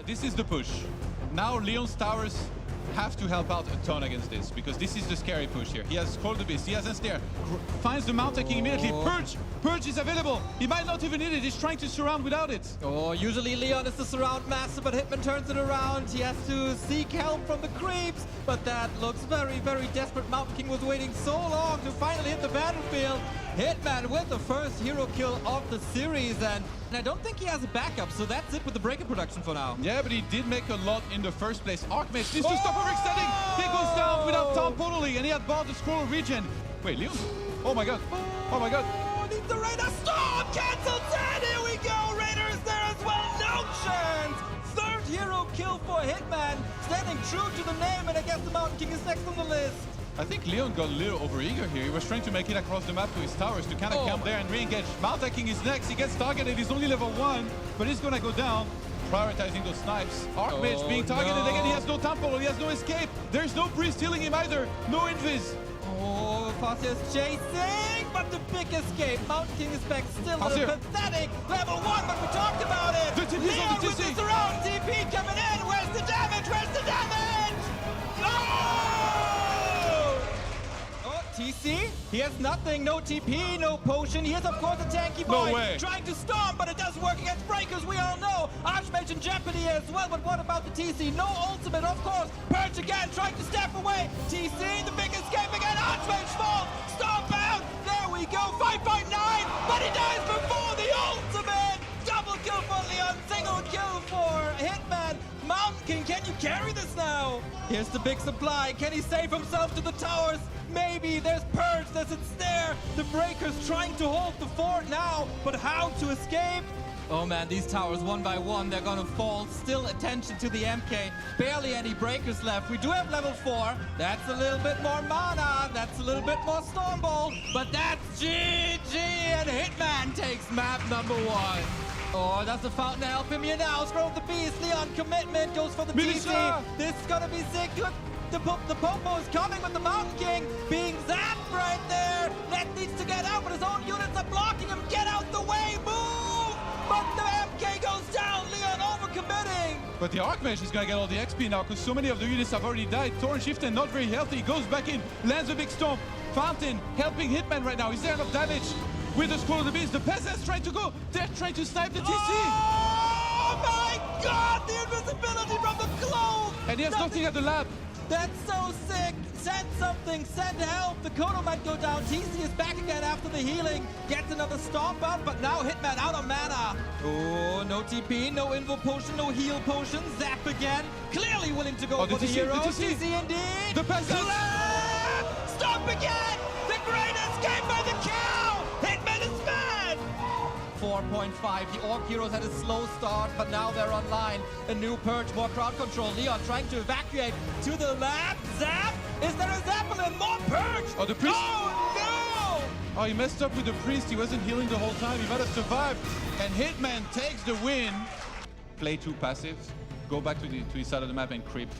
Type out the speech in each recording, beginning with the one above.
This is the push. Now Leon's towers have to help out a ton against this, because this is the scary push here. He has called the beast, he has Ensnare, finds the mount taking immediately. Purge is available. He might not even need it, he's trying to surround without it. Oh, usually Leon is the surround master, but Hitman turns it around. He has to seek help from the creeps, but that looks very, very desperate. Mountain King was waiting so long to finally hit the battlefield. Hitman with the first hero kill of the series, and I don't think he has a backup, so that's it with the breaker production for now. Yeah, but he did make a lot in the first place. Archmage needs to stop overextending. He goes down without Tom Potterly, and he had bought the scroll of regen. Wait, Leon? Oh my god. Oh my god. Oh, needs the Raider. Stop! Cancel 10! Here we go! Raiders there as well. No chance! Third hero kill for Hitman. Standing true to the name, and I guess the Mountain King is next on the list. I think Leon got a little overeager here. He was trying to make it across the map to his towers to kind of camp there and re-engage. Mountain King is next. He gets targeted. He's only level 1, but he's gonna go down. Prioritizing those snipes. Archmage being targeted again. He has no temple. He has no escape. There's no priest healing him either. No invis. Oh, Fasir is chasing, but the big escape. Mountain King is back still at a pathetic level 1, but we talked about it. Leon with the surround TP coming in. Where's the damage? Where's the damage? TC, he has nothing, no TP, no potion. He is, of course, a tanky boy. No way. Trying to storm, but it doesn't work against breakers, we all know. Archmage in jeopardy as well, but what about the TC? No ultimate, of course. Purge again, trying to step away. TC, the big escape again. Archmage falls. Stomp out. There we go. 5.9, but he dies before the ultimate. Double kill for Leon, single kill for Hitman. Mountain King, can you carry this now? Here's the big supply. Can he save himself to the towers? Maybe. There's Purge, there's Ensnare. The Breakers trying to hold the fort now, but how to escape? Oh man, these towers one by one, they're gonna fall. Still attention to the MK. Barely any Breakers left. We do have level 4. That's a little bit more mana. That's a little bit more Stormbolt. But that's GG, and Hitman takes map number 1. Oh, does the fountain help him here now? Scroll the beast. Leon commitment goes for the TC. This is gonna be sick. Look, the Popo is coming with the Mountain King being zapped right there. Net needs to get out, but his own units are blocking him. Get out the way, move! But the MK goes down. Leon overcommitting. But the Archmage is gonna get all the XP now, because so many of the units have already died. Thorn Chieftain not very healthy. Goes back in, lands a big storm. Fountain helping Hitman right now. Is there enough damage? With the Scroll of the Beast, the peasants trying to go. They're trying to snipe the TC. Oh my god, the invisibility from the clove. And he has nothing at the lab. That's so sick. Send something, send help. The Kodo might go down. TC is back again after the healing. Gets another stomp up, but now Hitman out of mana. Oh, no TP, no invo potion, no heal potion. Zap again. Clearly willing to go for the hero. TC indeed. The peasants. Stop again. The great escape by the cow. Hitman is mad. 4.5. The Orc heroes had a slow start, but now they're online. A new Purge, more crowd control. Leon trying to evacuate to the lab. Zap! Is there a Zeppelin? More Purge! Oh, the priest! Oh, no! Oh, he messed up with the priest. He wasn't healing the whole time. He might have survived. And Hitman takes the win. Play 2 passives. Go back to his side of the map and creep.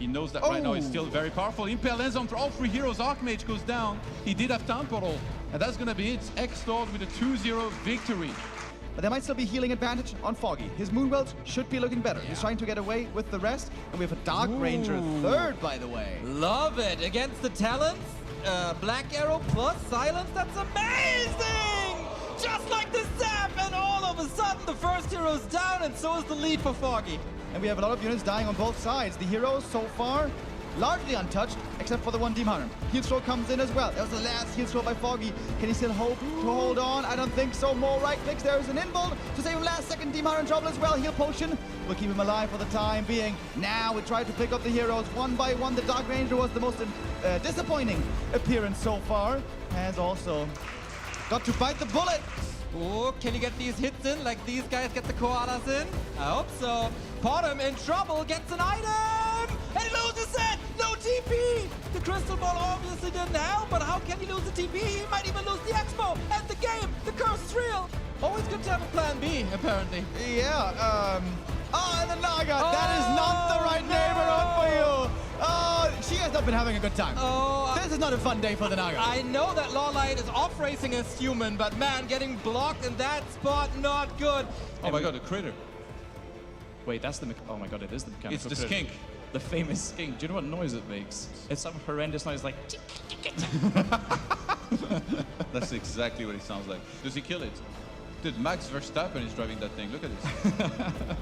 He knows that right now he's still very powerful. Impale lands on all 3 heroes. Archmage goes down. He did have Town Portal. And that's going to be it. X-Lord with a 2-0 victory. But there might still be healing advantage on Foggy. His Moonwelt should be looking better. He's trying to get away with the rest. And we have a Dark Ranger 3rd, by the way. Love it. Against the talents, Black Arrow plus Silence. That's amazing! Just like the Zap, and all of a sudden the first hero's down, and so is the lead for Foggy. And we have a lot of units dying on both sides. The heroes so far largely untouched, except for the one Demon Hunter. Heal Scroll comes in as well. That was the last Heal Scroll by Foggy. Can he still hope to hold on? I don't think so. More right clicks. There is an inbolt to save him last second. Demon Hunter in trouble as well. Heal Potion will keep him alive for the time being. Now we try to pick up the heroes one by one. The Dark Ranger was the most disappointing appearance so far. Has also got to bite the bullet. Oh, can you get these hits in like these guys get the koalas in? I hope so. Potom in trouble, gets an item! And he loses it! No TP! The Crystal Ball obviously didn't help, but how can he lose the TP? He might even lose the Expo and the game! The curse is real! Always good to have a plan B, apparently. Yeah, oh, and the Naga! That is not the right neighborhood for you! Oh, she has not been having a good time. Oh, this is not a fun day for the Naga. I know that LawLiet is off-racing as human, but man, getting blocked in that spot, not good. Oh my god, the critter. Wait, that's the... Oh my god, it is the mechanical It's the skink. The famous skink. Do you know what noise it makes? It's some horrendous noise like... That's exactly what it sounds like. Does he kill it? Dude, Max Verstappen is driving that thing. Look at this.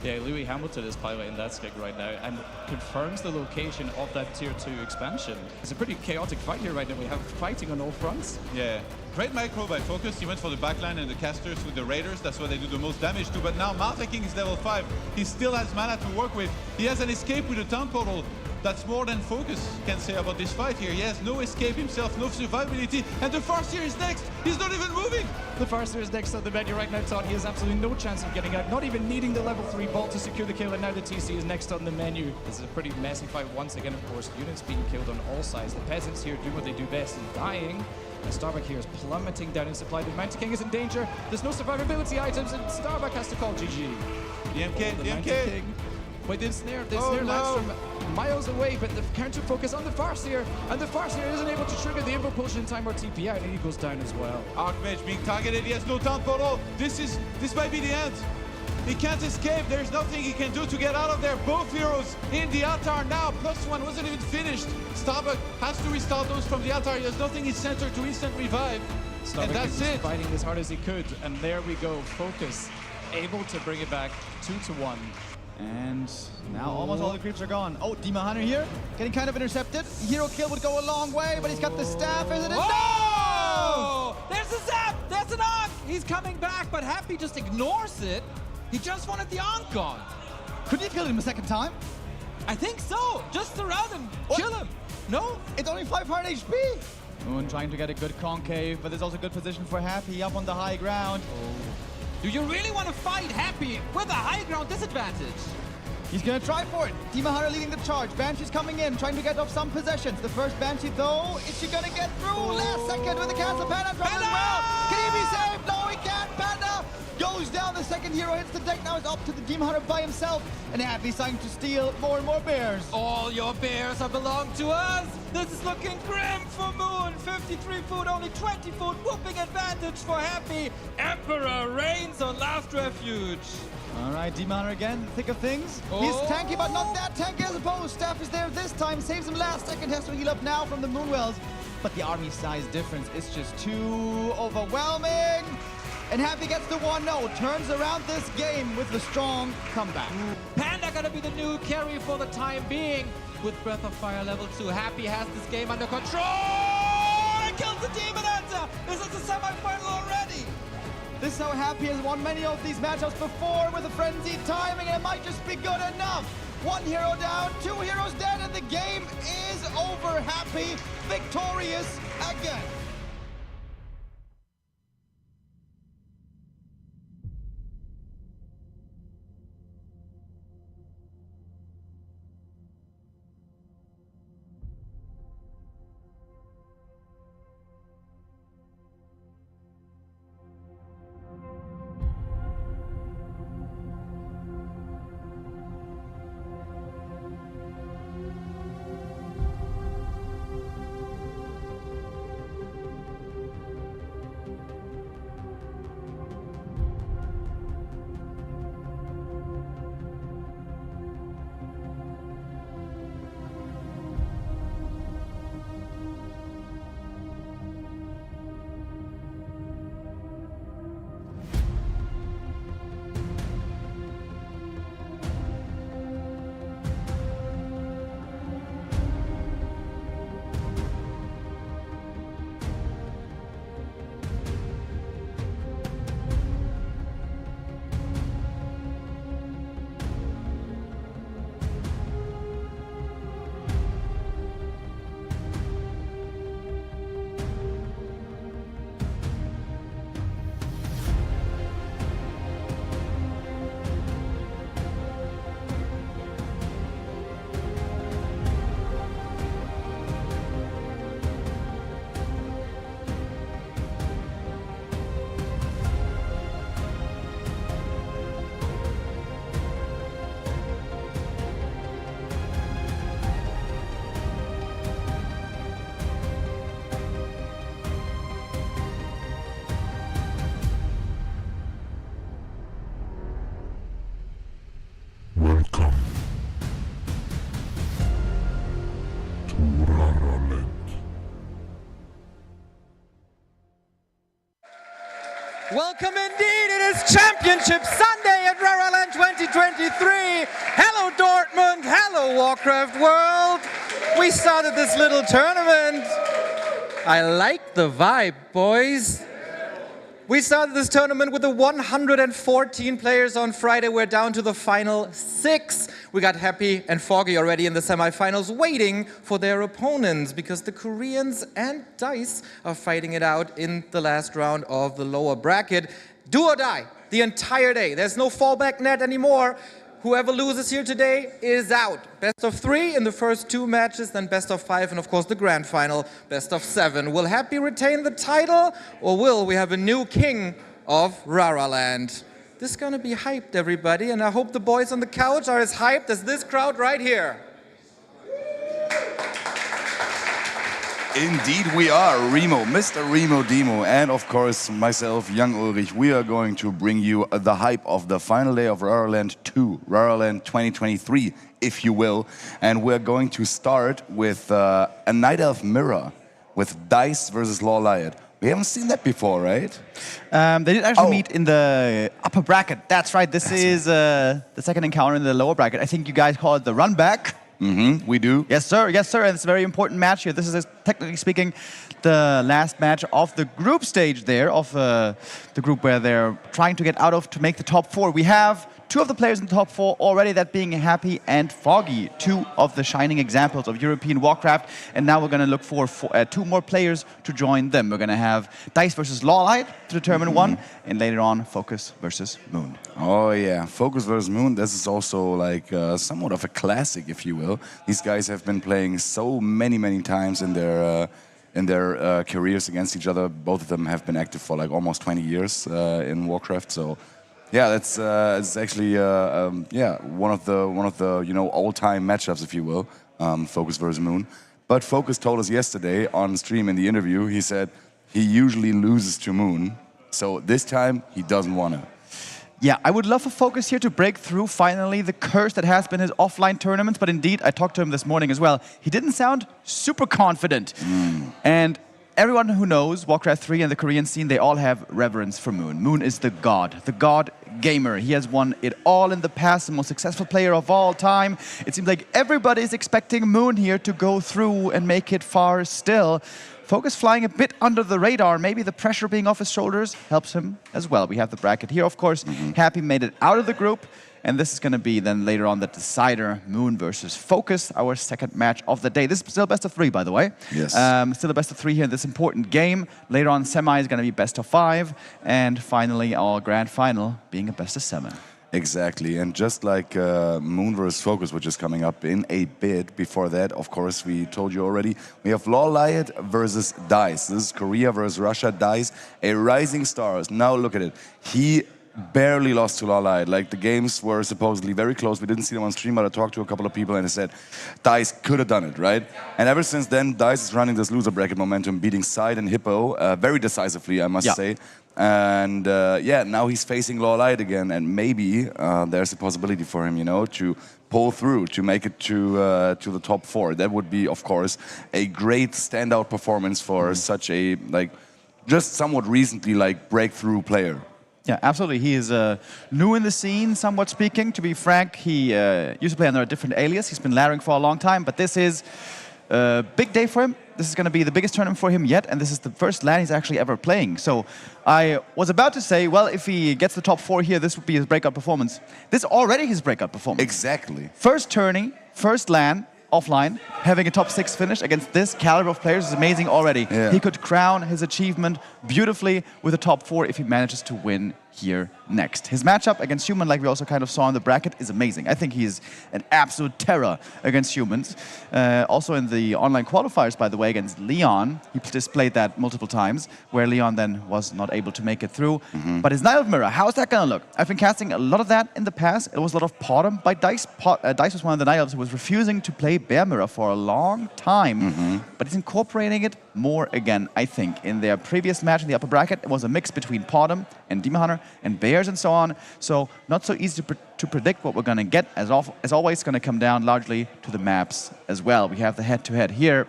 Yeah, Lewis Hamilton is piloting that skink right now and confirms the location of that Tier 2 expansion. It's a pretty chaotic fight here right now. We have fighting on all fronts. Yeah. Great micro by Focus. He went for the backline and the casters with the Raiders. That's what they do the most damage to. But now Mountain King is level 5. He still has mana to work with. He has an escape with a town portal. That's more than Focus can say about this fight here. He has no escape himself, no survivability. And the Farseer is next. He's not even moving. The Farseer is next on the menu right now, Todd. He has absolutely no chance of getting out, not even needing the level 3 vault to secure the kill, and now the TC is next on the menu. This is a pretty messy fight once again, of course. Units being killed on all sides. The peasants here do what they do best in dying. And Starbuck here is plummeting down in supply. The Mountain King is in danger. There's no survivability items, and Starbuck has to call GG. DMK. Wait, the snare lands no. from miles away, but the counter focus on the Farseer, and the Farseer isn't able to trigger the impulsion in time or TP out, and he goes down as well. Archmage being targeted. He has no town portal. This might be the end. He can't escape. There's nothing he can do to get out of there. Both heroes in the altar now. +1 wasn't even finished. Starbuck has to restart those from the altar. He has nothing in center to instant revive. Starbuck and that's is it. fighting as hard as he could, and there we go. Focus able to bring it back 2-1. And now almost all the creeps are gone. Oh, Demon Hunter here, getting kind of intercepted. Hero kill would go a long way, but he's got the staff, isn't it? Oh! There's a zap! There's an Ankh! He's coming back, but Happy just ignores it. He just wanted the Ankh gone. Couldn't you kill him a second time? I think so. Just surround him. Kill him. No? It's only 500 HP. Moon trying to get a good concave, but there's also good position for Happy up on the high ground. Do you really want to fight Happy with a high ground disadvantage? He's gonna try for it. Demon Hunter leading the charge. Banshee's coming in, trying to get off some possessions. The first Banshee though, is she gonna get through? Last second with the cancel. Panda drop as well. Can he be saved? No, he can't. Panda goes down. The second hero hits the deck. Now it's up to the Demon Hunter by himself. And Happy's starting to steal more and more bears. All your bears are belong to us. This is looking grim for Moon. 53 food, only 20 food. Whooping advantage for Happy. Emperor reigns on Last Refuge. All right, Demon Hunter again, thick of things. He's tanky, but not that tanky as opposed. Staff is there this time, saves him last second, has to heal up now from the Moonwells. But the army size difference is just too overwhelming. And Happy gets the 1-0, turns around this game with a strong comeback. Panda gonna be the new carry for the time being. With Breath of Fire level 2, Happy has this game under control. And kills the Demon Hunter. This is the semi-final already. This is how Happy has won many of these matchups before with a frenzied timing, and it might just be good enough. One hero down, 2 heroes dead, and the game is over. Happy victorious again. Welcome indeed. It is Championship Sunday at RARALAND 2023. Hello Dortmund, hello Warcraft World. We started this little tournament. I like the vibe, boys. We started this tournament with the 114 players on Friday. We're down to the final 6. We got Happy and Foggy already in the semifinals waiting for their opponents because the Koreans and DICE are fighting it out in the last round of the lower bracket. Do or die the entire day. There's no fallback net anymore. Whoever loses here today is out. Best of 3 in the first 2 matches, then best of 5, and of course the grand final, best of 7. Will Happy retain the title, or will we have a new king of RARALAND? This is gonna be hyped, everybody, and I hope the boys on the couch are as hyped as this crowd right here. Indeed we are, Remo, Mr. Remo Demo, and of course myself, Young Ulrich. We are going to bring you the hype of the final day of RARALAND 2, RARALAND 2023, if you will. And we're going to start with a Night Elf mirror with DICE versus LawLiet. We haven't seen that before, right? They did actually meet in the upper bracket. That's right, this is the second encounter in the lower bracket. I think you guys call it the run back. Mm-hmm, we do. Yes, sir. Yes, sir. And it's a very important match here. This is, technically speaking, the last match of the group stage there, of the group where they're trying to get out of to make the top 4. We have 2 of the players in the top 4 already, that being Happy and Foggy, 2 of the shining examples of European Warcraft. And now we're going to look for 2 more players to join them. We're going to have DICE versus LawLiet to determine one, and later on Focus versus Moon. Oh yeah, Focus versus Moon. This is also like somewhat of a classic, if you will. These guys have been playing so many times in their careers against each other. Both of them have been active for like almost 20 years in Warcraft. So yeah, that's it's actually yeah, one of the you know, all-time matchups, if you will. Focus versus Moon. But Focus told us yesterday on stream in the interview. He said he usually loses to Moon, so this time he doesn't want to. Yeah, I would love for Focus here to break through finally the curse that has been his offline tournaments, but indeed, I talked to him this morning as well. He didn't sound super confident. And everyone who knows Warcraft 3 and the Korean scene, they all have reverence for Moon. Moon is the god gamer. He has won it all in the past, the most successful player of all time. It seems like everybody is expecting Moon here to go through and make it far still. Focus flying a bit under the radar. Maybe the pressure being off his shoulders helps him as well. We have the bracket here, of course. Happy made it out of the group. And this is going to be then later on the decider, Moon versus Focus, our second match of the day. This is still best of 3, by the way. Yes. Still a best of 3 here in this important game. Later on, semi is going to be best of 5. And finally, our grand final being a best of 7. Exactly, and just like Moon vs. Focus, which is coming up in a bit, before that, of course, we told you already, we have LawLiet versus DICE. This is Korea versus Russia. DICE, a rising star. Now look at it. He barely lost to LawLiet. Like, the games were supposedly very close. We didn't see them on stream, but I talked to a couple of people and they said DICE could have done it, right? And ever since then, DICE is running this loser bracket momentum, beating Side and Hippo very decisively, I must say. And yeah, now he's facing LawLiet again, and maybe there's a possibility for him, you know, to pull through, to make it to the top 4. That would be, of course, a great standout performance for such a, like, just somewhat recently, like, breakthrough player. Yeah, absolutely. He is new in the scene, somewhat speaking. To be frank, he used to play under a different alias. He's been laddering for a long time, but this is a big day for him. This is going to be the biggest tournament for him yet, and this is the first LAN he's actually ever playing. So I was about to say, well, if he gets the top 4 here, this would be his breakout performance. This is already his breakout performance. Exactly. First tourney, first LAN, offline, having a top 6 finish against this caliber of players is amazing already. Yeah. He could crown his achievement beautifully with a top 4 if he manages to win here next. His matchup against Human, like we also kind of saw in the bracket, is amazing. I think he's an absolute terror against humans. Also in the online qualifiers, by the way, against Leon, he displayed that multiple times, where Leon then was not able to make it through. But his Night Elf Mirror, how is that going to look? I've been casting a lot of that in the past. It was a lot of Potom by DICE. DICE was one of the Night Elves who was refusing to play Bear Mirror for a long time. But he's incorporating it more again, I think. In their previous match in the upper bracket, it was a mix between Potom and Demon Hunter and Bears and so on. So not so easy to predict what we're going to get. As always, it's going to come down largely to the maps as well. We have the head-to-head here,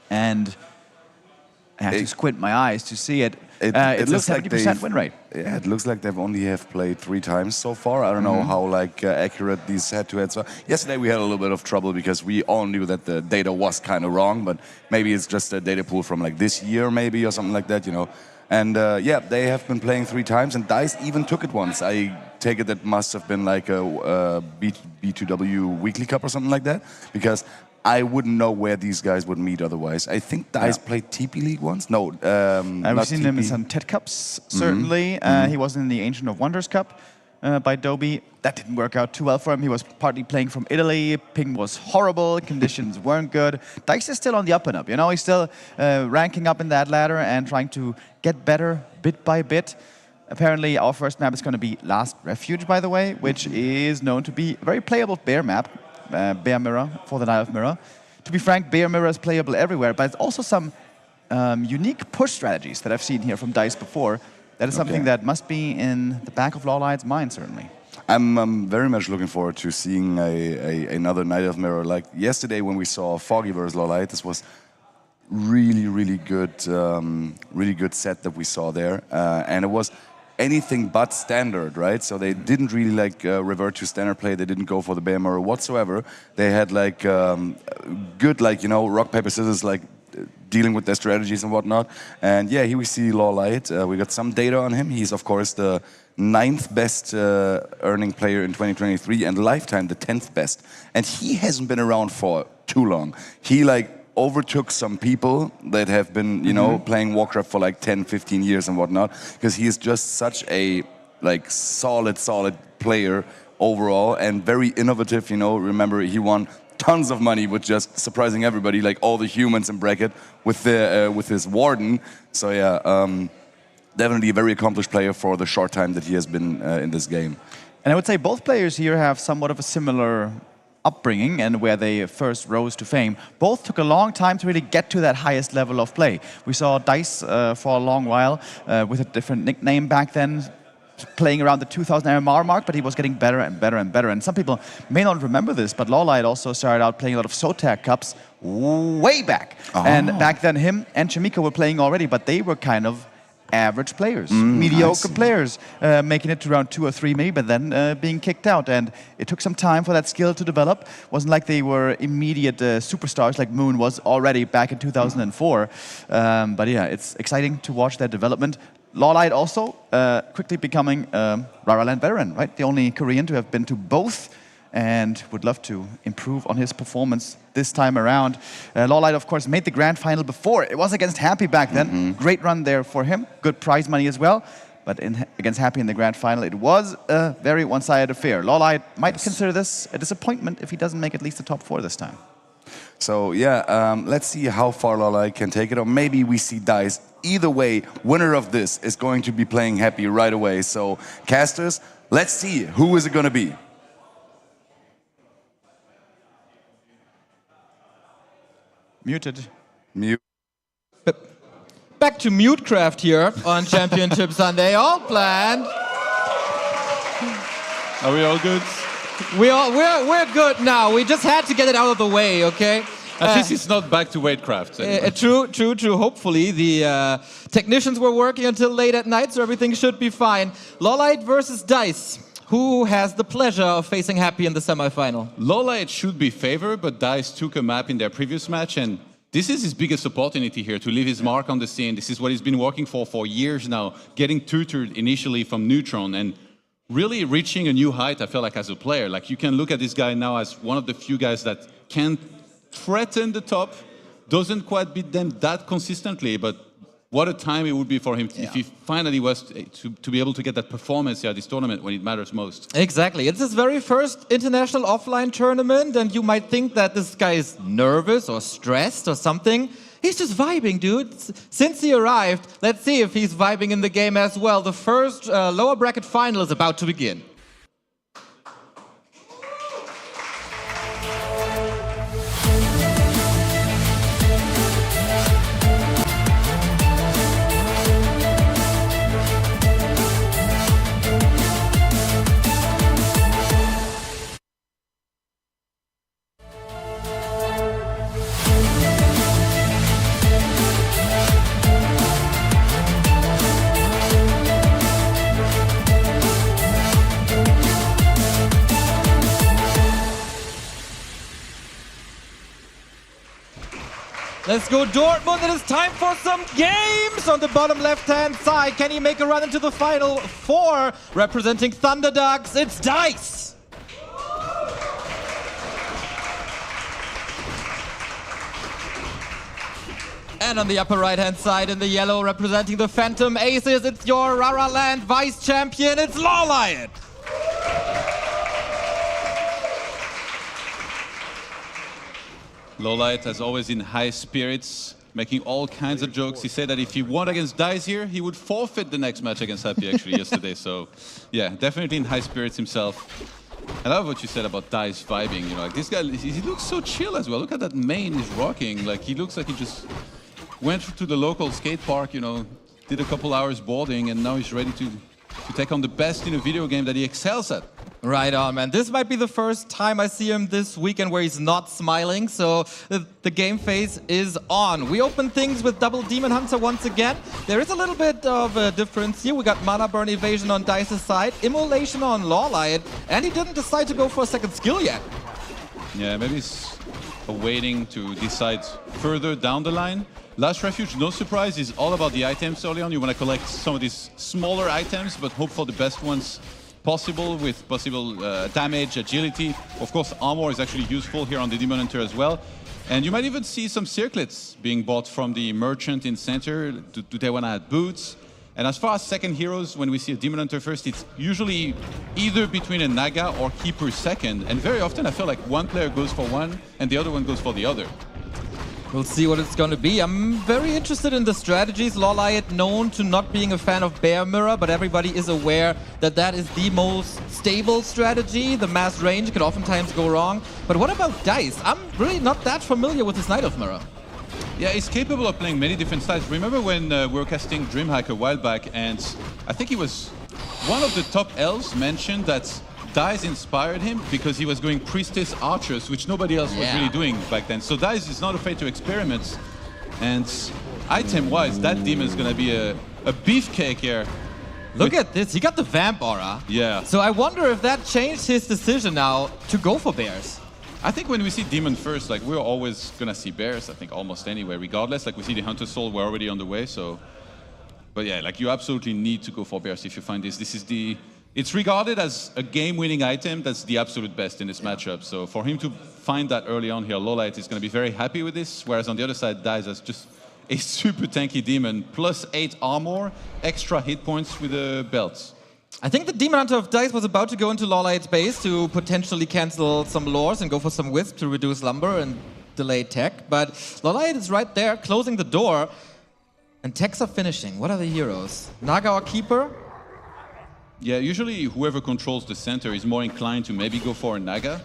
and I have to squint my eyes to see it. It's looks a like 70% win rate. Yeah, it looks like they've only have played 3 times so far. I don't know how accurate these head-to-heads are. Yesterday we had a little bit of trouble because we all knew that the data was kind of wrong, but maybe it's just a data pool from like this year maybe or something like that, you know. And yeah, they have been playing 3 times, and DICE even took it once. I take it that must have been like a B2W Weekly Cup or something like that, because I wouldn't know where these guys would meet otherwise. I think DICE played TP League once. No, I've seen him in some TED Cups, certainly. He was in the Ancient of Wonders Cup by Dobie. That didn't work out too well for him. He was partly playing from Italy. Ping was horrible. Conditions weren't good. DICE is still on the up and up. You know, he's still ranking up in that ladder and trying to get better bit by bit. Apparently, our first map is going to be Last Refuge, by the way, which is known to be a very playable bear map. Bear Mirror for the Night of Mirror. To be frank, Bear Mirror is playable everywhere, but it's also some unique push strategies that I've seen here from DICE before. That is something that must be in the back of LawLiet's mind, certainly. I'm very much looking forward to seeing another Night of Mirror. Like yesterday when we saw Foggy versus LawLiet, this was really good set that we saw there, and it was anything but standard, right? So they didn't really like revert to standard play. They didn't go for the bear mirror whatsoever. They had like good, like, you know, rock paper scissors, like dealing with their strategies and whatnot. And yeah, here we see LawLiet. We got some data on him. He's of course the 9th best earning player in 2023, and lifetime the 10th best. And he hasn't been around for too long. He like overtook some people that have been, you know, playing Warcraft for like 10, 15 years and whatnot, because he is just such a like solid player overall and very innovative, you know. Remember, he won tons of money with just surprising everybody, like all the humans in bracket with the with his Warden. So yeah, definitely a very accomplished player for the short time that he has been in this game. And I would say both players here have somewhat of a similar upbringing and where they first rose to fame. Both took a long time to really get to that highest level of play. We saw DICE for a long while with a different nickname back then, playing around the 2000 MMR mark, but he was getting better and better and better. And some people may not remember this, but LawLiet also started out playing a lot of SOTAC Cups way back. And back then him and Chimika were playing already, but they were kind of average players, mediocre players, making it to round 2 or 3 maybe, but then being kicked out. And it took some time for that skill to develop. Wasn't like they were immediate superstars like Moon was already back in 2004. But yeah, it's exciting to watch their development. LawLiet also quickly becoming RARALAND veteran, right? The only Korean to have been to both, and would love to improve on his performance this time around. LawLiet, of course, made the grand final before. It was against Happy back then. Great run there for him. Good prize money as well. But against Happy in the grand final, it was a very one-sided affair. LawLiet might consider this a disappointment if he doesn't make at least the top 4 this time. So yeah, let's see how far LawLiet can take it, or maybe we see DICE. Either way, winner of this is going to be playing Happy right away. So casters, let's see, who is it going to be? Muted. Mute. Back to Mutecraft here on Championship Sunday. All planned. Are we all good? We're good now. We just had to get it out of the way, okay? At least it's not back to weightcraft. Anyway. True. Hopefully the technicians were working until late at night, so everything should be fine. LawLiet versus DICE. Who has the pleasure of facing Happy in the semifinal? LawLiet should be favored, but DICE took a map in their previous match, and this is his biggest opportunity here to leave his mark on the scene. This is what he's been working for years now, getting tutored initially from Neutron and really reaching a new height, I feel like, as a player. Like, you can look at this guy now as one of the few guys that can threaten the top, doesn't quite beat them that consistently, but what a time it would be for him if he finally was to be able to get that performance here at this tournament when it matters most. Exactly. It's his very first international offline tournament, and you might think that this guy is nervous or stressed or something. He's just vibing, dude. Since he arrived, let's see if he's vibing in the game as well. The first lower bracket final is about to begin. Let's go Dortmund. It is time for some games on the bottom left-hand side. Can he make a run into the final four? Representing Thunderdogs, it's Dice. And on the upper right-hand side in the yellow, representing the Phantom Aces, it's your RARALAND vice champion, it's LawLiet. LawLiet has always in high spirits, making all kinds of jokes. He said that if he won against Dice here, he would forfeit the next match against Happy actually yesterday. So yeah, definitely in high spirits himself. I love what you said about Dice vibing. You know, like this guy, he looks so chill as well. Look at that mane he's rocking. Like he looks like he just went to the local skate park, you know, did a couple hours boarding, and now he's ready to take on the best in a video game that he excels at. Right on, man. This might be the first time I see him this weekend where he's not smiling, so the game phase is on. We open things with double Demon Hunter once again. There is a little bit of a difference here. We got Mana Burn Evasion on Dice's side, Immolation on LawLiet, and he didn't decide to go for a second skill yet. Yeah, maybe he's waiting to decide further down the line. Last Refuge, no surprise, is all about the items early on. You want to collect some of these smaller items, but hope for the best ones possible with possible damage, agility. Of course, armor is actually useful here on the Demon Hunter as well. And you might even see some circlets being bought from the merchant in center. Do they want to add boots? And as far as second heroes, when we see a Demon Hunter first, it's usually either between a Naga or Keeper second. And very often I feel like one player goes for one and the other one goes for the other. We'll see what it's going to be. I'm very interested in the strategies. LawLiet known to not being a fan of Bear Mirror, but everybody is aware that that is the most stable strategy. The mass range can oftentimes go wrong. But what about Dice? I'm really not that familiar with this Night of Mirror. Yeah, he's capable of playing many different styles. Remember when we were casting DreamHack a while back, and I think he was one of the top elves mentioned that Dice inspired him because he was going Priestess Archers, which nobody else was really doing back then. So Dice is not afraid to experiment. And item-wise, that demon is going to be a beefcake here. Look at this, he got the Vamp Aura. Yeah. So I wonder if that changed his decision now to go for bears. I think when we see Demon first, like we're always going to see bears, I think almost anyway, regardless. Like we see the Hunter Soul, we're already on the way, so... But yeah, like you absolutely need to go for bears if you find this. This is the... It's regarded as a game-winning item that's the absolute best in this matchup. So for him to find that early on here, LawLiet is going to be very happy with this. Whereas on the other side, Dice as just a super tanky demon, plus 8 armor, extra hit points with the belts. I think the Demon Hunter of Dice was about to go into LawLiet's base to potentially cancel some lores and go for some Wisp to reduce lumber and delay tech. But LawLiet is right there, closing the door. And techs are finishing. What are the heroes? Naga or Keeper? Yeah, usually whoever controls the center is more inclined to maybe go for a Naga.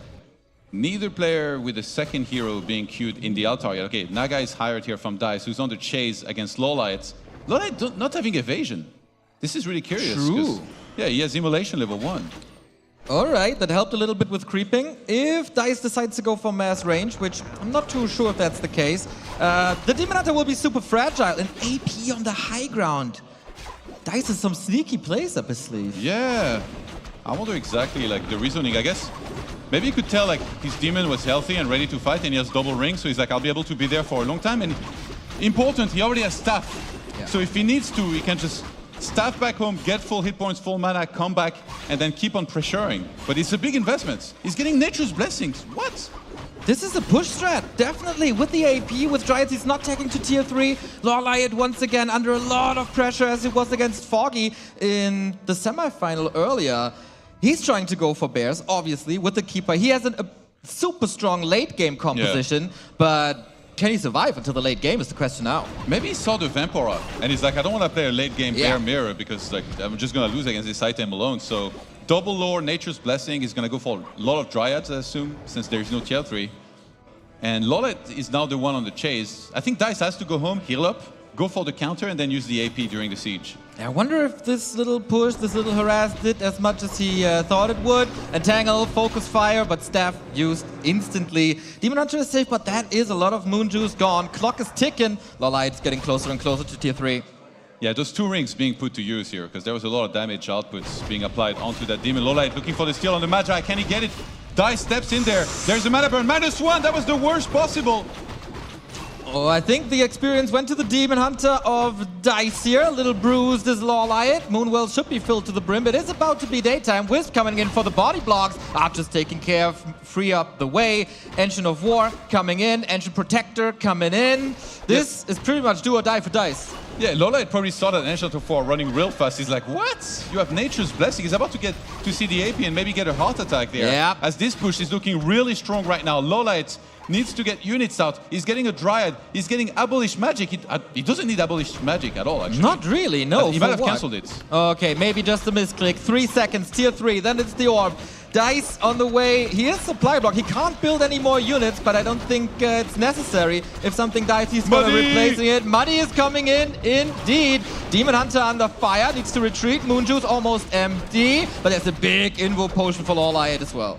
Neither player with a second hero being queued in the altar yet. Okay, Naga is hired here from Dice, who's on the chase against LawLiet. LawLiet not having evasion. This is really curious. True. Yeah, he has Immolation level 1. All right, that helped a little bit with creeping. If Dice decides to go for mass range, which I'm not too sure if that's the case, the Demon Hunter will be super fragile and AP on the high ground. Dice has some sneaky plays up his sleeve. Yeah. I wonder exactly like the reasoning. I guess maybe you could tell like his demon was healthy and ready to fight and he has double ring, so he's like, I'll be able to be there for a long time. And important, he already has staff. Yeah. So if he needs to, he can just staff back home, get full hit points, full mana, come back, and then keep on pressuring. But it's a big investment. He's getting Nature's Blessings. What? This is a push strat, definitely. With the AP, with Dryads, he's not taking to tier 3. LawLiet once again under a lot of pressure as he was against Foggy in the semifinal earlier. He's trying to go for bears, obviously, with the Keeper. He has a super strong late game composition, but can he survive until the late game is the question now. Maybe he saw the Vampora and he's like, I don't want to play a late game Bear Mirror because like I'm just going to lose against this item alone. So double lore, Nature's Blessing is going to go for a lot of Dryads, I assume, since there's no tier 3. And LawLiet is now the one on the chase. I think Dice has to go home, heal up, go for the counter, and then use the AP during the siege. I wonder if this little push, this little harass did as much as he thought it would. Entangle, focus fire, but staff used instantly. Demon Hunter is safe, but that is a lot of moon juice gone. Clock is ticking. LawLiet's getting closer and closer to tier 3. Yeah, those 2 rings being put to use here, because there was a lot of damage outputs being applied onto that demon. LawLiet looking for the steal on the Magi. Can he get it? Dice steps in there. There's a mana burn. -1. That was the worst possible. Oh, I think the experience went to the Demon Hunter of Dice here. A little bruised is LawLiet. Moonwell should be filled to the brim. It is about to be daytime. Wisp coming in for the body blocks. Archer's taking care of, free up the way. Engine of War coming in. Engine Protector coming in. This is pretty much do or die for Dice. Yeah, LawLiet probably saw that Engine of War running real fast. He's like, what? You have Nature's Blessing. He's about to get to see the AP and maybe get a heart attack there. Yeah. As this push is looking really strong right now. LawLiet needs to get units out. He's getting a Dryad. He's getting Abolish Magic. He doesn't need Abolish Magic at all, actually. Not really, no. He might have cancelled it. Okay, maybe just a misclick. 3 seconds, tier 3, then it's the orb. Dice on the way. He is supply block. He can't build any more units, but I don't think it's necessary. If something dies, he's gonna replacing it. Muddy is coming in, indeed. Demon Hunter under fire, needs to retreat. Moon Juice almost empty, but there's a big invo potion for LawLiet as well.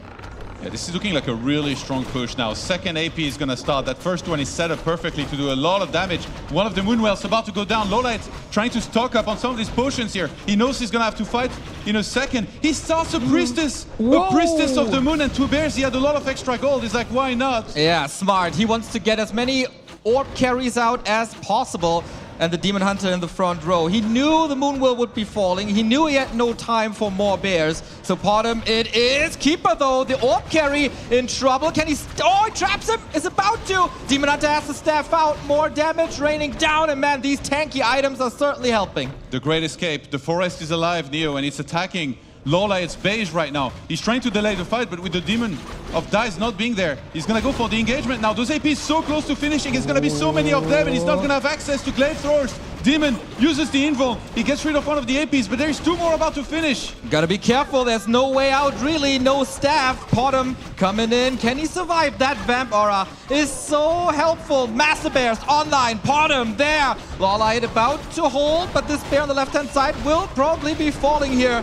Yeah, this is looking like a really strong push now. Second AP is going to start. That first one is set up perfectly to do a lot of damage. One of the Moonwells about to go down. LawLiet trying to stock up on some of these potions here. He knows he's going to have to fight in a second. He starts a Priestess. Whoa. A Priestess of the Moon and 2 bears. He had a lot of extra gold. He's like, why not? Yeah, smart. He wants to get as many orb carries out as possible. And the Demon Hunter in the front row. He knew the Moonwell would be falling. He knew he had no time for more bears. So bottom it is. Keeper though, the orb carry in trouble. Can he? Oh, he traps him. Is about to. Demon Hunter has to staff out. More damage raining down. And man, these tanky items are certainly helping. The Great Escape. The forest is alive, Neo, and it's attacking LawLiet's base right now. He's trying to delay the fight, but with the Demon of Dice not being there, he's gonna go for the engagement now. Those APs so close to finishing. It's gonna be so many of them, and he's not gonna have access to Glade Throwers. Demon uses the invo. He gets rid of one of the APs, but there's 2 more about to finish. Gotta be careful. There's no way out, really. No staff. Potom coming in. Can he survive? That Vamp Aura is so helpful. Massive Bears online. Potom there. LawLiet about to hold, but this bear on the left-hand side will probably be falling here.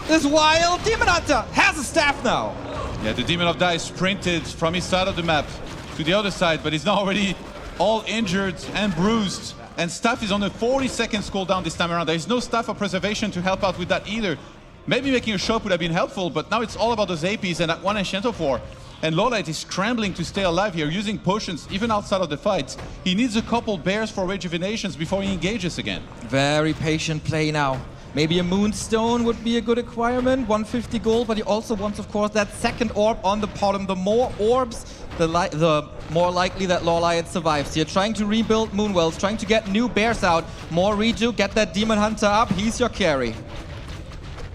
This wild Demon Hunter has a staff now. Yeah, the Demon of Dice sprinted from his side of the map to the other side, but he's now already all injured and bruised. And staff is on a 40-second cooldown this time around. There is no staff of preservation to help out with that either. Maybe making a shop would have been helpful, but now it's all about those APs and that one Enchant of War. And LawLiet is scrambling to stay alive here, using potions even outside of the fight. He needs a couple bears for rejuvenations before he engages again. Very patient play now. Maybe a Moonstone would be a good acquirement, 150 gold, but he also wants, of course, that second orb on the bottom. The more orbs, the more likely that LawLiet survives here. Trying to rebuild Moonwells, trying to get new bears out. More redo, get that Demon Hunter up. He's your carry.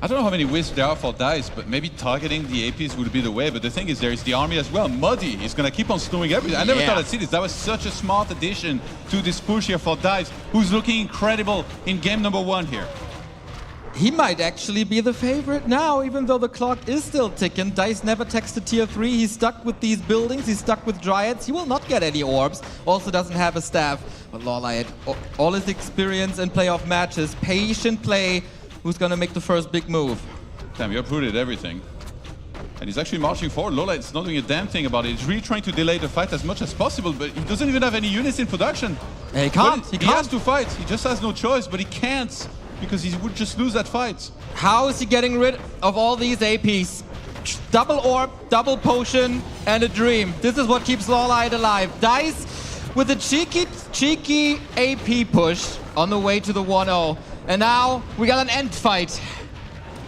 I don't know how many wisps there are for Dice, but maybe targeting the APs would be the way. But the thing is, there is the army as well. Muddy is going to keep on snowing everything. I never thought I'd see this. That was such a smart addition to this push here for Dice, who's looking incredible in game number 1 here. He might actually be the favorite now, even though the clock is still ticking. Dice never texted tier 3. He's stuck with these buildings. He's stuck with Dryads. He will not get any orbs. Also doesn't have a staff. But LawLiet, all his experience in playoff matches, patient play. Who's going to make the first big move? Damn, you uprooted everything. And he's actually marching forward. LawLiet's not doing a damn thing about it. He's really trying to delay the fight as much as possible, but he doesn't even have any units in production. He can't. He has to fight. He just has no choice, but he can't, because he would just lose that fight. How is he getting rid of all these APs? Double orb, double potion, and a dream. This is what keeps LawLiet alive. Dice with a cheeky AP push on the way to the 1-0. And now we got an end fight.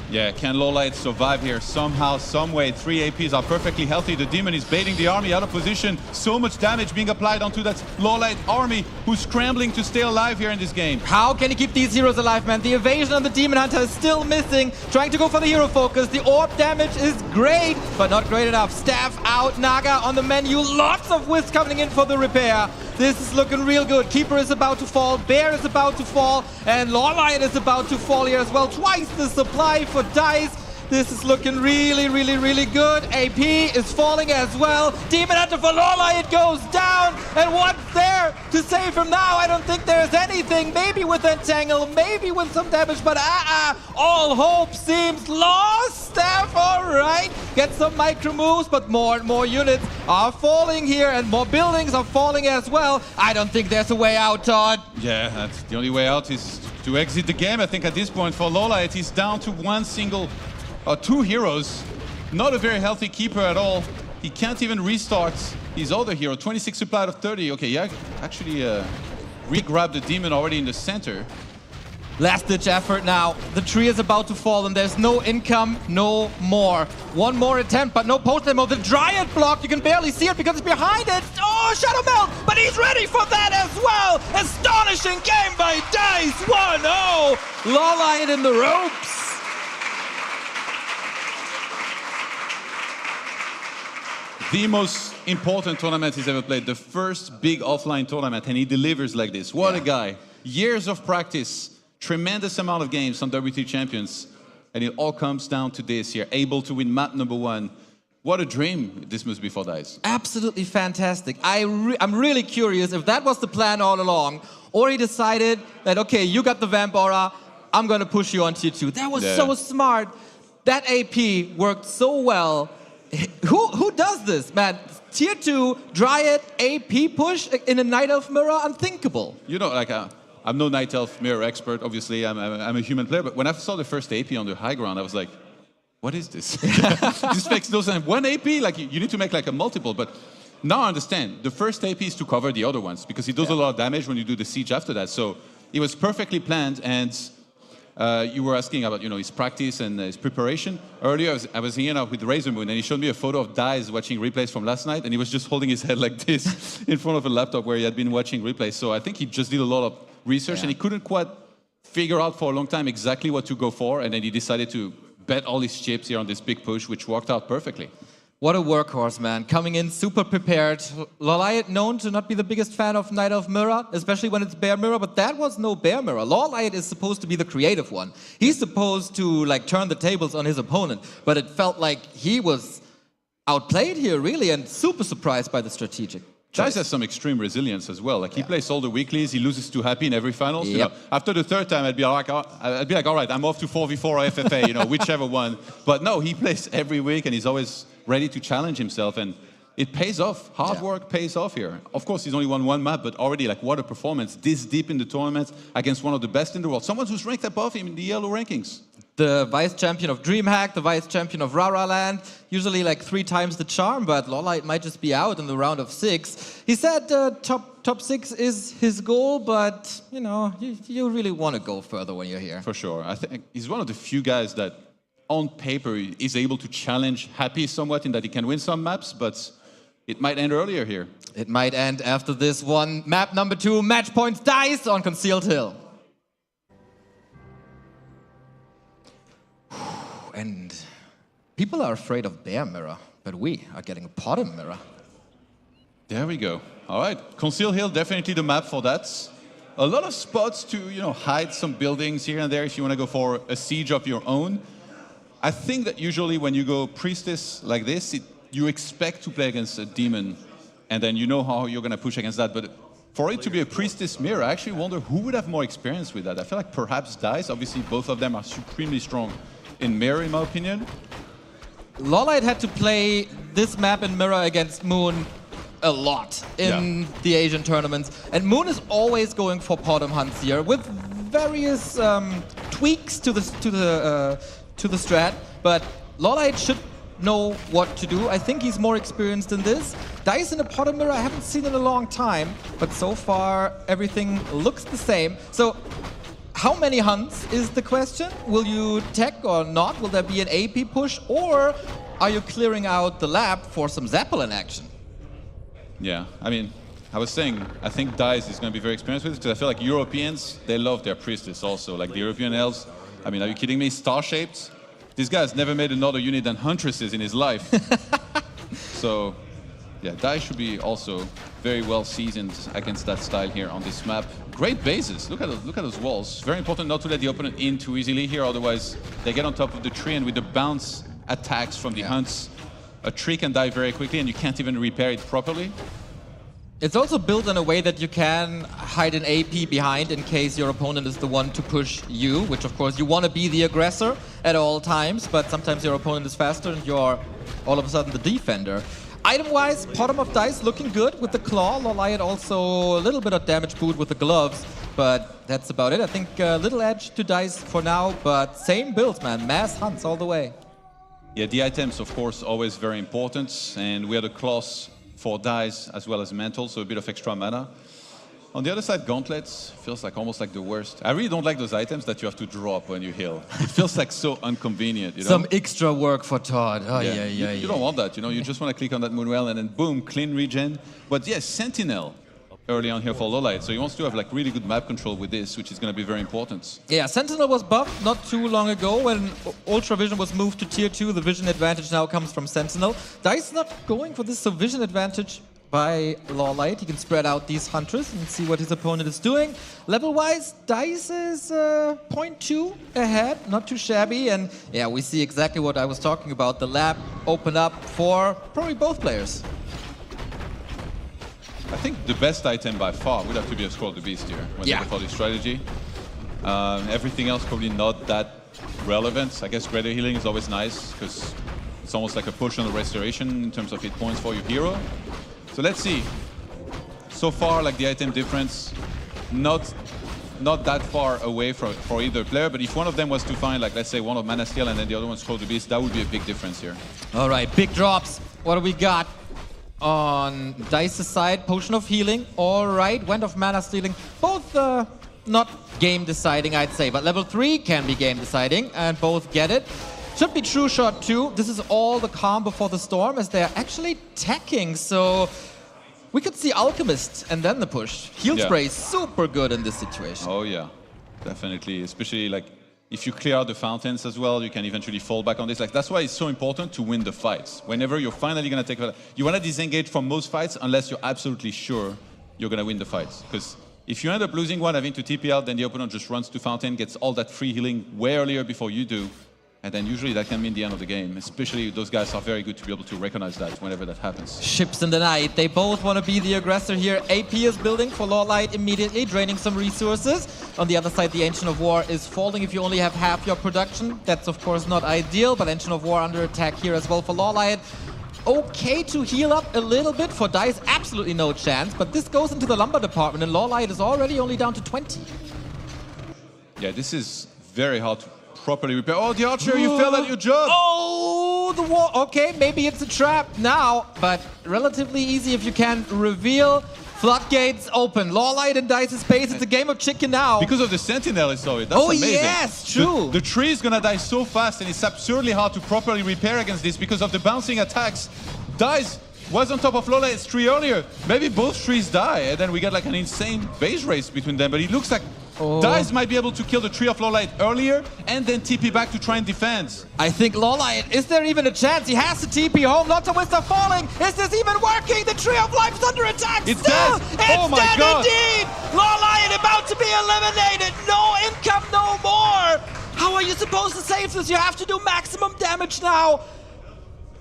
Yeah, can LawLiet survive here somehow, some way? 3 APs are perfectly healthy. The Demon is baiting the army out of position. So much damage being applied onto that LawLiet army, who's scrambling to stay alive here in this game. How can he keep these heroes alive, man? The evasion on the Demon Hunter is still missing. Trying to go for the hero focus. The orb damage is great, but not great enough. Staff out, Naga on the menu. Lots of wisps coming in for the repair. This is looking real good. Keeper is about to fall. Bear is about to fall. And LawLiet is about to fall here as well. Twice the supply for Dice. This is looking really good. AP is falling as well. Demon Hunter for LawLiet goes down. And what's there to save him now? I don't think there's anything. Maybe with Entangle, maybe with some damage, but all hope seems lost. Staff, all right. Get some micro moves, but more and more units are falling here, and more buildings are falling as well. I don't think there's a way out, Todd. Yeah, that's the only way out is to exit the game. I think at this point for LawLiet, he's down to 2 heroes. Not a very healthy keeper at all. He can't even restart his other hero. 26 supply out of 30. Okay, yeah, actually re-grabbed the demon already in the center. Last-ditch effort now. The tree is about to fall, and there's no income, no more. One more attempt, but no post-demo. The Dryad block, you can barely see it because it's behind it. Oh, Shadow Melt, but he's ready for that as well. Astonishing game by Dice, 1-0. LawLiet in the ropes. The most important tournament he's ever played. The first big offline tournament, and he delivers like this. What a guy. Years of practice. Tremendous amount of games on WT Champions, and it all comes down to this here, able to win map number 1. What a dream this must be for Dice. Absolutely fantastic. I'm really curious if that was the plan all along, or he decided that, okay, you got the Vamp Aura, I'm going to push you on tier 2. That was so smart. That AP worked so well. Who does this, man? Tier 2, Dryad, AP push in a Night Elf mirror? Unthinkable. You know, like I'm no Night Elf mirror expert, obviously, I'm a human player, but when I saw the first AP on the high ground, I was like, what is this? This makes no sense. One AP, like you need to make like a multiple, but now I understand. The first AP is to cover the other ones, because he does a lot of damage when you do the siege after that, so it was perfectly planned, and you were asking about, you know, his practice and his preparation. Earlier, I was hanging out with Razor Moon, and he showed me a photo of Dice watching replays from last night, and he was just holding his head like this in front of a laptop where he had been watching replays, so I think he just did a lot of research, and he couldn't quite figure out for a long time exactly what to go for, and then he decided to bet all his chips here on this big push, which worked out perfectly. What a workhorse, man. Coming in super prepared. LawLiet known to not be the biggest fan of Night Elf Mirror, especially when it's Bear Mirror, but that was no Bear Mirror. LawLiet is supposed to be the creative one. He's supposed to like turn the tables on his opponent, but it felt like he was outplayed here, really, and super surprised by the strategic. Dice has some extreme resilience as well. Like he plays all the weeklies, he loses to Happy in every finals. You know, after the third time, I'd be like, all right, I'm off to 4v4 or FFA, you know, whichever one. But no, he plays every week, and he's always ready to challenge himself, and it pays off. Hard work pays off here. Of course, he's only won one map, but already, like, what a performance this deep in the tournament against one of the best in the world. Someone who's ranked above him in the yellow rankings. The vice champion of DreamHack, the vice champion of RARALAND, usually like 3 times the charm, but LawLiet might just be out in the round of 6. He said top 6 is his goal, but you know, you really want to go further when you're here. For sure. I think he's one of the few guys that on paper is able to challenge Happy somewhat in that he can win some maps, but it might end earlier here. It might end after this one. Map number 2, match points Dice on Concealed Hill. And people are afraid of Bear Mirror, but we are getting a Bottom Mirror. There we go. All right, Concealed Hill, definitely the map for that. A lot of spots to, you know, hide some buildings here and there if you want to go for a siege of your own. I think that usually when you go Priestess like this, you expect to play against a demon, and then you know how you're going to push against that. But for it to be a Priestess mirror, I actually wonder who would have more experience with that. I feel like perhaps Dice. Obviously, both of them are supremely strong in mirror, in my opinion. LawLiet had to play this map in mirror against Moon a lot in the Asian tournaments, and Moon is always going for bottom hunts here with various tweaks to the strat. But LawLiet should know what to do. I think he's more experienced in this. Dice in a bottom mirror I haven't seen in a long time, but so far everything looks the same. So how many hunts is the question? Will you tech or not? Will there be an AP push, or are you clearing out the lab for some Zeppelin action? Yeah, I mean, I was saying, I think Dice is going to be very experienced with it, because I feel like Europeans, they love their Priestess also. Like the European elves, I mean, are you kidding me? Star-shaped? This guy's never made another unit than Huntresses in his life. So, yeah, Dice should be also very well seasoned against that style here on this map. Great bases. Look at those walls. Very important not to let the opponent in too easily here, otherwise they get on top of the tree, and with the bounce attacks from the hunts, a tree can die very quickly and you can't even repair it properly. It's also built in a way that you can hide an AP behind in case your opponent is the one to push you, which of course you want to be the aggressor at all times, but sometimes your opponent is faster and you're all of a sudden the defender. Item-wise, bottom of Dice looking good with the claw. LawLiet also a little bit of damage boot with the gloves, but that's about it. I think a little edge to Dice for now, but same build, man. Mass hunts all the way. Yeah, the items, of course, always very important, and we had a claws for Dice as well as Mental, so a bit of extra mana. On the other side, Gauntlets feels like almost like the worst. I really don't like those items that you have to drop when you heal. It feels like so inconvenient, you know? Some extra work for Todd. Oh, yeah. You don't want that, you know? You just want to click on that Moonwell and then boom, clean regen. But yes, Sentinel early on here for LawLiet. So he wants to have like really good map control with this, which is going to be very important. Yeah, Sentinel was buffed not too long ago when Ultra Vision was moved to tier 2. The vision advantage now comes from Sentinel. Dice not going for this, so vision advantage by LawLiet. He can spread out these hunters and see what his opponent is doing. Level-wise, Dice is 0.2 ahead, not too shabby. And yeah, we see exactly what I was talking about. The lab open up for probably both players. I think the best item by far would have to be a Scroll the Beast here when they go for this strategy. Everything else probably not that relevant. I guess greater healing is always nice because it's almost like a push on the restoration in terms of hit points for your hero. So let's see. So far, like the item difference, not that far away for either player. But if one of them was to find, like let's say one of Mana Steel and then the other one Scroll the Beast, that would be a big difference here. All right, big drops. What do we got? On Dice's side, Potion of Healing, alright, Wand of Mana Stealing, both not game deciding, I'd say, but level 3 can be game deciding, and both get it. Should be True Shot too. This is all the calm before the storm, as they're actually tacking, so we could see Alchemist and then the push. Heal Spray is super good in this situation. Oh yeah, definitely, especially like if you clear out the fountains as well, you can eventually fall back on this. Like that's why it's so important to win the fights. Whenever you're finally gonna take, you wanna disengage from most fights unless you're absolutely sure you're gonna win the fights. Because if you end up losing one, having to TP out, then the opponent just runs to fountain, gets all that free healing way earlier before you do. And then usually that can mean the end of the game. Especially those guys are very good to be able to recognize that whenever that happens. Ships in the night. They both want to be the aggressor here. AP is building for LawLiet immediately, draining some resources. On the other side, the Ancient of War is falling if you only have half your production. That's of course not ideal, but Ancient of War under attack here as well for LawLiet. Okay to heal up a little bit. For Dice, absolutely no chance. But this goes into the lumber department, and LawLiet is already only down to 20. Yeah, this is very hard to properly repair. Oh, the archer, you failed at your job! Oh, the wall. Okay, maybe it's a trap now, but relatively easy if you can reveal. Floodgates open. LawLiet and Dice's space. It's a game of chicken now. Because of the Sentinel, I saw it. That's amazing. Yes, true. The tree is gonna die so fast, and it's absurdly hard to properly repair against this because of the bouncing attacks. Dice was on top of LawLiet's tree earlier. Maybe both trees die, and then we get like an insane base race between them. But it looks like Dice might be able to kill the tree of LawLiet earlier and then TP back to try and defend. I think LawLiet, is there even a chance? He has to TP home. Lots of Wisdom falling. Is this even working? The Tree of Life is under attack. It's still. dead. It's dead indeed. LawLiet about to be eliminated. No income, no more. How are you supposed to save this? You have to do maximum damage now.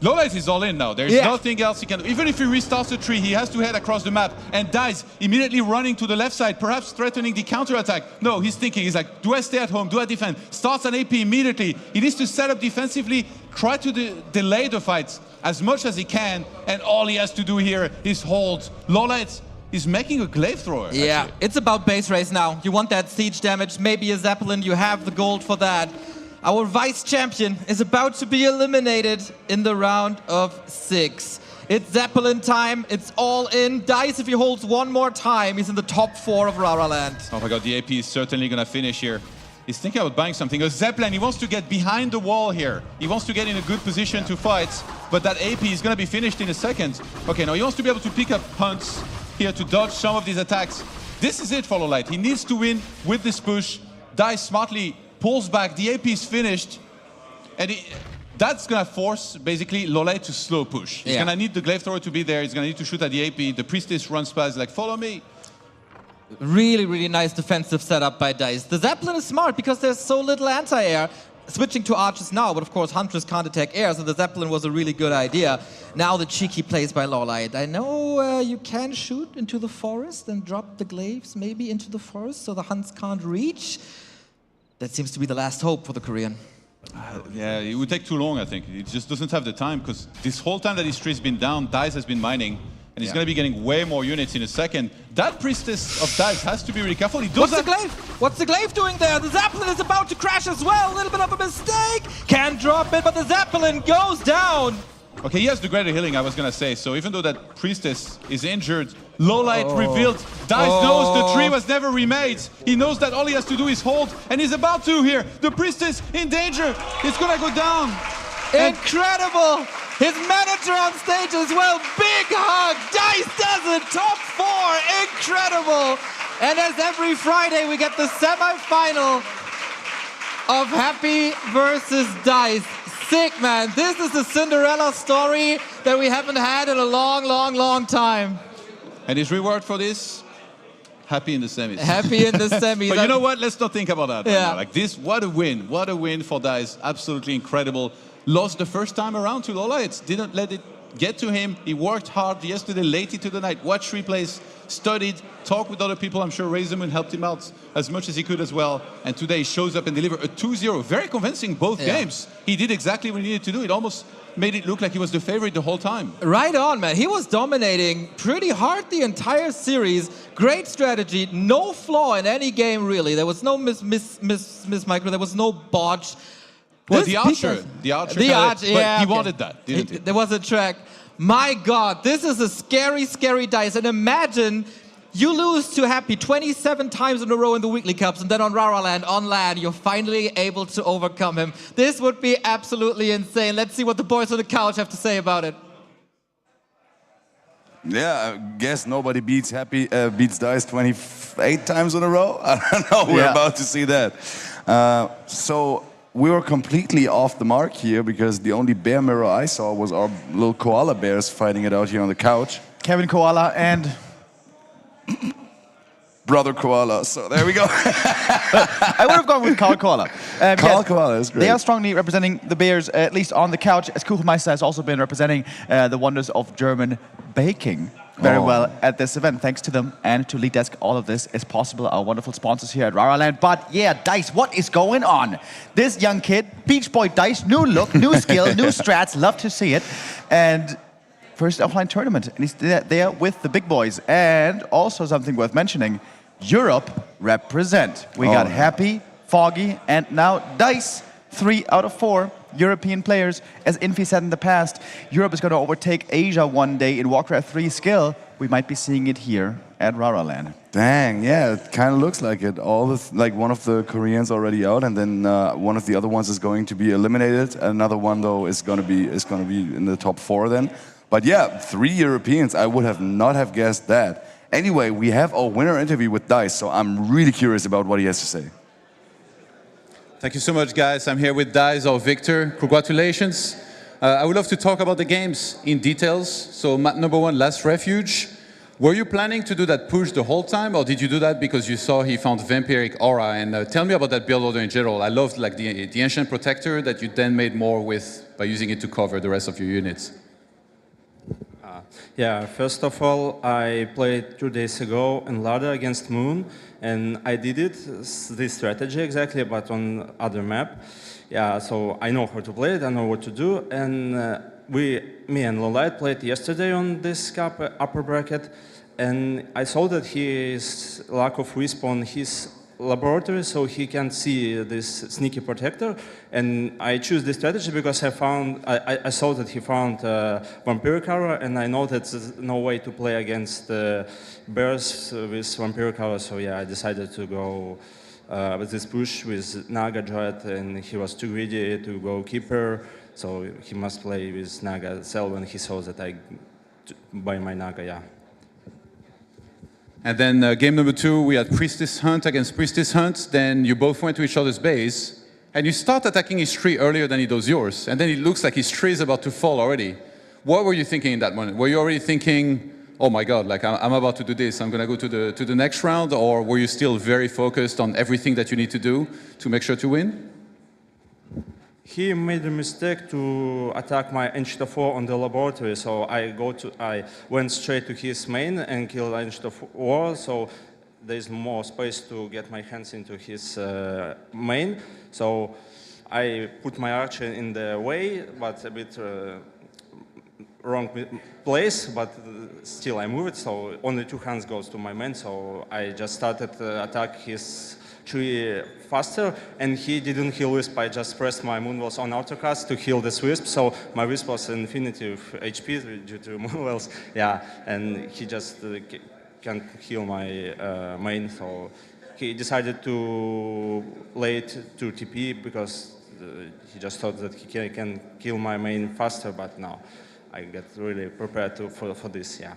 LawLiet is all in now. There's nothing else he can do. Even if he restarts the tree, he has to head across the map. And Dice immediately running to the left side, perhaps threatening the counterattack. No, he's thinking, he's like, do I stay at home? Do I defend? Starts an AP immediately. He needs to set up defensively, try to delay the fights as much as he can. And all he has to do here is hold. LawLiet is making a glaive thrower. Yeah, actually. It's about base race now. You want that siege damage, maybe a Zeppelin. You have the gold for that. Our vice champion is about to be eliminated in the round of 6. It's Zeppelin time. It's all in. Dice, if he holds one more time, he's in the top 4 of RARALAND. Oh my god, the AP is certainly going to finish here. He's thinking about buying something. A Zeppelin, he wants to get behind the wall here. He wants to get in a good position to fight, but that AP is going to be finished in a second. Okay, now he wants to be able to pick up punts here to dodge some of these attacks. This is it for LawLiet. He needs to win with this push. Dice smartly pulls back, the AP is finished, and that's gonna force basically LawLiet to slow push. He's gonna need the glaive thrower to be there, he's gonna need to shoot at the AP, the priestess runs past like, follow me. Really, really nice defensive setup by Dice. The Zeppelin is smart because there's so little anti-air. Switching to archers now, but of course Huntress can't attack air, so the Zeppelin was a really good idea. Now the cheeky plays by LawLiet. I know you can shoot into the forest and drop the glaives maybe into the forest so the Hunts can't reach. That seems to be the last hope for the Korean. Yeah, it would take too long, I think. He just doesn't have the time, because this whole time that his tree's been down, Dice has been mining, and he's going to be getting way more units in a second. That priestess of Dice has to be really careful. He does What's the glaive? What's the glaive doing there? The Zeppelin is about to crash as well. A little bit of a mistake. Can't drop it, but the Zeppelin goes down. Okay, he has the greater healing, I was gonna say. So even though that Priestess is injured, LawLiet revealed. Dice knows the tree was never remade. He knows that all he has to do is hold, and he's about to here. The Priestess in danger. It's gonna go down. Incredible! His manager on stage as well. Big hug. Dice does it. Top 4. Incredible. And as every Friday, we get the semi-final of Happy versus Dice. Sick, man. This is a Cinderella story that we haven't had in a long, long, long time. And his reward for this? Happy in the semis. Happy in the semis. But you know what? Let's not think about that. Yeah. Right now. Like this, what a win. What a win for Dice. Absolutely incredible. Lost the first time around to LawLiet. Didn't let it get to him. He worked hard yesterday, late into the night, watched replays, studied, talked with other people. I'm sure Razormoon helped him out as much as he could as well. And today he shows up and delivers a 2-0. Very convincing both games. He did exactly what he needed to do. It almost made it look like he was the favorite the whole time. Right on, man. He was dominating pretty hard the entire series. Great strategy. No flaw in any game, really. There was no miss micro. There was no botch. Well, the archer, but he wanted that, didn't he? There was a track. My God, this is a scary, scary Dice. And imagine you lose to Happy 27 times in a row in the weekly cups, and then on RARALAND, on LAN, you're finally able to overcome him. This would be absolutely insane. Let's see what the boys on the couch have to say about it. Yeah, I guess nobody beats Dice 28 times in a row. I don't know. We're about to see that. So we were completely off the mark here because the only bear mirror I saw was our little koala bears fighting it out here on the couch. Kevin Koala and Brother Koala. So there we go. I would have gone with Carl Koala. Carl Koala is great. They are strongly representing the Bears, at least on the couch, as Kuchenmeister has also been representing the wonders of German baking very well at this event. Thanks to them and to leetdesk, all of this is possible. Our wonderful sponsors here at RARALAND. But yeah, Dice, what is going on? This young kid, Beach Boy Dice, new look, new skill, new strats, love to see it. And first offline tournament, and he's there with the big boys. And also something worth mentioning, Europe represent. We got Happy, Foggy, and now Dice. 3 out of 4 European players. As Infi said in the past, Europe is going to overtake Asia one day in Warcraft 3 skill. We might be seeing it here at RARALAND. Dang, yeah, it kind of looks like it. Like one of the Koreans already out, and then one of the other ones is going to be eliminated. Another one though is going to be in the top 4 then. But yeah, 3 Europeans. I would have not have guessed that. Anyway, we have our winner interview with Dice, so I'm really curious about what he has to say. Thank you so much, guys. I'm here with Dice or Victor. Congratulations. I would love to talk about the games in details. So map number 1, Last Refuge. Were you planning to do that push the whole time, or did you do that because you saw he found Vampiric Aura? And tell me about that build order in general. I loved like the Ancient Protector that you then made more with by using it to cover the rest of your units. Yeah, first of all, I played 2 days ago in Ladder against Moon, and I did this strategy exactly, but on other map. Yeah, so I know how to play it, I know what to do, and me and LawLiet played yesterday on this cup upper bracket, and I saw that his lack of respawn, his laboratory, so he can see this sneaky protector, and I choose this strategy because I saw that he found Vampiric Aura, and I know that there's no way to play against bears with Vampiric Aura, so yeah, I decided to go with this push with Naga Dread, and he was too greedy to go Keeper, so he must play with Naga Cell when he saw that I buy my Naga, yeah. And then game number 2, we had Priestess Hunt against Priestess Hunt. Then you both went to each other's base, and you start attacking his tree earlier than he does yours. And then it looks like his tree is about to fall already. What were you thinking in that moment? Were you already thinking, oh my God, like I'm about to do this, I'm gonna go to the next round? Or were you still very focused on everything that you need to do to make sure to win? He made a mistake to attack my Ancient 4 on the laboratory, so I went straight to his main and killed Ancient 4, so there's more space to get my hands into his main. So I put my archer in the way, but a bit wrong place, but still I move it, so only 2 hands goes to my main, so I just started to attack his actually faster, and he didn't heal Wisp. I just pressed my Moonwells on autocast to heal this Wisp, so my Wisp was infinity of HP due to Moonwells, yeah, and he just can't heal my main, so he decided to late to TP because he just thought that he can kill my main faster, but no, I get really prepared for this, yeah.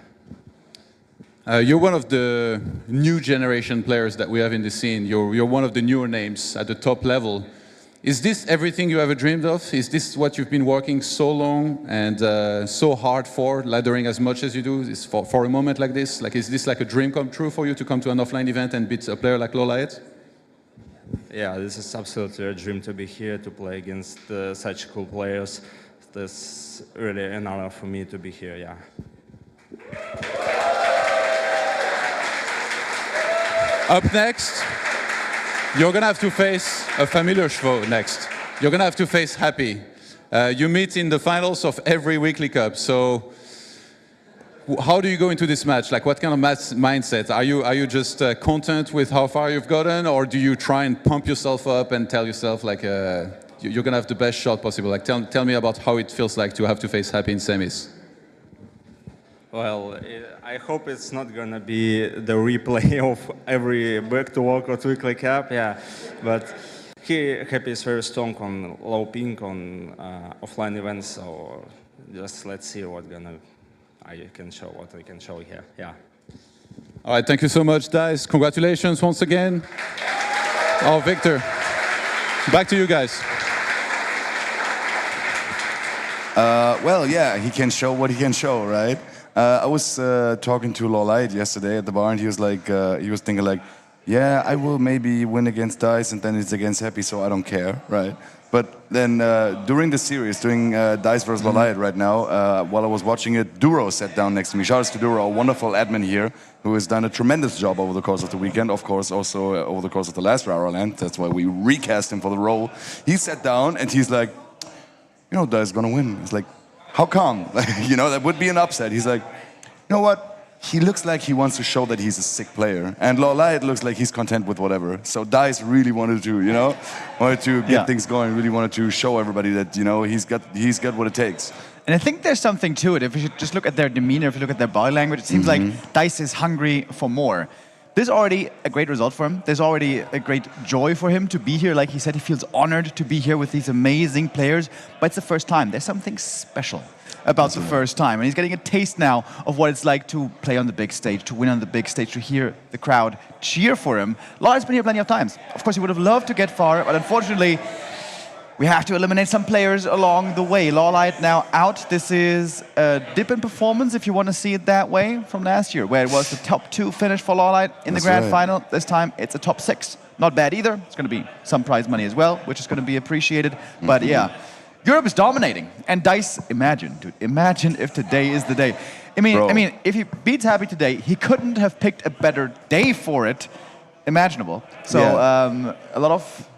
You're one of the new generation players that we have in the scene. You're one of the newer names at the top level. Is this everything you ever dreamed of? Is this what you've been working so long and so hard for, laddering as much as you do? Is for a moment like this? Like, is this like a dream come true for you to come to an offline event and beat a player like LawLiet? Yeah, this is absolutely a dream to be here, to play against such cool players. That's really an honor for me to be here, yeah. Up next, you're gonna have to face a familiar foe next. You're gonna have to face Happy. You meet in the finals of every weekly cup, so how do you go into this match? Like, what kind of mindset? Are you just content with how far you've gotten, or do you try and pump yourself up and tell yourself like you're gonna have the best shot possible? Like, tell me about how it feels like to have to face Happy in semis. Well, I hope it's not gonna be the replay of every back-to-walkout weekly cap, yeah. But Happy is very strong on low ping on offline events, so just let's see what I can show here, yeah. All right, thank you so much, Dice. Congratulations once again. Oh, Victor, back to you guys. Well, yeah, he can show what he can show, right? I was talking to LawLiet yesterday at the bar, and he was like, he was thinking like, yeah, I will maybe win against Dice, and then it's against Happy, so I don't care, right? But then during the series, during Dice versus LawLiet right now, while I was watching it, Duro sat down next to me. Shout out to Duro, a wonderful admin here, who has done a tremendous job over the course of the weekend, of course, also over the course of the last RARALAND. That's why we recast him for the role. He sat down, and he's like, you know, Dice is gonna win. It's like, how come? You know, that would be an upset. He's like, you know what? He looks like he wants to show that he's a sick player. And LawLiet looks like he's content with whatever. So Dice really wanted to, you know, get things going, really wanted to show everybody that, you know, he's got what it takes. And I think there's something to it. If you just look at their demeanor, if you look at their body language, it seems like Dice is hungry for more. There's already a great result for him. There's already a great joy for him to be here. Like he said, he feels honored to be here with these amazing players. But it's the first time. There's something special about the first time. And he's getting a taste now of what it's like to play on the big stage, to win on the big stage, to hear the crowd cheer for him. LawLiet's been here plenty of times. Of course, he would have loved to get far, but unfortunately, we have to eliminate some players along the way. LawLiet now out. This is a dip in performance, if you want to see it that way, from last year, where it was the top 2 finish for LawLiet in the Grand Final. This time, it's a top 6. Not bad either. It's going to be some prize money as well, which is going to be appreciated. But yeah, Europe is dominating. And Dice, imagine, dude, imagine if today is the day. I mean, if he beats Happy today, he couldn't have picked a better day for it imaginable. So a lot of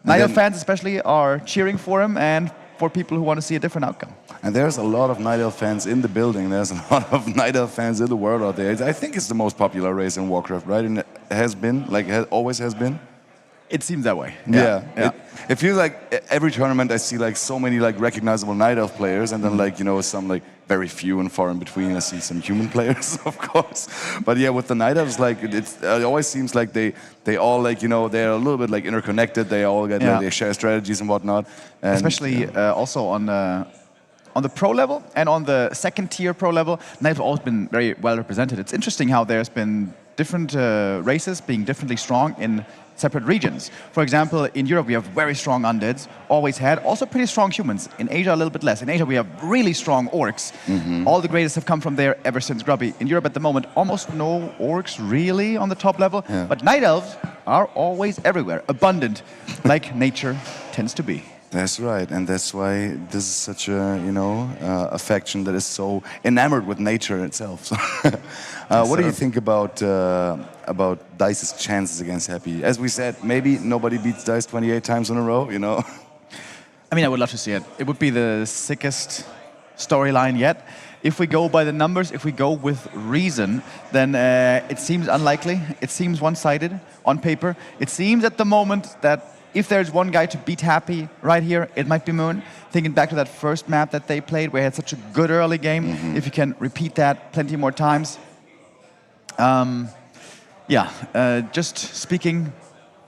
Night fans especially are cheering for him and for people who want to see a different outcome. And there's a lot of Night fans in the building. There's a lot of Night fans in the world out there. I think it's the most popular race in Warcraft, right? And it has been, like, always has been. It seems that way. Yeah. It feels like every tournament I see like so many like recognizable Night Elf players, and then like, you know, some like very few and far in between I see some human players, of course. But yeah, with the Night Elves, like it always seems like they all like, you know, they're a little bit like interconnected. They all get like, they share strategies and whatnot. And, especially also on the pro level and on the second tier pro level, Night Elves have always been very well represented. It's interesting how there's been different races being differently strong in separate regions. For example, in Europe we have very strong undeads, always had, also pretty strong humans. In Asia a little bit less. In Asia we have really strong orcs. All the greatest have come from there ever since Grubby. In Europe at the moment almost no orcs really on the top level, but Night Elves are always everywhere, abundant, like nature tends to be. That's right, and that's why this is such a, you know, a faction that is so enamored with nature itself. What do you think about Dice's chances against Happy? As we said, maybe nobody beats Dice 28 times in a row, you know? I mean, I would love to see it. It would be the sickest storyline yet. If we go by the numbers, if we go with reason, then it seems unlikely. It seems one-sided on paper. It seems at the moment that if there's one guy to beat Happy right here, it might be Moon. Thinking back to that first map that they played, where he had such a good early game, if you can repeat that plenty more times. Just speaking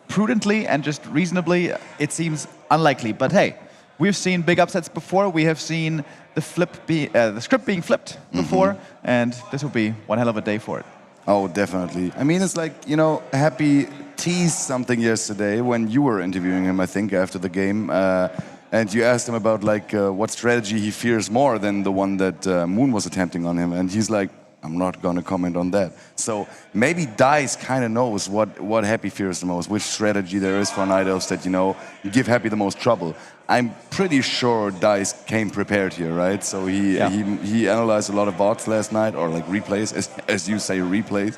prudently and just reasonably, it seems unlikely. But hey, we've seen big upsets before. We have seen the script being flipped before, and this will be one hell of a day for it. Oh, definitely. I mean, it's like, you know, Happy teased something yesterday when you were interviewing him, I think, after the game. And you asked him about, like, what strategy he fears more than the one that Moon was attempting on him. And he's like, I'm not going to comment on that. So maybe DICE kind of knows what Happy fears the most, which strategy there is for Night Elves that, you know, give Happy the most trouble. I'm pretty sure DICE came prepared here, right? So he analyzed a lot of VODs last night, or like replays, as you say, replays,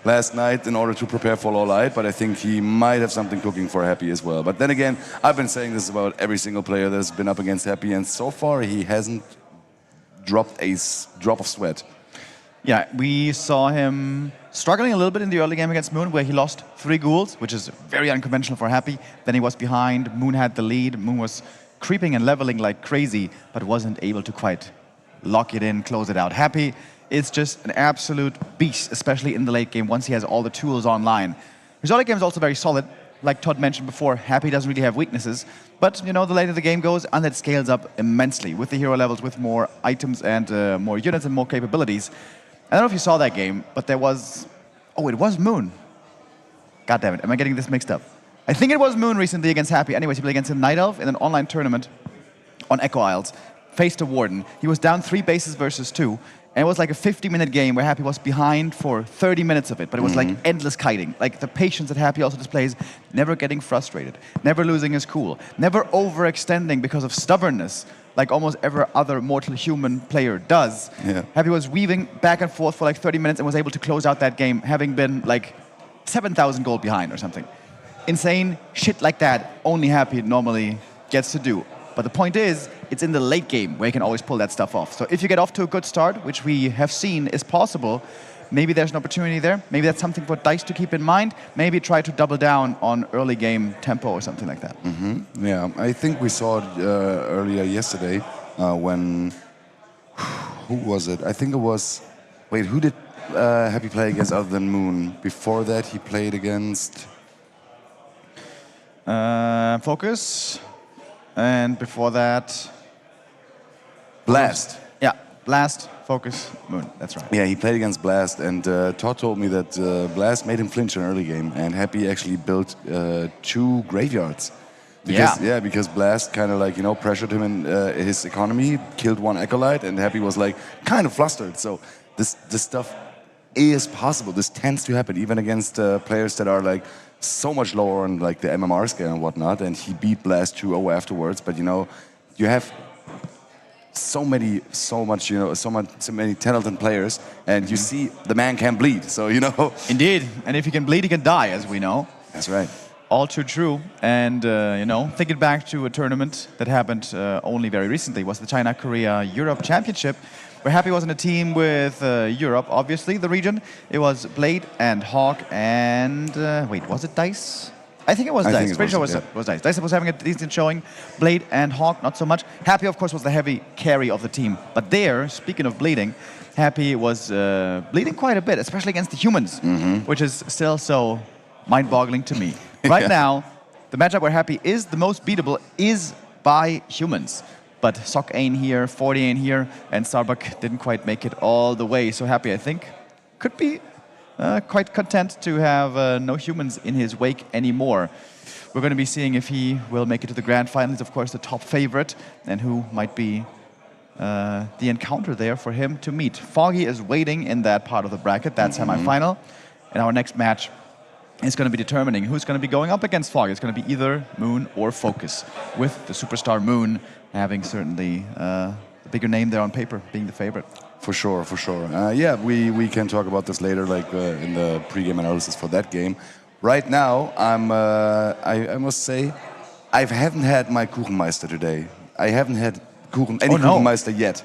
last night in order to prepare for LawLiet. But I think he might have something cooking for Happy as well. But then again, I've been saying this about every single player that's been up against Happy, and so far he hasn't dropped a drop of sweat. Yeah, we saw him struggling a little bit in the early game against Moon, where he lost 3 ghouls, which is very unconventional for Happy. Then he was behind, Moon had the lead, Moon was creeping and leveling like crazy, but wasn't able to quite lock it in, close it out. Happy is just an absolute beast, especially in the late game, once he has all the tools online. His early game is also very solid. Like Todd mentioned before, Happy doesn't really have weaknesses, but you know, the later the game goes, and it scales up immensely with the hero levels, with more items and more units and more capabilities. I don't know if you saw that game, but there was... Oh, it was Moon. God damn it, am I getting this mixed up? I think it was Moon recently against Happy. Anyways, he played against a Night Elf in an online tournament on Echo Isles, faced a Warden. He was down 3 bases versus 2, and it was like a 50-minute game where Happy was behind for 30 minutes of it, but it was like endless kiting. Like the patience that Happy also displays, never getting frustrated, never losing his cool, never overextending because of stubbornness, like almost every other mortal human player does. Yeah. Happy was weaving back and forth for like 30 minutes and was able to close out that game, having been like 7,000 gold behind or something. Insane shit like that only Happy normally gets to do. But the point is, it's in the late game where you can always pull that stuff off. So if you get off to a good start, which we have seen is possible, maybe there's an opportunity there. Maybe that's something for DICE to keep in mind. Maybe try to double down on early game tempo or something like that. Yeah, I think we saw it earlier yesterday when... Who was it? I think it was... Wait, who did Happy play against other than Moon? Before that, he played against... Focus. And before that... Blast. Yeah, Blast, Focus, Moon. That's right. Yeah, he played against Blast, and Todd told me that Blast made him flinch in early game, and Happy actually built 2 graveyards. Because, because Blast kind of like, you know, pressured him in his economy, killed 1 Acolyte, and Happy was like kind of flustered. So this stuff is possible. This tends to happen even against players that are like so much lower on like the MMR scale and whatnot, and he beat Blast 2-0 afterwards. But you know, you have so many talented players, and you see the man can bleed. So you know. Indeed, and if he can bleed, he can die, as we know. That's right. All too true. And you know, thinking back to a tournament that happened only very recently, was the China-Korea Europe Championship, where Happy was in a team with Europe, obviously, the region. It was Blade and Hawk and... wait, was it DICE? I think it was DICE. Pretty sure it was DICE. DICE was having a decent showing. Blade and Hawk, not so much. Happy, of course, was the heavy carry of the team. But there, speaking of bleeding, Happy was bleeding quite a bit, especially against the humans, which is still so mind-boggling to me. Right now, the matchup where Happy is the most beatable is by humans. But Sok ain't here, 40 ain't here, and Starbuck didn't quite make it all the way. So Happy, I think, could be quite content to have no humans in his wake anymore. We're going to be seeing if he will make it to the Grand Finals, of course, the top favorite, and who might be the encounter there for him to meet. Foggy is waiting in that part of the bracket, that semi-final. And our next match is going to be determining who's going to be going up against Foggy. It's going to be either Moon or Focus, with the superstar Moon having certainly the bigger name there on paper, being the favorite. For sure, for sure. Yeah, we can talk about this later, like in the pre-game analysis for that game. Right now, I must say, I haven't had my Kuchenmeister today. I haven't had any Oh, no. Kuchenmeister yet.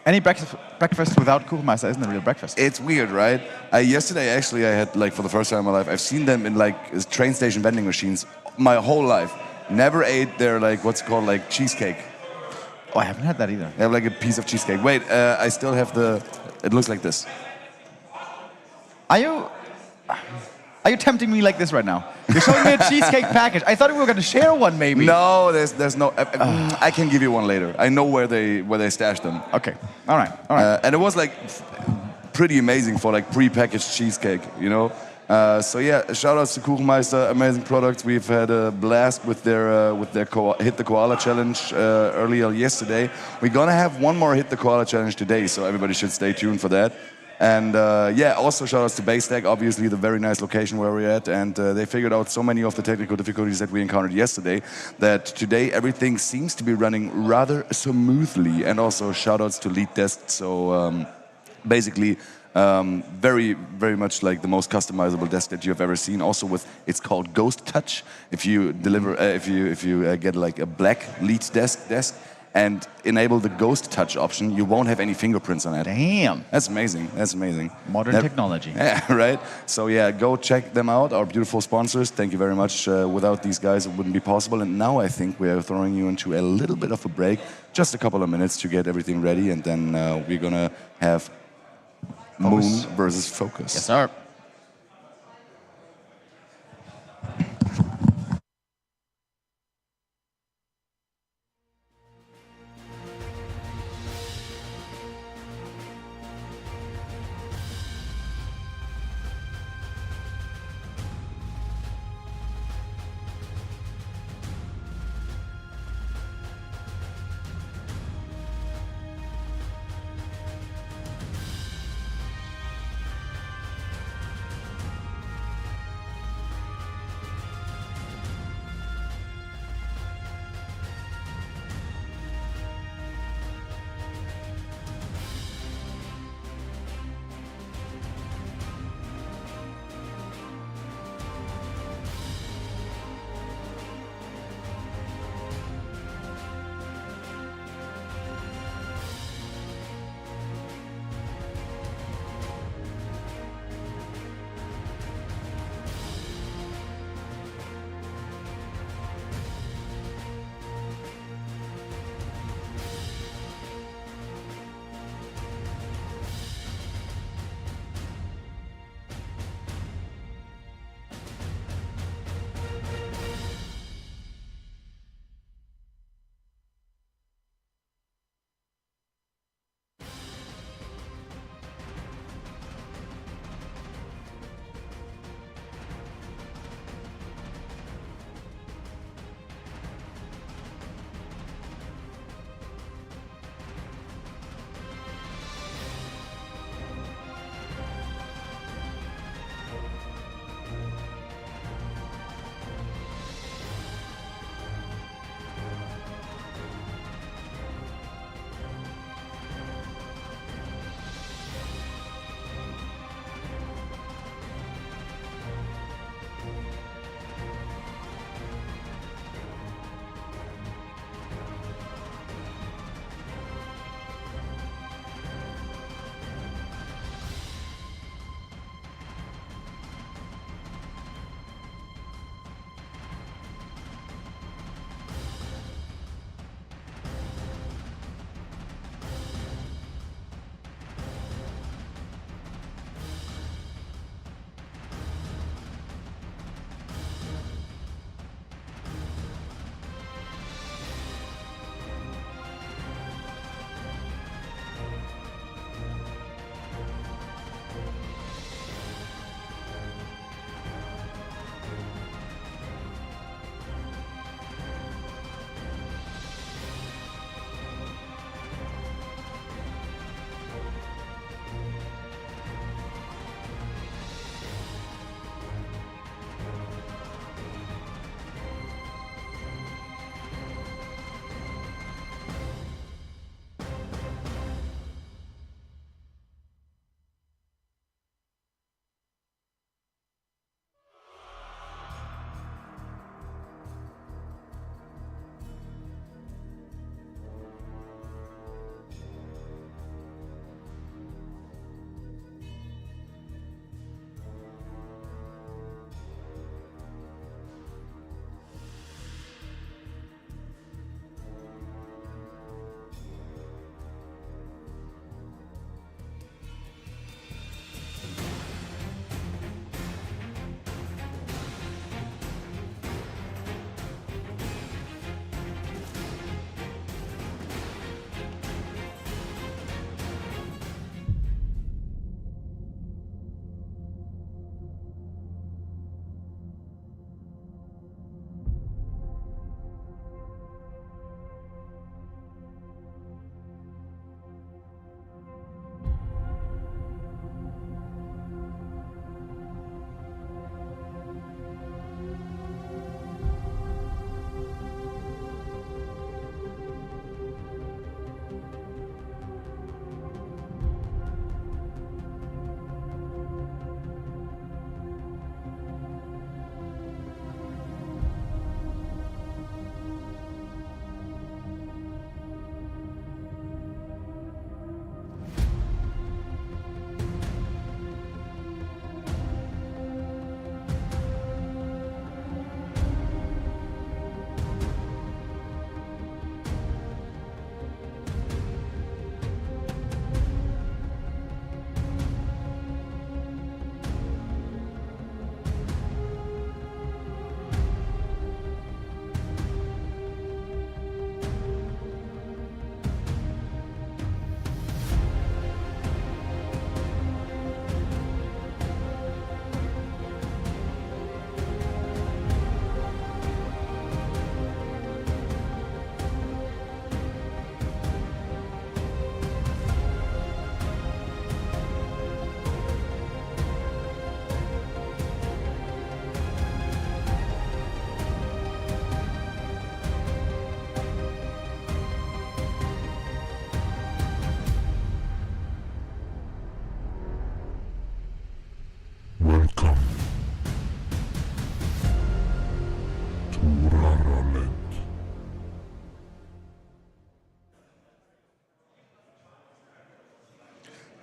Any breakfast without Kuchenmeister isn't a real breakfast. It's weird, right? Yesterday, actually, I had, like, for the first time in my life, I've seen them in, like, train station vending machines my whole life. Never ate their, like, what's it called, like, cheesecake. Oh, I haven't had that either. They have, like, a piece of cheesecake. Wait, I still have the... It looks like this. Are you tempting me like this right now? You're showing me a cheesecake package. I thought we were going to share one, maybe. No, there's no... I can give you one later. I know where they stashed them. Okay. All right. And it was, like, pretty amazing for, like, pre-packaged cheesecake, you know? So yeah, shout outs to Kuchenmeister, amazing products. We've had a blast with their Hit the Koala challenge earlier yesterday. We're gonna have one more Hit the Koala challenge today, so everybody should stay tuned for that. And yeah, also shout outs to BWS, obviously the very nice location where we're at, and they figured out so many of the technical difficulties that we encountered yesterday that today everything seems to be running rather smoothly. And also shout outs to leetdesk. So basically. Very, very much like the most customizable desk that you have ever seen. Also with, it's called Ghost Touch. If you deliver, if you get like a black leetdesk and enable the Ghost Touch option, you won't have any fingerprints on it. Damn. That's amazing. That's amazing. Modern technology. Yeah, right. So yeah, go check them out. Our beautiful sponsors. Thank you very much. Without these guys, it wouldn't be possible. And now I think we are throwing you into a little bit of a break, just a couple of minutes to get everything ready, and then we're gonna have Moon versus Focus. Yes, sir.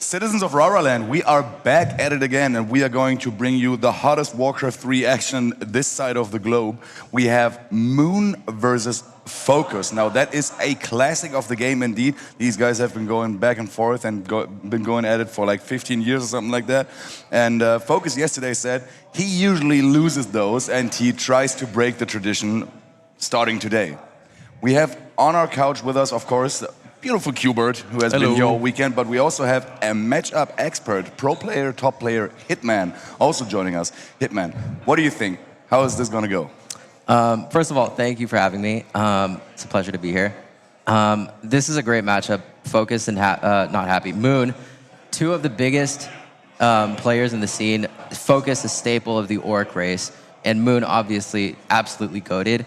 Citizens of RARALAND, we are back at it again, and we are going to bring you the hottest Warcraft 3 action this side of the globe. We have Moon versus Focus. Now, that is a classic of the game indeed. These guys have been going back and forth and been going at it for like 15 years or something like that. And Focus yesterday said he usually loses those, and he tries to break the tradition starting today. We have on our couch with us, of course, beautiful Qbert, who has been here all weekend, but we also have a matchup expert, pro player, top player, Hitman, also joining us. Hitman, what do you think? How is this going to go? First of all, thank you for having me. It's a pleasure to be here. This is a great matchup. Focus and not Happy. Moon, two of the biggest players in the scene. Focus, a staple of the Orc race, and Moon, obviously, absolutely goated.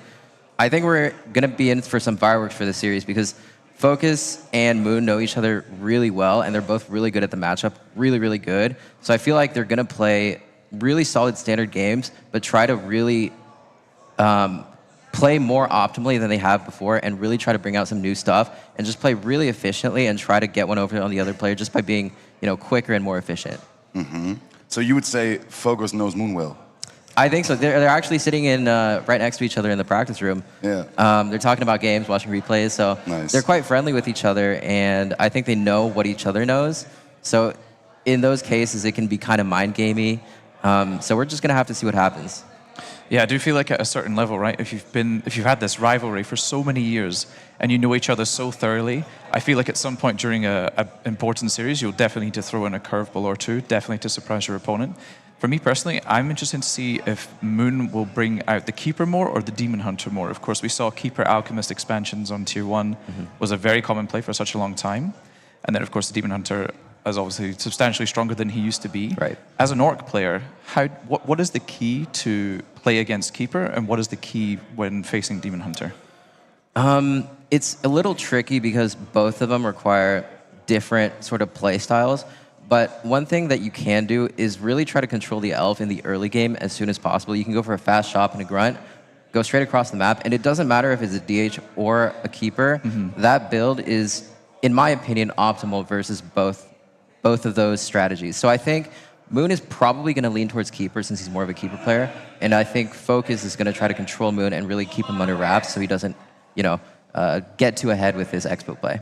I think we're going to be in for some fireworks for this series because Focus and Moon know each other really well, and they're both really good at the matchup, really, really good. So I feel like they're going to play really solid standard games, but try to really play more optimally than they have before and really try to bring out some new stuff and just play really efficiently and try to get one over on the other player just by being, quicker and more efficient. Mm-hmm. So you would say Focus knows Moon well? I think so. They're actually sitting in right next to each other in the practice room. Yeah. They're talking about games, watching replays, so nice. They're quite friendly with each other, and I think they know what each other knows. So in those cases, it can be kind of mind-gamey. So we're just going to have to see what happens. Yeah, I do feel like at a certain level, right? If you've had this rivalry for so many years and you know each other so thoroughly, I feel like at some point during an important series, you'll definitely need to throw in a curveball or two, definitely to surprise your opponent. For me personally, I'm interested to see if Moon will bring out the Keeper more or the Demon Hunter more. Of course, we saw Keeper Alchemist expansions on Tier 1 was a very common play for such a long time. And then, of course, the Demon Hunter is obviously substantially stronger than he used to be. Right. As an Orc player, what is the key to play against Keeper, and what is the key when facing Demon Hunter? It's a little tricky because both of them require different sort of play styles. But one thing that you can do is really try to control the elf in the early game as soon as possible. You can go for a fast chop and a grunt, go straight across the map, and it doesn't matter if it's a DH or a keeper. That build is, in my opinion, optimal versus both of those strategies. So I think Moon is probably going to lean towards keeper since he's more of a keeper player, and I think Focus is going to try to control Moon and really keep him under wraps so he doesn't, get too ahead with his expo play.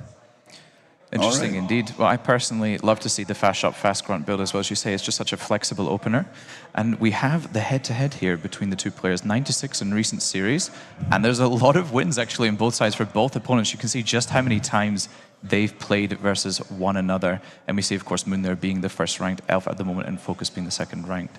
Interesting indeed. Well, I personally love to see the fast shot, fast grunt build as well. As you say, it's just such a flexible opener. And we have the head-to-head here between the two players, 9-6 in recent series. And there's a lot of wins actually on both sides for both opponents. You can see just how many times they've played versus one another. And we see, of course, Moon there being the first-ranked elf at the moment and Focus being the second-ranked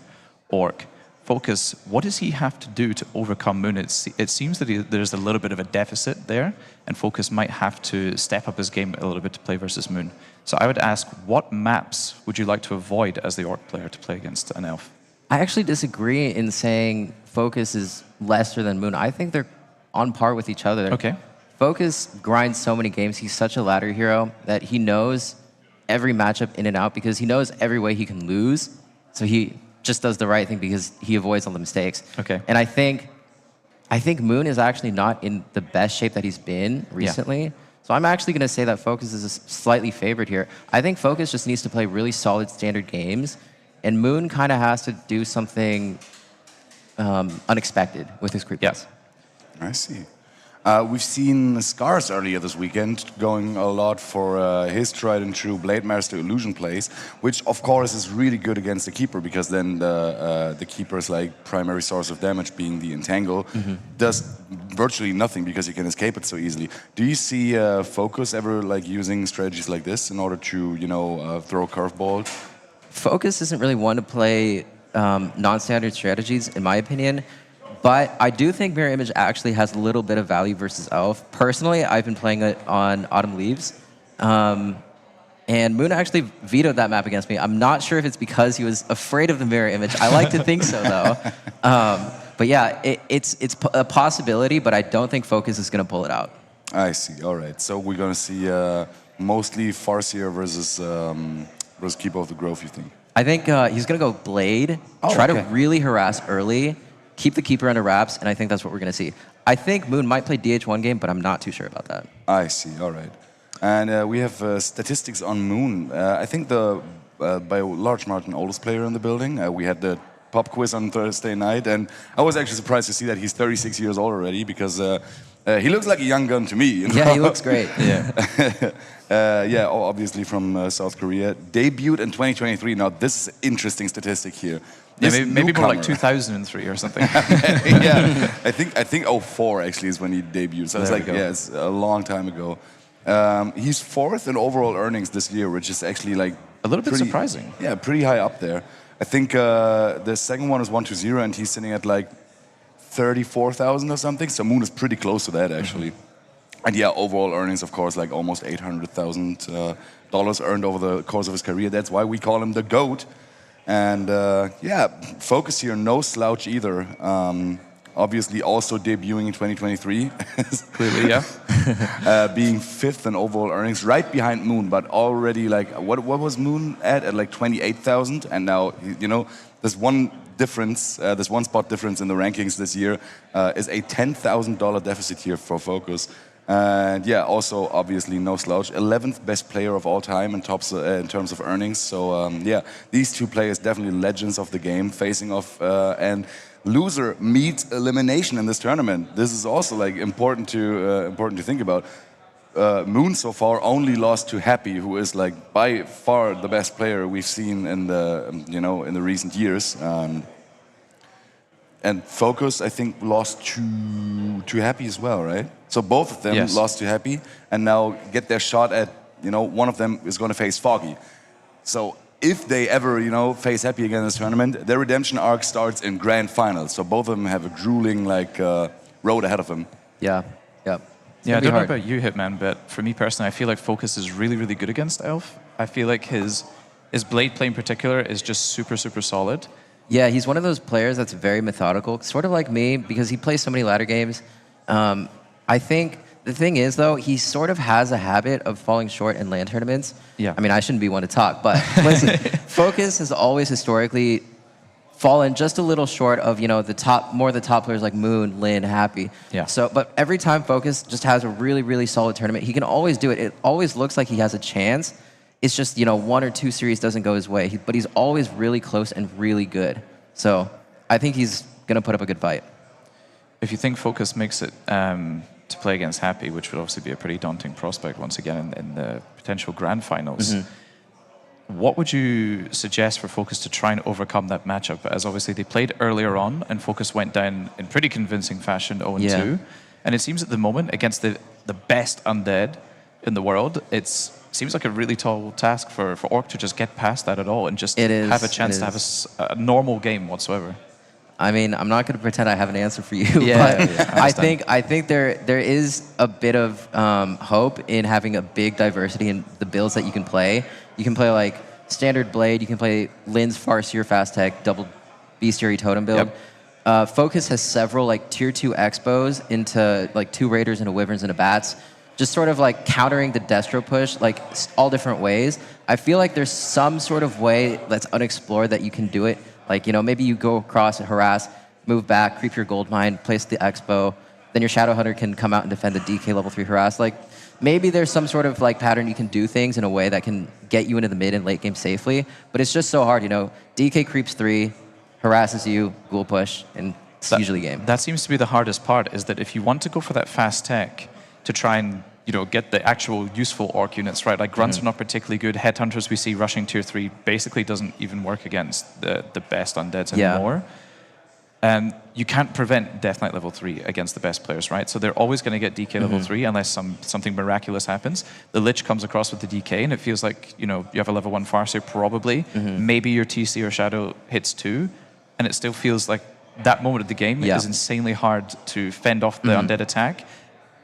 orc. Focus, what does he have to do to overcome Moon? It seems that there's a little bit of a deficit there, and Focus might have to step up his game a little bit to play versus Moon. So I would ask, what maps would you like to avoid as the Orc player to play against an elf? I actually disagree in saying Focus is lesser than Moon. I think they're on par with each other. Okay. Focus grinds so many games. He's such a ladder hero that he knows every matchup in and out because he knows every way he can lose. So he just does the right thing because he avoids all the mistakes. Okay. And I think Moon is actually not in the best shape that he's been recently. Yeah. So I'm actually going to say that Focus is slightly favored here. I think Focus just needs to play really solid standard games, and Moon kind of has to do something unexpected with his creep. Yes. I see. We've seen Scars earlier this weekend going a lot for his tried and true Blade Master illusion plays, which of course is really good against the Keeper because then the Keeper's like primary source of damage being the Entangle does virtually nothing because you can escape it so easily. Do you see Focus ever like using strategies like this in order to throw a curveball? Focus isn't really one to play non-standard strategies, in my opinion. But I do think Mirror Image actually has a little bit of value versus Elf. Personally, I've been playing it on Autumn Leaves. And Moon actually vetoed that map against me. I'm not sure if it's because he was afraid of the Mirror Image. I like to think so, though. But yeah, it's a possibility, but I don't think Focus is going to pull it out. I see. All right. So we're going to see mostly Farseer versus Keeper of the Grove, you think? I think he's going to go Blade, try to really harass early, keep the Keeper under wraps, and I think that's what we're going to see. I think Moon might play DH one game, but I'm not too sure about that. I see. All right. And we have statistics on Moon. I think the, by a large margin, oldest player in the building. We had the pop quiz on Thursday night, and I was actually surprised to see that he's 36 years old already, because he looks like a young gun to me. You know? Yeah, he looks great. Yeah, obviously from South Korea. Debuted in 2023. Now, this is an interesting statistic here. Yeah, This maybe more like newcomer- 2003 or something. Yeah, I think 04 actually is when he debuted. So it's There like, we go. yeah, it's a long time ago. He's 4th in overall earnings this year, which is actually like A little bit pretty- surprising. Yeah, pretty high up there. I think the second one is 120, and he's sitting at like 34,000 or something. So Moon is pretty close to that actually. And yeah, overall earnings, of course, like almost $800,000 earned over the course of his career. That's why we call him the GOAT. And yeah, Focus here, no slouch either. Obviously also debuting in 2023. Clearly, yeah. Being 5th in overall earnings, right behind Moon, but already like, what was Moon at like 28,000? And now, you know, there's one difference, there's one spot difference in the rankings this year, is a $10,000 deficit here for Focus. And yeah, also obviously no slouch, 11th best player of all time in terms of earnings. So yeah, these two players definitely legends of the game, facing off, and loser meets elimination in this tournament. This is also like important to think about. Moon so far only lost to Happy, who is like by far the best player we've seen in the in the recent years. And Focus, I think, lost to Happy as well, right? So both of them Yes. lost to Happy, and now get their shot at, one of them is going to face Foggy. So if they ever, face Happy again in this tournament, their redemption arc starts in Grand Finals. So both of them have a grueling, road ahead of them. Yeah, yeah. Yeah, I be don't know hard. about you, Hitman, but for me personally, I feel like Focus is really, really good against Elf. I feel like his blade play in particular is just super, super solid. Yeah, he's one of those players that's very methodical, sort of like me, because he plays so many ladder games. I think the thing is, though, he sort of has a habit of falling short in LAN tournaments. Yeah. I mean, I shouldn't be one to talk, but listen, Focus has always historically fallen just a little short of, the top players like Moon, Lin, Happy. Yeah. So, but every time Focus just has a really, really solid tournament, he can always do it. It always looks like he has a chance. It's just, 1 or 2 series doesn't go his way. But he's always really close and really good. So I think he's going to put up a good fight. If you think Focus makes it to play against Happy, which would obviously be a pretty daunting prospect once again in the potential Grand Finals, what would you suggest for Focus to try and overcome that matchup? As obviously they played earlier on, and Focus went down in pretty convincing fashion 0-2. Yeah. And it seems at the moment, against the best undead in the world, seems like a really tall task for Orc to just get past that at all and just have a chance to have a normal game whatsoever. I mean, I'm not going to pretend I have an answer for you, Yeah, but yeah, I I think there is a bit of hope in having a big diversity in the builds that you can play. You can play like standard blade, you can play Lin's Farseer fast tech, double bestiary totem build. Yep. Focus has several like tier 2 expos into like 2 raiders and a wyverns and a bats, just sort of like countering the destro push like all different ways. I feel like there's some sort of way that's unexplored that you can do it. Like, maybe you go across and harass, move back, creep your gold mine, place the expo, then your Shadow Hunter can come out and defend the DK level 3 harass. Like, maybe there's some sort of like pattern you can do things in a way that can get you into the mid and late game safely, but it's just so hard, DK creeps 3, harasses you, ghoul push, and it's usually game. That seems to be the hardest part, is that if you want to go for that fast tech to try and get the actual useful Orc units, right? Like Grunts are not particularly good. Headhunters we see rushing tier 3 basically doesn't even work against the best undeads anymore. And you can't prevent Death Knight level 3 against the best players, right? So they're always going to get DK level 3 unless something miraculous happens. The Lich comes across with the DK and it feels like, you have a level 1 Farseer probably. Maybe your TC or Shadow hits 2. And it still feels like that moment of the game is insanely hard to fend off the undead attack.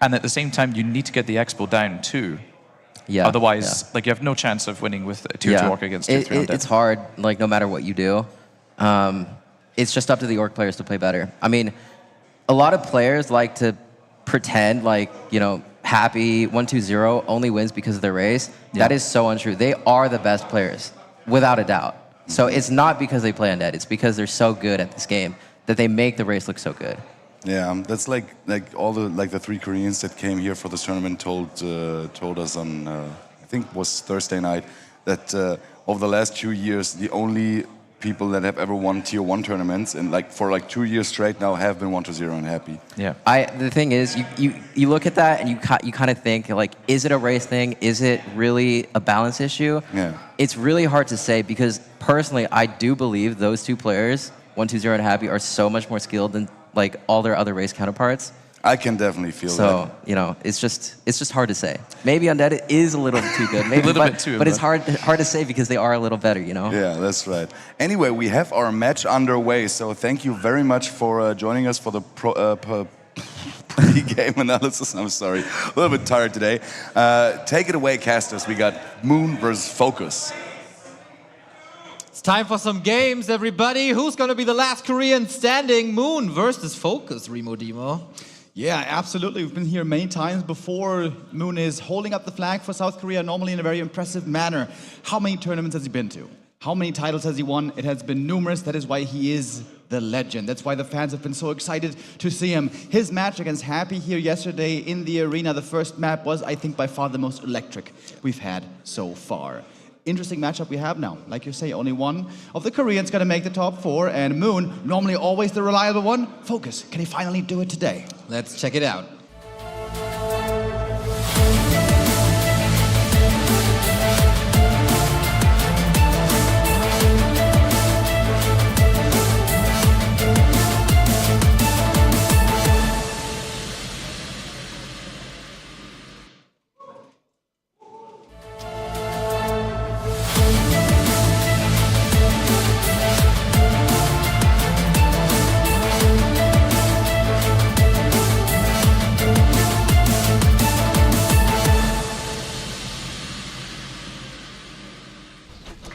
And at the same time, you need to get the expo down too. Yeah. Otherwise, like, you have no chance of winning with a tier 2 Orc against tier 3 undead. It's hard, like, no matter what you do. It's just up to the Orc players to play better. I mean, a lot of players like to pretend like, Happy 1-2-0 only wins because of their race. That is so untrue. They are the best players, without a doubt. So it's not because they play undead. It's because they're so good at this game that they make the race look so good. Yeah, that's like all the three Koreans that came here for this tournament told us on I think it was Thursday night that over the last 2 years the only people that have ever won tier 1 tournaments and for 2 years straight now have been 1-0 and happy. Yeah. The thing is, you look at that and you kind of think like, is it a race thing? Is it really a balance issue? Yeah. It's really hard to say because personally, I do believe those two players, 1-2-0 and happy, are so much more skilled than like all their other race counterparts. I can definitely feel that. So, you know, it's just hard to say. Maybe Undead is a little too good. Maybe, A little bit too, but it's hard to say because they are a little better, you know? Yeah, that's right. Anyway, we have our match underway, so thank you very much for joining us for the game analysis. I'm sorry, a little bit tired today. Take it away, casters. We got Moon versus Focus. It's time for some games, everybody. Who's going to be the last Korean standing? Moon versus Focus, Remo Demo. Yeah, absolutely. We've been here many times before. Moon is holding up the flag for South Korea, normally in a very impressive manner. How many tournaments has he been to? How many titles has he won? It has been numerous. That is why he is the legend. That's why the fans have been so excited to see him. His match against Happy here yesterday in the arena, the first map, was, I think, by far the most electric we've had so far. Interesting matchup we have now. Like you say, only one of the Koreans going to make the top 4, and Moon, normally always the reliable one. Focus, can he finally do it today? Let's check it out.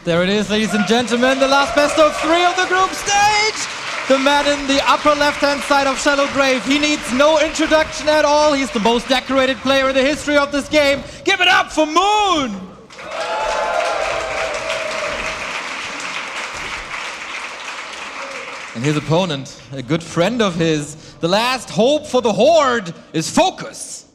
There it is, ladies and gentlemen, the last best of 3 of the group stage. The man in the upper left-hand side of Shallow Grave. He needs no introduction at all. He's the most decorated player in the history of this game. Give it up for Moon! And his opponent, a good friend of his, the last hope for the Horde, is Focus.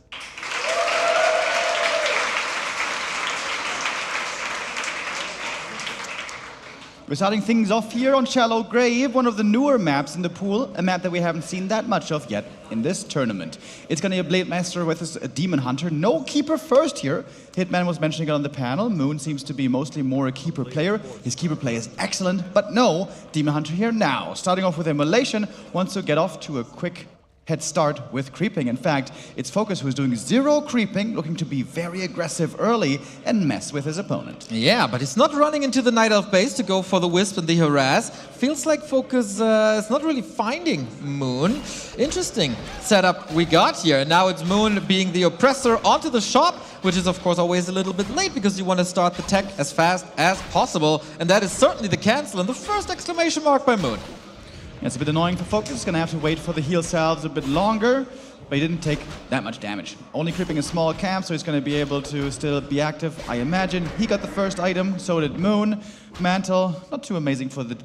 We're starting things off here on Shallow Grave, one of the newer maps in the pool, a map that we haven't seen that much of yet in this tournament. It's going to be a Blade Master with a Demon Hunter. No keeper first here. Hitman was mentioning it on the panel. Moon seems to be mostly more a keeper player. His keeper play is excellent, but no Demon Hunter here now. Starting off with Immolation, wants to get off to a quick head start with creeping. In fact, it's Focus who's doing 0 creeping, looking to be very aggressive early and mess with his opponent. Yeah, but he's not running into the Night Elf base to go for the Wisp and the Harass. Feels like Focus is not really finding Moon. Interesting setup we got here. Now it's Moon being the oppressor onto the shop, which is of course always a little bit late because you want to start the tech as fast as possible. And that is certainly the cancel and the first exclamation mark by Moon. It's a bit annoying for Focus. He's going to have to wait for the heal salves a bit longer, but he didn't take that much damage. Only creeping a small camp, so he's going to be able to still be active, I imagine. He got the first item, so did Moon. Mantle, not too amazing for the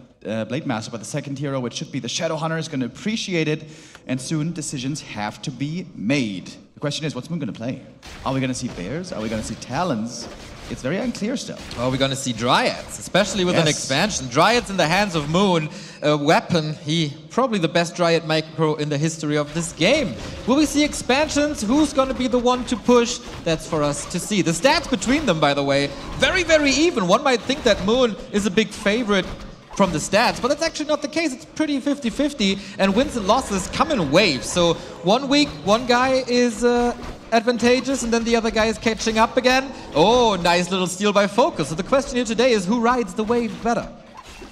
Blade Master, but the second hero, which should be the Shadow Hunter, is going to appreciate it, and soon decisions have to be made. The question is, what's Moon going to play? Are we going to see Bears? Are we going to see Talons? It's very unclear still. Well, we're going to see Dryads, especially with an expansion. Dryads in the hands of Moon, a weapon. Probably the best Dryad micro in the history of this game. Will we see expansions? Who's going to be the one to push? That's for us to see. The stats between them, by the way, very, very even. One might think that Moon is a big favorite from the stats, but that's actually not the case. It's pretty 50-50, and wins and losses come in waves. So 1 week, one guy is advantageous, and then the other guy is catching up again. Oh, nice little steal by Focus. So the question here today is, who rides the wave better?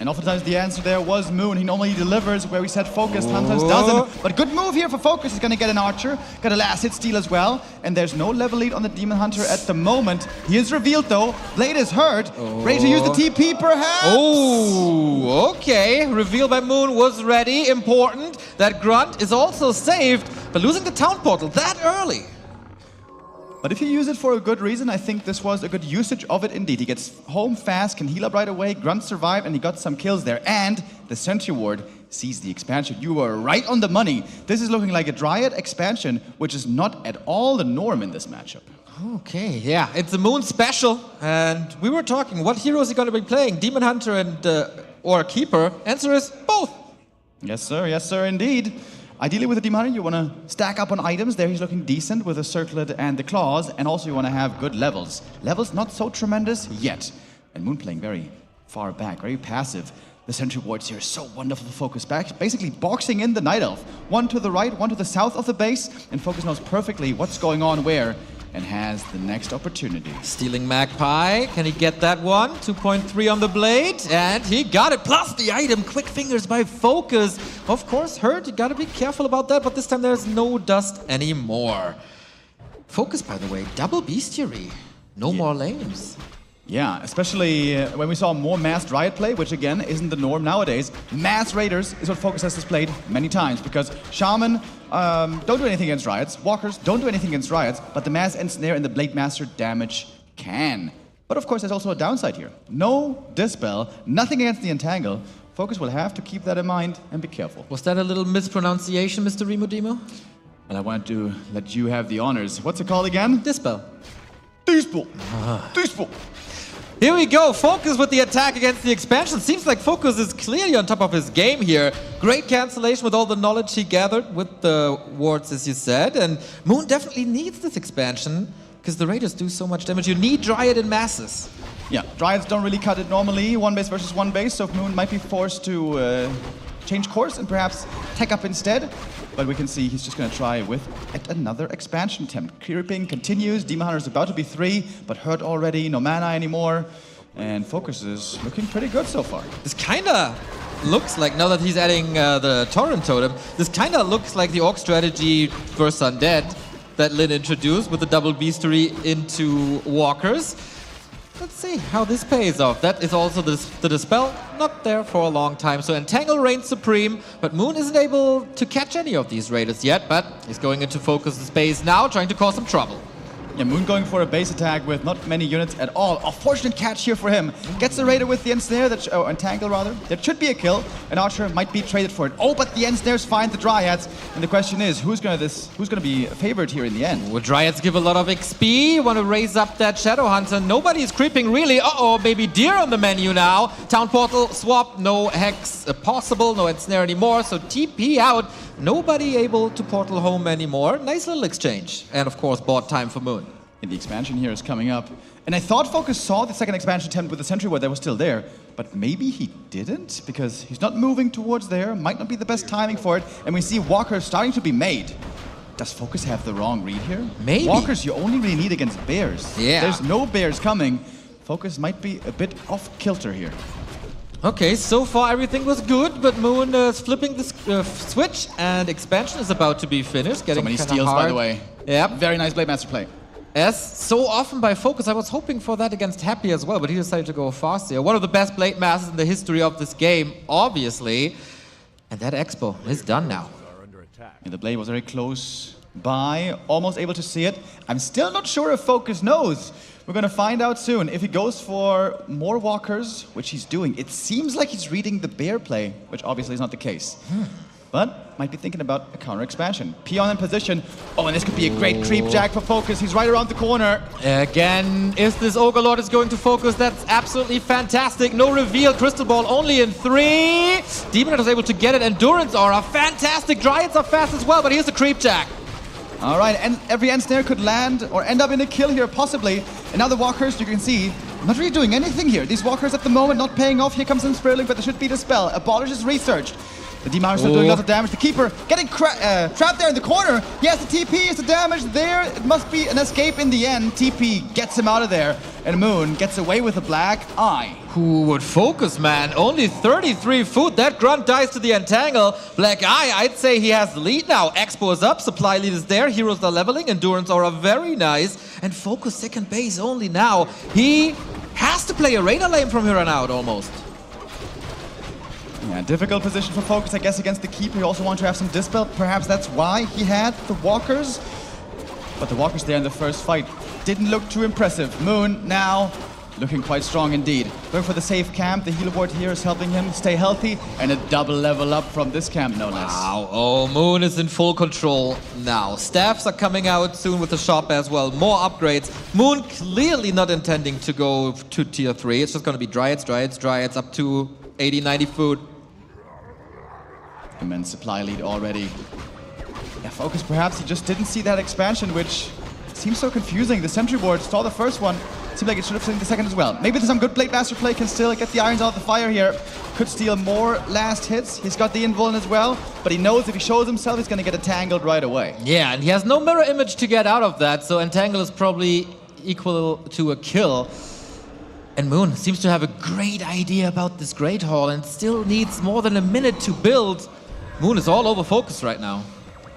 And oftentimes the answer there was Moon. He normally delivers where we said Focus, sometimes doesn't. But good move here for Focus. He's going to get an Archer, got a last hit steal as well. And there's no level lead on the Demon Hunter at the moment. He is revealed though. Blade is hurt. Ready to use the TP perhaps? Oh, okay. Reveal by Moon was ready. Important. That Grunt is also saved, but losing the town portal that early. But if you use it for a good reason, I think this was a good usage of it indeed. He gets home fast, can heal up right away, Grunt survived, and he got some kills there. And the Sentry Ward sees the expansion. You were right on the money. This is looking like a Dryad expansion, which is not at all the norm in this matchup. Okay, yeah, it's a Moon special, and we were talking, what hero is he going to be playing? Demon Hunter and or Keeper? Answer is both. Yes, sir, indeed. Ideally with the Demon Hunter, you want to stack up on items. There he's looking decent with the Circlet and the Claws, and also you want to have good levels. Levels not so tremendous yet. And Moon playing very far back, very passive. The Sentry Wards here are so wonderful to focus back, basically boxing in the Night Elf. One to the right, one to the south of the base, and Focus knows perfectly what's going on where, and has the next opportunity. Stealing Magpie, can he get that one? 2.3 on the blade, and he got it. Plus the item, Quick Fingers by Focus. Of course, hurt, you gotta be careful about that, but this time there's no dust anymore. Focus, by the way, double bestiary. No more lanes. Yeah, especially when we saw more mass Dryad play, which again isn't the norm nowadays. Mass Raiders is what Focus has displayed many times, because Shaman don't do anything against Dryads, Walkers don't do anything against Dryads, but the Mass Ensnare and the Blade Master damage can. But of course there's also a downside here. No Dispel, nothing against the Entangle. Focus will have to keep that in mind and be careful. Was that a little mispronunciation, Mr. Remodemo? Well, I wanted to let you have the honors. What's it called again? Dispel. Dispel. Dispel. Here we go, Focus with the attack against the expansion. Seems like Focus is clearly on top of his game here. Great cancellation with all the knowledge he gathered with the wards, as you said. And Moon definitely needs this expansion, because the Raiders do so much damage. You need Dryad in masses. Yeah, Dryads don't really cut it normally, one base versus one base, so Moon might be forced to change course and perhaps tech up instead. But we can see he's just going to try with yet another expansion attempt. Creeping continues. Demon Hunter is about to be 3, but hurt already. No mana anymore. And Focus is looking pretty good so far. This kind of looks like, now that he's adding the Torrent Totem, this kind of looks like the Orc strategy versus Undead that Lin introduced with the double bestiary into Walkers. Let's see how this pays off. That is also the Dispel, not there for a long time. So Entangle reigns supreme, but Moon isn't able to catch any of these Raiders yet, but he's going into Focus space now, trying to cause some trouble. Yeah, Moon going for a base attack with not many units at all. A fortunate catch here for him. Gets the Raider with the Ensnare, Entangle rather. That should be a kill. An Archer might be traded for it. Oh, but the Ensnares find the Dryads. And the question is, who's gonna be favored here in the end? Well, Dryads give a lot of XP. Want to raise up that Shadow Hunter. Nobody is creeping really. Uh-oh, baby Deer on the menu now. Town Portal swap, no Hex possible, no Ensnare anymore. So TP out. Nobody able to portal home anymore. Nice little exchange. And of course, bought time for Moon. And the expansion here is coming up. And I thought Focus saw the second expansion attempt with the Sentry Ward that was still there. But maybe he didn't, because he's not moving towards there. Might not be the best timing for it. And we see Walkers starting to be made. Does Focus have the wrong read here? Maybe. Walkers you only really need against bears. Yeah. There's no bears coming. Focus might be a bit off kilter here. Okay, so far everything was good, but Moon is flipping the switch, and expansion is about to be finished. Getting so many kinda steals, hard. by the way. Yep. Very nice Blade Master play. As so often by Focus, I was hoping for that against Happy as well, but he decided to go fast here. One of the best Blade Masters in the history of this game, obviously. And that Expo is done now. And the Blade was very close by, almost able to see it. I'm still not sure if Focus knows. We're going to find out soon. If he goes for more Walkers, which he's doing, it seems like he's reading the bear play, which obviously is not the case. But might be thinking about a counter expansion. Peon in position. Oh, and this could be a great creep jack for Focus. He's right around the corner. Again, if this Ogre Lord is going to Focus, that's absolutely fantastic. No reveal, Crystal Ball only in 3. Demon Hunter is able to get it. Endurance Aura, fantastic. Dryads are fast as well, but here's the creep jack. All right, and every Ensnare could land or end up in a kill here, possibly. And now the Walkers, you can see, not really doing anything here. These Walkers at the moment not paying off. Here comes some Spiraling, but there should be the spell. Abolish is researched. The Demon Hunter still doing lots of damage. The Keeper getting trapped there in the corner. Yes, the TP is the damage there. It must be an escape in the end. TP gets him out of there. And Moon gets away with a black eye. Who would Focus, man? Only 33 food. That Grunt dies to the Entangle. Black Eye, I'd say he has the lead now. Expo is up, supply lead is there, heroes are leveling, Endurance Aura very nice. And Focus second base only now. He has to play a Raider lane from here on out, almost. Yeah, difficult position for Focus, I guess, against the Keeper. He also wants to have some Dispel. Perhaps that's why he had the Walkers. But the walkers there in the first fight didn't look too impressive. Moon now looking quite strong indeed. Going for the safe camp. The healer ward here is helping him stay healthy, and a double level up from this camp, no less. Wow, oh, Moon is in full control now. Staffs are coming out soon with the shop as well. More upgrades. Moon clearly not intending to go to tier 3. It's just going to be Dryads up to 80, 90 food. Immense supply lead already. Yeah, Focus perhaps he just didn't see that expansion, which seems so confusing. The sentry ward saw the first one. Seemed like it should have seen the second as well. Maybe there's some good Blade Master play, can still get the irons out of the fire here. Could steal more last hits. He's got the invuln as well, but he knows if he shows himself, he's going to get entangled right away. Yeah, and he has no mirror image to get out of that, so entangle is probably equal to a kill. And Moon seems to have a great idea about this Great Hall and still needs more than a minute to build. Moon is all over Focus right now.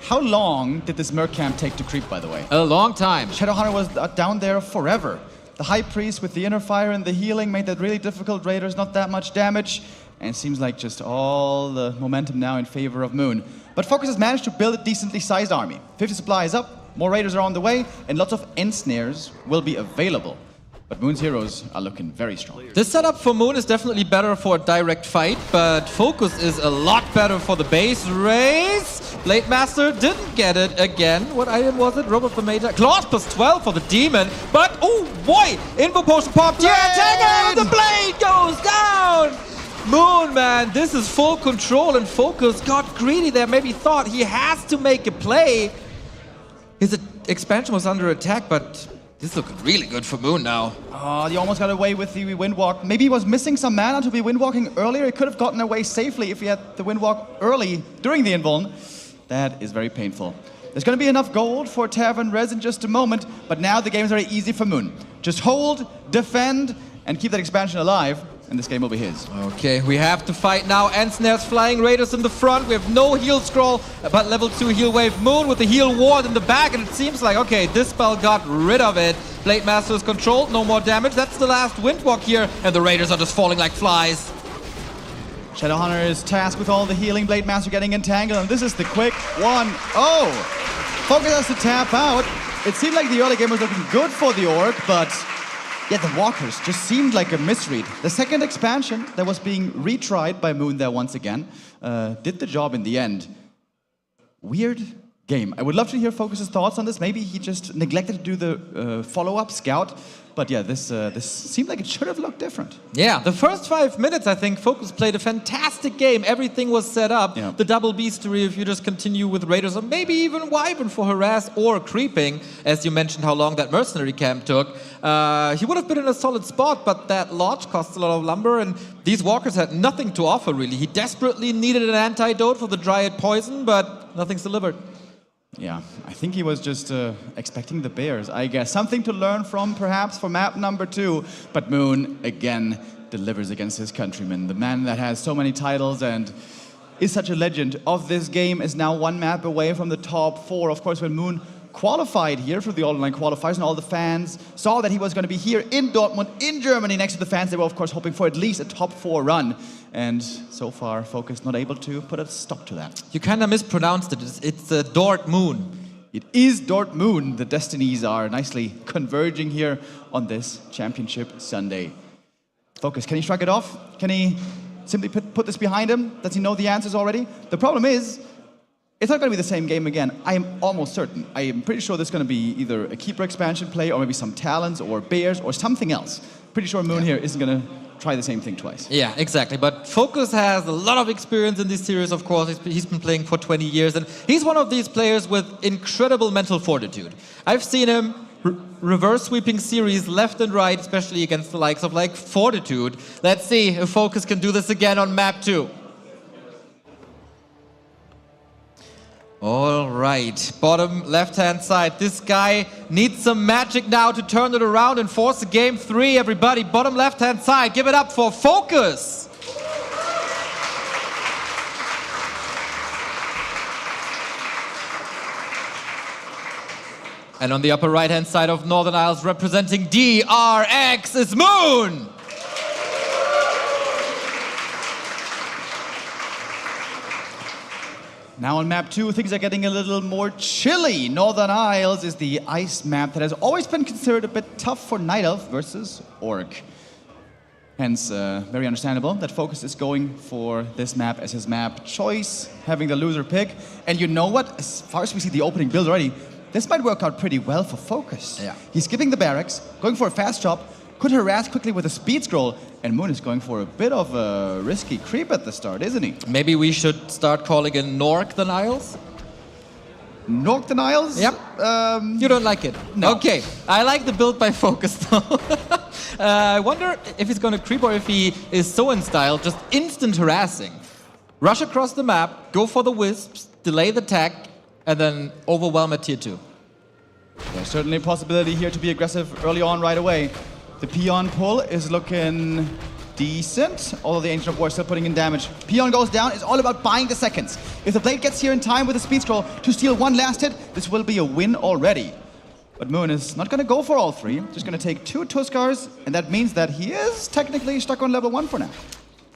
How long did this Merc camp take to creep, by the way? A long time. Shadowhunter was down there forever. The High Priest with the inner fire and the healing made that really difficult. Raiders not that much damage. And it seems like just all the momentum now in favor of Moon. But Focus has managed to build a decently sized army. 50 supply is up, more Raiders are on the way, and lots of end snares will be available. But Moon's heroes are looking very strong. This setup for Moon is definitely better for a direct fight, but Focus is a lot better for the base race. Blade Master didn't get it again. What item was it? Robot the Major. Claws plus 12 for the Demon, but oh boy! Info Potion popped. Yeah, Tango! The blade goes down! Moon, man, this is full control, and Focus got greedy there. Maybe thought he has to make a play. His expansion was under attack, but this is looking really good for Moon now. Oh, he almost got away with the Windwalk. Maybe he was missing some mana to be Windwalking earlier. He could have gotten away safely if he had the Windwalk early during the invuln. That is very painful. There's going to be enough gold for Tavern Res in just a moment, but now the game is very easy for Moon. Just hold, defend, and keep that expansion alive, and this game will be his. Okay, we have to fight now. Ensnare's flying Raiders in the front. We have no heal scroll, but level 2 heal wave. Moon with the heal ward in the back, and it seems like, okay, this spell got rid of it. Blade Master is controlled, no more damage. That's the last Windwalk here, and the Raiders are just falling like flies. Shadowhunter is tasked with all the healing, Blade Master getting entangled, and this is the quick one. Oh! Focus has to tap out. It seemed like the early game was looking good for the Orc, but yeah, the Walkers just seemed like a misread. The second expansion that was being retried by Moon there once again did the job in the end. Weird game. I would love to hear Focus's thoughts on this. Maybe he just neglected to do the follow-up scout. But yeah, this seemed like it should have looked different. Yeah, the first 5 minutes, I think Focus played a fantastic game. Everything was set up. Yeah. The double beastery, if you just continue with Raiders, or maybe even Wyvern for harass or creeping, as you mentioned how long that mercenary camp took. He would have been in a solid spot, but that lodge costs a lot of lumber, and these walkers had nothing to offer, really. He desperately needed an antidote for the Dryad poison, but nothing's delivered. Yeah, I think he was just expecting the bears, I guess. Something to learn from, perhaps, for map number 2. But Moon, again, delivers against his countrymen. The man that has so many titles and is such a legend of this game is now 1 map away from the top 4. Of course, when Moon qualified here for the online qualifiers and all the fans saw that he was going to be here in Dortmund, in Germany, next to the fans, they were, of course, hoping for at least a top 4 run. And so far, Focus not able to put a stop to that. You kind of mispronounced it. It's Dortmund. It is Dortmund. The destinies are nicely converging here on this championship Sunday. Focus, can he shrug it off? Can he simply put this behind him? Does he know the answers already? The problem is, it's not going to be the same game again. I am almost certain. I am pretty sure there's going to be either a Keeper expansion play or maybe some Talons or Bears or something else. Pretty sure Moon here isn't going to try the same thing twice. Yeah, exactly. But Focus has a lot of experience in this series, of course. He's been playing for 20 years, and he's one of these players with incredible mental fortitude. I've seen him reverse sweeping series left and right, especially against the likes of like Fortitude. Let's see if Focus can do this again on map 2. All right, bottom left-hand side. This guy needs some magic now to turn it around and force a game 3, everybody. Bottom left-hand side, give it up for Focus. And on the upper right-hand side of Northern Isles, representing DRX, is Moon. Now on map 2, things are getting a little more chilly. Northern Isles is the ice map that has always been considered a bit tough for Night Elf versus Orc. Hence, very understandable that Focus is going for this map as his map choice, having the loser pick. And you know what? As far as we see the opening build already, this might work out pretty well for Focus. Yeah. He's skipping the barracks, going for a fast chop, could harass quickly with a speed scroll, and Moon is going for a bit of a risky creep at the start, isn't he? Maybe we should start calling it Nork the Niles? Nork the Niles? Yep. You don't like it? No. Okay. I like the build by Focus though. I wonder if he's going to creep or if he is so in style, just instant harassing. Rush across the map, go for the wisps, delay the tech, and then overwhelm at tier 2. There's certainly a possibility here to be aggressive early on right away. The Peon pull is looking decent, although the Ancient of War is still putting in damage. Peon goes down, it's all about buying the seconds. If the Blade gets here in time with a speed scroll to steal one last hit, this will be a win already. But Moon is not going to go for all three, just going to take 2 Tuskars, and that means that he is technically stuck on level 1 for now.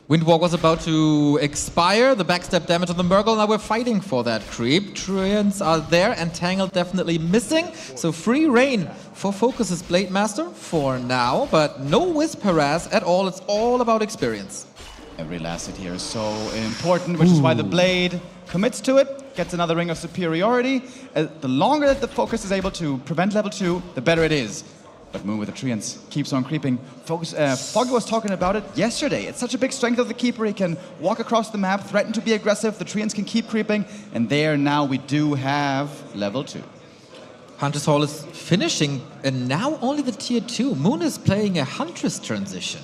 Windwalk was about to expire, the backstep damage on the Murgle, now we're fighting for that creep. Treants are there, and Tangle definitely missing, so free reign for Focus's Blade Master for now, but no Wisp harass at all, it's all about experience. Every last hit here is so important, which is why the Blade commits to it, gets another Ring of Superiority. The longer that the Focus is able to prevent level 2, the better it is. But Moon with the Treants keeps on creeping. Foggy was talking about it yesterday. It's such a big strength of the Keeper. He can walk across the map, threaten to be aggressive. The Treants can keep creeping. And there now we do have level 2. Hunter's Hall is finishing, and now only the tier 2. Moon is playing a Huntress transition.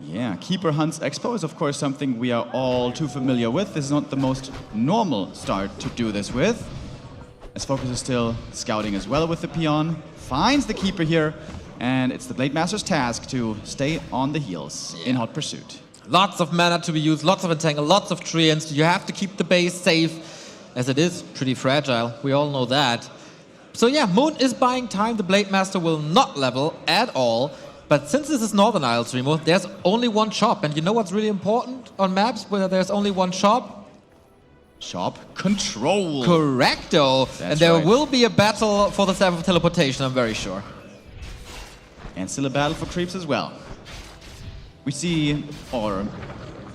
Yeah, Keeper Hunts Expo is of course something we are all too familiar with. This is not the most normal start to do this with. As Focus is still scouting as well with the Peon. Finds the Keeper here, and it's the Blade Master's task to stay on the heels in hot pursuit. Lots of mana to be used, lots of entangle, lots of treants. You have to keep the base safe, as it is pretty fragile. We all know that. So yeah, Moon is buying time. The Blade Master will not level at all. But since this is Northern Isles, Remo, there's only one shop. And you know what's really important on maps where there's only one shop? Shop control. Correcto. That's and there right. will be a battle for the Staff of Teleportation, I'm very sure. And still a battle for creeps as well. We see, or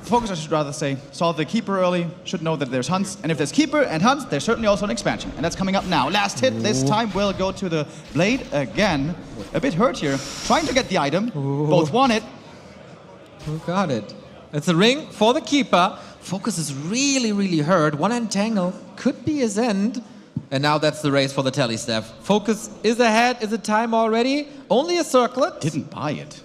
Focus, I should rather say, saw the Keeper early, should know that there's Hunts. And if there's Keeper and Hunts, there's certainly also an expansion. And that's coming up now. Last hit this time will go to the Blade again. A bit hurt here, trying to get the item. Both want it. Who got it? It's a ring for the Keeper. Focus is really, really hurt. One entangle could be his end. And now that's the race for the Tele Staff. Focus is ahead. Is it time already? Only a circlet. Didn't buy it.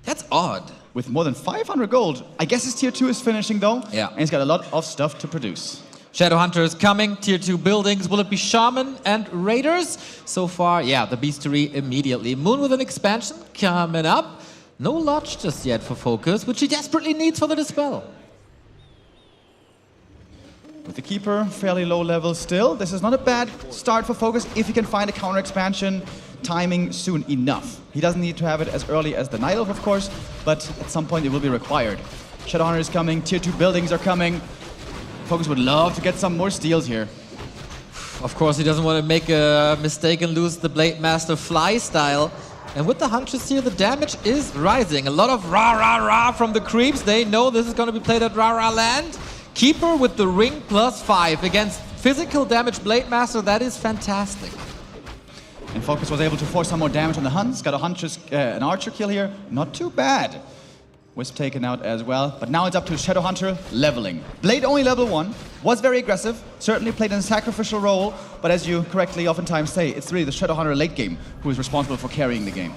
That's odd. With more than 500 gold. I guess his tier 2 is finishing though. Yeah. And he's got a lot of stuff to produce. Shadowhunter is coming. Tier 2 buildings. Will it be Shaman and Raiders? So far, yeah, the Beastery immediately. Moon with an expansion coming up. No Lodge just yet for Focus, which he desperately needs for the Dispel. With the Keeper, fairly low level still. This is not a bad start for Focus if he can find a counter expansion timing soon enough. He doesn't need to have it as early as the Night Elf, of course, but at some point it will be required. Shadowhunter is coming, tier 2 buildings are coming. Focus would love to get some more steals here. Of course, he doesn't want to make a mistake and lose the Blade Master fly style. And with the Huntress here, the damage is rising. A lot of rah-rah-rah from the creeps. They know this is going to be played at RARALAND. Keeper with the ring +5 against physical damage Blade Master. That is fantastic. And Focus was able to force some more damage on the Hunts. Got a Huntress, an Archer kill here. Not too bad. Wisp taken out as well. But now it's up to Shadowhunter leveling. Blade only level 1. Was very aggressive. Certainly played in a sacrificial role. But as you correctly oftentimes say, it's really the Shadowhunter late game who is responsible for carrying the game.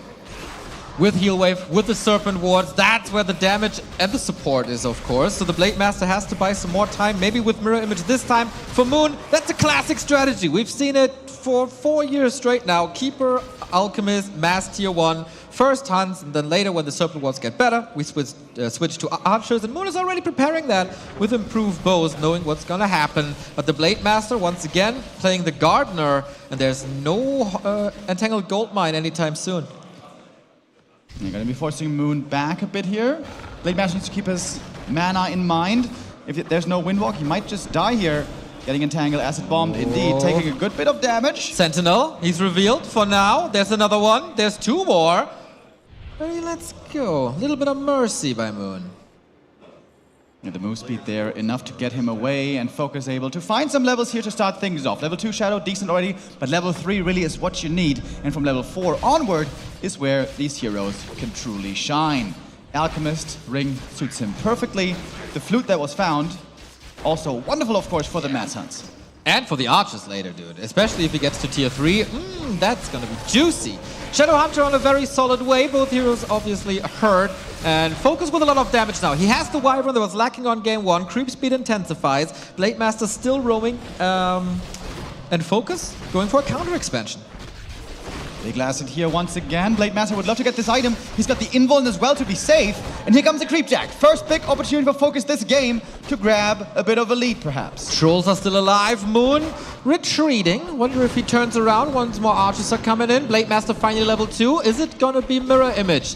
With Heal Wave, with the Serpent Wards, that's where the damage and the support is, of course. So the Blade Master has to buy some more time, maybe with Mirror Image this time. For Moon, that's a classic strategy. We've seen it for 4 years straight now. Keeper, Alchemist, Mass Tier 1, first Hunts, and then later when the Serpent Wards get better, we switch to Archers. And Moon is already preparing that with improved bows, knowing what's going to happen. But the Blade Master, once again, playing the Gardener, and there's no Entangled Goldmine anytime soon. You're going to be forcing Moon back a bit here. Blade Master needs to keep his mana in mind. If there's no windwalk, he might just die here. Getting entangled, acid bombed, indeed, taking a good bit of damage. Sentinel, he's revealed for now. There's another one, there's two more. Ready, let's go. A little bit of mercy by Moon. Yeah, the move speed there, enough to get him away, and Focus able to find some levels here to start things off. Level 2 Shadow, decent already, but level 3 really is what you need. And from level 4 onward is where these heroes can truly shine. Alchemist, Ring suits him perfectly. The flute that was found, also wonderful, of course, for the Mad Sons. And for the archers later, dude. Especially if he gets to tier 3. That's gonna be juicy. Shadow Hunter on a very solid way. Both heroes obviously hurt. And Focus with a lot of damage now. He has the Wyvern that was lacking on game 1. Creep speed intensifies. Blade Master still roaming. And Focus going for a counter expansion. Big Acid here once again. Blade Master would love to get this item. He's got the invuln as well to be safe. And here comes the Creep Jack. First big opportunity for Focus this game to grab a bit of a lead, perhaps. Trolls are still alive. Moon retreating. Wonder if he turns around once more archers are coming in. Blade Master finally level 2. Is it gonna be Mirror Image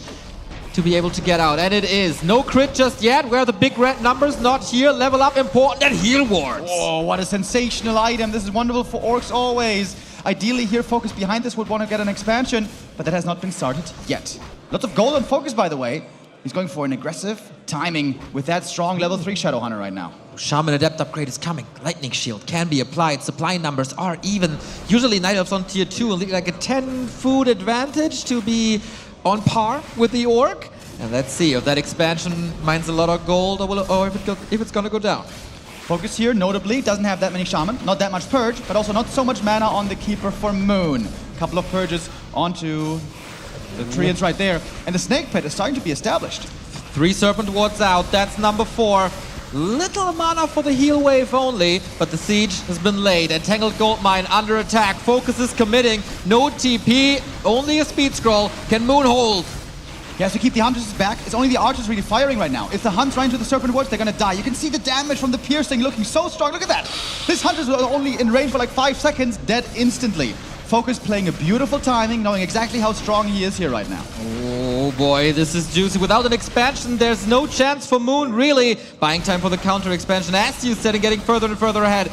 to be able to get out? And it is. No crit just yet. Where are the big red numbers? Not here. Level up important. And heal wards. Oh, what a sensational item. This is wonderful for orcs always. Ideally here, Focus behind this would want to get an expansion, but that has not been started yet. Lots of gold on Focus, by the way. He's going for an aggressive timing with that strong level 3 Shadowhunter right now. Shaman Adept upgrade is coming. Lightning Shield can be applied. Supply numbers are even. Usually Night Elves on tier 2 like a 10 food advantage to be on par with the Orc. And let's see if that expansion mines a lot of gold or if it's gonna go down. Focus here, notably, doesn't have that many Shaman, not that much Purge, but also not so much mana on the Keeper for Moon. A couple of Purges onto the Treants right there. And the Snake Pit is starting to be established. 3 Serpent Wards out, that's number 4. Little mana for the heal wave only, but the siege has been laid. Entangled Goldmine under attack. Focus is committing. No TP, only a speed scroll. Can Moon hold? He has to keep the Hunters back. It's only the Archers really firing right now. If the Hunts run into the Serpent Wards, they're gonna die. You can see the damage from the piercing looking so strong. Look at that. This Hunters were only in range for like 5 seconds, dead instantly. Focus playing a beautiful timing, knowing exactly how strong he is here right now. Oh boy, this is juicy. Without an expansion, there's no chance for Moon, really. Buying time for the counter expansion, as you said, and getting further and further ahead.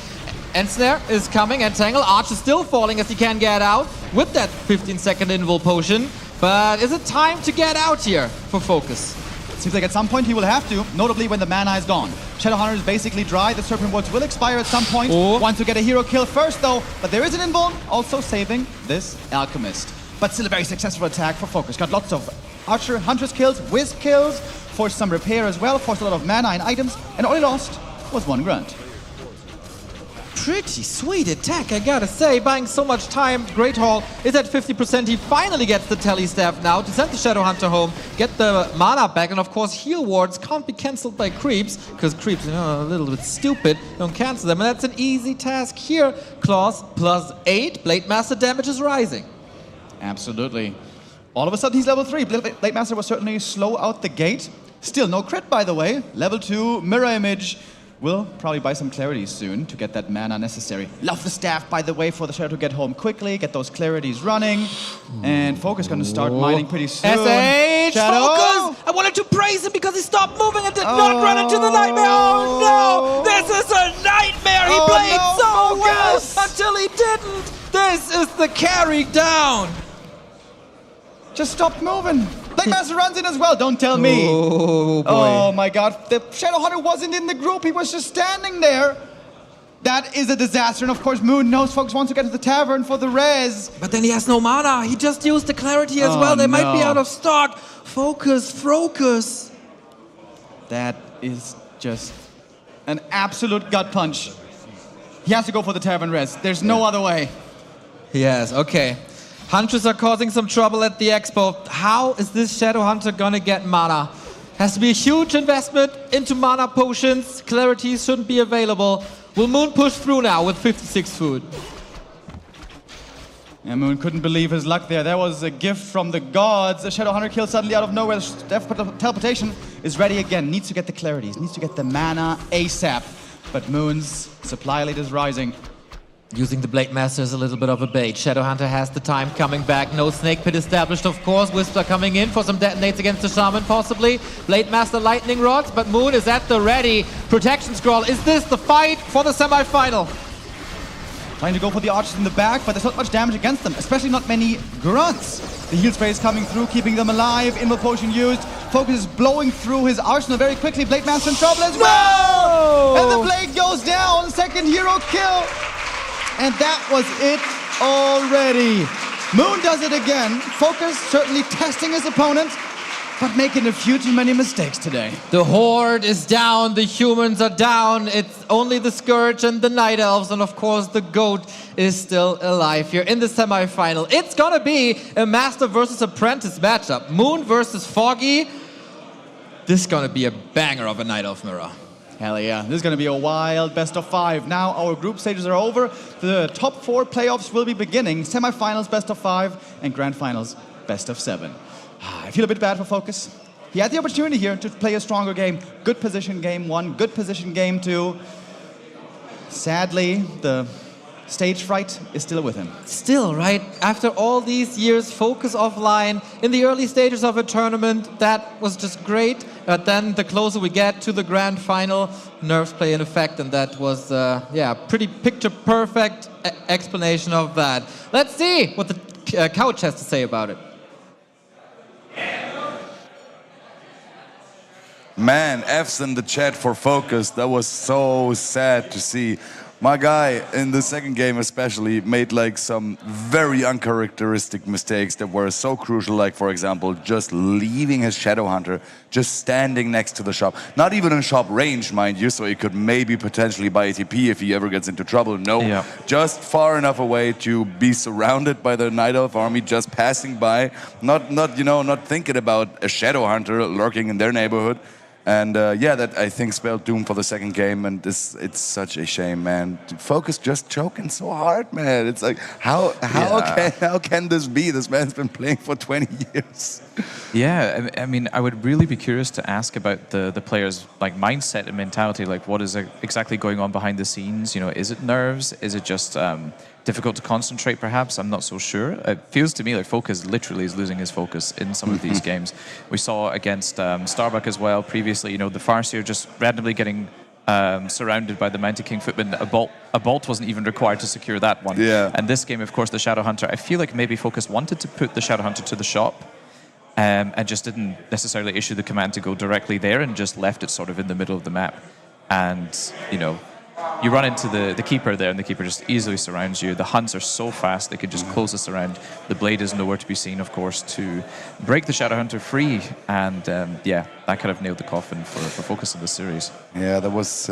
Ensnare is coming, Entangle. Arch is still falling as he can get out with that 15-second invul potion. But is it time to get out here for Focus? Seems like at some point he will have to, notably when the mana is gone. Shadowhunter is basically dry. The Serpent Wards will expire at some point. Wants to get a hero kill first, though. But there is an invuln, also saving this Alchemist. But still a very successful attack for Focus. Got lots of Archer, Huntress kills, Wisp kills, forced some repair as well, forced a lot of mana and items, and all he lost was 1 grunt. Pretty sweet attack, I gotta say. Buying so much time. Great Hall is at 50%. He finally gets the Tele Staff now to send the Shadowhunter home, get the mana back, and of course heal wards can't be cancelled by creeps, because creeps are a little bit stupid. Don't cancel them, and that's an easy task here. Claws plus 8. Blade Master damage is rising. Absolutely. All of a sudden he's level 3. Blade Master was certainly slow out the gate. Still no crit, by the way. Level 2, Mirror Image. We'll probably buy some Clarities soon to get that mana necessary. Love the staff, by the way, for the Shadow to get home quickly, get those Clarities running. And Focus gonna start mining pretty soon. SH! Shadow! Focus! I wanted to praise him because he stopped moving and did not run into the nightmare. Oh no! This is a nightmare! He played so well until he didn't! This is the carry down! Just stop moving. Blade Master runs in as well, don't tell me. Oh, boy. Oh my god, the Shadowhunter wasn't in the group, he was just standing there. That is a disaster, and of course Moon knows Focus wants to get to the tavern for the res. But then he has no mana, he just used the clarity as well, they might be out of stock. Focus. That is just an absolute gut punch. He has to go for the tavern res, there's no other way. Yes, okay. Hunters are causing some trouble at the expo. How is this Shadowhunter gonna get mana? Has to be a huge investment into mana potions. Clarity shouldn't be available. Will Moon push through now with 56 food? Yeah, Moon couldn't believe his luck there. That was a gift from the gods. The Shadowhunter kill suddenly out of nowhere. Teleportation is ready again. Needs to get the Clarities, needs to get the mana ASAP. But Moon's supply rate is rising. Using the Blade Master as a little bit of a bait. Shadowhunter has the time coming back. No Snake Pit established, of course. Whisper coming in for some detonates against the Shaman, possibly. Blade Master Lightning Rods, but Moon is at the ready. Protection Scroll. Is this the fight for the semi-final? Trying to go for the archers in the back, but there's not much damage against them, especially not many grunts. The heal spray is coming through, keeping them alive. Invo Potion used. Focus is blowing through his arsenal very quickly. Blade Master in trouble as well! And the Blade goes down. Second hero kill. And that was it already. Moon does it again. Focus certainly testing his opponent, but making a few too many mistakes today. The Horde is down, the humans are down. It's only the Scourge and the Night Elves, and of course the Goat is still alive here in the semi-final. It's gonna be a Master versus Apprentice matchup. Moon versus Foggy. This is gonna be a banger of a Night Elf mirror. Hell yeah, this is going to be a wild best of 5. Now our group stages are over. The top 4 playoffs will be beginning. Semi-finals, best of 5, and grand finals, best of 7. I feel a bit bad for Focus. He had the opportunity here to play a stronger game. Good position game 1, good position game 2. Sadly, the stage fright is still with him. Still, right? After all these years, Focus offline in the early stages of a tournament, that was just great. But then the closer we get to the grand final, nerves play in effect, and that was, yeah, pretty picture-perfect explanation of that. Let's see what the couch has to say about it. Man, F's in the chat for Focus. That was so sad to see. My guy, in the second game especially, made like some very uncharacteristic mistakes that were so crucial, like for example, just leaving his Shadowhunter, just standing next to the shop. Not even in shop range, mind you, so he could maybe potentially buy ATP if he ever gets into trouble. No, just far enough away to be surrounded by the Night Elf army, just passing by, not thinking about a Shadowhunter lurking in their neighborhood. And yeah, that I think spelled doom for the second game, and it's such a shame, man. Focus just choking so hard, man. It's like, how can this be? This man's been playing for 20 years. Yeah, I mean, I would really be curious to ask about the players' like mindset and mentality. Like, what is exactly going on behind the scenes? You know, is it nerves? Is it just difficult to concentrate, perhaps? I'm not so sure. It feels to me like Focus literally is losing his focus in some of these games. We saw against Starbuck as well previously, you know, the Farseer just randomly getting surrounded by the Mounted King Footman. A bolt wasn't even required to secure that one. Yeah. And this game, of course, the Shadowhunter, I feel like maybe Focus wanted to put the Shadowhunter to the shop, and just didn't necessarily issue the command to go directly there and just left it sort of in the middle of the map. And, you know, you run into the Keeper there, and the Keeper just easily surrounds you. The Hunts are so fast, they could just close us around. The Blade is nowhere to be seen, of course, to break the Shadowhunter free. And yeah, that kind of nailed the coffin for Focus in the series. Yeah, that was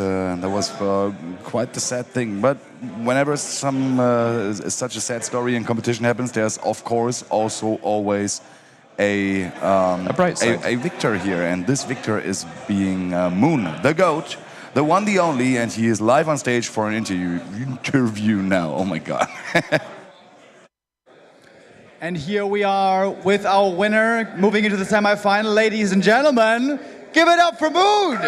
quite the sad thing. But whenever such a sad story in competition happens, there's, of course, also always a bright side. A victor here. And this victor is being Moon, the GOAT. The one, the only, and he is live on stage for an interview now. Oh my God. And here we are with our winner, moving into the semi-final. Ladies and gentlemen, give it up for Moon!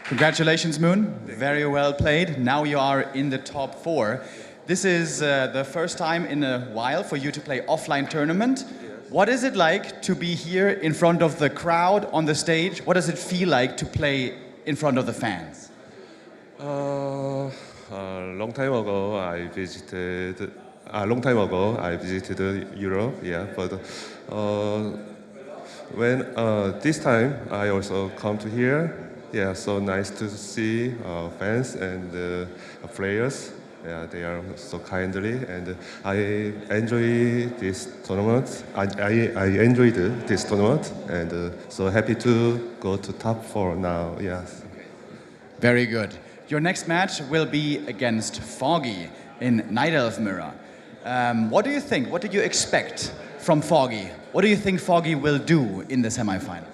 Congratulations, Moon. Very well played. Now you are in the top 4. This is the first time in a while for you to play offline tournament. What is it like to be here in front of the crowd on the stage? What does it feel like to play in front of the fans? A long time ago, I visited Europe. Yeah, but when this time I also come to here. Yeah, so nice to see fans and players. Yeah, they are so kindly, and I enjoy this tournament. I enjoyed this tournament, and so happy to go to top 4 now. Yes. Very good. Your next match will be against Foggy in Night Elf Mirror. What do you think? What do you expect from Foggy? What do you think Foggy will do in the semi-final?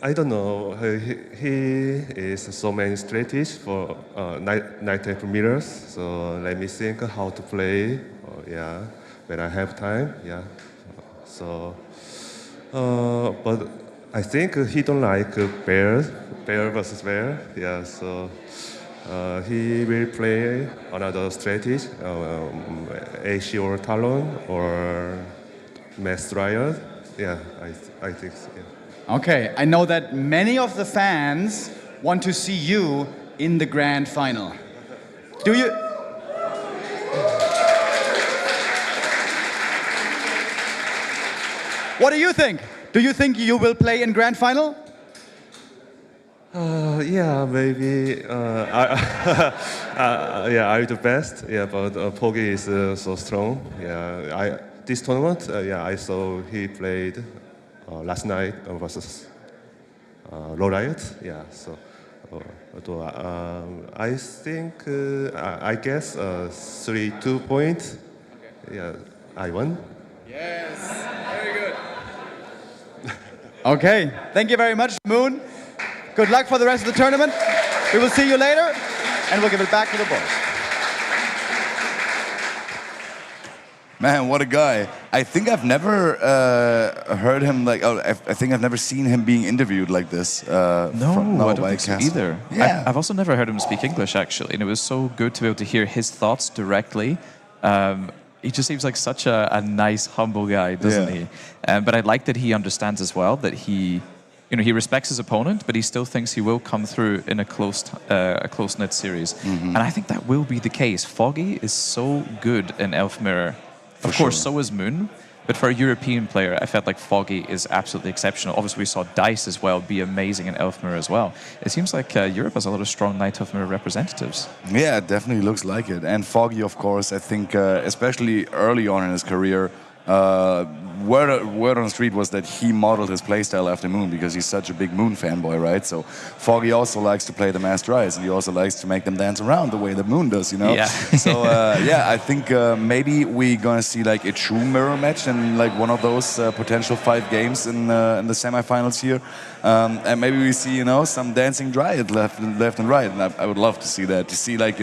I don't know. He is so many strategies for night elf mirrors. So let me think how to play. Yeah, when I have time. Yeah. So, but I think he don't like bear versus bear. Yeah. So he will play another strategy, AC or Talon or Mass Riot. Yeah, I think so. Yeah. Okay, I know that many of the fans want to see you in the grand final. Do you? What do you think? Do you think you will play in grand final? Yeah, maybe. Yeah, I'm the best. Yeah, but Poggy is so strong. Yeah, this tournament. Yeah, I saw he played last night versus LawLiet. Yeah, so I think I guess 3-2 points. Yeah, I won. Yes, very good. Okay, thank you very much, Moon. Good luck for the rest of the tournament. We will see you later, and we'll give it back to the boys. Man, what a guy. I think I've never heard him like, I think I've never seen him being interviewed like this. I don't think so either. Yeah. I've also never heard him speak English, actually, and it was so good to be able to hear his thoughts directly. He just seems like such a nice, humble guy, doesn't he? But I like that he understands as well that he respects his opponent, but he still thinks he will come through in a close-knit series. And I think that will be the case. Foggy is so good in Elf Mirror. Of course, so is Moon. But for a European player, I felt like Foggy is absolutely exceptional. Obviously, we saw Dice as well be amazing in Elf Mirror as well. It seems like Europe has a lot of strong Night Elf Mirror representatives. Yeah, it definitely looks like it. And Foggy, of course, I think, especially early on in his career, word on the street was that he modeled his playstyle after Moon because he's such a big Moon fanboy, right? So Foggy also likes to play the Masked Rise, and he also likes to make them dance around the way that Moon does, you know? Yeah. So yeah, I think maybe we're gonna see like a true mirror match in like one of those potential 5 games in the semifinals here, and maybe we see some dancing Dryad left and right, and I would love to see that. To see like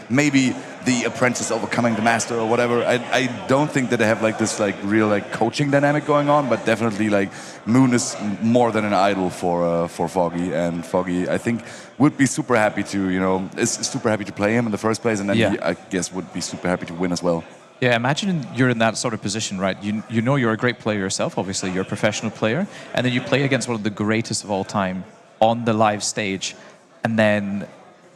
maybe the apprentice overcoming the master or whatever. I don't think that they have like this like real like coaching dynamic going on, but definitely like Moon is more than an idol for Foggy, and Foggy I think would be super happy to is super happy to play him in the first place, and then he, I guess, would be super happy to win as well. Yeah, imagine you're in that sort of position, right? You know you're a great player yourself, obviously, you're a professional player, and then you play against one of the greatest of all time on the live stage, and then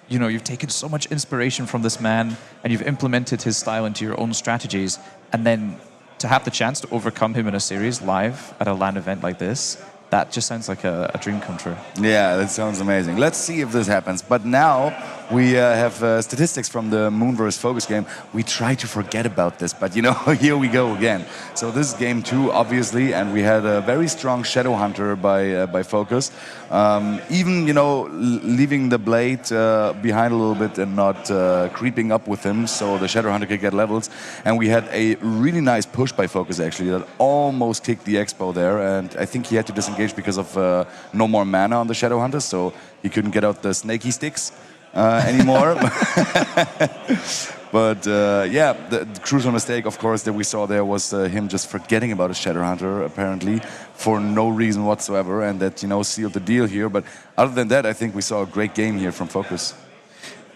you've taken so much inspiration from this man, and you've implemented his style into your own strategies, and then to have the chance to overcome him in a series live at a LAN event like this, that just sounds like a dream come true. Yeah, that sounds amazing. Let's see if this happens. But now we have statistics from the Moon vs. Focus game. We try to forget about this, but here we go again. So this is game 2, obviously, and we had a very strong Shadow Hunter by Focus. Even leaving the blade behind a little bit and not creeping up with him, so the Shadow Hunter could get levels. And we had a really nice push by Focus actually that almost kicked the Expo there, and I think he had to disengage because of no more mana on the Shadow Hunter, so he couldn't get out the snaky sticks anymore. But yeah, the crucial mistake, of course, that we saw there was him just forgetting about his Shadow Hunter, apparently, for no reason whatsoever, and that, sealed the deal here. But other than that, I think we saw a great game here from Focus.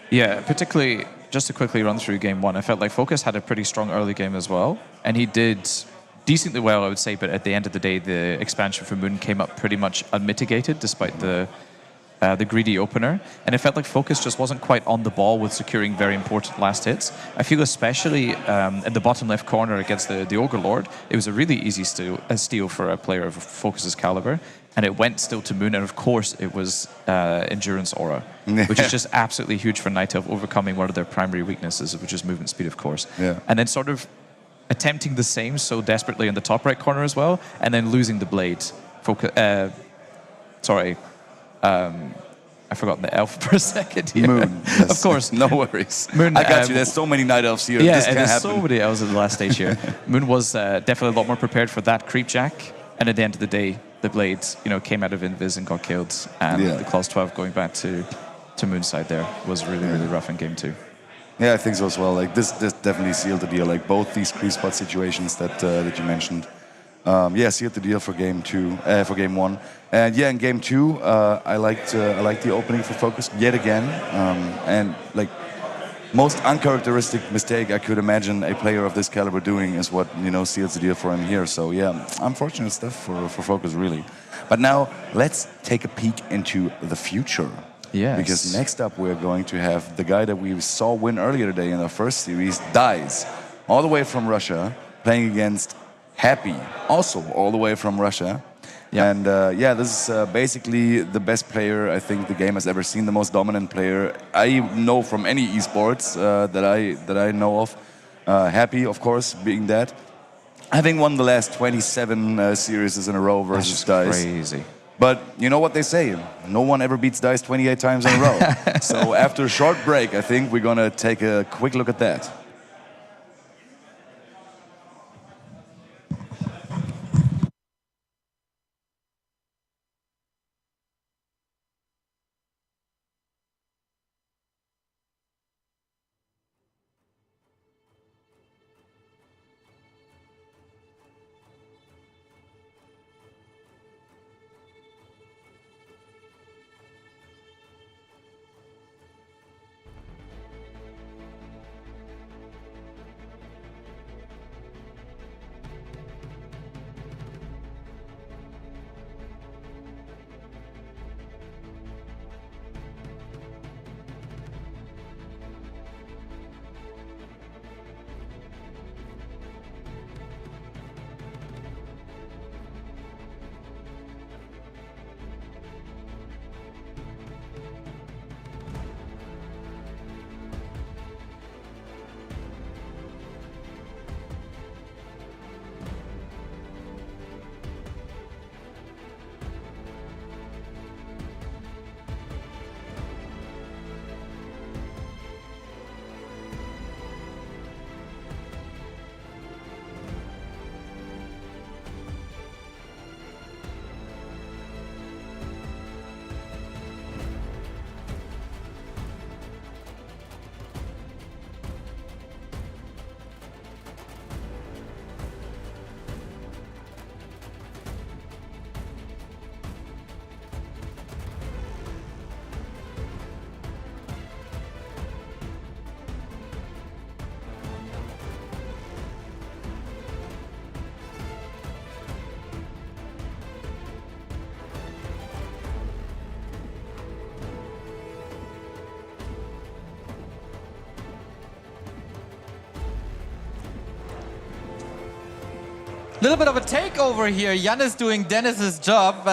Yeah, particularly, just to quickly run through game 1, I felt like Focus had a pretty strong early game as well, and he did decently well, I would say, but at the end of the day, the expansion for Moon came up pretty much unmitigated, despite the greedy opener, and it felt like Focus just wasn't quite on the ball with securing very important last hits. I feel especially in the bottom left corner against the Ogre Lord, it was a really easy steal for a player of Focus's caliber, and it went still to Moon, and of course it was Endurance Aura, which is just absolutely huge for Night Elf, overcoming one of their primary weaknesses, which is movement speed, of course. Yeah. And then sort of attempting the same so desperately in the top right corner as well, and then losing the blade. I forgot the elf for a second here. Moon. Yes. Of course. No worries. Moon, I got you. There's so many Night Elves here. Yeah, this and can't there's happen. so many elves at the last stage here. Moon was definitely a lot more prepared for that creep jack, and at the end of the day, the blade came out of Invis and got killed, and the Claws 12 going back to Moon's side there was really, really rough in game 2. Yeah, I think so as well. Like this definitely sealed the deal. Like both these crease spot situations that that you mentioned. Yeah, sealed the deal for game game 1. And yeah, in game 2, I liked the opening for Focus yet again. And like most uncharacteristic mistake I could imagine a player of this caliber doing is what seals the deal for him here. So yeah, unfortunate stuff for Focus really. But now let's take a peek into the future. Yes. Because next up we're going to have the guy that we saw win earlier today in the first series, Dice, all the way from Russia, playing against Happy, also all the way from Russia. Yeah. And yeah, this is basically the best player I think the game has ever seen, the most dominant player I know from any esports that I know of. Happy, of course, being that. Having won the last 27 series in a row versus Dice. Crazy. But you know what they say, no one ever beats Dice 28 times in a row. So after a short break, I think we're gonna take a quick look at that. Little bit of a takeover here. Jan is doing Dennis's job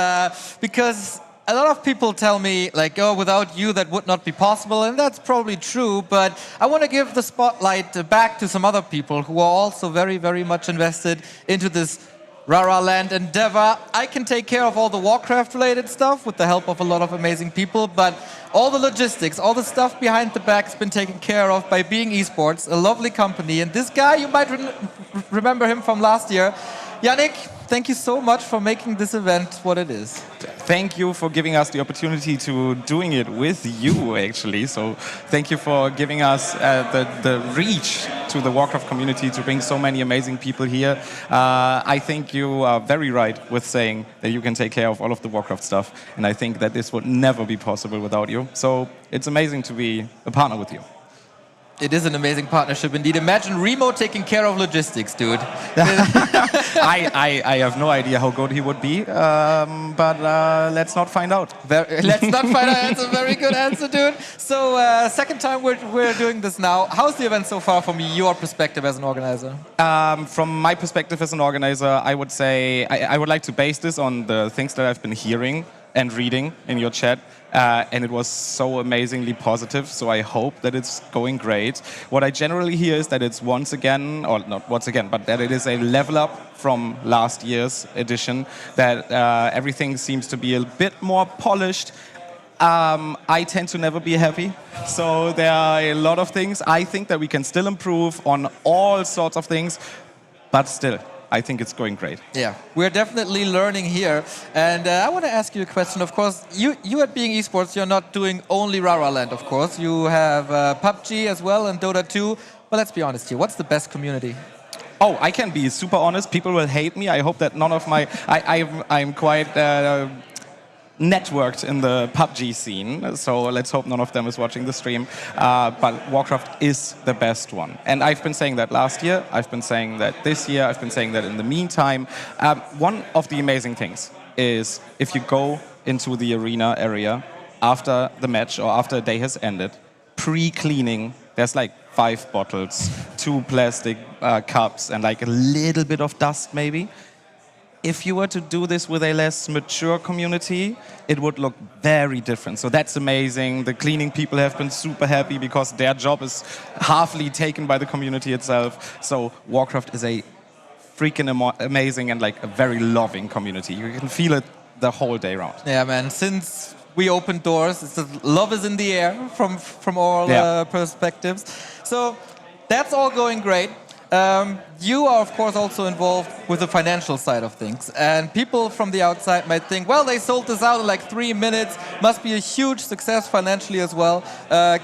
because a lot of people tell me like, oh, without you that would not be possible, and that's probably true, but I want to give the spotlight back to some other people who are also very, very much invested into this RARALAND endeavor. I can take care of all the Warcraft related stuff with the help of a lot of amazing people, but all the logistics, all the stuff behind the back has been taken care of by Being Esports, a lovely company. And this guy, you might remember him from last year. Yannick, thank you so much for making this event what it is. Thank you for giving us the opportunity to doing it with you, actually. So thank you for giving us the reach to the Warcraft community to bring so many amazing people here. I think you are very right with saying that you can take care of all of the Warcraft stuff. And I think that this would never be possible without you. So it's amazing to be a partner with you. It is an amazing partnership indeed. Imagine Remo taking care of logistics, dude. I have no idea how good he would be, but let's not find out. Let's not find out. That's a very good answer, dude. So, second time we're doing this now. How's the event so far from your perspective as an organizer? From my perspective as an organizer, I would say I would like to base this on the things that I've been hearing and reading in your chat. And it was so amazingly positive, so I hope that it's going great. What I generally hear is that it's once again, or not once again, but that it is a level up from last year's edition, that everything seems to be a bit more polished. I tend to never be happy, so there are a lot of things. I think that we can still improve on all sorts of things, but still, I think it's going great. Yeah, we're definitely learning here. And I want to ask you a question. Of course, you at Being Esports, you're not doing only RARALAND, of course. You have PUBG as well and Dota 2. But let's be honest here, what's the best community? Oh, I can be super honest. People will hate me. I hope that none of my... I'm quite... networked in the PUBG scene, so let's hope none of them is watching the stream. But Warcraft is the best one. And I've been saying that last year, I've been saying that this year, I've been saying that in the meantime. One of the amazing things is if you go into the arena area after the match or after a day has ended, pre-cleaning, there's like 5 bottles, 2 plastic cups, and like a little bit of dust maybe. If you were to do this with a less mature community, it would look very different. So that's amazing. The cleaning people have been super happy because their job is halfly taken by the community itself. So Warcraft is a freaking amazing and like a very loving community. You can feel it the whole day round. Yeah, man. Since we opened doors, it's love is in the air from all perspectives. So that's all going great. You are, of course, also involved with the financial side of things. And people from the outside might think, well, they sold this out in like 3 minutes. Must be a huge success financially as well.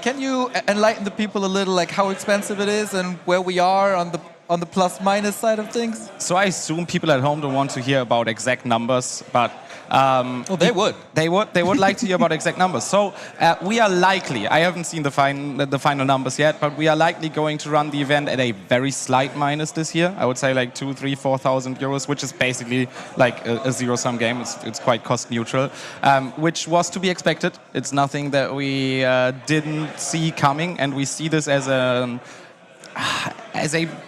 Can you enlighten the people a little, like how expensive it is and where we are on the plus-minus side of things? So I assume people at home don't want to hear about exact numbers, but... well, they would. They would like to hear about exact numbers. So we are likely, I haven't seen the final numbers yet, but we are likely going to run the event at a very slight minus this year. I would say like 2,000, 3,000, 4,000 euros, which is basically like a zero-sum game. It's quite cost neutral, which was to be expected. It's nothing that we didn't see coming, and we see this as a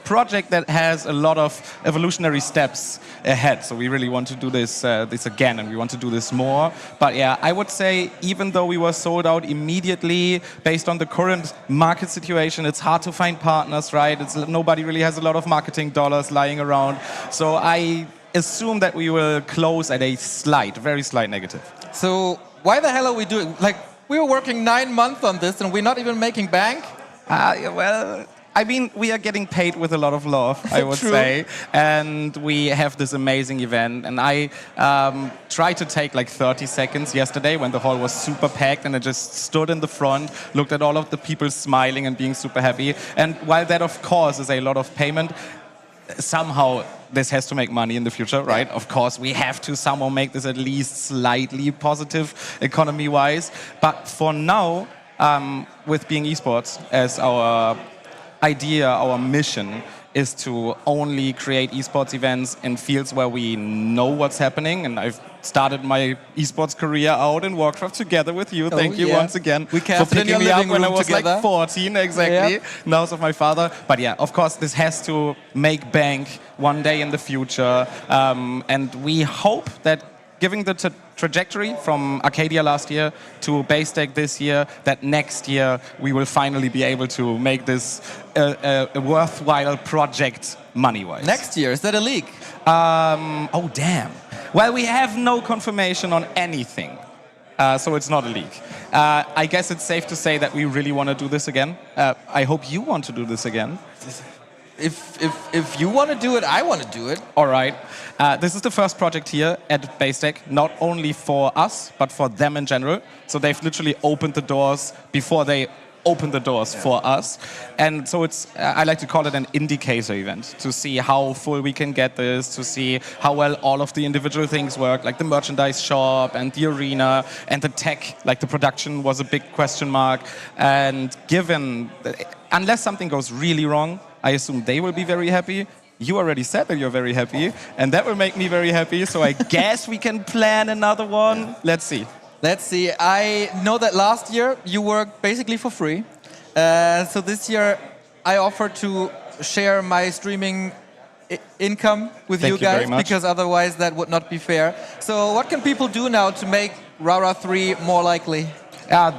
project that has a lot of evolutionary steps ahead. So we really want to do this again, and we want to do this more. But yeah, I would say even though we were sold out immediately based on the current market situation, it's hard to find partners, right? Nobody really has a lot of marketing dollars lying around. So I assume that we will close at a very slight negative. So why the hell are we doing, like, we were working 9 months on this and we're not even making bank? Well, I mean, we are getting paid with a lot of love, I would say. And we have this amazing event. And I tried to take like 30 seconds yesterday when the hall was super packed, and I just stood in the front, looked at all of the people smiling and being super happy. And while that, of course, is a lot of payment, somehow this has to make money in the future, right? Of course, we have to somehow make this at least slightly positive economy-wise. But for now, with Being Esports as our idea, our mission is to only create esports events in fields where we know what's happening. And I've started my esports career out in Warcraft together with you. Thank you once again for picking me up when I was like 14, exactly. Now of my father. But yeah, of course, this has to make bank one day in the future. And we hope that given the trajectory from Arcadia last year to BaseTech this year, that next year we will finally be able to make this a worthwhile project money-wise. Next year, is that a leak? Oh, damn. Well, we have no confirmation on anything, so it's not a leak. I guess it's safe to say that we really want to do this again. I hope you want to do this again. If you want to do it, I want to do it. All right. This is the first project here at BaseTech, not only for us, but for them in general. So they've literally opened the doors before they opened the doors for us. And so it's, I like to call it an indicator event, to see how full we can get this, to see how well all of the individual things work, like the merchandise shop and the arena and the tech, like the production was a big question mark. And given, unless something goes really wrong, I assume they will be very happy. You already said that you're very happy, and that will make me very happy. So I guess we can plan another one. Let's see. Let's see. I know that last year you worked basically for free. So this year I offered to share my streaming income with you guys, because otherwise that would not be fair. So what can people do now to make RARA 3 more likely?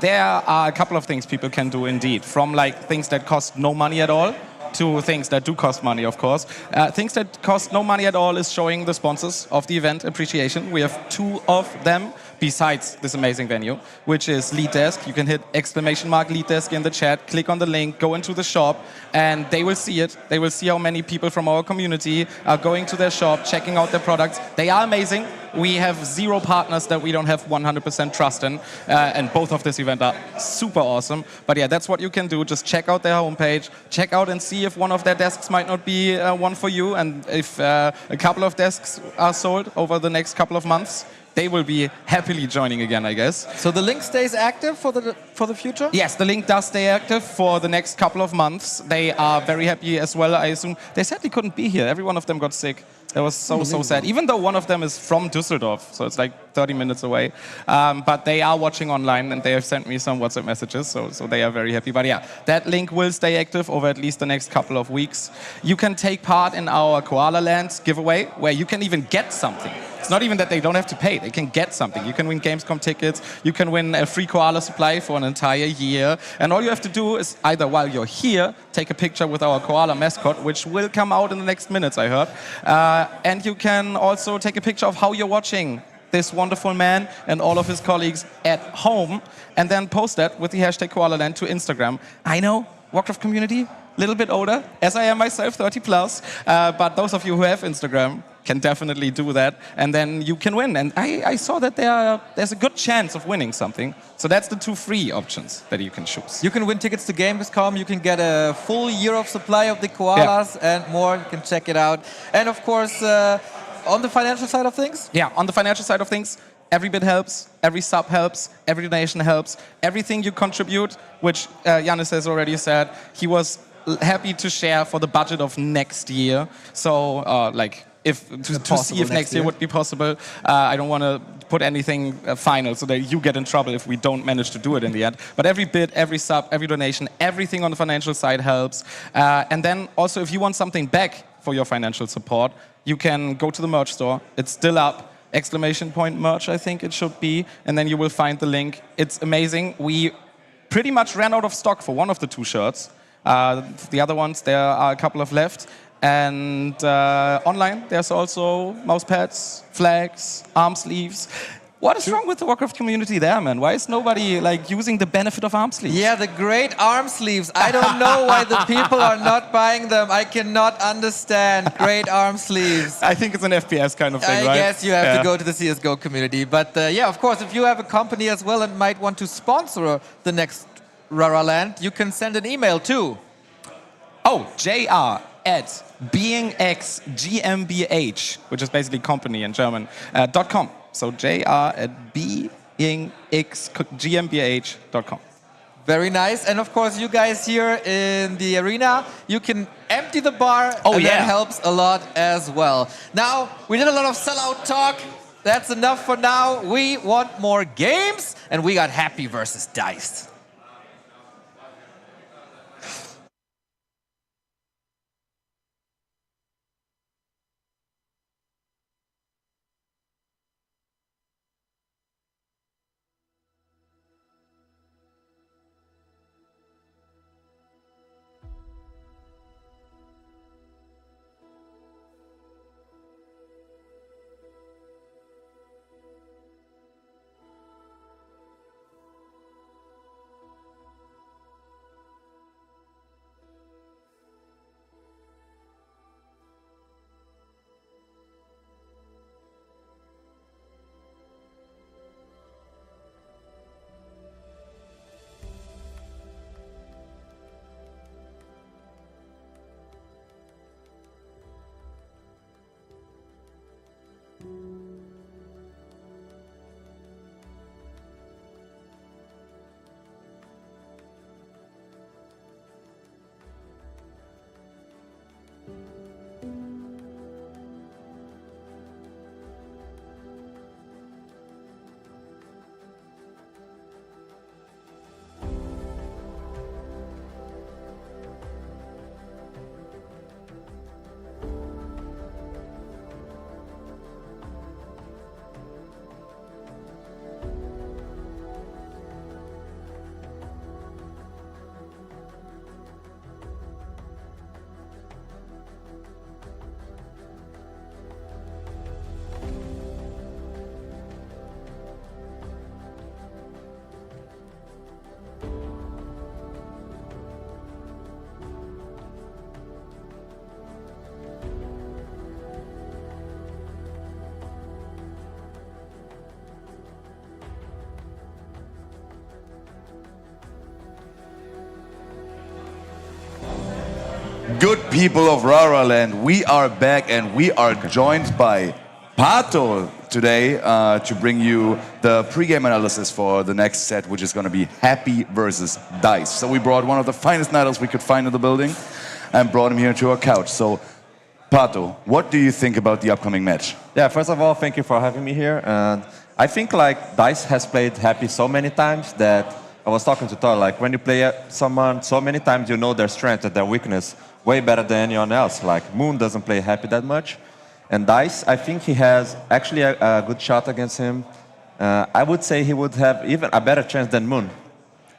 There are a couple of things people can do indeed. From like things that cost no money at all, to things that do cost money, of course. Things that cost no money at all is showing the sponsors of the event appreciation. We have 2 of them besides this amazing venue, which is leetdesk. You can hit !leetdesk in the chat, click on the link, go into the shop, and they will see it. They will see how many people from our community are going to their shop, checking out their products. They are amazing. We have 0 partners that we don't have 100% trust in, and both of this event are super awesome. But yeah, that's what you can do. Just check out their homepage, check out and see if one of their desks might not be one for you, and if a couple of desks are sold over the next couple of months, they will be happily joining again, I guess. So the link stays active for the future? Yes, the link does stay active for the next couple of months. They are very happy as well, I assume. They sadly couldn't be here. Every one of them got sick. That was so sad. Even though one of them is from Düsseldorf, so it's like 30 minutes away. But they are watching online, and they have sent me some WhatsApp messages, so they are very happy. But yeah, that link will stay active over at least the next couple of weeks. You can take part in our RARALAND giveaway, where you can even get something. It's not even that they don't have to pay, they can get something. You can win Gamescom tickets, you can win a free koala supply for an entire year. And all you have to do is either while you're here, take a picture with our koala mascot, which will come out in the next minutes, I heard. And you can also take a picture of how you're watching this wonderful man and all of his colleagues at home, and then post that with the hashtag KoalaLand to Instagram. I know, Warcraft community, a little bit older, as I am myself, 30 plus, but those of you who have Instagram can definitely do that, and then you can win. And I saw that there's a good chance of winning something. So that's the 2 free options that you can choose. You can win tickets to Gamescom, you can get a full year of supply of the koalas and more. You can check it out. And of course, on the financial side of things? Yeah, on the financial side of things, every bit helps, every sub helps, every donation helps, everything you contribute, which Yannis has already said, he was happy to share for the budget of next year. So, to see if next year would be possible. I don't want to put anything final so that you get in trouble if we don't manage to do it in the end. But every bit, every sub, every donation, everything on the financial side helps. And then also, if you want something back for your financial support, you can go to the merch store. It's still up. !merch, I think it should be. And then you will find the link. It's amazing. We pretty much ran out of stock for one of the 2 shirts. The other ones, there are a couple of left. And online, there's also mouse pads, flags, arm sleeves. What is wrong with the Warcraft community there, man? Why is nobody using the benefit of arm sleeves? Yeah, the great arm sleeves. I don't know why the people are not buying them. I cannot understand great arm sleeves. I think it's an FPS kind of thing, right? I guess you have to go to the CSGO community. But yeah, of course, if you have a company as well and might want to sponsor the next RARALAND, you can send an email to... JR@beingxGmbH, which is basically company in German, .com. So JR@beingxGmbH.com. Very nice. And of course, you guys here in the arena, you can empty the bar, and that helps a lot as well. Now, we did a lot of sellout talk. That's enough for now. We want more games, and we got Happy versus Dice. Good people of RARALAND, we are back and we are joined by Pato today to bring you the pre-game analysis for the next set, which is going to be Happy versus Dice. So we brought one of the finest Nidals we could find in the building and brought him here to our couch. So, Pato, what do you think about the upcoming match? Yeah, first of all, thank you for having me here. And I think like Dice has played Happy so many times that I was talking to Thor, like when you play someone so many times, you know their strength and their weakness way better than anyone else. Like Moon doesn't play Happy that much. And Dice, I think he has actually a good shot against him. I would say he would have even a better chance than Moon.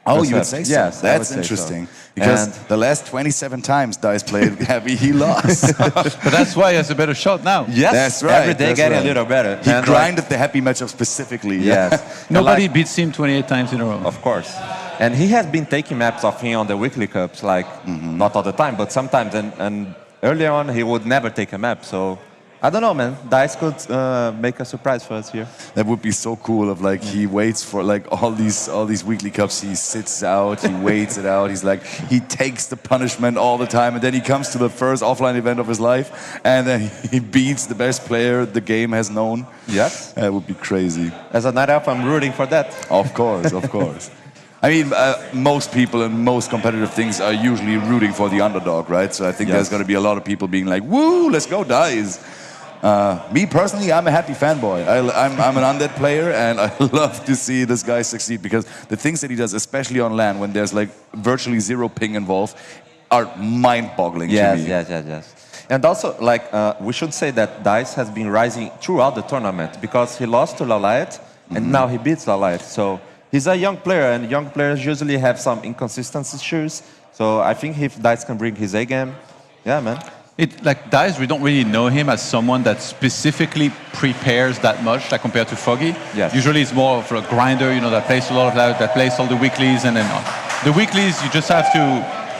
Oh, you would say so? Yes, that's interesting. So. Because the last 27 times Dice played Happy, he lost. But that's why he has a better shot now. Yes, that's right. Every day getting a little better. He grinded the Happy matchup specifically. Yes. Nobody beats him 28 times in a row. Of course. And he has been taking maps off him on the weekly cups, like not all the time, but sometimes. And earlier on, he would never take a map. So I don't know, man. Dice could make a surprise for us here. That would be so cool. If like he waits for like all these weekly cups, he sits out, he waits it out. He's like he takes the punishment all the time, and then he comes to the first offline event of his life, and then he beats the best player the game has known. Yes, that would be crazy. As a night elf, I'm rooting for that. Of course, of course. I mean, most people in most competitive things are usually rooting for the underdog, right? So I think there's going to be a lot of people being like, "Woo, let's go, Dice." Me personally, I'm a Happy fanboy. I'm an undead player, and I love to see this guy succeed because the things that he does, especially on LAN, when there's like virtually zero ping involved, are mind-boggling to me. Yes. And also, like, we should say that Dice has been rising throughout the tournament because he lost to LawLiet, and now he beats LawLiet. So he's a young player, and young players usually have some inconsistency issues. So I think if Dice can bring his A game, yeah, man. Like Dice, we don't really know him as someone that specifically prepares that much, like compared to Foggy. Yes. Usually it's more of a grinder, you know, that plays a lot of that plays all the weeklies, and then the weeklies you just have to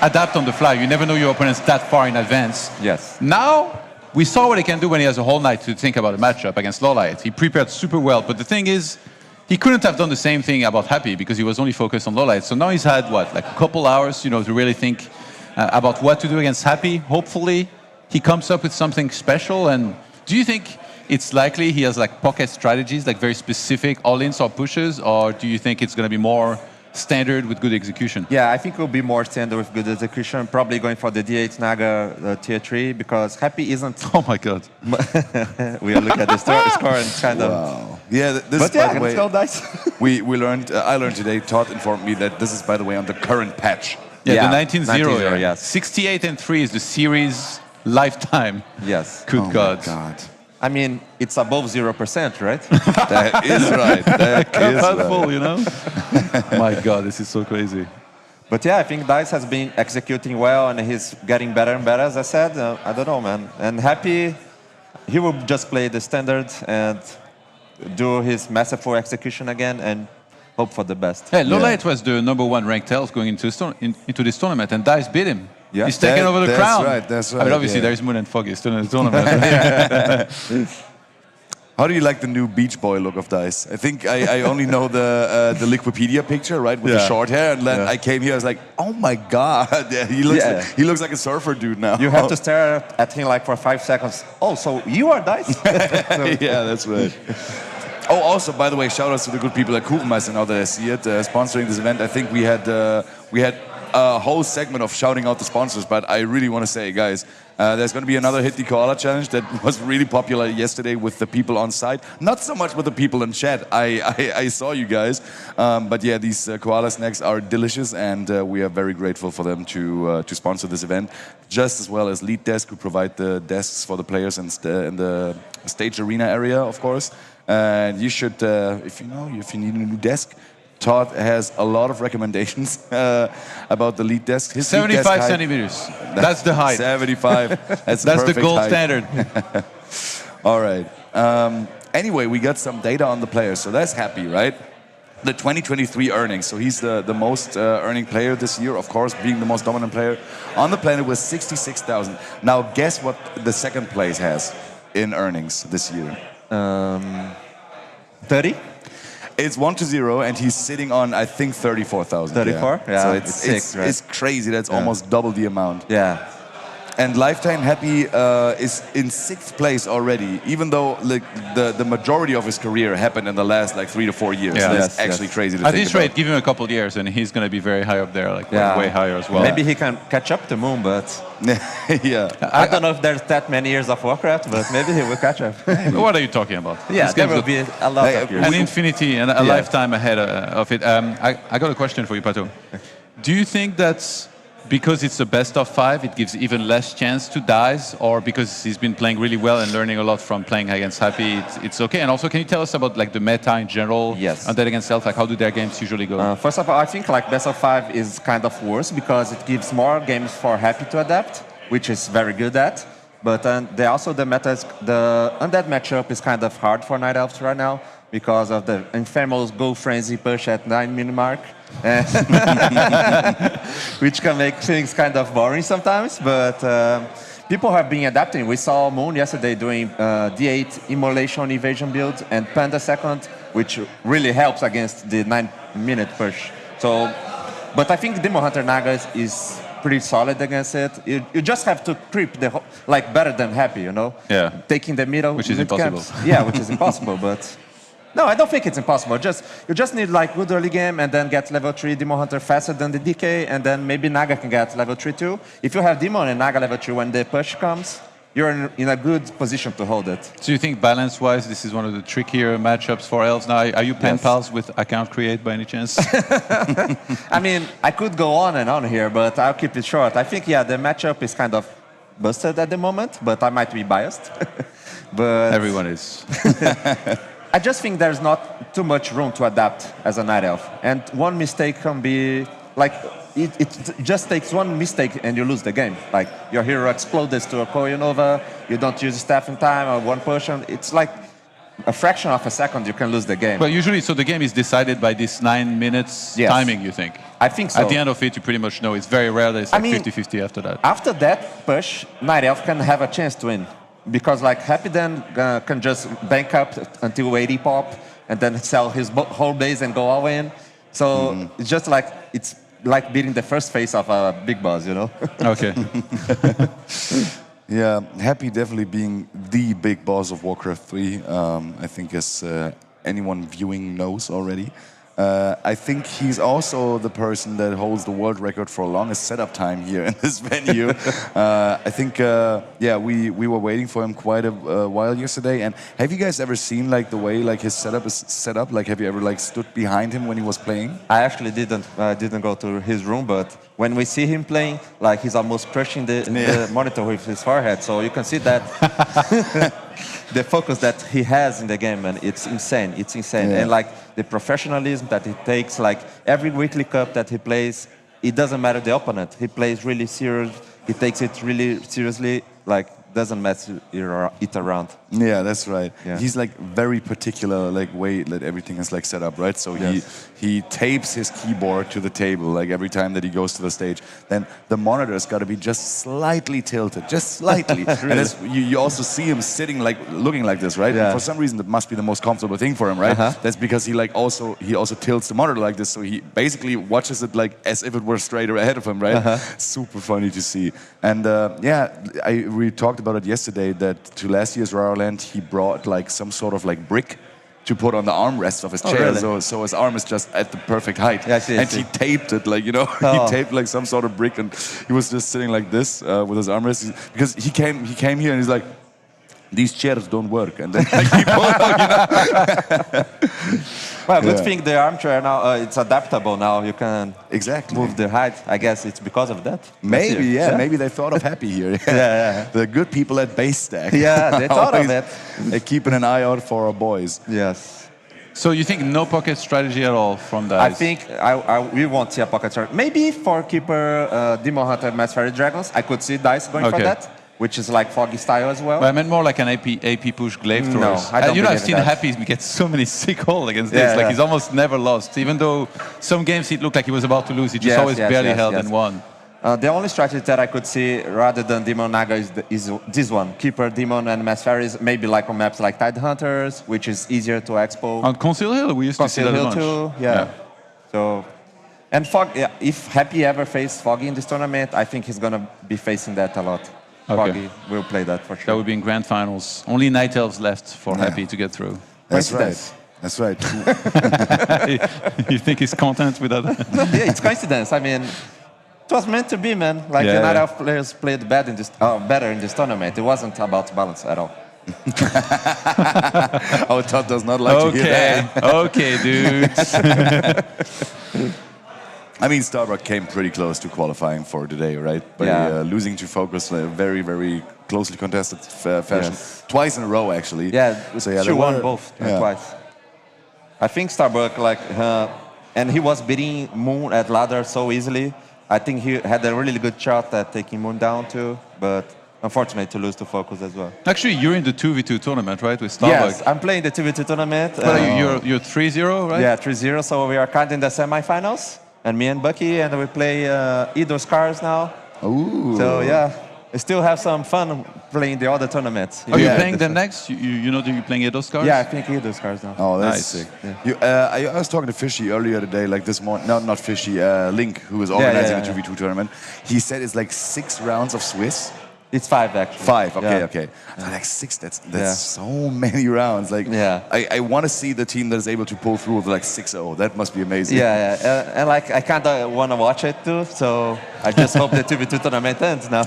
adapt on the fly. You never know your opponents that far in advance. Yes. Now we saw what he can do when he has a whole night to think about a matchup against LawLiet. He prepared super well, but the thing is, he couldn't have done the same thing about Happy because he was only focused on LawLiet. So now he's had what, like a couple hours, you know, to really think about what to do against Happy. Hopefully he comes up with something special. And do you think it's likely he has like pocket strategies, like very specific all-ins or pushes, or do you think it's going to be more standard with good execution? Yeah, I think it will be more standard with good execution, probably going for the D8 Naga tier 3, because Happy isn't... Oh my god. We look at the score and kind of... Wow. Yeah, this but is, by the way, let's go Dice. we learned, I learned today, Todd informed me that this is, by the way, on the current patch. Yeah, the 19-0, yes. 68-3 is the series lifetime. Yes. Good God. God. I mean, it's above 0%, right? That is right. That is Helpful, right. you know? My God, this is so crazy. But yeah, I think Dice has been executing well, and he's getting better and better, as I said. I don't know, man. And Happy, he will just play the standard and do his masterful execution again and hope for the best. Hey, LawLiet was the #1 ranked elf going into this tournament, and Dice beat him. Yeah. He's taking over the crown. That's right. I mean, obviously, there is Moon and Foggy still in the tournament. How do you like the new Beach Boy look of Dice? I think I only know the Liquipedia picture, right, with the short hair. And then I came here, I was like, oh my God, he looks like a surfer dude now. You have to stare at him like for 5 seconds. Oh, so you are Dice? Yeah, that's right. Oh, also, by the way, shout outs to the good people at Kuchenmeister now that I see it, sponsoring this event. I think we had a whole segment of shouting out the sponsors, but I really want to say, guys, there's going to be another Hit the Koala challenge that was really popular yesterday with the people on site. Not so much with the people in chat. I saw you guys. But yeah, these koala snacks are delicious, and we are very grateful for them to sponsor this event, just as well as leetdesk, who provide the desks for the players in the stage arena area, of course. And you should, if you need a new desk, Todd has a lot of recommendations about the leetdesk. 75 centimeters. That's the height. 75. That's the gold height. standard. All right. Anyway, we got some data on the players, so that's Happy, right? The 2023 earnings. So he's the most earning player this year, of course, being the most dominant player on the planet with 66,000. Now, guess what the second place has in earnings this year? 30? It's 1-0, and he's sitting on, I think, 34,000. 34? Yeah, so it's sick, right? It's crazy. That's almost double the amount. Yeah. And Lifetime Happy is in 6th place already, even though like the majority of his career happened in the last like 3 to 4 years. Yeah. That's actually crazy to At think this about. rate, give him a couple of years and he's going to be very high up there, like way higher as well. Maybe he can catch up to Moon, but yeah. I don't know if there's that many years of Warcraft, but maybe he will catch up. What are you talking about? Yeah, This there game's will be a lot of years. an infinity and a lifetime ahead of it. I got a question for you, Pato. Do you think that because it's a best of 5, it gives even less chance to dies, or because he's been playing really well and learning a lot from playing against Happy, it's okay? And also, can you tell us about like the meta in general? Yes. Undead against Self, like how do their games usually go? First of all, I think like best of 5 is kind of worse because it gives more games for Happy to adapt, which is very good at. But they also the Undead matchup is kind of hard for Night Elves right now because of the infamous Go Frenzy push at 9-minute mark. Which can make things kind of boring sometimes, but people have been adapting. We saw Moon yesterday doing D8 immolation evasion build and Panda second, which really helps against the 9-minute push. So, but I think Demon Hunter Naga is pretty solid against it. You just have to creep the like better than Happy, you know? Yeah. Taking the middle, which is impossible. Yeah, which is impossible, but. No, I don't think it's impossible. You just need like good early game and then get level 3 Demon Hunter faster than the DK, and then maybe Naga can get level 3 too. If you have Demon and Naga level 3 when the push comes, you're in a good position to hold it. So you think balance-wise, this is one of the trickier matchups for Elves now? Are you pen pals with Account Create by any chance? I mean, I could go on and on here, but I'll keep it short. I think, yeah, the matchup is kind of busted at the moment, but I might be biased. But everyone is. I just think there's not too much room to adapt as a Night Elf. And one mistake can be, like, it just takes one mistake and you lose the game. Like, your hero explodes to a Koyo Nova, you don't use staff in time, or one potion. It's like a fraction of a second you can lose the game. But usually, so the game is decided by this 9 minutes timing, you think? I think so. At the end of it, you pretty much know. It's very rare that it's like 50-50 after that. After that push, Night Elf can have a chance to win. Because like Happy then can just bank up until 80 pop and then sell his whole base and go all in. So it's just like, it's like beating the first phase of a big boss, you know? Okay. Yeah, Happy definitely being the big boss of Warcraft 3, I think as anyone viewing knows already. I think he's also the person that holds the world record for longest setup time here in this venue. I think, yeah, we were waiting for him quite a while yesterday. And have you guys ever seen like the way like his setup is set up? Like, have you ever like stood behind him when he was playing? I actually didn't go to his room, but when we see him playing, like he's almost crushing the monitor with his forehead. So you can see that. The focus that he has in the game, and it's insane. It's insane. Yeah. And like the professionalism that he takes, like every weekly cup that he plays, it doesn't matter the opponent. He plays really serious. He takes it really seriously. Like doesn't mess it around. Yeah, that's right. Yeah. He's like very particular, like way that everything is like set up, right? So he tapes his keyboard to the table like every time that he goes to the stage. Then the monitor's got to be just slightly tilted, just slightly. Really? And you also see him sitting like looking like this, right? Yeah. And for some reason, that must be the most comfortable thing for him, right? That's because he like also tilts the monitor like this, so he basically watches it like as if it were straight ahead of him, right? Super funny to see. And yeah, we talked about it yesterday that to last year's RARALAND he brought like some sort of like brick to put on the armrest of his chair, really? so his arm is just at the perfect height. Yeah, I see. He taped it, like, you know, he taped like some sort of brick, and he was just sitting like this with his armrest because he came here and he's like, these chairs don't work, and then like, he pulled out, you know. Well, good thing the armchair now it's adaptable now. You can move the height. I guess it's because of that. Maybe, maybe they thought of Happy here. The good people at BaseStack. Yeah, they thought of it. They're keeping an eye out for our boys. Yes. So you think no pocket strategy at all from that? I think we won't see a pocket strategy. Maybe for Keeper, Demon Hunter, Mass Fairy Dragons, I could see DICE going for that. Which is like Foggy style as well. But I meant more like an AP push glaive throwers. No, I don't you know, I've seen that. Happy get so many sick holes against this. Like he's almost never lost. Even though some games it looked like he was about to lose, he just always barely held and won. The only strategy that I could see rather than Demon Naga is this one. Keeper, Demon, and Mass Fairies, maybe like on maps like Tide Hunters, which is easier to expo. On Conceal Hill, we used to see that a bunch. Too, yeah. So, and Fog, if Happy ever faced Foggy in this tournament, I think he's going to be facing that a lot. Foggy will play that for sure. That would be in Grand Finals. Only Night Elves left for Happy to get through. That's right. That's right. You think he's content with that? Yeah, it's coincidence. I mean, it was meant to be, man. Like the Night Elf players played better in this tournament. It wasn't about balance at all. Our Todd does not like to hear that. Okay, dudes. I mean, Starbuck came pretty close to qualifying for today, right? By losing to Focus in a very, very closely contested fashion. Twice in a row, actually. Yeah, so she won both twice. I think Starbuck, like, and he was beating Moon at ladder so easily. I think he had a really good shot at taking Moon down too, but unfortunate to lose to Focus as well. Actually, you're in the 2v2 tournament, right, with Starbuck? Yes, I'm playing the 2v2 tournament. You're 3-0, right? Yeah, 3-0, so we are kind of in the semifinals. And me and Bucky, and we play Ido Scars now. Ooh. So yeah, we still have some fun playing the other tournaments. Are you playing them next? You know that you're playing Ido Scars? Yeah, I think Ido Scars now. Oh, that's nice. sick. Yeah. I was talking to Fishy earlier today, like this morning. No, not Fishy. Link, who was organizing the 2v2 tournament. He said it's like 6 rounds of Swiss. It's 5 actually. 5, okay. So like 6, that's so many rounds. Like, I want to see the team that is able to pull through with like 6-0. That must be amazing. And like I kind of want to watch it too, so I just hope the 2v2 tournament ends now.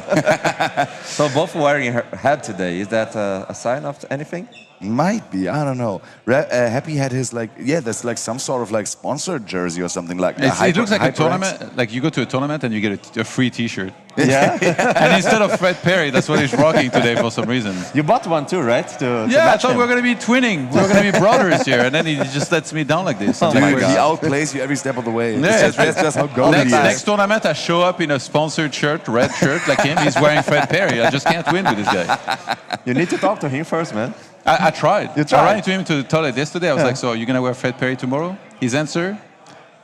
So both wearing her hat today, is that a sign of anything? Might be, I don't know. Happy had his there's like some sort of like sponsored jersey or something like that. It looks like a tournament, like you go to a tournament and you get a free t-shirt. Yeah. And instead of Fred Perry, that's what he's rocking today for some reason. You bought one too, right? I thought we were going to be twinning. We were going to be brothers here, and then he just lets me down like this. Dude, he outplays you every step of the way. Yeah, that's just how gold he is. Next tournament, I show up in a sponsored shirt, red shirt, like him. He's wearing Fred Perry. I just can't win with this guy. You need to talk to him first, man. I tried. You tried? I ran into him to the toilet yesterday. I was like, so are you going to wear Fred Perry tomorrow? His answer,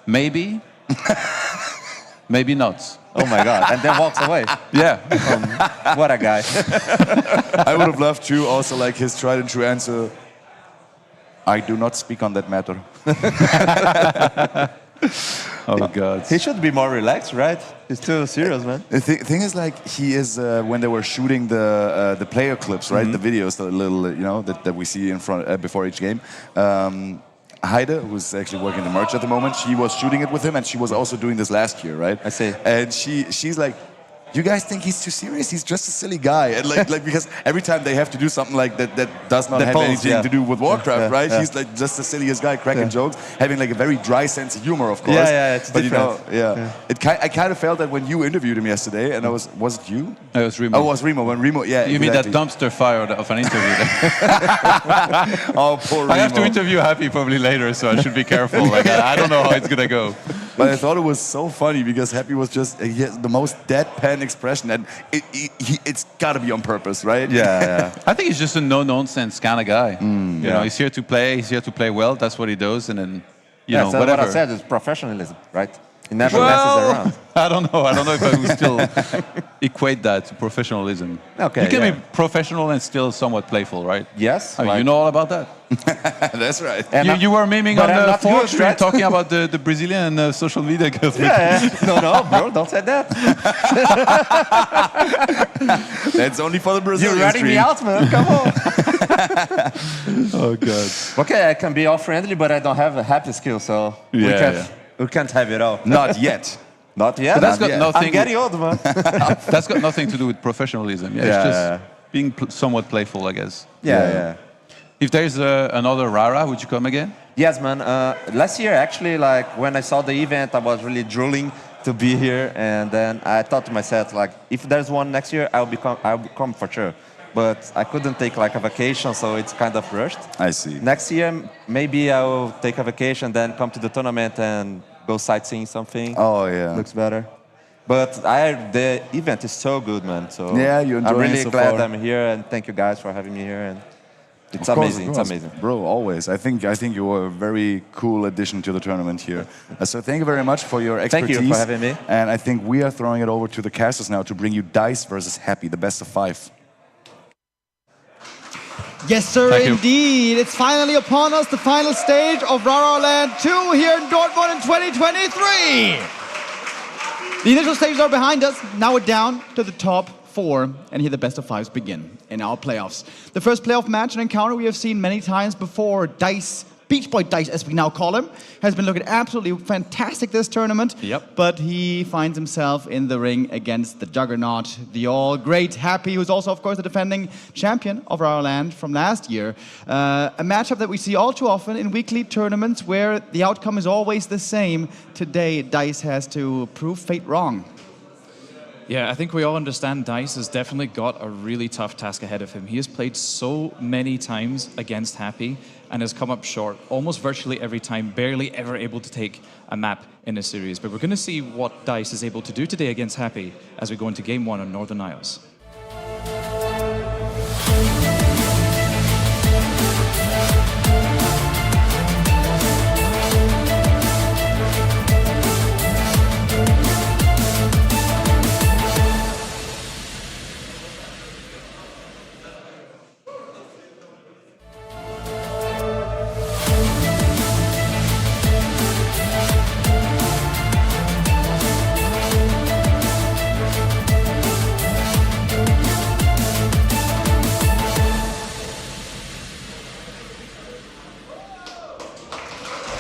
maybe, maybe not. Oh my God, and then walks away. Yeah. What a guy. I would have loved to also like his tried and true answer, I do not speak on that matter. Oh God. He should be more relaxed, right? He's too serious, man. The thing is, like, he is when they were shooting the player clips, right? The videos, the little, that we see in front before each game. Heide, who's actually working the merch at the moment, she was shooting it with him, and she was also doing this last year, right? I see. And she's like, you guys think he's too serious? He's just a silly guy. And like because every time they have to do something like that does not have anything to do with Warcraft, right? He's like just the silliest guy cracking jokes, having like a very dry sense of humor, of course. It's different. I kind of felt that when you interviewed him yesterday, and was it you? It was Remo. Oh, it was Remo. When Remo, You mean that dumpster fire of an interview? Oh, poor Remo. I have to interview Happy probably later, so I should be careful. Like, I don't know how it's gonna go. But I thought it was so funny because Happy was just he has the most deadpan expression, and it's got to be on purpose, right? Yeah. I think he's just a no-nonsense kind of guy. You know, he's here to play. He's here to play well. That's what he does, and then so whatever. What I said is professionalism, right? He never messes around. I don't know if I would still equate that to professionalism. Okay. You can be professional and still somewhat playful, right? Yes. I mean, you know all about that. That's right. You were memeing on the fourth stream talking about the Brazilian social media girls. No, bro, don't say that. That's only for the Brazilian You're ratting me out, man. Come on. Oh, God. Okay, I can be all friendly, but I don't have a happy skill, so we can't have it all. Not yet. Not yet? But that's got nothing. I'm getting old, man. That's got nothing to do with professionalism. It's just being somewhat playful, I guess. Yeah. If there's another Rara, would you come again? Yes, man. Last year, actually, like when I saw the event, I was really drooling to be here, and then I thought to myself, like, if there's one next year, I'll come for sure. But I couldn't take like a vacation, so it's kind of rushed. I see. Next year, maybe I'll take a vacation, then come to the tournament and go sightseeing something. Oh yeah, looks better. But the event is so good, man. So yeah, you enjoy I'm really it so glad far. I'm here, and thank you guys for having me here. And it's Of course, amazing. of It's course. amazing, bro. Always. I think you were a very cool addition to the tournament here. So thank you very much for your expertise. Thank you for having me. And I think we are throwing it over to the casters now to bring you Dice versus Happy, the best of 5. Yes, sir, Thank you. indeed. It's finally upon us, the final stage of RARALAND 2 here in Dortmund in 2023. The initial stages are behind us. Now we're down to the top 4, and here the best of 5s begin in our playoffs. The first playoff match and encounter we have seen many times before. Dice, Beach Boy Dice as we now call him, has been looking absolutely fantastic this tournament. Yep. But he finds himself in the ring against the juggernaut, the all-great Happy, who's also, of course, the defending champion of RARALAND from last year. A matchup that we see all too often in weekly tournaments where the outcome is always the same. Today, Dice has to prove fate wrong. Yeah, I think we all understand Dice has definitely got a really tough task ahead of him. He has played so many times against Happy and has come up short almost virtually every time, barely ever able to take a map in a series. But we're going to see what Dice is able to do today against Happy as we go into Game 1 on Northern Isles.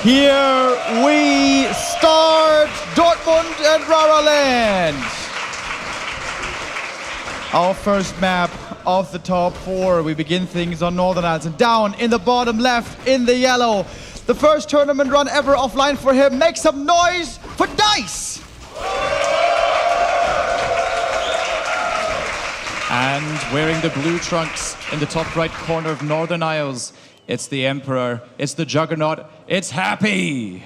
Here we start Dortmund and RARALAND. Our first map of the top 4. We begin things on Northern Isles and down in the bottom left in the yellow. The first tournament run ever offline for him. Make some noise for Dice. And wearing the blue trunks in the top right corner of Northern Isles, it's the Emperor, it's the Juggernaut, it's Happy!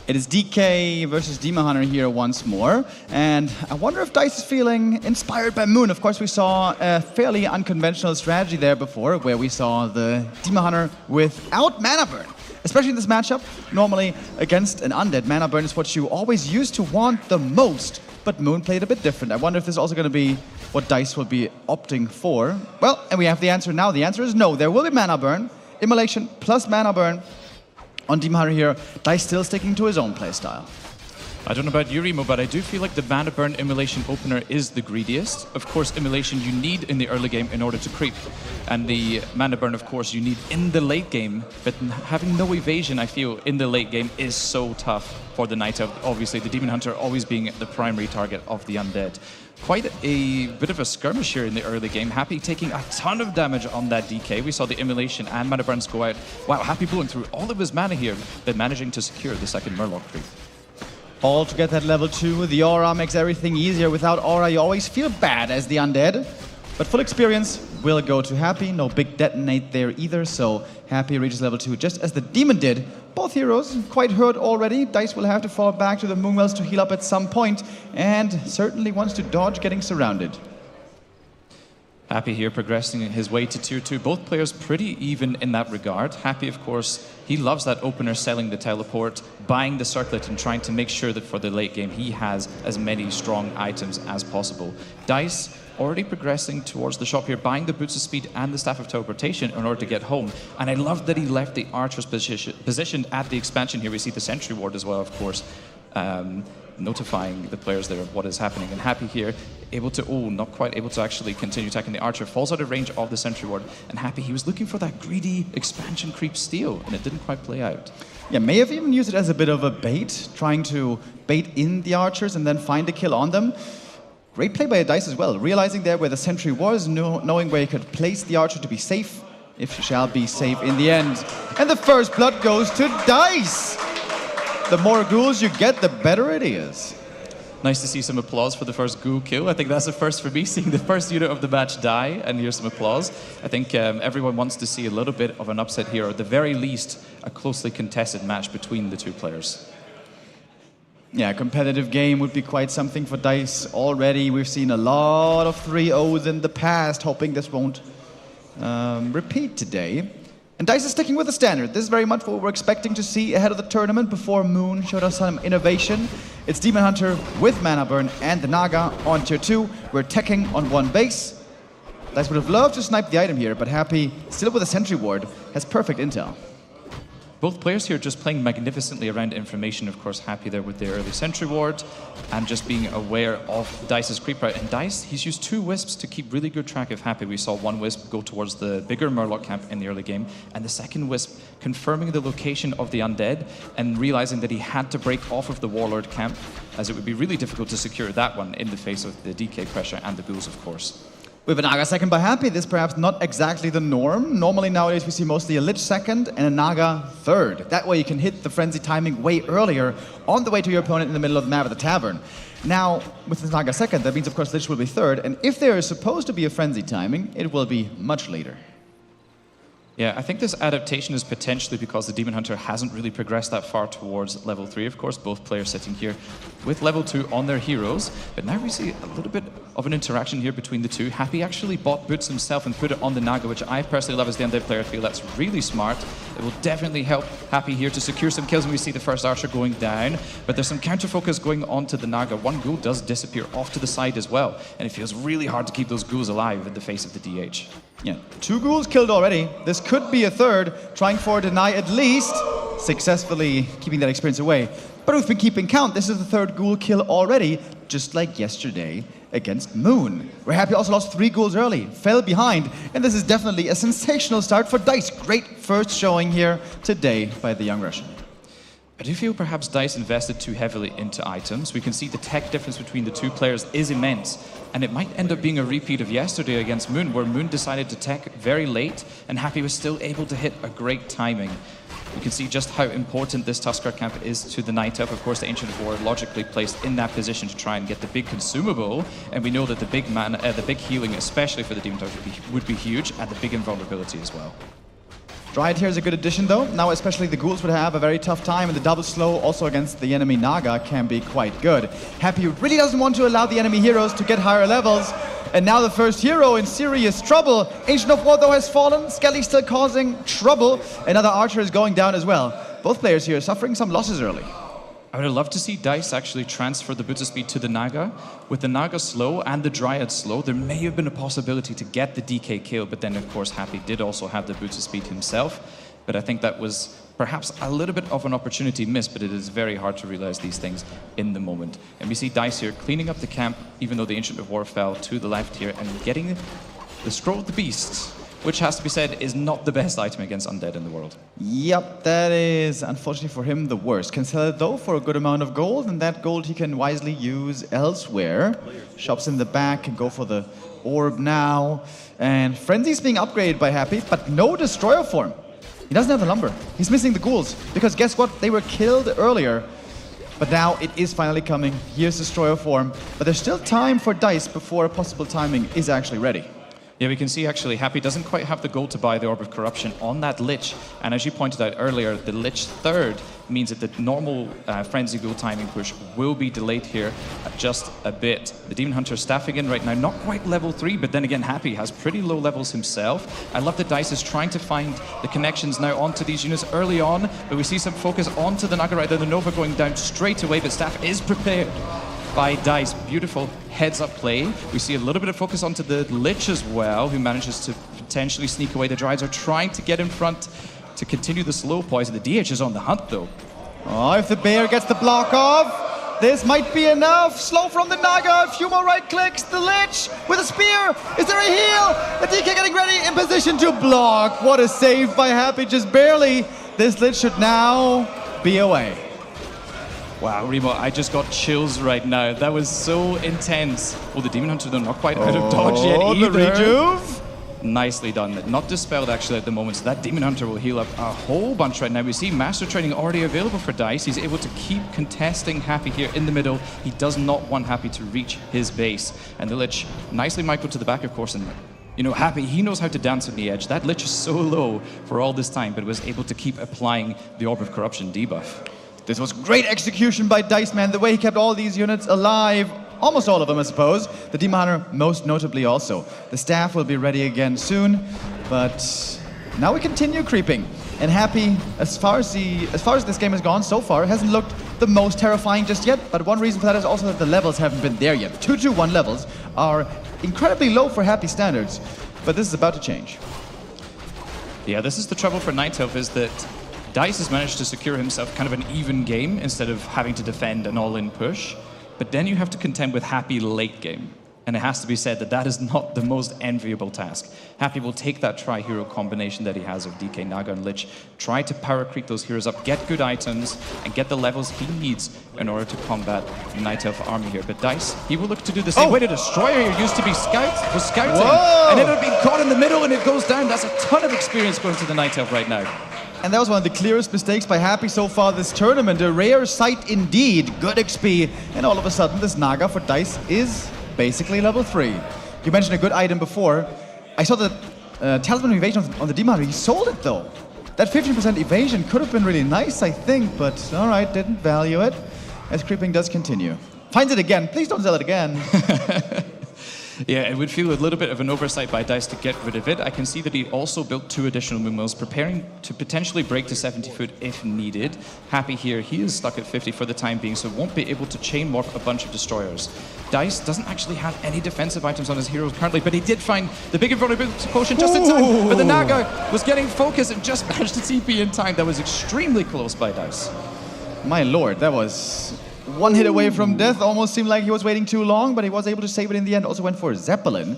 It is DK versus Demon Hunter here once more, and I wonder if Dice is feeling inspired by Moon. Of course, we saw a fairly unconventional strategy there before, where we saw the Demon Hunter without mana burn. Especially in this matchup, normally against an undead, mana burn is what you always used to want the most, but Moon played a bit different. I wonder if this is also going to be what Dice will be opting for. Well, and we have the answer now. The answer is no. There will be mana burn, immolation plus mana burn. On Demon Hunter here, Dice still sticking to his own playstyle. I don't know about you, Remo, but I do feel like the mana burn immolation opener is the greediest. Of course, immolation you need in the early game in order to creep. And the mana burn, of course, you need in the late game. But having no evasion, I feel, in the late game is so tough for the Knight Elf. Obviously, the Demon Hunter always being the primary target of the undead. Quite a bit of a skirmish here in the early game. Happy taking a ton of damage on that DK. We saw the immolation and mana burns go out. Wow, Happy blowing through all of his mana here, but managing to secure the second Murloc creep. All to get that level 2. The aura makes everything easier. Without aura, you always feel bad as the undead. But full experience will go to Happy. No big detonate there either, so Happy reaches level 2 just as the Demon did. Both heroes quite hurt already. Dice will have to fall back to the Moonwells to heal up at some point, and certainly wants to dodge getting surrounded. Happy here progressing his way to tier 2. Both players pretty even in that regard. Happy, of course, he loves that opener selling the teleport, buying the circlet and trying to make sure that for the late game he has as many strong items as possible. Dice already progressing towards the shop here, buying the Boots of Speed and the Staff of Teleportation in order to get home. And I love that he left the archers positioned at the expansion here. We see the Sentry Ward as well, of course, notifying the players there of what is happening. And Happy here, able to, not quite able to actually continue attacking the archer, falls out of range of the Sentry Ward. And Happy, he was looking for that greedy expansion creep steal, and it didn't quite play out. Yeah, may have even used it as a bit of a bait, trying to bait in the archers and then find a kill on them. Great play by Dice as well, realizing there where the sentry was, knowing where he could place the archer to be safe, if she shall be safe in the end. And the first blood goes to Dice! The more ghouls you get, the better it is. Nice to see some applause for the first ghoul kill. I think that's a first for me, seeing the first unit of the match die, and here's some applause. I think everyone wants to see a little bit of an upset here, or at the very least, a closely contested match between the two players. Yeah, a competitive game would be quite something for Dice already. We've seen a lot of 3-0s in the past, hoping this won't repeat today. And Dice is sticking with the standard. This is very much what we're expecting to see ahead of the tournament before Moon showed us some innovation. It's Demon Hunter with Mana Burn and the Naga on tier 2. We're teching on one base. Dice would have loved to snipe the item here, but Happy, still with a Sentry Ward, has perfect intel. Both players here just playing magnificently around information, of course, Happy there with the early sentry ward, and just being aware of Dice's creep route. And Dice, he's used 2 wisps to keep really good track of Happy. We saw 1 wisp go towards the bigger Murloc camp in the early game, and the second wisp confirming the location of the undead and realizing that he had to break off of the Warlord camp, as it would be really difficult to secure that one in the face of the DK pressure and the ghouls, of course. With a Naga second by Happy, this perhaps not exactly the norm. Normally nowadays we see mostly a Lich second and a Naga third. That way you can hit the frenzy timing way earlier on the way to your opponent in the middle of the map at the tavern. Now, with the Naga second, that means of course Lich will be third, and if there is supposed to be a frenzy timing, it will be much later. Yeah, I think this adaptation is potentially because the Demon Hunter hasn't really progressed that far towards level 3, of course, both players sitting here with level 2 on their heroes. But now we see a little bit of an interaction here between the two. Happy actually bought boots himself and put it on the Naga, which I personally love as the undead player. I feel that's really smart. It will definitely help Happy here to secure some kills when we see the first Archer going down. But there's some counter focus going on to the Naga. 1 ghoul does disappear off to the side as well, and it feels really hard to keep those ghouls alive in the face of the DH. Yeah, 2 ghouls killed already. This could be a third, trying for a deny at least, successfully keeping that experience away. But we've been keeping count. This is the 3rd ghoul kill already, just like yesterday against Moon, where Happy also lost 3 ghouls early, fell behind, and this is definitely a sensational start for Dice. Great first showing here today by the young Russian. I do feel perhaps Dice invested too heavily into items. We can see the tech difference between the 2 players is immense, and it might end up being a repeat of yesterday against Moon, where Moon decided to tech very late, and Happy was still able to hit a great timing. You can see just how important this Tuskar camp is to the Night Elf. Of course, the Ancient of War logically placed in that position to try and get the big consumable, and we know that the big healing, especially for the Demon Hunter, would be huge, and the big invulnerability as well. Dryad here is a good addition though. Now especially the ghouls would have a very tough time, and the double slow also against the enemy Naga can be quite good. Happy really doesn't want to allow the enemy heroes to get higher levels. And now the first hero in serious trouble. Ancient of War though has fallen. Skelly still causing trouble. Another Archer is going down as well. Both players here suffering some losses early. I would have loved to see Dice actually transfer the boots of speed to the Naga. With the Naga slow and the Dryad slow, there may have been a possibility to get the DK kill, but then of course Happy did also have the boots of speed himself. But I think that was perhaps a little bit of an opportunity missed, but it is very hard to realize these things in the moment. And we see Dice here cleaning up the camp, even though the Ancient of War fell to the left here, and getting the Scroll of the Beast, which has to be said is not the best item against undead in the world. Yep, that is unfortunately for him the worst. Can sell it though for a good amount of gold, and that gold he can wisely use elsewhere. Shops in the back, can go for the orb now. And Frenzy's being upgraded by Happy, but no destroyer form. He doesn't have the lumber. He's missing the ghouls, because guess what? They were killed earlier. But now it is finally coming. Here's destroyer form, but there's still time for Dice before a possible timing is actually ready. Yeah, we can see actually Happy doesn't quite have the gold to buy the Orb of Corruption on that Lich. And as you pointed out earlier, the Lich third means that the normal Frenzy Ghoul timing push will be delayed here just a bit. The Demon Hunter staffing in right now, not quite level 3, but then again, Happy has pretty low levels himself. I love that Dice is trying to find the connections now onto these units early on, but we see some focus onto the Naga right there, the Nova going down straight away, but Staff is prepared by Dice. Beautiful heads-up play. We see a little bit of focus onto the Lich as well, who manages to potentially sneak away. The Dryads are trying to get in front to continue the slow poison. The DH is on the hunt, though. Oh, if the Bear gets the block off, this might be enough. Slow from the Naga, a few more right clicks. The Lich with a spear. Is there a heal? The DK getting ready, in position to block. What a save by Happy, just barely. This Lich should now be away. Wow, Remo, I just got chills right now. That was so intense. Well, the Demon Hunter, they're not quite out of dodge yet either. The rejuve. Nicely done. Not dispelled actually at the moment, so that Demon Hunter will heal up a whole bunch right now. We see Master Training already available for Dice. He's able to keep contesting Happy here in the middle. He does not want Happy to reach his base. And the Lich nicely microed to the back, of course, and you know, Happy, he knows how to dance on the edge. That Lich is so low for all this time, but was able to keep applying the Orb of Corruption debuff. This was great execution by Dice, man. The way he kept all these units alive. Almost all of them, I suppose. The Demon Hunter, most notably also. The staff will be ready again soon, but now we continue creeping. And Happy, as far as this game has gone so far, hasn't looked the most terrifying just yet, but one reason for that is also that the levels haven't been there yet. 2-2-1 levels are incredibly low for Happy standards, but this is about to change. Yeah, this is the trouble for Night Elf, is that Dice has managed to secure himself kind of an even game instead of having to defend an all-in push. But then you have to contend with Happy late game. And it has to be said that that is not the most enviable task. Happy will take that tri-hero combination that he has of DK, Naga, and Lich, try to power creep those heroes up, get good items, and get the levels he needs in order to combat the Night Elf army here. But Dice, he will look to do the same way. The Destroyer here used to be was scouting, and it had been caught in the middle and it goes down. That's a ton of experience going to the Night Elf right now. And that was one of the clearest mistakes by Happy so far this tournament. A rare sight indeed, good XP, and all of a sudden this Naga for Dice is basically level 3. You mentioned a good item before. I saw the Talisman of Evasion on the Demon. He sold it though. That 15% evasion could have been really nice, I think, but alright, didn't value it. As creeping does continue. Finds it again. Please don't sell it again. Yeah, it would feel a little bit of an oversight by Dice to get rid of it. I can see that he also built 2 additional Moonwills, preparing to potentially break to 70 foot if needed. Happy here, he is stuck at 50 for the time being, so won't be able to chain morph a bunch of Destroyers. Dice doesn't actually have any defensive items on his heroes currently, but he did find the big invulnerability potion just in time. But the Naga was getting focused and just managed to TP in time. That was extremely close by Dice. My lord, that was one hit away from death. Almost seemed like he was waiting too long, but he was able to save it in the end. Also went for a Zeppelin,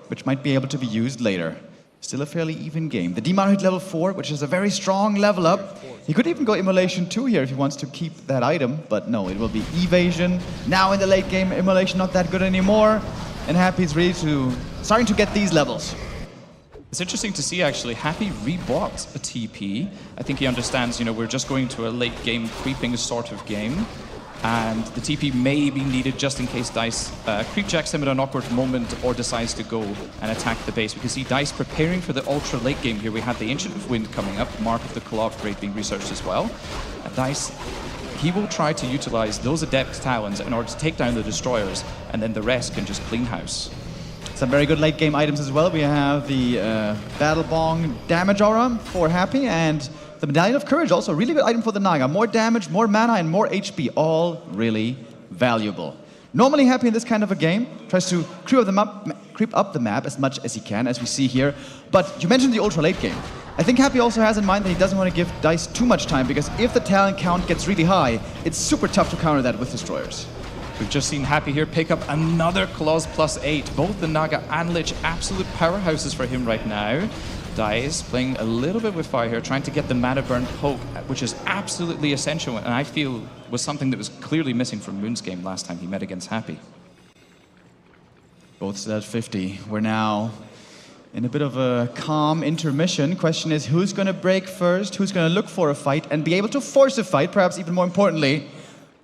which might be able to be used later. Still a fairly even game. The Demon hit level 4, which is a very strong level up. He could even go Immolation 2 here if he wants to keep that item, but no, it will be Evasion. Now in the late game, Immolation not that good anymore, and Happy's really starting to get these levels. It's interesting to see, actually, Happy rebought a TP. I think he understands, we're just going to a late game creeping sort of game. And the TP may be needed just in case Dice creepjacks him at an awkward moment or decides to go and attack the base. We can see Dice preparing for the ultra late game here. We have the Ancient of Wind coming up, Mark of the Claw upgrade being researched as well. Dice, he will try to utilize those Adept Talons in order to take down the Destroyers, and then the rest can just clean house. Some very good late game items as well. We have the Battle Bong Damage Aura for Happy, and the Medallion of Courage, also a really good item for the Naga. More damage, more mana, and more HP, all really valuable. Normally Happy in this kind of a game tries to creep up the map as much as he can, as we see here. But you mentioned the ultra late game. I think Happy also has in mind that he doesn't want to give Dice too much time, because if the talent count gets really high, it's super tough to counter that with Destroyers. We've just seen Happy here pick up another Claws +8. Both the Naga and Lich, absolute powerhouses for him right now. Dice playing a little bit with fire here, trying to get the mana burn poke, which is absolutely essential, and I feel was something that was clearly missing from Moon's game last time he met against Happy. Both still at 50. We're now in a bit of a calm intermission. Question is, who's going to break first? Who's going to look for a fight and be able to force a fight, perhaps even more importantly,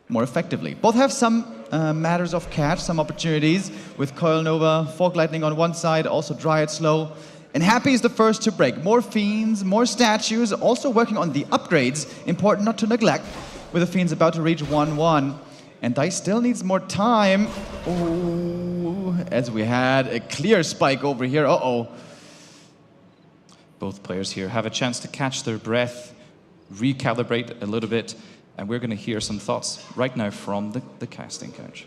more effectively? Both have some matters of catch, some opportunities, with Coil Nova, Fog Lightning on one side, also Dryad Slow. And Happy is the first to break. More Fiends, more statues, also working on the upgrades, important not to neglect, with the Fiends about to reach 1-1. And Dice still needs more time. Ooh, as we had a clear spike over here. Uh-oh. Both players here have a chance to catch their breath, recalibrate a little bit, and we're going to hear some thoughts right now from the casting couch.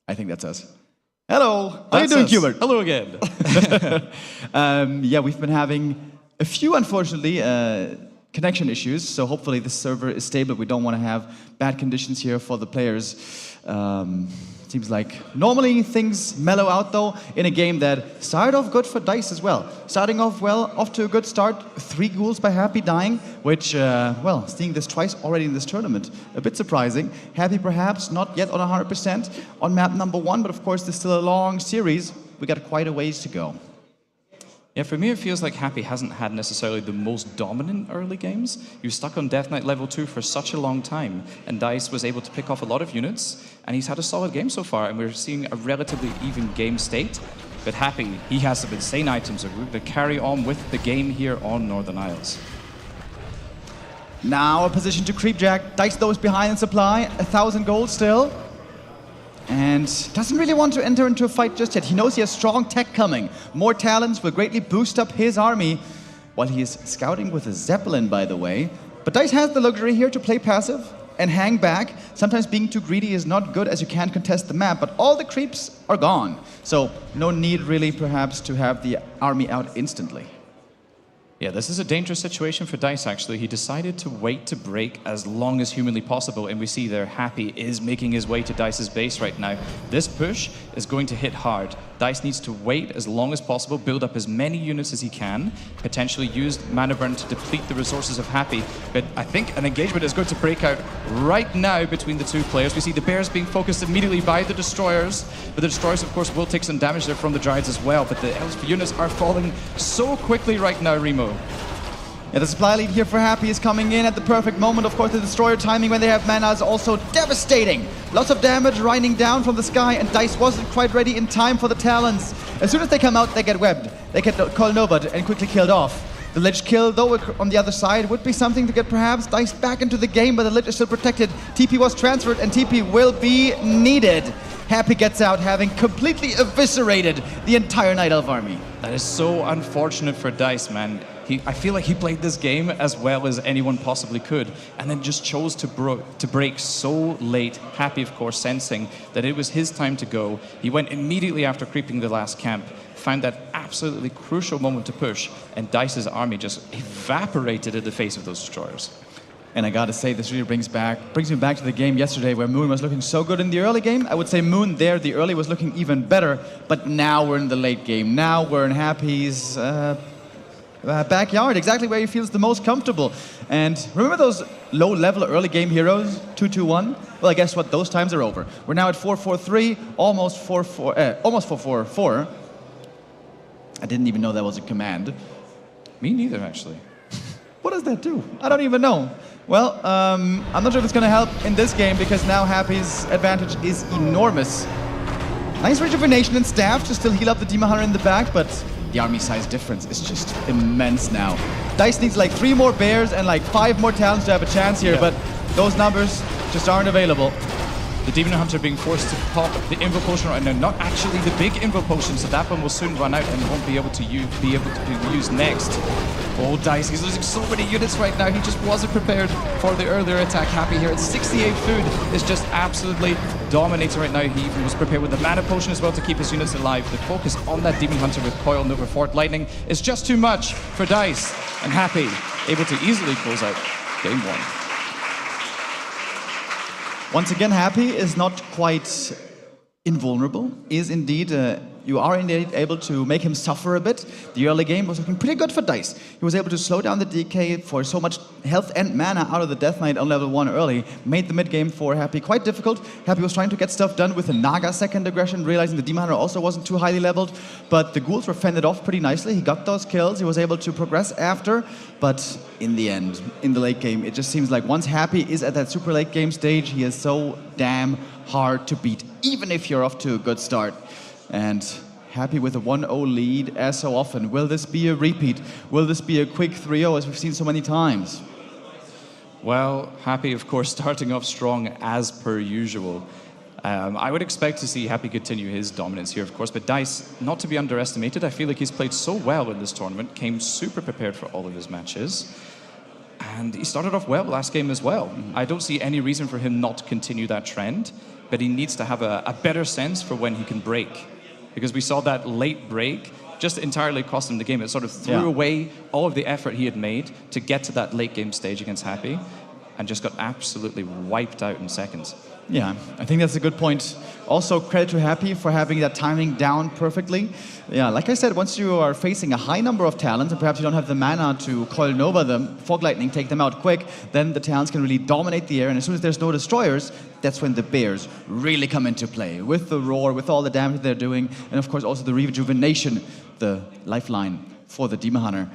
I think that's us. Hello, how are you doing, Hubert? Hello again. Yeah, we've been having a few, unfortunately, connection issues, so hopefully the server is stable. We don't want to have bad conditions here for the players. Seems like normally things mellow out, though, in a game that started off good for Dice as well. Starting off well, off to a good start. 3 ghouls by Happy dying, which, well, seeing this twice already in this tournament, a bit surprising. Happy perhaps not yet on 100% on map number 1, but of course there's still a long series. We got quite a ways to go. Yeah, for me it feels like Happy hasn't had necessarily the most dominant early games. He was stuck on Death Knight level 2 for such a long time, and Dice was able to pick off a lot of units, and he's had a solid game so far, and we're seeing a relatively even game state. But Happy, he has some insane items to carry on with the game here on Northern Isles. Now a position to creepjack. Dice though is behind in supply, 1,000 gold still. And doesn't really want to enter into a fight just yet. He knows he has strong tech coming. More talents will greatly boost up his army, while he is scouting with a Zeppelin, by the way. But Dice has the luxury here to play passive and hang back. Sometimes being too greedy is not good, as you can't contest the map, but all the creeps are gone. So no need really perhaps to have the army out instantly. Yeah, this is a dangerous situation for Dice, actually. He decided to wait to break as long as humanly possible, and we see there Happy is making his way to Dice's base right now. This push is going to hit hard. Dice needs to wait as long as possible, build up as many units as he can, potentially use Mana Burn to deplete the resources of Happy. But I think an engagement is going to break out right now between the two players. We see the Bears being focused immediately by the Destroyers, but the Destroyers, of course, will take some damage there from the Dryades as well. But the Elf units are falling so quickly right now, Remo. Yeah, the supply lead here for Happy is coming in at the perfect moment. Of course, the Destroyer timing when they have mana is also devastating. Lots of damage raining down from the sky, and Dice wasn't quite ready in time for the Talons. As soon as they come out, they get webbed. They get Call Nova and quickly killed off. The Lich kill, though, on the other side would be something to get perhaps Dice back into the game, but the Lich is still protected. TP was transferred, and TP will be needed. Happy gets out, having completely eviscerated the entire Night Elf army. That is so unfortunate for Dice, man. I feel like he played this game as well as anyone possibly could, and then just chose to break so late. Happy, of course, sensing that it was his time to go. He went immediately after creeping the last camp, found that absolutely crucial moment to push, and Dice's army just evaporated in the face of those Destroyers. And I gotta say, this really brings me back to the game yesterday where Moon was looking so good in the early game. I would say Moon there, the early was looking even better, but now we're in the late game. Now we're in Happy's backyard, exactly where he feels the most comfortable. And remember those low-level early game heroes, 2-2-1? Well, I guess what, those times are over. We're now at 4-4-3, almost 4-4-4. I didn't even know that was a command. Me neither, actually. What does that do? I don't even know. Well, I'm not sure if it's going to help in this game because now Happy's advantage is enormous. Nice rejuvenation and staff to still heal up the Demon Hunter in the back, but the army size difference is just immense now. Dice needs like 3 more Bears and like 5 more Talons to have a chance here, but those numbers just aren't available. The Demon Hunter being forced to pop the Invo Potion right now, not actually the big Invo Potion, so that one will soon run out and won't be able to be used next. Oh, Dice, he's losing so many units right now. He just wasn't prepared for the earlier attack. Happy here at 68 food is just absolutely dominating right now. He even was prepared with the Mana Potion as well to keep his units alive. The focus on that Demon Hunter with Coil Nova Fort Lightning is just too much for Dice, and Happy able to easily close out game 1. Once again, Happy is not quite invulnerable, you are indeed able to make him suffer a bit. The early game was looking pretty good for Dice. He was able to slow down the DK for so much health and mana out of the Death Knight on level 1 early, made the mid game for Happy quite difficult. Happy was trying to get stuff done with a Naga second aggression, realizing the Demon Hunter also wasn't too highly leveled, but the ghouls were fended off pretty nicely. He got those kills, he was able to progress after, but in the end, in the late game, it just seems like once Happy is at that super late game stage, he is so damn hard to beat, even if you're off to a good start. And Happy with a 1-0 lead, as so often. Will this be a repeat? Will this be a quick 3-0, as we've seen so many times? Well, Happy, of course, starting off strong as per usual. I would expect to see Happy continue his dominance here, of course, but Dice, not to be underestimated. I feel like he's played so well in this tournament, came super prepared for all of his matches, and he started off well last game as well. I don't see any reason for him not to continue that trend, but he needs to have a better sense for when he can break, because we saw that late break just entirely cost him the game. It sort of threw away all of the effort he had made to get to that late game stage against Happy, and just got absolutely wiped out in seconds. Yeah, I think that's a good point. Also, credit to Happy for having that timing down perfectly. Yeah, like I said, once you are facing a high number of talents, and perhaps you don't have the mana to Coil Nova them, Fog Lightning, take them out quick, then the talents can really dominate the air, and as soon as there's no destroyers, that's when the Bears really come into play. With the roar, with all the damage they're doing, and of course also the rejuvenation, the lifeline for the Demon Hunter.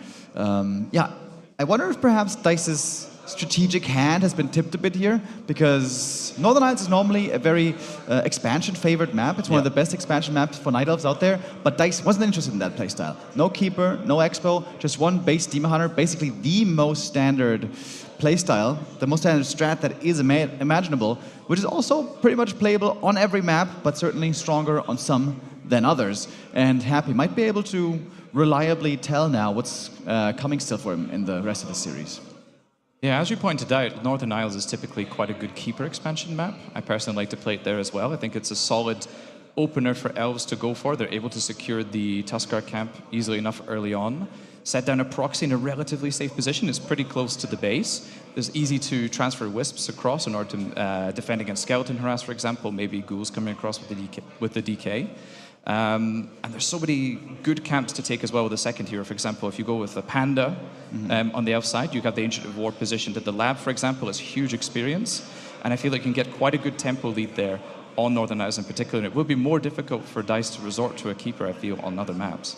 Yeah, I wonder if perhaps Dice's strategic hand has been tipped a bit here, because Northern Isles is normally a very expansion-favored map. It's one of the best expansion maps for Night Elves out there, but Dice wasn't interested in that playstyle. No Keeper, no Expo, just one base Demon Hunter, basically the most standard playstyle, the most standard strat that is imaginable, which is also pretty much playable on every map, but certainly stronger on some than others. And Happy might be able to reliably tell now what's coming still for him in the rest of the series. Yeah, as you pointed out, Northern Isles is typically quite a good Keeper expansion map. I personally like to play it there as well. I think it's a solid opener for Elves to go for. They're able to secure the Tuskar camp easily enough early on. Set down a proxy in a relatively safe position. It's pretty close to the base. It's easy to transfer wisps across in order to defend against skeleton harass, for example. Maybe ghouls coming across with the DK. And there's so many good camps to take as well with the second hero. For example, if you go with the Panda on the elf side, you have the Ancient of War positioned at the lab, for example. It's huge experience. And I feel like you can get quite a good tempo lead there on Northern Isles in particular. And it will be more difficult for DICE to resort to a keeper, I feel, on other maps.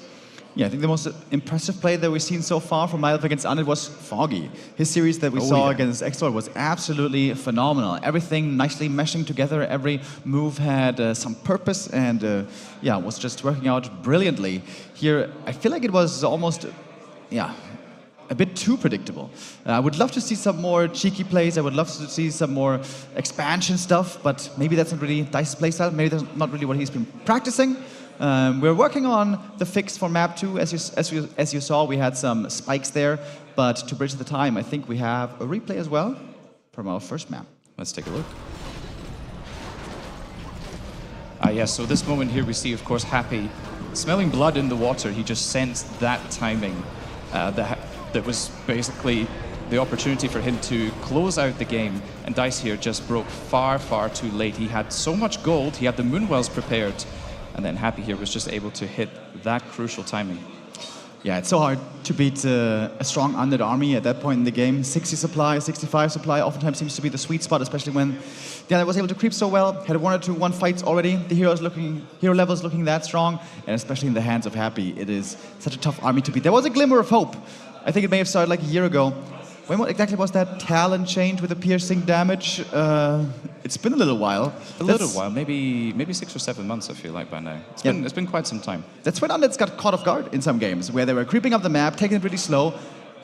Yeah, I think the most impressive play that we've seen so far from Elf against Undead was Foggy. His series that we saw against Extor was absolutely phenomenal. Everything nicely meshing together. Every move had some purpose and yeah, was just working out brilliantly. Here, I feel like it was almost, yeah, a bit too predictable. I would love to see some more cheeky plays. I would love to see some more expansion stuff, but maybe that's not really DICE's playstyle. Maybe that's not really what he's been practicing. We're working on the fix for map 2. As you saw, we had some spikes there, but to bridge the time, I think we have a replay as well from our first map. Let's take a look. Yes, so this moment here we see, of course, Happy smelling blood in the water. He just sensed that timing. That was basically the opportunity for him to close out the game, and DICE here just broke far, far too late. He had so much gold, he had the Moonwells prepared, and then Happy here was just able to hit that crucial timing. Yeah, it's so hard to beat a strong undead army at that point in the game. 60 supply, 65 supply oftentimes seems to be the sweet spot, especially when the undead was able to creep so well. Had 1 or 2 1-fights already. The hero level is looking that strong, and especially in the hands of Happy, it is such a tough army to beat. There was a glimmer of hope. I think it may have started like a year ago. When exactly was that talent change with the piercing damage? It's been a little while. Maybe 6 or 7 months, I feel like, by now. It's been quite some time. That's when Undeads got caught off guard in some games, where they were creeping up the map, taking it really slow,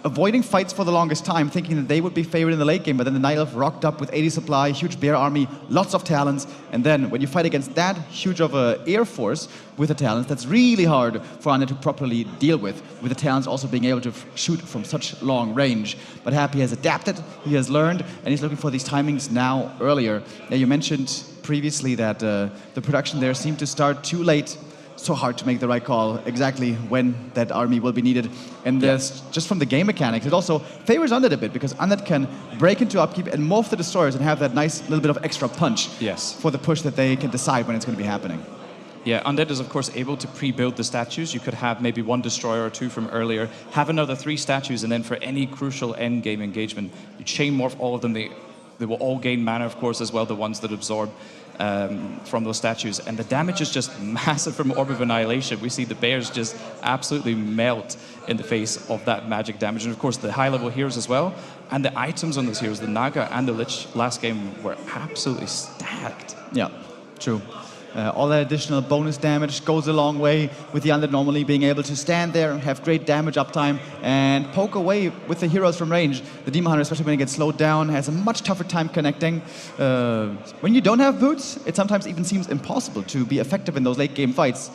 avoiding fights for the longest time, thinking that they would be favored in the late game, but then the Night Elf rocked up with 80 supply, huge bear army, lots of talents, and then when you fight against that huge of an air force with the talents, that's really hard for Undead to properly deal with the talents also being able to shoot from such long range. But Happy has adapted, he has learned, and he's looking for these timings now earlier. Now, you mentioned previously that the production there seemed to start too late. So hard to make the right call exactly when that army will be needed. And just from the game mechanics, it also favors Undead a bit, because Undead can break into upkeep and morph the destroyers and have that nice little bit of extra punch for the push that they can decide when it's going to be happening. Yeah, Undead is of course able to pre-build the statues. You could have maybe 1 destroyer or 2 from earlier, have another 3 statues, and then for any crucial end game engagement, you chain morph all of them. They will all gain mana, of course, as well, the ones that absorb from those statues. And the damage is just massive from Orb of Annihilation. We see the bears just absolutely melt in the face of that magic damage. And of course, the high-level heroes as well. And the items on those heroes, the Naga and the Lich last game, were absolutely stacked. Yeah, true. All that additional bonus damage goes a long way with the Undead normally being able to stand there, have great damage uptime, and poke away with the heroes from range. The Demon Hunter, especially when he gets slowed down, has a much tougher time connecting. When you don't have boots, it sometimes even seems impossible to be effective in those late game fights.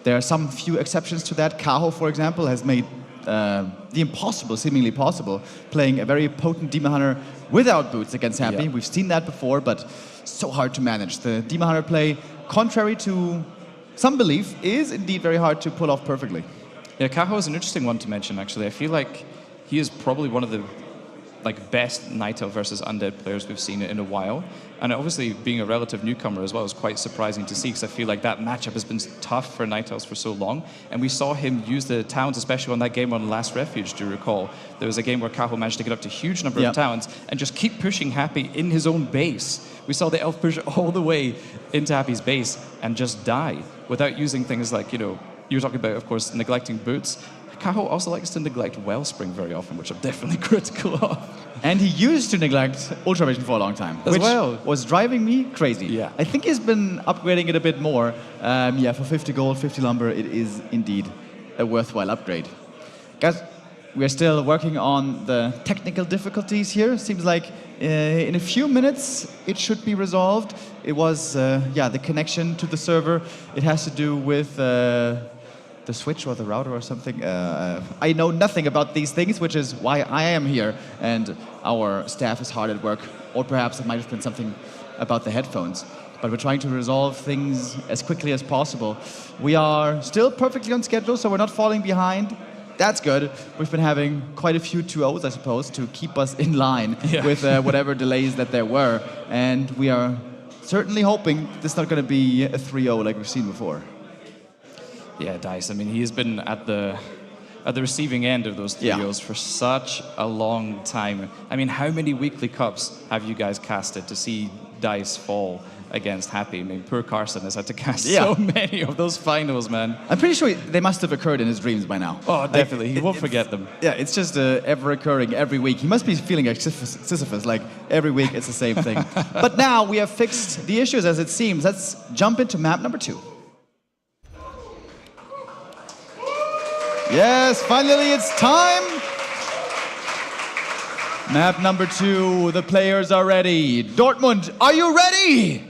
There are some few exceptions to that. Kaho, for example, has made the impossible seemingly possible, playing a very potent Demon Hunter without boots against Happy. We've seen that before, but so hard to manage. The Demon Hunter play, contrary to some belief, is indeed very hard to pull off perfectly. Yeah, Kaho is an interesting one to mention, actually. I feel like he is probably one of the best Night Elf versus Undead players we've seen in a while. And obviously, being a relative newcomer as well is quite surprising to see, because I feel like that matchup has been tough for Night Elves for so long. And we saw him use the talents, especially on that game on Last Refuge, do you recall? There was a game where Kaho managed to get up to a huge number of talents and just keep pushing Happy in his own base. We saw the elf push all the way into Happy's base and just die without using things like, you were talking about, of course, neglecting boots. Kaho also likes to neglect Wellspring very often, which I'm definitely critical of. And he used to neglect Ultravision for a long time, which was driving me crazy. Yeah. I think he's been upgrading it a bit more. For 50 gold, 50 lumber, it is indeed a worthwhile upgrade. Guys, we're still working on the technical difficulties here. Seems like in a few minutes it should be resolved. It was, the connection to the server. It has to do with the switch or the router or something. I know nothing about these things, which is why I am here, and our staff is hard at work. Or perhaps it might have been something about the headphones. but we're trying to resolve things as quickly as possible. We are still perfectly on schedule, so we're not falling behind. That's good. We've been having quite a few 2-0s, I suppose, to keep us in line with whatever delays that there were. And we are certainly hoping this is not going to be a 3-0 like we've seen before. Yeah, Dice, I mean, he has been at the receiving end of those 3-0s for such a long time. I mean, how many weekly cups have you guys casted to see Dice fall against Happy? I mean, poor Carson has had to cast so many of those finals, man. I'm pretty sure they must have occurred in his dreams by now. Oh, definitely. He won't forget them. Yeah, it's just ever occurring every week. He must be feeling like Sisyphus, like every week it's the same thing. But now we have fixed the issues as it seems. Let's jump into map number 2. Yes, finally it's time. Map number 2, the players are ready. Dortmund, are you ready?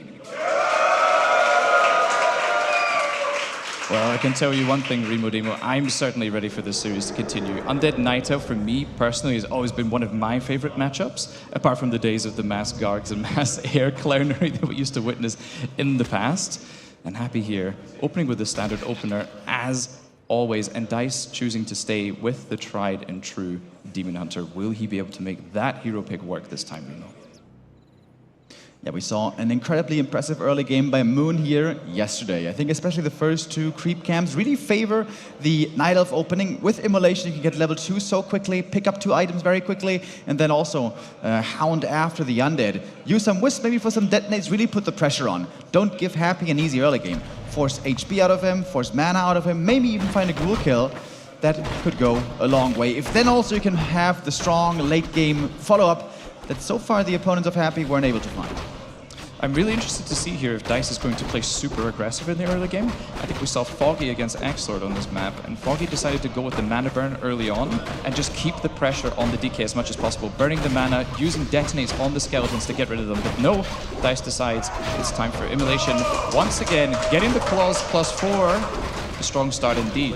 Well, I can tell you one thing, Remo Demo. I'm certainly ready for this series to continue. Undead Night Elf, for me personally, has always been one of my favorite matchups, apart from the days of the mass gargs and mass air clownery that we used to witness in the past. And Happy here, opening with the standard opener as always, and Dice choosing to stay with the tried and true Demon Hunter. Will he be able to make that hero pick work this time, Reno? Yeah, we saw an incredibly impressive early game by Moon here yesterday. I think especially the first 2 creep camps really favor the Night Elf opening. With Immolation, you can get level 2 so quickly, pick up 2 items very quickly, and then also hound after the Undead. Use some Wisp maybe for some detonates, really put the pressure on. Don't give Happy an easy early game. Force HP out of him, force mana out of him, maybe even find a ghoul kill. That could go a long way. If then also you can have the strong late game follow-up that so far the opponents of Happy weren't able to find. I'm really interested to see here if Dice is going to play super aggressive in the early game. I think we saw Foggy against X-Lord on this map, and Foggy decided to go with the mana burn early on and just keep the pressure on the DK as much as possible, burning the mana, using detonates on the skeletons to get rid of them. But no, Dice decides it's time for Immolation. Once again, getting the claws +4. A strong start indeed.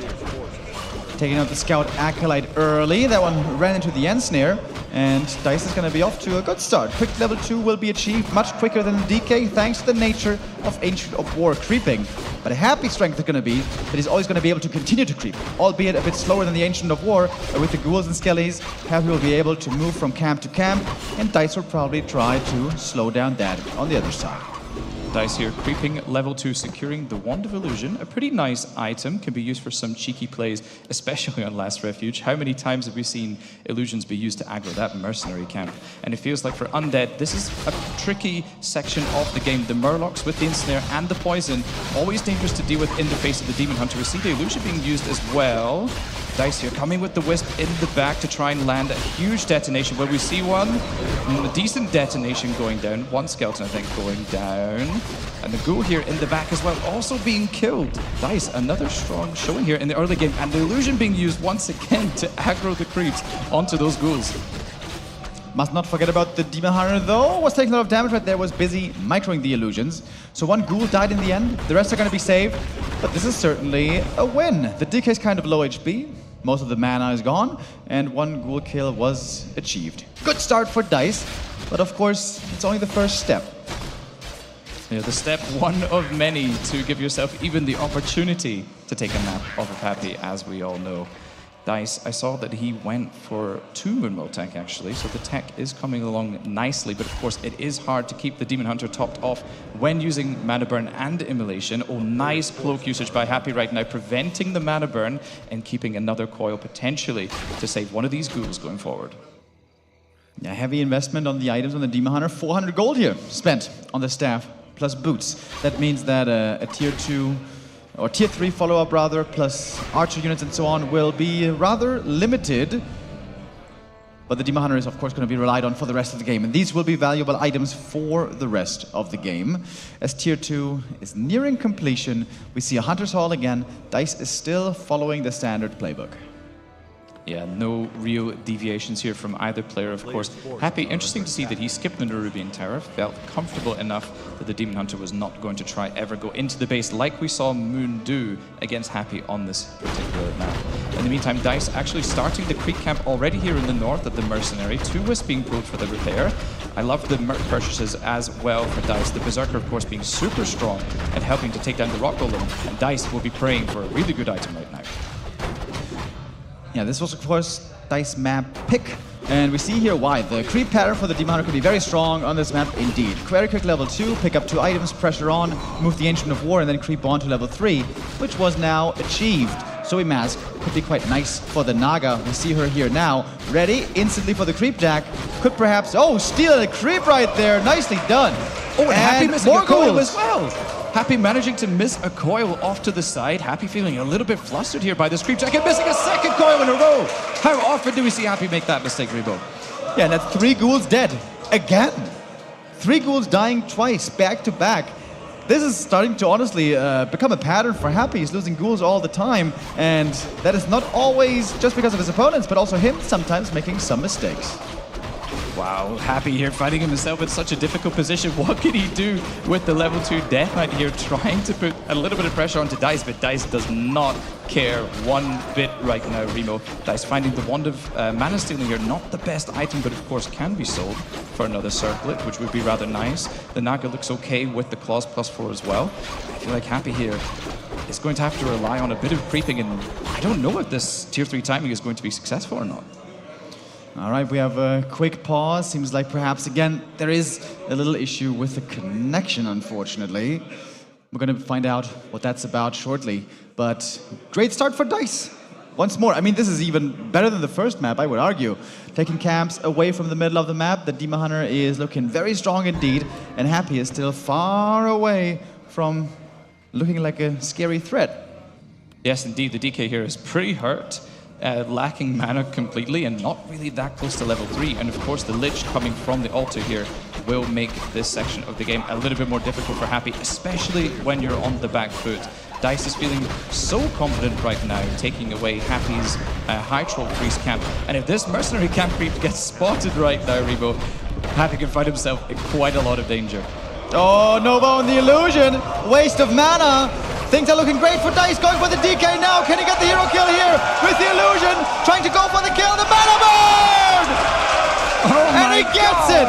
Taking out the Scout Acolyte early. That one ran into the Ensnare. And Dice is going to be off to a good start. Quick level 2 will be achieved much quicker than the DK thanks to the nature of Ancient of War creeping. But a Happy strength is going to be that he's always going to be able to continue to creep, albeit a bit slower than the Ancient of War. But with the ghouls and skellies, Happy will be able to move from camp to camp, and Dice will probably try to slow down that on the other side. Dice here, creeping level 2, securing the Wand of Illusion. A pretty nice item, can be used for some cheeky plays, especially on Last Refuge. How many times have we seen illusions be used to aggro that mercenary camp? And it feels like for Undead, this is a tricky section of the game. The Murlocs with the Ensnare and the Poison, always dangerous to deal with in the face of the Demon Hunter. We see the illusion being used as well. Dice here coming with the Wisp in the back to try and land a huge detonation where we see one. A decent detonation going down. One skeleton, I think, going down. And the Ghoul here in the back as well, also being killed. Dice, another strong showing here in the early game. And the illusion being used once again to aggro the creeps onto those Ghouls. Must not forget about the Demon Hunter, though. Was taking a lot of damage right there, was busy microing the illusions. So one Ghoul died in the end. The rest are going to be saved. But this is certainly a win. The DK is kind of low HP. Most of the mana is gone, and one Ghoul kill was achieved. Good start for Dice, but of course, it's only the first step. Yeah, the step one of many to give yourself even the opportunity to take a nap off of Happy, as we all know. Dice, I saw that he went for 2 Moonwell tech actually, so the tech is coming along nicely, but of course it is hard to keep the Demon Hunter topped off when using Mana Burn and Immolation. Oh, nice cloak usage by Happy right now, preventing the Mana Burn and keeping another coil potentially to save one of these ghouls going forward. Yeah, heavy investment on the items on the Demon Hunter. 400 gold here spent on the staff, plus boots. That means that a tier 2 or tier 3 follow-up rather, plus archer units and so on will be rather limited. But the Demon Hunter is of course going to be relied on for the rest of the game, and these will be valuable items for the rest of the game. As tier 2 is nearing completion, we see a Hunter's Hall again. Dice is still following the standard playbook. Yeah, no real deviations here from either player, of course. Happy, interesting to see that he skipped the Nerubian Tower, felt comfortable enough that the Demon Hunter was not going to try ever go into the base like we saw Moon do against Happy on this particular map. In the meantime, Dice actually starting the creep camp already here in the north of the Mercenary. 2 Wisps being pulled for the repair. I love the Merc purchases as well for Dice. The Berserker, of course, being super strong and helping to take down the Rock Golem. And Dice will be praying for a really good item right now. Yeah, this was of course Dice map pick, and we see here why. The creep pattern for the Demon Hunter could be very strong on this map indeed. Very quick level 2, pick up 2 items, pressure on, move the Ancient of War, and then creep on to level 3, which was now achieved. Zoe Mask could be quite nice for the Naga. We see her here now, ready instantly for the creep jack. Could perhaps, oh, steal a creep right there, nicely done. Oh, and Happy missing a coil ghouls as well. Happy managing to miss a coil off to the side. Happy feeling a little bit flustered here by this creep jack and missing a second coil in a row. How often do we see Happy make that mistake, Rebo? Yeah, and that's 3 ghouls dead. Again. 3 ghouls dying twice, back to back. This is starting to honestly become a pattern for Happy. He's losing ghouls all the time, and that is not always just because of his opponents, but also him sometimes making some mistakes. Wow, Happy here finding himself in such a difficult position. What can he do with the level 2 Death Knight here, trying to put a little bit of pressure onto Dice, but Dice does not care one bit right now, Remo. Dice finding the Wand of Mana Stealing here, not the best item, but of course can be sold for another circlet, which would be rather nice. The Naga looks okay with the Claws +4 as well. I feel like Happy here is going to have to rely on a bit of creeping, and I don't know if this tier 3 timing is going to be successful or not. All right, we have a quick pause. Seems like perhaps, again, there is a little issue with the connection, unfortunately. We're going to find out what that's about shortly. But great start for Dice. Once more, I mean, this is even better than the first map, I would argue. Taking camps away from the middle of the map, the Demon Hunter is looking very strong indeed, and Happy is still far away from looking like a scary threat. Yes, indeed, the DK here is pretty hurt. Lacking mana completely and not really that close to level 3. And of course the Lich coming from the altar here will make this section of the game a little bit more difficult for Happy, especially when you're on the back foot. Dice is feeling so confident right now, taking away Happy's High Troll Priest camp. And if this Mercenary camp creep gets spotted right now, Rebo, Happy can find himself in quite a lot of danger. Oh, Nova on the illusion. Waste of mana. Things are looking great for Dice, going for the DK now. Can he get the hero kill here with the illusion? Trying to go for the kill, the mana burn! Oh and he gets it!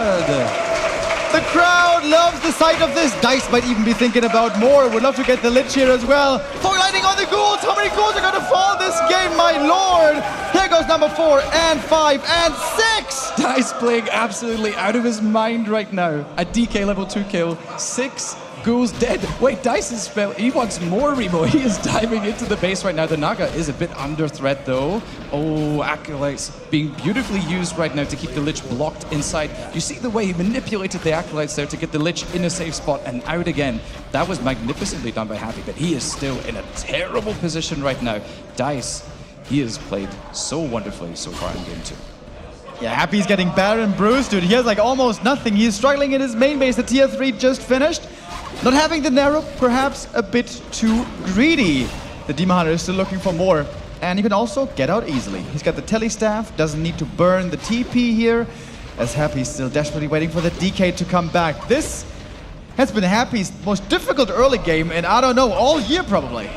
The crowd loves the sight of this. Dice might even be thinking about more. Would love to get the Lich here as well. Fog Lightning on the ghouls. How many ghouls are going to fall this game, my lord? Here goes number 4 and 5 and 6. Dice playing absolutely out of his mind right now. A DK level 2 kill, 6 ghouls dead. Wait, Dice's spell, he wants more, Remo. He is diving into the base right now. The Naga is a bit under threat though. Oh, Acolytes being beautifully used right now to keep the Lich blocked inside. You see the way he manipulated the Acolytes there to get the Lich in a safe spot and out again. That was magnificently done by Happy, but he is still in a terrible position right now. Dice, he has played so wonderfully so far in game 2. Yeah, Happy's getting battered and bruised, dude. He has like almost nothing. He's struggling in his main base. The tier 3 just finished. Not having the narrow, perhaps a bit too greedy. The Demon Hunter is still looking for more. And he can also get out easily. He's got the Telestaff, doesn't need to burn the TP here, as Happy's still desperately waiting for the DK to come back. This has been Happy's most difficult early game, and I don't know, all year probably.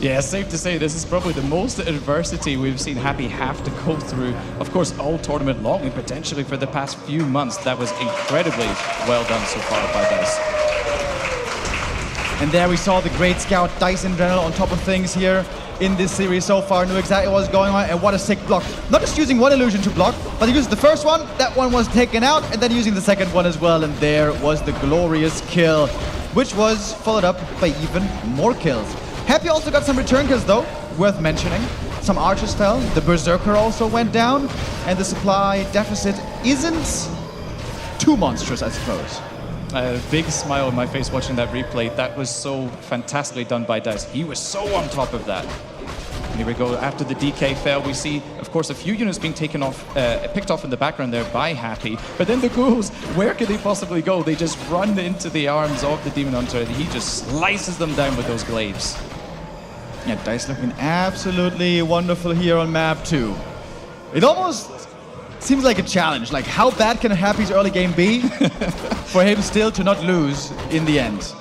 Yeah, safe to say this is probably the most adversity we've seen Happy have to go through. Of course, all tournament long and potentially for the past few months. That was incredibly well done so far by Dice. And there we saw the great scout Dice in general on top of things here in this series so far. Knew exactly what was going on and what a sick block. Not just using one illusion to block, but he used the first one, that one was taken out, and then using the second one as well. And there was the glorious kill, which was followed up by even more kills. Happy also got some return kills though, worth mentioning. Some archers fell, the Berserker also went down, and the supply deficit isn't too monstrous, I suppose. A big smile on my face watching that replay. That was so fantastically done by Dice. He was so on top of that. And here we go. After the DK fell, we see, of course, a few units being taken off, picked off in the background there by Happy. But then the ghouls, where can they possibly go? They just run into the arms of the Demon Hunter, and he just slices them down with those glaives. Yeah, Dice looking absolutely wonderful here on map 2. It almost seems like a challenge. Like, how bad can Happy's early game be for him still to not lose in the end?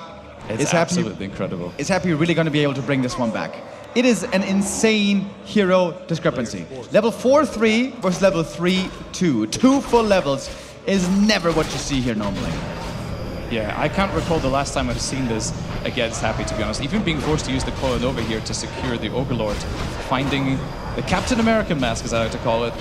It's absolutely incredible. Is Happy really going to be able to bring this one back? It is an insane hero discrepancy. Level 4-3 versus level 3-2. 2 full levels is never what you see here normally. Yeah, I can't recall the last time I've seen this against Happy, to be honest. Even being forced to use the Coil Nova here to secure the Overlord, finding the Captain American mask, as I like to call it,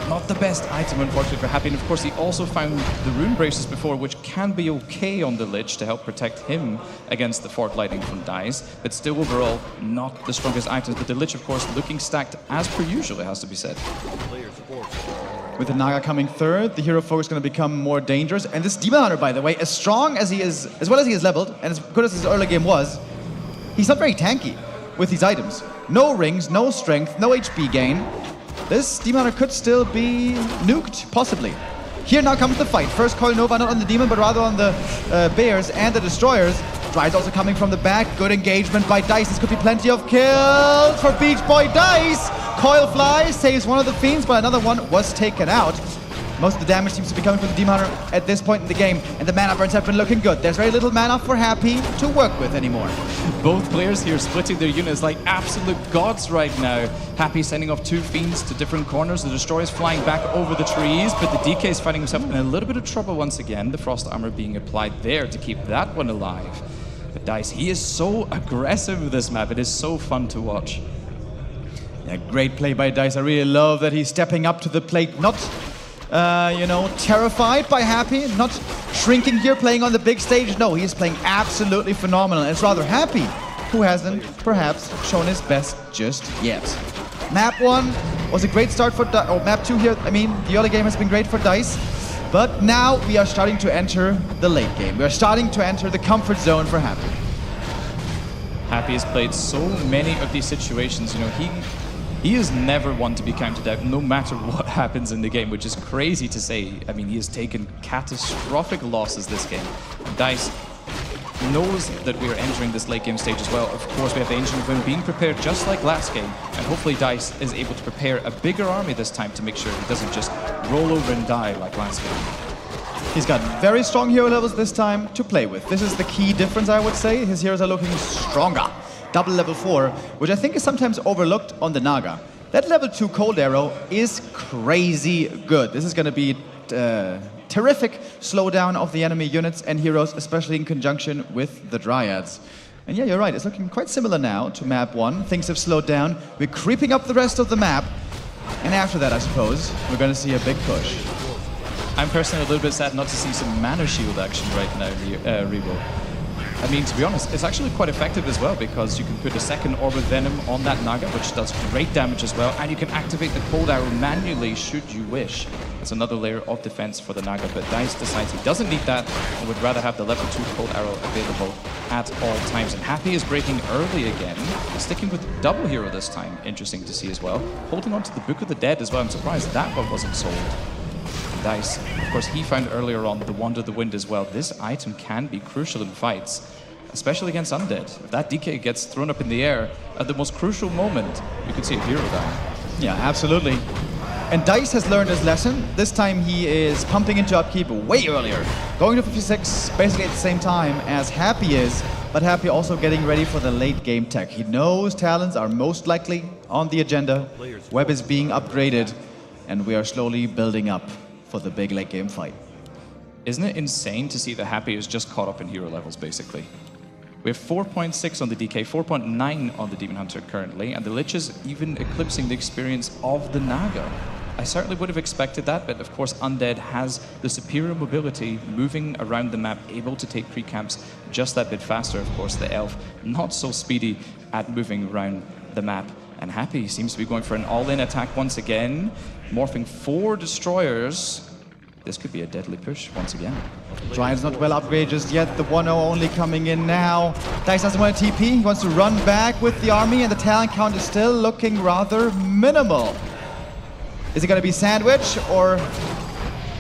not the best item, unfortunately, for Happy. And of course, he also found the Rune Braces before, which can be okay on the Lich to help protect him against the Fort Lighting from Dice, but still overall not the strongest items. But the Lich, of course, looking stacked as per usual, it has to be said. With the Naga coming third, the hero focus is going to become more dangerous. And this Demon Hunter, by the way, as strong as he is, as well as he is leveled, and as good as his early game was, he's not very tanky with these items. No rings, no strength, no HP gain. This Demon Hunter could still be nuked, possibly. Here now comes the fight. First Coil Nova, not on the Demon, but rather on the Bears and the Destroyers. Dry's also coming from the back. Good engagement by Dice. This could be plenty of kills for Beach Boy Dice. Coil Fly saves one of the Fiends, but another one was taken out. Most of the damage seems to be coming from the Demon Hunter at this point in the game, and the mana burns have been looking good. There's very little mana for Happy to work with anymore. Both players here splitting their units like absolute gods right now. Happy sending off 2 Fiends to different corners. The Destroyer's flying back over the trees, but the DK is finding himself in a little bit of trouble once again. The Frost Armor being applied there to keep that one alive. But Dice, he is so aggressive with this map. It is so fun to watch. Yeah, great play by Dice. I really love that he's stepping up to the plate, not terrified by Happy, not shrinking here, playing on the big stage. No, he's playing absolutely phenomenal. And it's rather Happy who hasn't, perhaps, shown his best just yet. Map 1 was a great start for Dice. Oh, map 2 here, I mean, the early game has been great for Dice. But now we are starting to enter the late game. We are starting to enter the comfort zone for Happy. Happy has played so many of these situations. You know, he is never one to be counted out, no matter what happens in the game, which is crazy to say. I mean, he has taken catastrophic losses this game. Dice knows that we are entering this late game stage as well. Of course, we have the Ancient of Wind being prepared just like last game, and hopefully Dice is able to prepare a bigger army this time to make sure he doesn't just roll over and die like last game. He's got very strong hero levels this time to play with. This is the key difference, I would say. His heroes are looking stronger. Double level 4, which I think is sometimes overlooked on the Naga. That level 2 Cold Arrow is crazy good. This is going to be terrific slowdown of the enemy units and heroes, especially in conjunction with the Dryads. And yeah, you're right, it's looking quite similar now to map 1. Things have slowed down. We're creeping up the rest of the map. And after that, I suppose, we're going to see a big push. I'm personally a little bit sad not to see some mana shield action right now, Rebo. I mean, to be honest, it's actually quite effective as well, because you can put a second Orb of Venom on that Naga, which does great damage as well, and you can activate the Cold Arrow manually should you wish. It's another layer of defense for the Naga, but Dice decides he doesn't need that and would rather have the level 2 Cold Arrow available at all times. And Happy is breaking early again, sticking with double hero this time. Interesting to see as well. Holding on to the Book of the Dead as well. I'm surprised that one wasn't sold. Dice, of course, he found earlier on the Wand of the Wind as well. This item can be crucial in fights, especially against Undead. If that DK gets thrown up in the air at the most crucial moment, you could see a hero die. Yeah, absolutely. And Dice has learned his lesson. This time he is pumping into upkeep way earlier. Going to 56 basically at the same time as Happy is, but Happy also getting ready for the late game tech. He knows talents are most likely on the agenda. Web is being upgraded, and we are slowly building up for the big late game fight. Isn't it insane to see that Happy is just caught up in hero levels, basically? We have 4.6 on the DK, 4.9 on the Demon Hunter currently, and the Lich is even eclipsing the experience of the Naga. I certainly would have expected that, but of course Undead has the superior mobility, moving around the map, able to take pre-camps just that bit faster. Of course, the Elf, not so speedy at moving around the map. And Happy seems to be going for an all-in attack once again, morphing 4 Destroyers. This could be a deadly push once again. Giant's not well upgraded just yet. The 1-0 only coming in now. Dice doesn't want to TP. He wants to run back with the army, and the talent count is still looking rather minimal. Is it going to be Sandwich, or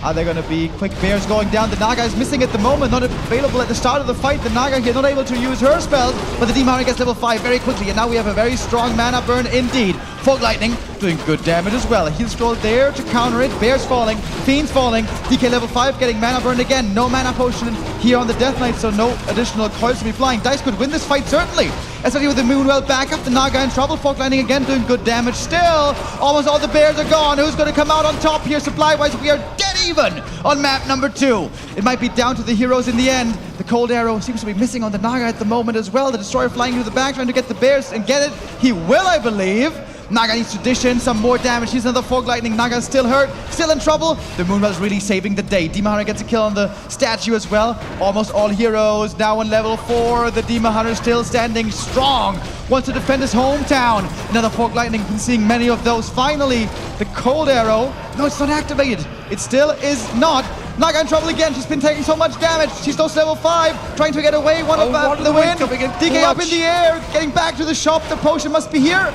Are there going to be quick bears going down? The Naga is missing at the moment, not available at the start of the fight. The Naga here not able to use her spells, but the Demon Hunter gets level 5 very quickly, and now we have a very strong mana burn indeed. Fog Lightning doing good damage as well. A heal scroll there to counter it. Bears falling, Fiends falling. DK level 5 getting mana burn again. No mana potion here on the Death Knight, so no additional coils to be flying. Dice could win this fight certainly, especially with the Moonwell back up. The Naga in trouble. Fog Lightning again doing good damage. Still, almost all the bears are gone. Who's going to come out on top here supply-wise? We are dead even on map number 2. It might be down to the heroes in the end. The Cold Arrow seems to be missing on the Naga at the moment as well. The Destroyer flying to the back, trying to get the bears and get it. He will, I believe. Naga needs to dish in some more damage. He's another Fog Lightning. Naga still hurt, still in trouble. The Moonwell's really saving the day. Demon Hunter gets a kill on the statue as well. Almost all heroes now on level 4. The Demon Hunter still standing strong. Wants to defend his hometown. Another Fog Lightning. Been seeing many of those. Finally, the Cold Arrow. No, it's not activated. It still is not. Naga in trouble again. She's been taking so much damage. She's close to level 5. Trying to get away. One of the win. DK up in the air. Getting back to the shop. The potion must be here.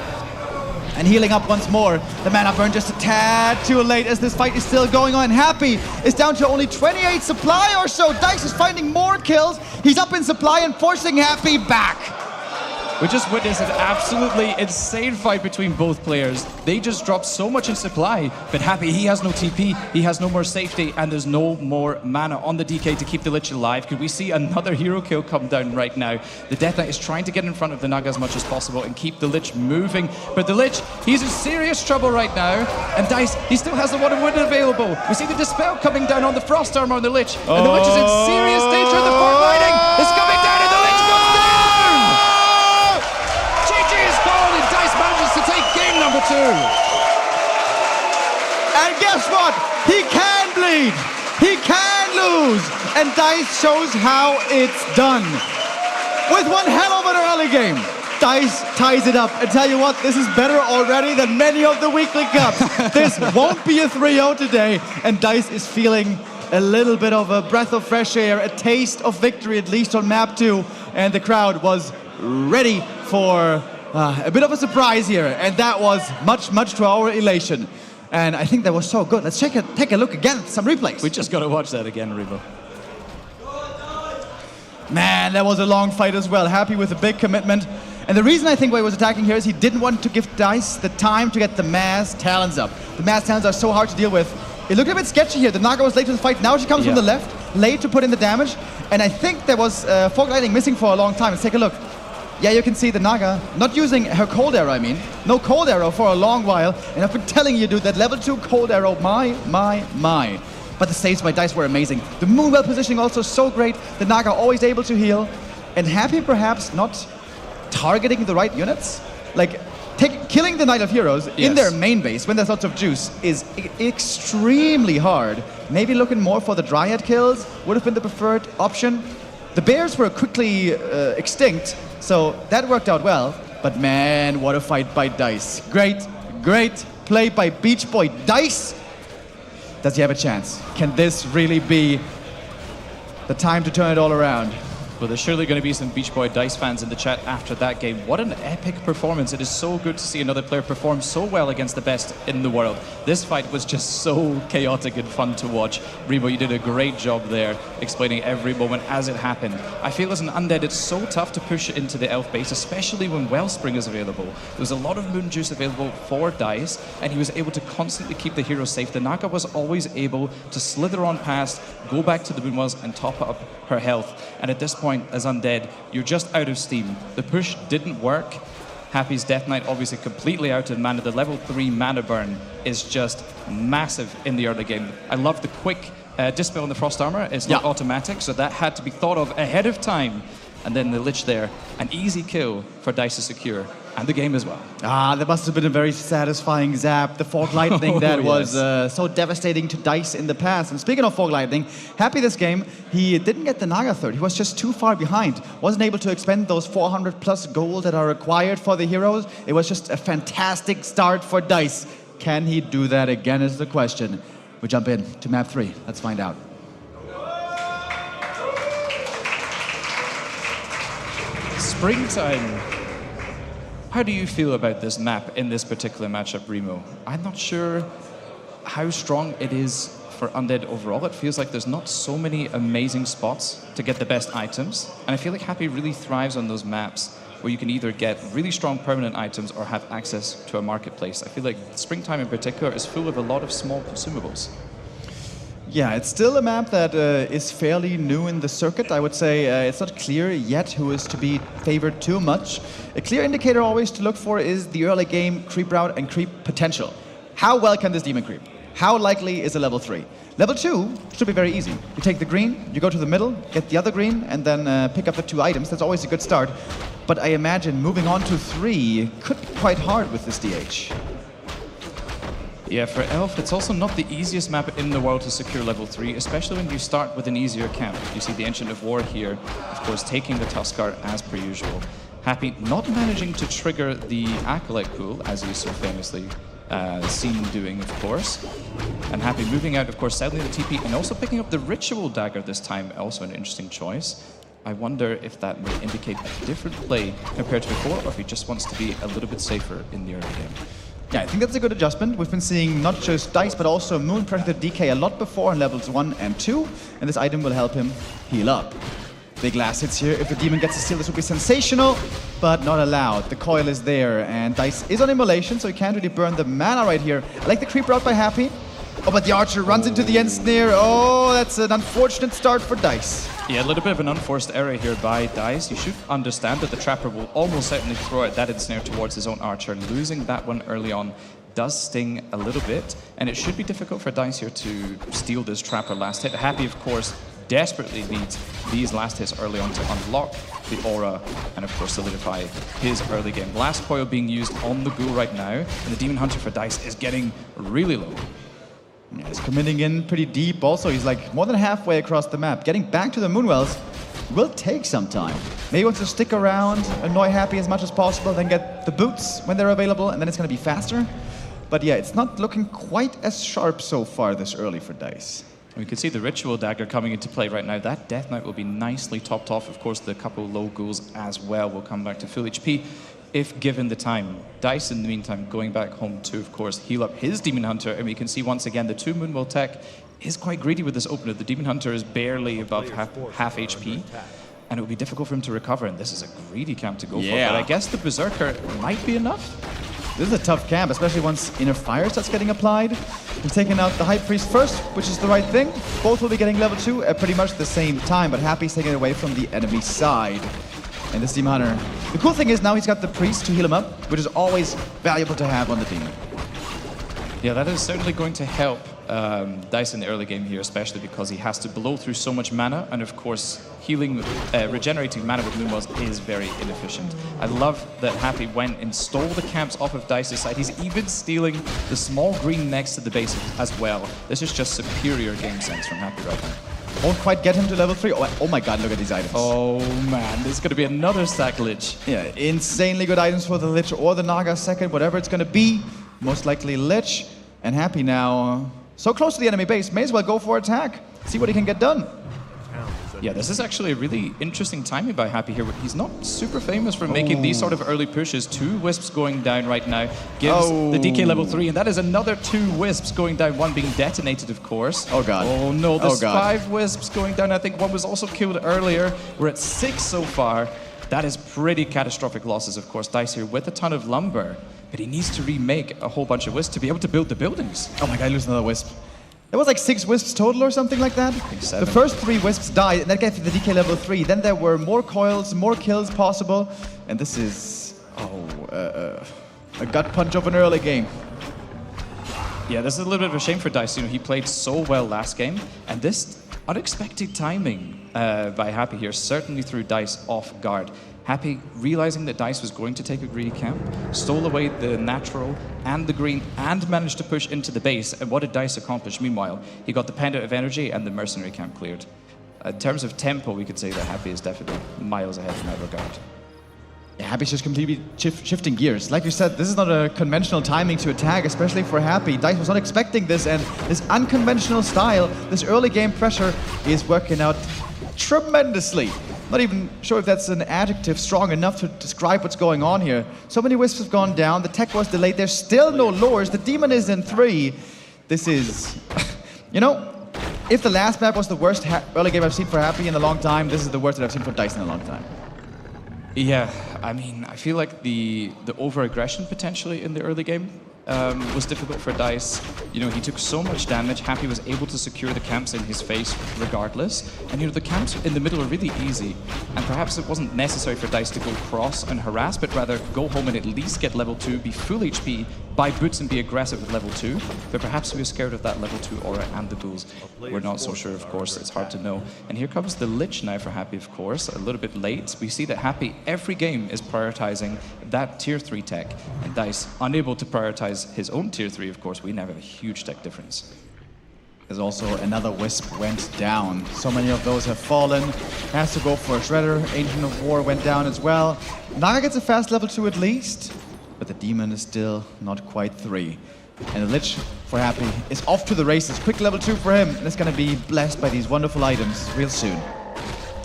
And healing up once more. The mana burn just a tad too late as this fight is still going on. Happy is down to only 28 supply or so. Dice is finding more kills. He's up in supply and forcing Happy back. We just witnessed an absolutely insane fight between both players. They just dropped so much in supply, but Happy, he has no TP, he has no more safety, and there's no more mana on the DK to keep the Lich alive. Could we see another hero kill come down right now? The Death Knight is trying to get in front of the Naga as much as possible and keep the Lich moving, but the Lich, he's in serious trouble right now, and Dice, he still has the Water Wind available. We see the Dispel coming down on the Frost Armor on the Lich, and the Lich is in serious danger. The Fog Lightning is coming down, and the Lich goes down! Dice manages to take game number 2. And guess what? He can bleed. He can lose. And Dice shows how it's done. With one hell of an early game, Dice ties it up. And tell you what, this is better already than many of the weekly cups. This won't be a 3-0 today. And Dice is feeling a little bit of a breath of fresh air, a taste of victory, at least on map 2. And the crowd was ready for a bit of a surprise here, and that was much to our elation. And I think that was so good. Let's take a look again at some replays. We just got to watch that again, Rebo. Man, that was a long fight as well. Happy with a big commitment. And the reason I think why he was attacking here is he didn't want to give Dice the time to get the Mass Talons up. The Mass Talons are so hard to deal with. It looked a bit sketchy here. The Naga was late to the fight. Now she comes from the left, late to put in the damage. And I think there was Fog Lightning missing for a long time. Let's take a look. Yeah, you can see the Naga not using her Cold Arrow, No Cold Arrow for a long while. And I've been telling you, dude, that level 2 Cold Arrow, my. But the saves by Dice were amazing. The Moonwell positioning also so great. The Naga always able to heal. And Happy perhaps not targeting the right units. Like, killing the Knight of Heroes in their main base when there's lots of juice is extremely hard. Maybe looking more for the Dryad kills would have been the preferred option. The bears were quickly extinct, so that worked out well. But man, what a fight by Dice. Great play by Beach Boy. Dice, does he have a chance? Can this really be the time to turn it all around? Well, there's surely going to be some Beach Boy Dice fans in the chat after that game. What an epic performance. It is so good to see another player perform so well against the best in the world. This fight was just so chaotic and fun to watch. Rebo, you did a great job there explaining every moment as it happened. I feel as an Undead, it's so tough to push into the Elf base, especially when Wellspring is available. There was a lot of Moon Juice available for Dice, and he was able to constantly keep the hero safe. The Naga was always able to slither on past, go back to the Moonwells, and top up her health. And at this point, as Undead, you're just out of steam. The push didn't work. Happy's Death Knight obviously completely out of mana. The level 3 mana burn is just massive in the early game. I love the quick Dispel on the Frost Armor. It's not automatic, so that had to be thought of ahead of time. And then the Lich there, an easy kill for Dice to secure. And the game as well. That must have been a very satisfying zap. The Fog Lightning that was so devastating to Dice in the past. And speaking of Fog Lightning, Happy this game, he didn't get the Naga third. He was just too far behind. Wasn't able to expend those 400 plus gold that are required for the heroes. It was just a fantastic start for Dice. Can he do that again is the question. We jump in to map 3. Let's find out. Springtime. How do you feel about this map in this particular matchup, Remo? I'm not sure how strong it is for Undead overall, it feels like there's not so many amazing spots to get the best items. And I feel like Happy really thrives on those maps where you can either get really strong permanent items or have access to a marketplace. I feel like Springtime in particular is full of a lot of small consumables. Yeah, it's still a map that is fairly new in the circuit. I would say it's not clear yet who is to be favored too much. A clear indicator always to look for is the early game creep route and creep potential. How well can this demon creep? How likely is a level 3? Level 2 should be very easy. You take the green, you go to the middle, get the other green, and then pick up the 2 items. That's always a good start. But I imagine moving on to 3 could be quite hard with this DH. Yeah, for Elf, it's also not the easiest map in the world to secure level 3, especially when you start with an easier camp. You see the Ancient of War here, of course, taking the Tuskar as per usual. Happy not managing to trigger the Acolyte pool, as you so famously seen doing, of course. And Happy moving out, of course, settling the TP, and also picking up the Ritual Dagger this time, also an interesting choice. I wonder if that may indicate a different play compared to before, or if he just wants to be a little bit safer in the early game. Yeah, I think that's a good adjustment. We've been seeing not just Dice, but also Moon pressure the DK a lot before in levels 1 and 2, and this item will help him heal up. Big last hits here. If the demon gets a steal, this would be sensational, but not allowed. The coil is there, and Dice is on immolation, so he can't really burn the mana right here. I like the creep route by Happy. Oh, but the archer runs into the end snare. Oh, that's an unfortunate start for Dice. Yeah, a little bit of an unforced error here by Dice. You should understand that the Trapper will almost certainly throw out that ensnare towards his own archer. Losing that one early on does sting a little bit, and it should be difficult for Dice here to steal this Trapper last hit. Happy, of course, desperately needs these last hits early on to unlock the aura and, of course, solidify his early game. Blast Coil being used on the Ghoul right now, and the Demon Hunter for Dice is getting really low. Yeah, he's committing in pretty deep. Also, he's like more than halfway across the map. Getting back to the Moonwells will take some time. Maybe he wants to stick around, annoy Happy as much as possible, then get the boots when they're available, and then it's going to be faster. But yeah, it's not looking quite as sharp so far this early for Dice. We can see the Ritual Dagger coming into play right now. That Death Knight will be nicely topped off. Of course, the couple low ghouls as well will come back to full HP if given the time. Dice, in the meantime, going back home to, of course, heal up his Demon Hunter. And we can see once again the 2 Moonwell tech is quite greedy with this opener. The Demon Hunter is barely above half HP. And it will be difficult for him to recover. And this is a greedy camp to go for. But I guess the Berserker might be enough. This is a tough camp, especially once Inner Fire starts getting applied. He's taking out the High Priest first, which is the right thing. Both will be getting level 2 at pretty much the same time, but Happy's taking it away from the enemy side. And this Demon Hunter. The cool thing is now he's got the Priest to heal him up, which is always valuable to have on the Demon. Yeah, that is certainly going to help Dice in the early game here, especially because he has to blow through so much mana, and of course, regenerating mana with Moonwells is very inefficient. I love that Happy went and stole the camps off of Dice's side. He's even stealing the small green next to the base as well. This is just superior game sense from Happy right now. Won't quite get him to level 3. Oh my god, look at these items. Oh man, there's going to be another stack Lich. Yeah, insanely good items for the Lich or the Naga second, whatever it's going to be. Most likely Lich. And Happy now, so close to the enemy base, may as well go for attack. See what he can get done. Yeah, this is actually a really interesting timing by Happy here. He's not super famous for making these sort of early pushes. 2 Wisps going down right now gives the DK level 3, and that is another 2 Wisps going down, one being detonated, of course. Oh god. Oh no, there's 5 Wisps going down. I think one was also killed earlier. We're at 6 so far. That is pretty catastrophic losses, of course. Dice here with a ton of lumber, but he needs to remake a whole bunch of Wisps to be able to build the buildings. Oh my god, lose another Wisp. There was like 6 Wisps total or something like that. The first 3 Wisps died, and that gave the DK level 3. Then there were more coils, more kills possible, and this is a gut punch of an early game. Yeah, this is a little bit of a shame for Dice. You know, he played so well last game, and this unexpected timing by Happy here certainly threw Dice off guard. Happy, realizing that Dice was going to take a greedy camp, stole away the natural and the green and managed to push into the base. And what did Dice accomplish? Meanwhile, he got the Pendant of Energy and the Mercenary camp cleared. In terms of tempo, we could say that Happy is definitely miles ahead in that regard. Yeah, Happy's just completely shifting gears. Like you said, this is not a conventional timing to attack, especially for Happy. Dice was not expecting this, and this unconventional style, this early game pressure, is working out tremendously. Not even sure if that's an adjective strong enough to describe what's going on here. So many Wisps have gone down, the tech was delayed, there's still no lures, the Demon is in 3. This is You know, if the last map was the worst early game I've seen for Happy in a long time, this is the worst that I've seen for Dice in a long time. Yeah, I mean, I feel like the over-aggression potentially in the early game was difficult for Dice. You know, he took so much damage. Happy was able to secure the camps in his face regardless. And you know, the camps in the middle are really easy. And perhaps it wasn't necessary for Dice to go cross and harass, but rather go home and at least get level 2, be full HP, buy boots and be aggressive with level 2. But perhaps he was scared of that level 2 aura and the ghouls. We're not so sure, of course. It's hard to know. And here comes the Lich now for Happy, of course. A little bit late. We see that Happy every game is prioritizing that tier 3 tech. And Dice unable to prioritize his own tier 3, of course. We now have a huge tech difference. There's also another Wisp went down. So many of those have fallen. Has to go for a Shredder. Ancient of War went down as well. Naga gets a fast level 2 at least, but the Demon is still not quite 3. And the Lich, for Happy, is off to the races. Quick level 2 for him, and it's going to be blessed by these wonderful items real soon.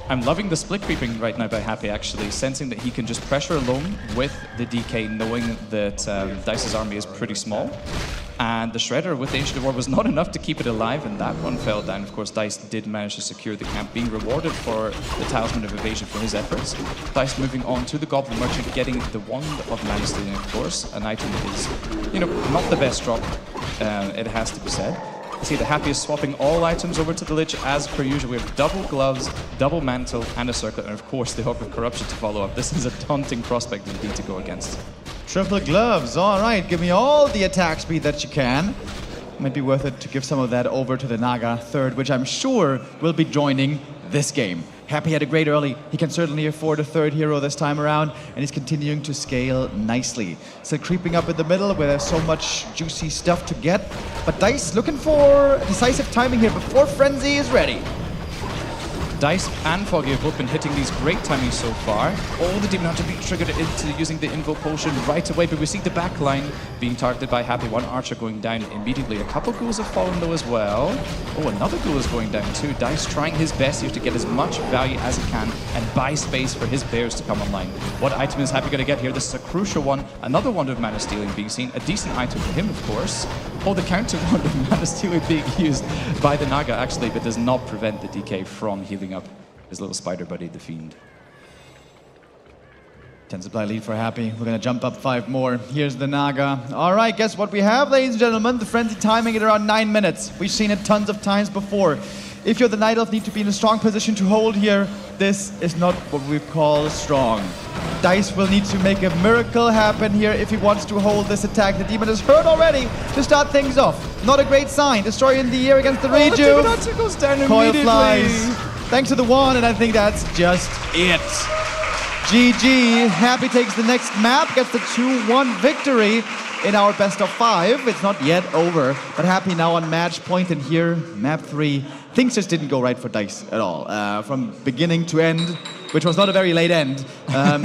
I'm loving the split creeping right now by Happy, actually, sensing that he can just pressure alone with the DK, knowing that Dice's army is pretty small. And the Shredder with the Ancient of War was not enough to keep it alive, and that one fell down. Of course, Dice did manage to secure the camp, being rewarded for the Talisman of Evasion for his efforts. Dice moving on to the Goblin Merchant, getting the Wand of Mana Stealing, of course, an item that is, you know, not the best drop, it has to be said. See, the Happy is swapping all items over to the Lich as per usual. We have double gloves, double mantle, and a circlet, and of course the Hook of Corruption to follow up. This is a taunting prospect indeed to go against. Triple gloves, all right, give me all the attack speed that you can. Might be worth it to give some of that over to the Naga third, which I'm sure will be joining this game. Happy had a great early. He can certainly afford a third hero this time around, and he's continuing to scale nicely. Still creeping up in the middle where there's so much juicy stuff to get. But Dice looking for decisive timing here before Frenzy is ready. Dice and Foggy have both been hitting these great timings so far. All the Demon Hunter being triggered into using the Invo Potion right away, but we see the back line being targeted by Happy. One Archer going down immediately. A couple ghouls have fallen though as well. Oh, another ghoul is going down too. Dice trying his best here to get as much value as he can and buy space for his bears to come online. What item is Happy going to get here? This is a crucial one. Another Wand of Mana Stealing being seen. A decent item for him, of course. Oh, the counter Wand of Mana Stealing being used by the Naga actually, but does not prevent the DK from healing up his little spider buddy, the Fiend. 10 supply lead for Happy. We're going to jump up 5 more. Here's the Naga. All right, guess what we have, ladies and gentlemen? The Frenzy timing at around 9 minutes. We've seen it tons of times before. If you're the Night Elf, need to be in a strong position to hold here. This is not what we call strong. Dice will need to make a miracle happen here if he wants to hold this attack. The Demon is hurt already to start things off. Not a great sign. Destroyer in the air against the Reju. The Demon Hunter goes down Coil immediately. flies. Thanks to the wand, and I think that's just it. GG. Happy takes the next map, gets the 2-1 victory in our best of 5. It's not yet over, but Happy now on match point, and here, map 3. Things just didn't go right for Dice at all. From beginning to end, which was not a very late end,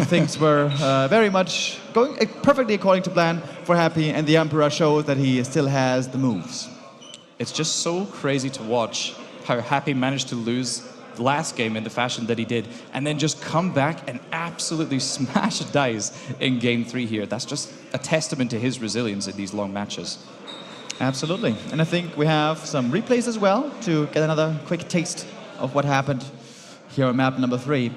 things were very much going perfectly according to plan for Happy, and the Emperor shows that he still has the moves. It's just so crazy to watch how Happy managed to lose last game in the fashion that he did, and then just come back and absolutely smash Dice in game 3 here. That's just a testament to his resilience in these long matches. Absolutely. And I think we have some replays as well to get another quick taste of what happened here on map number 3.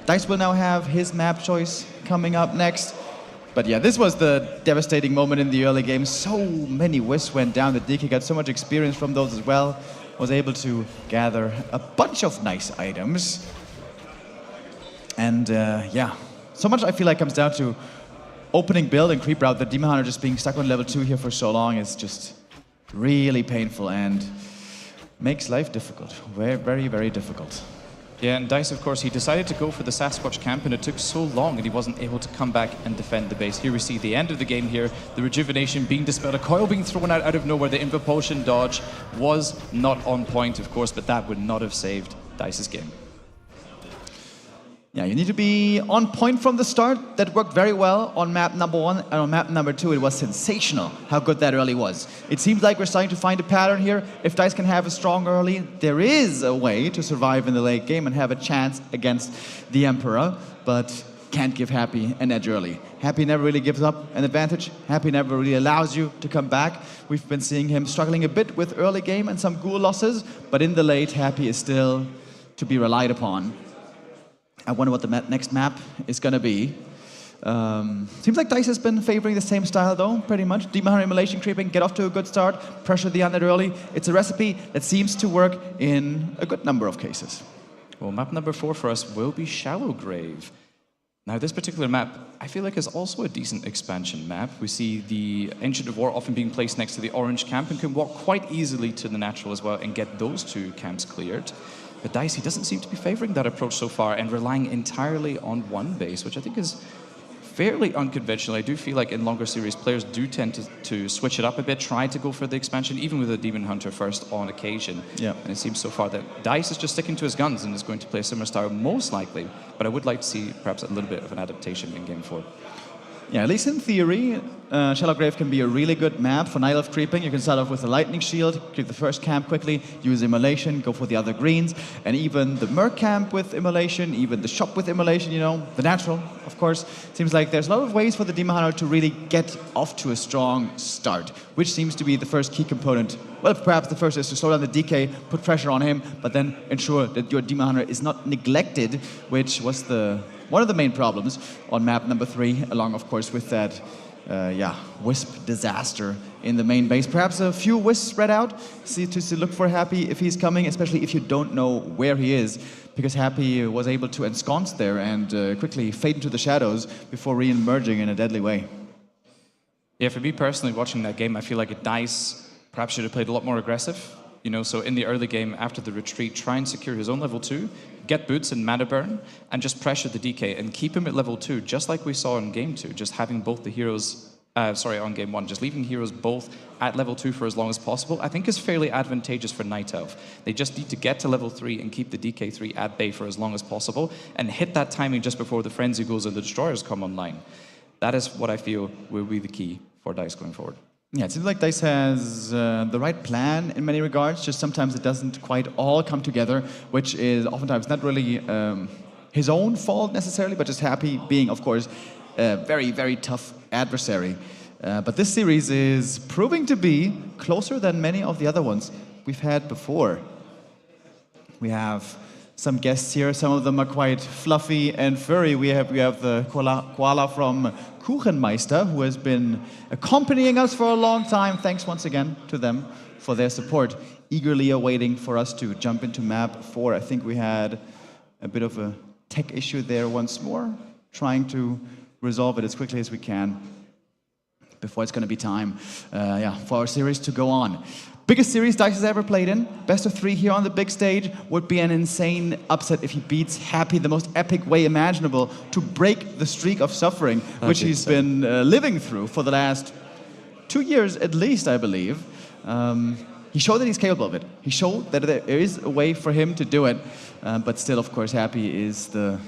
Dice will now have his map choice coming up next. But yeah, this was the devastating moment in the early game. So many Wisps went down. The DK got so much experience from those as well. Was able to gather a bunch of nice items. And yeah, so much I feel like comes down to opening build and creep route. The Demon Hunter just being stuck on level 2 here for so long is just really painful and makes life difficult. Very, very, very difficult. Yeah, and Dice, of course, he decided to go for the Sasquatch camp, and it took so long and he wasn't able to come back and defend the base. Here we see the end of the game here, the rejuvenation being dispelled, a coil being thrown out of nowhere. The Invo Potion dodge was not on point, of course, but that would not have saved Dice's game. Yeah, you need to be on point from the start. That worked very well on map number 1, and on map number 2 it was sensational how good that early was. It seems like we're starting to find a pattern here. If Dice can have a strong early, there is a way to survive in the late game and have a chance against the Emperor. But can't give Happy an edge early. Happy never really gives up an advantage. Happy never really allows you to come back. We've been seeing him struggling a bit with early game and some ghoul losses, but in the late, Happy is still to be relied upon. I wonder what the next map is going to be. Seems like DICE has been favoring the same style though, pretty much. Demon Hunter Immolation creeping, get off to a good start, pressure the undead early. It's a recipe that seems to work in a good number of cases. Well, map number 4 for us will be Shallow Grave. Now, this particular map, I feel like is also a decent expansion map. We see the Ancient of War often being placed next to the orange camp and can walk quite easily to the natural as well and get those 2 camps cleared. But DICE, he doesn't seem to be favoring that approach so far and relying entirely on one base, which I think is fairly unconventional. I do feel like in longer series, players do tend to switch it up a bit, try to go for the expansion, even with a Demon Hunter first on occasion. Yeah. And it seems so far that DICE is just sticking to his guns and is going to play a similar style most likely, but I would like to see perhaps a little bit of an adaptation in Game 4. Yeah, at least in theory, Shallow Grave can be a really good map for Night Elf creeping. You can start off with a Lightning Shield, creep the first camp quickly, use Immolation, go for the other greens, and even the Merc camp with Immolation, even the shop with Immolation, you know, the natural, of course. Seems like there's a lot of ways for the Demon Hunter to really get off to a strong start, which seems to be the first key component. Well, perhaps the first is to slow down the DK, put pressure on him, but then ensure that your Demon Hunter is not neglected, which was one of the main problems on map number 3, along, of course, with that, Wisp disaster in the main base. Perhaps a few Wisps spread out, to look for Happy if he's coming, especially if you don't know where he is, because Happy was able to ensconce there and quickly fade into the shadows before re-emerging in a deadly way. Yeah, for me personally, watching that game, I feel like DICE perhaps should have played a lot more aggressive. You know, so in the early game, after the retreat, try and secure his own level 2, get boots and mana burn, and just pressure the DK and keep him at level 2, just like we saw in game 2, just having both the heroes, on game 1, just leaving heroes both at level 2 for as long as possible, I think is fairly advantageous for Night Elf. They just need to get to level 3 and keep the DK3 at bay for as long as possible, and hit that timing just before the Frenzy goes and the Destroyers come online. That is what I feel will be the key for DICE going forward. Yeah, it seems like DICE has the right plan in many regards, just sometimes it doesn't quite all come together, which is oftentimes not really his own fault necessarily, but just Happy being, of course, a very, very tough adversary. But this series is proving to be closer than many of the other ones we've had before. We have some guests here, some of them are quite fluffy and furry. We have the koala from Kuchenmeister, who has been accompanying us for a long time. Thanks once again to them for their support. Eagerly awaiting for us to jump into map 4. I think we had a bit of a tech issue there once more, trying to resolve it as quickly as we can before it's going to be time for our series to go on. Biggest series DICE has ever played in. Best of 3 here on the big stage. Would be an insane upset if he beats Happy the most epic way imaginable to break the streak of suffering, which he's been living through for the last 2 years at least, I believe. He showed that he's capable of it. He showed that there is a way for him to do it. But still, of course, Happy is the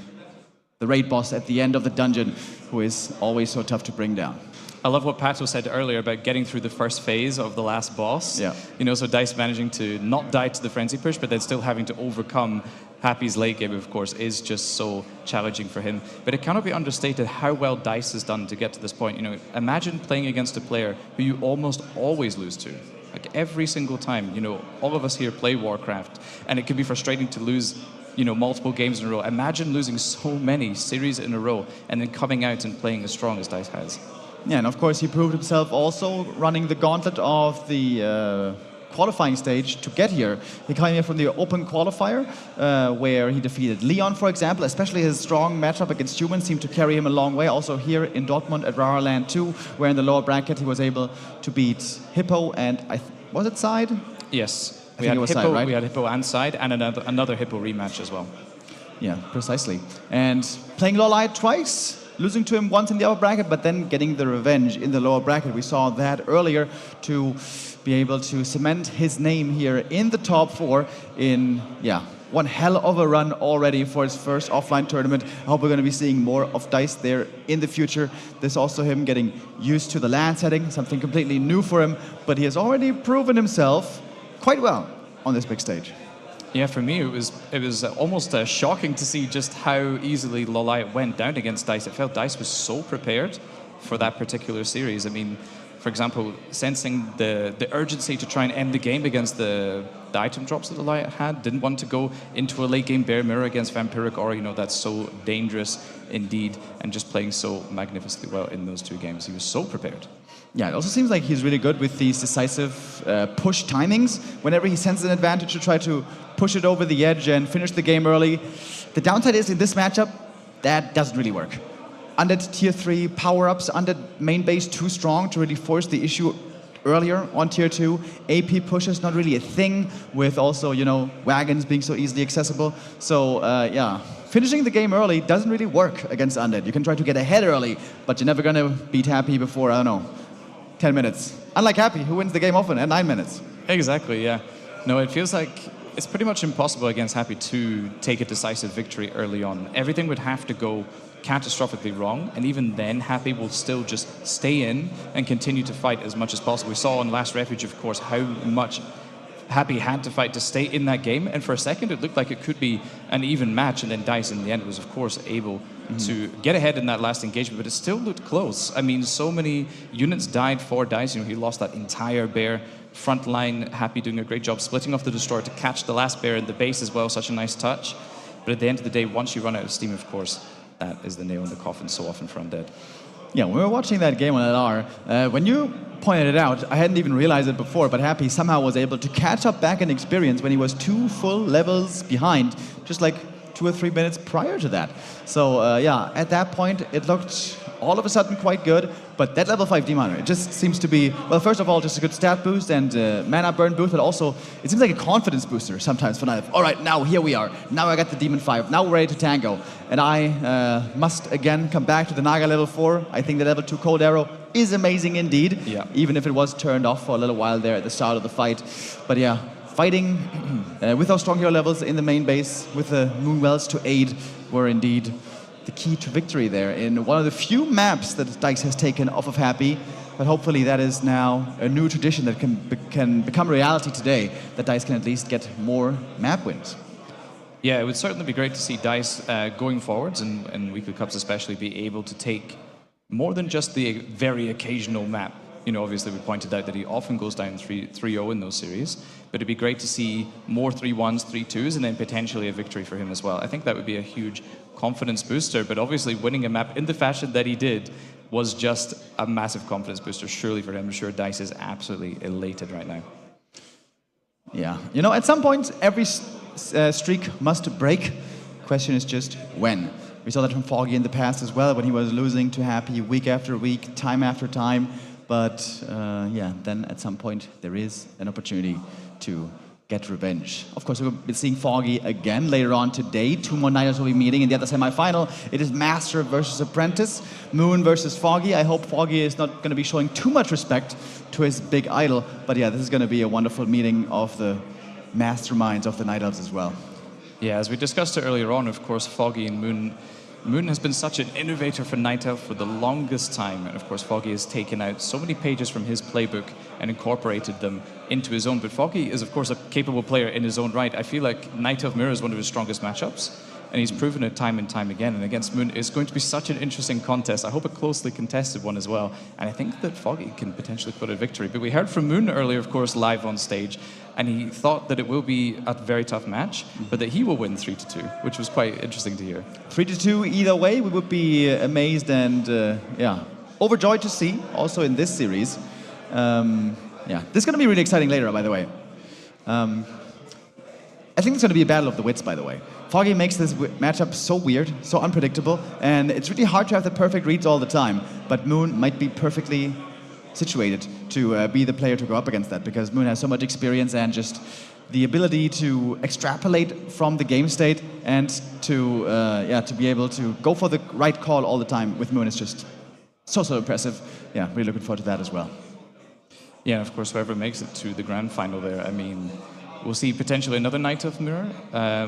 raid boss at the end of the dungeon, who is always so tough to bring down. I love what Pato said earlier about getting through the first phase of the last boss. Yeah. You know, so DICE managing to not die to the frenzy push, but then still having to overcome Happy's late game, of course, is just so challenging for him. But it cannot be understated how well DICE has done to get to this point. You know, imagine playing against a player who you almost always lose to. Like every single time, you know, all of us here play Warcraft, and it can be frustrating to lose, you know, multiple games in a row. Imagine losing so many series in a row and then coming out and playing as strong as DICE has. Yeah, and of course he proved himself also running the gauntlet of the qualifying stage to get here. He came here from the open qualifier, where he defeated Leon, for example. Especially his strong matchup against humans seemed to carry him a long way. Also here in Dortmund at RARALAND 2, where in the lower bracket he was able to beat Hippo and, was it Side? Yes. We had Hippo, Side, right? right? We had Hippo and Side, and another Hippo rematch as well. Yeah, precisely. And playing LawLiet twice, losing to him once in the upper bracket, but then getting the revenge in the lower bracket. We saw that earlier to be able to cement his name here in the top 4 in, one hell of a run already for his first offline tournament. I hope we're going to be seeing more of DICE there in the future. There's also him getting used to the LAN setting, something completely new for him, but he has already proven himself quite well on this big stage. Yeah, for me, it was almost shocking to see just how easily LawLiet went down against DICE. It felt DICE was so prepared for that particular series. I mean, for example, sensing the urgency to try and end the game against the item drops that LawLiet had, didn't want to go into a late game bear mirror against Vampiric Aura, you know, that's so dangerous indeed, and just playing so magnificently well in those two games. He was so prepared. Yeah, it also seems like he's really good with these decisive push timings. Whenever he senses an advantage to try to push it over the edge and finish the game early. The downside is in this matchup, that doesn't really work. Undead tier 3 power-ups, Undead main base too strong to really force the issue earlier on tier 2. AP pushes not really a thing, with also, you know, wagons being so easily accessible. So, yeah, finishing the game early doesn't really work against Undead. You can try to get ahead early, but you're never gonna beat Happy before, I don't know, 10 minutes. Unlike Happy, who wins the game often at 9 minutes. Exactly, yeah. No, it feels like it's pretty much impossible against Happy to take a decisive victory early on. Everything would have to go catastrophically wrong, and even then Happy will still just stay in and continue to fight as much as possible. We saw on Last Refuge, of course, how much Happy had to fight to stay in that game, and for a second it looked like it could be an even match, and then DICE in the end was of course able to get ahead in that last engagement, but it still looked close. I mean, so many units died for DICE. You know, he lost that entire bear front line. Happy doing a great job splitting off the destroyer to catch the last bear in the base as well. Such a nice touch. But at the end of the day, once you run out of steam, of course, that is the nail in the coffin so often for Undead. Yeah, when we were watching that game on LR, when you pointed it out, I hadn't even realized it before, but Happy somehow was able to catch up back in experience when he was 2 full levels behind, just like 2 or 3 minutes prior to that. So yeah, at that point, it looked all of a sudden quite good, but that level 5 Demon, it just seems to be, well, first of all, just a good stat boost and mana burn boost, but also, it seems like a confidence booster sometimes for Knife. All right, now here we are. Now I got the Demon 5. Now we're ready to tango. And I must again come back to the Naga level 4. I think the level 2 Cold Arrow is amazing indeed, even if it was turned off for a little while there at the start of the fight. But yeah, fighting with those strong hero levels in the main base, with the Moonwells to aid, were indeed the key to victory there in one of the few maps that DICE has taken off of Happy. But hopefully that is now a new tradition that can become reality today, that DICE can at least get more map wins. Yeah, it would certainly be great to see DICE going forwards, and Weekly Cups especially, be able to take more than just the very occasional map. You know, obviously we pointed out that he often goes down 3-0 in those series, but it'd be great to see more 3-1s, 3-2s, and then potentially a victory for him as well. I think that would be a huge confidence booster, but obviously winning a map in the fashion that he did was just a massive confidence booster, surely for him. I'm sure DICE is absolutely elated right now. Yeah, you know, at some point, every streak must break. Question is just when. We saw that from Foggy in the past as well, when he was losing to Happy week after week, time after time. But yeah, then at some point there is an opportunity to get revenge. Of course, we'll be seeing Foggy again later on today. 2 more Niners will be meeting in the other semi-final. It is Master versus Apprentice, Moon versus Foggy. I hope Foggy is not going to be showing too much respect to his big idol. But yeah, this is going to be a wonderful meeting of the masterminds of the Night Elves as well. Yeah, as we discussed earlier on, of course, Foggy and Moon has been such an innovator for Night Elf for the longest time, and of course Foggy has taken out so many pages from his playbook and incorporated them into his own. But Foggy is of course a capable player in his own right. I feel like Night Elf Mirror is one of his strongest matchups, and he's proven it time and time again. And against Moon, it's going to be such an interesting contest. I hope a closely contested one as well. And I think that Foggy can potentially put a victory. But we heard from Moon earlier, of course, live on stage, and he thought that it will be a very tough match, but that he will win 3-2, which was quite interesting to hear. 3-2 either way, we would be amazed and yeah, overjoyed to see also in this series. Yeah, this is going to be really exciting later, by the way. I think it's going to be a battle of the wits, by the way. Foggy makes this matchup so weird, so unpredictable, and it's really hard to have the perfect reads all the time. But Moon might be perfectly situated to be the player to go up against that, because Moon has so much experience and just the ability to extrapolate from the game state and to yeah, to be able to go for the right call all the time with Moon is just so impressive. Yeah, really looking forward to that as well. Yeah, and of course, whoever makes it to the grand final there, I mean, we'll see potentially another Night Elf Mirror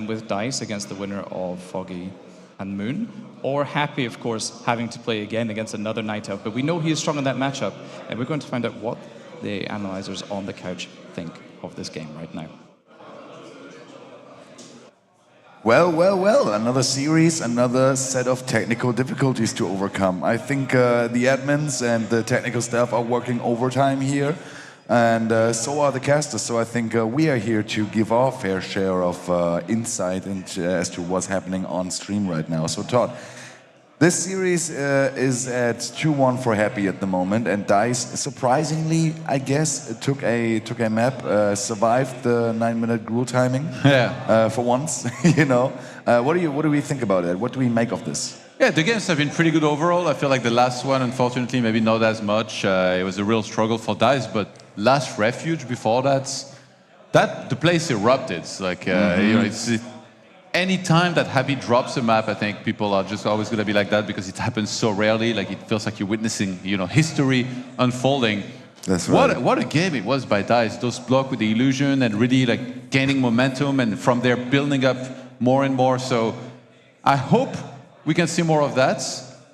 with DICE against the winner of Foggy and Moon, or Happy, of course, having to play again against another Night Elf. But we know he is strong in that matchup, and we're going to find out what the analyzers on the couch think of this game right now. Well, well, well, another series, another set of technical difficulties to overcome. I think the admins and the technical staff are working overtime here, and so are the casters. So I think we are here to give our fair share of insight as to what's happening on stream right now. So Todd, this series is at 2-1 for Happy at the moment, and DICE, surprisingly, I guess, took a map, survived the 9-minute gruel timing. Yeah. For once, you know. What do we think about it? What do we make of this? Yeah, the games have been pretty good overall. I feel like the last one, unfortunately, maybe not as much. It was a real struggle for DICE, but last Refuge before that the place erupted. It's like, you know, any time that Happy drops a map, I think people are just always going to be like that because it happens so rarely. Like it feels like you're witnessing, you know, history unfolding. That's right. What a game it was by DICE. Those blocks with the illusion and really like gaining momentum, and from there building up more and more. So I hope we can see more of that,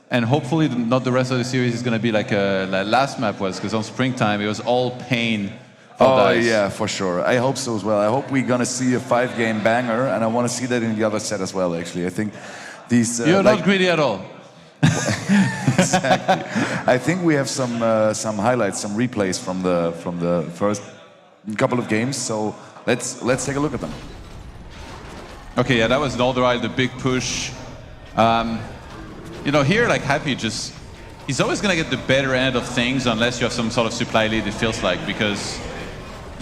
and hopefully not the rest of the series is going to be like last map was, because on Springtime it was all pain. Oh, yeah, for sure. I hope so as well. I hope we're going to see a 5-game banger, and I want to see that in the other set as well, actually. I think these... You're not greedy at all. Exactly. I think we have some highlights, some replays from the first couple of games, so let's take a look at them. Okay, yeah, that was Nolderai, the big push. You know, here, like, Happy just... He's always going to get the better end of things unless you have some sort of supply lead, it feels like, because...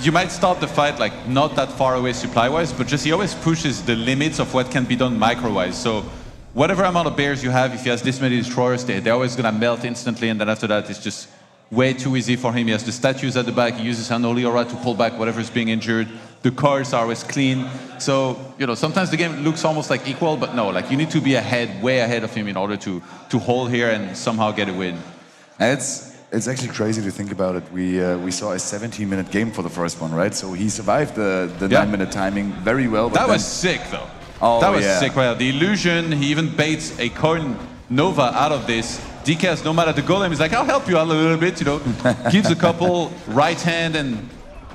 You might start the fight like not that far away supply-wise, but just he always pushes the limits of what can be done micro-wise. So whatever amount of bears you have, if he has this many destroyers, they're always going to melt instantly, and then after that it's just way too easy for him. He has the statues at the back, he uses Unholy Aura to pull back whatever's being injured. The cards are always clean. So, you know, sometimes the game looks almost like equal, but no, like you need to be ahead, way ahead of him in order to hold here and somehow get a win. And it's actually crazy to think about it. We saw a 17-minute game for the first one, right? So he survived the 9-minute timing very well. But that was sick, though. Oh, that was yeah. sick. Well, the illusion, he even baits a coin Nova out of this. DK has no matter the golem. He's like, I'll help you out a little bit, you know. Gives a couple right hand and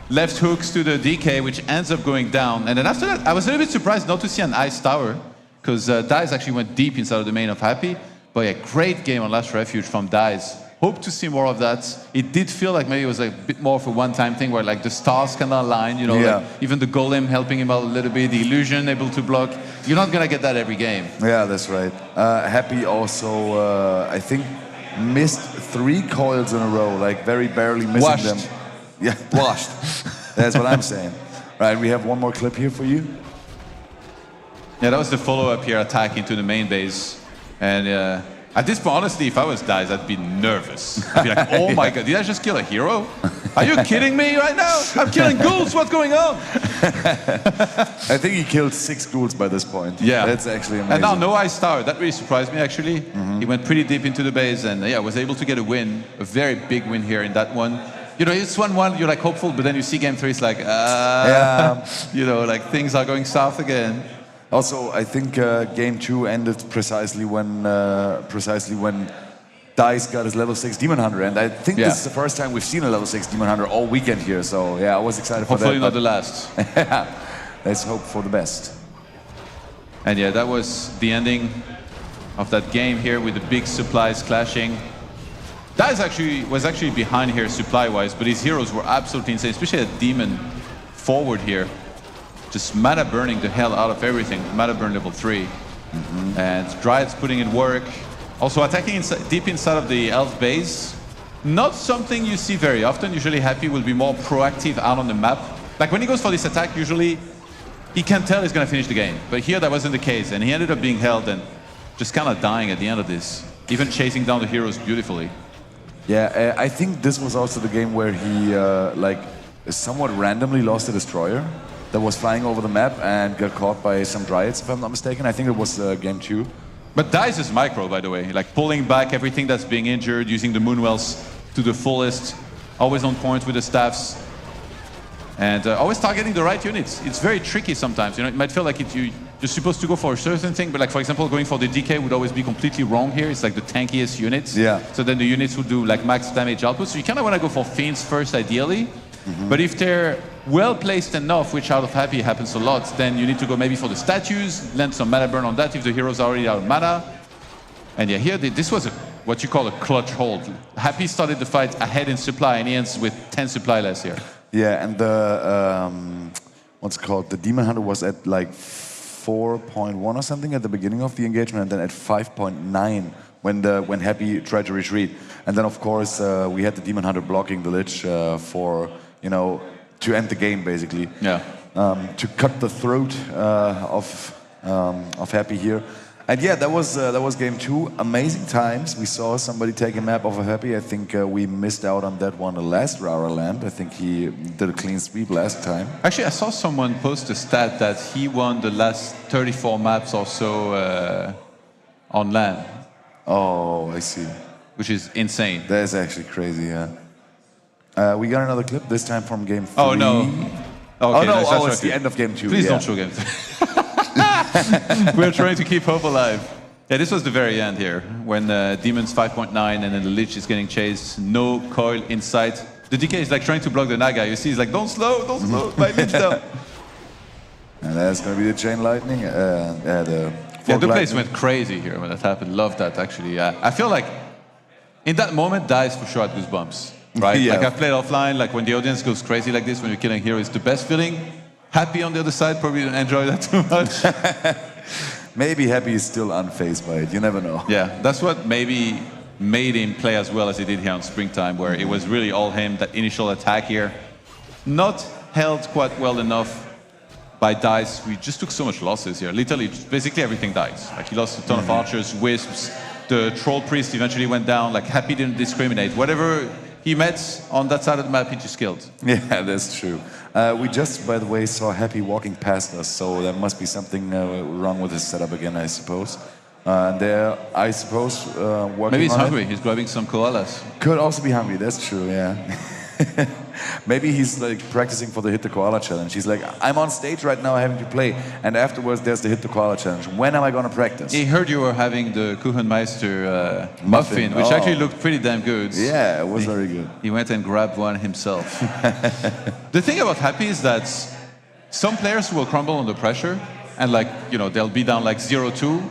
left hooks to the DK, which ends up going down. And then after that, I was a little bit surprised not to see an ice tower, because DICE actually went deep inside of the main of Happy. But yeah, great game on Last Refuge from DICE. Hope to see more of that. It did feel like maybe it was a bit more of a one-time thing where like the stars kind of align, you know, yeah. like even the golem helping him out a little bit, the illusion able to block. You're not gonna get that every game. Yeah, that's right. Happy also, I think, missed 3 coils in a row, like very barely missing them. Yeah, washed. That's what I'm saying. Right, we have one more clip here for you. Yeah, that was the follow-up here, attack into the main base. And at this point, honestly, if I was DICE, I'd be nervous. I'd be like, oh my god, did I just kill a hero? Are you kidding me right now? I'm killing ghouls, what's going on? I think he killed 6 ghouls by this point. Yeah. That's actually amazing. And now no ice tower, that really surprised me actually. He went pretty deep into the base and yeah, was able to get a win, a very big win here in that one. You know, it's 1-1, you're like hopeful, but then you see game 3, it's like, yeah. You know, like things are going south again. Also, I think game 2 ended precisely when DICE got his level 6 Demon Hunter, and I think this is the first time we've seen a level 6 Demon Hunter all weekend here. So yeah, I was excited for that. Hopefully not the last. Yeah, let's hope for the best. And yeah, that was the ending of that game here with the big supplies clashing. DICE was actually behind here supply-wise, but his heroes were absolutely insane, especially a Demon forward here. Just mana burning the hell out of everything. Mana burn level 3. And Dryad's putting in work. Also attacking deep inside of the elf base. Not something you see very often. Usually Happy will be more proactive out on the map. Like when he goes for this attack, usually he can tell he's going to finish the game. But here that wasn't the case, and he ended up being held and just kind of dying at the end of this. Even chasing down the heroes beautifully. Yeah, I think this was also the game where he like somewhat randomly lost a destroyer that was flying over the map and got caught by some Dryads, if I'm not mistaken. I think it was game 2. But DICE is micro, by the way. Like pulling back everything that's being injured, using the Moonwells to the fullest, always on point with the staffs, and always targeting the right units. It's very tricky sometimes. You know, it might feel like you're supposed to go for a certain thing, but like for example, going for the DK would always be completely wrong here. It's like the tankiest units. Yeah. So then the units would do like max damage output. So you kind of want to go for Fiends first, ideally. But if they're well placed enough, which out of Happy happens a lot, then you need to go maybe for the statues, land some mana burn on that if the heroes are already out of mana. And yeah, here this was what you call a clutch hold. Happy started the fight ahead in supply, and he ends with 10 supply less here. Yeah, and the what's it called? The Demon Hunter was at like 4.1 or something at the beginning of the engagement, and then at 5.9 when Happy tried to retreat. And then of course we had the Demon Hunter blocking the Lich for to end the game basically. Yeah. To cut the throat of Happy here. And yeah, that was game 2. Amazing times. We saw somebody take a map off of Happy. I think we missed out on that one the last RARALAND. I think he did a clean sweep last time. Actually, I saw someone post a stat that he won the last 34 maps or so on LAN. Oh, I see. Which is insane. That is actually crazy, yeah. We got another clip, this time from game 3. Oh, no. Okay, no, it's the end of game 2. Please don't show game 3. We're trying to keep hope alive. Yeah, this was the very end here, when Demon's 5.9 and then the Lich is getting chased, no coil in sight. The DK is like trying to block the Naga. You see, he's like, don't slow, my Lich down. And that's going to be the chain lightning. The place went crazy here when that happened. Love that, actually. I feel like in that moment, DICE for sure had goosebumps, right? Yeah. Like I've played offline, like when the audience goes crazy like this, when you're killing heroes, it's the best feeling. Happy on the other side probably didn't enjoy that too much. Maybe Happy is still unfazed by it, you never know. Yeah, that's what maybe made him play as well as he did here on Springtime, where it was really all him, that initial attack here. Not held quite well enough by DICE. We just took so much losses here. Literally, basically everything died. Like he lost a ton of archers, wisps, the troll priest eventually went down, like Happy didn't discriminate. Whatever he met on that side of the map, he just killed. Yeah, that's true. We just, by the way, saw Happy walking past us, so there must be something wrong with his setup again, I suppose. There, I suppose, working Maybe he's on hungry, it. he's grabbing some koalas. Could also be hungry, that's true, yeah. Maybe he's like practicing for the Hit the Koala challenge. He's like, I'm on stage right now having to play, and afterwards there's the Hit the Koala challenge. When am I going to practice? He heard you were having the Kuchenmeister muffin, which actually looked pretty damn good. Yeah, it was very good. He went and grabbed one himself. The thing about Happy is that some players will crumble under pressure, and like, they'll be down like 0-2,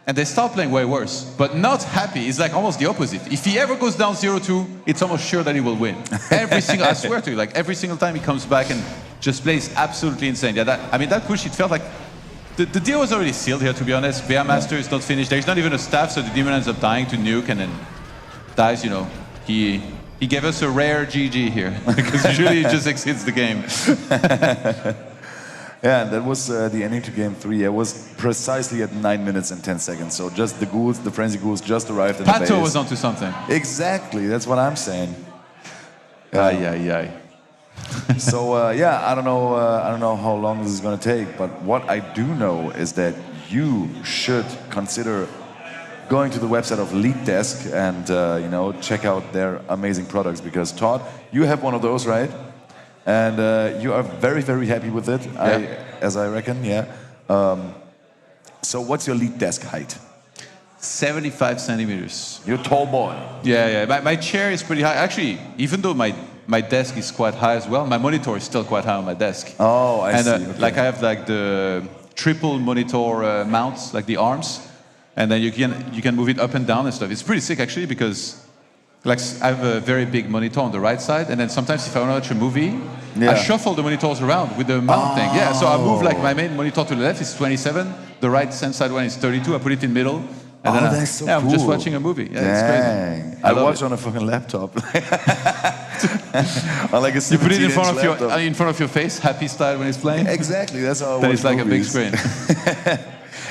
and they start playing way worse. But not Happy is like almost the opposite. If he ever goes down 0-2, it's almost sure that he will win. I swear to you, like every single time he comes back and just plays absolutely insane. Yeah, that push, it felt like the deal was already sealed here, to be honest. Bear Master is not finished. There's not even a staff, so the demon ends up dying to nuke and then dies, He gave us a rare GG here, because usually it just exits the game. Yeah, and that was the ending to game 3. It was precisely at 9 minutes and 10 seconds. So just the ghouls, the frenzy ghouls just arrived in the base. Pato was onto something. Exactly, that's what I'm saying. Aye. So yeah, I don't know how long this is going to take, but what I do know is that you should consider going to the website of leetdesk and check out their amazing products, because Todd, you have one of those, right? And you are very, very happy with it, yeah. As I reckon, yeah. So what's your leetdesk height? 75 centimeters. You're a tall boy. Yeah. My chair is pretty high. Actually, even though my desk is quite high as well, my monitor is still quite high on my desk. Oh, I see. Okay. Like I have like the triple monitor mounts, like the arms, and then you can move it up and down and stuff. It's pretty sick actually, because like I have a very big monitor on the right side, and then sometimes if I want to watch a movie, I shuffle the monitors around with the mount thing. Yeah, so I move like my main monitor to the left is 27, the right side one is 32. I put it in middle. And then that's so cool. I'm just watching a movie. Yeah, it's crazy. I watch on a fucking laptop. On like a you put it in front of your face, Happy style when it's playing. Exactly, that's how I watch Then it's like movies. a big screen.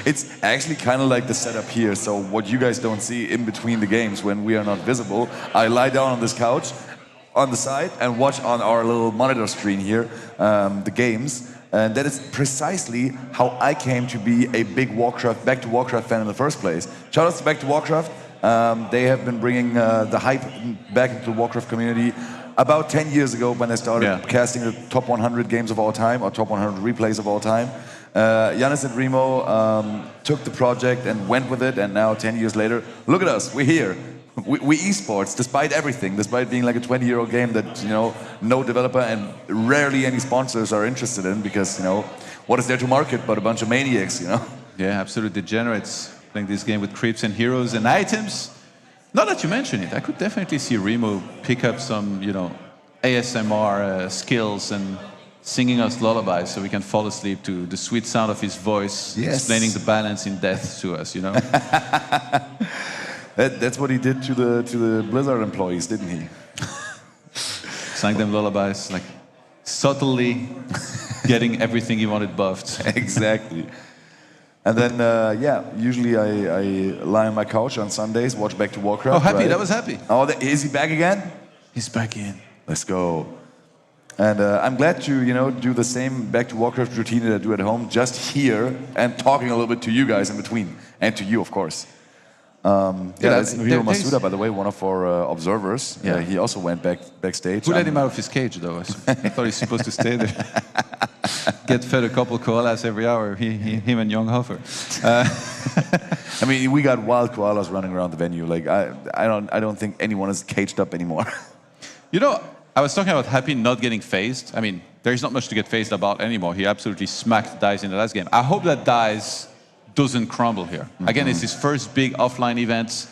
It's actually kind of like the setup here. So what you guys don't see in between the games when we are not visible, I lie down on this couch on the side and watch on our little monitor screen here the games. And that is precisely how I came to be a big Back to Warcraft fan in the first place. Shout out to Back to Warcraft. They have been bringing the hype back into the Warcraft community about 10 years ago when they started casting the top 100 games of all time, or top 100 replays of all time. Giannis and Remo took the project and went with it, and now 10 years later, look at us, we're here. we esports, despite everything, despite being like a 20-year-old game that, you know, no developer and rarely any sponsors are interested in because, you know, what is there to market but a bunch of maniacs, you know? Yeah, absolute degenerates playing this game with creeps and heroes and items. Now that you mention it, I could definitely see Remo pick up some, you know, ASMR skills and singing us lullabies so we can fall asleep to the sweet sound of his voice, explaining the balance in death to us, you know? That's what he did to the Blizzard employees, didn't he? Sang them lullabies, like subtly getting everything he wanted buffed. Exactly. And then, yeah, usually I lie on my couch on Sundays, watch Back to Warcraft. Oh, happy, right? that was happy. Oh, is he back again? He's back in. Let's go. And I'm glad to, you know, do the same Back to Warcraft routine that I do at home, just here and talking a little bit to you guys in between, and to you, of course. Yeah, that's Hiro Masuda, by the way, one of our observers. Yeah. He also went backstage. Who let him out of his cage, though? I thought he's supposed to stay there. Get fed a couple koalas every hour, him and Young Hofer. I mean, we got wild koalas running around the venue. Like, I don't think anyone is caged up anymore. You know, I was talking about Happy not getting phased. I mean, there's not much to get phased about anymore. He absolutely smacked DICE in the last game. I hope that DICE doesn't crumble here. Again, it's his first big offline event.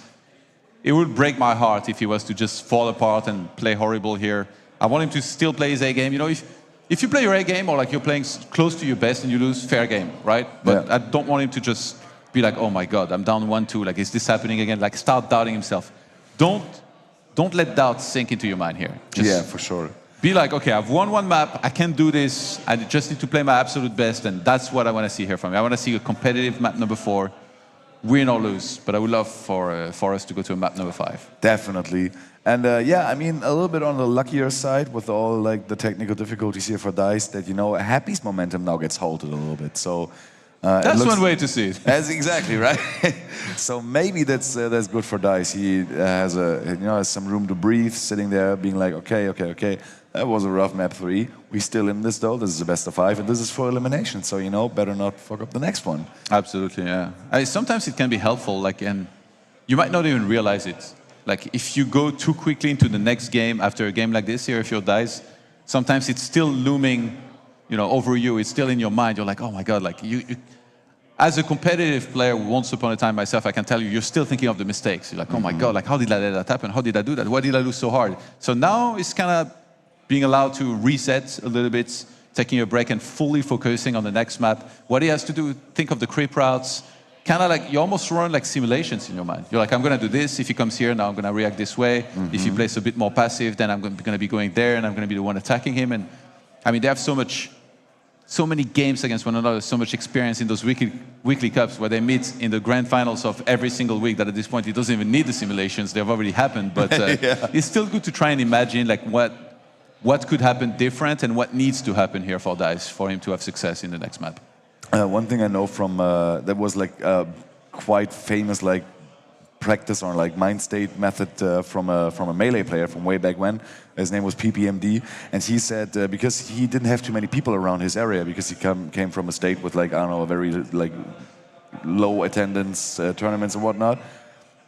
It would break my heart if he was to just fall apart and play horrible here. I want him to still play his A game. You know, if you play your A game or like you're playing close to your best and you lose, fair game, right? But I don't want him to just be like, oh my God, I'm down 1-2. Like, is this happening again? Like, start doubting himself. Don't let doubt sink into your mind here. Just for sure. Be like, okay, I've won one map, I can do this, I just need to play my absolute best, and that's what I want to see here from me. I want to see a competitive map number 4, win or lose, but I would love for us to go to a map number 5. Definitely. And yeah, I mean, a little bit on the luckier side with all like the technical difficulties here for DICE that, you know, Happy's momentum now gets halted a little bit. So that's one way to see it. That's exactly right. So maybe that's good for DICE. He has has some room to breathe, sitting there, being like, okay. That was a rough map 3. We still in this though. This is the best of 5, and this is for elimination. So, you know, better not fuck up the next one. Absolutely, yeah. Sometimes it can be helpful, like, and you might not even realize it. Like, if you go too quickly into the next game after a game like this here, if you're DICE, sometimes it's still looming, you know, over you. It's still in your mind. You're like, oh my God, like you as a competitive player, once upon a time myself, I can tell you, you're still thinking of the mistakes. You're like, oh my God, like how did I let that happen? How did I do that? Why did I lose so hard? So now it's kind of being allowed to reset a little bit, taking a break and fully focusing on the next map. What he has to do, think of the creep routes, kind of like, you almost run like simulations in your mind. You're like, I'm going to do this. If he comes here, now I'm going to react this way. If he plays a bit more passive, then I'm going to be going there, and I'm going to be the one attacking him. And I mean, they have so many games against one another, so much experience in those weekly cups where they meet in the grand finals of every single week that at this point, it doesn't even need the simulations. They've already happened. But it's still good to try and imagine like what could happen different and what needs to happen here for DICE for him to have success in the next map. One thing I know from that was like quite famous like practice or like mind state method from a melee player from way back when. His name was PPMD, and he said because he didn't have too many people around his area because he came from a state with like, I don't know, a very like low attendance tournaments and whatnot.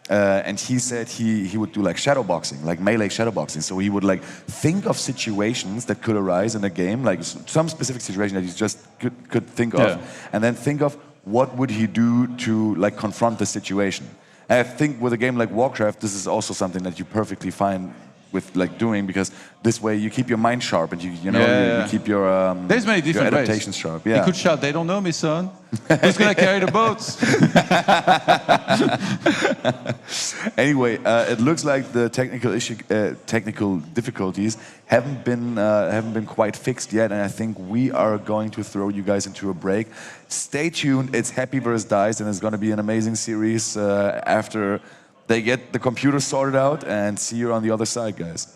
And he said he would do like shadow boxing, like melee shadow boxing. So he would like think of situations that could arise in a game, like some specific situation that he just could think of, and then think of what would he do to like confront the situation. And I think with a game like Warcraft, this is also something that you perfectly find with like doing, because this way you keep your mind sharp and you keep your there's many different your adaptations ways. Sharp. Yeah. He could shout, "They don't know me, son. Who's gonna carry the boats?" Anyway, it looks like the technical difficulties haven't been quite fixed yet, and I think we are going to throw you guys into a break. Stay tuned. It's Happy vs. DICE, and it's going to be an amazing series after they get the computer sorted out, and see you on the other side, guys.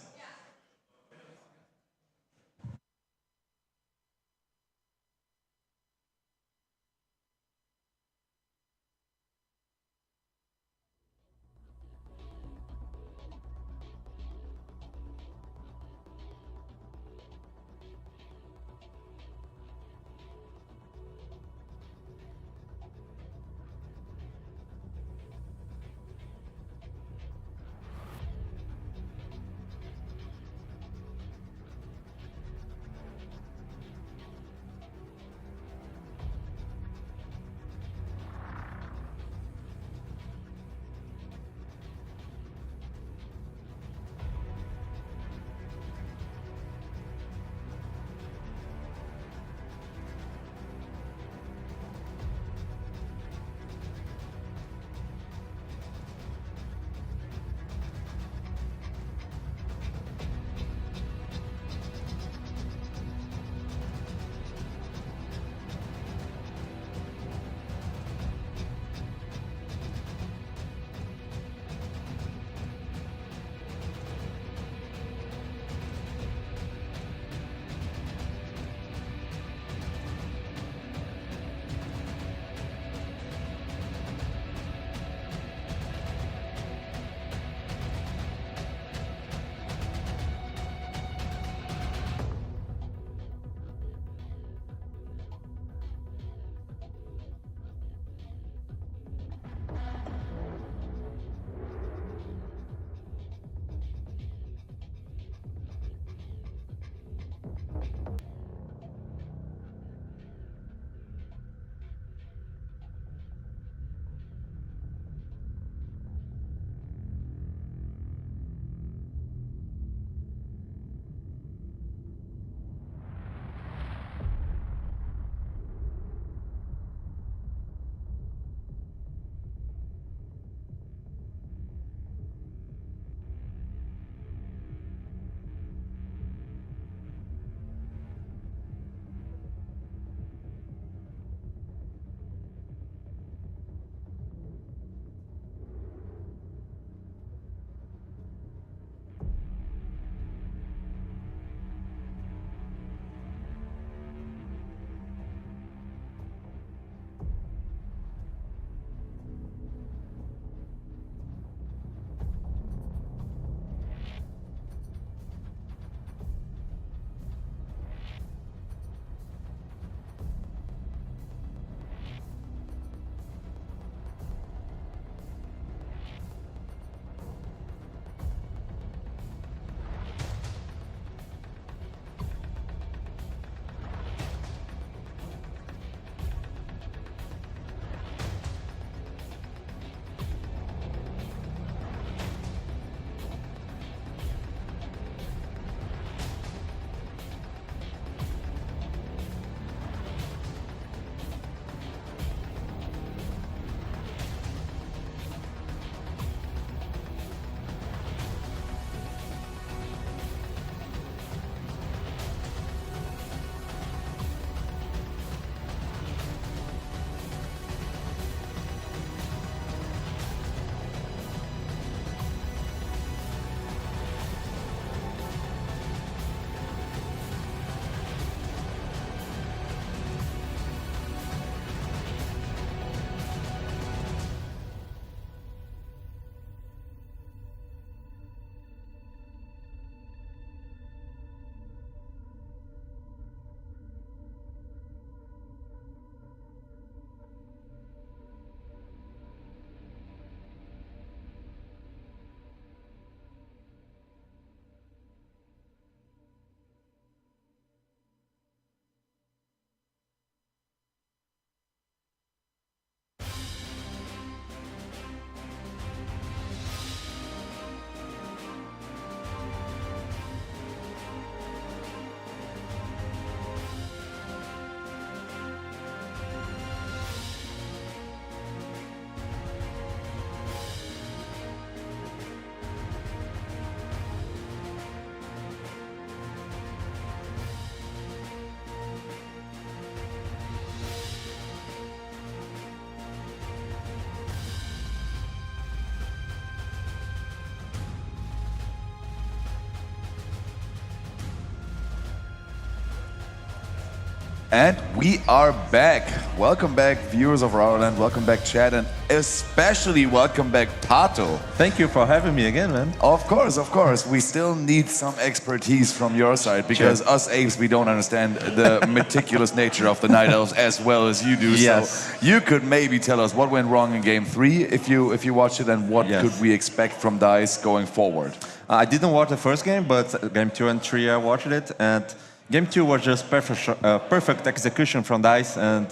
And we are back. Welcome back, viewers of RARALAND. Welcome back, chat, and especially welcome back, Pato. Thank you for having me again, man. Of course, of course. We still need some expertise from your side because us apes, we don't understand the meticulous nature of the Night Elves as well as you do. Yes. So you could maybe tell us what went wrong in Game 3 if you watched it, and what could we expect from DICE going forward? I didn't watch the first game, but Game 2 and 3 I watched it, and Game 2 was just perfect execution from DICE, and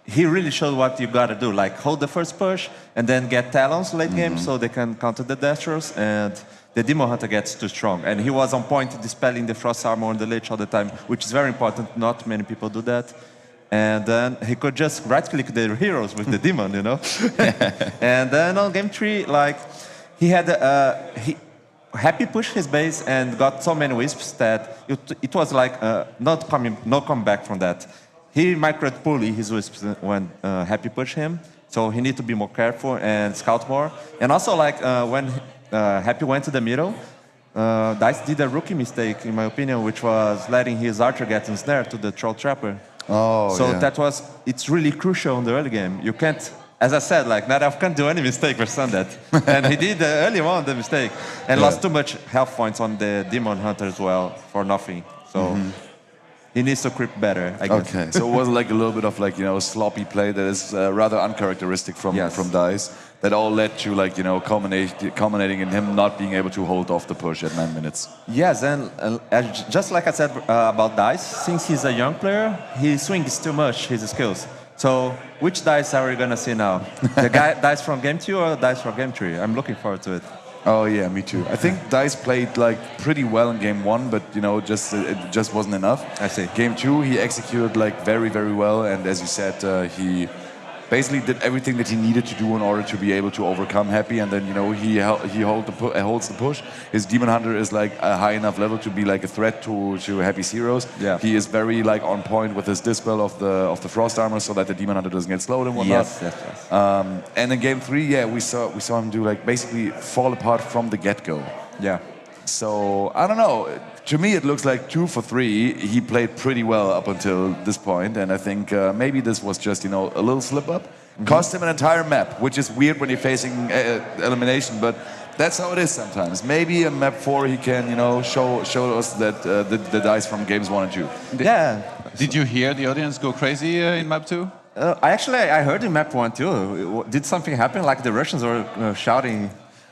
he really showed what you gotta do, like hold the first push and then get talons late game so they can counter the Destros, and the Demon Hunter gets too strong. And he was on point dispelling the Frost Armor on the Lich all the time, which is very important. Not many people do that. And then he could just right-click the heroes with the Demon, you know? And then on Game 3, like, he had Happy pushed his base and got so many wisps that it was like no comeback from that. He microed poorly his wisps when Happy pushed him, so he needs to be more careful and scout more. And also, like when Happy went to the middle, DICE did a rookie mistake, in my opinion, which was letting his archer get ensnared to the Troll Trapper. Oh, so it's really crucial in the early game. You can't. As I said, like, Night Elf can't do any mistake versus that. And he did early on the mistake. And lost too much health points on the Demon Hunter as well for nothing. So he needs to creep better, I guess. Okay, so it was like a little bit of like, you know, sloppy play that is rather uncharacteristic from DICE. That all led to like, you know, culminating in him not being able to hold off the push at 9 minutes. Yes, and just like I said about DICE, since he's a young player, he swings too much his skills. So, which DICE are we gonna see now? The DICE from Game 2 or DICE from Game 3? I'm looking forward to it. Oh yeah, me too. I think DICE played like pretty well in Game 1, but you know, it just wasn't enough. I see. Game 2, he executed like very, very well, and as you said, he basically did everything that he needed to do in order to be able to overcome Happy, and then you know he holds the push. His Demon Hunter is like a high enough level to be like a threat to Happy's heroes. Yeah. He is very like on point with his dispel of the Frost Armor, so that the Demon Hunter doesn't get slowed and whatnot. Yes. And in Game 3, yeah, we saw him do like basically fall apart from the get-go. Yeah. So I don't know. To me, it looks like 2 for 3. He played pretty well up until this point, and I think maybe this was just, you know, a little slip up. Cost him an entire map, which is weird when you're facing elimination, but that's how it is sometimes. Maybe in map 4 he can, you know, show us that the DICE from games 1 and 2. Yeah. Did you hear the audience go crazy in map 2? I heard in map 1 too. Did something happen? Like the Russians were shouting.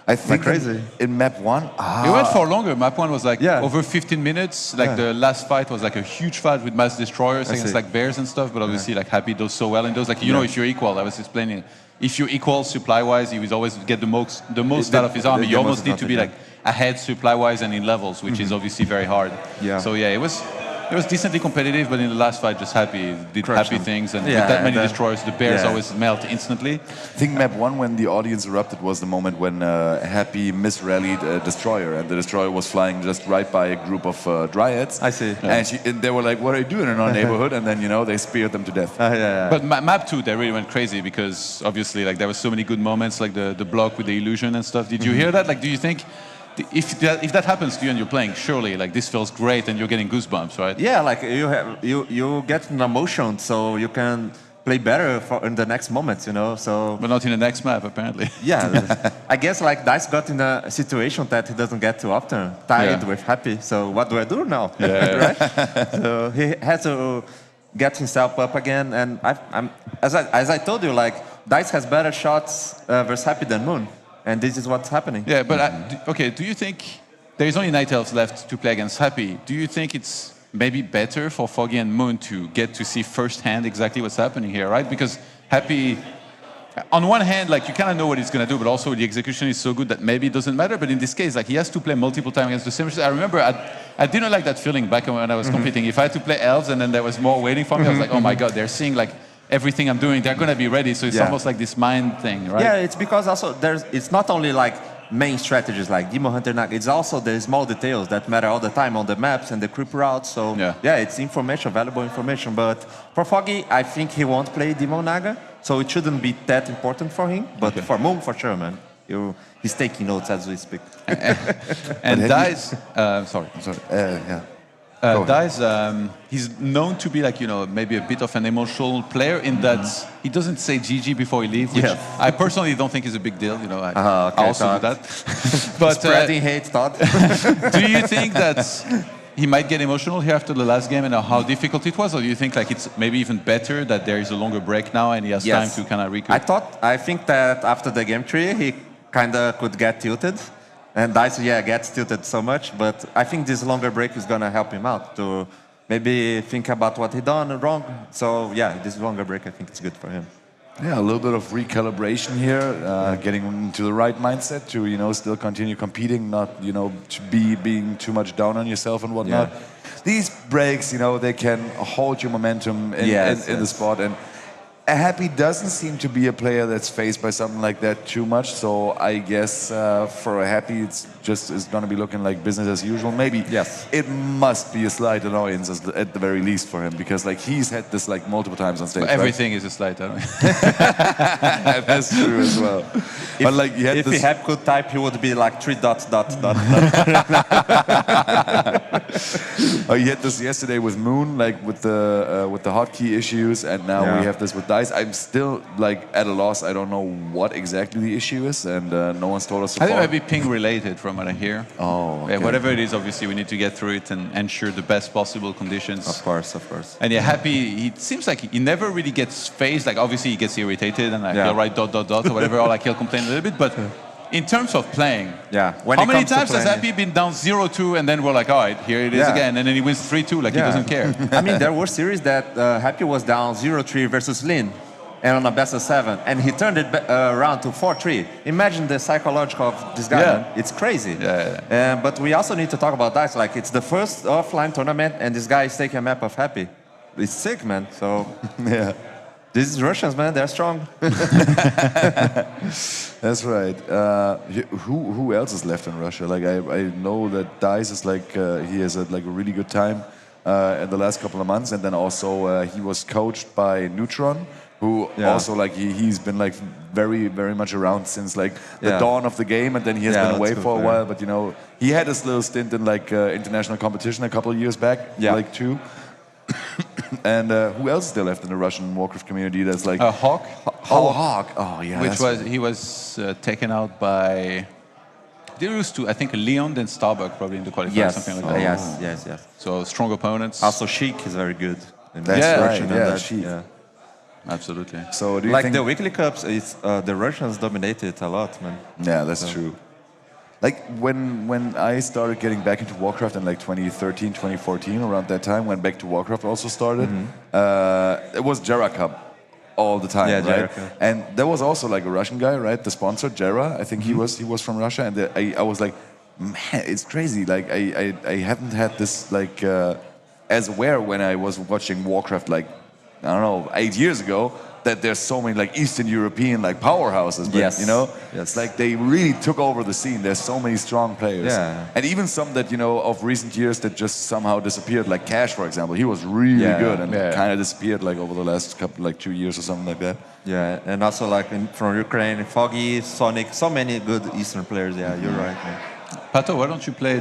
I think crazy. In map 1, It went for longer. Map 1 was like over 15 minutes. Like the last fight was like a huge fight with mass destroyers against like bears and stuff. But obviously, like Happy does so well in those. Like, you know, if you're equal, I was explaining, if you're equal supply-wise, he would always get the most out of his army. You almost need to be like ahead supply-wise and in levels, which is obviously very hard. Yeah. So yeah, it was decently competitive, but in the last fight, just Happy did Happy things, and with that many destroyers, the bears always melt instantly. I think map 1, when the audience erupted, was the moment when Happy misrallied a destroyer, and the destroyer was flying just right by a group of dryads. I see. And they were like, "What are you doing in our neighborhood?" And then, you know, they speared them to death. But map 2, they really went crazy because obviously, like, there were so many good moments, like the block with the illusion and stuff. Did you hear that? Like, do you think? If that happens to you and you're playing, surely like this feels great and you're getting goosebumps, right? Yeah, like you get an emotion, so you can play better in the next moments, you know. So. But not in the next map, apparently. Yeah, I guess like DICE got in a situation that he doesn't get too often, tied with Happy. So what do I do now? Yeah. Right? So he has to get himself up again, and as I told you, like DICE has better shots versus Happy than Moon. And this is what's happening. Yeah, but okay, do you think there is only Night Elves left to play against Happy? Do you think it's maybe better for Foggy and Moon to get to see firsthand exactly what's happening here, right? Because Happy, on one hand, like you kind of know what he's going to do, but also the execution is so good that maybe it doesn't matter. But in this case, like he has to play multiple times against the same. I remember I didn't like that feeling back when I was competing. If I had to play elves and then there was more waiting for me, I was like, oh my god, they're seeing like everything I'm doing, they're going to be ready. So it's almost like this mind thing, right? Yeah, it's because also it's not only like main strategies like Demon Hunter Naga, it's also the small details that matter all the time on the maps and the creep routes. So yeah, it's information, valuable information. But for Foggy, I think he won't play Demon Naga, so it shouldn't be that important for him. But for Moon, for sure, man. He's taking notes as we speak. And DICE, sorry. Dice, he's known to be like, maybe a bit of an emotional player in that he doesn't say GG bore he leaves, which I personally don't think is a big deal. I also do that. But Spreading hate thought. do you think that he might get emotional here after the last game and how difficult it was? Or do you think like it's maybe even better that there is a longer break now and he has time to kind of recoup? I think that after the game 3, he kind of could get tilted. And Dice, gets tilted so much, but I think this longer break is going to help him out to maybe think about what he done wrong. So, this longer break, I think it's good for him. Yeah, a little bit of recalibration here, getting into the right mindset to, still continue competing, not, to being too much down on yourself and whatnot. Yeah. These breaks, they can hold your momentum in the sport. And Happy doesn't seem to be a player that's faced by something like that too much, so I guess for a Happy it's going to be looking like business as usual. Maybe it must be a slight annoyance at the very least for him, because like he's had this like multiple times on stage. But everything is a slight annoyance. That's true as well. But like if he had could type, he would be like 3 dots. He had this yesterday with Moon, like with the hotkey issues, and now we have this with Dice. I'm still like at a loss. I don't know what exactly the issue is, and no one's told us so far. I think it might be ping related from what I hear. Oh, okay. Yeah, whatever it is, obviously we need to get through it and ensure the best possible conditions. Of course. And Happy, it seems like he never really gets phased. Like obviously he gets irritated and like he'll write ... or whatever, or like he'll complain a little bit. But in terms of playing, when how many times has Happy been down 0-2 and then we're like, all right, here it is again, and then he wins 3-2, like he doesn't care. I mean, there were series that Happy was down 0-3 versus Lin, and on a best of 7, and he turned it around to 4-3. Imagine the psychological of this guy. Man. It's crazy. But we also need to talk about Dice. Like, it's the first offline tournament, and this guy is taking a map of Happy. It's sick, man. So, these Russians, man, they're strong. That's right. Who else is left in Russia? Like I know that Dice is like he has had like a really good time in the last couple of months, and then also he was coached by Neutron, who also like he's been like very much around since like the dawn of the game, and then he has been away for a while. But he had this little stint in like international competition a couple of years back, like 2. And who else is there left in the Russian Warcraft community? That's like Hawk. Hawk. Oh yeah. He was taken out by. There was two, I think Leon then Starbuck probably in the qualifiers, something like that. Yes. So strong opponents. Also Sheik is very good. That's right. Sheik. Yeah. Absolutely. So do you like think the weekly cups, it's the Russians dominated a lot, man. Yeah, that's true. Like when I started getting back into Warcraft in like 2013, 2014, around that time, when Back to Warcraft also started, it was Jera Cup all the time, right? And there was also like a Russian guy, right? The sponsor, Jera, I think he was from Russia, and I was like, man, it's crazy. Like I haven't had this like as aware when I was watching Warcraft like I don't know 8 years ago. That there's so many like Eastern European like powerhouses, but it's like they really took over the scene. There's so many strong players, and even some that of recent years that just somehow disappeared, like Cash, for example. He was really good and kind of disappeared like over the last couple like 2 years or something like that. Yeah, and also like from Ukraine, Foggy, Sonic, so many good Eastern players. Yeah, you're right, man. Pato, why don't you play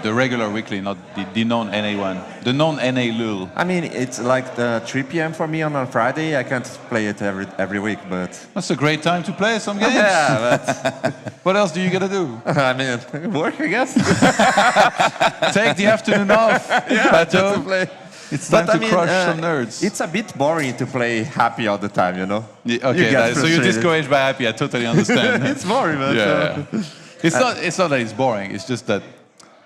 the regular weekly, not the non-NA one? The non-NA LUL. I mean, it's like the 3 p.m. for me on a Friday. I can't play it every week, but... That's a great time to play some games. but... What else do you gotta do? I mean, work, I guess. Take the afternoon off, Pato. It's time to crush some nerds. It's a bit boring to play Happy all the time, Okay, so you're discouraged by Happy. I totally understand. It's boring, man. Yeah. It's not that it's boring. It's just that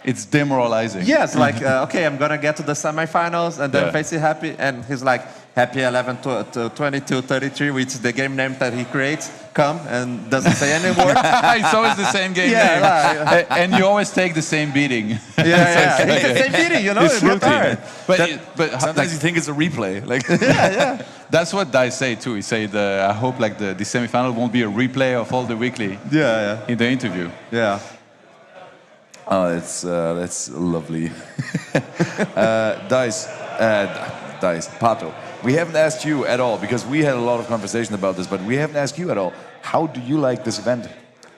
it's demoralizing. Yes, like okay, I'm gonna get to the semifinals and then face it Happy, and he's like Happy 11 to 22, 33, which is the game name that he creates. Come and doesn't say any word. It's always the same game name, and you always take the same beating. It's the same beating, It's routine. But sometimes you think it's a replay. Like that's what Dice say too. He said, "I hope like the semifinal won't be a replay of all the weekly." In the interview. Yeah. Oh, that's lovely. Dice, Pato. We haven't asked you at all, because we had a lot of conversation about this, but we haven't asked you at all. How do you like this event?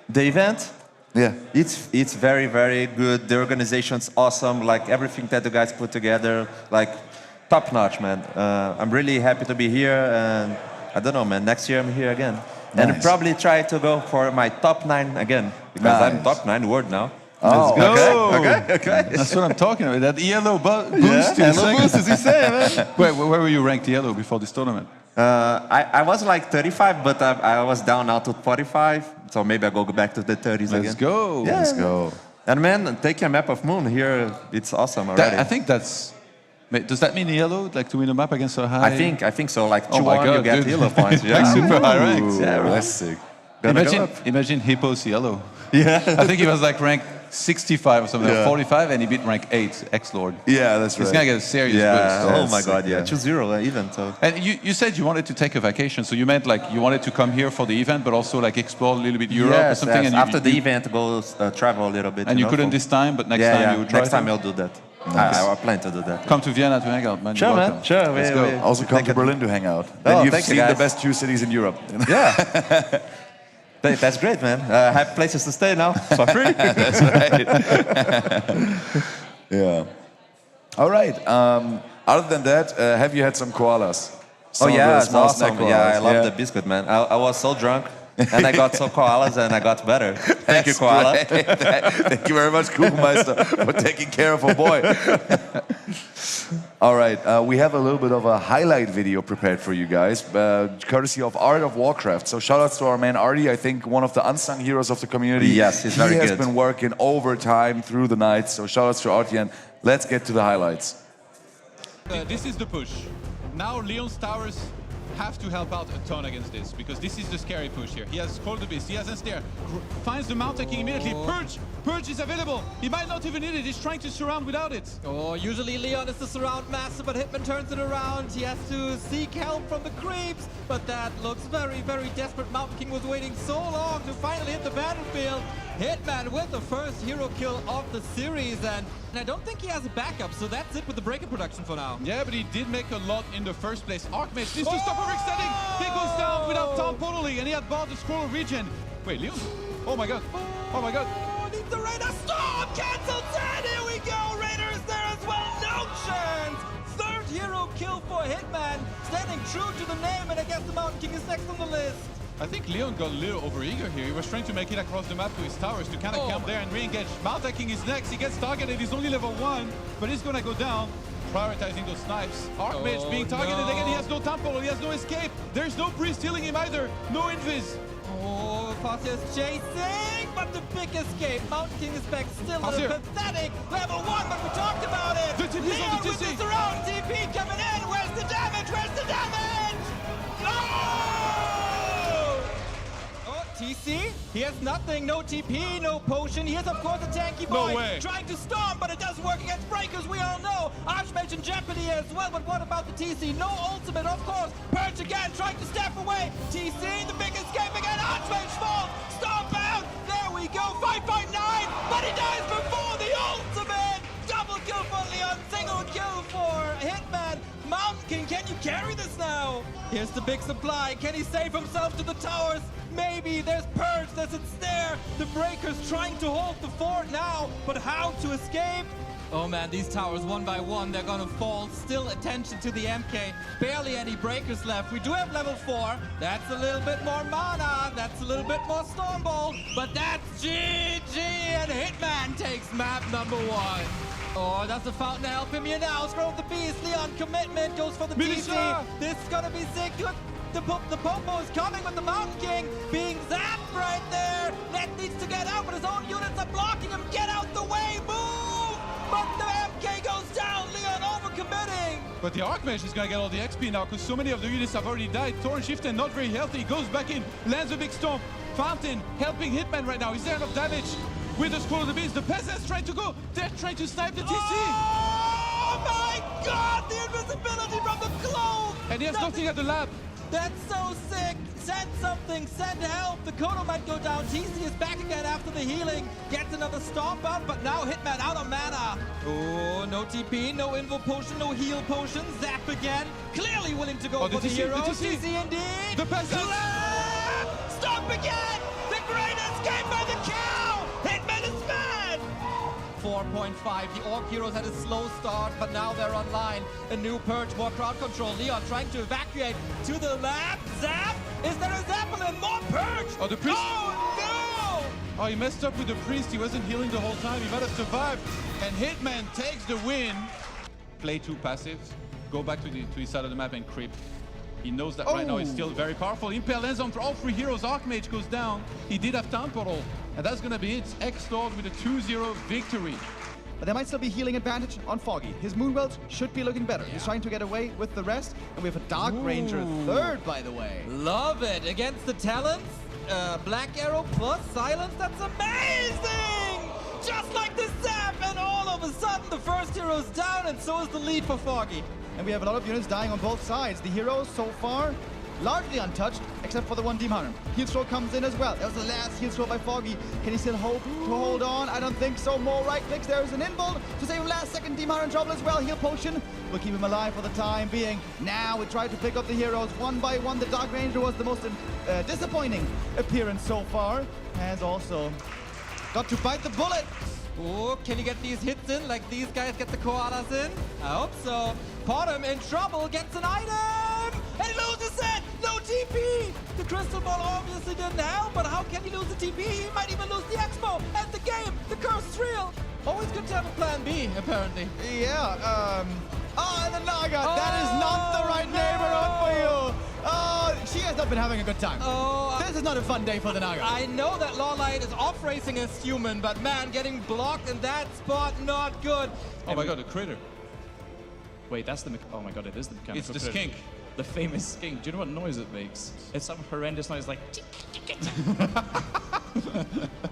The event? Yeah. It's very, very good. The organization's awesome. Like everything that you guys put together, like top notch, man. I'm really happy to be here, and I don't know, man. Next year I'm here again, and probably try to go for my top 9 again because I'm top 9 world now. Oh, Let's go. Okay. That's what I'm talking about. That ELO boost. Hello boost, as you say, man. Where were you ranked ELO before this tournament? I was like 35, but I was down now to 45. So maybe I go back to the 30s again. Let's go. Yeah. Let's go. And man, take a map of Moon here. It's awesome already. I think that's. Does that mean ELO, like to win a map against so high? I think so. Like Oh my 2-1, God, you get dude. ELO points. Yeah. Like super high ranks. Yeah, right. That's sick. Imagine Hippo's ELO. Yeah. I think he was like ranked 65 or something, Yeah. 45, and he beat rank 8, X-Lord. Yeah, that's right. He's gonna get a serious Yeah. boost. Oh my sick, God. Yeah. yeah. 2-0 even. So. And you said you wanted to take a vacation, so you meant like you wanted to come here for the event, but also like explore a little bit Europe or Yes, something. yes. And After the event, go travel a little bit. And you know, couldn't for- this time, but next yeah, time yeah. you will try. Next time I'll do that. I plan to do that. Come to Vienna to hang out, man. Sure, You're man. welcome. Sure. Let's go. Also come to Berlin to hang out. Then you've thank you, seen the guys. best 2 cities in Europe. Yeah. That's great, man. I have places to stay now for free. That's right. Yeah. All right. Other than that, have you had some koalas? Oh Some of yeah, the it's small awesome. snack Yeah, I koalas. love the biscuit, man. I was so drunk, and I got so koalas, and I got better. Thank you, koala. Thank you very much, Kuchenmeister, for taking care of a boy. All right, we have a little bit of a highlight video prepared for you guys, courtesy of Art of Warcraft. So shout outs to our man Artie, I think one of the unsung heroes of the community. Yes, he's very He has good. been working overtime through the night, so shout outs to Artie, and let's get to the highlights. This is the push. Now Leon's towers have to help out a ton against this, because this is the scary push here. He has Call the Beast, he has Ensnare, finds the Mountain King immediately. Purge is available. He might not even need it, he's trying to surround without it. Oh, usually Leon is the surround master, but Hitman turns it around. He has to seek help from the creeps, but that looks very, very desperate. Mountain King was waiting so long to finally hit the battlefield. Hitman with the first hero kill of the series, and I don't think he has a backup, so that's it with the breaker production for now. Yeah, but he did make a lot in the first place. Archmage needs to stop overextending. He goes down without Tom Potterly, and he had bought the scroll regen. Wait, Leon? Oh my God. Oh my God. Oh, needs the Raider. Stop! Cancelled dead! Here we go! Raider is there as well. No chance! Third hero kill for Hitman. Standing true to the name, and I guess the Mountain King is next on the list. I think Leon got a little overeager here. He was trying to make it across the map to his towers to kind of camp there and re-engage. Mountain King is next. He gets targeted. He's only level 1, but he's going to go down. Prioritizing those snipes. Archmage being targeted again. He has no temple. He has no escape. There's no priest healing him either. No invis. Oh, Fassia is chasing, but the big escape. Mountain King is back, still a little pathetic. Level 1, but we talked about it. The TP Leon on the with TC. the surround TP coming in. Where's the damage? Where's the damage? Oh, TC, he has nothing, no TP, no potion. He is, of course, a tanky boy. No way. Trying to storm, but it doesn't work against breakers, we all know. Archmage in jeopardy as well, but what about the TC? No ultimate, of course. Purge again, trying to step away. TC, the big escape again. Archmage falls. Stomp out. There we go. 5.9, but he dies before the ultimate. Double kill for Leon, single kill for Hitman. Mountain King, can you carry this now? Here's the big supply. Can he save himself to the towers? Maybe. There's Purge, there's Ensnare. The Breakers trying to hold the fort now, but how to escape? Oh man, these towers one by one, they're gonna fall. Still attention to the MK. Barely any breakers left. We do have level 4. That's a little bit more mana. That's a little bit more Stormbolt. But that's GG, and Hitman takes map number 1. Oh, does the Fountain help him here now? Scroll the Beast, Leon commitment, goes for the TC. This is gonna be sick. Good. The Popo is coming with the Mountain King being zapped right there. Net needs to get out, but his own units are blocking him. Get out the way, move! But the MK goes down, Leon overcommitting. But the Archmage is going to get all the XP now because so many of the units have already died. Thorn Shiften not very healthy. He goes back in, lands a big storm. Fountain helping Hitman right now. Is there enough damage? With the Scroll of the Beast, the peasants trying to go. They're trying to snipe the TC. Oh my God! The invisibility from the cloak! And he has nothing at the lab. That's so sick! Send something, send help! The Kodo might go down. TC is back again after the healing. Gets another stomp up, but now Hitman out of mana. Oh, no TP, no invo potion, no heal potion. Zap again. Clearly willing to go for the hero. TC indeed. The peasants. Stop again! The great escape by the cow! 4.5. The Orc Heroes had a slow start, but now they're online. A new purge, more crowd control. Leon trying to evacuate to the left. Zap! Is there a Zeppelin? More purge! Oh, the priest! Oh, no! Oh, he messed up with the priest. He wasn't healing the whole time. He might have survived. And Hitman takes the win. Play 2 passives. Go back to his side of the map and creep. He knows that right now he's still very powerful. Impale lands on all 3 heroes. Archmage goes down. He did have Town Portal. And that's going to be it. X-Lord with a 2-0 victory. But there might still be healing advantage on Foggy. His Moonwelt should be looking better. He's trying to get away with the rest. And we have a Dark Ranger third, by the way. Love it. Against the Talons, Black Arrow plus Silence. That's amazing! Just like the Zap, and all of a sudden the first hero's down, and so is the lead for Foggy. And we have a lot of units dying on both sides. The heroes so far largely untouched, except for the one Demon Hunter. Heal throw comes in as well. That was the last heal throw by Foggy. Can he still hope to hold on? I don't think so. More right clicks. There's an inbolt to save him last second. Demon Hunter in trouble as well. Heal potion will keep him alive for the time being. Now we try to pick up the heroes one by one. The Dark Ranger was the most disappointing appearance so far. Has also got to bite the bullet. Oh, can you get these hits in like these guys get the koalas in? I hope so. Potom in trouble, gets an item, and he loses it! No TP! The crystal ball obviously didn't help, but how can he lose the TP? He might even lose the expo and the game. The curse is real. Always good to have a plan B, apparently. Yeah, oh, and the Naga! That is not the right neighborhood for you! Oh, she has not been having a good time. Oh, this is not a fun day for the Naga. I know that LawLiet is off-racing as human, but man, getting blocked in that spot, not good. Oh my god, the critter. Wait, that's the... Oh my god, it is the mechanical It's the critter. skink. The famous skink. Do you know what noise it makes? It's some horrendous noise like...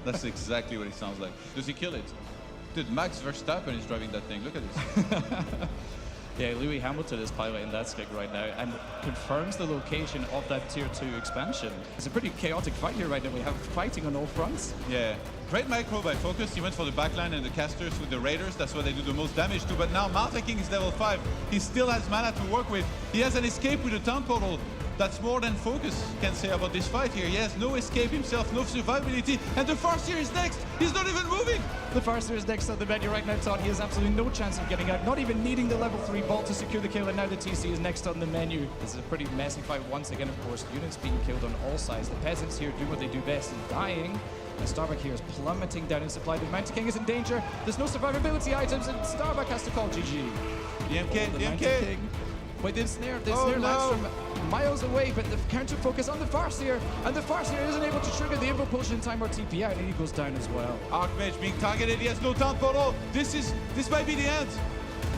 That's exactly what it sounds like. Does he kill it? Dude, Max Verstappen is driving that thing. Look at this. Yeah, Louis Hamilton is piloting that skink right now and confirms the location of that Tier 2 expansion. It's a pretty chaotic fight here right now. We have fighting on all fronts. Yeah. Great micro by Focus. He went for the backline and the casters with the Raiders. That's what they do the most damage to. But now Mountain King is level 5. He still has mana to work with. He has an escape with a Town Portal. That's more than Focus can say about this fight here. He has no escape himself, no survivability. And the Farseer is next. He's not even moving. The Farseer is next on the menu right now, Todd. He has absolutely no chance of getting out, not even needing the level 3 vault to secure the kill. And now the TC is next on the menu. This is a pretty messy fight once again, of course. Units being killed on all sides. The peasants here do what they do best in dying. And Starbuck here is plummeting down in supply. The Mountain King is in danger. There's no survivability items, and Starbuck has to call GG. DMK. Wait, the snare lands from miles away, but the counter focus on the Farseer, and the Farseer isn't able to trigger the Invo Potion in time or TP out, and he goes down as well. Archmage being targeted. He has no Town Portal. This might be the end.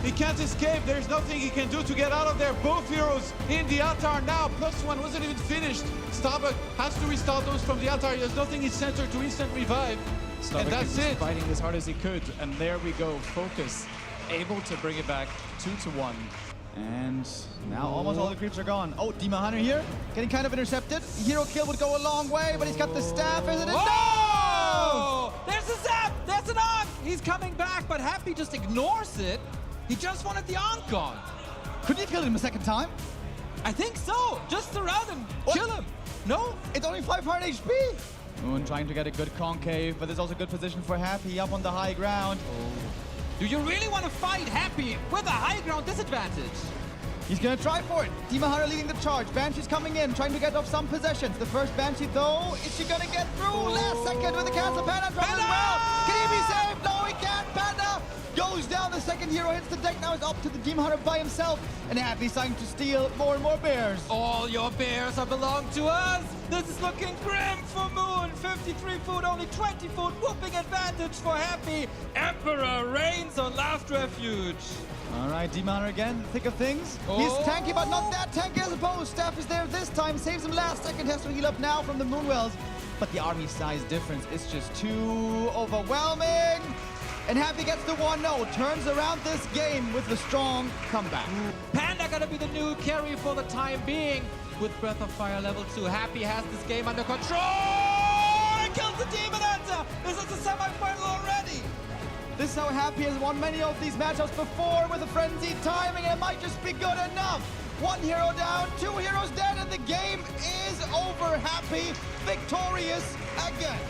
He can't escape. There's nothing he can do to get out of there. Both heroes in the altar now. +1 wasn't even finished. Starbuck has to restart those from the altar. He has nothing in center to instant revive. Starbuck and that's was it. fighting as hard as he could, and there we go. Focus able to bring it back 2-1. And now almost all the creeps are gone. Oh, Demon Hunter here, getting kind of intercepted. Hero kill would go a long way, but he's got the staff, isn't it? Oh! There's a Zap! There's an Ankh! He's coming back, but Happy just ignores it. He just wanted the Ankh gone. Couldn't you kill him a second time? I think so. Just surround him. Kill him. No? It's only 500 HP. Moon trying to get a good concave, but there's also good position for Happy up on the high ground. Do you really want to fight Happy with a high ground disadvantage? He's gonna try for it. Demon Hunter leading the charge. Banshee's coming in, trying to get off some possessions. The first Banshee though, is she gonna get through? Last second with the cancel. Panda drops as well. Can he be saved? No, he can't. Panda goes down. The second hero hits the deck. Now it's up to the Demon Hunter by himself. And Happy's starting to steal more and more bears. All your bears are belong to us. This is looking grim for Moon. 53 food, only 20 food. Whooping advantage for Happy. Emperor reigns on Last Refuge. All right, Demon Hunter again, thick of things. He's tanky, but not that tanky as opposed. Staff is there this time, saves him last second, has to heal up now from the Moonwells. But the army size difference is just too overwhelming. And Happy gets the 1-0, turns around this game with a strong comeback. Panda gonna be the new carry for the time being. With Breath of Fire level 2, Happy has this game under control. He kills the Demon Hunter. This is the semi-final already. This is how Happy has won many of these matchups before with a frenzied timing, and it might just be good enough. One hero down, 2 heroes dead, and the game is over. Happy victorious again.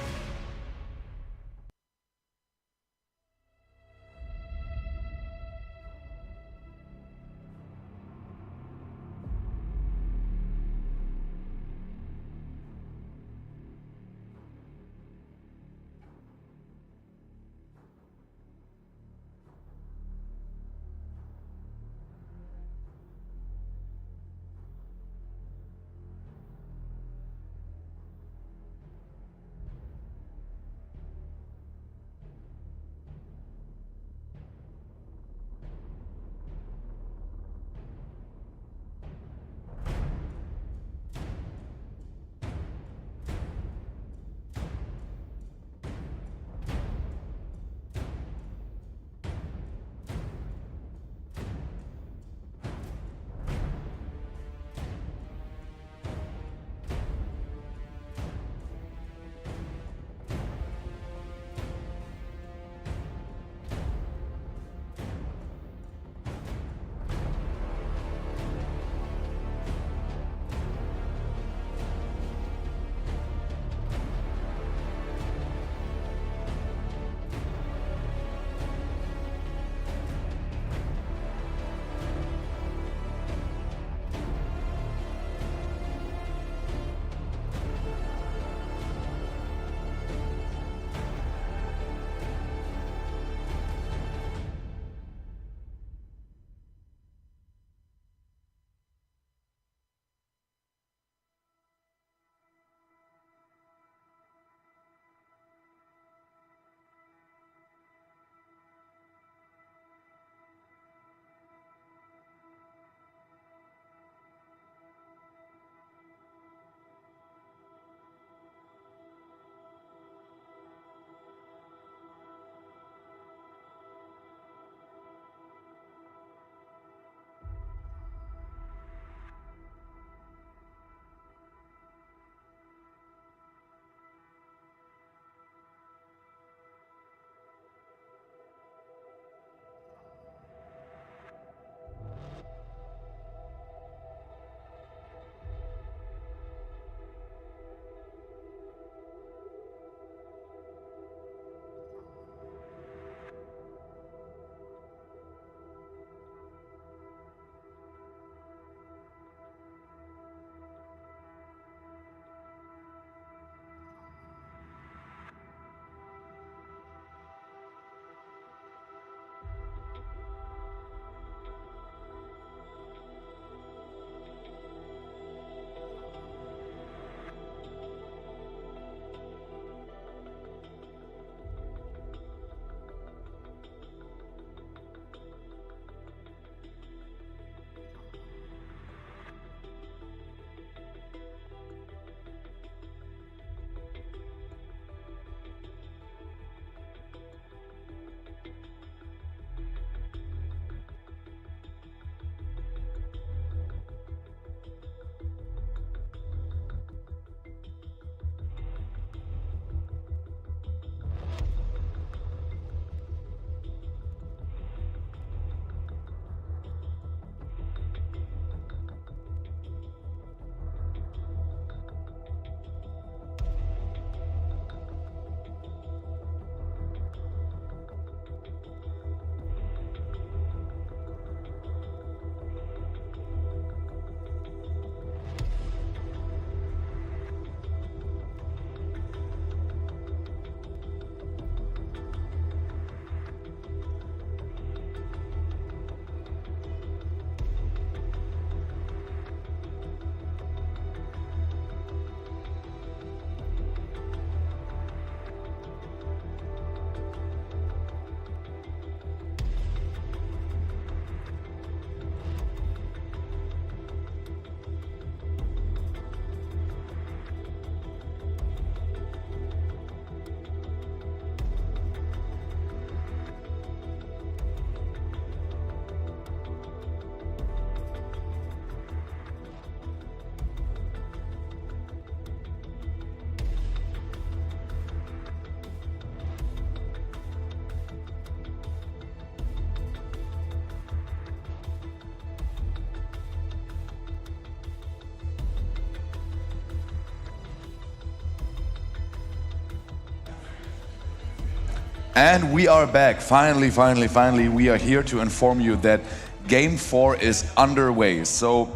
And we are back. Finally, we are here to inform you that Game 4 is underway. So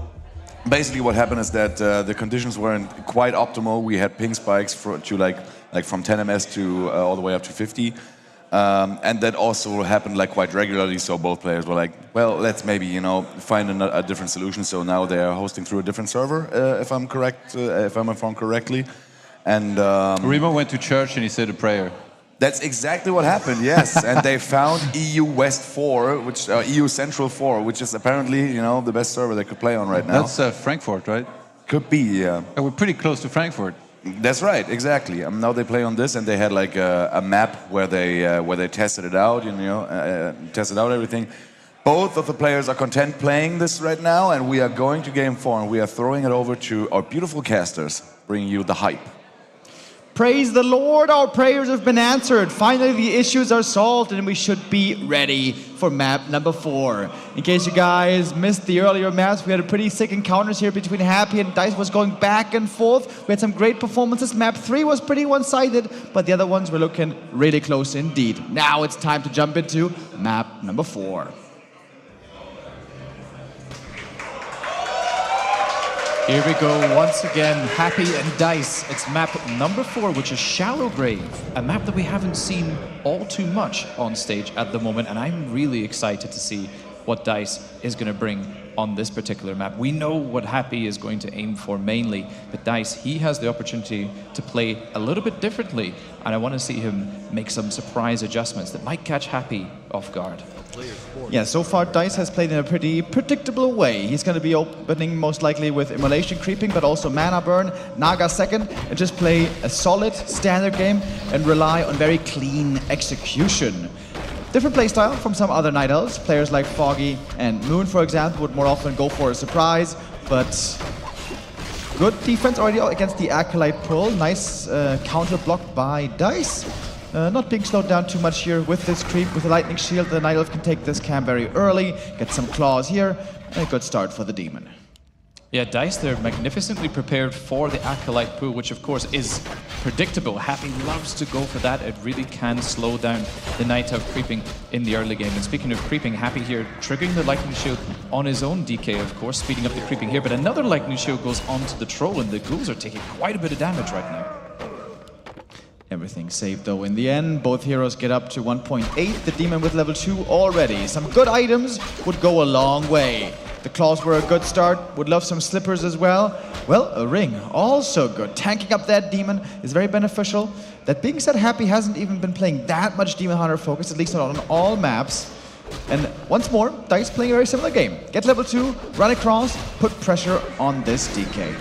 basically what happened is that the conditions weren't quite optimal. We had ping spikes to like from 10 ms to all the way up to 50. And that also happened like quite regularly, so both players were like, well, let's maybe, you know, find a different solution. So now they are hosting through a different server, if I'm correct, if I'm informed correctly. And Remo went to church and he said a prayer. That's exactly what happened, yes. And they found EU West 4, which EU Central 4, which is apparently, you know, the best server they could play on right now. That's Frankfurt, right? Could be, yeah. And we're pretty close to Frankfurt. That's right, exactly. Now they play on this, and they had like a map where they tested it out, you know, tested out everything. Both of the players are content playing this right now, and we are going to Game 4, and we are throwing it over to our beautiful casters, bringing you the hype. Praise the Lord, our prayers have been answered. Finally, the issues are solved, and we should be ready for map number 4. In case you guys missed the earlier maps, we had a pretty sick encounters here between Happy and Dice was going back and forth. We had some great performances. Map 3 was pretty one-sided, but the other ones were looking really close indeed. Now it's time to jump into map number 4. Here we go once again, Happy and Dice. It's map number 4, which is Shallow Grave, a map that we haven't seen all too much on stage at the moment, and I'm really excited to see what Dice is going to bring on this particular map. We know what Happy is going to aim for mainly, but Dice, he has the opportunity to play a little bit differently, and I want to see him make some surprise adjustments that might catch Happy off guard. Yeah, so far Dice has played in a pretty predictable way. He's going to be opening most likely with Immolation creeping, but also Mana Burn, Naga second, and just play a solid standard game and rely on very clean execution. Different playstyle from some other Night Elves. Players like Foggy and Moon, for example, would more often go for a surprise, but good defense already against the Acolyte pull. Nice counter block by Dice. Not being slowed down too much here with this creep. With the Lightning Shield, the Night Elf can take this camp very early, get some claws here, and a good start for the Demon. Yeah, Dice, they're magnificently prepared for the Acolyte pool, which of course is predictable. Happy loves to go for that. It really can slow down the Night Elf creeping in the early game. And speaking of creeping, Happy here triggering the Lightning Shield on his own DK, of course, speeding up the creeping here. But another Lightning Shield goes onto the Troll, and the ghouls are taking quite a bit of damage right now. Everything saved though in the end. Both heroes get up to 1.8. The Demon with level 2 already. Some good items would go a long way. The claws were a good start. Would love some slippers as well. Well, a ring, also good. Tanking up that Demon is very beneficial. That being said, Happy hasn't even been playing that much Demon Hunter focus, at least not on all maps. And once more, Dice playing a very similar game. Get level 2, run across, put pressure on this DK.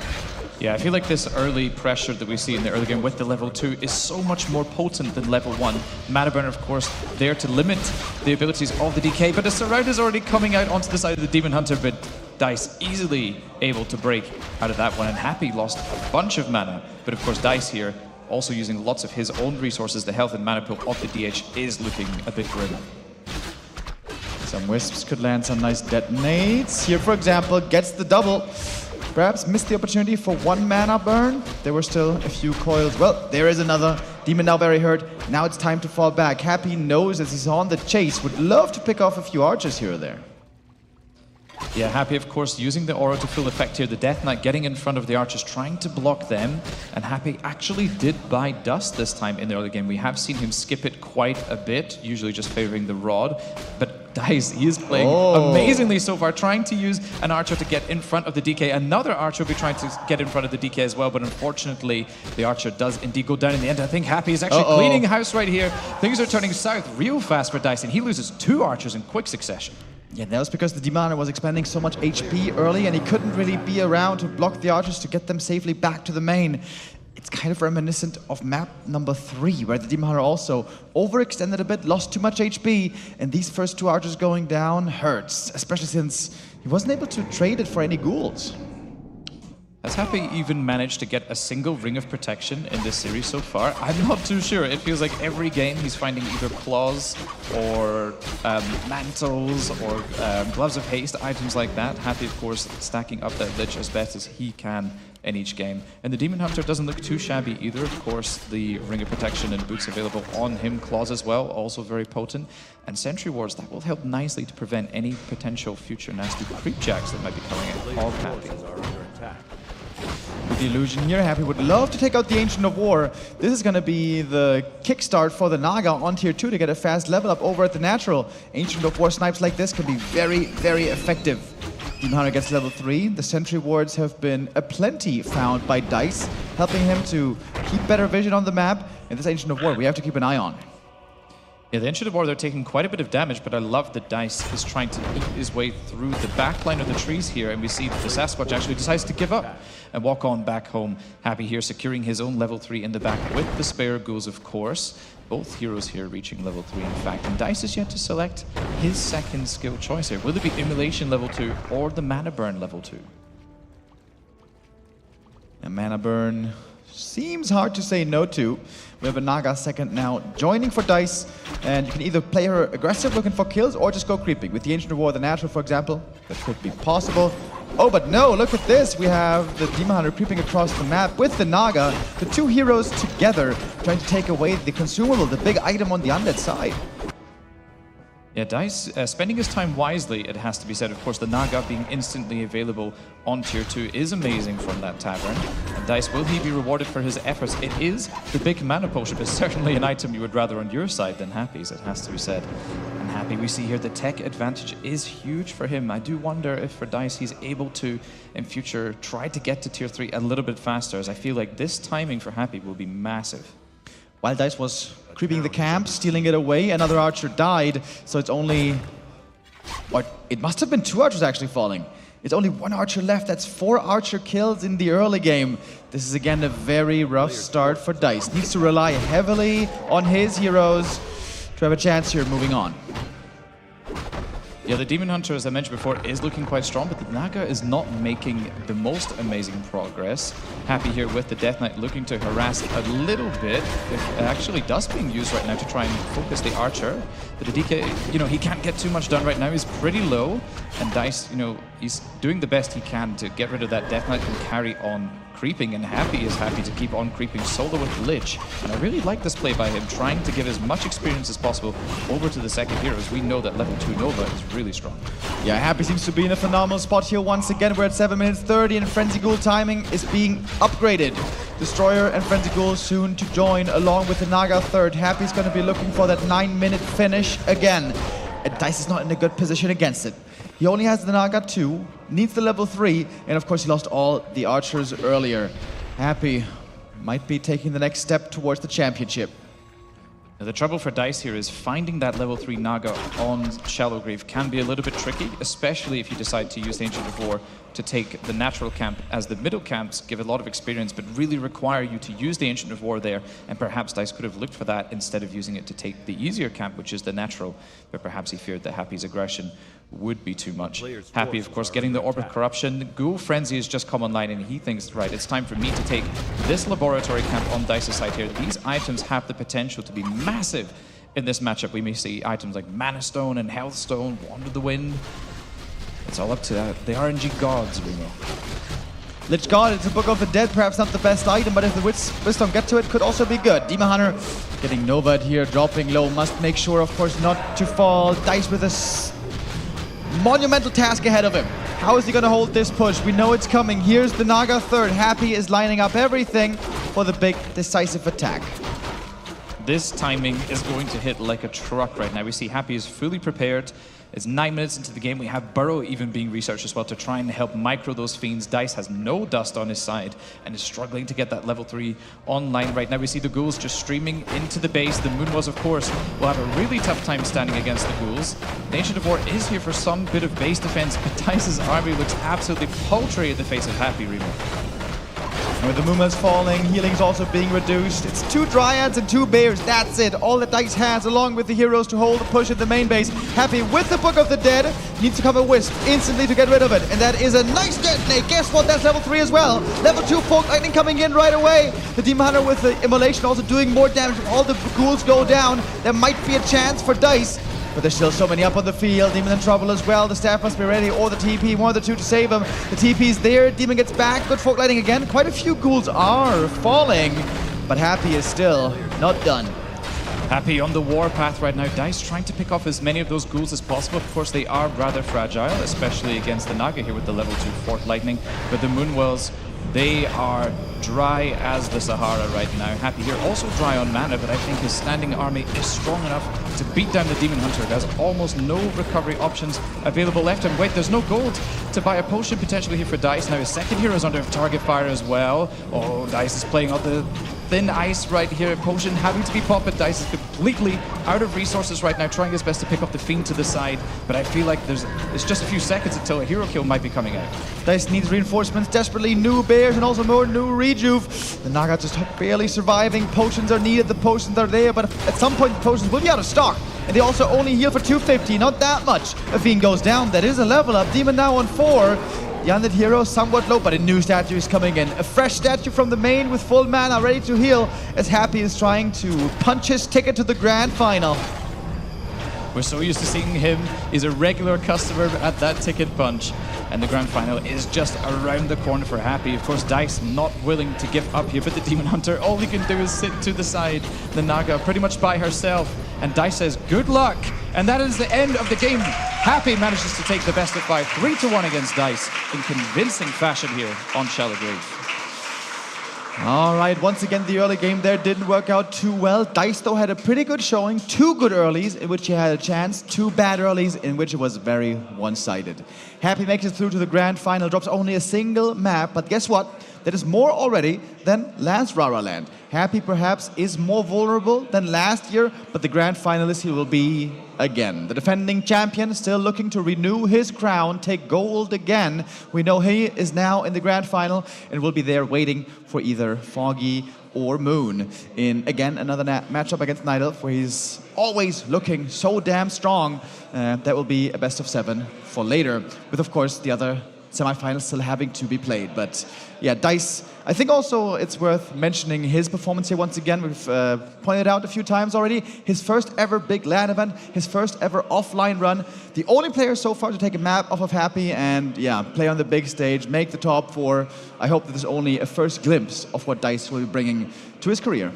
Yeah, I feel like this early pressure that we see in the early game with the level 2 is so much more potent than level 1. Mana Burn, of course, there to limit the abilities of the DK, but the Surround is already coming out onto the side of the Demon Hunter, but Dice easily able to break out of that one, and Happy lost a bunch of mana. But of course, Dice here also using lots of his own resources. The health and mana pool of the DH is looking a bit grim. Some Wisps could land some nice detonates. Here, for example, gets the double. Perhaps missed the opportunity for 1 Mana Burn. There were still a few coils. Well, there is another. Demon now very hurt. Now it's time to fall back. Happy knows as he's on the chase. Would love to pick off a few archers here or there. Yeah, Happy, of course, using the aura to full effect here. The Death Knight getting in front of the archers, trying to block them. And Happy actually did buy Dust this time in the early game. We have seen him skip it quite a bit, usually just favoring the Rod. But Dice, he is playing amazingly so far, trying to use an archer to get in front of the DK. Another archer will be trying to get in front of the DK as well, but unfortunately, the archer does indeed go down in the end. I think Happy is actually cleaning house right here. Things are turning south real fast for Dice, and he loses 2 archers in quick succession. Yeah, that was because the Demon Hunter was expending so much HP early, and he couldn't really be around to block the archers to get them safely back to the main. It's kind of reminiscent of map number 3, where the Demon Hunter also overextended a bit, lost too much HP, and these first 2 archers going down hurts, especially since he wasn't able to trade it for any ghouls. Has Happy even managed to get a single ring of protection in this series so far? I'm not too sure. It feels like every game he's finding either claws or mantles or gloves of haste, items like that. Happy, of course, stacking up that lich as best as he can in each game. And the Demon Hunter doesn't look too shabby either. Of course, the ring of protection and boots available on him. Claws as well, also very potent. And Sentry Wards, that will help nicely to prevent any potential future nasty creep jacks that might be coming in of Happy. With the illusion here, Happy would love to take out the Ancient of War. This is going to be the kickstart for the Naga on tier 2 to get a fast level up over at the natural. Ancient of War snipes like this can be very, very effective. Demon Hunter gets level 3. The Sentry Wards have been aplenty found by Dice, helping him to keep better vision on the map. And this Ancient of War we have to keep an eye on. Yeah, the Ancient of War, they're taking quite a bit of damage, but I love that Dice is trying to eat his way through the back line of the trees here, and we see that the Sasquatch actually decides to give up and walk on back home. Happy here, securing his own level 3 in the back with the spare ghouls, of course. Both heroes here reaching level 3, in fact, and Dice is yet to select his second skill choice here. Will it be Immolation level 2 or the Mana Burn level 2? And Mana Burn seems hard to say no to. We have a Naga second now joining for Dice, and you can either play her aggressive looking for kills or just go creeping. With the Ancient of War, the natural, for example, that could be possible. Oh, but no, look at this. We have the Demon Hunter creeping across the map with the Naga, the two heroes together, trying to take away the consumable, the big item on the undead side. Yeah, Dice spending his time wisely, it has to be said. Of course, the Naga being instantly available on tier 2 is amazing from that tavern. And Dice, will he be rewarded for his efforts? It is the big mana potion, but certainly an item you would rather on your side than Happy's, it has to be said. And Happy, we see here the tech advantage is huge for him. I do wonder if for Dice he's able to, in future, try to get to tier 3 a little bit faster, as I feel like this timing for Happy will be massive. While Dice was creeping the camp, stealing it away, another archer died, so it's only... What? It must have been 2 archers actually falling. It's only 1 archer left. That's 4 archer kills in the early game. This is again a very rough start for Dice. Needs to rely heavily on his heroes to have a chance here moving on. Yeah, the Demon Hunter, as I mentioned before, is looking quite strong, but the Naga is not making the most amazing progress. Happy here with the Death Knight looking to harass a little bit. It actually does being used right now to try and focus the Archer. But the DK, he can't get too much done right now. He's pretty low, and Dice, he's doing the best he can to get rid of that Death Knight and carry on creeping, and Happy is happy to keep on creeping solo with Lich. And I really like this play by him, trying to give as much experience as possible over to the second hero, as we know that level 2 Nova is really strong. Yeah, Happy seems to be in a phenomenal spot here once again. We're at 7 minutes 30 and Frenzy Ghoul timing is being upgraded. Destroyer and Frenzy Ghoul soon to join along with the Naga third. Happy's going to be looking for that 9-minute finish again. And Dice is not in a good position against it. He only has the Naga 2, needs the level 3, and of course he lost all the archers earlier. Happy might be taking the next step towards the championship. Now, the trouble for Dice here is finding that level 3 Naga on Shallowgrave can be a little bit tricky, especially if you decide to use the Ancient of War to take the natural camp, as the middle camps give a lot of experience but really require you to use the Ancient of War there, and perhaps Dice could have looked for that instead of using it to take the easier camp, which is the natural, but perhaps he feared that Happy's aggression would be too much. Happy, of course, getting the Orb of Corruption. Ghoul Frenzy has just come online and he thinks, right, it's time for me to take this laboratory camp on Dice's side here. These items have the potential to be massive in this matchup. We may see items like Mana Stone and Health Stone, Wander the Wind. It's all up to the RNG gods, we know. Lich God, it's a Book of the Dead, perhaps not the best item, but if the Wisdom get to it, could also be good. Demon Hunter getting Nova'd here, dropping low, must make sure, of course, not to fall. Dice with a monumental task ahead of him. How is he going to hold this push? We know it's coming. Here's the Naga third. Happy is lining up everything for the big, decisive attack. This timing is going to hit like a truck right now. We see Happy is fully prepared. It's 9 minutes into the game. We have Burrow even being researched as well to try and help micro those fiends. Dice has no dust on his side and is struggling to get that level 3 online right now. We see the ghouls just streaming into the base. The Moonwas, of course, will have a really tough time standing against the ghouls. The Ancient of War is here for some bit of base defense, but Dice's army looks absolutely paltry in the face of Happy, Remo. And with the Mumas falling, healing's also being reduced. It's 2 Dryads and 2 Bears, that's it. All that DICE has, along with the heroes to hold the push at the main base. Happy with the Book of the Dead, needs to cover Wisp instantly to get rid of it. And that is a nice detonate. Guess what, that's level 3 as well. Level 2 Folk Lightning coming in right away. The Demon Hunter with the Immolation also doing more damage. When all the ghouls go down, there might be a chance for DICE. But there's still so many up on the field. Demon in trouble as well. The staff must be ready, or the TP, one of the two to save him. The TP's there. Demon gets back. Good Folk Lightning again. Quite a few ghouls are falling, but Happy is still not done. Happy on the warpath right now. DICE trying to pick off as many of those ghouls as possible. Of course, they are rather fragile, especially against the Naga here with the level 2 Folk Lightning. But the Moonwells, they are dry as the Sahara right now. Happy here, also dry on mana, but I think his standing army is strong enough to beat down the Demon Hunter. There's almost no recovery options available left. And wait, there's no gold to buy a potion potentially here for DICE. Now his second hero is under target fire as well. Oh, DICE is playing out the thin ice right here. Potion having to be popped, but DICE is completely out of resources right now, trying his best to pick up the Fiend to the side. But I feel like it's just a few seconds until a hero kill might be coming out. DICE needs reinforcements desperately. New Bears and also more new Rejuve. The Naga just barely surviving. Potions are needed. The potions are there, but at some point the potions will be out of stock. And they also only heal for 250, not that much. A Fiend goes down. That is a level up. Demon now on 4. The undead hero somewhat low, but a new statue is coming in. A fresh statue from the main with full mana, ready to heal, as Happy is trying to punch his ticket to the Grand Final. We're so used to seeing him. He's a regular customer at that ticket punch. And the Grand Final is just around the corner for Happy. Of course, DICE not willing to give up here, but the Demon Hunter, all he can do is sit to the side. The Naga pretty much by herself. And DICE says, good luck. And that is the end of the game. Happy manages to take the best of 5, 3-1 against DICE in convincing fashion here on Shallow Grave. All right, once again, the early game there didn't work out too well. DICE, though, had a pretty good showing. 2 good earlies in which he had a chance, 2 bad earlies in which it was very one-sided. Happy makes it through to the Grand Final, drops only a single map, but guess what? That is more already than last RARALAND. Happy perhaps is more vulnerable than last year, but the Grand Finalist he will be again. The defending champion still looking to renew his crown, take gold again. We know he is now in the Grand Final and will be there waiting for either Foggy or Moon in, again, another matchup against Nidalf, where he's always looking so damn strong. That will be a best of 7 for later, with, of course, the other semifinals still having to be played. But yeah, DICE, I think also it's worth mentioning his performance here once again. We've pointed out a few times already. His first ever big LAN event, his first ever offline run. The only player so far to take a map off of Happy and yeah, play on the big stage, make the top 4. I hope that this is only a first glimpse of what DICE will be bringing to his career.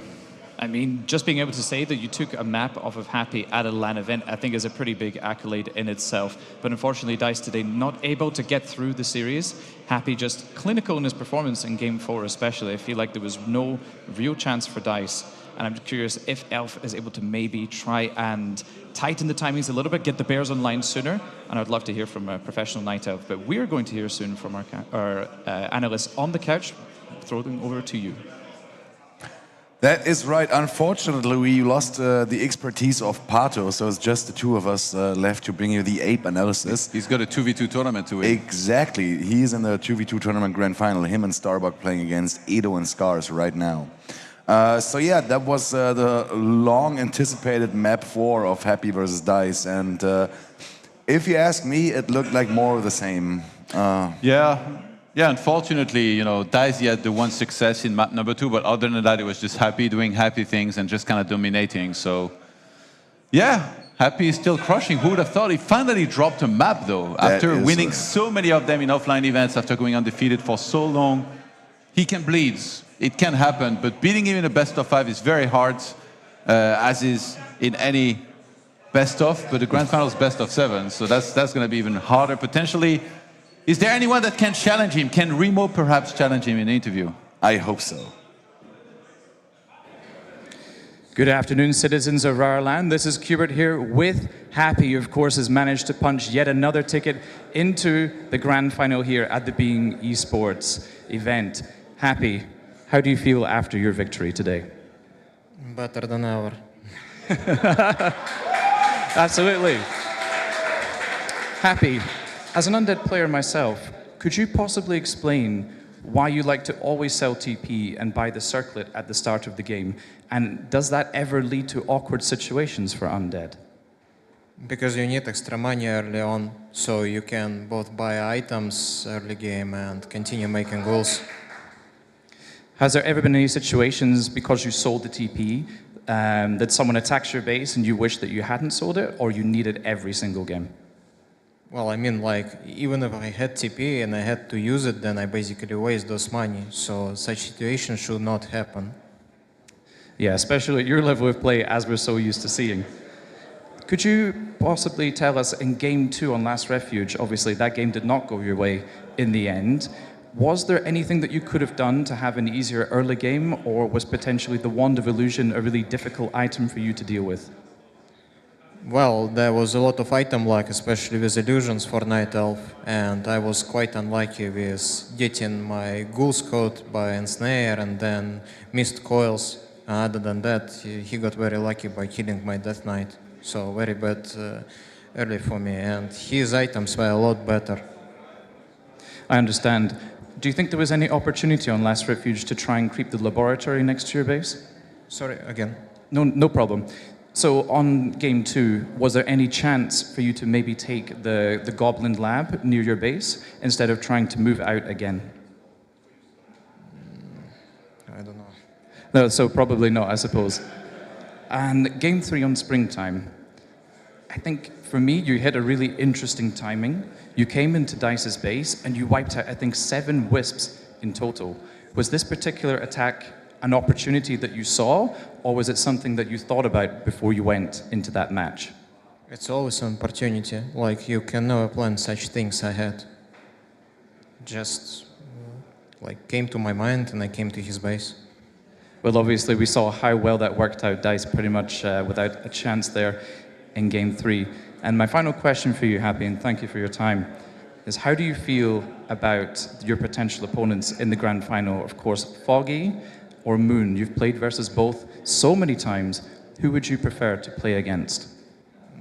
I mean, just being able to say that you took a map off of Happy at a LAN event, I think is a pretty big accolade in itself. But unfortunately, DICE today not able to get through the series. Happy just clinical in his performance in Game 4 especially. I feel like there was no real chance for DICE. And I'm curious if Elf is able to maybe try and tighten the timings a little bit, get the Bears online sooner. And I'd love to hear from a professional Night Elf. But we're going to hear soon from our analysts on the couch. Throw them over to you. That is right. Unfortunately, we lost the expertise of Pato, so it's just the 2 of us left to bring you the Ape analysis. He's got a 2v2 tournament to win. Exactly. He's in the 2v2 tournament Grand Final. Him and Starbuck playing against Edo and Scars right now. So yeah, that was the long-anticipated map 4 of Happy versus DICE. And if you ask me, it looked like more of the same. Yeah, unfortunately, you know, DICE had the one success in map number 2, but other than that, it was just Happy doing Happy things and just kind of dominating. So, yeah, Happy is still crushing. Who would have thought? He finally dropped a map, though, after winning so many of them in offline events, after going undefeated for so long. He can bleed. It can happen, but beating him in a best of 5 is very hard, as is in any best of, but the Grand Final is best of 7, so that's going to be even harder potentially. Is there anyone that can challenge him? Can Remo perhaps challenge him in an interview? I hope so. Good afternoon, citizens of RARALAND. This is Cubert here with Happy, who of course has managed to punch yet another ticket into the Grand Final here at the Being Esports event. Happy, how do you feel after your victory today? Better than ever. Absolutely. Happy, as an undead player myself, could you possibly explain why you like to always sell TP and buy the circlet at the start of the game. And does that ever lead to awkward situations for Undead? Because you need extra money early on, so you can both buy items early game and continue making goals. Has there ever been any situations because you sold the TP that someone attacks your base and you wish that you hadn't sold it, or you need it every single game? Well, I mean, like, even if I had TP and I had to use it, then I basically waste those money. So such situation should not happen. Yeah, especially at your level of play, as we're so used to seeing. Could you possibly tell us, in Game 2 on Last Refuge, obviously that game did not go your way in the end, was there anything that you could have done to have an easier early game, or was potentially the Wand of Illusion a really difficult item for you to deal with? Well, there was a lot of item luck, especially with illusions for Night Elf, and I was quite unlucky with getting my Ghoul's Coat by Ensnare and then missed coils. Other than that, he got very lucky by killing my Death Knight. So very bad early for me, and his items were a lot better. I understand. Do you think there was any opportunity on Last Refuge to try and creep the laboratory next to your base? Sorry, again? No problem. So on Game 2, was there any chance for you to maybe take the Goblin Lab near your base instead of trying to move out again? I don't know. No, so probably not, I suppose. And Game 3 on Springtime, I think for me, you hit a really interesting timing. You came into Dice's base and you wiped out, I think, 7 Wisps in total. Was this particular attack an opportunity that you saw, or was it something that you thought about before you went into that match? It's always an opportunity. Like, you can never plan such things ahead. Just, like, came to my mind and I came to his base. Well, obviously, we saw how well that worked out. Dice pretty much without a chance there in Game 3. And my final question for you, Happy, and thank you for your time, is how do you feel about your potential opponents in the Grand Final? Of course, Foggy or Moon. You've played versus both so many times. Who would you prefer to play against?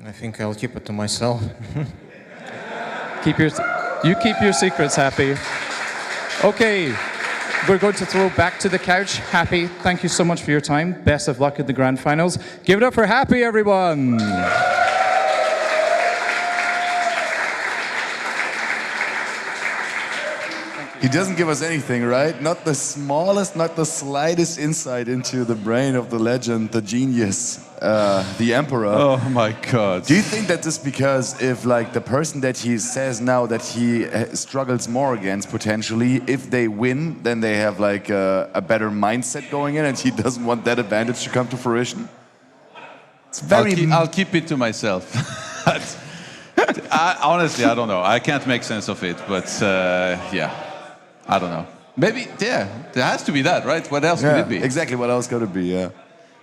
I think I'll keep it to myself. You keep your secrets, Happy. Okay, we're going to throw back to the couch. Happy, thank you so much for your time. Best of luck at the Grand Finals. Give it up for Happy, everyone. He doesn't give us anything, right? Not the smallest, not the slightest insight into the brain of the legend, the genius, the Emperor. Oh my God. Do you think that this because if like the person that he says now that he struggles more against potentially, if they win, then they have like a better mindset going in and he doesn't want that advantage to come to fruition? It's very... I'll keep it to myself. Honestly, I don't know. I can't make sense of it, but yeah. I don't know. Maybe, yeah, there has to be that, right? What else could it be? Exactly, what else could it be, yeah.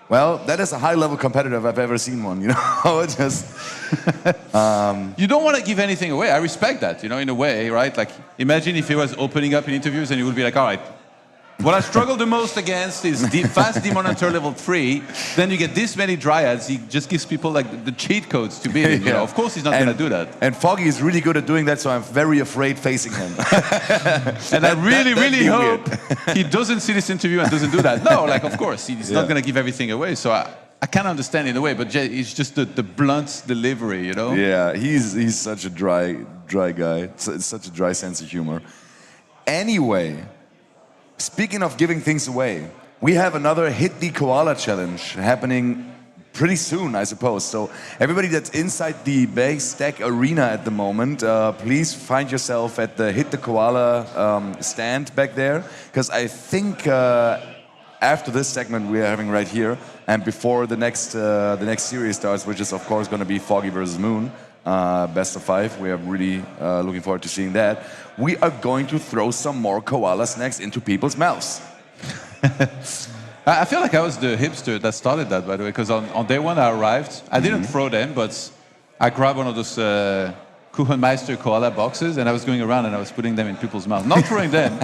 Well, that is a high-level competitor if I've ever seen one, you know? Just, you don't want to give anything away. I respect that, you know, in a way, right? Like, imagine if he was opening up in interviews and he would be like, all right, what I struggle the most against is fast Demon Hunter level 3. Then you get this many Dryads. He just gives people like the cheat codes to beat him. You know? Of course he's not going to do that. And Foggy is really good at doing that, so I'm very afraid facing him. And I really hope he doesn't see this interview and doesn't do that. No, like, of course, he's not going to give everything away. So I can understand in a way, but it's just the blunt delivery, you know? Yeah, he's such a dry guy. It's such a dry sense of humor. Anyway... Speaking of giving things away, we have another Hit the Koala challenge happening pretty soon, I suppose. So everybody that's inside the base deck arena at the moment, please find yourself at the Hit the Koala stand back there. Because I think after this segment we are having right here, and before the next series starts, which is of course going to be Foggy versus Moon, best of 5. We are really looking forward to seeing that. We are going to throw some more koala snacks into people's mouths. I feel like I was the hipster that started that, by the way, because on day 1 I arrived. I didn't throw them, but I grabbed one of those Kuchenmeister koala boxes and I was going around and I was putting them in people's mouths. Not throwing them.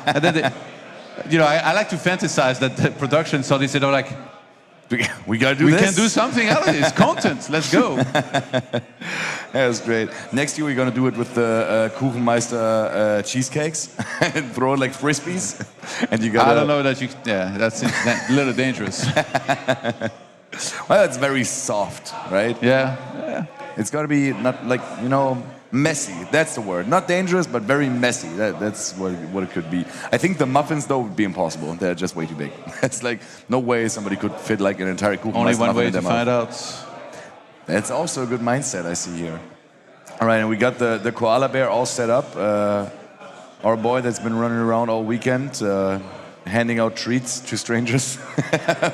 And then, you know, I like to fantasize that the production saw this and they were like, We gotta do this. We can do something out of this. Content. Let's go. That's great. Next year we're gonna do it with the Kuchenmeister cheesecakes and throw it like frisbees. And you got. I don't know that you. Yeah, that's a little dangerous. Well, it's very soft, right? Yeah. It's gotta be not like, you know, messy. That's the word. Not dangerous, but very messy. That's what it could be. I think the muffins though would be impossible. They're just way too big. It's like no way somebody could fit like an entire Kuchenmeister. Only one way in to their find mouth. out. That's also a good mindset I see here. All right, and we got the koala bear all set up. Our boy that's been running around all weekend, handing out treats to strangers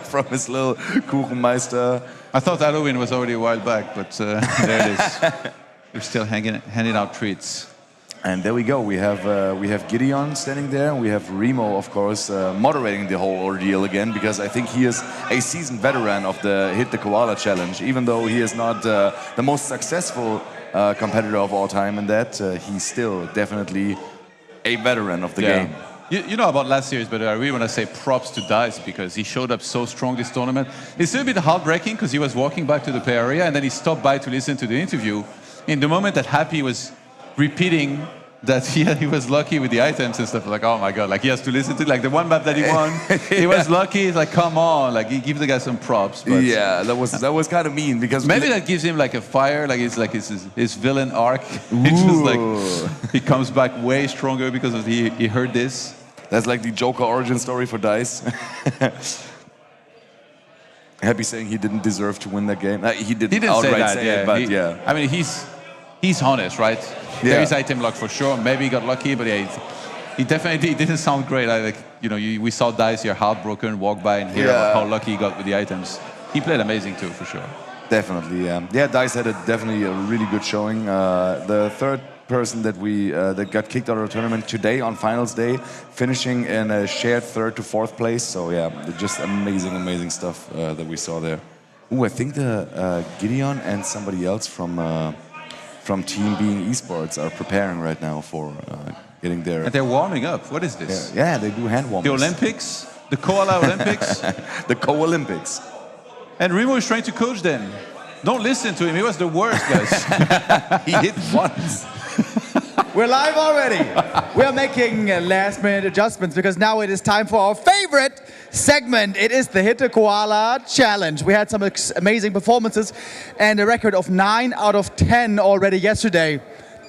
from his little Kuchenmeister. I thought Halloween was already a while back, but there it is. We're still handing out treats. And there we go. We have Gideon standing there. We have Remo, of course, moderating the whole ordeal again, because I think he is a seasoned veteran of the Hit the Koala challenge. Even though he is not the most successful competitor of all time in that, he's still definitely a veteran of the game. You know about last series, but I really want to say props to Dice because he showed up so strong this tournament. It's a bit heartbreaking because he was walking back to the play area and then he stopped by to listen to the interview. In the moment that Happy was repeating that he was lucky with the items and stuff, like, oh my God, like he has to listen to like the one map that he won. He was lucky. It's like, come on, like he give the guy some props. But yeah, that was kind of mean because maybe that gives him like a fire, like it's like his villain arc. It's just like he comes back way stronger because of he heard this. That's like the Joker origin story for Dice. Happy saying he didn't deserve to win that game. He didn't outright say it, but yeah. I mean, he's honest, right? Yeah. There is item luck for sure. Maybe he got lucky, but yeah, he definitely didn't sound great. Like, you know, we saw Dice here heartbroken, walk by and hear about how lucky he got with the items. He played amazing too, for sure. Definitely, yeah. Yeah, Dice had definitely a really good showing. The third person that that got kicked out of the tournament today on finals day, finishing in a shared 3rd to 4th place. So yeah, just amazing stuff that we saw there. Ooh, I think the Gideon and somebody else from Team Being Esports are preparing right now for getting there. And they're warming up. What is this? Yeah, they do hand warmers. The Olympics? The Koala Olympics? The Co-Olympics. And Remo is trying to coach them. Don't listen to him. He was the worst, guys. He hit once. We're live already. We are making last-minute adjustments because now it is time for our favorite segment. It is the Hit the Koala Challenge. We had some amazing performances and a record of 9 out of 10 already yesterday.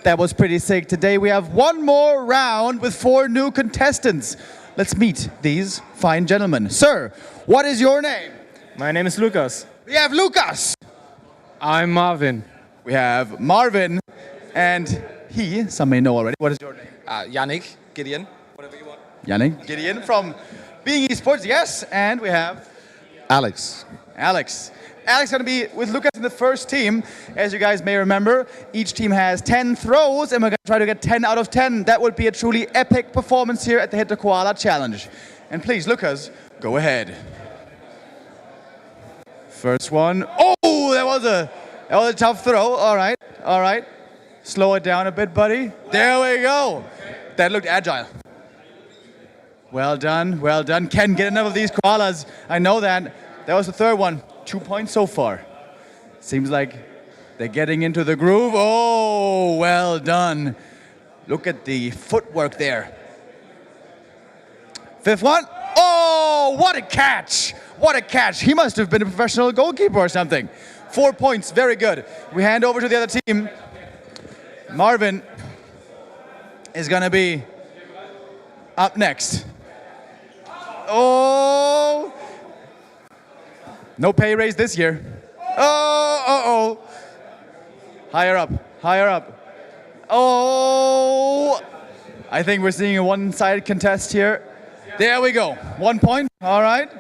That was pretty sick. Today we have one more round with 4 new contestants. Let's meet these fine gentlemen. Sir, what is your name? My name is Lucas. We have Lucas. I'm Marvin. We have Marvin. And some may know already. What is your name? Yannick, Gideon, whatever you want. Yannick. Gideon from Being Esports, yes. And we have Alex. Alex is going to be with Lucas in the first team. As you guys may remember, each team has 10 throws, and we're going to try to get 10 out of 10. That would be a truly epic performance here at the Hit the Koala Challenge. And please, Lucas, go ahead. First one. Oh, that was a tough throw. All right. Slow it down a bit, buddy. There we go. That looked agile. Well done. Ken, get enough of these koalas. I know that. That was the third one. 2 points so far. Seems like they're getting into the groove. Oh, well done. Look at the footwork there. Fifth one. Oh, what a catch. What a catch. He must have been a professional goalkeeper or something. 4 points. Very good. We hand over to the other team. Marvin is going to be up next. Oh! No pay raise this year. Oh! Higher up. Oh! I think we're seeing a one-sided contest here. There we go. 1 point. All right.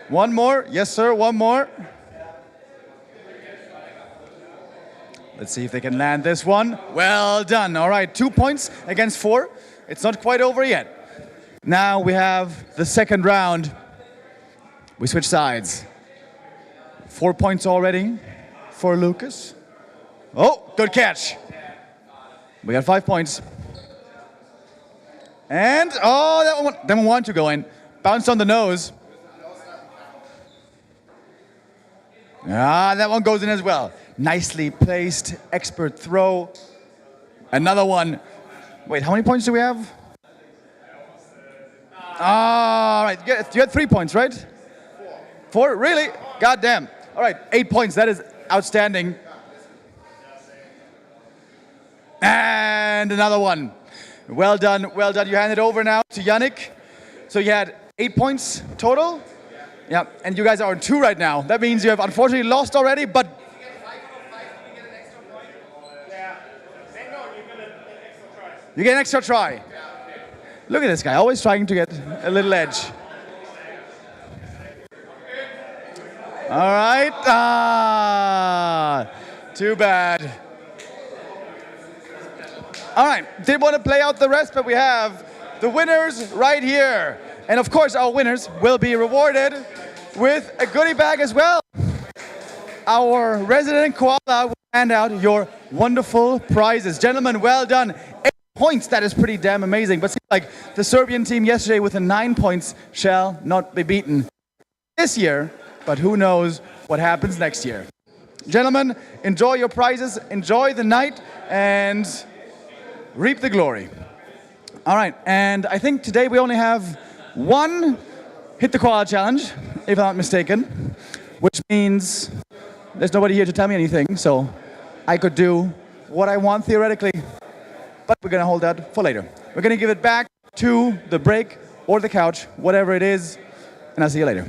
One more. Yes, sir. One more. Let's see if they can land this one. Well done. All right, 2 points against 4. It's not quite over yet. Now we have the second round. We switch sides. 4 points already for Lucas. Oh, good catch. We got 5 points. And, oh, that one wanted to go in. Bounced on the nose. Ah, that one goes in as well. Nicely placed, expert throw. Another one. Wait, how many points do we have? All right, you had 3 points, right? 4, really? God damn. All right, 8 points, that is outstanding. And another one. Well done, well done. You hand it over now to Yannick. So you had 8 points total. Yeah, and you guys are on 2 right now. That means you have unfortunately lost already, but... You get an extra try. Look at this guy, always trying to get a little edge. All right. Ah, too bad. All right, didn't want to play out the rest, but we have the winners right here. And of course, our winners will be rewarded with a goodie bag as well. Our resident koala will hand out your wonderful prizes. Gentlemen, well done. 8 points, that is pretty damn amazing. But seems like the Serbian team yesterday with the 9 points shall not be beaten this year, but who knows what happens next year. Gentlemen, enjoy your prizes, enjoy the night, and reap the glory. All right, and I think today we only have one Hit the Koala challenge, if I'm not mistaken, which means there's nobody here to tell me anything, so I could do what I want theoretically, but we're gonna hold that for later. We're gonna give it back to the break or the couch, whatever it is, and I'll see you later.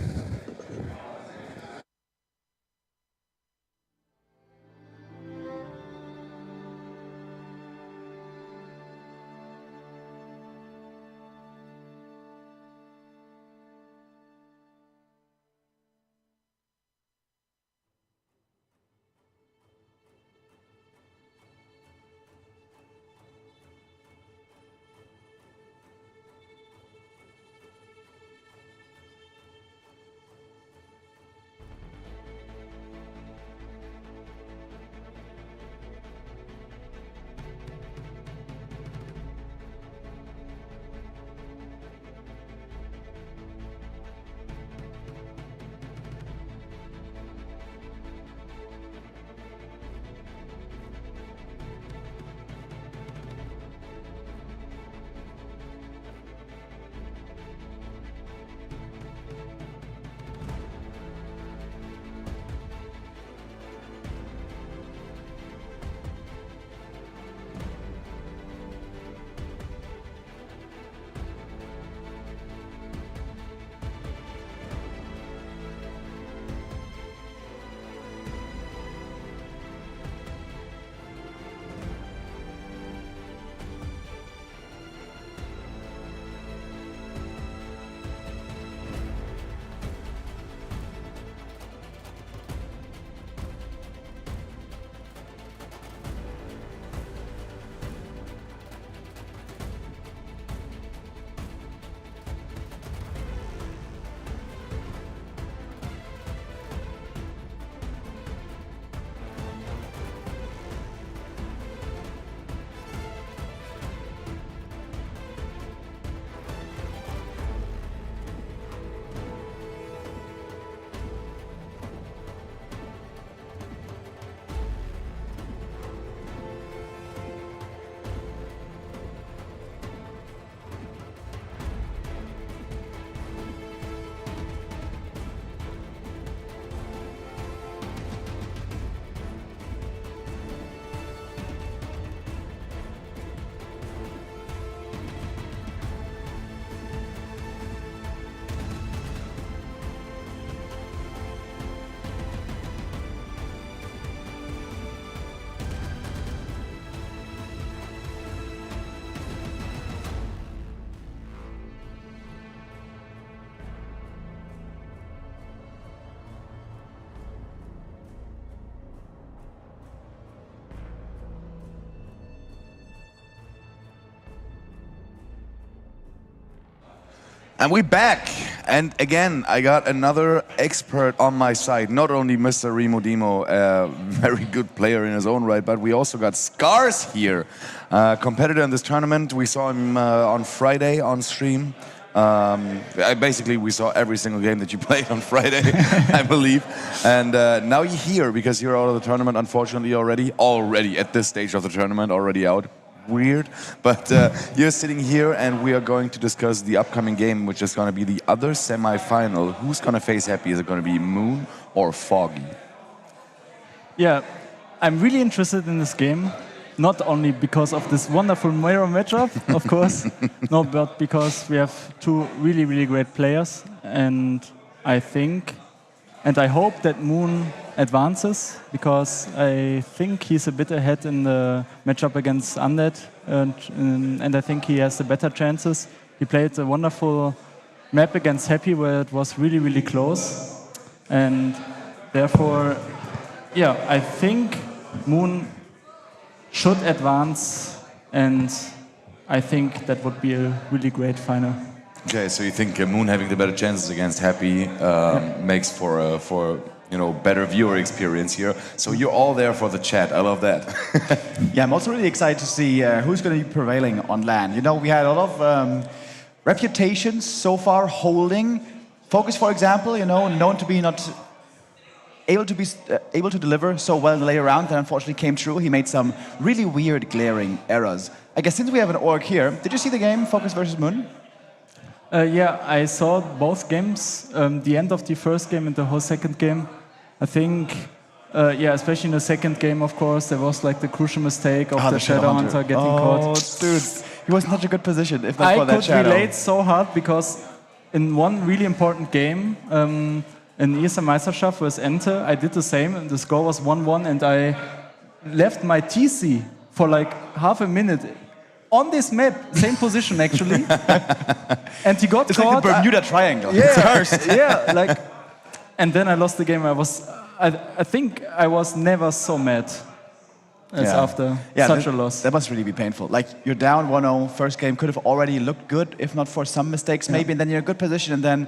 And we're back. And again, I got another expert on my side. Not only Mr. Remo Demo, a very good player in his own right, but we also got Scars here. Competitor in this tournament. We saw him on Friday on stream. Basically, we saw every single game that you played on Friday, I believe. And now you're here because you're out of the tournament, unfortunately, already at this stage of the tournament, already out. Weird. But you're sitting here, and we are going to discuss the upcoming game, which is going to be the other semi-final. Who's going to face Happy? Is it going to be Moon or Foggy? Yeah, I'm really interested in this game. Not only because of this wonderful mirror matchup, of course, no, but because we have two really, really great players. And I think, and I hope that Moon advances, because I think he's a bit ahead in the matchup against Undead, and I think he has the better chances. He played a wonderful map against Happy where it was really, really close. And therefore, yeah, I think Moon should advance, and I think that would be a really great final. Okay, so you think Moon having the better chances against Happy makes for better viewer experience here. So you're all there for the chat. I love that. Yeah, I'm also really excited to see who's going to be prevailing on LAN. You know, we had a lot of reputations so far holding. Focus, for example, known to be not able to deliver so well in the later round, that unfortunately came true. He made some really weird, glaring errors. I guess since we have an org here, did you see the game, Focus versus Moon? Yeah, I saw both games, the end of the first game and the whole second game. I think, especially in the second game, of course, there was like the crucial mistake of the Shadow Hunter getting caught. Oh, dude, he was in such a good position if not for that Shadow. I could relate so hard because in one really important game, in ESL Meisterschaft with Ente, I did the same, and the score was 1-1, and I left my TC for like half a minute on this map, same position actually, and he got it's caught. Like the Bermuda Triangle. Yeah, yeah, and then I lost the game. I think I was never so mad as after such a loss. That must really be painful. Like, you're down 1-0, first game could have already looked good, if not for some mistakes maybe, and then you're in a good position, and then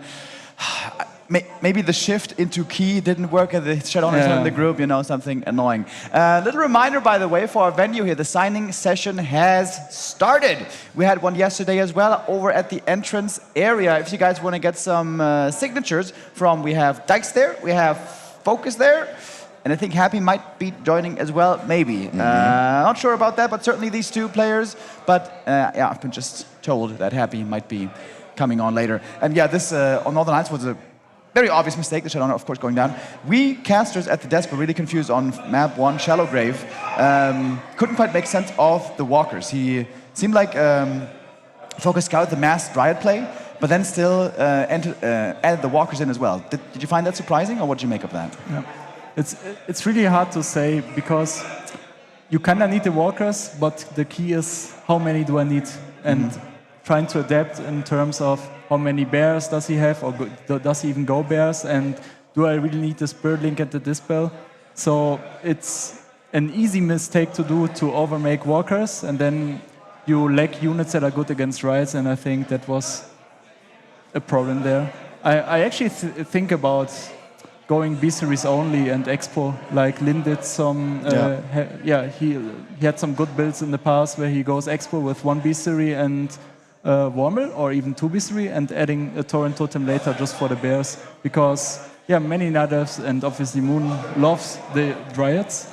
maybe the shift into key didn't work at the Shadow Hunter in the group, something annoying. Little reminder, by the way, for our venue here, the signing session has started. We had one yesterday as well over at the entrance area. If you guys want to get some signatures we have Dykes there, we have Focus there, and I think Happy might be joining as well, maybe. Not sure about that, but certainly these two players. But I've been just told that Happy might be coming on later. And yeah, this on Northern Lights was a very obvious mistake, the Shadow Hunter, of course, going down. We casters at the desk were really confused on map 1, Shallow Grave. Couldn't quite make sense of the walkers. He seemed like Focus scouted the masked Dryad play, but then still added the walkers in as well. Did you find that surprising, or what did you make of that? Yeah. It's really hard to say, because you kind of need the walkers, but the key is how many do I need? And trying to adapt in terms of how many bears does he have, or does he even go bears, and do I really need the Spirit Link and the Dispel? So it's an easy mistake to do, to overmake walkers, and then you lack units that are good against Riots, and I think that was a problem there. I actually think about going B-Series only and Expo, like Lin did some, he had some good builds in the past where he goes Expo with 1 B-Series and Wormel, or even 2 B-Series, and adding a Torrent Totem later just for the bears, because many natives, and obviously Moon loves the Dryads.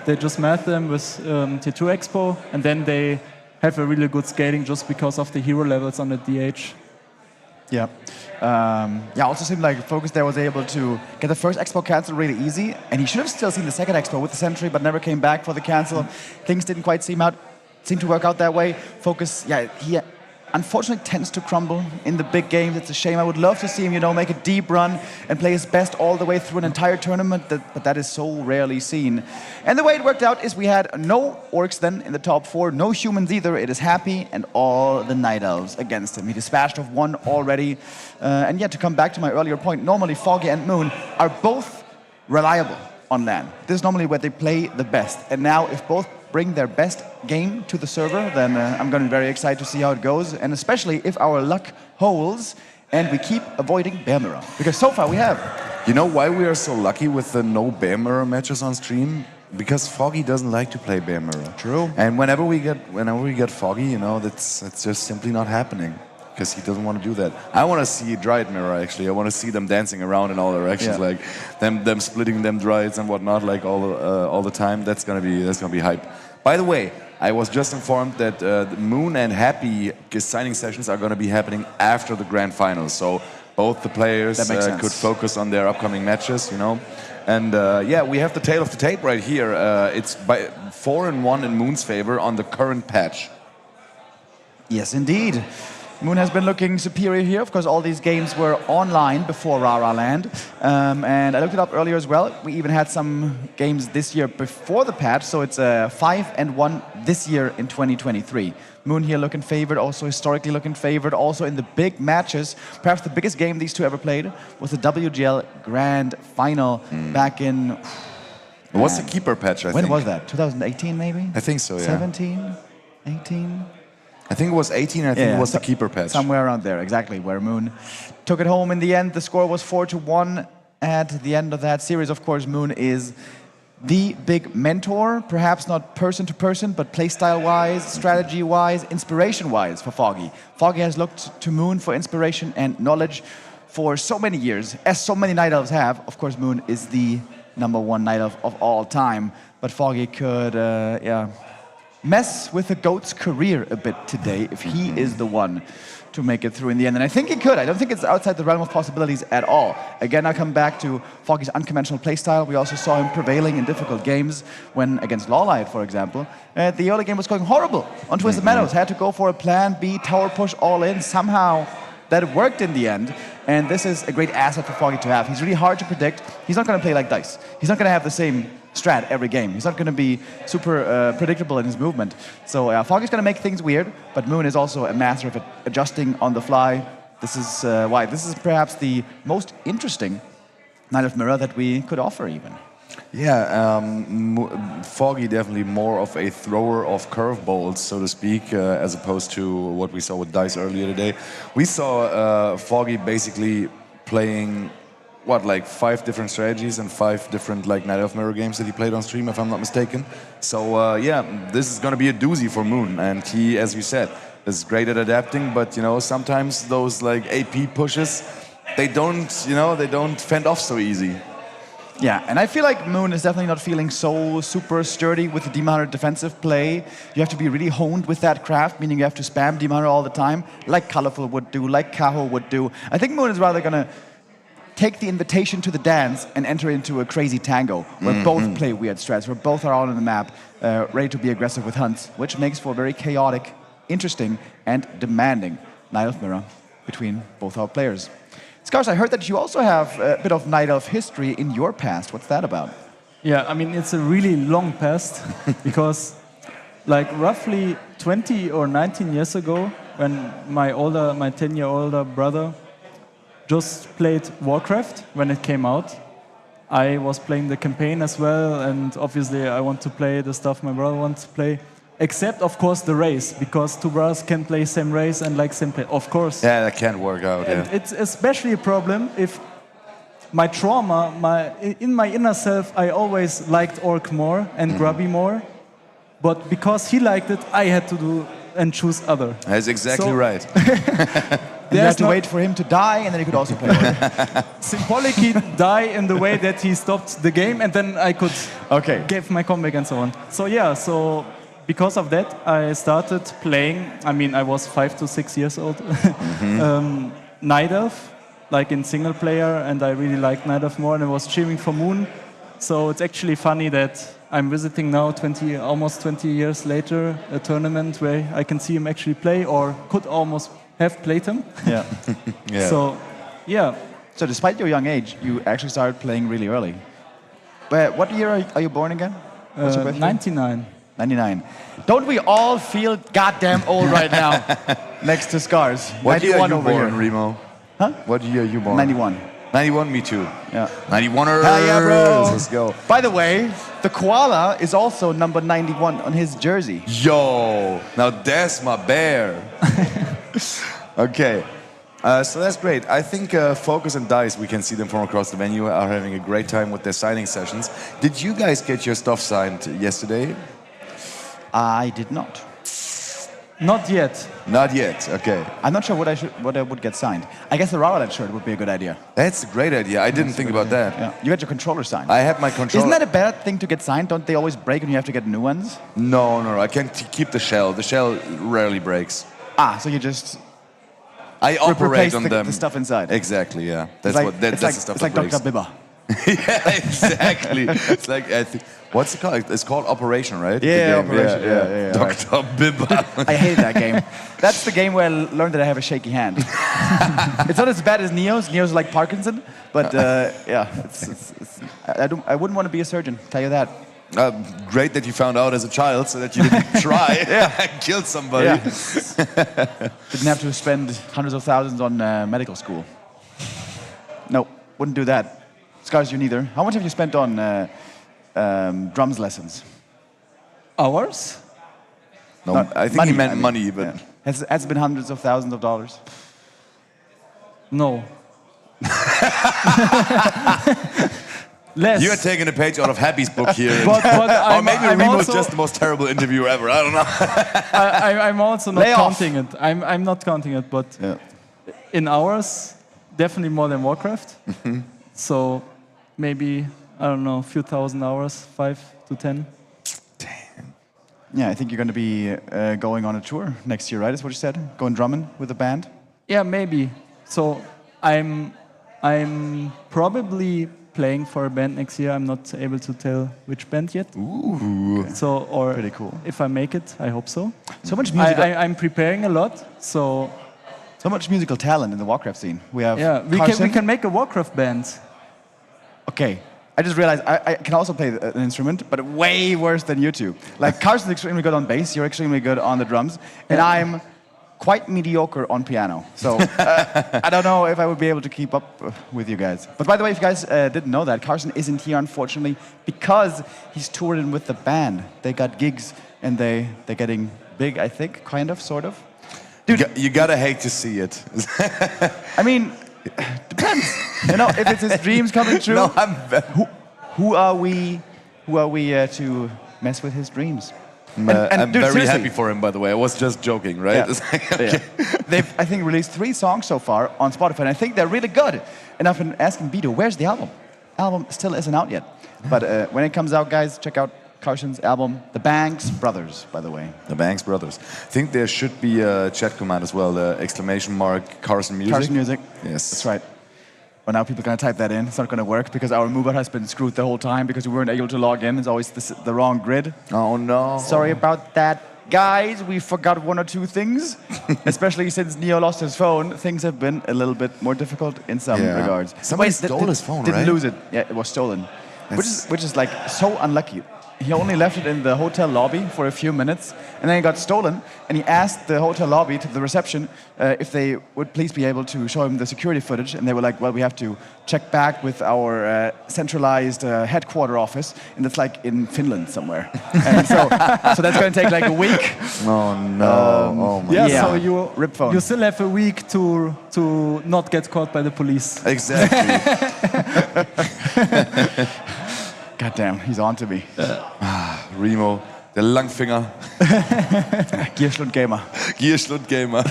They just math them with Tier 2 Expo, and then they have a really good scaling just because of the hero levels on the DH. Yeah. Also seemed like Focus there was able to get the first Expo cancel really easy, and he should have still seen the second Expo with the Sentry, but never came back for the cancel. Things didn't quite seem to work out that way. Focus, he unfortunately tends to crumble in the big games. It's a shame. I would love to see him, make a deep run and play his best all the way through an entire tournament, but that is so rarely seen. And the way it worked out is we had no orcs then in the top 4, no humans either. It is Happy and all the Night Elves against him. He dispatched of 1 already. And yet, to come back to my earlier point, normally Foggy and Moon are both reliable on LAN. This is normally where they play the best. And now, if both bring their best game to the server, then I'm going to be very excited to see how it goes, and especially if our luck holds and we keep avoiding Bear Mirror, because so far we have. You know why we are so lucky with the no Bear Mirror matches on stream? Because Foggy doesn't like to play Bear Mirror. True. And whenever we get Foggy, it's just simply not happening. because he doesn't want to do that. I want to see Dryad Mirror, actually. I want to see them dancing around in all directions, like them splitting them Dryads and whatnot, like all the time. That's gonna be hype. By the way, I was just informed that the Moon and Happy signing sessions are going to be happening after the Grand Finals. So both the players could focus on their upcoming matches, you know. And yeah, we have the tail of the tape right here. It's by 4-1 in Moon's favor on the current patch. Yes, indeed. Moon has been looking superior here. Of course, all these games were online before RARALAND. And I looked it up earlier as well. We even had some games this year before the patch, so it's 5-1 this year in 2023. Moon here looking favored, also historically looking favored, also in the big matches. Perhaps the biggest game these two ever played was the WGL Grand Final back in... It was the keeper patch, I think. When was that? 2018 maybe? I think so, yeah. 17? 18? I think it was 18, and I think it was the keeper patch. Somewhere around there, exactly, where Moon took it home in the end. The score was 4-1 at the end of that series. Of course, Moon is the big mentor, perhaps not person to person, but playstyle-wise, strategy-wise, inspiration-wise for Foggy. Foggy has looked to Moon for inspiration and knowledge for so many years, as so many Night Elves have. Of course, Moon is the #1 Night Elf of all time, but Foggy could, mess with the GOAT's career a bit today if he is the one to make it through in the end. And I think he could. I don't think it's outside the realm of possibilities at all. Again, I come back to Foggy's unconventional playstyle. We also saw him prevailing in difficult games when, against LawLiet, for example, the early game was going horrible on Twisted Meadows. Had to go for a plan B, tower push all in. Somehow that worked in the end. And this is a great asset for Foggy to have. He's really hard to predict. He's not going to play like dice. He's not going to have the same strat every game. He's not going to be super predictable in his movement. So Foggy's going to make things weird, but Moon is also a master of adjusting on the fly. This is why this is perhaps the most interesting Night of Mirror that we could offer even. Yeah, Foggy definitely more of a thrower of curveballs, so to speak, as opposed to what we saw with Dice earlier today. We saw Foggy basically playing like 5 different strategies and 5 different like Night of Mirror games that he played on stream, if I'm not mistaken. So yeah, this is going to be a doozy for Moon, and he, as you said, is great at adapting. But you know, sometimes those like AP pushes, they don't fend off so easy. Yeah, and I feel like Moon is definitely not feeling so super sturdy with the Demon Hunter defensive play. You have to be really honed with that craft, meaning you have to spam Demon Hunter all the time, like Colorful would do, like Kaho would do. I think Moon is rather going to take the invitation to the dance and enter into a crazy tango where both play weird strats, where both are out on the map, ready to be aggressive with hunts, which makes for a very chaotic, interesting, and demanding Night of Mirror between both our players. Scars, I heard that you also have a bit of Night Elf history in your past. What's that about? Yeah, I mean, it's a really long past because like roughly 20 or 19 years ago, when my 10-year-older brother just played Warcraft when it came out, I was playing the campaign as well, and obviously I want to play the stuff my brother wants to play. Except, of course, the race, because 2 brothers can play same race and like same play, of course. Yeah, that can't work out, and it's especially a problem if my trauma, in my inner self, I always liked Orc more and Grubby more. But because he liked it, I had to do and choose other. That's exactly right. You have to wait for him to die, and then you could also play Orc. Symbolically die in the way that he stopped the game, and then I could give my comeback and so on. So yeah, because of that, I started playing, I mean, I was 5 to 6 years old, Night Elf, like in single player, and I really liked Night Elf more, and I was cheering for Moon. So it's actually funny that I'm visiting now, almost 20 years later, a tournament where I can see him actually play, or could almost have played him. Yeah. So, yeah. So despite your young age, you actually started playing really early. But what year are you born again? 99. 99. Don't we all feel goddamn old right now next to Scars? What year are you over born, here. Remo? Huh? What year are you born? 91. 91, me too. Yeah. 91ers. Hell yeah, bro. Let's go. By the way, the koala is also number 91 on his jersey. Yo, now that's my bear. Okay. So that's great. I think Focus and Dice, we can see them from across the venue, are having a great time with their signing sessions. Did you guys get your stuff signed yesterday? I did not. Not yet. Not yet. Okay. I'm not sure what I would get signed. I guess the RARALAND shirt would be a good idea. That's a great idea. I didn't think about that. Yeah. You got your controller signed. I have my controller. Isn't that a bad thing to get signed? Don't they always break and you have to get new ones? No. I can keep the shell. The shell rarely breaks. Ah, so you just I operate on them. The stuff inside. Exactly. Yeah. That's like, what. That's the stuff it's that like breaks. Dr. Bibber. Yeah, exactly. It's like what's it called? It's called Operation, right? Yeah, Operation. Yeah. Dr. Bibber. I hate that game. That's the game where I learned that I have a shaky hand. It's not as bad as Neo's. Neo's like Parkinson, but yeah, I wouldn't want to be a surgeon. Tell you that. Great that you found out as a child, so that you didn't try and kill somebody. Yeah. Didn't have to spend hundreds of thousands on medical school. No, wouldn't do that. Scars, you neither. How much have you spent on drums lessons? Hours? No, I think he meant money, but... Yeah. Has it been hundreds of thousands of dollars? No. Less. You're taking a page out of Happy's book here. But or maybe I'm Remo was also, just the most terrible interviewer ever. I don't know. I'm also not counting it. I'm not counting it, but in hours, definitely more than Warcraft. So maybe, I don't know, a few thousand hours, 5 to 10. Damn. Yeah, I think you're going to be going on a tour next year, right? That's what you said? Going drumming with a band? Yeah, maybe. So I'm probably playing for a band next year. I'm not able to tell which band yet. Ooh. So, or pretty cool. If I make it, I hope so. So much music. I'm preparing a lot, so much musical talent in the Warcraft scene. We have we can make a Warcraft band. Okay, I just realized I can also play an instrument, but way worse than you two. Like Carson's extremely good on bass, you're extremely good on the drums, and I'm quite mediocre on piano. So I don't know if I would be able to keep up with you guys. But by the way, if you guys didn't know that, Carson isn't here unfortunately because he's touring with the band. They got gigs and they're getting big, I think, kind of, sort of. Dude, you gotta hate to see it. I mean, depends. You know, if it's his dreams coming true. No, who are we to mess with his dreams? I'm dude, very seriously. happy for him, by the way. I was just joking, right? Yeah. They've, I think, released 3 songs so far on Spotify, and I think they're really good. And I've been asking Vito, where's the album? Album still isn't out yet. But when it comes out, guys, check out Carson's album, The Banks Brothers, by the way. The Banks Brothers. I think there should be a chat command as well, ! Carson Music. Carson Music. Yes. That's right. But now people are going to type that in. It's not going to work because our mover has been screwed the whole time because we weren't able to log in. It's always the wrong grid. Oh, no. Sorry about that. Guys, we forgot 1 or 2 things. Especially since Neo lost his phone, things have been a little bit more difficult in some regards. Somebody stole his phone, right? Didn't lose it. Yeah, it was stolen. Which is like so unlucky. He only left it in the hotel lobby for a few minutes, and then it got stolen. And he asked the hotel lobby to the reception if they would please be able to show him the security footage. And they were like, well, we have to check back with our centralized headquarter office, and it's like in Finland somewhere. And so that's going to take like a week. Oh no! Oh my yeah, God. so you rip phone. You still have a week to not get caught by the police. Exactly. God damn, he's on to me. Remo, der Langfinger. Gierschlund Gamer. Gierschlund Gamer.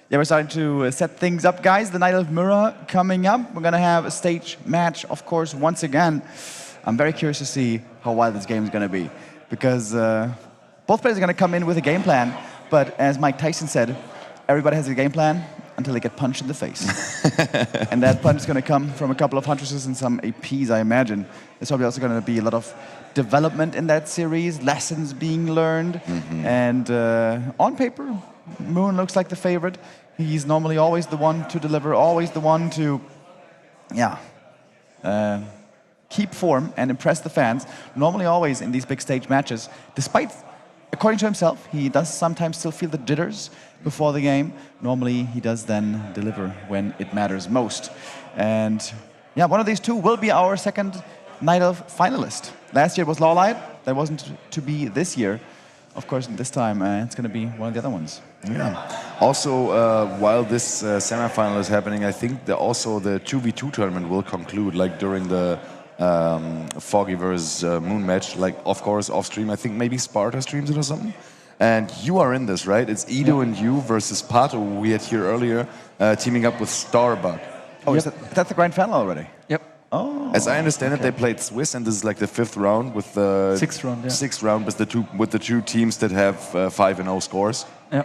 Yeah, we're starting to set things up, guys. The Night of Mirror coming up. We're going to have a stage match, of course, once again. I'm very curious to see how wild this game is going to be. Because both players are going to come in with a game plan. But as Mike Tyson said, everybody has a game plan until they get punched in the face. And that punch is going to come from a couple of huntresses and some APs, I imagine. There's probably also going to be a lot of development in that series, lessons being learned. And on paper, Moon looks like the favorite. He's normally always the one to deliver, always the one to, keep form and impress the fans. Normally always in these big stage matches, despite, according to himself, he does sometimes still feel the jitters before the game. Normally, he does then deliver when it matters most. And yeah, one of these two will be our second Night of finalist. Last year it was LawLiet. That wasn't to be this year. Of course, this time it's going to be one of the other ones. Yeah. Also, while this semifinal is happening, I think also the 2v2 tournament will conclude, like during the Foggy versus Moon match. Like, of course, off stream, I think maybe Sparta streams it or something. And you are in this, right? It's Edo and you versus Pato, who we had here earlier, teaming up with Starbuck. Oh, that's the grand final already? Yep. Oh. As I understand it, they played Swiss, and this is like the 5th round with the Sixth round, yeah. 6th round with the two teams that have 5-0 scores. Yeah.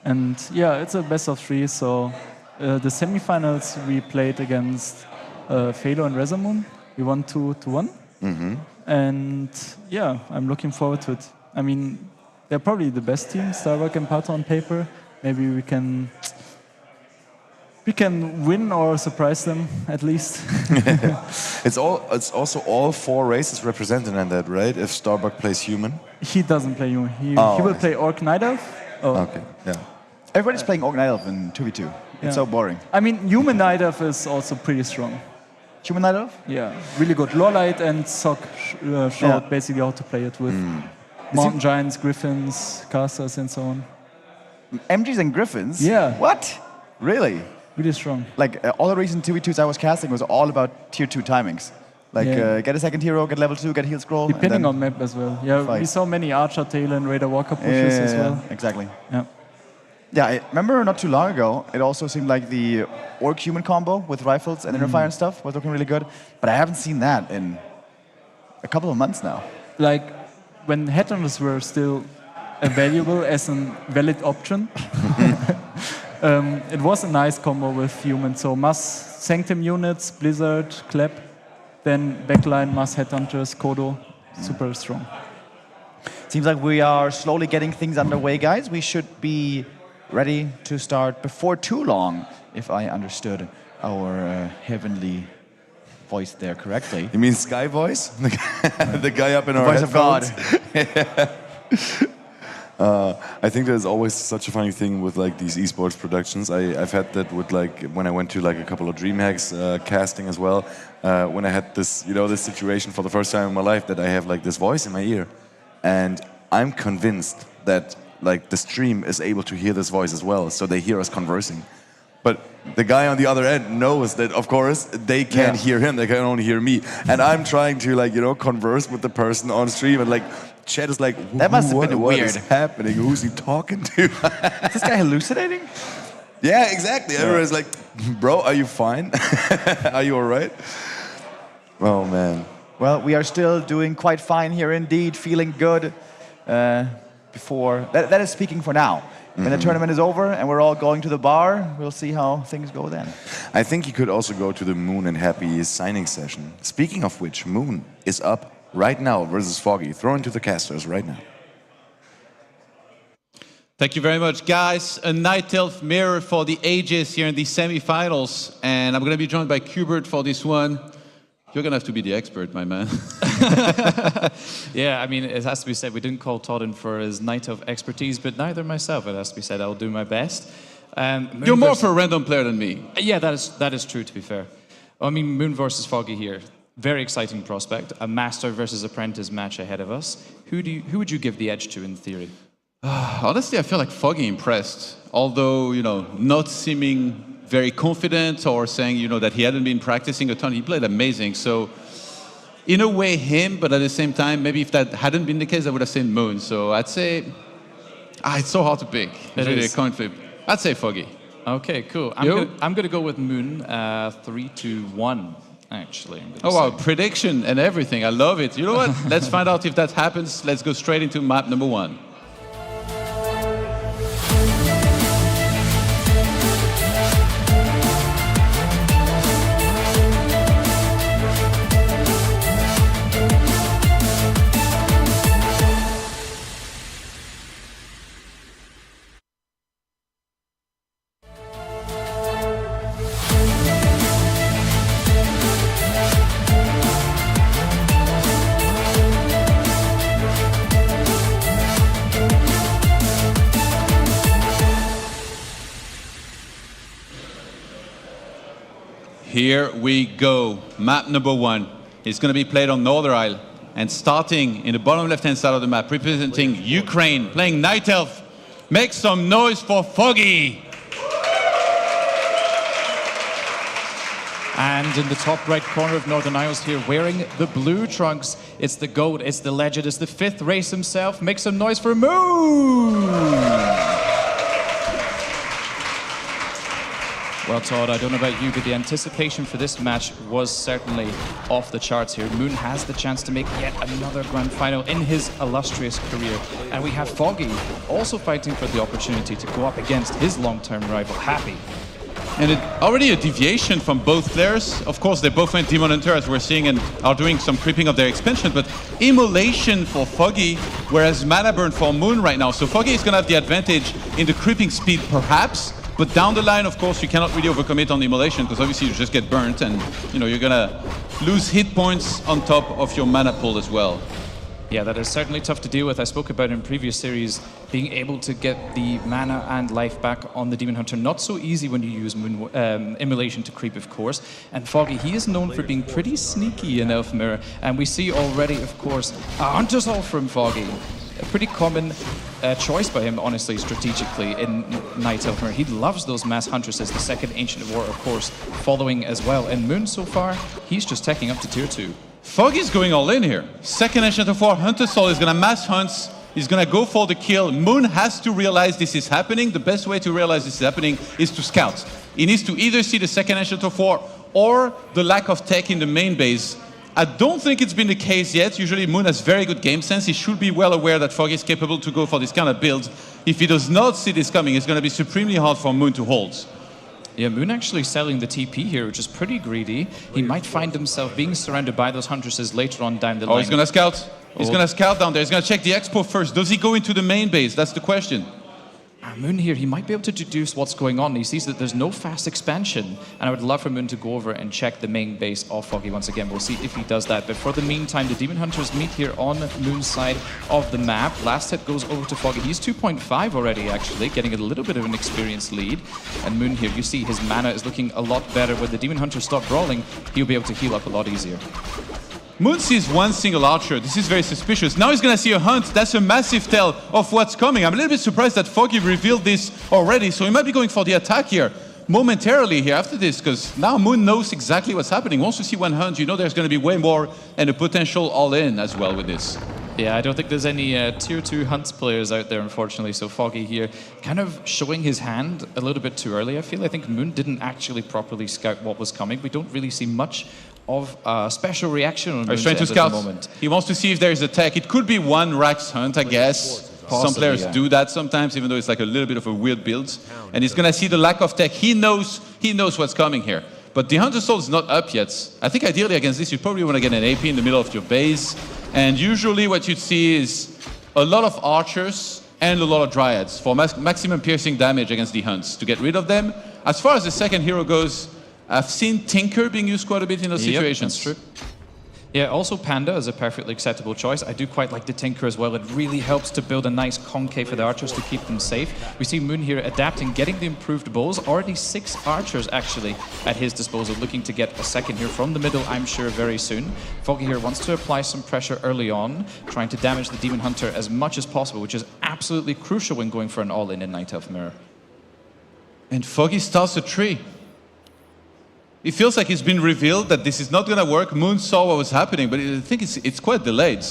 And yeah, it's a best of 3. So the semifinals we played against Phalo and Rezamoon. We won 2-1. Mm-hmm. And yeah, I'm looking forward to it. I mean, they're probably the best team, Starbuck and Pato on paper. Maybe we can win or surprise them at least. It's also all 4 races represented in that, right? If Starbuck plays human. He doesn't play human. He will play Orc Night Elf. Oh. Okay, yeah. Everybody's playing Orc Night Elf in 2v2. It's so boring. I mean, human Night Elf is also pretty strong. Human Night Elf? Yeah, really good. LawLiet and Sock showed basically how to play it with Mountain Giants, Griffins, Casters, and so on. MGs and Griffins? Yeah. What? Really? Really strong. Like, all the recent 2v2s I was casting was all about tier 2 timings. Like, get a second hero, get level 2, get heal scroll. Depending on map as well. Yeah, we saw many Archer, Tail, and Raider Walker pushes as well. Exactly. Yeah. Yeah, I remember not too long ago, it also seemed like the Orc-Human combo with rifles and innerfire and stuff was looking really good. But I haven't seen that in a couple of months now. Like, when headhunters were still available as a valid option, it was a nice combo with human. So mass Sanctum units, Blizzard, Clap, then backline, mass headhunters, Kodo, super strong. Seems like we are slowly getting things underway, guys. We should be ready to start before too long, if I understood our heavenly voice there correctly. You mean Sky Voice? The guy up in our voice of God. I think there's always such a funny thing with like these esports productions. I've had that with like when I went to like a couple of DreamHacks casting as well. When I had this, this situation for the first time in my life that I have like this voice in my ear, and I'm convinced that like the stream is able to hear this voice as well, so they hear us conversing. But the guy on the other end knows that, of course, they can't hear him, they can only hear me. And I'm trying to like, converse with the person on stream, and like chat is like, that must have been what weird. is happening? Who's he talking to? Is this guy hallucinating? Yeah, exactly. Everyone's like, bro, are you fine? Are you all right? Oh, man. Well, we are still doing quite fine here indeed, feeling good. That is speaking for now. When the tournament is over and we're all going to the bar, we'll see how things go then. I think you could also go to the Moon and Happy signing session. Speaking of which, Moon is up right now versus Foggy. Throw into the casters right now. Thank you very much, guys. A Night Elf mirror for the ages here in the semifinals. And I'm going to be joined by Kubert for this one. You're going to have to be the expert, my man. Yeah, I mean, it has to be said, we didn't call Todd in for his Night of expertise, but neither myself, it has to be said, I'll do my best. You're more for a random player than me. Yeah, that is true, to be fair. I mean, Moon versus Foggy here. Very exciting prospect. A master versus apprentice match ahead of us. Who would you give the edge to in theory? Honestly, I feel like Foggy impressed. Although, not seeming very confident or saying, that he hadn't been practicing a ton. He played amazing. So, in a way, him, but at the same time, maybe if that hadn't been the case, I would have said Moon. So I'd say, it's so hard to pick. It's really a coin flip. I'd say Foggy. Okay, cool. I'm gonna go with Moon, 3-1. Actually. Oh wow, prediction and everything. I love it. You know what? Let's find out if that happens. Let's go straight into map number 1. Here we go. Map number 1 is going to be played on Northern Isle. And starting in the bottom left-hand side of the map, representing Ukraine, playing Night Elf. Make some noise for Foggy. And in the top right corner of Northern Isles here, wearing the blue trunks, it's the GOAT, it's the legend, it's the 5th race himself. Make some noise for Moon! Well, Todd, I don't know about you, but the anticipation for this match was certainly off the charts here. Moon has the chance to make yet another grand final in his illustrious career. And we have Foggy also fighting for the opportunity to go up against his long-term rival, Happy. And already a deviation from both players. Of course, they both went Demon Hunter, as we're seeing, and are doing some creeping of their expansion, but Immolation for Foggy, whereas Mana Burn for Moon right now. So Foggy is going to have the advantage in the creeping speed, perhaps, but down the line, of course, you cannot really overcommit on the Immolation, because obviously you just get burnt, and you're going to lose hit points on top of your mana pool as well. Yeah, that is certainly tough to deal with. I spoke about in previous series, being able to get the mana and life back on the Demon Hunter. Not so easy when you use Immolation to creep, of course. And Foggy, he is known for being pretty sneaky in Elf Mirror. And we see already, of course, a Hunter's Hall from Foggy. A pretty common choice by him, honestly, strategically, in Night Elf Mirror. He loves those Mass Huntresses, the 2nd Ancient of War, of course, following as well. And Moon, so far, he's just taking up to tier 2. Foggy's going all in here. 2nd Ancient of War, Hunter Soul is going to mass hunts. He's going to go for the kill. Moon has to realize this is happening. The best way to realize this is happening is to scout. He needs to either see the 2nd Ancient of War or the lack of tech in the main base. I don't think it's been the case yet. Usually Moon has very good game sense. He should be well aware that Foggy is capable to go for this kind of build. If he does not see this coming, it's going to be supremely hard for Moon to hold. Yeah, Moon actually selling the TP here, which is pretty greedy. He might find himself being surrounded by those Huntresses later on down the line. Oh, he's going to scout. He's going to scout down there. He's going to check the expo first. Does he go into the main base? That's the question. Moon here, he might be able to deduce what's going on. He sees that there's no fast expansion, and I would love for Moon to go over and check the main base of Foggy once again. We'll see if he does that. But for the meantime, the Demon Hunters meet here on Moon's side of the map. Last hit goes over to Foggy. He's 2.5 already, actually, getting a little bit of an experience lead. And Moon here, you see his mana is looking a lot better. When the Demon Hunters stop brawling, he'll be able to heal up a lot easier. Moon sees one single archer. This is very suspicious. Now he's going to see a hunt. That's a massive tell of what's coming. I'm a little bit surprised that Foggy revealed this already, so he might be going for the attack here momentarily here after this, because now Moon knows exactly what's happening. Once you see one hunt, you know there's going to be way more and a potential all-in as well with this. Yeah, I don't think there's any tier 2 hunts players out there, unfortunately. So Foggy here kind of showing his hand a little bit too early, I feel. I think Moon didn't actually properly scout what was coming. We don't really see much of a special reaction on Moon's trying to end scout. at the moment. He wants to see if there is a tech. It could be one Rax hunt, I guess. Possibly, some players yeah. do that sometimes, even though it's like a little bit of a weird build. And he's going to see the lack of tech. He knows what's coming here. But the Hunter Soul is not up yet. I think ideally against this, you probably want to get an AP in the middle of your base. And usually what you'd see is a lot of archers and a lot of dryads for maximum piercing damage against the hunts to get rid of them. As far as the second hero goes, I've seen Tinker being used quite a bit in those situations. That's true. Yeah, also Panda is a perfectly acceptable choice. I do quite like the Tinker as well. It really helps to build a nice concave for the archers to keep them safe. We see Moon here adapting, getting the improved bows. Already 6 archers actually at his disposal, looking to get a second here from the middle, I'm sure, very soon. Foggy here wants to apply some pressure early on, trying to damage the Demon Hunter as much as possible, which is absolutely crucial when going for an all-in in Night Elf Mirror. And Foggy starts a tree. It feels like it's been revealed that this is not going to work. Moon saw what was happening, but I think it's quite delayed.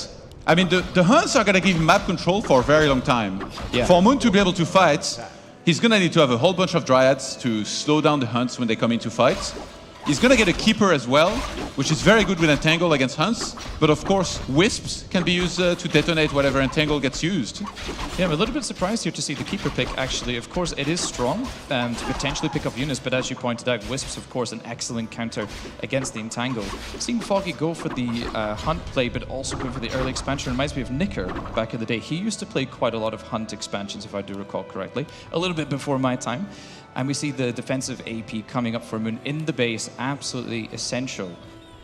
I mean, the hunts are going to give him map control for a very long time. Yeah. For Moon to be able to fight, he's going to need to have a whole bunch of dryads to slow down the hunts when they come into fight. He's going to get a keeper as well, which is very good with Entangle against hunts. But of course, wisps can be used to detonate whatever Entangle gets used. Yeah, I'm a little bit surprised here to see the keeper pick, actually. Of course, it is strong to potentially pick up units, but as you pointed out, wisps, of course, an excellent counter against the Entangle. Seeing Foggy go for the hunt play, but also go for the early expansion reminds me of Nicker back in the day. He used to play quite a lot of hunt expansions, if I do recall correctly, a little bit before my time. And we see the defensive AP coming up for Moon in the base, absolutely essential.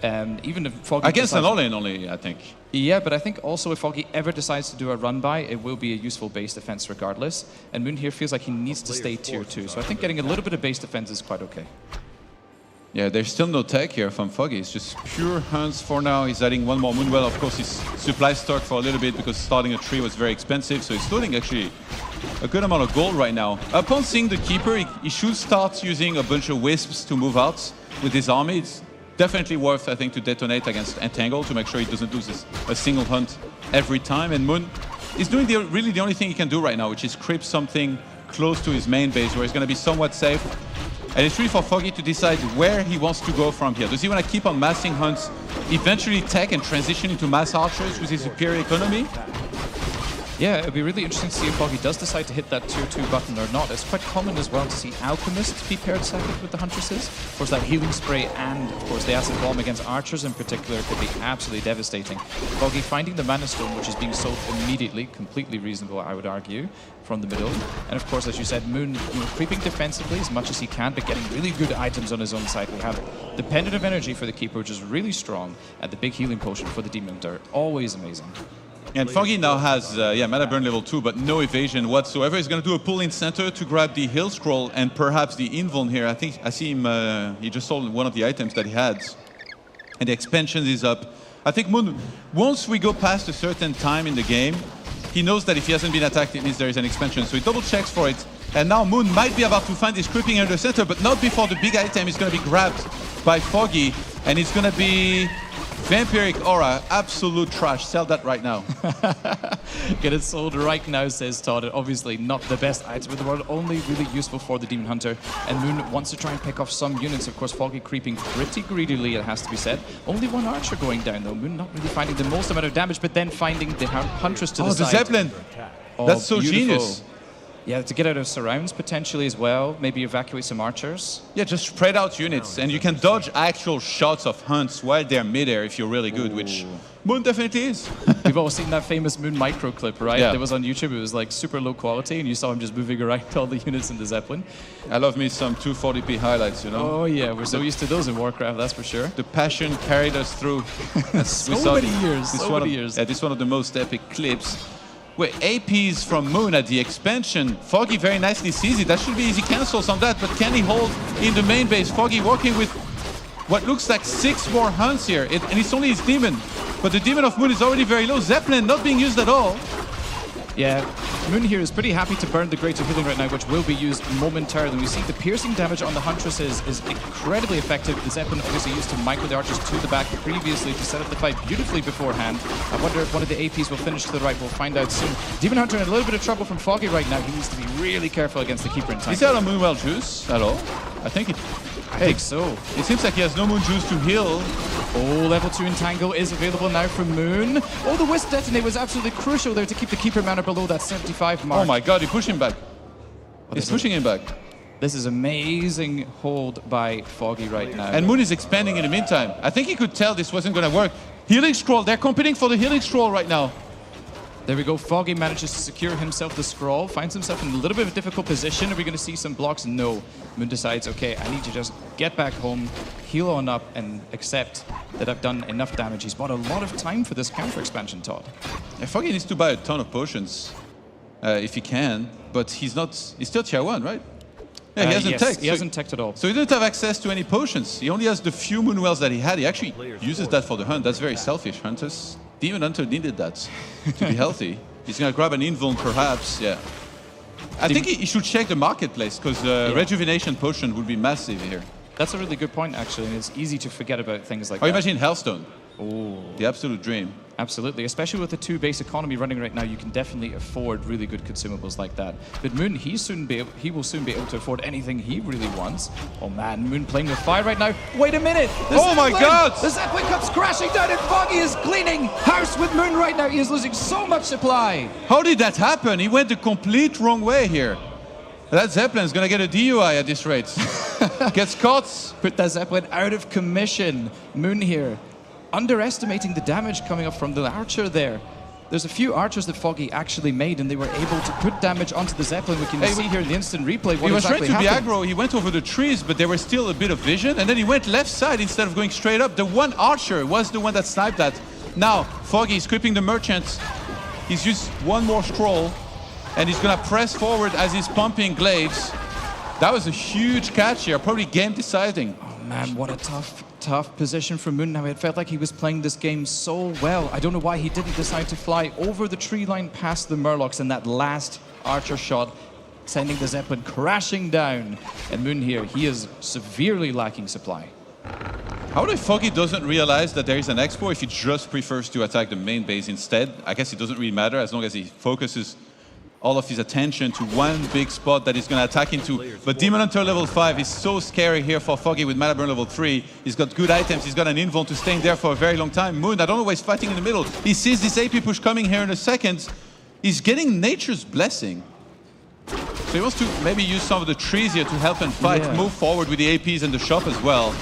Even if Foggy against an all-in only, I think. Yeah, but I think also if Foggy ever decides to do a run-by, it will be a useful base defense regardless. And Moon here feels like he needs to stay tier 2, so I think getting a little bit of base defense is quite okay. Yeah, there's still no tech here from Foggy. It's just pure hunts for now. He's adding one more Moonwell. Of course, he's supply stock for a little bit because starting a tree was very expensive. So he's loading actually a good amount of gold right now. Upon seeing the keeper, he should start using a bunch of wisps to move out with his army. It's definitely worth, I think, to detonate against Entangle to make sure he doesn't lose a single hunt every time. And Moon is doing really the only thing he can do right now, which is creep something close to his main base where he's going to be somewhat safe. And it's really for Foggy to decide where he wants to go from here. Does he want to keep on massing hunts, eventually tech and transition into mass archers with his superior economy? Yeah, it'd be really interesting to see if Foggy does decide to hit that tier 2 button or not. It's quite common as well to see Alchemists be paired second with the Huntresses. Of course, that healing spray and, of course, the acid bomb against archers in particular could be absolutely devastating. Foggy finding the Mana Stone, which is being sold immediately, completely reasonable, I would argue, from the middle. And of course, as you said, Moon creeping defensively as much as he can, but getting really good items on his own side. We have the Pendant of Energy for the Keeper, which is really strong, and the big healing potion for the Demon Hunter. Always amazing. And Foggy now has, Mana Burn level 2, but no evasion whatsoever. He's going to do a pull in center to grab the Hill Scroll and perhaps the Invuln here. I think I see him, he just sold one of the items that he had. And the expansion is up. I think Moon, once we go past a certain time in the game, he knows that if he hasn't been attacked, it means there is an expansion. So he double checks for it. And now Moon might be about to find his creeping in the center, but not before the big item is going to be grabbed by Foggy. And it's going to be Vampiric Aura, absolute trash. Sell that right now. Get it sold right now, says Todd. Obviously not the best item in the world, only really useful for the Demon Hunter. And Moon wants to try and pick off some units. Of course, Foggy creeping pretty greedily, it has to be said. Only one archer going down, though. Moon not really finding the most amount of damage, but then finding the Huntress to the side. Oh, the Zeppelin! That's so genius. Yeah, to get out of surrounds potentially as well. Maybe evacuate some archers. Yeah, just spread out units. And you can dodge actual shots of hunts while they're midair if you're really good, which Moon definitely is. We've all seen that famous Moon micro clip, right? Yeah. That was on YouTube. It was like super low quality, and you saw him just moving around all the units in the Zeppelin. I love me some 240p highlights, you know? Oh yeah, we're so used to those in Warcraft, that's for sure. The passion carried us through. So many years. Yeah, this is one of the most epic clips. Wait, APs from Moon at the expansion. Foggy very nicely sees it. That should be easy cancels on that, but can he hold in the main base? Foggy working with what looks like 6 more hunts here, and it's only his demon. But the demon of Moon is already very low. Zeppelin not being used at all. Yeah, Moon here is pretty happy to burn the Greater Healing right now, which will be used momentarily. We see the piercing damage on the Huntresses is incredibly effective. The Zeppelin obviously used to micro the archers to the back previously to set up the fight beautifully beforehand. I wonder if one of the APs will finish to the right. We'll find out soon. Demon Hunter in a little bit of trouble from Foggy right now. He needs to be really careful against the Keeper in time. Is that a Moonwell juice at all? I think I think so. It seems like he has no Moon juice to heal. Oh, level 2 Entangle is available now from Moon. Oh, the Wisp Detonate was absolutely crucial there to keep the Keeper mana below that 75 mark. Oh my god, he pushed him back. He's pushing him back. This is amazing hold by Foggy right now. And Moon is expanding in the meantime. I think he could tell this wasn't going to work. Healing Scroll, they're competing for the Healing Scroll right now. There we go. Foggy manages to secure himself the scroll, finds himself in a little bit of a difficult position. Are we going to see some blocks? No. Moon decides, okay, I need to just get back home, heal on up, and accept that I've done enough damage. He's bought a lot of time for this counter expansion, Todd. Yeah, Foggy needs to buy a ton of potions if he can, but he's still tier 1, right? Yeah, he hasn't teched. He hasn't teched at all. So he doesn't have access to any potions. He only has the few Moonwells that he had. He actually uses that for the hunt. That's very selfish, Hunters. Demon Hunter needed that to be healthy. He's going to grab an Invuln, perhaps. Yeah. I think he should check the marketplace, because Rejuvenation Potion would be massive here. That's a really good point, actually, and it's easy to forget about things like that. that. Imagine Hellstone. Oh. The absolute dream. Absolutely, especially with the 2 base economy running right now, you can definitely afford really good consumables like that. But Moon, he will soon be able to afford anything he really wants. Oh man, Moon playing with fire right now. Wait a minute! Oh my god! The Zeppelin comes crashing down and Foggy is cleaning house with Moon right now. He is losing so much supply. How did that happen? He went the complete wrong way here. That Zeppelin's gonna get a DUI at this rate. Gets caught. Put that Zeppelin out of commission. Moon here, underestimating the damage coming up from the archer there. There's a few archers that Foggy actually made, and they were able to put damage onto the Zeppelin. We can see here in the instant replay what he was exactly trying to happened. be aggro. He went over the trees, but there was still a bit of vision, and then he went left side instead of going straight up. The one archer was the one that sniped that. Now, Foggy is creeping the merchant. He's used one more scroll, and he's gonna press forward as he's pumping glaives. That was a huge catch here, probably game deciding. Oh man, what a tough tough position for Moon now. It felt like he was playing this game so well. I don't know why he didn't decide to fly over the tree line past the Murlocs in that last Archer shot, sending the Zeppelin crashing down. And Moon here, he is severely lacking supply. How do Foggy doesn't realize that there is an expo if he just prefers to attack the main base instead? I guess it doesn't really matter as long as he focuses all of his attention to one big spot that he's going to attack into. But Demon Hunter level 5 is so scary here for Foggy with Mana Burn level 3. He's got good items, he's got an invuln to stay in there for a very long time. Moon, I don't know why he's fighting in the middle. He sees this AP push coming here in a second. He's getting Nature's Blessing. So he wants to maybe use some of the trees here to help and fight, move forward with the APs and the shop as well.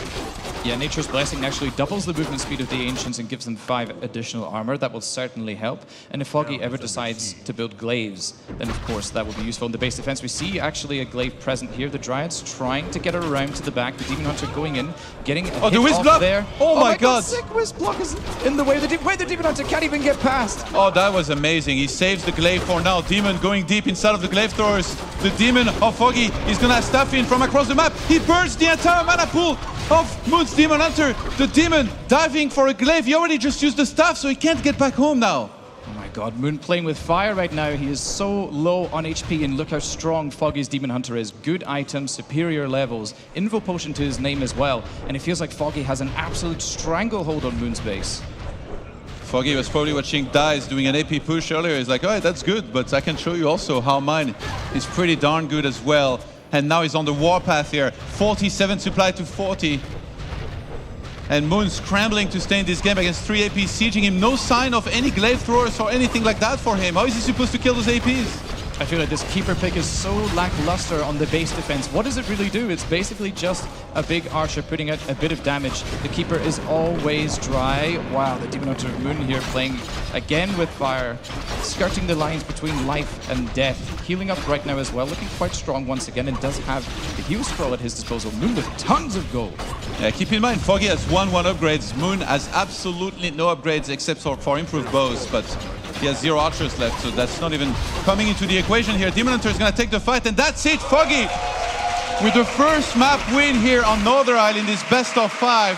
Yeah, Nature's Blessing actually doubles the movement speed of the Ancients and gives them 5 additional armor. That will certainly help. And if Foggy ever decides to build glaives, then of course that will be useful in the base defense. We see actually a glaive present here. The Dryads trying to get around to the back. The Demon Hunter going in, getting a hit the Wisp block there. Oh my god! Sick Wisp block is in the way. The Demon Hunter can't even get past. Oh, that was amazing. He saves the glaive for now. Demon going deep inside of the glaive throwers. The Demon of Foggy is gonna stuff in from across the map. He burns the entire mana pool of Moon's Demon Hunter. The Demon diving for a glaive. He already just used the staff, so he can't get back home now. Oh my god, Moon playing with fire right now. He is so low on HP, and look how strong Foggy's Demon Hunter is. Good items, superior levels, Invo Potion to his name as well. And it feels like Foggy has an absolute stranglehold on Moon's base. Foggy was probably watching Dice doing an AP push earlier. He's like, alright, that's good, but I can show you also how mine is pretty darn good as well. And now he's on the warpath here. 47 supply to 40. And Moon scrambling to stay in this game against 3 APs, sieging him. No sign of any glaive throwers or anything like that for him. How is he supposed to kill those APs? I feel like this Keeper pick is so lackluster on the base defense. What does it really do? It's basically just a big Archer putting out a bit of damage. The Keeper is always dry. Wow, the Demon Hunter Moon here playing again with fire, skirting the lines between life and death. Healing up right now as well, looking quite strong once again, and does have the heal scroll at his disposal. Moon with tons of gold. Yeah, keep in mind, Foggy has 1 upgrades. Moon has absolutely no upgrades except for improved bows, but he has 0 archers left, so that's not even coming into the equation here. Demon Hunter is going to take the fight, and that's it. Foggy with the first map win here on Northern Isle in this best of 5.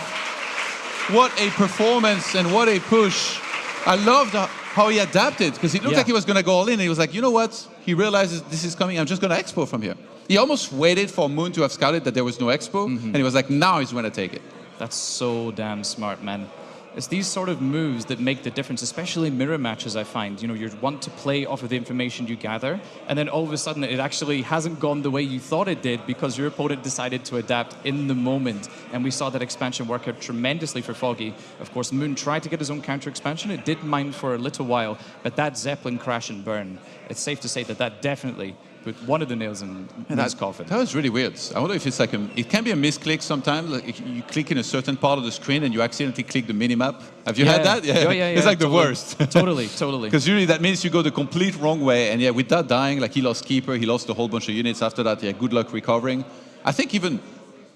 What a performance and what a push. I loved how he adapted, because it looked like he was going to go all in, and he was like, you know what? He realizes this is coming, I'm just going to expo from here. He almost waited for Moon to have scouted that there was no expo, and he was like, now he's going to take it. That's so damn smart, man. It's these sort of moves that make the difference, especially in mirror matches, I find. You know, you want to play off of the information you gather, and then all of a sudden it actually hasn't gone the way you thought it did because your opponent decided to adapt in the moment. And we saw that expansion work out tremendously for Foggy. Of course, Moon tried to get his own counter expansion. It did mine for a little while, but that Zeppelin crash and burn, it's safe to say that that definitely put one of the nails in Moon's coffin. That was really weird. I wonder if it's like it can be a misclick sometimes. Like you click in a certain part of the screen and you accidentally click the minimap. Have you had that? Yeah. It's like the worst. Totally. Because usually that means you go the complete wrong way. And yeah, with that dying, like he lost Keeper, he lost a whole bunch of units after that. Yeah, good luck recovering. I think even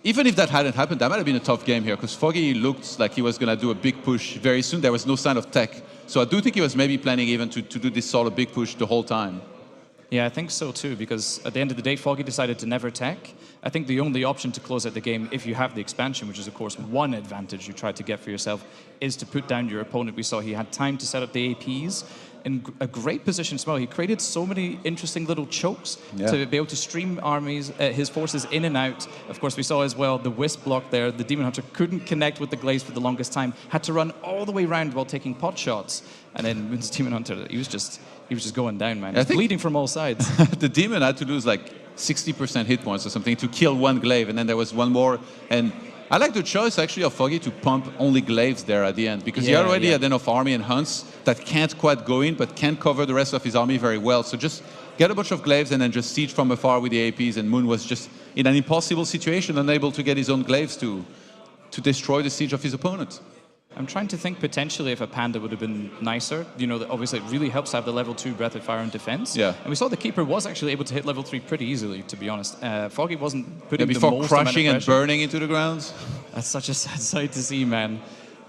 if that hadn't happened, that might have been a tough game here because Foggy looked like he was going to do a big push very soon. There was no sign of tech. So I do think he was maybe planning even to do this sort of big push the whole time. Yeah, I think so too, because at the end of the day, Foggy decided to never tech. I think the only option to close out the game, if you have the expansion, which is of course one advantage you try to get for yourself, is to put down your opponent. We saw he had time to set up the APs in a great position as well. He created so many interesting little chokes to be able to stream armies, his forces in and out. Of course, we saw as well the Wisp block there. The Demon Hunter couldn't connect with the Glaives for the longest time, had to run all the way around while taking pot shots. And then Moon's Demon Hunter, he was just going down, man. He's bleeding from all sides. The Demon had to lose like 60% hit points or something to kill one Glaive, and then there was one more. And I like the choice actually of Foggy to pump only Glaives there at the end, because he already had enough army and hunts that can't quite go in, but can cover the rest of his army very well. So just get a bunch of Glaives and then just siege from afar with the APs, and Moon was just in an impossible situation, unable to get his own Glaives to destroy the siege of his opponent. I'm trying to think potentially if a Panda would have been nicer. You know, obviously it really helps to have the level 2 Breath of Fire and defense. Yeah. And we saw the Keeper was actually able to hit level 3 pretty easily, to be honest. Foggy wasn't putting the most before crushing and burning into the ground. That's such a sad sight to see, man.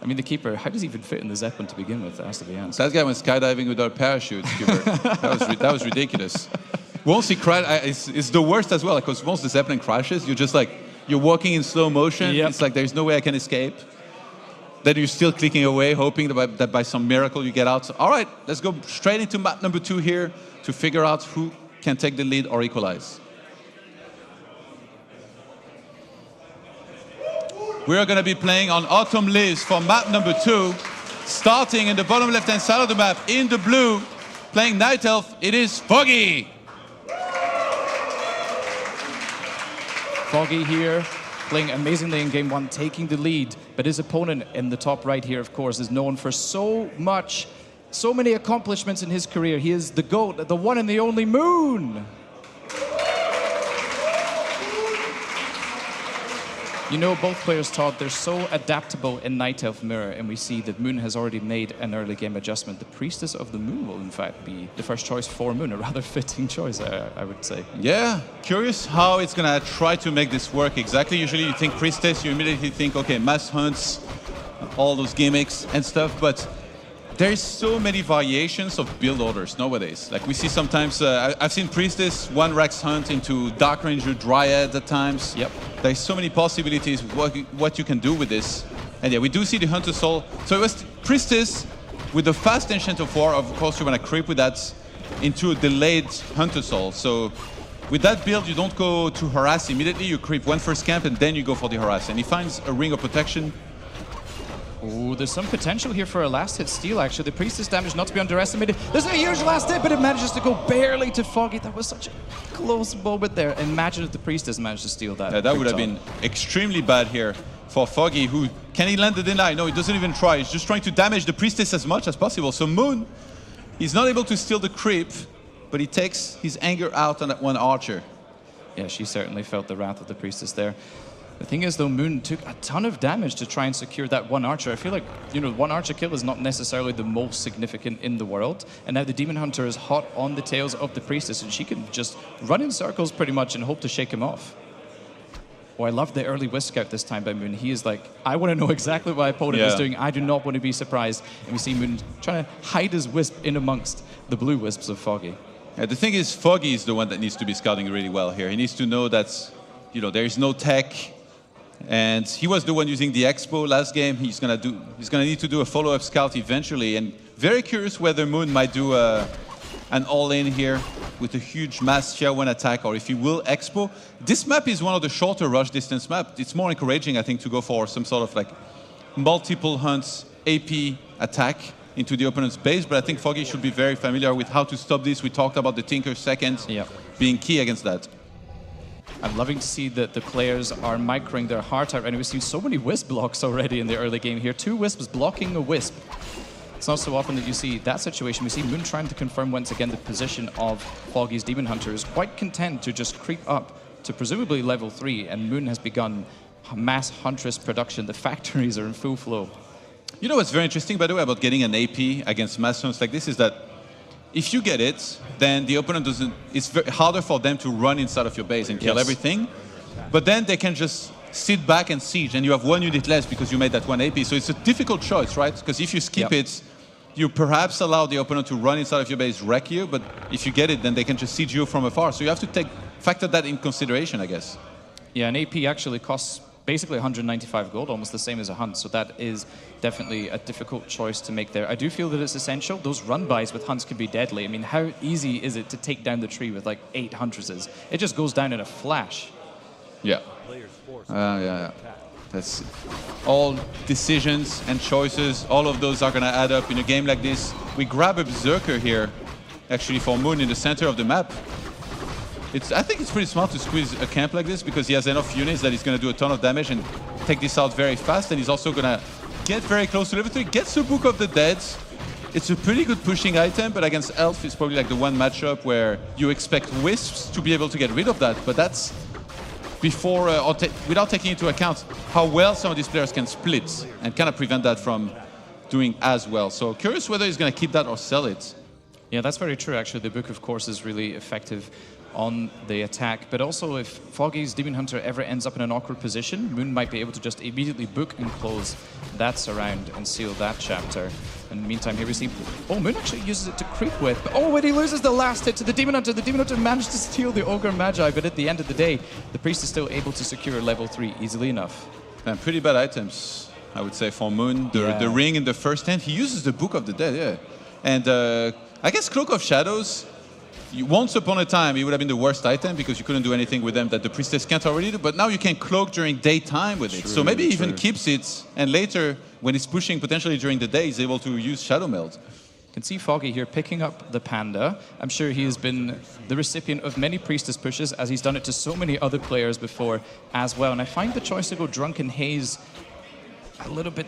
I mean, the Keeper, how does he even fit in the Zeppelin to begin with? That has to be asked. That guy went skydiving without parachutes, Keeper. that was ridiculous. Once he crashed, it's the worst as well, because once the Zeppelin crashes, you're just like, you're walking in slow motion. Yep. It's like there's no way I can escape. Then you're still clicking away, hoping that by some miracle you get out. So, all right, let's go straight into map number 2 here to figure out who can take the lead or equalize. We are going to be playing on Autumn Lives for map number 2. Starting in the bottom left-hand side of the map, in the blue, playing Night Elf, it is Foggy. Foggy here, playing amazingly in game 1, taking the lead. But his opponent in the top right here, of course, is known for so many accomplishments in his career. He is the GOAT, the one and the only Moon. You know, both players, Todd, they're so adaptable in Night Elf Mirror, and we see that Moon has already made an early game adjustment. The Priestess of the Moon will, in fact, be the first choice for Moon, a rather fitting choice, I would say. Yeah, curious how it's going to try to make this work exactly. Usually you think Priestess, you immediately think, okay, mass hunts, all those gimmicks and stuff, but there's so many variations of build orders nowadays. Like we see sometimes, I've seen Priestess, 1 Rex Hunt into Dark Ranger Dryad at times. Yep. There's so many possibilities with what you can do with this. And yeah, we do see the Hunter Soul. So it was Priestess with the fast Ancient of War. Of course, you want to creep with that into a delayed Hunter Soul. So with that build, you don't go to harass immediately. You creep 1 first camp and then you go for the harass. And he finds a Ring of Protection. Oh, there's some potential here for a last hit steal, actually. The Priestess damage not to be underestimated. There's a huge last hit, but it manages to go barely to Foggy. That was such a close moment there. Imagine if the Priestess managed to steal that. Yeah, that would have been extremely bad here for Foggy, who, can he land the deny? No, he doesn't even try. He's just trying to damage the Priestess as much as possible. So Moon, he's not able to steal the creep, but he takes his anger out on that 1 archer. Yeah, she certainly felt the wrath of the Priestess there. The thing is, though, Moon took a ton of damage to try and secure that 1 archer. I feel like, you know, 1 archer kill is not necessarily the most significant in the world. And now the Demon Hunter is hot on the tails of the Priestess, and she can just run in circles pretty much and hope to shake him off. Oh, I love the early Wisp Scout this time by Moon. He is like, I want to know exactly what my opponent is doing. I do not want to be surprised. And we see Moon trying to hide his Wisp in amongst the blue Wisps of Foggy. Yeah, the thing is, Foggy is the one that needs to be scouting really well here. He needs to know that, you know, there is no tech. And he was the one using the Expo last game. He's gonna need to do a follow-up scout eventually. And very curious whether Moon might do an all-in here with a huge mass tier 1 attack, or if he will Expo. This map is one of the shorter rush distance maps. It's more encouraging, I think, to go for some sort of like multiple hunts AP attack into the opponent's base. But I think Foggy should be very familiar with how to stop this. We talked about the Tinker second being key against that. I'm loving to see that the players are microing their heart out, and we've seen so many Wisp blocks already in the early game here. 2 Wisps blocking a Wisp. It's not so often that you see that situation. We see Moon trying to confirm once again the position of Foggy's Demon Hunter is quite content to just creep up to presumably level 3, and Moon has begun mass Huntress production. The factories are in full flow. You know what's very interesting, by the way, about getting an AP against mass hunts like this is that if you get it, then the opponent doesn't, it's very harder for them to run inside of your base and kill everything. But then they can just sit back and siege, and you have 1 unit less because you made that 1 AP. So it's a difficult choice, right? Because if you skip it, you perhaps allow the opponent to run inside of your base, wreck you, but if you get it, then they can just siege you from afar. So you have to factor that in consideration, I guess. Yeah, an AP actually costs basically 195 gold, almost the same as a hunt. So that is definitely a difficult choice to make there. I do feel that it's essential. Those run-bys with hunts can be deadly. I mean, how easy is it to take down the tree with like 8 huntresses? It just goes down in a flash. Yeah. Yeah. That's all decisions and choices. All of those are going to add up in a game like this. We grab a Berserker here, actually, for Moon in the center of the map. I think it's pretty smart to squeeze a camp like this because he has enough units that he's going to do a ton of damage and take this out very fast. And he's also going to get very close to level 3. Gets the Book of the Dead. It's a pretty good pushing item, but against Elf, it's probably like the one matchup where you expect Wisps to be able to get rid of that. But that's before, without taking into account how well some of these players can split and kind of prevent that from doing as well. So curious whether he's going to keep that or sell it. Yeah, that's very true, actually. The Book, of course, is really effective on the attack, but also if Foggy's Demon Hunter ever ends up in an awkward position, Moon might be able to just immediately book and close that surround and seal that chapter. In the meantime, here we see, oh, Moon actually uses it to creep with, but oh, when he loses the last hit to the Demon Hunter managed to steal the Ogre Magi, but at the end of the day, the Priest is still able to secure level 3 easily enough. And pretty bad items, I would say, for Moon. The ring in the first hand, he uses the Book of the Dead, yeah. And I guess Cloak of Shadows, once upon a time, it would have been the worst item because you couldn't do anything with them that the Priestess can't already do, but now you can cloak during daytime with it. So maybe even keeps it, and later, when it's pushing potentially during the day, he's able to use Shadow Meld. You can see Foggy here picking up the Panda. I'm sure he has been the recipient of many Priestess pushes, as he's done it to so many other players before as well. And I find the choice to go Drunken Haze a little bit,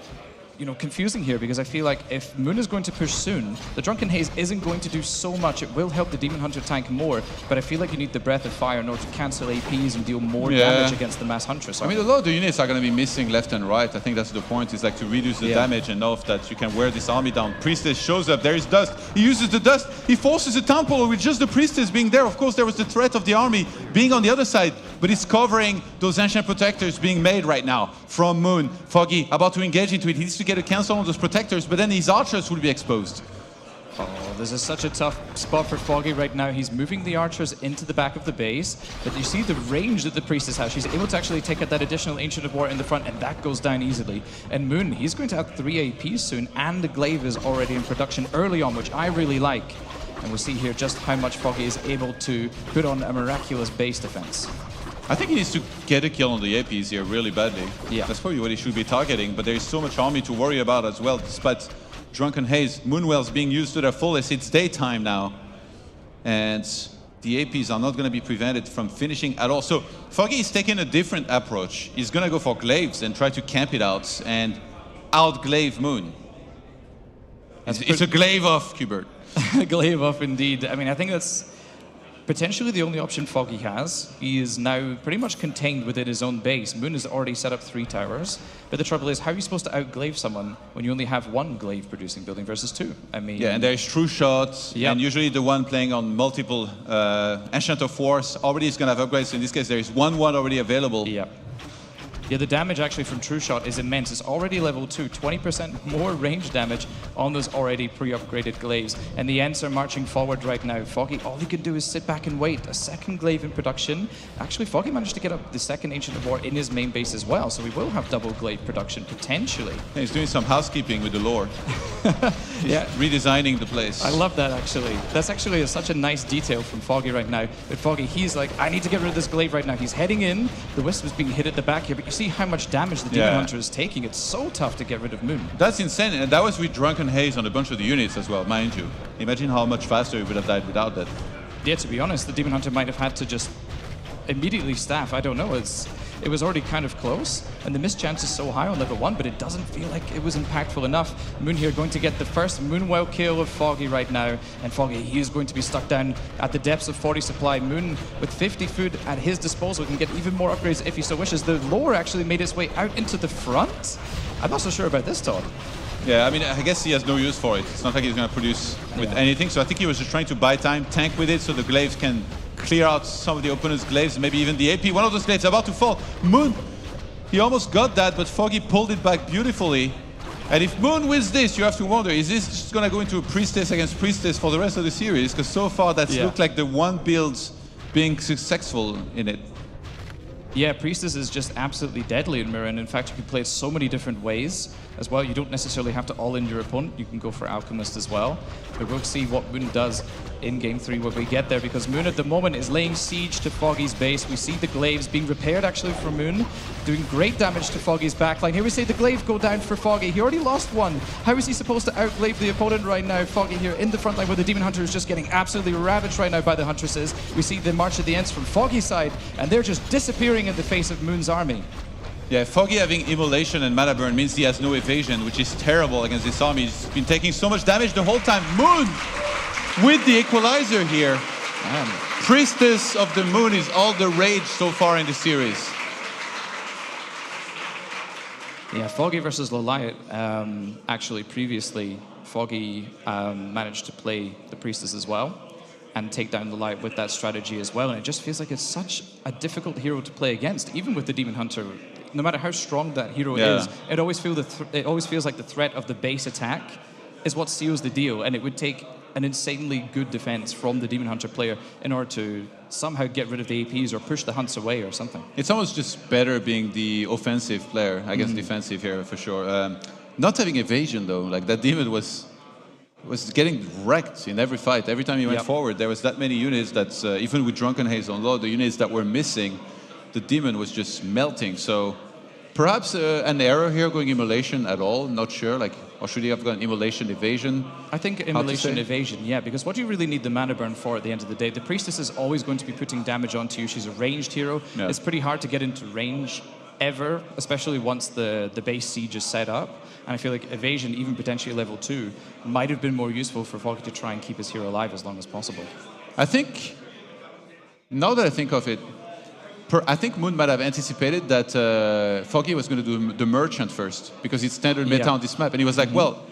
you know, confusing here, because I feel like if Moon is going to push soon, the Drunken Haze isn't going to do so much. It will help the Demon Hunter tank more, but I feel like you need the Breath of Fire in order to cancel APs and deal more damage against the Mass Huntress. I mean, a lot of the units are going to be missing left and right. I think that's the point, is like to reduce the damage enough that you can wear this army down. Priestess shows up, there is dust. He uses the dust, he forces a temple with just the Priestess being there. Of course, there was the threat of the army being on the other side, but it's covering those Ancient Protectors being made right now from Moon. Foggy about to engage into it. He needs to get a cancel on those Protectors, but then his archers will be exposed. Oh, this is such a tough spot for Foggy right now. He's moving the archers into the back of the base, but you see the range that the Priestess has. She's able to actually take out that additional Ancient of War in the front, and that goes down easily. And Moon, he's going to have 3 APs soon, and the Glaive is already in production early on, which I really like. And we'll see here just how much Foggy is able to put on a miraculous base defense. I think he needs to get a kill on the APs here really badly. Yeah. That's probably what he should be targeting, but there is so much army to worry about as well, despite Drunken Haze. Moonwell's being used to their fullest. It's daytime now, and the APs are not going to be prevented from finishing at all. So Foggy is taking a different approach. He's going to go for Glaives and try to camp it out and out-glaive Moon. It's a glaive off, Kubert. Glaive off indeed. I mean, I think that's potentially the only option Foggy has. He is now pretty much contained within his own base. Moon has already set up 3 towers, but the trouble is, how are you supposed to outglaive someone when you only have 1 glaive producing building versus 2? I mean, yeah, and there's true shots, and usually the one playing on multiple Ancient of Wars already is going to have upgrades. So in this case, there is 1 already available. Yeah, the damage actually from True Shot is immense. It's already level 2, 20% more range damage on those already pre-upgraded glaives. And the Ents are marching forward right now. Foggy, all he can do is sit back and wait. A second glaive in production. Actually, Foggy managed to get up the second Ancient of War in his main base as well, so we will have double glaive production, potentially. Yeah, he's doing some housekeeping with the lore. Yeah, redesigning the place. I love that, actually. That's actually such a nice detail from Foggy right now. But Foggy, he's like, I need to get rid of this glaive right now. He's heading in. The Wisp is being hit at the back here, but you see how much damage the Demon Hunter is taking. It's so tough to get rid of Moon. That's insane, and that was with Drunken Haze on a bunch of the units as well, mind you. Imagine how much faster he would have died without that. Yeah, to be honest, the Demon Hunter might have had to just immediately staff. I don't know. It was already kind of close, and the miss chance is so high on level 1, but it doesn't feel like it was impactful enough. Moon here going to get the first Moonwell kill of Foggy right now, and Foggy, he is going to be stuck down at the depths of 40 supply. Moon, with 50 food at his disposal, can get even more upgrades if he so wishes. The lore actually made its way out into the front. I'm not so sure about this, Todd. Yeah, I mean, I guess he has no use for it. It's not like he's going to produce with anything, so I think he was just trying to buy time, tank with it, so the glaives can clear out some of the opponent's glaives, maybe even the AP. One of those glaives about to fall. Moon, he almost got that, but Foggy pulled it back beautifully. And if Moon wins this, you have to wonder, is this just going to go into a Priestess against Priestess for the rest of the series? Because so far that's looked like the one build being successful in it. Yeah, Priestess is just absolutely deadly in Mirror, and in fact you can play it so many different ways as well. You don't necessarily have to all-in your opponent, you can go for Alchemist as well. But we'll see what Moon does in Game 3 when we get there, because Moon at the moment is laying siege to Foggy's base. We see the glaives being repaired actually from Moon, doing great damage to Foggy's backline. Here we see the glaive go down for Foggy. He already lost 1. How is he supposed to outglaive the opponent right now? Foggy here in the front line where the Demon Hunter is just getting absolutely ravaged right now by the Huntresses. We see the March of the Ents from Foggy's side, and they're just disappearing in the face of Moon's army. Yeah, Foggy having Immolation and Mana Burn means he has no evasion, which is terrible against this army. He's been taking so much damage the whole time. Moon with the equalizer here. Man. Priestess of the Moon is all the rage so far in the series. Yeah, Foggy versus LawLiet. Actually, previously, Foggy managed to play the Priestess as well. and take down the light with that strategy as well. And it just feels like it's such a difficult hero to play against, even with the Demon Hunter. No matter how strong that hero is, it always feels like the threat of the base attack is what seals the deal, and it would take an insanely good defense from the Demon Hunter player in order to somehow get rid of the APs or push the hunts away or something. It's almost just better being the offensive player, I guess defensive here for sure. Not having evasion though, like that Demon was getting wrecked in every fight. Every time he went forward, there was that many units that, even with Drunken Haze on low, the units that were missing, the Demon was just melting. So perhaps an error here going immolation at all, not sure. Like, or should he have gone immolation evasion? I think immolation evasion, yeah, because what do you really need the mana burn for at the end of the day? The Priestess is always going to be putting damage onto you. She's a ranged hero. Yeah. It's pretty hard to get into range ever, especially once the base siege is set up. And I feel like evasion, even potentially level 2, might have been more useful for Foggy to try and keep his hero alive as long as possible. I think, now that I think of it, I think Moon might have anticipated that Foggy was going to do the merchant first, because it's standard meta on this map. And he was like, well,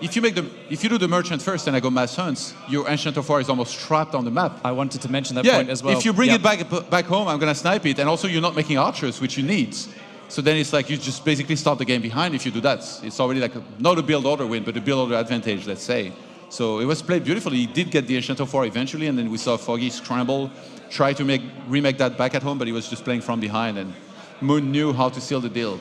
if you do the merchant first and I go mass hunts, your Ancient of War is almost trapped on the map. I wanted to mention that point as well. If you bring it back home, I'm going to snipe it. And also you're not making archers, which you need. So then it's like you just basically start the game behind if you do that. It's already like not a build order win, but a build order advantage, let's say. So it was played beautifully. He did get the Ancient of War eventually, and then we saw Foggy scramble, try to remake that back at home, but he was just playing from behind, and Moon knew how to seal the deal.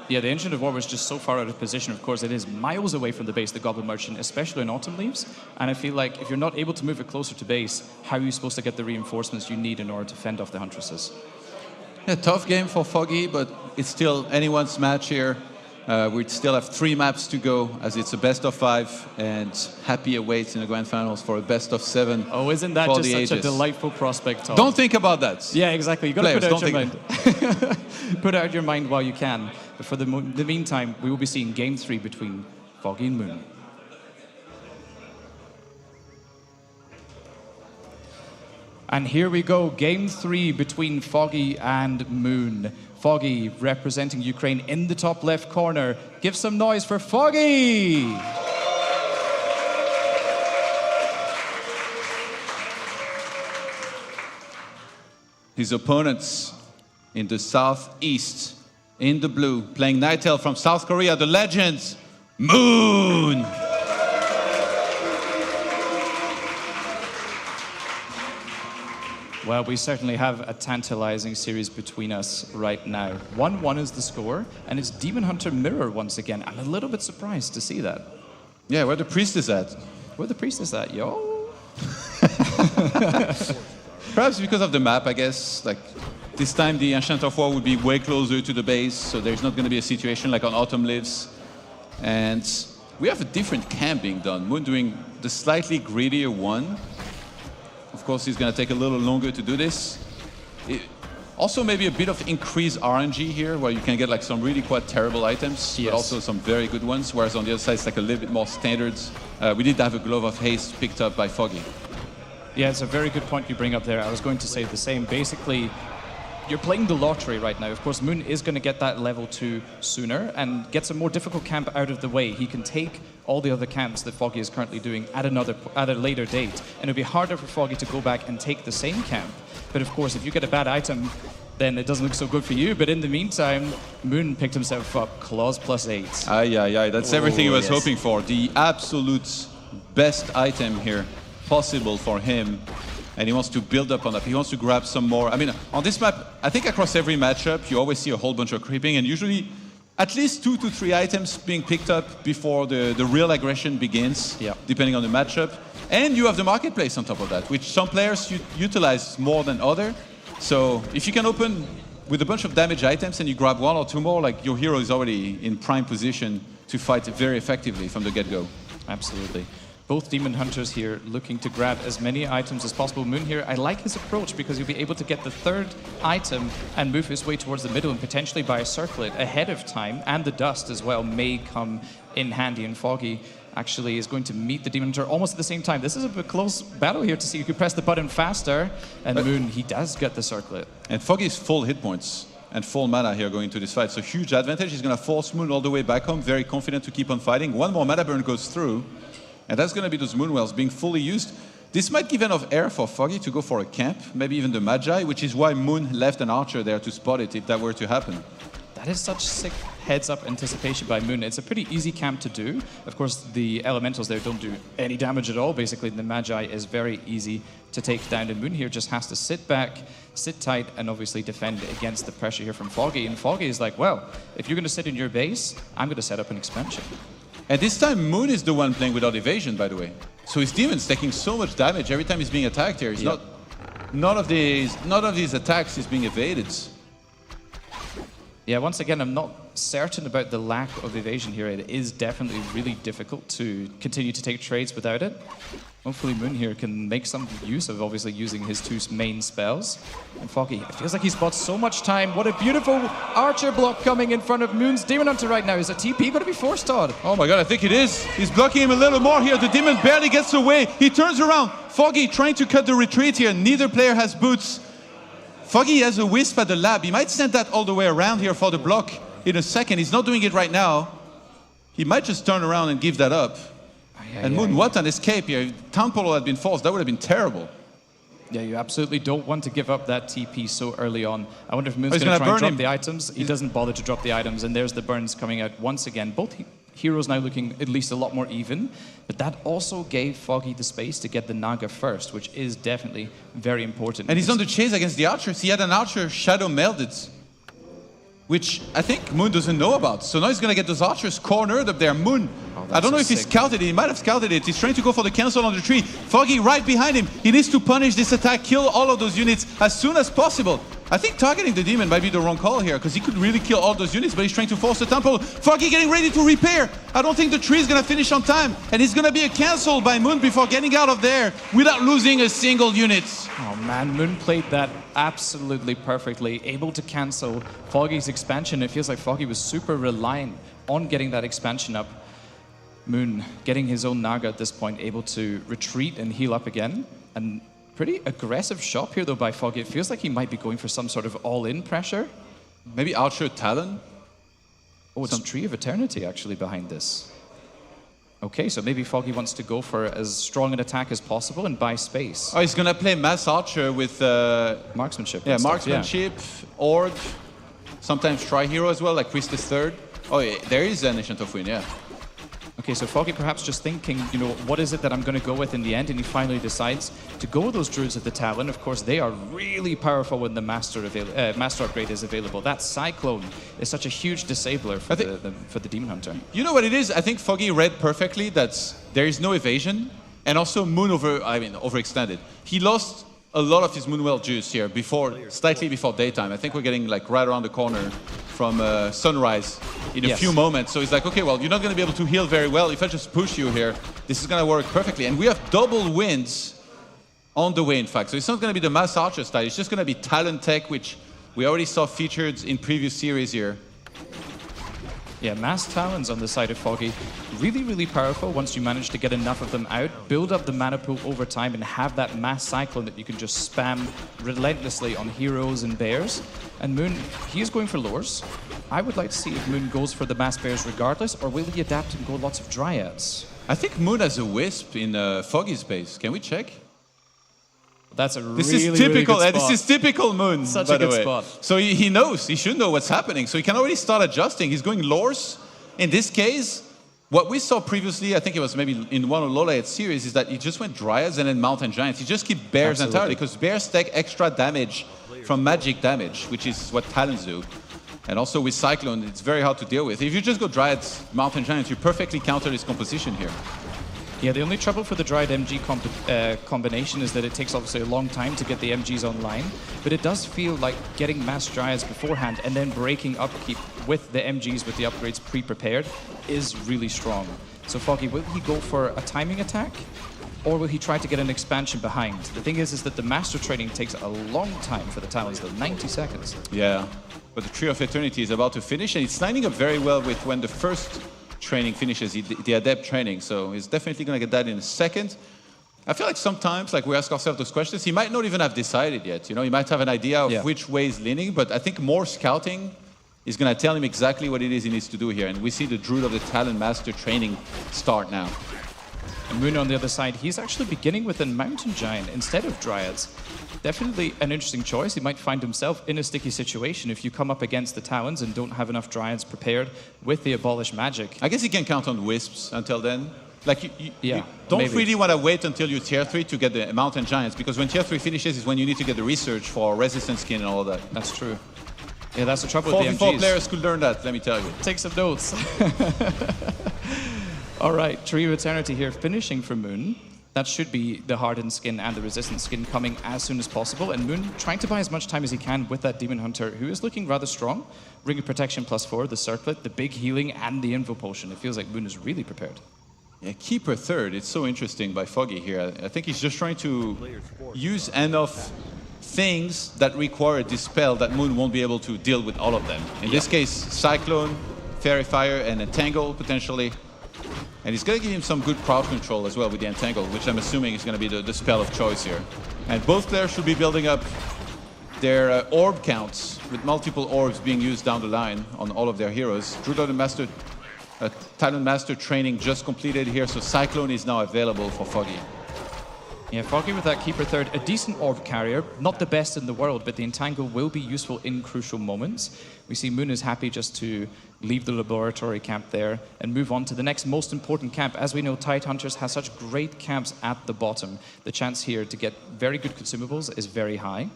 Yeah, the Ancient of War was just so far out of position. Of course, it is miles away from the base, the Goblin Merchant, especially in Autumn Leaves. And I feel like if you're not able to move it closer to base, how are you supposed to get the reinforcements you need in order to fend off the Huntresses? Yeah, tough game for Foggy, but it's still anyone's match here. We still have 3 maps to go, as it's a best of 5, and happy awaits in the Grand Finals for a best of 7. Oh, isn't that just such a delightful prospect, Tom? Don't think about that. Yeah, exactly. You got to put it out your mind. Put it out your mind while you can. But for the meantime, we will be seeing Game 3 between Foggy and Moon. And here we go, Game 3 between Foggy and Moon. Foggy, representing Ukraine in the top left corner. Give some noise for Foggy! His opponents in the southeast, in the blue, playing Nightail from South Korea, the legend, Moon! Well, we certainly have a tantalizing series between us right now. 1-1 is the score, and it's Demon Hunter Mirror once again. I'm a little bit surprised to see that. Yeah, where the Priestess at? Where the Priestess at, yo? Perhaps because of the map, I guess. Like, this time the Ancient of War would be way closer to the base, so there's not going to be a situation like on Autumn Lives. And we have a different camp being done. Moon doing the slightly greedier one. Of course, he's going to take a little longer to do this. Also, maybe a bit of increased RNG here, where you can get like some really quite terrible items, but also some very good ones, whereas on the other side, it's like a little bit more standard. We did have a Glove of Haste picked up by Foggy. Yeah, it's a very good point you bring up there. I was going to say the same. Basically, you're playing the lottery right now. Of course, Moon is going to get that level 2 sooner and gets a more difficult camp out of the way. He can take all the other camps that Foggy is currently doing at a later date. And it'll be harder for Foggy to go back and take the same camp. But of course, if you get a bad item, then it doesn't look so good for you. But in the meantime, Moon picked himself up Claws +8. Aye. That's everything he was hoping for. The absolute best item here possible for him. And he wants to build up on that. He wants to grab some more. I mean, on this map, I think across every matchup, you always see a whole bunch of creeping, and usually at least 2 to 3 items being picked up before the real aggression begins, depending on the matchup. And you have the marketplace on top of that, which some players utilize more than others. So if you can open with a bunch of damage items and you grab 1 or 2 more, like your hero is already in prime position to fight very effectively from the get-go. Absolutely. Both Demon Hunters here looking to grab as many items as possible. Moon here, I like his approach because he'll be able to get the 3rd item and move his way towards the middle and potentially buy a circlet ahead of time. And the dust as well may come in handy. And Foggy actually is going to meet the Demon Hunter almost at the same time. This is a close battle here to see who can press the button faster. And Moon, he does get the circlet. And Foggy's full hit points and full mana here going into this fight. So huge advantage. He's going to force Moon all the way back home. Very confident to keep on fighting. 1 more mana burn goes through. And that's going to be those Moonwells being fully used. This might give enough air for Foggy to go for a camp, maybe even the Magi, which is why Moon left an archer there to spot it if that were to happen. That is such sick heads-up anticipation by Moon. It's a pretty easy camp to do. Of course, the elementals there don't do any damage at all. Basically, the Magi is very easy to take down. And Moon here just has to sit back, sit tight, and obviously defend against the pressure here from Foggy. And Foggy is like, well, if you're going to sit in your base, I'm going to set up an expansion. And this time, Moon is the one playing without evasion, by the way. So his demon's taking so much damage every time he's being attacked here. He's not, none of these attacks is being evaded. Yeah, once again, I'm not certain about the lack of evasion here. It is definitely really difficult to continue to take trades without it. Hopefully Moon here can make some use of obviously using his two main spells. And Foggy, it feels like he's bought so much time. What a beautiful archer block coming in front of Moon's Demon Hunter right now. Is a TP going to be forced on? Oh my god, I think it is. He's blocking him a little more here. The Demon barely gets away. He turns around. Foggy trying to cut the retreat here. Neither player has boots. Foggy has a wisp at the lab. He might send that all the way around here for the block in a second. He's not doing it right now. He might just turn around and give that up. And Moon, what an escape here. If Town Polo had been forced, that would have been terrible. Yeah, you absolutely don't want to give up that TP so early on. I wonder if Moon's going to try and drop the items. He doesn't bother to drop the items, and there's the burns coming out once again. Both heroes now looking at least a lot more even, but that also gave Foggy the space to get the Naga first, which is definitely very important. And he's on the chase against the archers. He had an archer shadow melded, which I think Moon doesn't know about. So now he's going to get those archers cornered up there. Moon, I don't know if he scouted it. He might have scouted it. He's trying to go for the cancel on the tree. Foggy right behind him. He needs to punish this attack, kill all of those units as soon as possible. I think targeting the demon might be the wrong call here because he could really kill all those units, but he's trying to force the temple. Foggy getting ready to repair. I don't think the tree is going to finish on time, and it's going to be a cancel by Moon before getting out of there without losing a single unit. Oh man, Moon played that absolutely perfectly, able to cancel Foggy's expansion. It feels like Foggy was super reliant on getting that expansion up. Moon getting his own Naga at this point, able to retreat and heal up again. And pretty aggressive shot here though by Foggy. It feels like he might be going for some sort of all-in pressure. Maybe Archer Talon? Oh, it's Tree of Eternity actually behind this. Okay, so maybe Foggy wants to go for as strong an attack as possible and buy space. Oh, he's going to play Mass Archer with... marksmanship. Yeah, marksmanship, Orb, sometimes Tri-Hero as well, like Priestess Third. Oh, yeah, there is an Ancient of Wind, yeah. Okay, so Foggy perhaps just thinking, you know, what is it that I'm going to go with in the end? And he finally decides to go with those Druids of the Talon. Of course, they are really powerful when the Master upgrade is available. That Cyclone is such a huge disabler for the Demon Hunter. You know what it is? I think Foggy read perfectly that there is no evasion, and also Moon overextended. He lost a lot of his Moonwell juice here slightly before daytime. I think we're getting like right around the corner from sunrise in a few moments. So he's like, okay, well, you're not going to be able to heal very well. If I just push you here, this is going to work perfectly. And we have double winds on the way, in fact. So it's not going to be the Mass Archer style. It's just going to be Talon Tech, which we already saw featured in previous series here. Yeah, Mass Talons on the side of Foggy. Really, really powerful once you manage to get enough of them out, build up the mana pool over time, and have that Mass Cyclone that you can just spam relentlessly on heroes and bears. And Moon, he is going for lures. I would like to see if Moon goes for the Mass Bears regardless, or will he adapt and go lots of Dryads? I think Moon has a Wisp in Foggy's base. Can we check? That's a this really, is typical. really good spot. This is typical Moon. Such by a good the way. spot. So he knows. He should know what's happening. So he can already start adjusting. He's going lures. In this case, what we saw previously, I think it was maybe in one of LawLiet's series, is that he just went Dryads and then Mountain Giants. He just keep Bears entirely because Bears take extra damage from magic damage, which is what Talons do. And also with Cyclone, it's very hard to deal with. If you just go Dryads, Mountain Giants, you perfectly counter his composition here. Yeah, the only trouble for the Dryad MG combination is that it takes obviously a long time to get the MGs online, but it does feel like getting Mass Dryads beforehand and then breaking upkeep with the MGs with the upgrades pre-prepared is really strong. So Foggy, will he go for a timing attack, or will he try to get an expansion behind? The thing is that the Master training takes a long time for the Talons, though, 90 seconds. Yeah, but the Tree of Eternity is about to finish, and it's lining up very well with when the first training finishes, the Adept training, so he's definitely going to get that in a second. I feel like sometimes, like we ask ourselves those questions, he might not even have decided yet. You know, he might have an idea of which way he's leaning, but I think more scouting is going to tell him exactly what it is he needs to do here. And we see the Druid of the Talon Master training start now. And Moon on the other side, he's actually beginning with a Mountain Giant instead of Dryads. Definitely an interesting choice. He might find himself in a sticky situation if you come up against the Talons and don't have enough Dryads prepared with the Abolish Magic. I guess he can count on Wisps until then. Like, you don't maybe. really want to wait until you're tier 3 to get the Mountain Giants, because when tier 3 finishes is when you need to get the research for resistance skin and all that. That's true. Yeah, that's the trouble with the MGs. 4v4 players could learn that, let me tell you. Take some notes. All right, Tree of Eternity here, finishing for Moon. That should be the hardened skin and the resistance skin coming as soon as possible. And Moon trying to buy as much time as he can with that Demon Hunter, who is looking rather strong. Ring of Protection +4, the Circlet, the big healing, and the Invo Potion. It feels like Moon is really prepared. Yeah, Keeper third, it's so interesting by Foggy here. I think he's just trying to use enough things that require a Dispel that Moon won't be able to deal with all of them. In this case, Cyclone, Fairy Fire, and Entangle potentially. And he's going to give him some good crowd control as well with the Entangle, which I'm assuming is going to be the spell of choice here. And both players should be building up their orb counts, with multiple orbs being used down the line on all of their heroes. Druid Master, Talon Master training just completed here, so Cyclone is now available for Foggy. Yeah, Foggy with that Keeper third, a decent orb carrier, not the best in the world, but the Entangle will be useful in crucial moments. We see Moon is happy just to leave the laboratory camp there and move on to the next most important camp. As we know, Tidehunters has such great camps at the bottom. The chance here to get very good consumables is very high.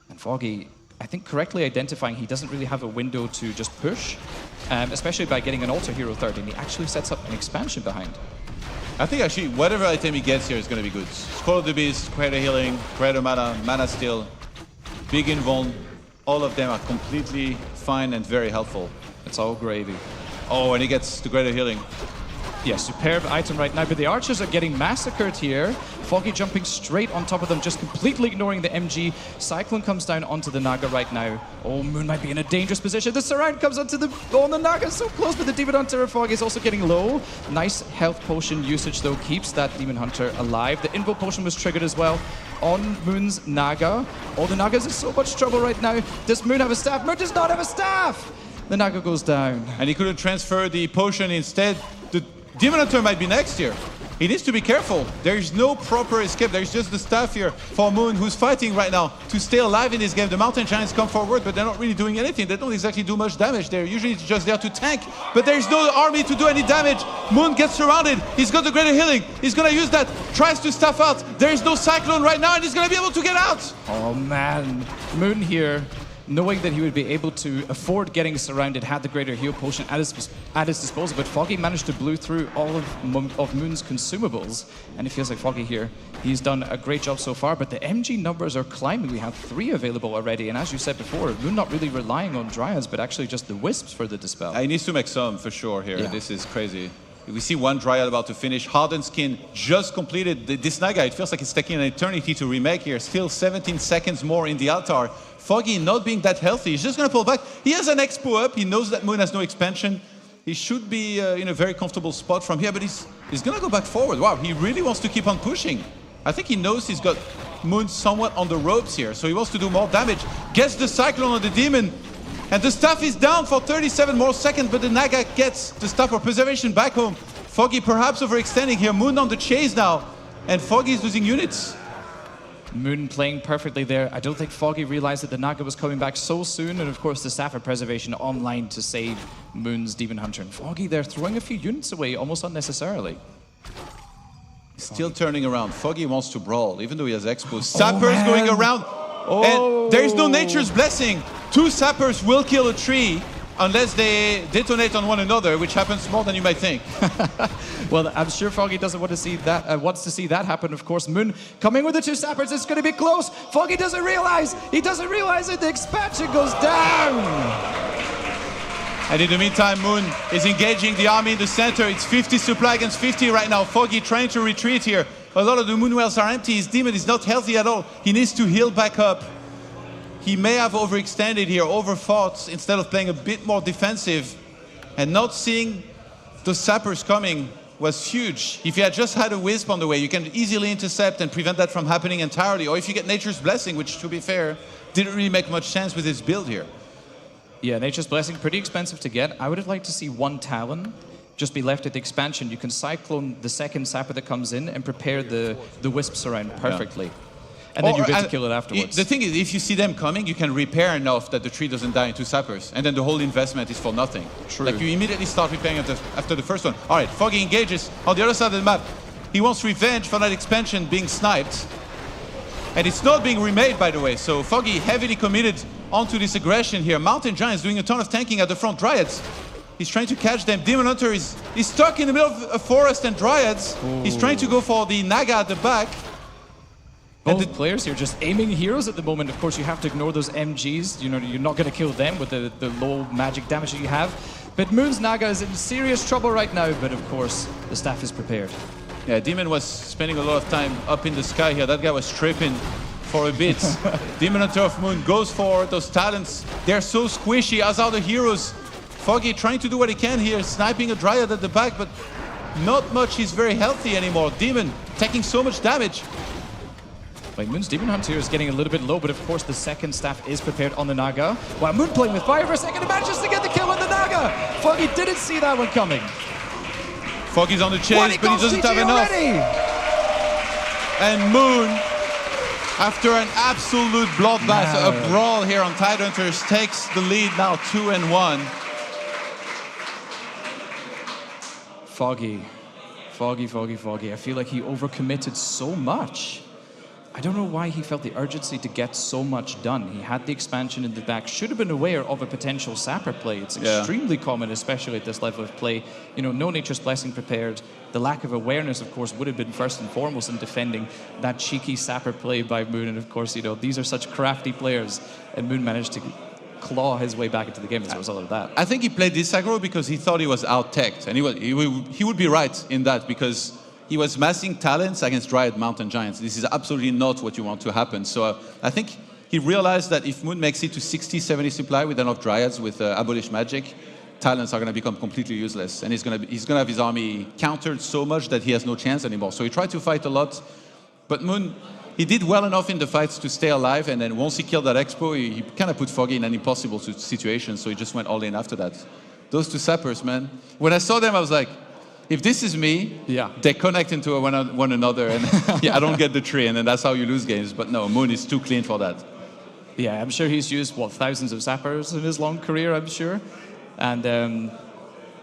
And Foggy, I think correctly identifying he doesn't really have a window to just push, especially by getting an Alter Hero third, and he actually sets up an expansion behind. I think actually whatever item he gets here is going to be good. Scroll of the Beast, Creator Healing, Creator Mana, Mana Steel, Big Invuln, all of them are completely fine and very helpful. It's all gravy. Oh, and he gets the Greater Healing. Yeah, superb item right now, but the archers are getting massacred here. Foggy jumping straight on top of them, just completely ignoring the MG. Cyclone comes down onto the Naga right now. Oh, Moon might be in a dangerous position. The surround comes onto the... Oh, the Naga so close, but the Demon Hunter of Foggy is also getting low. Nice health potion usage, though, keeps that Demon Hunter alive. The Invo Potion was triggered as well on Moon's Naga. Oh, the Naga's in so much trouble right now. Does Moon have a staff? Moon does not have a staff! The Naga goes down. And he couldn't transfer the potion instead. The Demon Hunter might be next here. He needs to be careful. There is no proper escape. There's just the staff here for Moon, who's fighting right now to stay alive in this game. The Mountain Giants come forward, but they're not really doing anything. They don't exactly do much damage. They're usually just there to tank, but there's no army to do any damage. Moon gets surrounded. He's got the Greater Healing. He's going to use that. Tries to staff out. There is no Cyclone right now, and he's going to be able to get out. Oh, man. Moon here, knowing that he would be able to afford getting surrounded, had the Greater Heal Potion at his disposal, but Foggy managed to blow through all of Moon's consumables, and it feels like Foggy here, he's done a great job so far, but the MG numbers are climbing. We have 3 available already, and as you said before, Moon not really relying on Dryads, but actually just the Wisps for the Dispel. He needs to make some, for sure, here. Yeah. This is crazy. We see one Dryad about to finish. Hardened Skin just completed. This Naga, it feels like it's taking an eternity to remake here. Still 17 seconds more in the altar. Foggy not being that healthy. He's just going to pull back. He has an Expo up. He knows that Moon has no expansion. He should be in a very comfortable spot from here, but he's going to go back forward. Wow, he really wants to keep on pushing. I think he knows he's got Moon somewhat on the ropes here, so he wants to do more damage. Gets the Cyclone on the Demon. And the staff is down for 37 more seconds, but the Naga gets the staff for preservation back home. Foggy perhaps overextending here. Moon on the chase now. And Foggy is losing units. Moon playing perfectly there. I don't think Foggy realized that the Naga was coming back so soon. And of course, the staff of preservation online to save Moon's Demon Hunter. And Foggy there throwing a few units away almost unnecessarily. Still turning around. Foggy wants to brawl, even though he has Expo. Sappers going around. And there's no Nature's Blessing. 2 Sappers will kill a tree unless they detonate on one another, which happens more than you might think. Well, I'm sure Foggy doesn't want to see that. Wants to see that happen. Of course, Moon coming with the 2 Sappers. It's going to be close. Foggy doesn't realize. He doesn't realize that the expansion goes down. And in the meantime, Moon is engaging the army in the center. It's 50 supply against 50 right now. Foggy trying to retreat here. A lot of the Moon Wells are empty. His demon is not healthy at all. He needs to heal back up. He may have overextended here, overfought, instead of playing a bit more defensive. And not seeing the Sappers coming was huge. If you had just had a Wisp on the way, you can easily intercept and prevent that from happening entirely. Or if you get Nature's Blessing, which, to be fair, didn't really make much sense with his build here. Yeah, Nature's Blessing, pretty expensive to get. I would have liked to see 1 Talon, just be left at the expansion, you can cyclone the second sapper that comes in and prepare the wisps around perfectly. And then you get to kill it afterwards. The thing is, if you see them coming, you can repair enough that the tree doesn't die in 2 sappers, and then the whole investment is for nothing. True. Like, you immediately start repairing after the first one. All right, Foggy engages on the other side of the map. He wants revenge for that expansion being sniped. And it's not being remade, by the way, so Foggy heavily committed onto this aggression here. Mountain Giant's doing a ton of tanking at the front. Dryads, he's trying to catch them. Demon Hunter is stuck in the middle of a forest and Dryads. Ooh. He's trying to go for the Naga at the back. Both players here just aiming heroes at the moment. Of course, you have to ignore those MGs. You know, you're not going to kill them with the low magic damage that you have. But Moon's Naga is in serious trouble right now, but of course, the staff is prepared. Yeah, Demon was spending a lot of time up in the sky here. That guy was tripping for a bit. Demon Hunter of Moon goes for those talents. They're so squishy, as are the heroes. Foggy trying to do what he can here, sniping a Dryad at the back, but not much. He's very healthy anymore. Demon taking so much damage. Like, Moon's Demon Hunter is getting a little bit low, but of course the second staff is prepared on the Naga. While Moon playing with fire for a second, he manages to get the kill on the Naga! Foggy didn't see that one coming. Foggy's on the chase, but he doesn't have enough. And Moon, after an absolute bloodbath, a brawl here on Tidehunters, takes the lead now 2-1. Foggy. I feel like he overcommitted so much. I don't know why he felt the urgency to get so much done. He had the expansion in the back, should have been aware of a potential sapper play. It's extremely common, especially at this level of play. You know, no Nature's Blessing prepared. The lack of awareness, of course, would have been first and foremost in defending that cheeky sapper play by Moon. And of course, you know, these are such crafty players, and Moon managed to claw his way back into the game as a result of that. I think he played this aggro because he thought he was out-teched, and he would be right in that, because he was massing talents against Dryad Mountain Giants. This is absolutely not what you want to happen. So I think he realized that if Moon makes it to 60, 70 supply with enough Dryads with Abolish Magic, talents are going to become completely useless. And he's going to have his army countered so much that he has no chance anymore. So he tried to fight a lot, but Moon, he did well enough in the fights to stay alive, and then once he killed that Expo, he kind of put Foggy in an impossible situation, so he just went all in after that. Those 2 sappers, man. When I saw them, I was like, if this is me, they connect into one another, and I don't get the tree, and then that's how you lose games. But no, Moon is too clean for that. Yeah, I'm sure he's used, what, thousands of sappers in his long career, I'm sure. And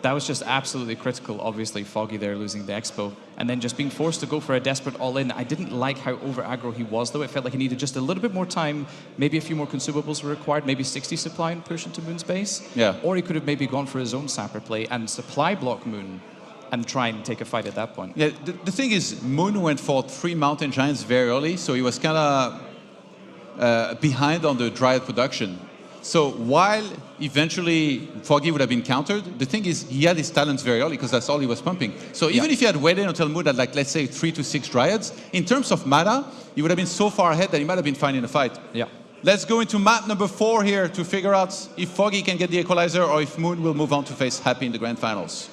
that was just absolutely critical, obviously, Foggy there losing the Expo. And then just being forced to go for a desperate all-in. I didn't like how over-aggro he was, though. It felt like he needed just a little bit more time. Maybe a few more consumables were required. Maybe 60 supply and push into Moon's base. Yeah. Or he could have maybe gone for his own sapper play and supply block Moon and try and take a fight at that point. Yeah, the thing is, Moon went for 3 Mountain Giants very early, so he was kind of behind on the Dryad production. So while eventually Foggy would have been countered, the thing is, he had his talents very early because that's all he was pumping. So even if he had waited until Moon had, like, let's say 3 to 6 Dryads, in terms of mana, he would have been so far ahead that he might have been fine in a fight. Yeah. Let's go into map number 4 here to figure out if Foggy can get the Equalizer or if Moon will move on to face Happy in the Grand Finals.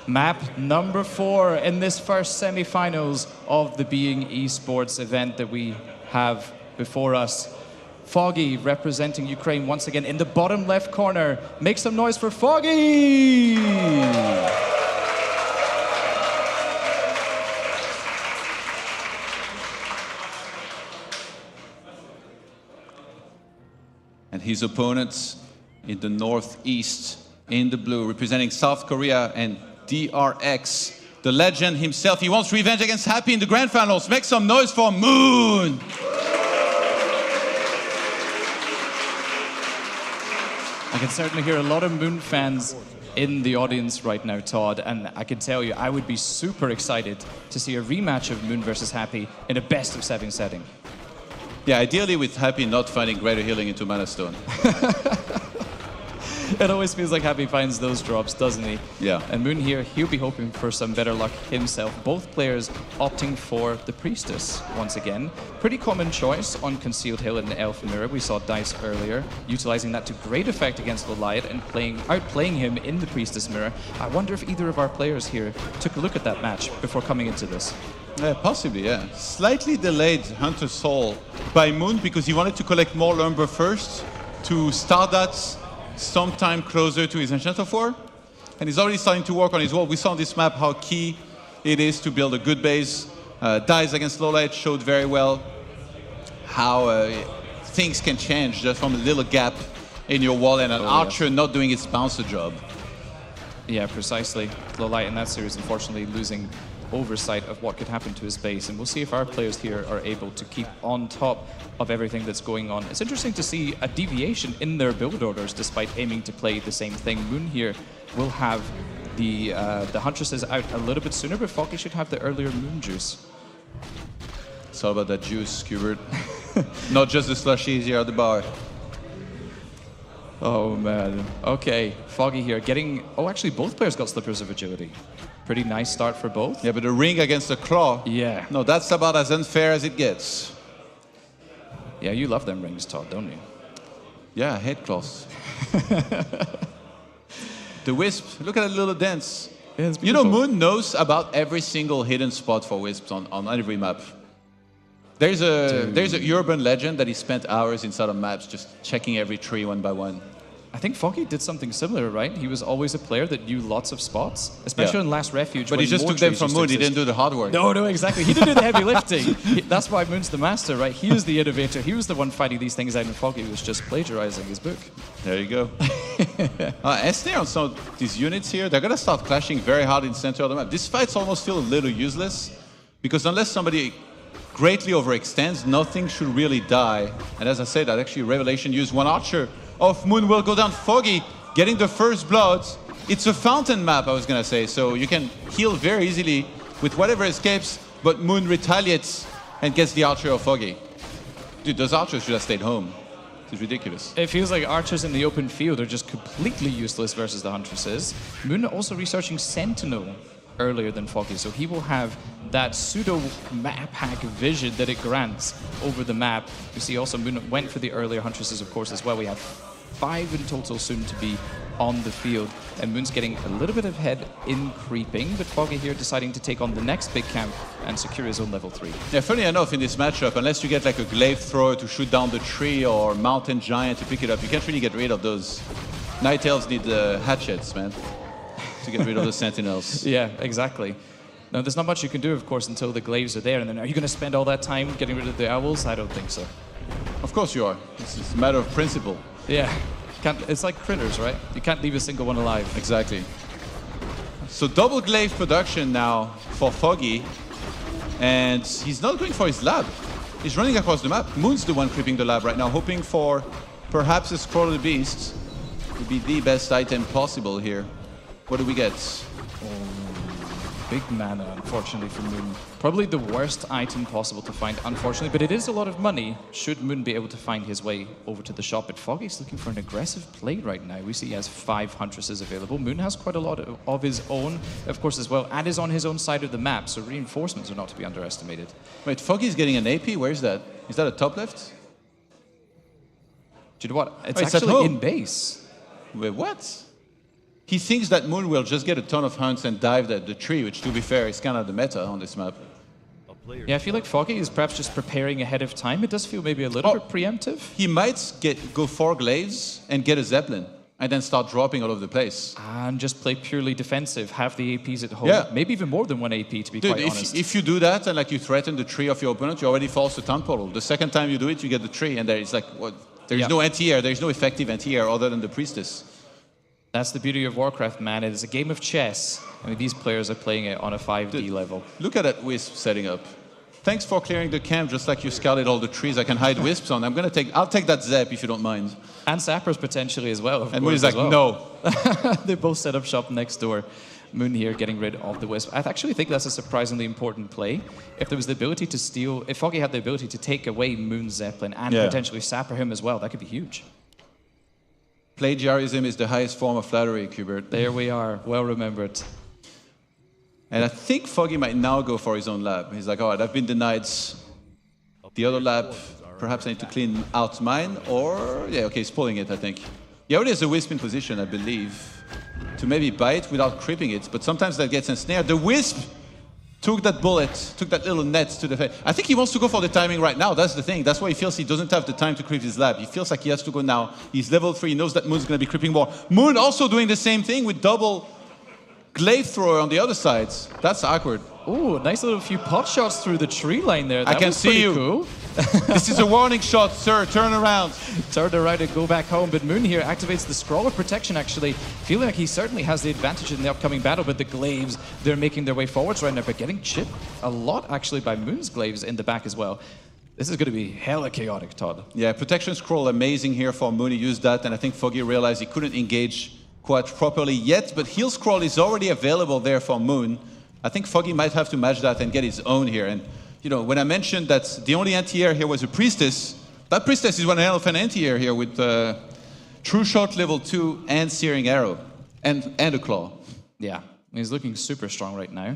Map number 4 in this first semi-finals of the Being Esports event that we have before us. Foggy representing Ukraine once again in the bottom left corner. Make some noise for Foggy! And his opponents in the northeast, in the blue, representing South Korea and DRX, the legend himself. He wants revenge against Happy in the Grand Finals. Make some noise for Moon! I can certainly hear a lot of Moon fans in the audience right now, Todd, and I can tell you I would be super excited to see a rematch of Moon versus Happy in a best-of-7 setting. Yeah, ideally with Happy not finding greater healing into Mana Stone. It always feels like Happy finds those drops, doesn't he? Yeah. And Moon here, he'll be hoping for some better luck himself. Both players opting for the Priestess once again. Pretty common choice on Concealed Hill and the Elf Mirror. We saw Dice earlier, utilizing that to great effect against LawLiet and outplaying him in the Priestess Mirror. I wonder if either of our players here took a look at that match before coming into this. Possibly, yeah. Slightly delayed Hunter's Soul by Moon because he wanted to collect more lumber first to start that sometime closer to his Enchanter 4. And he's already starting to work on his wall. We saw on this map how key it is to build a good base. Dies against LawLiet showed very well how things can change just from a little gap in your wall and an archer not doing its bouncer job. Yeah, precisely. LawLiet in that series, unfortunately, losing oversight of what could happen to his base. And we'll see if our players here are able to keep on top of everything that's going on. It's interesting to see a deviation in their build orders despite aiming to play the same thing. Moon here will have the Huntresses out a little bit sooner, but Foggy should have the earlier Moon juice. It's all about that juice, Kubert. Not just the slushies here at the bar. Oh man. Okay, Foggy here getting... Oh, actually both players got Slippers of Agility. Pretty nice start for both. Yeah, but the ring against the claw. Yeah. No, that's about as unfair as it gets. Yeah, you love them rings, Todd, don't you? Yeah, head claws. The Wisp, look at that little dance. Yeah, you know, Moon knows about every single hidden spot for Wisps on every map. There's a urban legend that he spent hours inside of maps just checking every tree one by one. I think Foggy did something similar, right? He was always a player that knew lots of spots, especially in Last Refuge. But he just took them from Moon, he didn't do the hard work. No, exactly. He didn't do the heavy lifting. That's why Moon's the master, right? He was the innovator. He was the one finding these things out, and Foggy was just plagiarizing his book. There you go. Esne on some of these units here, they're going to start clashing very hard in the center of the map. This fight's almost feel a little useless, because unless somebody greatly overextends, nothing should really die. And as I said, that actually Revelation used one archer of Moon will go down. Foggy getting the first blood. It's a fountain map, I was gonna say, so you can heal very easily with whatever escapes, but Moon retaliates and gets the archer of Foggy. Dude, those archers should have stayed home. It's ridiculous. It feels like archers in the open field are just completely useless versus the Huntresses. Moon also researching Sentinel earlier than Foggy, so he will have that pseudo map hack vision that it grants over the map. You see also Moon went for the earlier Huntresses, of course, as well. We have 5 in total soon to be on the field, and Moon's getting a little bit ahead in creeping, but Foggy here deciding to take on the next big camp and secure his own level 3. Yeah, funny enough, in this matchup, unless you get like a glaive thrower to shoot down the tree or mountain giant to pick it up, you can't really get rid of those. Night Elves need hatchets, man, to get rid of the sentinels. Yeah, exactly. Now, there's not much you can do, of course, until the glaives are there, and then are you going to spend all that time getting rid of the owls? I don't think so. Of course you are. It's a matter of principle. Yeah. It's like critters, right? You can't leave a single one alive. Exactly. So double glaive production now for Foggy, and he's not going for his lab. He's running across the map. Moon's the one creeping the lab right now, hoping for perhaps a Scroll of the Beast. Would be the best item possible here. What do we get? Big mana, unfortunately, for Moon. Probably the worst item possible to find, unfortunately, but it is a lot of money, should Moon be able to find his way over to the shop. But Foggy's looking for an aggressive play right now. We see he has 5 Huntresses available. Moon has quite a lot of his own, of course, as well, and is on his own side of the map, so reinforcements are not to be underestimated. Wait, Foggy's getting an AP? Where is that? Is that a top left? Do you know what? It's actually in base. Wait, what? He thinks that Moon will just get a ton of hunts and dive the tree, which, to be fair, is kind of the meta on this map. Yeah, I feel like Foggy is perhaps just preparing ahead of time. It does feel maybe a little bit preemptive. He might go 4 glaives and get a Zeppelin, and then start dropping all over the place. And just play purely defensive, have the APs at home. Yeah. Maybe even more than 1 AP, to be quite honest. If you do that and like you threaten the tree of your opponent, you already false the town portal. The second time you do it, you get the tree, and there is like, what? There's no anti-air, there's no effective anti-air other than the Priestess. That's the beauty of Warcraft, man. It is a game of chess. I mean, these players are playing it on a 5D level. Look at that Wisp setting up. Thanks for clearing the camp, just like you scouted all the trees I can hide Wisps on. I'll take that Zep if you don't mind. And Sappers potentially as well. And Moon's like, no. They both set up shop next door. Moon here getting rid of the Wisp. I actually think that's a surprisingly important play. If there was the ability to steal, if Foggy had the ability to take away Moon's Zeppelin and potentially Sapper him as well, that could be huge. Plagiarism is the highest form of flattery, Kubert. There we are, well remembered. And I think Foggy might now go for his own lab. He's like, all right, I've been denied the other lab. Perhaps I need to clean out mine, or... Yeah, okay, he's pulling it, I think. He already has a Wisp in position, I believe, to maybe bite without creeping it, but sometimes that gets ensnared. The Wisp took that bullet, took that little net to the face. I think he wants to go for the timing right now. That's the thing. That's why he feels he doesn't have the time to creep his lab. He feels like he has to go now. He's level 3. He knows that Moon's going to be creeping more. Moon also doing the same thing with double glaive thrower on the other side. That's awkward. Ooh, nice little few pot shots through the tree line there. That I can was see pretty you. Cool. This is a warning shot, sir. Turn around. Turn around and go back home. But Moon here activates the Scroll of Protection, actually. Feeling like he certainly has the advantage in the upcoming battle, but the Glaives, they're making their way forwards right now, but getting chipped a lot, actually, by Moon's Glaives in the back as well. This is going to be hella chaotic, Todd. Yeah, Protection Scroll, amazing here for Moon. He used that, and I think Foggy realized he couldn't engage quite properly yet, but Heal Scroll is already available there for Moon. I think Foggy might have to match that and get his own here. And you know, when I mentioned that the only anti-air here was a Priestess, that Priestess is one hell of an anti-air here with True Shot level 2 and Searing Arrow and a Claw. Yeah, he's looking super strong right now.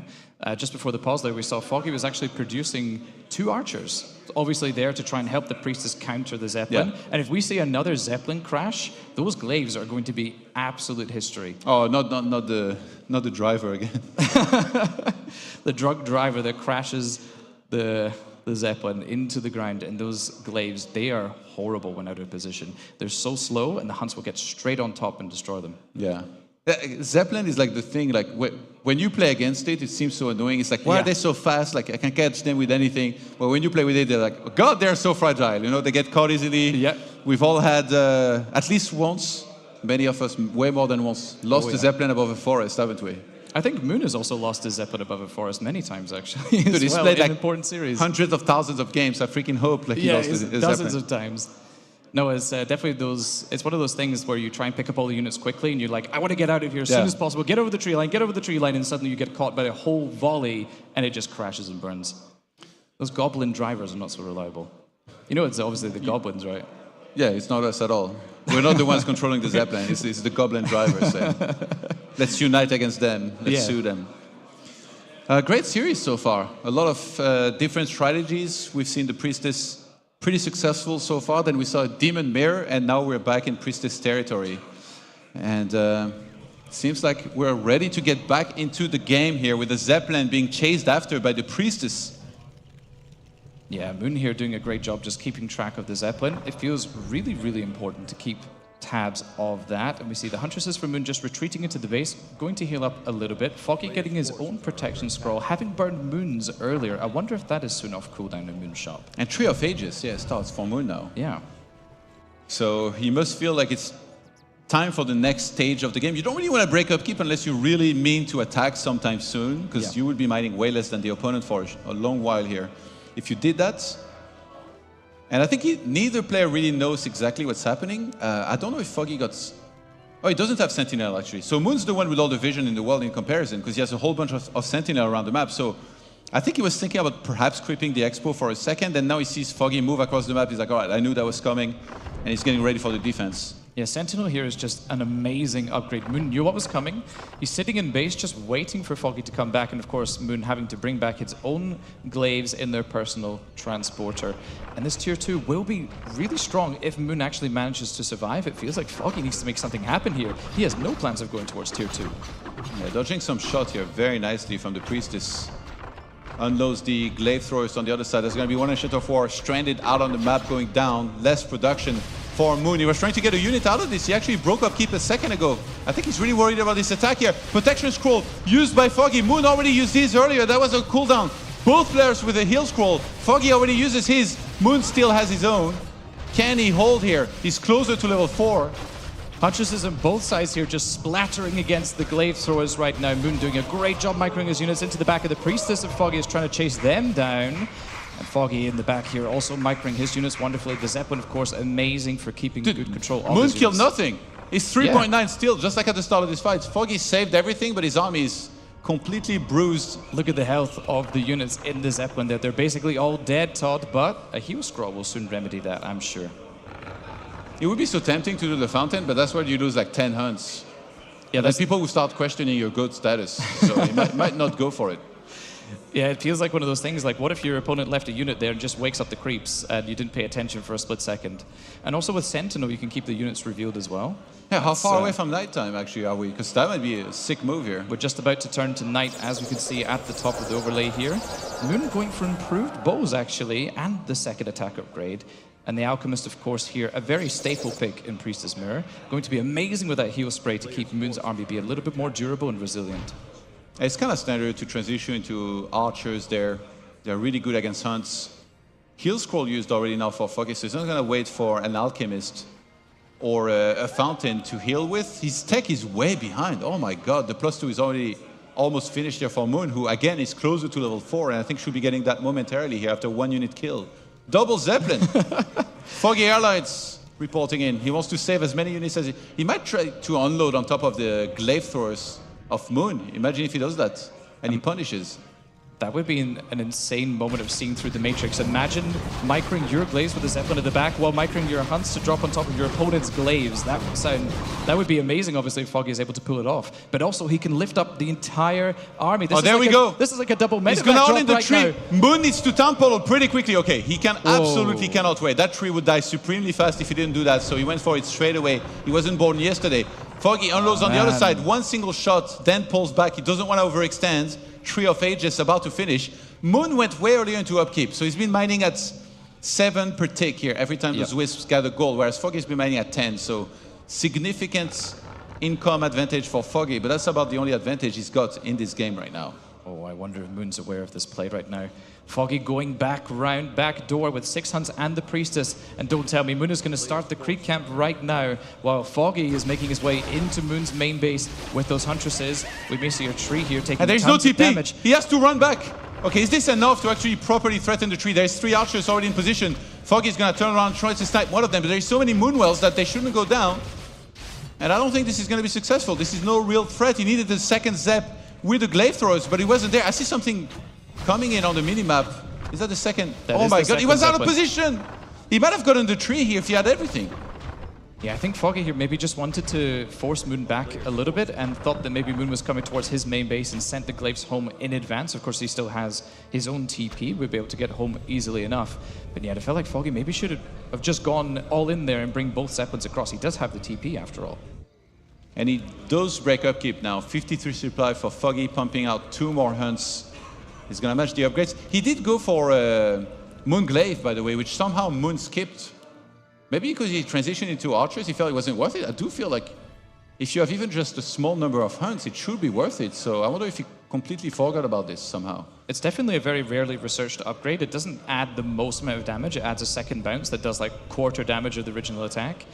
Just before the pause there, we saw Foggy was actually producing 2 archers. Obviously there to try and help the Priestess counter the Zeppelin. Yeah. And if we see another Zeppelin crash, those Glaives are going to be absolute history. Oh, not the driver again. The drug driver that crashes the Zeppelin into the ground, and those Glaives, they are horrible when out of position. They're so slow, and the Hunts will get straight on top and destroy them. Yeah. Zeppelin is like the thing, like when you play against it, it seems so annoying. It's like, why are they so fast? Like, I can catch them with anything. But when you play with it, they're like, oh, God, they're so fragile. You know, they get caught easily. Yeah. We've all had, at least once, many of us, way more than once, lost a Zeppelin above a forest, haven't we? I think Moon has also lost his Zeppelin above a forest many times, actually. Dude, he's played like important series. Hundreds of thousands of games. I freaking hope like he lost his dozens Zeppelin. of times. No, it's definitely those. It's one of those things where you try and pick up all the units quickly, and you're like, I want to get out of here as soon as possible. Get over the tree line, get over the tree line, and suddenly you get caught by a whole volley, and it just crashes and burns. Those goblin drivers are not so reliable. You know, it's obviously the goblins, right? Yeah, it's not us at all. We're not the ones controlling the Zeppelin. It's the goblin drivers. Let's unite against them. Let's sue them. Great series so far. A lot of different strategies. We've seen the Priestess pretty successful so far. Then we saw a Demon Mirror, and now we're back in Priestess territory. And it seems like we're ready to get back into the game here with the Zeppelin being chased after by the Priestess. Yeah, Moon here doing a great job just keeping track of the Zeppelin. It feels really, really important to keep tabs of that. And we see the Huntresses from Moon just retreating into the base, going to heal up a little bit. Foggy getting his own protection scroll, having burned Moon's earlier. I wonder if that is soon off cooldown in Moon's shop. And Tree of Ages, yeah, starts for Moon now. Yeah. So he must feel like it's time for the next stage of the game. You don't really want to break up keep unless you really mean to attack sometime soon, because you will be mining way less than the opponent for a long while here. If you did that, and I think neither player really knows exactly what's happening. I don't know if Foggy got... Oh, he doesn't have Sentinel, actually. So Moon's the one with all the vision in the world in comparison, because he has a whole bunch of Sentinel around the map. So I think he was thinking about perhaps creeping the Expo for a second, and now he sees Foggy move across the map. He's like, all right, I knew that was coming, and he's getting ready for the defense. Yeah, Sentinel here is just an amazing upgrade. Moon knew what was coming. He's sitting in base just waiting for Foggy to come back, and of course Moon having to bring back his own Glaives in their personal transporter. And this tier 2 will be really strong if Moon actually manages to survive. It feels like Foggy needs to make something happen here. He has no plans of going towards tier 2. Yeah, dodging some shot here very nicely from the Priestess. Unloads the glaive throwers on the other side. There's going to be one Initiative of War stranded out on the map going down. Less production for Moon. He was trying to get a unit out of this. He actually broke up keep a second ago. I think he's really worried about this attack here. Protection Scroll used by Foggy. Moon already used his earlier. That was a cooldown. Both players with a Heal Scroll. Foggy already uses his. Moon still has his own. Can he hold here? He's closer to level 4. Huntresses on both sides here just splattering against the glaive throwers right now. Moon doing a great job microing his units into the back of the Priestess, and Foggy is trying to chase them down. And Foggy in the back here also microing his units wonderfully. The Zeppelin, of course, amazing for keeping good control of Moon his killed units. nothing. He's 3.9 still, just like at the start of this fight. Foggy saved everything, but his army is completely bruised. Look at the health of the units in the Zeppelin there. They're basically all dead, Todd, but a Heal Scroll will soon remedy that, I'm sure. It would be so tempting to do the fountain, but that's where you lose like 10 hunts. Yeah, there's people who start questioning your goat status, so you might not go for it. Yeah, it feels like one of those things, like what if your opponent left a unit there and just wakes up the creeps and you didn't pay attention for a split second? And also with Sentinel, you can keep the units revealed as well. Yeah, how far away from nighttime actually are we? Because that might be a sick move here. We're just about to turn to night, as we can see at the top of the overlay here. Moon going for improved bows actually, and the second attack upgrade. And the Alchemist, of course, here, a very staple pick in Priestess Mirror. Going to be amazing with that heal spray to keep Moon's army be a little bit more durable and resilient. It's kind of standard to transition into archers there. They're really good against hunts. Heal scroll used already now for Foggy, so he's not going to wait for an alchemist or a fountain to heal with. His tech is way behind. Oh my god, the +2 is already almost finished there for Moon, who again is closer to level 4, and I think should be getting that momentarily here after 1 unit kill. Double Zeppelin. Foggy Airlines reporting in. He wants to save as many units as he might try to unload on top of the glaive throwers of Moon. Imagine if he does that and he punishes. That would be an insane moment of seeing through the Matrix. Imagine microing your glaives with a Zeppelin at the back while microing your hunts to drop on top of your opponent's glaives. That would be amazing, obviously, if Foggy is able to pull it off. But also, he can lift up the entire army. This there we go. This is like a double medevac He's going to all in the right tree. now. Moon needs to temple pretty quickly. Okay, he can absolutely cannot wait. That tree would die supremely fast if he didn't do that, so he went for it straight away. He wasn't born yesterday. Foggy unloads on the other side. One single shot, then pulls back. He doesn't want to overextend. Tree of Ages about to finish. Moon went way earlier into upkeep, so he's been mining at 7 per tick here every time those wisps gather gold, whereas Foggy's been mining at 10, so significant income advantage for Foggy, but that's about the only advantage he's got in this game right now. Oh, I wonder if Moon's aware of this play right now. Foggy going back round, back door with 6 hunts and the Priestess. And don't tell me, Moon is going to start the creep camp right now, while Foggy is making his way into Moon's main base with those Huntresses. We may see a tree here taking and there's no tons of TP. Damage. He has to run back. Okay, is this enough to actually properly threaten the tree? There's 3 archers already in position. Foggy's going to turn around and try to snipe one of them, but there's so many Moonwells that they shouldn't go down. And I don't think this is going to be successful. This is no real threat. He needed the second Zep with the glaive throwers, but he wasn't there. I see something coming in on the minimap. Is that the second? Oh my god, he was out of position! He might have gotten the tree here if he had everything. Yeah, I think Foggy here maybe just wanted to force Moon back a little bit and thought that maybe Moon was coming towards his main base and sent the glaives home in advance. Of course, he still has his own TP. We'd be able to get home easily enough. But yeah, I felt like Foggy maybe should have just gone all in there and bring both Zeppelins across. He does have the TP after all. And he does break upkeep now. 53 supply for Foggy, pumping out 2 more hunts. He's going to match the upgrades. He did go for Moon Glaive, by the way, which somehow Moon skipped. Maybe because he transitioned into archers, he felt it wasn't worth it. I do feel like if you have even just a small number of hunts, it should be worth it. So I wonder if he completely forgot about this somehow. It's definitely a very rarely researched upgrade. It doesn't add the most amount of damage. It adds a second bounce that does like quarter damage of the original attack.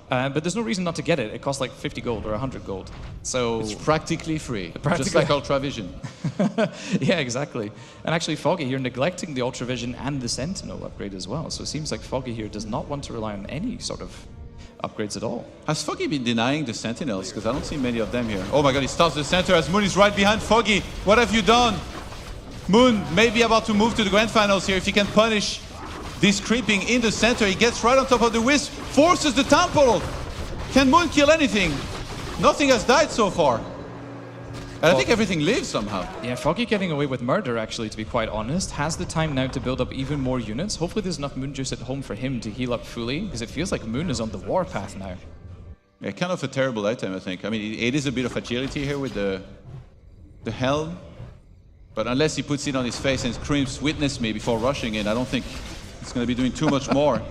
But there's no reason not to get it. It costs like 50 gold or 100 gold. So it's practically free, just like Ultravision. Yeah, exactly. And actually Foggy here neglecting the Ultravision and the Sentinel upgrade as well. So it seems like Foggy here does not want to rely on any sort of upgrades at all. Has Foggy been denying the Sentinels? Because I don't see many of them here. Oh my god, he starts the center as Moon is right behind Foggy. What have you done? Moon may be about to move to the Grand Finals here if he can punish this creeping in the center. He gets right on top of the Wisp, forces the Town Portal. Can Moon kill anything? Nothing has died so far. And I think everything lives somehow. Yeah, Foggy getting away with murder, actually, to be quite honest. Has the time now to build up even more units. Hopefully there's enough Moon Juice at home for him to heal up fully, because it feels like Moon is on the warpath now. Yeah, kind of a terrible item, I think. I mean, it is a bit of agility here with the helm. But unless he puts it on his face and screams, "Witness me," before rushing in, I don't think it's going to be doing too much more.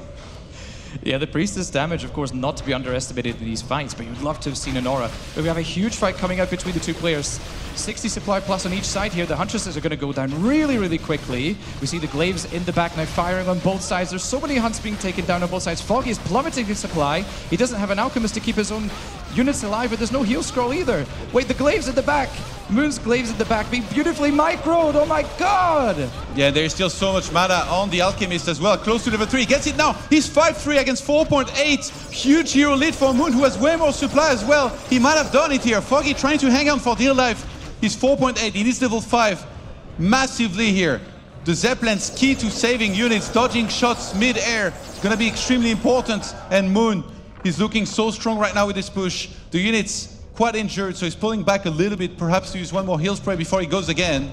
Yeah, the Priestess damage, of course, not to be underestimated in these fights, but you'd love to have seen an aura. But we have a huge fight coming out between the two players. 60 supply plus on each side here. The Huntresses are going to go down really, really quickly. We see the Glaives in the back now firing on both sides. There's so many hunts being taken down on both sides. Foggy is plummeting his supply. He doesn't have an Alchemist to keep his own units alive, but there's no heal scroll either. Wait, the Glaives at the back. Moon's Glaives at the back being beautifully microed. Oh my god! Yeah, there's still so much mana on the Alchemist as well. Close to level 3. Gets it now. He's 5-3 against 4.8. Huge hero lead for Moon, who has way more supply as well. He might have done it here. Foggy trying to hang on for dear life. He's 4.8. He needs level 5 massively here. The Zeppelin's key to saving units, dodging shots mid-air, gonna be extremely important. And Moon is looking so strong right now with this push. The unit's quite injured, so he's pulling back a little bit, perhaps to use one more heal spray before he goes again.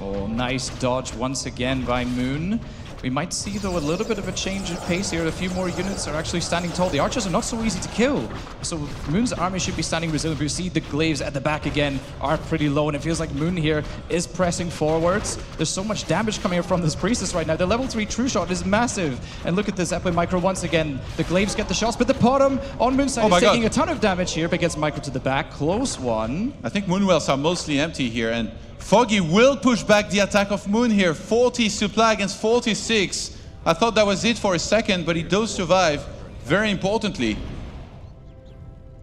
Oh, nice dodge once again by Moon. We might see, though, a little bit of a change in pace here. A few more units are actually standing tall. The archers are not so easy to kill. So Moon's army should be standing resilient. We see the glaives at the back again are pretty low, and it feels like Moon here is pressing forwards. There's so much damage coming from this priestess right now. The level 3 true shot is massive. And look at the Zeppelin micro once again. The glaives get the shots, but the bottom on Moon's side is taking a ton of damage here, but gets micro to the back. Close one. I think Moonwells are mostly empty here, and Foggy will push back the attack of Moon here. 40 supply against 46. I thought that was it for a second, but he does survive, very importantly.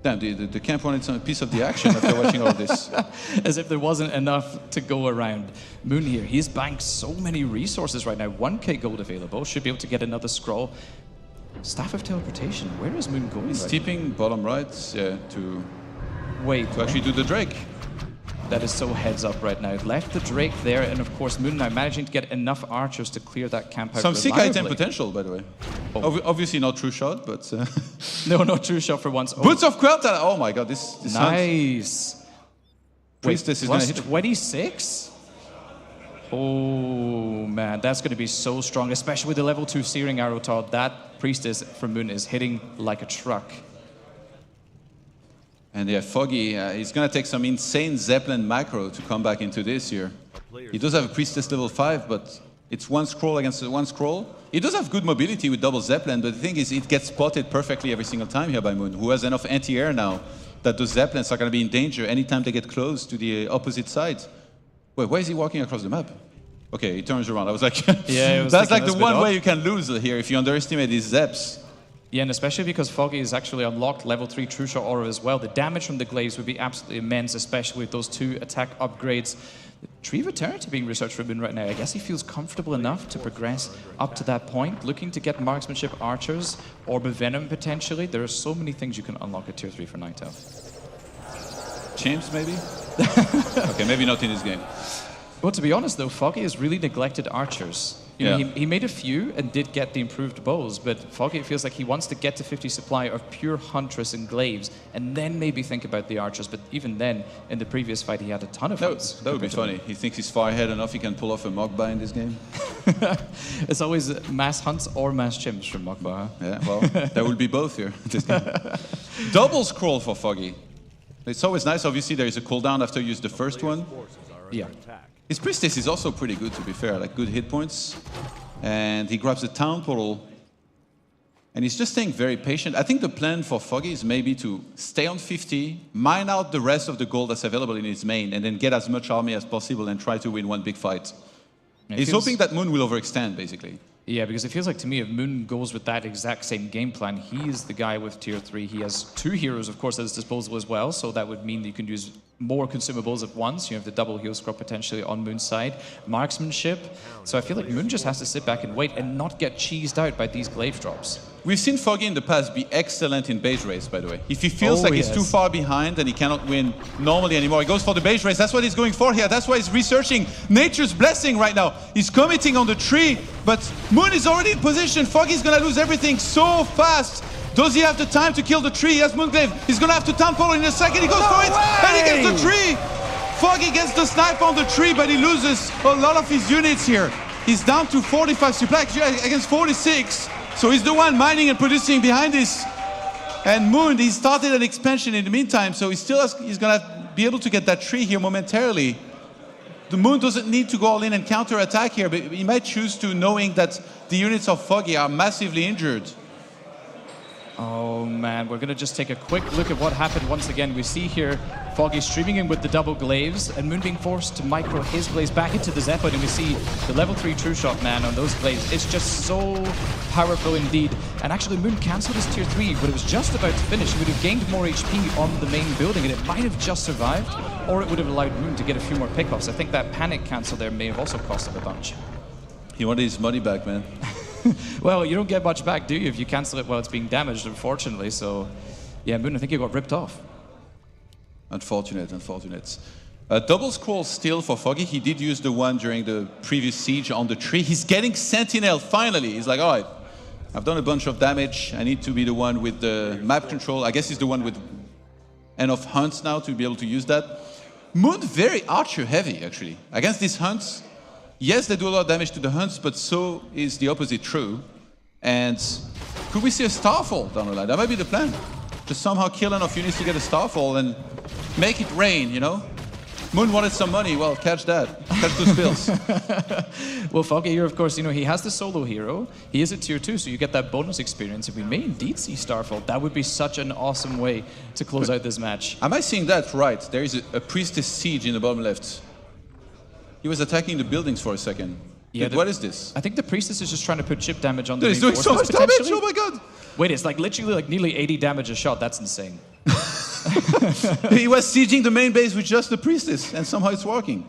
Damn, the camp wanted some piece of the action after watching all this. As if there wasn't enough to go around. Moon here, he's banked so many resources right now. 1k gold available, should be able to get another scroll. Staff of Teleportation, where is Moon going? He's tipping bottom right to actually do the Drake. That is so heads up right now. Left the Drake there, and of course Moon now managing to get enough archers to clear that camp out. Some sick item potential, by the way. Obviously not true shot, but... No, not true shot for once. Boots of Quelta! Oh my god, this nice. Priestess is going to hit. 26? Oh man, that's going to be so strong, especially with the level 2 Searing Arrow taught. That Priestess from Moon is hitting like a truck. And yeah, Foggy, he's going to take some insane Zeppelin macro to come back into this here. He does have a Priestess level 5, but it's one scroll against one scroll. He does have good mobility with double Zeppelin, but the thing is, it gets spotted perfectly every single time here by Moon, who has enough anti-air now that those Zeppelins are going to be in danger anytime they get close to the opposite side. Wait, why is he walking across the map? Okay, he turns around. I was like, yeah, that's like the one way you can lose here if you underestimate these Zeps. Yeah, and especially because Foggy is actually unlocked level 3 True Shot aura as well. The damage from the glaives would be absolutely immense, especially with those 2 attack upgrades. The Tree of Eternity being researched for Moon right now. I guess he feels comfortable enough to progress up to that point, looking to get marksmanship archers, Orb of Venom potentially. There are so many things you can unlock at tier 3 for Night Elf. Chimps, maybe? Okay, maybe not in this game. Well, to be honest though, Foggy has really neglected archers. You know, he made a few and did get the improved bows, but Foggy, it feels like he wants to get to 50 supply of pure Huntress and Glaives, and then maybe think about the archers. But even then, in the previous fight, he had a ton of hunts. That would be funny. He thinks he's far ahead enough he can pull off a Mokba in this game. It's always mass hunts or mass chimps from Mokba. Huh? Yeah, well, there will be both here. This game. Double scroll for Foggy. It's always nice. Obviously, there is a cooldown after you use the first one. Yeah. His Priestess is also pretty good, to be fair, like good hit points. And he grabs the Town Portal. And he's just staying very patient. I think the plan for Foggy is maybe to stay on 50, mine out the rest of the gold that's available in his main, and then get as much army as possible and try to win one big fight. He's hoping that Moon will overextend, basically. Yeah, because it feels like to me, if Moon goes with that exact same game plan, he is the guy with tier 3. He has 2 heroes, of course, at his disposal as well, so that would mean that you can use more consumables at once. You have the double heal scrub potentially on Moon's side. Marksmanship. So I feel like Moon just has to sit back and wait and not get cheesed out by these glaive drops. We've seen Foggy in the past be excellent in base race, by the way. If he feels like he's too far behind and he cannot win normally anymore, he goes for the base race. That's what he's going for here. That's why he's researching Nature's Blessing right now. He's committing on the tree, but Moon is already in position. Foggy's gonna lose everything so fast. Does he have the time to kill the tree? He has Moonglaive. He's gonna have to Town Portal in a second. He goes for it, and he gets the tree. Foggy gets the snipe on the tree, but he loses a lot of his units here. He's down to 45 supply against 46. So he's the one mining and producing behind this. And Moon, he started an expansion in the meantime, so he's gonna be able to get that tree here momentarily. The Moon doesn't need to go all in and counter-attack here, but he might choose to, knowing that the units of Foggy are massively injured. Oh man, we're gonna just take a quick look at what happened once again. We see here Foggy streaming in with the double glaives and Moon being forced to micro his glaives back into the Zeppelin, and we see the level 3 true shot man on those glaives. It's just so powerful indeed. And actually Moon cancelled his tier 3, but it was just about to finish. He would have gained more HP on the main building and it might have just survived, or it would have allowed Moon to get a few more pickoffs. I think that panic cancel there may have also cost him a bunch. He wanted his money back, man. Well, you don't get much back, do you, if you cancel it while it's being damaged, unfortunately. So, yeah, Moon, I think you got ripped off. Unfortunate. Double scroll still for Foggy. He did use the one during the previous siege on the tree. He's getting Sentinel, finally. He's like, all right, I've done a bunch of damage. I need to be the one with the map control. I guess he's the one with enough hunts now to be able to use that. Moon very archer heavy, actually. Against these hunts, yes, they do a lot of damage to the hunts, but so is the opposite true. And could we see a Starfall down the line? That might be the plan. Just somehow kill enough units to get a Starfall and make it rain, you know? Moon wanted some money. Well, catch that. Catch those bills. Well, Foggy here, of course, you know, he has the solo hero. He is a tier 2, so you get that bonus experience. If we may indeed see Starfall, that would be such an awesome way to close out this match. Am I seeing that right? There is a Priestess Siege in the bottom left. He was attacking the buildings for a second. Yeah, Dude, what is this? I think the Priestess is just trying to put chip damage on the Dude, he's doing so much damage! Oh my god! Wait, it's like literally like nearly 80 damage a shot. That's insane. He was sieging the main base with just the Priestess, and somehow it's working.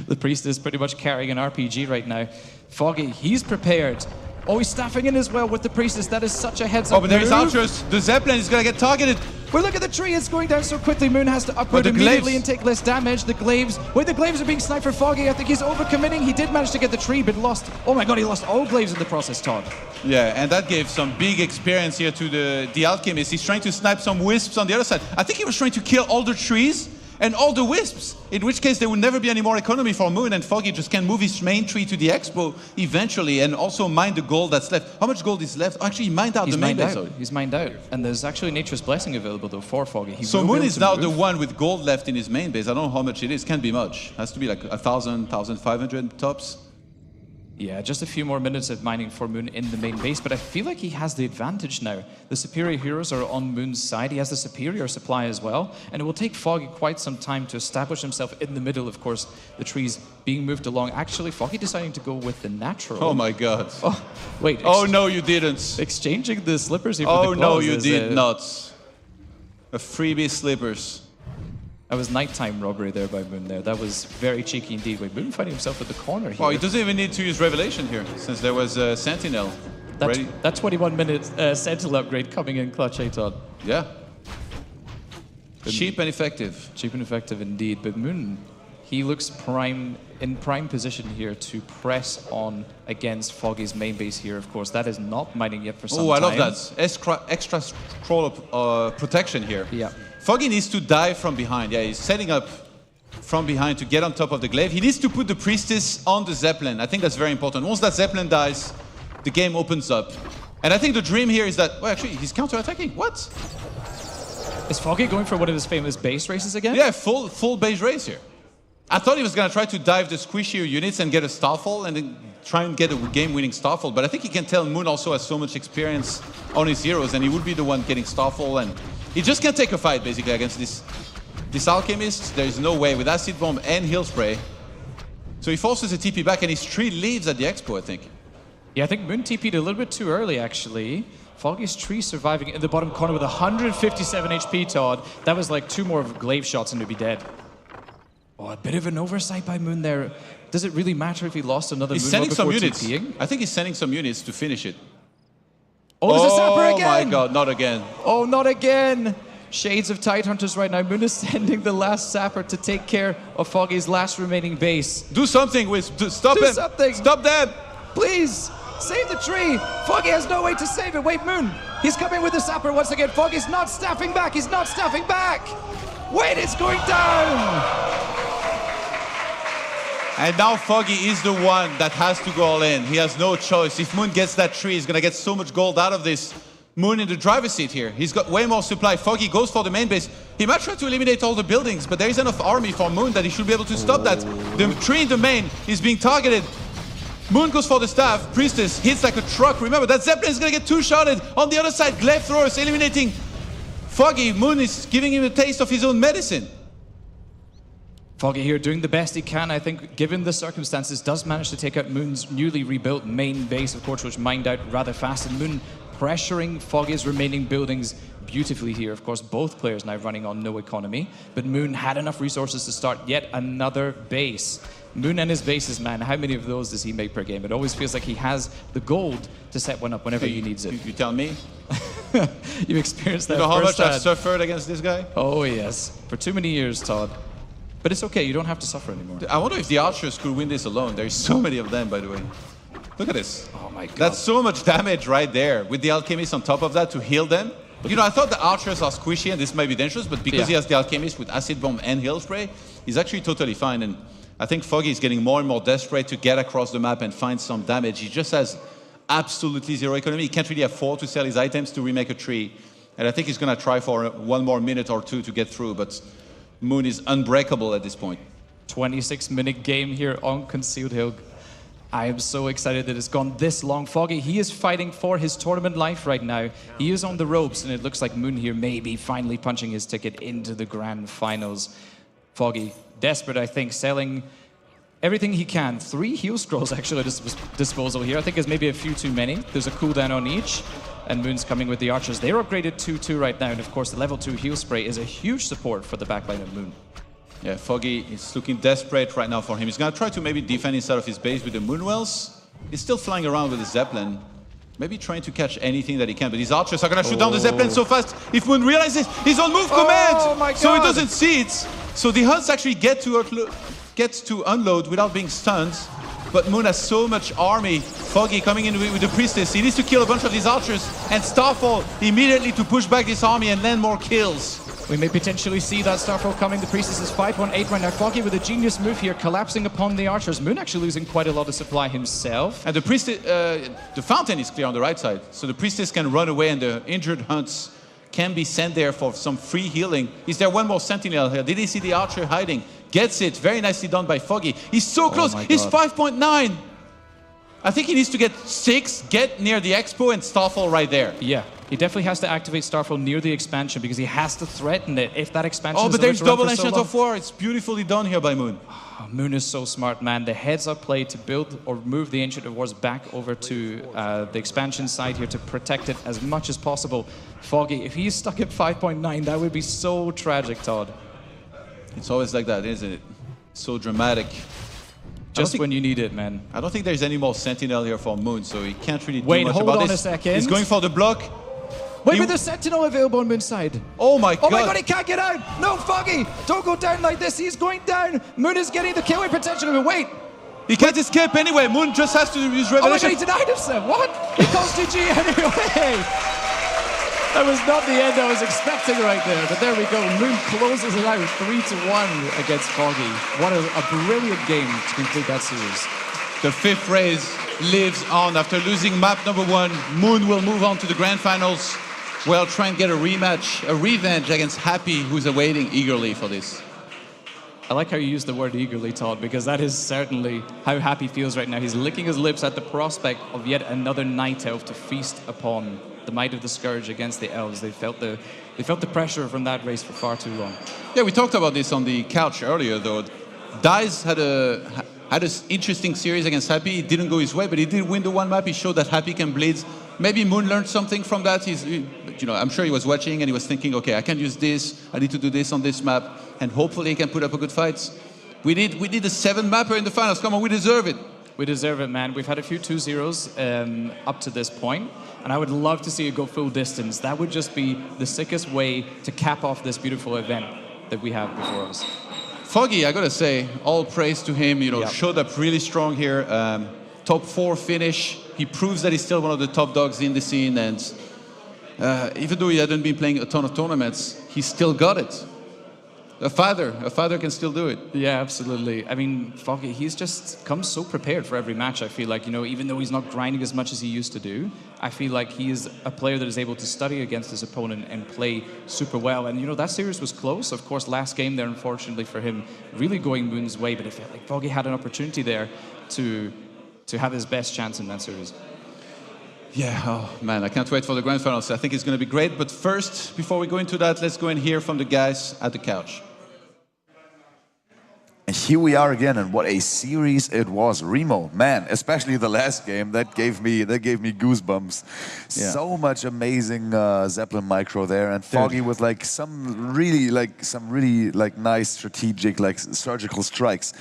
The Priestess pretty much carrying an RPG right now. Foggy, he's prepared. Oh, he's staffing in as well with the Priestess. That is such a heads-up. Oh, but there is move. Archers. The Zeppelin is gonna get targeted. But look at the tree, it's going down so quickly. Moon has to upgrade immediately and take less damage. The glaives, wait, the glaives are being sniped for Foggy. I think he's overcommitting. He did manage to get the tree, but lost. Oh my god, he lost all glaives in the process, Todd. Yeah, and that gave some big experience here to the Alchemist. He's trying to snipe some wisps on the other side. I think he was trying to kill all the trees and all the wisps, in which case there would never be any more economy for Moon, and Foggy just can move his main tree to the expo eventually and also mine the gold that's left. How much gold is left? Actually, he mined out the main base. He's mined out. And there's actually Nature's Blessing available though for Foggy. So Moon is now the one with gold left in his main base. I don't know how much it is. Can't be much. Has to be like 1,000, 1,500 tops. Yeah, just a few more minutes of mining for Moon in the main base, but I feel like he has the advantage now. The superior heroes are on Moon's side. He has the superior supply as well, and it will take Foggy quite some time to establish himself in the middle. Of course, the trees being moved along. Actually, Foggy deciding to go with the natural. Oh my god. Oh, wait. Oh no, you didn't. Exchanging the slippers here for the Oh claws no, you is, did not. A freebie slippers. That was nighttime robbery there by Moon there. That was very cheeky indeed. Wait, Moon finding himself at the corner here. Oh, he doesn't even need to use Revelation here, since there was a Sentinel. That 21-minute Sentinel upgrade coming in clutch, Todd. Yeah. Cheap and effective. Cheap and effective indeed. But Moon, he looks in prime position here to press on against Foggy's main base here, of course. That is not mining yet for some time. Oh, I love that. Extra scroll protection here. Yeah. Foggy needs to dive from behind. Yeah, he's setting up from behind to get on top of the glaive. He needs to put the Priestess on the Zeppelin. I think that's very important. Once that Zeppelin dies, the game opens up. And I think the dream here is that... Oh, actually, he's counter-attacking. What? Is Foggy going for one of his famous base races again? Yeah, full base race here. I thought he was going to try to dive the squishier units and get a Starfall and then try and get a game-winning Starfall. But I think he can tell Moon also has so much experience on his heroes, and he would be the one getting Starfall, and he just can't take a fight, basically, against this Alchemist. There is no way with Acid Bomb and Heal Spray. So he forces a TP back, and his tree leaves at the expo, I think. Yeah, I think Moon TP'd a little bit too early, actually. Foggy's tree surviving in the bottom corner with 157 HP, Todd. That was like 2 more glaive shots and he'd be dead. Oh, a bit of an oversight by Moon there. Does it really matter if he lost another He's Moon sending some before units. TPing? I think he's sending some units to finish it. Oh, there's a Sapper again! Oh my god, not again. Oh, not again! Shades of Tidehunters right now. Moon is sending the last Sapper to take care of Foggy's last remaining base. Do something, stop him! Something. Stop them! Please! Save the tree! Foggy has no way to save it. Wait, Moon! He's coming with the Sapper once again. Foggy's not staffing back. He's not staffing back! Wait, it's going down! And now Foggy is the one that has to go all in. He has no choice. If Moon gets that tree, he's gonna get so much gold out of this. Moon in the driver's seat here. He's got way more supply. Foggy goes for the main base. He might try to eliminate all the buildings, but there is enough army for Moon that he should be able to stop that. The tree in the main is being targeted. Moon goes for the staff. Priestess hits like a truck. Remember, that Zeppelin is gonna get 2-shotted. On the other side, glaive throwers eliminating Foggy. Moon is giving him a taste of his own medicine. Foggy here doing the best he can, I think, given the circumstances, does manage to take out Moon's newly rebuilt main base, of course, which mined out rather fast, and Moon pressuring Foggy's remaining buildings beautifully here. Of course, both players now running on no economy, but Moon had enough resources to start yet another base. Moon and his bases, man, how many of those does he make per game? It always feels like he has the gold to set one up whenever he needs it. You tell me? You experienced that You know how much I've firsthand. suffered against this guy? Oh, yes. For too many years, Todd. But it's okay, you don't have to suffer anymore. I wonder if the archers could win this alone. There's so many of them, by the way. Look at this. Oh my god. That's so much damage right there. With the Alchemist on top of that to heal them. You know, I thought the archers are squishy and this might be dangerous, but because he has the Alchemist with Acid Bomb and Heal Spray, he's actually totally fine. And I think Foggy is getting more and more desperate to get across the map and find some damage. He just has absolutely zero economy. He can't really afford to sell his items to remake a tree. And I think he's going to try for one more minute or two to get through, but Moon is unbreakable at this point. 26-minute game here on Concealed Hill. I am so excited that it's gone this long. Foggy, he is fighting for his tournament life right now. He is on the ropes, and it looks like Moon here may be finally punching his ticket into the Grand Finals. Foggy, desperate, I think, selling everything he can. 3 heal scrolls actually at his disposal here. I think there's maybe a few too many. There's a cooldown on each. And Moon's coming with the archers. They're upgraded 2-2 right now. And of course, the level 2 heal spray is a huge support for the backline of Moon. Yeah, Foggy is looking desperate right now for him. He's going to try to maybe defend inside of his base with the Moonwells. He's still flying around with the Zeppelin. Maybe trying to catch anything that he can. But his archers are going to shoot down the Zeppelin so fast. If Moon realizes his own move command, my God. So he doesn't see it. So the Hunts actually get to unload without being stunned. But Moon has so much army. Foggy coming in with the Priestess. He needs to kill a bunch of these archers. And Starfall immediately to push back this army and land more kills. We may potentially see that Starfall coming. The Priestess is 5-1-8 right now. Foggy with a genius move here, collapsing upon the archers. Moon actually losing quite a lot of supply himself. And the Priestess, the fountain is clear on the right side. So the Priestess can run away and the injured Hunts can be sent there for some free healing. Is there one more Sentinel here? Did he see the archer hiding? Gets it. Very nicely done by Foggy. He's so close. He's 5.9. I think he needs to get 6, get near the Expo, and Starfall right there. Yeah, he definitely has to activate Starfall near the expansion because he has to threaten it if that expansion Oh, is but there's allowed to double run for so Ancient long. of War. It's beautifully done here by Moon. Oh, Moon is so smart, man. The heads-up play to build or move the Ancient of Wars back over to the expansion side here to protect it as much as possible. Foggy, if he's stuck at 5.9, that would be so tragic, Todd. It's always like that, isn't it? So dramatic. Just when you need it, man. I don't think there's any more Sentinel here for Moon, so he can't really do Wait, much hold about on this. a second. He's going for the block. Wait, with the Sentinel available on Moon's side. Oh my God. Oh my God, he can't get out. No, Foggy, don't go down like this. He's going down. Moon is getting the killing potential. But wait. He can't escape anyway. Moon just has to use Oh my God, Revelation. he denied himself. What? He calls GG anyway. That was not the end I was expecting right there. But there we go. Moon closes it out 3-1 against Foggy. What a brilliant game to complete that series. The 5th race lives on. After losing map number 1, Moon will move on to the Grand Finals. Well, try and get a rematch, a revenge against Happy, who's awaiting eagerly for this. I like how you use the word eagerly, Todd, because that is certainly how Happy feels right now. He's licking his lips at the prospect of yet another Night Elf to feast upon the might of the Scourge against the Elves. They felt the pressure from that race for far too long. Yeah, we talked about this on the couch earlier, though. Dice had an interesting series against Happy. It didn't go his way, but he did win the one map. He showed that Happy can bleed. Maybe Moon learned something from that. I'm sure he was watching and he was thinking, okay, I can use this. I need to do this on this map, and hopefully he can put up a good fight. We need a 7-mapper in the finals. Come on, we deserve it. We deserve it, man. We've had a few 2-0s up to this point, and I would love to see it go full distance. That would just be the sickest way to cap off this beautiful event that we have before us. Foggy, I gotta say, all praise to him. Showed up really strong here. Top 4 finish. He proves that he's still one of the top dogs in the scene, and even though he hadn't been playing a ton of tournaments, he still got it. A father can still do it. Yeah, absolutely. I mean, Foggy, he's just come so prepared for every match, I feel like. Even though he's not grinding as much as he used to do, I feel like he is a player that is able to study against his opponent and play super well. And, that series was close. Of course, last game there, unfortunately for him, really going Moon's way. But it felt like Foggy had an opportunity there to have his best chance in that series. Yeah, oh man, I can't wait for the Grand Finals. I think it's going to be great. But first, before we go into that, let's go and hear from the guys at the couch. And here we are again, and what a series it was. Remo, man, especially the last game, that gave me goosebumps. Yeah. So much amazing Zeppelin micro there, and Foggy with some really nice strategic, surgical strikes.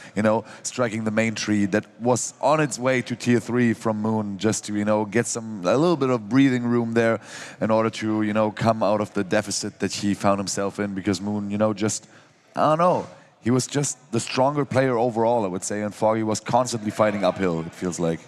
Striking the main tree that was on its way to tier 3 from Moon, just to get a little bit of breathing room there in order to come out of the deficit that he found himself in, because Moon just, I don't know. He was just the stronger player overall, I would say, and Foggy was constantly fighting uphill, it feels like.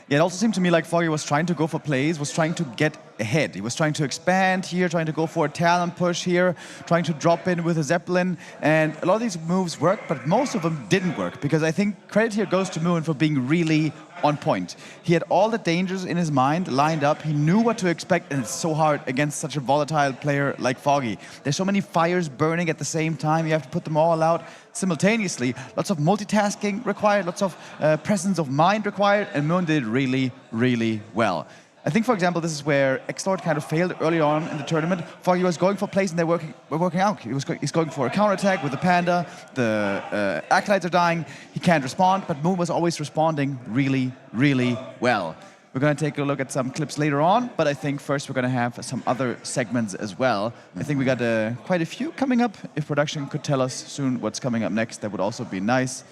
Yeah, it also seemed to me like Foggy was trying to go for plays, was trying to get ahead. He was trying to expand here, trying to go for a talent push here, trying to drop in with a Zeppelin. And a lot of these moves worked, but most of them didn't work, because I think credit here goes to Moon for being really on point. He had all the dangers in his mind lined up. He knew what to expect, and it's so hard against such a volatile player like Foggy. There's so many fires burning at the same time. You have to put them all out simultaneously. Lots of multitasking required, lots of presence of mind required, and Moon did really, really well. I think, for example, this is where Xlord kind of failed early on in the tournament. Foggy was going for plays and they were working out. He's going for a counterattack with the Panda. The Acolytes are dying. He can't respond, but Moon was always responding really, really well. We're going to take a look at some clips later on, but I think first we're going to have some other segments as well. I think we got quite a few coming up. If production could tell us soon what's coming up next, that would also be nice.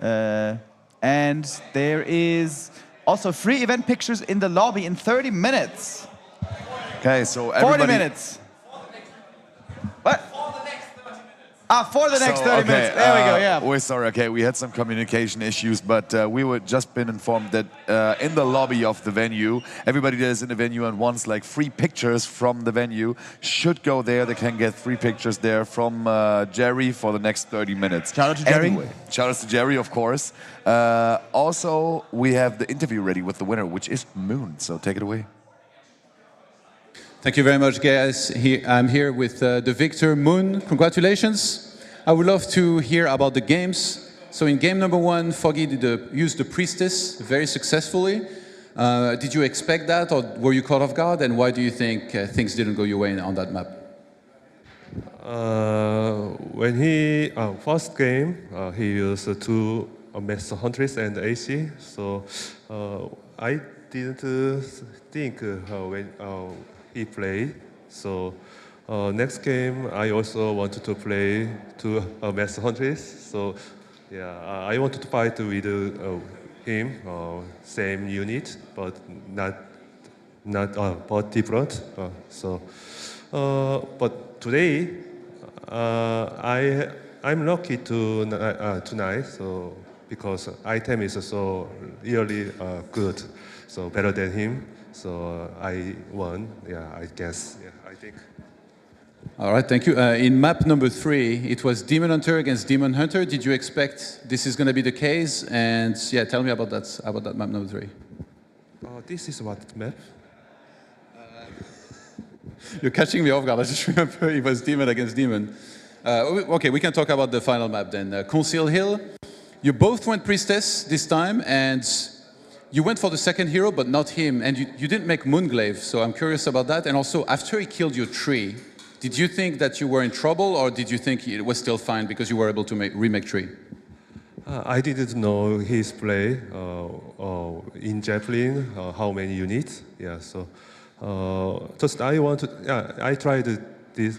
And there is also free event pictures in the lobby in 30 minutes. Okay, so everybody... 40 minutes. What? For the next 30 minutes. There we go, yeah. We're sorry, okay, we had some communication issues, but we were just been informed that in the lobby of the venue, everybody that is in the venue and wants like free pictures from the venue should go there. They can get free pictures there from Jerry for the next 30 minutes. Shout out to Jerry. Anyway, shout out to Jerry, of course. Also, we have the interview ready with the winner, which is Moon, so take it away. Thank you very much, guys. I'm here with the victor, Moon. Congratulations. I would love to hear about the games. So in game number 1, Foggy used the Priestess very successfully. Did you expect that, or were you caught off guard? And why do you think things didn't go your way on that map? When he first game, he used 2 Master Huntress and AC. So I didn't think when he played. So next game, I also wanted to play 2 Master Huntress. So yeah, I wanted to fight with him, same unit, but but different. But today, I'm lucky tonight. So because item is so really good, so better than him. So I won, yeah, I guess, yeah, I think. All right, thank you. In map number 3, it was Demon Hunter against Demon Hunter. Did you expect this is going to be the case? And yeah, tell me about that map number 3. This is what map? You're catching me off guard. I just remember it was Demon against Demon. Okay, we can talk about the final map then. Conceal Hill. You both went Priestess this time, and you went for the second hero, but not him, and you didn't make Moonglaive, so I'm curious about that. And also, after he killed your tree, did you think that you were in trouble, or did you think it was still fine because you were able to remake tree? I didn't know his play in Javelin, how many units. Yeah, so just I tried this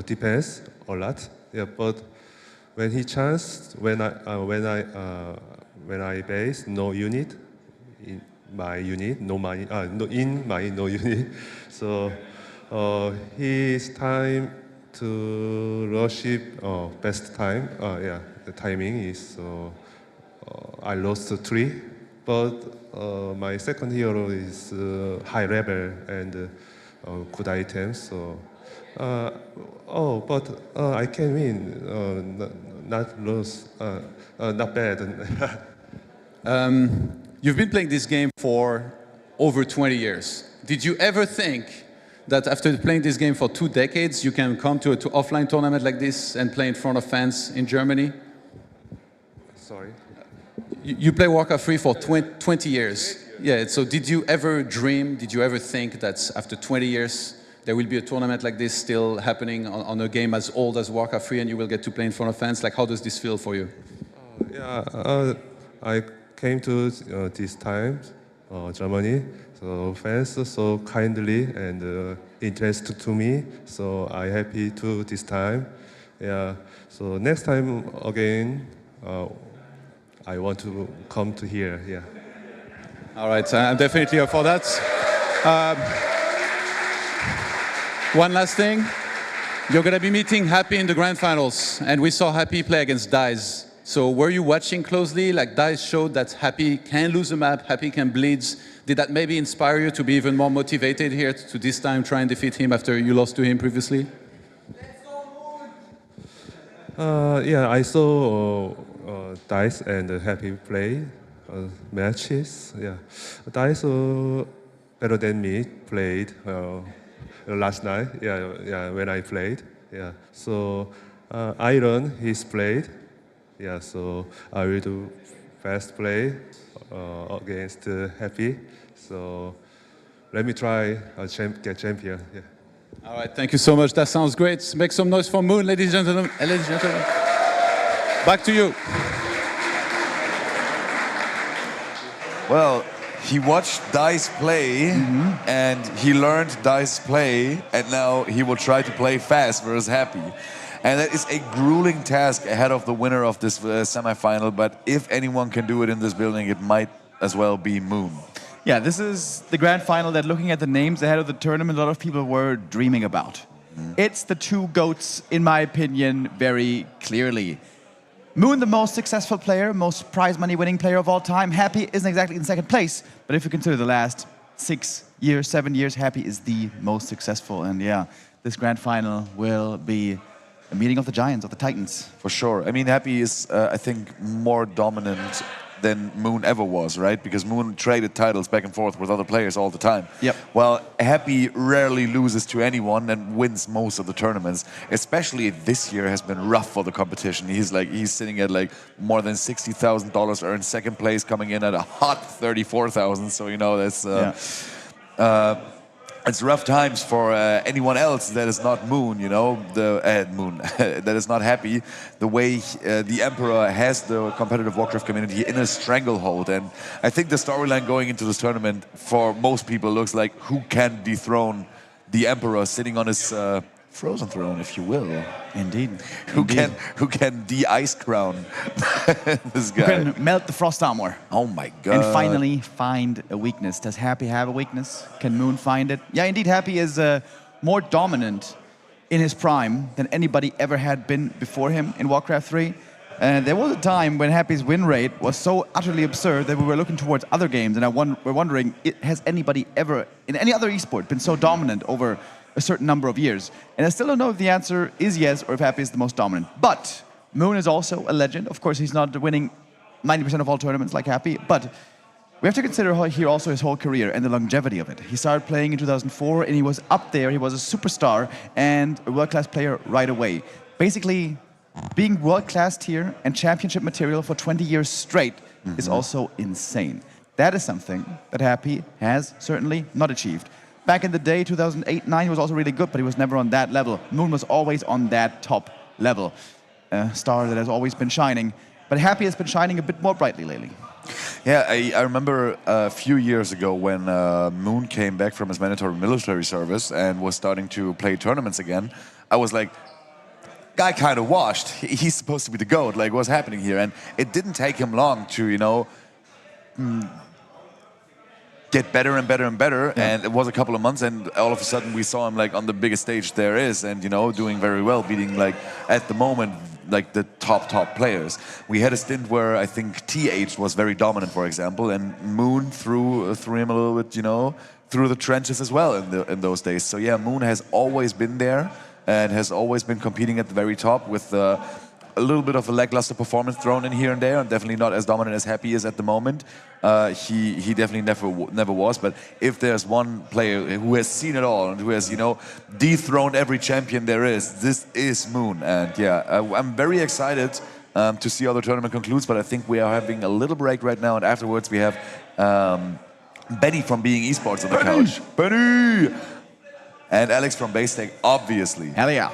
defense a lot. Yeah, but when he chanced, when I base no unit. In my unit, no unit. So his time to worship best time. Yeah, the timing is I lost 3, but my second hero is high level and good items. So but I can win, not lose, not bad. You've been playing this game for over 20 years. Did you ever think that after playing this game for 2 decades, you can come to an offline tournament like this and play in front of fans in Germany? Sorry? You play Warcraft 3 for 20 years. Yeah, so did you ever dream, did you ever think that after 20 years, there will be a tournament like this still happening on a game as old as Warcraft 3 and you will get to play in front of fans? Like, how does this feel for you? Yeah, I came to this time, Germany, so fans so kindly and interested to me, so I happy to this time. Yeah, so next time again, I want to come to here. Yeah. All right, I'm definitely up for that. One last thing, you're going to be meeting Happy in the Grand Finals, and we saw Happy play against Dice. So were you watching closely? Like DICE showed that Happy can lose a map, Happy can bleed. Did that maybe inspire you to be even more motivated here to this time try and defeat him after you lost to him previously? Yeah, I saw DICE and Happy play matches. Yeah, DICE better than me played last night. Yeah, when I played. Yeah, so I learned his play. Yeah, so I will do fast play against Happy. So let me try get champion. Yeah. All right, thank you so much. That sounds great. Make some noise for Moon, ladies and gentlemen. Ladies and gentlemen. Back to you. Well, he watched DICE play, and he learned DICE play, and now he will try to play fast versus Happy. And that is a grueling task ahead of the winner of this semifinal, but if anyone can do it in this building, it might as well be Moon. Yeah, this is the grand final that, looking at the names ahead of the tournament, a lot of people were dreaming about. It's the two GOATs, in my opinion, very clearly. Moon, the most successful player, most prize money winning player of all time. Happy isn't exactly in second place, but if you consider the last 6 years, 7 years, Happy is the most successful. And yeah, this grand final will be a meeting of the giants, of the titans. For sure. I mean, Happy is, I think, more dominant than Moon ever was, right? Because Moon traded titles back and forth with other players all the time. Yep. Well, Happy rarely loses to anyone and wins most of the tournaments. Especially this year has been rough for the competition. He's sitting at like more than $60,000 earned, second place, coming in at a hot 34,000. So you know that's. It's rough times for anyone else that is not Moon, you know, that is not Happy. The way the Emperor has the competitive Warcraft community in a stranglehold. And I think the storyline going into this tournament for most people looks like who can dethrone the Emperor sitting on his frozen throne, if you will. Indeed. Who can de-ice crown this guy? Who can melt the frost armor. Oh my god. And finally find a weakness. Does Happy have a weakness? Can Moon find it? Yeah, indeed, Happy is more dominant in his prime than anybody ever had been before him in Warcraft 3. There was a time when Happy's win rate was so utterly absurd that we were looking towards other games, and we're wondering, has anybody ever, in any other esport, been so dominant over a certain number of years? And I still don't know if the answer is yes or if Happy is the most dominant. But Moon is also a legend. Of course, he's not winning 90% of all tournaments like Happy, but we have to consider here also his whole career and the longevity of it. He started playing in 2004 and he was up there. He was a superstar and a world-class player right away. Basically, being world-class tier and championship material for 20 years straight is also insane. That is something that Happy has certainly not achieved. Back in the day, 2008-9, he was also really good, but he was never on that level. Moon was always on that top level. A star that has always been shining. But Happy has been shining a bit more brightly lately. Yeah, I remember a few years ago when Moon came back from his mandatory military service and was starting to play tournaments again. I was like, guy kind of washed. He's supposed to be the GOAT. Like, what's happening here? And it didn't take him long to, you know, get better and better and better, and it was a couple of months, and all of a sudden we saw him like on the biggest stage there is, and you know, doing very well, beating like at the moment like the top players. We had a stint where I think TH was very dominant, for example, and Moon threw him a little bit, you know, through the trenches as well in those days. So yeah, Moon has always been there and has always been competing at the very top with a little bit of a lackluster performance thrown in here and there, and definitely not as dominant as Happy is at the moment. He definitely never was. But if there's one player who has seen it all and who has, you know, dethroned every champion there is, this is Moon. And yeah, I'm very excited to see how the tournament concludes. But I think we are having a little break right now, and afterwards we have Benny from Being Esports on the couch. Benny! And Alex from Baystech, obviously. Hell yeah.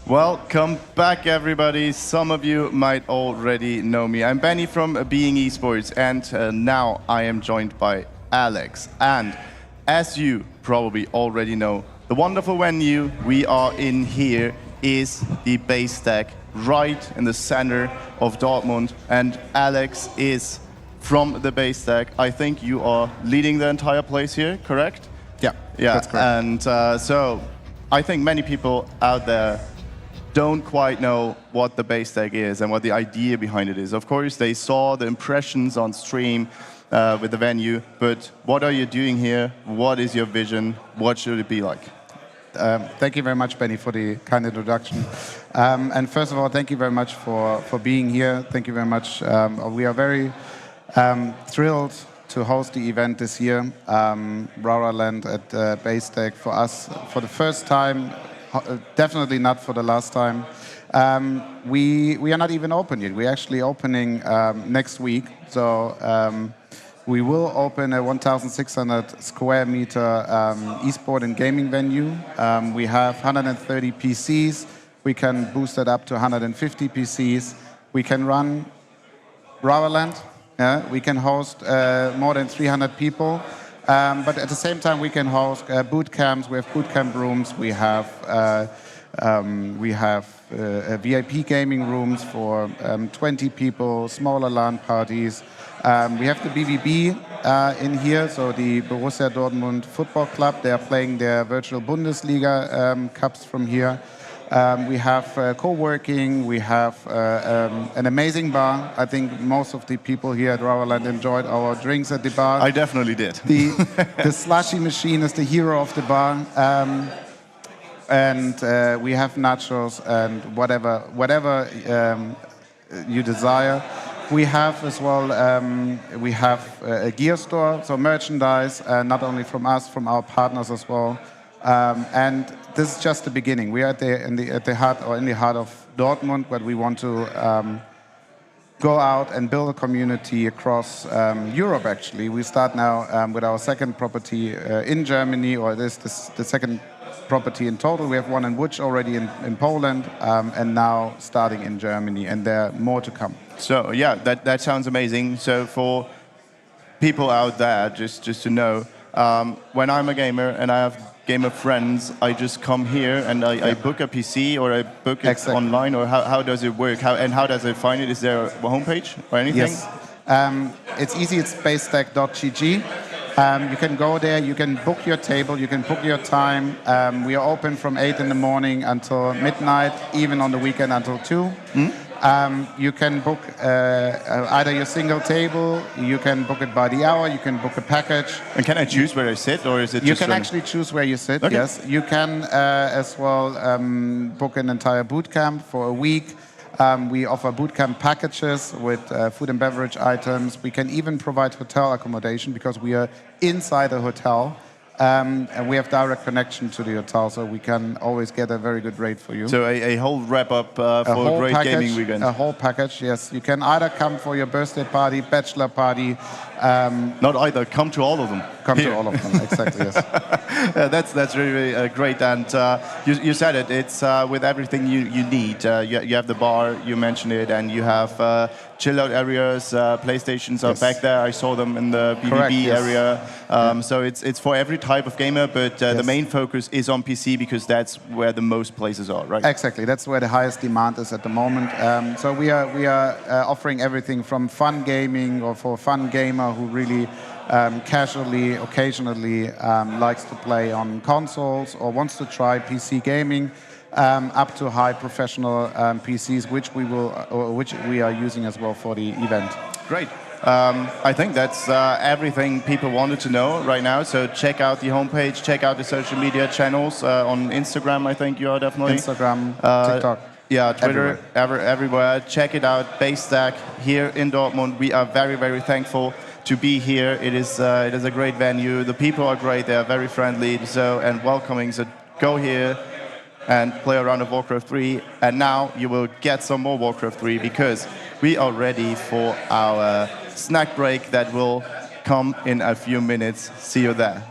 Welcome back, everybody. Some of you might already know me. I'm Benny from Being Esports, and now I am joined by Alex. And as you probably already know, the wonderful venue we are in here is the base deck, right in the center of Dortmund. And Alex is from the base deck. I think you are leading the entire place here, correct? Yeah, that's correct. And so I think many people out there don't quite know what the base deck is and what the idea behind it is. Of course, they saw the impressions on stream with the venue, but what are you doing here? What is your vision? What should it be like? Thank you very much, Benny, for the kind introduction. And first of all, thank you very much for being here. Thank you very much. We are very thrilled to host the event this year, RARALAND at base deck for us for the first time. Definitely not for the last time. We are not even open yet. We're actually opening next week. So we will open a 1,600 square meter esport and gaming venue. We have 130 PCs. We can boost it up to 150 PCs. We can run RARALAND. We can host more than 300 people. But at the same time, we can host boot camps. We have boot camp rooms. We have VIP gaming rooms for 20 people, smaller LAN parties. We have the BVB in here, so the Borussia Dortmund Football Club. They are playing their virtual Bundesliga cups from here. We have co-working, we have an amazing bar. I think most of the people here at RARALAND enjoyed our drinks at the bar. I definitely did. The slushy machine is the hero of the bar. And we have nachos and whatever you desire. We have as well, we have a gear store, so merchandise, not only from us, from our partners as well. And this is just the beginning. We are in the heart of Dortmund, but we want to go out and build a community across Europe. Actually, we start now with our second property in Germany, or this the second property in total. We have one in Łódź already in Poland, and now starting in Germany, and there are more to come. So yeah, that sounds amazing. So for people out there, just to know, when I'm a gamer and I have gamer friends, I just come here and I book a PC or I book it online, or how does it work? How does I find it? Is there a homepage or anything? Yes, it's easy. It's basedeck.gg. You can go there, you can book your table, you can book your time. We are open from 8 in the morning until midnight, even on the weekend until 2. You can book either your single table, you can book it by the hour, you can book a package. And can I choose where I sit, or is it You just can actually choose where you sit, yes. You can as well book an entire boot camp for a week. We offer bootcamp packages with food and beverage items. We can even provide hotel accommodation because we are inside a hotel. And we have direct connection to the hotel, so we can always get a very good rate for you. So a whole wrap-up for a great gaming weekend. A whole package, yes. You can either come for your birthday party, bachelor party. Not either, come to all of them. Come to all of them, exactly, yes. That's really great. And you said it, it's with everything you need. You have the bar, you mentioned it, and you have chill-out areas, PlayStations are back there. I saw them in the BBB area. So it's for every type of gamer, but the main focus is on PC because that's where the most places are, right? Exactly, that's where the highest demand is at the moment. So we are offering everything from fun gaming, or for a fun gamer who really casually, occasionally likes to play on consoles or wants to try PC gaming, up to high professional PCs, which we are using as well for the event. Great. I think that's everything people wanted to know right now. So check out the homepage, check out the social media channels on Instagram. I think you are definitely Instagram, TikTok. Yeah, Twitter, everywhere. Check it out. Base Deck here in Dortmund. We are very, very thankful to be here. It is a great venue. The people are great. They are very friendly and welcoming. So go here and play a round of Warcraft 3. And now you will get some more Warcraft 3 because we are ready for our snack break that will come in a few minutes. See you there.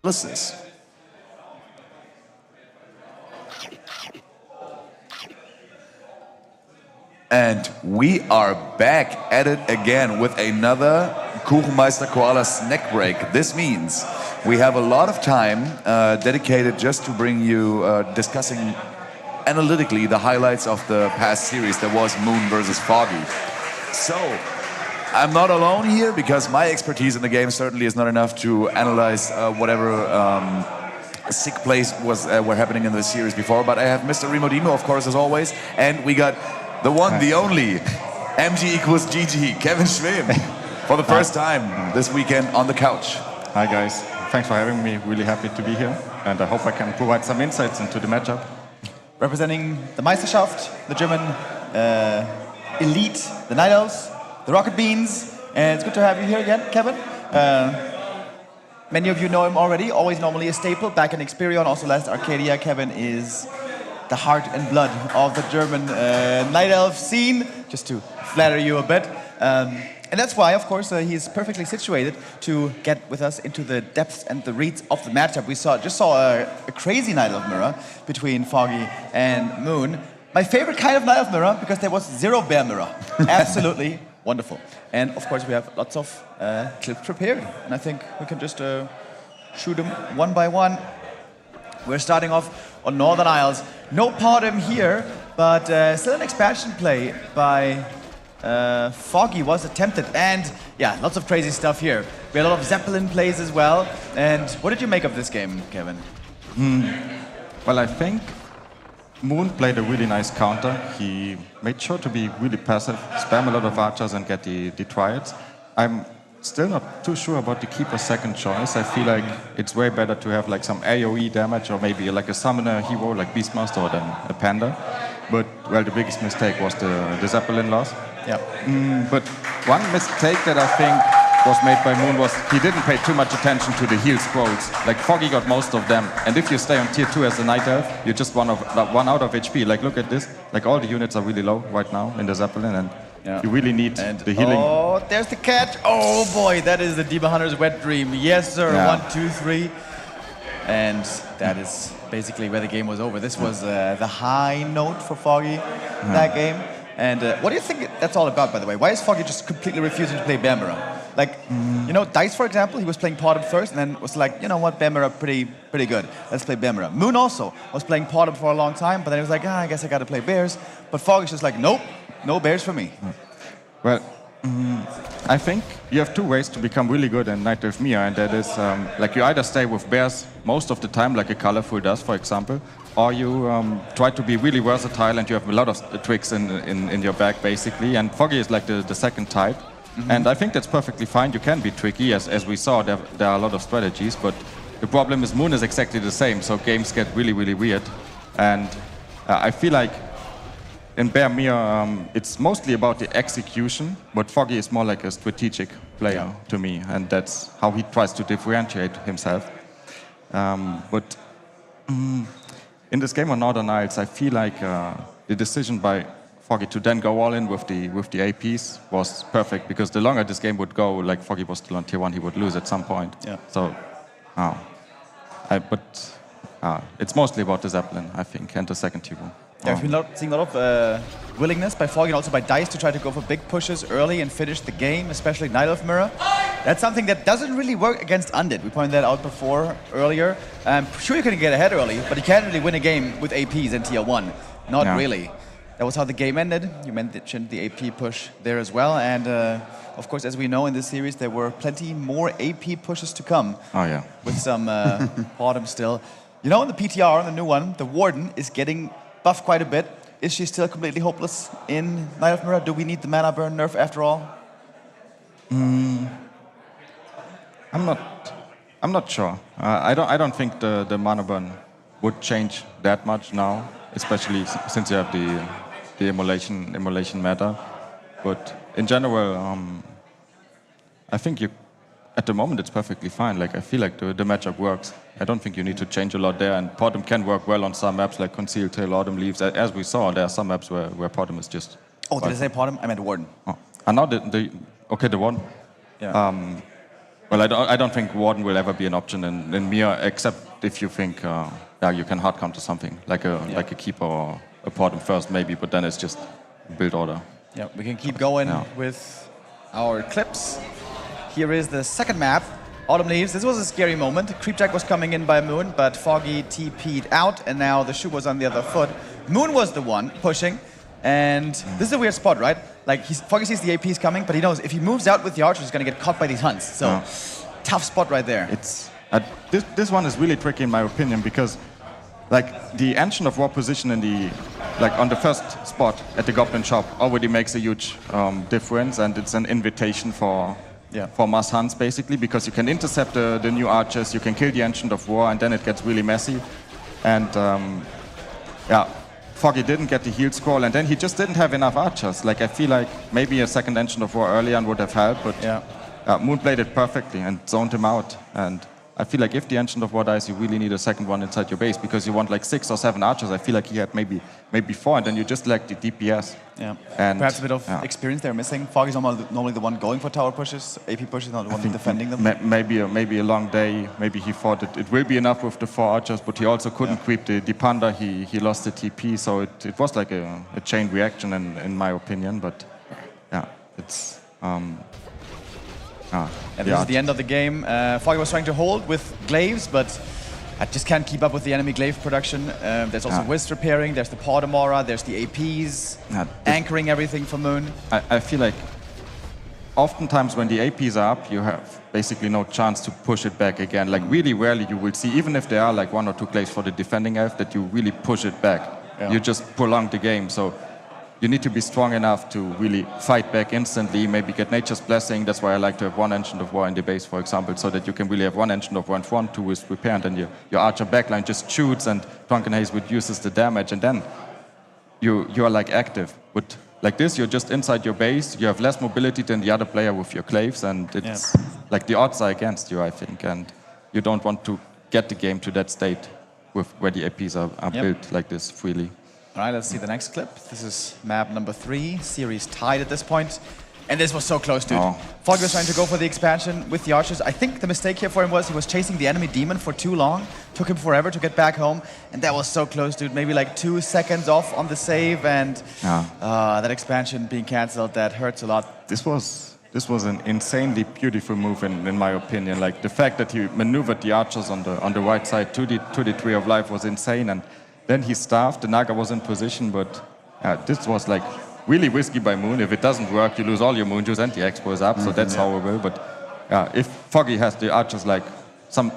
What's this? And we are back at it again with another Kuchenmeister Koala snack break. This means we have a lot of time dedicated just to bring you discussing analytically the highlights of the past series that was Moon versus Foggy. So I'm not alone here because my expertise in the game certainly is not enough to analyze whatever sick plays were happening in the series before, but I have Mr. Remodimo, of course, as always, and we got the one, the only, MG equals GG, Kevin Schwem, for the first time this weekend on the couch. Hi guys, thanks for having me, really happy to be here, and I hope I can provide some insights into the matchup. Representing the Meisterschaft, the German elite, the Night Elves, the Rocket Beans, and it's good to have you here again, Kevin. Many of you know him already, always normally a staple. Back in Experion, also last Arcadia, Kevin is the heart and blood of the German Night Elf scene, just to flatter you a bit. And that's why, of course, he's perfectly situated to get with us into the depths and the reads of the matchup. We just saw a crazy Night Elf mirror between Foggy and Moon. My favorite kind of Night Elf mirror, because there was zero bear mirror. Absolutely wonderful. And of course, we have lots of clips prepared. And I think we can just shoot them one by one. We're starting off on Northern Isles. No Podem here, but still an expansion play by Foggy was attempted. And yeah, lots of crazy stuff here. We had a lot of Zeppelin plays as well. And what did you make of this game, Kevin? Well, I think Moon played a really nice counter. He made sure to be really passive, spam a lot of archers and get the triads. I'm still not too sure about the keeper second choice. I feel like it's way better to have like some AoE damage or maybe like a summoner hero like Beastmaster than a Panda. But well, the biggest mistake was the Zeppelin loss. Yeah. But one mistake that I think was made by Moon was he didn't pay too much attention to the heal scrolls. Like Foggy got most of them, and if you stay on tier 2 as a Night Elf, you're just one out of HP. Like look at this, like all the units are really low right now in the Zeppelin, and you really need the healing. Oh, there's the catch. Oh boy, that is the Demon Hunter's wet dream. Yes, sir. Yeah. 1, 2, 3. And that is basically where the game was over. This was the high note for Foggy that game. And what do you think that's all about, by the way? Why is Foggy just completely refusing to play Bear Mirror? Like, you know, Dice, for example, he was playing Podem first and then was like, you know what, Bear Mirror, pretty good. Let's play Bear Mirror. Moon also was playing Podem for a long time, but then he was like, I guess I got to play Bears. But Foggy's just like, nope, no Bears for me. Well, I think you have two ways to become really good in Night Elf Mia, and that is like you either stay with bears most of the time, like a Colorful does, for example, or you try to be really versatile and you have a lot of tricks in your bag, basically. And Foggy is like the second type. And I think that's perfectly fine. You can be tricky, as we saw, there are a lot of strategies, but the problem is Moon is exactly the same, so games get really, really weird. And I feel like in Bear Mia, it's mostly about the execution, but Foggy is more like a strategic player to me, and that's how he tries to differentiate himself. But in this game on Northern Isles, I feel like the decision by Foggy to then go all in with the APs was perfect, because the longer this game would go, like Foggy was still on tier 1, he would lose at some point. Yeah. So, it's mostly about the Zeppelin, I think, and the second tier 1. Yeah, we've been seeing a lot of willingness by Foggy and also by Dice to try to go for big pushes early and finish the game, especially Night Elf Mirror. That's something that doesn't really work against Undead. We pointed that out before, earlier. Sure, you can get ahead early, but you can't really win a game with APs in tier 1. Not really. That was how the game ended. You mentioned the AP push there as well. And of course, as we know in this series, there were plenty more AP pushes to come. Oh, yeah. With some bottom still. You know, in the PTR, the new one, the Warden is getting buffed quite a bit. Is she still completely hopeless in Night Elf Mirror? Do we need the mana burn nerf after all? I'm not sure. I don't think the mana burn would change that much now, especially since you have the emulation meta. But in general, I think at the moment it's perfectly fine. Like I feel like the matchup works. I don't think you need to change a lot there, and Podem can work well on some maps like Concealed Tail, Autumn Leaves. As we saw, there are some maps where Podem is just... Oh, did I say Podem? I meant Warden. Oh. And now the Warden. Yeah. Well, I don't think Warden will ever be an option in Mir, except if you think you can hard counter something like a keeper or a Portum first maybe, but then it's just build order. Yeah, we can keep going with our clips. Here is the second map. Autumn Leaves. This was a scary moment. Creepjack was coming in by Moon, but Foggy TP'd out, and now the shoe was on the other foot. Moon was the one pushing, and this is a weird spot, right? Like, Foggy sees the APs coming, but he knows if he moves out with the archers, he's going to get caught by these hunts. So, tough spot right there. It's this one is really tricky in my opinion, because like the Ancient of War position in the on the first spot at the Goblin shop already makes a huge difference, and it's an invitation for mass hunts basically, because you can intercept the new archers, you can kill the Ancient of War, and then it gets really messy. And Foggy didn't get the heal scroll, and then he just didn't have enough archers. Like, I feel like maybe a second Ancient of War early on would have helped, but Moon played it perfectly and zoned him out. And I feel like if the Ancient of War dies, you really need a second one inside your base, because you want like 6 or 7 archers. I feel like he had maybe 4, and then you just lack the DPS. Yeah, and perhaps a bit of experience they're missing. Foggy's normally the one going for tower pushes, AP pushes, not the one defending them. Maybe a long day. Maybe he thought it will be enough with the 4 archers, but he also couldn't creep the Panda. He lost the TP, so it was like a chain reaction in my opinion. But it's. And this is the end of the game. Foggy was trying to hold with glaives, but I just can't keep up with the enemy glaive production. There's also Wisp repairing, there's the Podamora, there's the APs, anchoring everything for Moon. I feel like oftentimes when the APs are up, you have basically no chance to push it back again. Like, really rarely you will see, even if there are like 1 or 2 glaives for the defending elf, that you really push it back. You just prolong the game. So you need to be strong enough to really fight back instantly, maybe get Nature's Blessing. That's why I like to have 1 Ancient of War in the base, for example, so that you can really have 1 Ancient of War in front, 2 with repair, and then your archer backline just shoots and Drunken Haze reduces the damage, and then you are like active. But like this, you're just inside your base, you have less mobility than the other player with your glaives, and it's like the odds are against you, I think, and you don't want to get the game to that state where the APs are built like this freely. All right, let's see the next clip. This is map number 3, series tied at this point. And this was so close, dude. Foggy was trying to go for the expansion with the archers. I think the mistake here for him was he was chasing the enemy demon for too long. Took him forever to get back home. And that was so close, dude. Maybe like 2 seconds off on the save, and that expansion being cancelled, that hurts a lot. This was an insanely beautiful move in my opinion. Like, the fact that he maneuvered the archers on the right side to the Tree of Life was insane. And then he starved, the Naga was in position, but this was like really risky by Moon. If it doesn't work, you lose all your Moon Juice and the Expo is up, so that's horrible. But if Foggy has the archers like some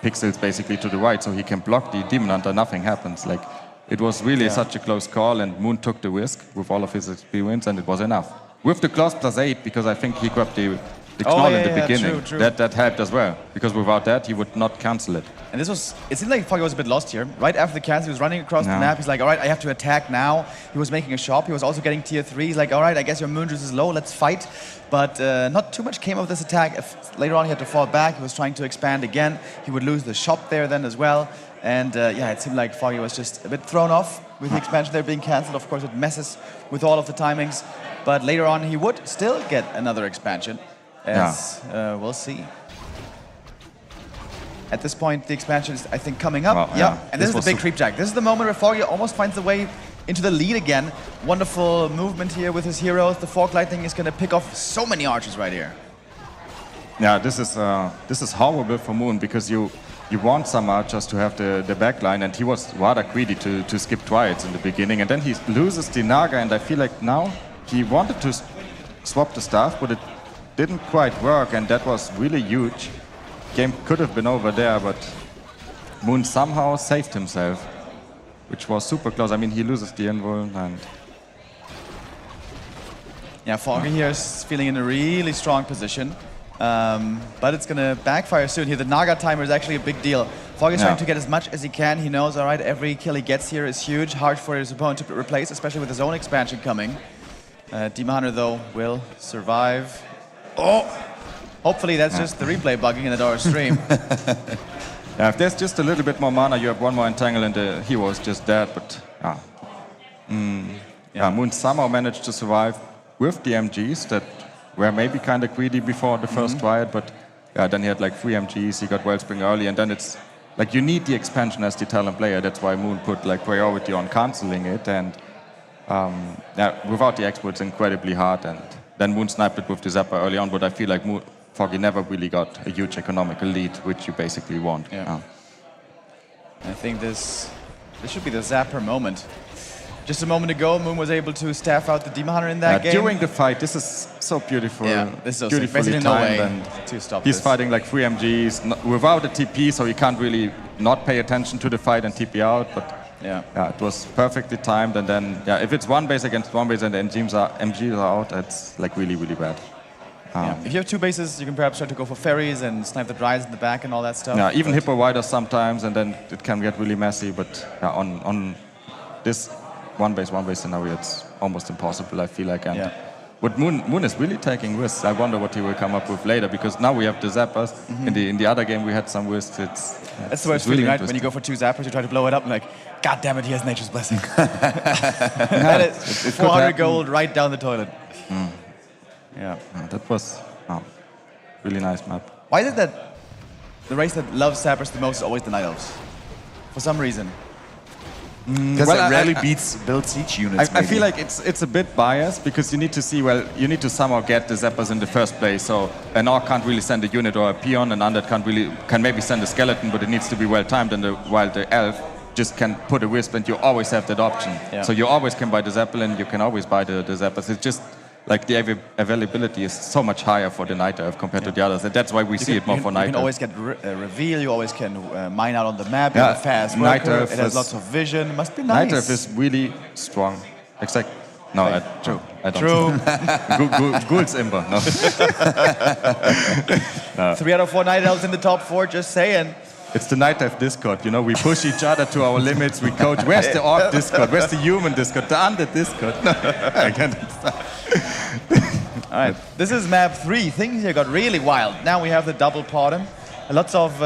pixels basically to the right, so he can block the Demon Hunter, nothing happens. Like, it was really such a close call, and Moon took the risk with all of his experience, and it was enough. With the clause +8, because I think he grabbed the Knoll in the beginning. True. That helped as well, because without that, he would not cancel it. And it seemed like Foggy was a bit lost here. Right after the cancel, he was running across the map. He's like, all right, I have to attack now. He was making a shop. He was also getting tier 3. He's like, all right, I guess your Moon Juice is low. Let's fight. But not too much came of this attack. Later on, he had to fall back. He was trying to expand again. He would lose the shop there then as well. And it seemed like Foggy was just a bit thrown off with the expansion there being cancelled. Of course, it messes with all of the timings. But later on, he would still get another expansion. We'll see. At this point, the expansion is, I think, coming up. And this is the big creepjack. This is the moment where Foggy almost finds the way into the lead again. Wonderful movement here with his heroes. The Fork Lightning is going to pick off so many archers right here. Yeah, this is horrible for Moon, because you want some archers to have the backline, and he was rather greedy to skip Triads in the beginning, and then he loses the Naga, and I feel like now he wanted to swap the staff, but it didn't quite work, and that was really huge. Game could have been over there, but Moon somehow saved himself, which was super close. I mean, he loses the invul, and Foggy here is feeling in a really strong position, but it's gonna backfire soon here. The Naga timer is actually a big deal. Foggy's trying to get as much as he can. He knows, all right, every kill he gets here is huge, hard for his opponent to replace, especially with his own expansion coming. Demon Hunter, though, will survive. Hopefully that's just the replay bugging in the Doris stream. If there's just a little bit more mana, you have 1 more entangle and the hero is just dead, but Moon somehow managed to survive with the MGs that were maybe kind of greedy before the first riot, but yeah, then he had like 3 MGs, he got Wellspring early, and then it's like you need the expansion as the talent player. That's why Moon put like priority on canceling it, and yeah, without the expo it's incredibly hard, and then Moon sniped it with the Zapper early on, but I feel like Foggy never really got a huge economical lead, which you basically want. Yeah. I think this should be the Zapper moment. Just a moment ago, Moon was able to staff out the Demon Hunter in that game. During the fight, this is so beautiful. Yeah, this is so beautifully sick. timed, No way and to stop he's this. fighting like 3 MGs without a TP, so he can't really not pay attention to the fight and TP out. But yeah, it was perfectly timed. And then, yeah, if it's one base against one base and the MGs are out, it's like really, really bad. If you have 2 bases, you can perhaps try to go for ferries and snipe the drives in the back and all that stuff. Yeah, even Hippo Riders sometimes, and then it can get really messy. But yeah, on this one base scenario, it's almost impossible, I feel like. And but Moon is really taking risks. I wonder what he will come up with later, because now we have the Zappers. In the other game, we had some risks. That's the worst feeling, right? When you go for 2 Zappers, you try to blow it up, and like, God damn it, he has Nature's Blessing. That is 400 gold right down the toilet. Yeah. That was really nice map. Why is it that the race that loves Zappers the most is always the Night Elves? For some reason. Because it rarely beats build siege units. I feel like it's a bit biased, because you need to see, well, you need to somehow get the Zappers in the first place. So an Orc can't really send a unit or a Peon, and Undead can maybe send a Skeleton, but it needs to be well timed. And while the Elf just can put a Wisp, and you always have that option. Yeah. So you always can buy the Zeppelin, you can always buy the Zappers. It's just like the availability is so much higher for the Night Elf compared to the others, and that's why we see it more for Night Elf. You can always get reveal, you always can mine out on the map, Yeah, you have a fast Night worker, Elf it has is- lots of vision, it must be nice. Night Elf is really strong. No, True. I don't. True. Ghoul's Imber. No. 3 out of 4 Night Elves in the top 4, just saying. It's the Night Elf Discord, you know, we push each other to our limits, we coach. Where's the Orc Discord? Where's the Human Discord? The Undead Discord? No, I can't understand. All right, this is map 3. Things here got really wild. Now we have the double bottom. Lots of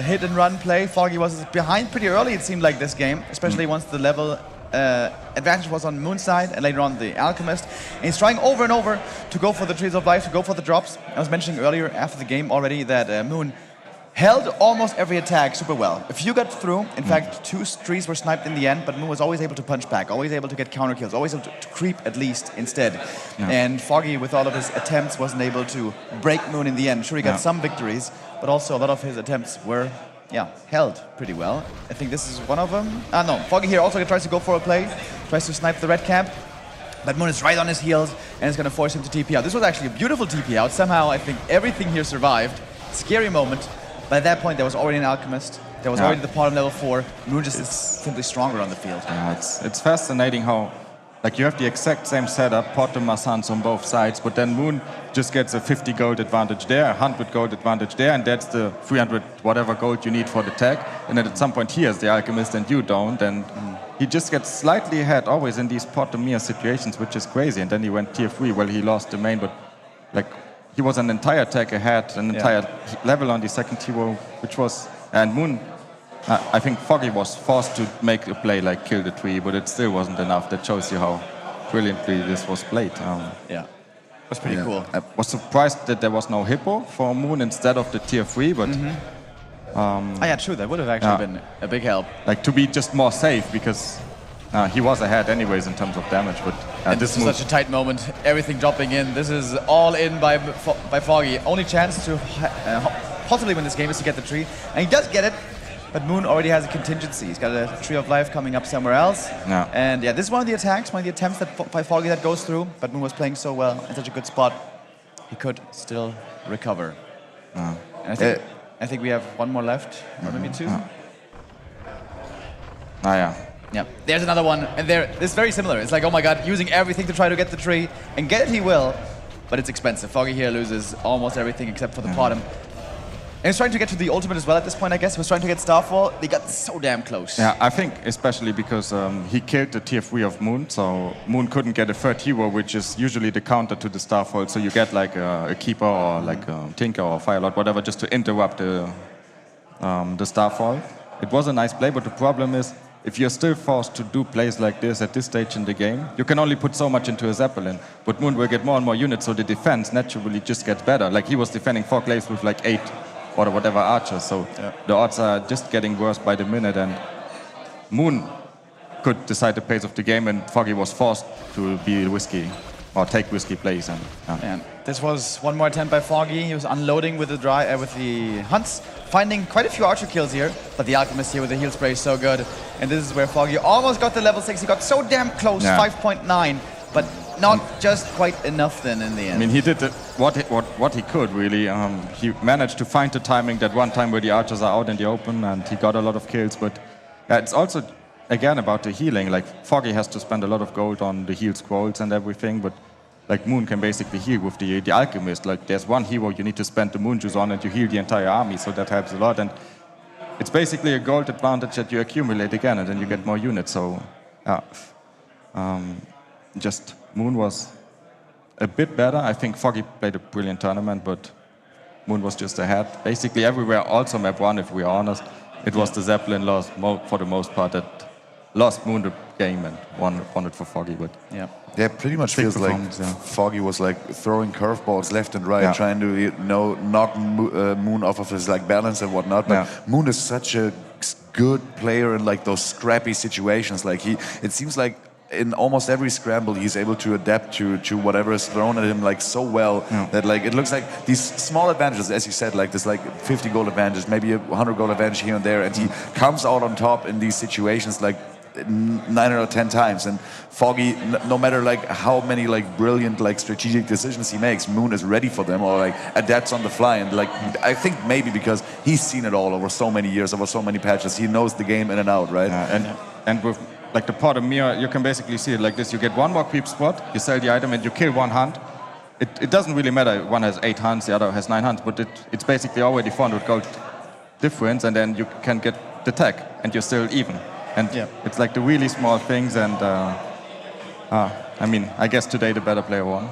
hit and run play. Foggy was behind pretty early, it seemed like, this game, especially once the level advantage was on Moon's side, and later on the Alchemist. And he's trying over and over to go for the Trees of Life, to go for the drops. I was mentioning earlier after the game already that Moon held almost every attack super well. A few got through. In fact, 2 trees were sniped in the end, but Moon was always able to punch back, always able to get counter kills, always able to creep at least instead. Yeah. And Foggy, with all of his attempts, wasn't able to break Moon in the end. Sure, he got some victories, but also a lot of his attempts were, held pretty well. I think this is one of them. No, Foggy here also tries to go for a play, tries to snipe the red camp. But Moon is right on his heels, and it's going to force him to TP out. This was actually a beautiful TP out. Somehow, I think everything here survived. Scary moment. By that point, there was already an Alchemist. There was already the bottom level 4. Moon just is simply stronger on the field. Yeah, it's fascinating how, like, you have the exact same setup, Porto Massans on both sides, but then Moon just gets a 50 gold advantage there, 100 gold advantage there, and that's the 300 whatever gold you need for the tag. And then at some point he has the Alchemist and you don't, and he just gets slightly ahead always in these Portomir situations, which is crazy. And then he went tier 3, well, he lost the main, but like, he was an entire tag ahead, an entire level on the second hero, which was, and Moon, I think Foggy was forced to make a play like kill the tree, but it still wasn't enough. That shows you how brilliantly this was played. It was pretty cool. I was surprised that there was no Hippo for Moon instead of the tier 3, but... True, that would have actually been a big help. Like, to be just more safe, because he was ahead anyways in terms of damage, but this is such a tight moment, everything dropping in. This is all in by Foggy. Only chance to possibly win this game is to get the tree, and he does get it, but Moon already has a contingency. He's got a Tree of Life coming up somewhere else. Yeah. And this is one of the attacks, one of the attempts by Foggy that goes through, but Moon was playing so well in such a good spot, he could still recover. And I think we have one more left, or maybe 2. Yeah, there's another one, and it's very similar. It's like, oh my god, using everything to try to get the tree, and get it he will, but it's expensive. Foggy here loses almost everything except for the bottom. And he's trying to get to the ultimate as well at this point, I guess. He was trying to get Starfall. They got so damn close. Yeah, I think especially because he killed the tier 3 of Moon, so Moon couldn't get a third hero, which is usually the counter to the Starfall. So you get like a Keeper or like a Tinker or Firelord, whatever, just to interrupt the Starfall. It was a nice play, but the problem is if you're still forced to do plays like this at this stage in the game, you can only put so much into a Zeppelin. But Moon will get more and more units, so the defense naturally just gets better. Like he was defending 4 clays with like 8 or whatever archers, so the odds are just getting worse by the minute, and Moon could decide the pace of the game, and Foggy was forced to be risky or take risky plays. And this was one more attempt by Foggy. He was unloading with the hunts, finding quite a few archer kills here, but the Alchemist here with the heal spray is so good. And this is where Foggy almost got the level 6. He got so damn close, 5.9, but not just quite enough then in the end. I mean, he did what he could, really. He managed to find the timing, that one time where the archers are out in the open, and he got a lot of kills. But it's also, again, about the healing. Like, Foggy has to spend a lot of gold on the heal scrolls and everything, but like Moon can basically heal with the Alchemist. Like, there's one hero you need to spend the Moon Juice on, and you heal the entire army, so that helps a lot. And it's basically a gold advantage that you accumulate again, and then you get more units. So, just Moon was a bit better. I think Foggy played a brilliant tournament, but Moon was just ahead. Basically everywhere, also map 1, if we are honest. It was the Zeppelin lost for the most part that lost Moon the game and won it for Foggy. But yeah, pretty much feels like Foggy was like throwing curveballs left and right, trying to knock Moon off of his like balance and whatnot. But Moon is such a good player in like those scrappy situations. Like it seems like in almost every scramble he's able to adapt to whatever is thrown at him like so well that like it looks like these small advantages, as you said, like this like 50 goal advantage, maybe a 100 goal advantage here and there, and he comes out on top in these situations like 9 out of 10 times. And Foggy, no matter like how many like brilliant like strategic decisions he makes, Moon is ready for them or like adapts on the fly. And like I think maybe because he's seen it all over so many years, over so many patches, he knows the game in and out, right? And with like the pot of mirror, you can basically see it like this. You get one more creep spot, you sell the item, and you kill one hunt. It doesn't really matter. One has 8 hunts, the other has 9 hunts, but it's basically already 400 gold difference, and then you can get the tag, and you're still even. And it's like the really small things, and I mean, I guess today the better player won.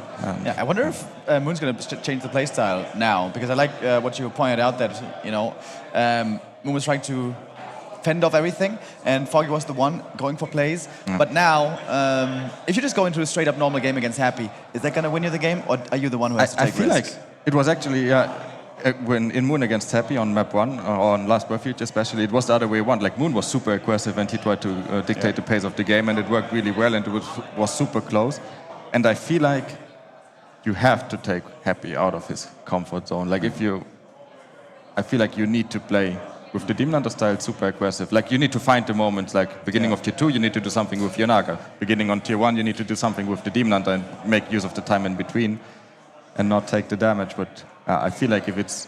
I wonder if Moon's going to change the playstyle now, because I like what you pointed out that, you know, Moon was trying to fend off everything, and Foggy was the one going for plays. But now, if you just go into a straight up normal game against Happy, is that going to win you the game, or are you the one who has to take risks? I feel like it was actually, when in Moon against Happy on map 1, or on Last Refuge especially, it was the other way around. Like Moon was super aggressive and he tried to dictate the pace of the game, and it worked really well, and it was super close. And I feel like you have to take Happy out of his comfort zone. Like I feel like you need to play with the Demon Hunter style super aggressive. Like you need to find the moments, like beginning of tier 2, you need to do something with your Naga. Beginning on tier 1, you need to do something with the Demon Hunter and make use of the time in between and not take the damage. But I feel like if it's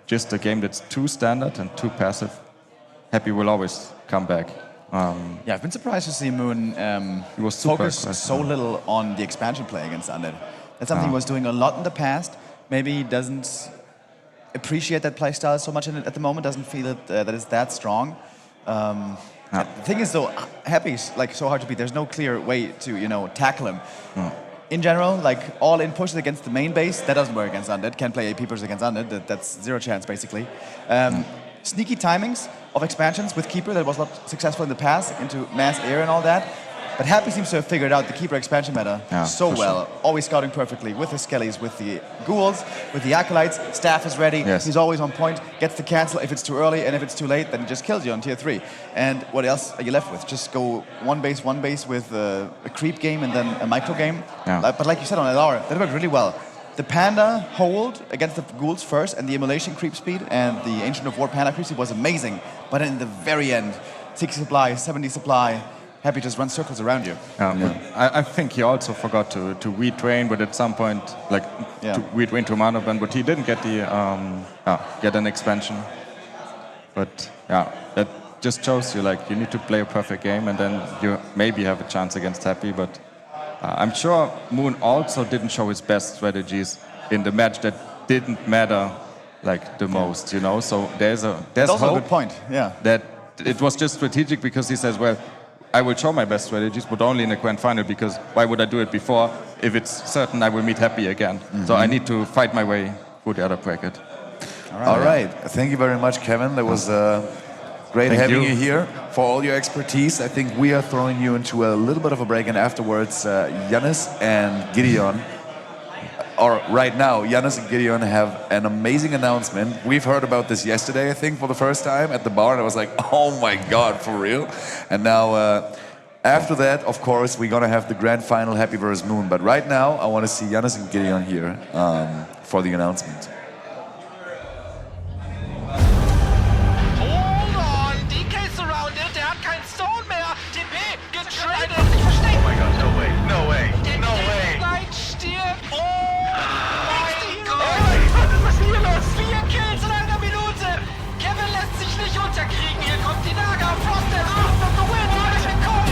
just a game that's too standard and too passive, Happy will always come back. I've been surprised to see Moon he was super focus so little on the expansion play against Undead. That's something he was doing a lot in the past. Maybe he doesn't appreciate that playstyle so much at the moment, doesn't feel it, that it's that strong. The thing is though, Happy's like so hard to beat. There's no clear way to, you know, tackle him. In general, like all-in pushes against the main base, that doesn't work against Undead. Can't play AP pushes against Undead, that's 0 chance basically. Sneaky timings of expansions with Keeper that was not successful in the past into mass air and all that. But Happy seems to have figured out the Keeper expansion meta so well. Always scouting perfectly with his Skellies, with the Ghouls, with the Acolytes. Staff is ready. He's always on point. Gets to cancel if it's too early, and if it's too late, then he just kills you on tier 3. And what else are you left with? Just go one base with a creep game and then a micro game. But like you said on LR, that worked really well. The Panda hold against the Ghouls first, and the Immolation creep speed, and the Ancient of War Panda creep speed was amazing. But in the very end, 60 supply, 70 supply, Happy just run circles around you. I think he also forgot to retrain, but at some point, like to retrain to mana ban, but he didn't get the get an expansion. But that just shows you like you need to play a perfect game, and then you maybe have a chance against Happy. But I'm sure Moon also didn't show his best strategies in the match that didn't matter like the most, you know. So there's also hope a good point. That it was just strategic because he says, well, I will show my best strategies, but only in a grand final, because why would I do it before if it's certain I will meet Happy again? So I need to fight my way through the other bracket. All right. Thank you very much, Kevin. That was Great Thank having you. you here for all your expertise. I think we are throwing you into a little bit of a break, and afterwards, Yannis and Gideon, or right now, Yannis and Gideon have an amazing announcement. We've heard about this yesterday, I think, for the first time at the bar, and I was like, oh my God, for real? And now, after that, of course, we're gonna have the grand final, Happy vs. Moon. But right now, I wanna see Yannis and Gideon here for the announcement. Hold on, DK surrounded, der hat keinen Stone mehr. TP getradet. Ich verstehe. Oh my God, no way, no way, no way. Nein, stirbt. Oh mein Gott. Was ist hier los? 4 Kills in einer Minute. Kevin lässt sich nicht unterkriegen. Hier kommt die Naga. Frost der Arm of the win. Alles gekommen.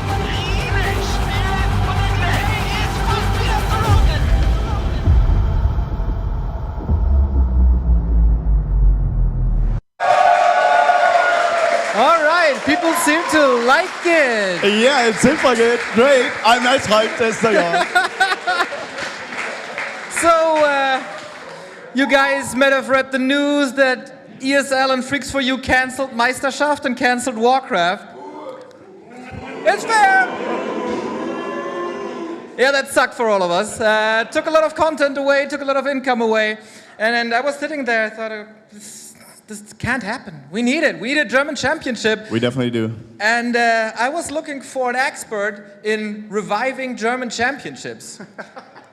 Rienen spielt und der Clay ist fast wieder surrounded. All right, people seem to like it. Yeah, it seems like it. Great. I'm nice hyped as they are. So, you guys might have read the news that ESL and Freaks for You cancelled Meisterschaft and cancelled Warcraft. It's fair. Yeah, that sucked for all of us. Took a lot of content away, took a lot of income away. And I was sitting there, I thought, this can't happen. We need it. We need a German championship. We definitely do. And I was looking for an expert in reviving German championships.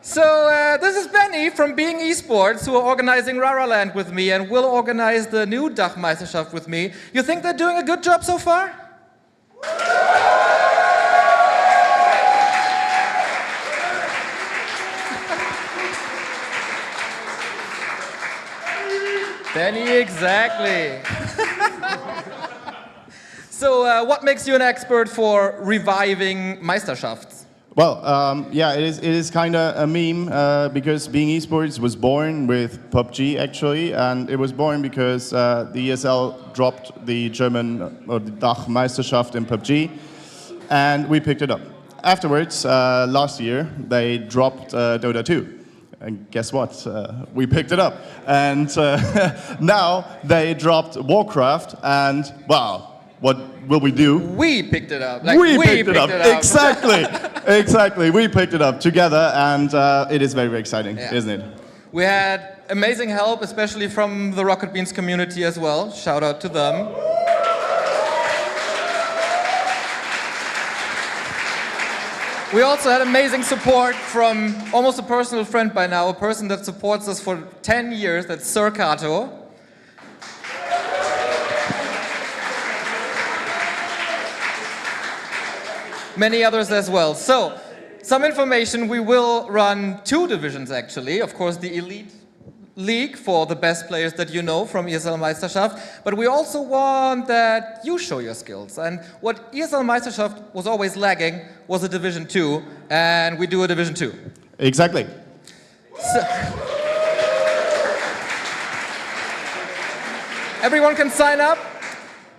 So this is Benny from Being Esports, who are organizing RARALAND with me and will organize the new Dachmeisterschaft with me. You think they're doing a good job so far? Benny, exactly. So what makes you an expert for reviving Meisterschafts? Well, yeah, it is kind of a meme because Being Esports was born with PUBG actually, and it was born because the ESL dropped the German or the Dachmeisterschaft in PUBG, and we picked it up. Afterwards, last year, they dropped Dota 2. And guess what? We picked it up. And now they dropped Warcraft, and wow, what will we do? We picked it up. We picked it up. Exactly. Exactly. We picked it up together, and it is very, very exciting, isn't it? We had amazing help, especially from the Rocket Beans community as well. Shout out to them. We also had amazing support from almost a personal friend by now, a person that supports us for 10 years, that's Sir Kato. Many others as well. So, some information, we will run 2 divisions actually. Of course, the Elite League for the best players that you know from ESL Meisterschaft, but we also want that you show your skills. And what ESL Meisterschaft was always lagging was a Division 2, and we do a Division 2. Exactly. So, everyone can sign up,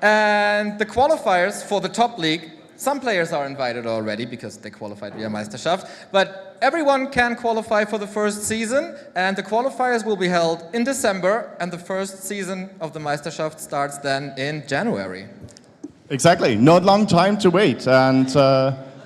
and the qualifiers for the top league, some players are invited already because they qualified via Meisterschaft, but everyone can qualify for the first season, and the qualifiers will be held in December, and the first season of the Meisterschaft starts then in January. Exactly. Not long time to wait, and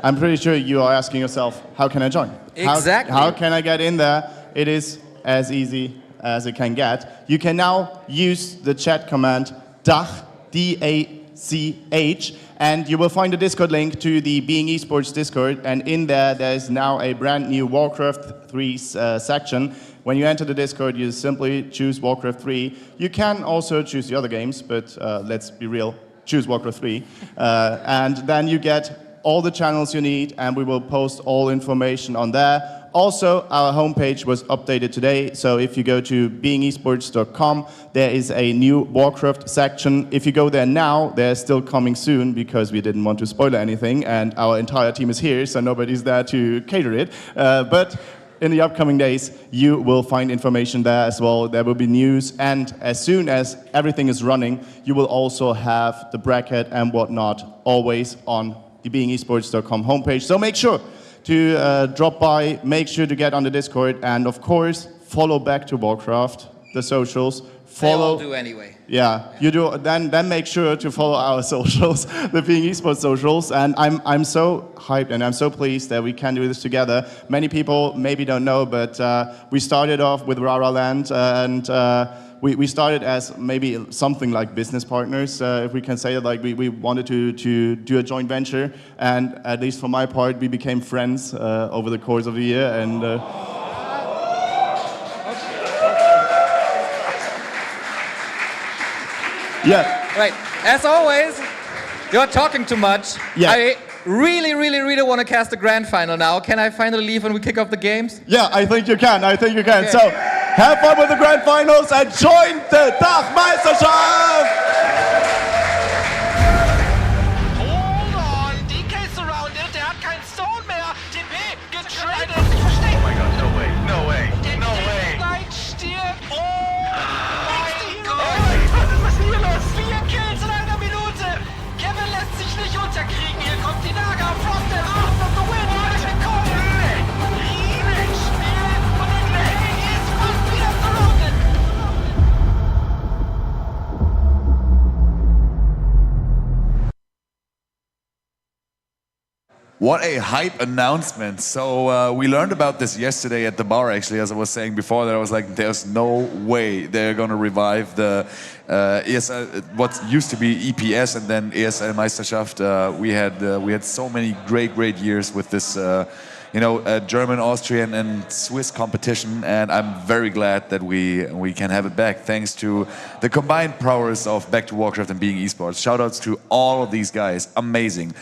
I'm pretty sure you are asking yourself, how can I join? Exactly. How can I get in there? It is as easy as it can get. You can now use the chat command DACH, D-A-C-H, and you will find a Discord link to the Being Esports Discord, and in there is now a brand new Warcraft 3 section. When you enter the Discord, you simply choose Warcraft 3. You can also choose the other games, but let's be real, choose Warcraft 3. And then you get all the channels you need, and we will post all information on there. Also, our homepage was updated today, so if you go to beingesports.com, there is a new Warcraft section. If you go there now, they're still coming soon because we didn't want to spoil anything, and our entire team is here, so nobody's there to cater it. But in the upcoming days, you will find information there as well. There will be news, and as soon as everything is running, you will also have the bracket and whatnot always on the beingesports.com homepage. So make sure to drop by, make sure to get on the Discord, and of course, follow Back to Warcraft the socials. They all Follow. do anyway. Yeah, you do. Then make sure to follow our socials, the Being Esports socials. And I'm so hyped and I'm so pleased that we can do this together. Many people maybe don't know, but we started off with RARALAND and we started as maybe something like business partners, if we can say it. Like we wanted to do a joint venture, and at least for my part, we became friends over the course of the year. And yeah. Right. As always, you're talking too much. Yeah. I really want to cast the grand final now. Can I finally leave when we kick off the games? Yeah, I think you can. Okay. So, have fun with the grand finals and join the Dachmeisterschaft! Hold on, DK surrounded, der hat keinen Stone mehr. TP getradet. Ich verstehe. Oh my god, no way, no way, no way. Nein, stirb. Oh mein Gott. Was ist hier los? 4 Kills in einer Minute. Kevin lässt sich nicht unterkriegen. Hier kommt die Naga from the heart of the win. Herzlich willkommen. Spiel und in der Hänge ist fast wieder surrounded. What a hype announcement. So we learned about this yesterday at the bar, actually, as I was saying before, that I was like, there's no way they're going to revive the ESL, what used to be EPS and then ESL Meisterschaft. We had so many great years with this German, Austrian and Swiss competition, and I'm very glad that we can have it back thanks to the combined prowess of Back to Warcraft and Being Esports. Shoutouts to all of these guys, amazing.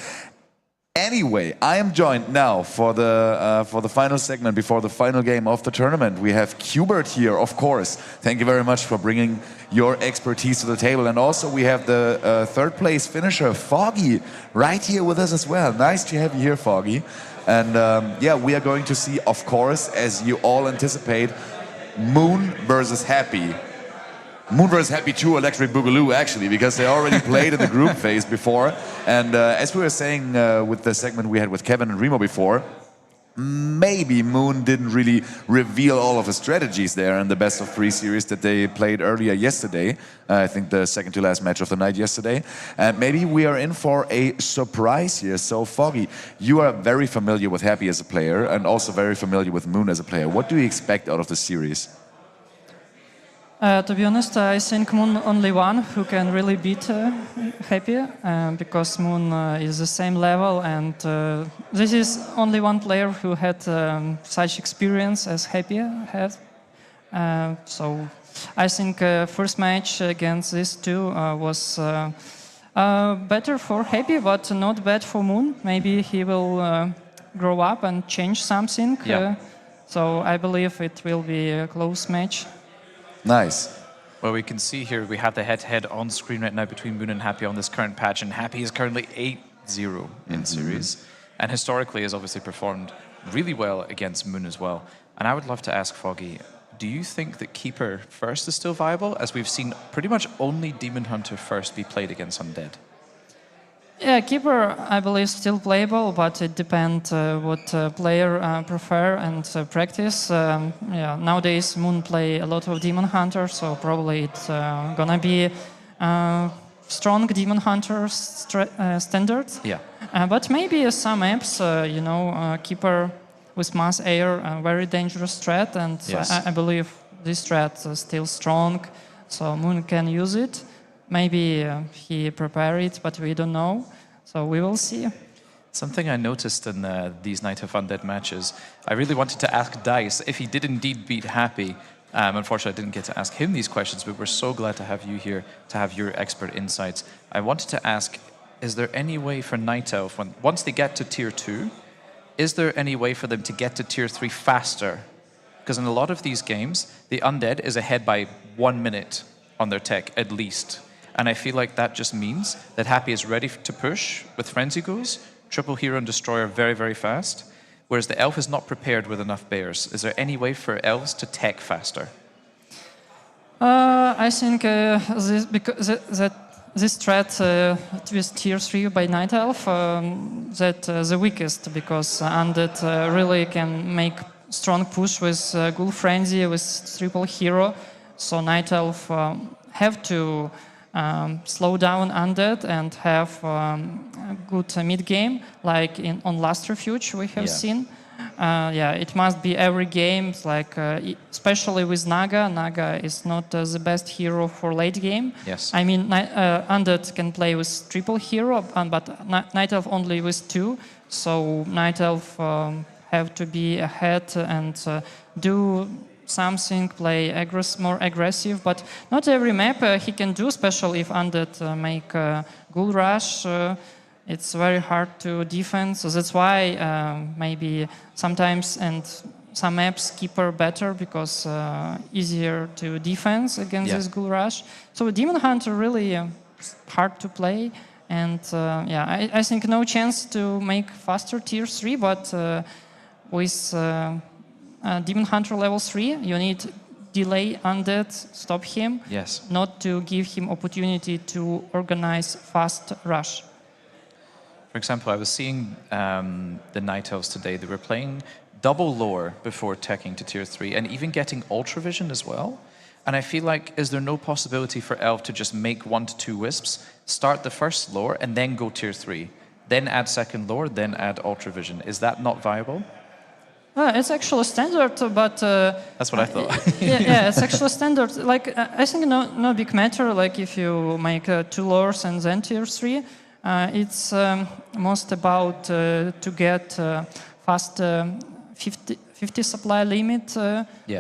Anyway, I am joined now for the final segment before the final game of the tournament. We have Qbert here, of course. Thank you very much for bringing your expertise to the table. And also we have the third place finisher, Foggy, right here with us as well. Nice to have you here, Foggy. And yeah, we are going to see, of course, as you all anticipate, Moon versus Happy. Moon vs. Happy 2 Electric Boogaloo, actually, because they already played in the group phase before. And as we were saying with the segment we had with Kevin and Remo before, maybe Moon didn't really reveal all of his strategies there in the best of 3 series that they played earlier yesterday. I think the second to last match of the night yesterday. And maybe we are in for a surprise here. So Foggy, you are very familiar with Happy as a player and also very familiar with Moon as a player. What do you expect out of the series? To be honest, I think Moon only one who can really beat Happy, because Moon is the same level, and this is only one player who had such experience as Happy had. So I think first match against these two was better for Happy, but not bad for Moon. Maybe he will grow up and change something. Yeah. So I believe it will be a close match. Nice. Well, we can see here we have the head-to-head on screen right now between Moon and Happy on this current patch, and Happy is currently 8-0 in series, and historically has obviously performed really well against Moon as well. And I would love to ask Foggy, do you think that Keeper first is still viable, as we've seen pretty much only Demon Hunter first be played against Undead? Yeah, Keeper, I believe, still playable, but it depends what player prefer and practice. Yeah, nowadays Moon play a lot of Demon Hunter, so probably it's gonna be strong Demon Hunter standard. Yeah. But maybe some apps, Keeper with Mass Air, very dangerous threat, and Yes. I believe this threat is still strong, so Moon can use it. Maybe he prepared it, but we don't know. So we will see. Something I noticed in these Night of Undead matches, I really wanted to ask Dice if he did indeed beat Happy. Unfortunately, I didn't get to ask him these questions, but we're so glad to have you here, to have your expert insights. I wanted to ask, is there any way for Night Elf, once they get to Tier 2, is there any way for them to get to Tier 3 faster? Because in a lot of these games, the Undead is ahead by 1 minute on their tech, at least. And I feel like that just means that Happy is ready to push with Frenzy Ghouls, Triple Hero and Destroyer very very fast, whereas the Elf is not prepared with enough bears. Is there any way for Elves to tech faster? I think this threat with Tier 3 by Night Elf, that the weakest, because Undead really can make strong push with Ghoul Frenzy, with Triple Hero. So Night Elf have to slow down Undead and have a good mid game, like on Last Refuge we have seen. Yeah, it must be every game, like especially with Naga. Naga is not the best hero for late game. Yes. I mean, Undead can play with triple hero, but Night Elf only with 2. So Night Elf have to be ahead and do something, play more aggressive. But not every map he can do, especially if Undead make Ghoul Rush. It's very hard to defend, so that's why maybe sometimes and some maps Keeper better because easier to defend against this Ghoul Rush. So Demon Hunter really hard to play, and yeah, I think no chance to make faster tier 3, but with Demon Hunter level 3, you need delay Undead, stop him, not to give him opportunity to organize fast rush. For example, I was seeing the Night Elves today. They were playing double lore before teching to tier 3 and even getting Ultra Vision as well. And I feel like, is there no possibility for Elf to just make 1 to 2 wisps, start the first lore, and then go tier 3? Then add second lore, then add Ultra Vision. Is that not viable? It's actually standard, but... That's what I thought. yeah, it's actually standard. Like, I think no big matter, like if you make 2 lores and then tier 3. It's most about to get fast 50 supply limit,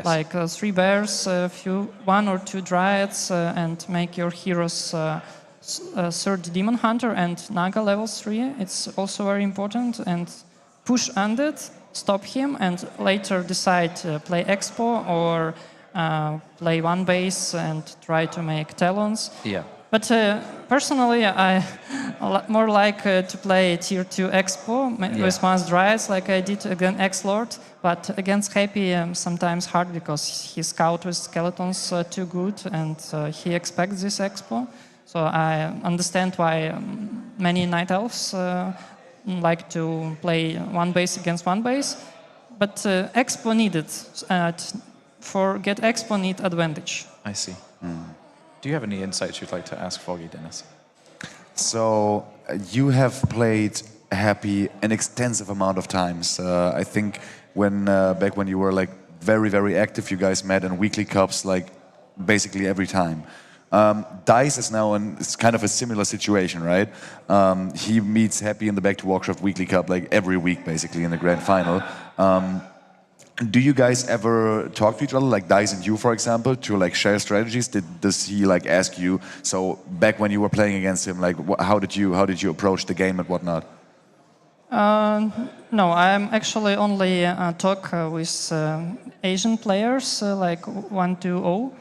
like 3 bears, 1 or 2 dryads, and make your heroes 3rd Demon Hunter and Naga level 3. It's also very important. And push Undead, stop him, and later decide play Expo or play 1 base and try to make Talons. Yeah. But personally, I more like to play tier 2 Expo with Mass Dryads, like I did against X-Lord. But against Happy, sometimes hard because he scout with skeletons too good, and he expects this Expo. So I understand why many Night Elves like to play 1 base against 1 base. But Expo needed. For get Expo need advantage. I see. Do you have any insights you'd like to ask Foggy, Dennis? So you have played Happy an extensive amount of times. I think when back when you were like very active, you guys met in weekly cups like basically every time. Dice is now in it's kind of a similar situation, right? He meets Happy in the Back to Warcraft weekly cup like every week basically in the grand final. Do you guys ever talk to each other, like Dice and you, for example, to like share strategies? Does he like ask you? So back when you were playing against him, like how did you approach the game and whatnot? No, I'm actually only talk with Asian players, like 1-2-0.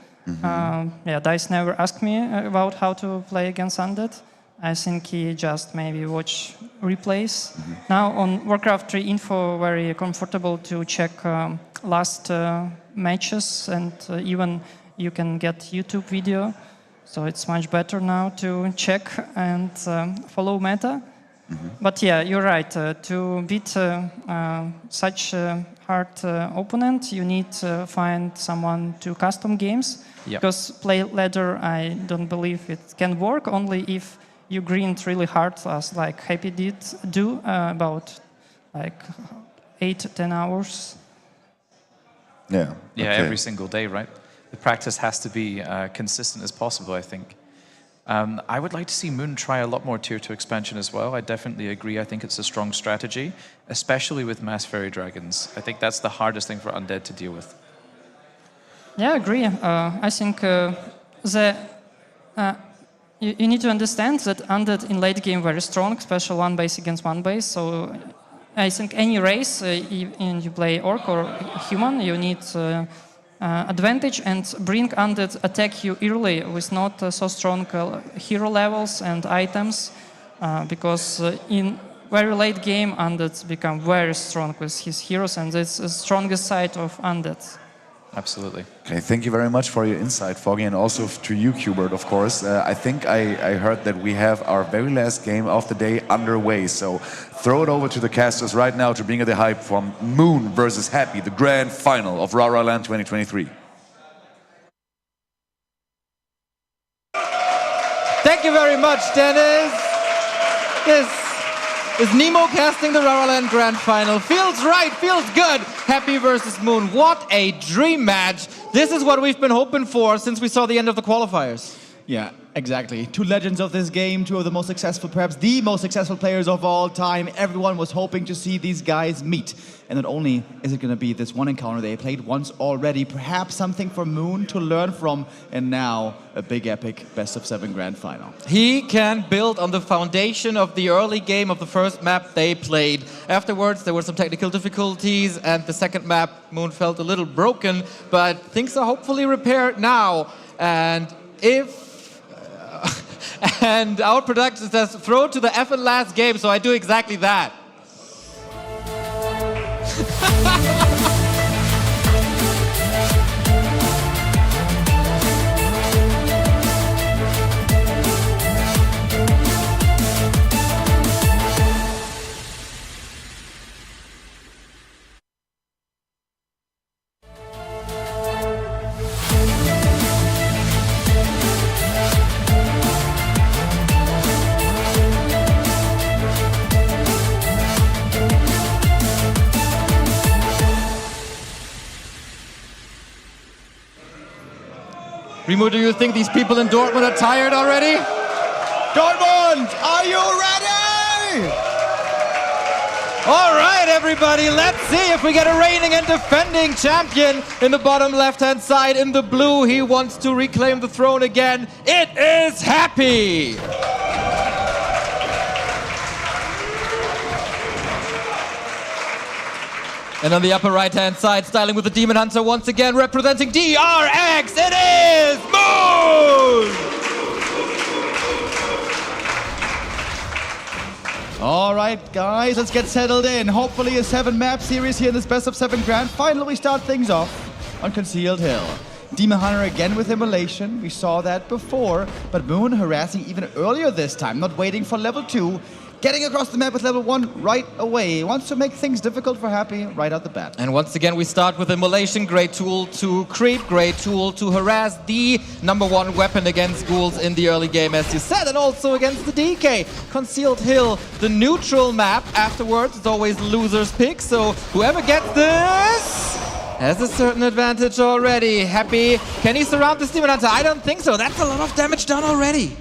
Yeah, Dice never asked me about how to play against Undead. I think he just maybe watch replays. Now on Warcraft 3 info, very comfortable to check last matches, and even you can get YouTube video. So it's much better now to check and follow meta. But yeah, you're right. To beat such a hard opponent, you need to find someone to custom games. Because play ladder, I don't believe it can work only if you grind really hard, as like Happy did do about like 8-10 hours. Yeah, every single day, right? The practice has to be consistent as possible, I think. I would like to see Moon try a lot more tier 2 expansion as well. I definitely agree. I think it's a strong strategy, especially with Mass Fairy Dragons. I think that's the hardest thing for Undead to deal with. Yeah, I agree. I think you need to understand that Undead in late game very strong, especially 1 base against 1 base. So I think any race, you play Orc or Human, you need advantage and bring Undead attack you early with not so strong hero levels and items, because in very late game Undead become very strong with his heroes, and it's the strongest side of Undead. Absolutely. Okay, thank you very much for your insight, Foggy, and also to you, Qbert, of course. I think I heard that we have our very last game of the day underway, so throw it over to the casters right now to bring the hype from Moon versus Happy, the grand final of RARALAND 2023. you very much, Dennis. Yes. Is Nemo casting the RARALAND Grand Final? Feels right, feels good. Happy versus Moon. What a dream match. This is what we've been hoping for since we saw the end of the qualifiers. Yeah, exactly. Two legends of this game, two of the most successful, perhaps the most successful players of all time. Everyone was hoping to see these guys meet. And not only is it going to be this one encounter they played once already, perhaps something for Moon to learn from, and now a big epic best-of-7 grand final. He can build on the foundation of the early game of the first map they played. Afterwards, there were some technical difficulties, and the second map, Moon felt a little broken, but things are hopefully repaired now. And and our production says, throw to the effing last game, so I do exactly that. Remo, do you think these people in Dortmund are tired already? Dortmund, are you ready? All right, everybody, let's see if we get a reigning and defending champion in the bottom left-hand side. In the blue, he wants to reclaim the throne again. It is Happy. And on the upper right-hand side, styling with the Demon Hunter once again, representing DRX, it is Moon! All right, guys, let's get settled in. Hopefully a 7-map series here in this best-of-7 grand final. We start things off on Concealed Hill. Demon Hunter again with Immolation. We saw that before, but Moon harassing even earlier this time, not waiting for level 2. Getting across the map with level 1 right away. Wants to make things difficult for Happy right out the bat. And once again, we start with Immolation. Great tool to creep, great tool to harass. The #1 weapon against ghouls in the early game, as you said, and also against the DK. Concealed Hill, the neutral map. Afterwards, it's always loser's pick, so whoever gets this has a certain advantage already. Happy, can he surround this Demon Hunter? I don't think so. That's a lot of damage done already.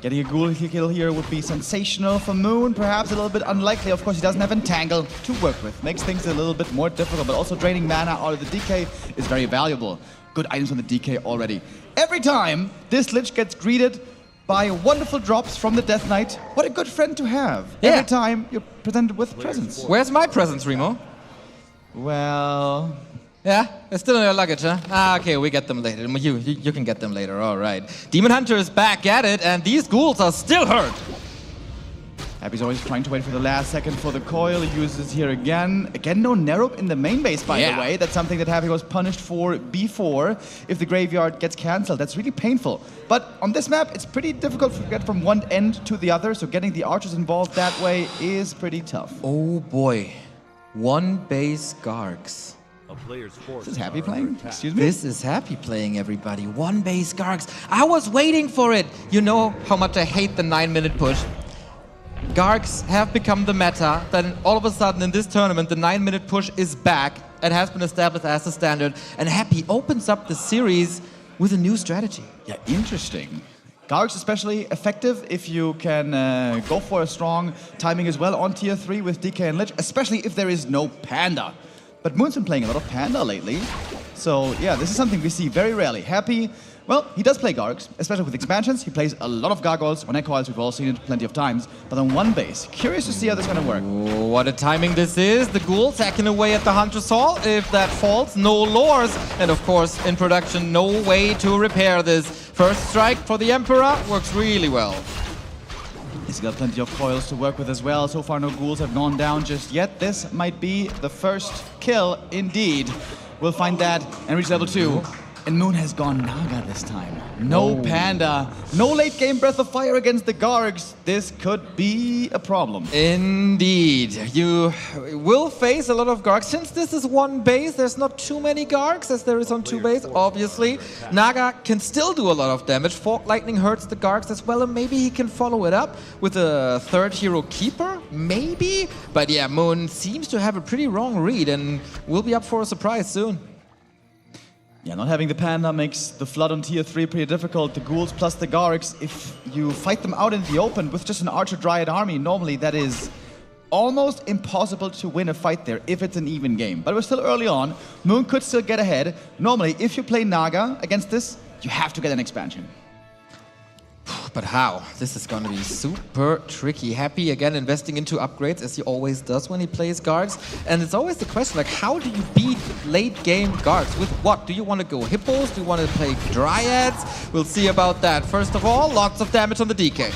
Getting a ghoul kill here would be sensational for Moon, perhaps a little bit unlikely. Of course, he doesn't have Entangle to work with. Makes things a little bit more difficult, but also draining mana out of the DK is very valuable. Good items on the DK already. Every time this Lich gets greeted by wonderful drops from the Death Knight, what a good friend to have. Yeah. Every time you're presented with presents. Where's my presents, Remo? Well... Yeah, they're still in your luggage, huh? Ah, okay, we get them later. You can get them later, all right. Demon Hunter is back at it, and these ghouls are still hurt. Happy's always trying to wait for the last second for the coil. He uses here again. Again, no Nerup in the main base, by the way. That's something that Happy was punished for before. If the graveyard gets cancelled, that's really painful. But on this map, it's pretty difficult to get from one end to the other, so getting the archers involved that way is pretty tough. Oh boy. One base Gargs. This is Happy playing? Excuse me? This is Happy playing, everybody. One base Gargs. I was waiting for it. You know how much I hate the 9-minute push. Gargs have become the meta. Then all of a sudden in this tournament, the 9-minute push is back and has been established as a standard. And Happy opens up the series with a new strategy. Yeah, interesting. Gargs especially effective if you can go for a strong timing as well on tier 3 with DK and Lich, especially if there is no Panda. But Moon's been playing a lot of Panda lately. So yeah, this is something we see very rarely. Happy, well, he does play Gargs, especially with expansions. He plays a lot of Gargoyles. On Echo Isles, we've all seen it plenty of times. But on one base, curious to see how this is going to work. Oh, what a timing this is. The Ghouls hacking away at the Hunter's Hall. If that falls, no lores. And of course, in production, no way to repair this. First strike for the Emperor works really well. He's got plenty of coils to work with as well. So far, no ghouls have gone down just yet. This might be the first kill indeed. We'll find that and reach level 2. And Moon has gone Naga this time. No Panda, no late game Breath of Fire against the Gargs. This could be a problem. Indeed. You will face a lot of Gargs. Since this is one base, there's not too many Gargs as there is on 2 base, obviously. Naga can still do a lot of damage. Fork Lightning hurts the Gargs as well, and maybe he can follow it up with a 3rd hero Keeper, maybe? But yeah, Moon seems to have a pretty wrong read and will be up for a surprise soon. Yeah, not having the Panda makes the Flood on tier 3 pretty difficult. The Ghouls plus the Gargs, if you fight them out in the open with just an Archer Dryad army, normally that is almost impossible to win a fight there if it's an even game. But we're still early on. Moon could still get ahead. Normally, if you play Naga against this, you have to get an expansion. But how? This is going to be super tricky. Happy again investing into upgrades as he always does when he plays Gargs. And it's always the question, like, how do you beat late game Gargs? With what? Do you want to go Hippos? Do you want to play Dryads? We'll see about that. First of all, lots of damage on the DK.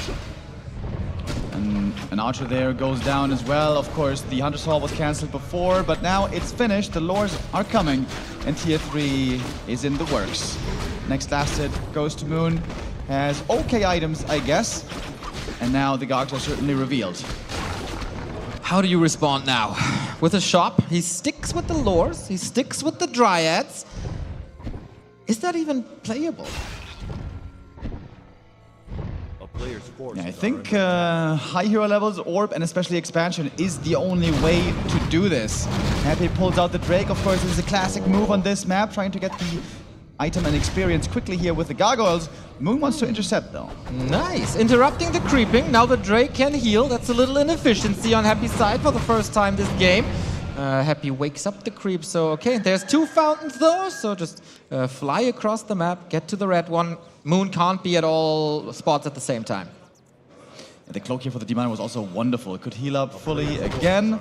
And an Archer there goes down as well. Of course, the Hunter's Hall was cancelled before, but now it's finished. The lures are coming, and tier 3 is in the works. Next last hit goes to Moon. Has okay items, I guess. And now the Gargs are certainly revealed. How do you respond now? With a shop, he sticks with the lures, he sticks with the Dryads. Is that even playable? Yeah, I think high hero levels, Orb, and especially Expansion is the only way to do this. Happy pulls out the Drake. Of course, this is a classic move on this map, trying to get the item and experience quickly here with the Gargoyles. Moon wants to intercept though. Nice. Interrupting the creeping. Now the Drake can heal. That's a little inefficiency on Happy's side for the first time this game. Happy wakes up the creep. So, okay, there's 2 fountains though. So just fly across the map, get to the red one. Moon can't be at all spots at the same time. The cloak here for the Demon was also wonderful. It could heal up fully again,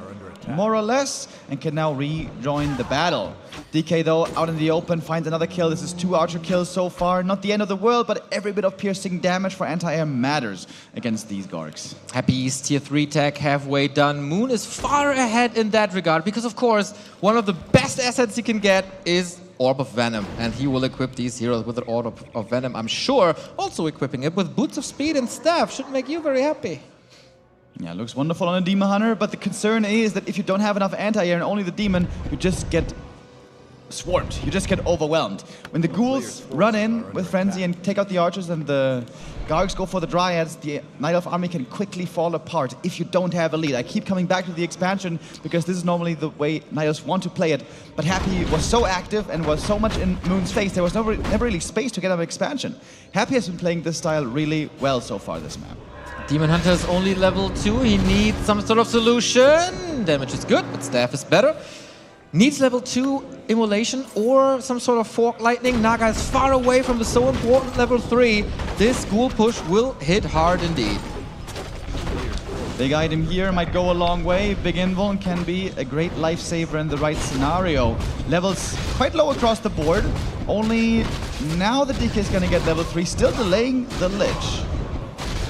more or less, and can now rejoin the battle. DK, though, out in the open, finds another kill. This is 2 Archer kills so far. Not the end of the world, but every bit of piercing damage for anti-air matters against these Gargs. Happy's tier 3 tech halfway done. Moon is far ahead in that regard because, of course, one of the best assets he can get is Orb of Venom, and he will equip these heroes with an Orb of Venom, I'm sure. Also equipping it with Boots of Speed and Staff should make you very happy. Yeah, looks wonderful on a Demon Hunter, but the concern is that if you don't have enough anti-air and only the Demon, you just get swarmed. You just get overwhelmed. When the Ghouls run in with Frenzy and take out the Archers and the Gargs go for the Dryads, the Night Elf army can quickly fall apart if you don't have a lead. I keep coming back to the expansion because this is normally the way Night Elves want to play it, but Happy was so active and was so much in Moon's face, there was never really space to get an expansion. Happy has been playing this style really well so far this map. Demon Hunter is only level 2. He needs some sort of solution. Damage is good, but Staff is better. Needs level 2 Immolation or some sort of Fork Lightning. Naga is far away from the so important level 3. This Ghoul push will hit hard indeed. Big item here might go a long way. Big Invuln can be a great lifesaver in the right scenario. Levels quite low across the board. Only now the DK is going to get level 3, still delaying the Lich.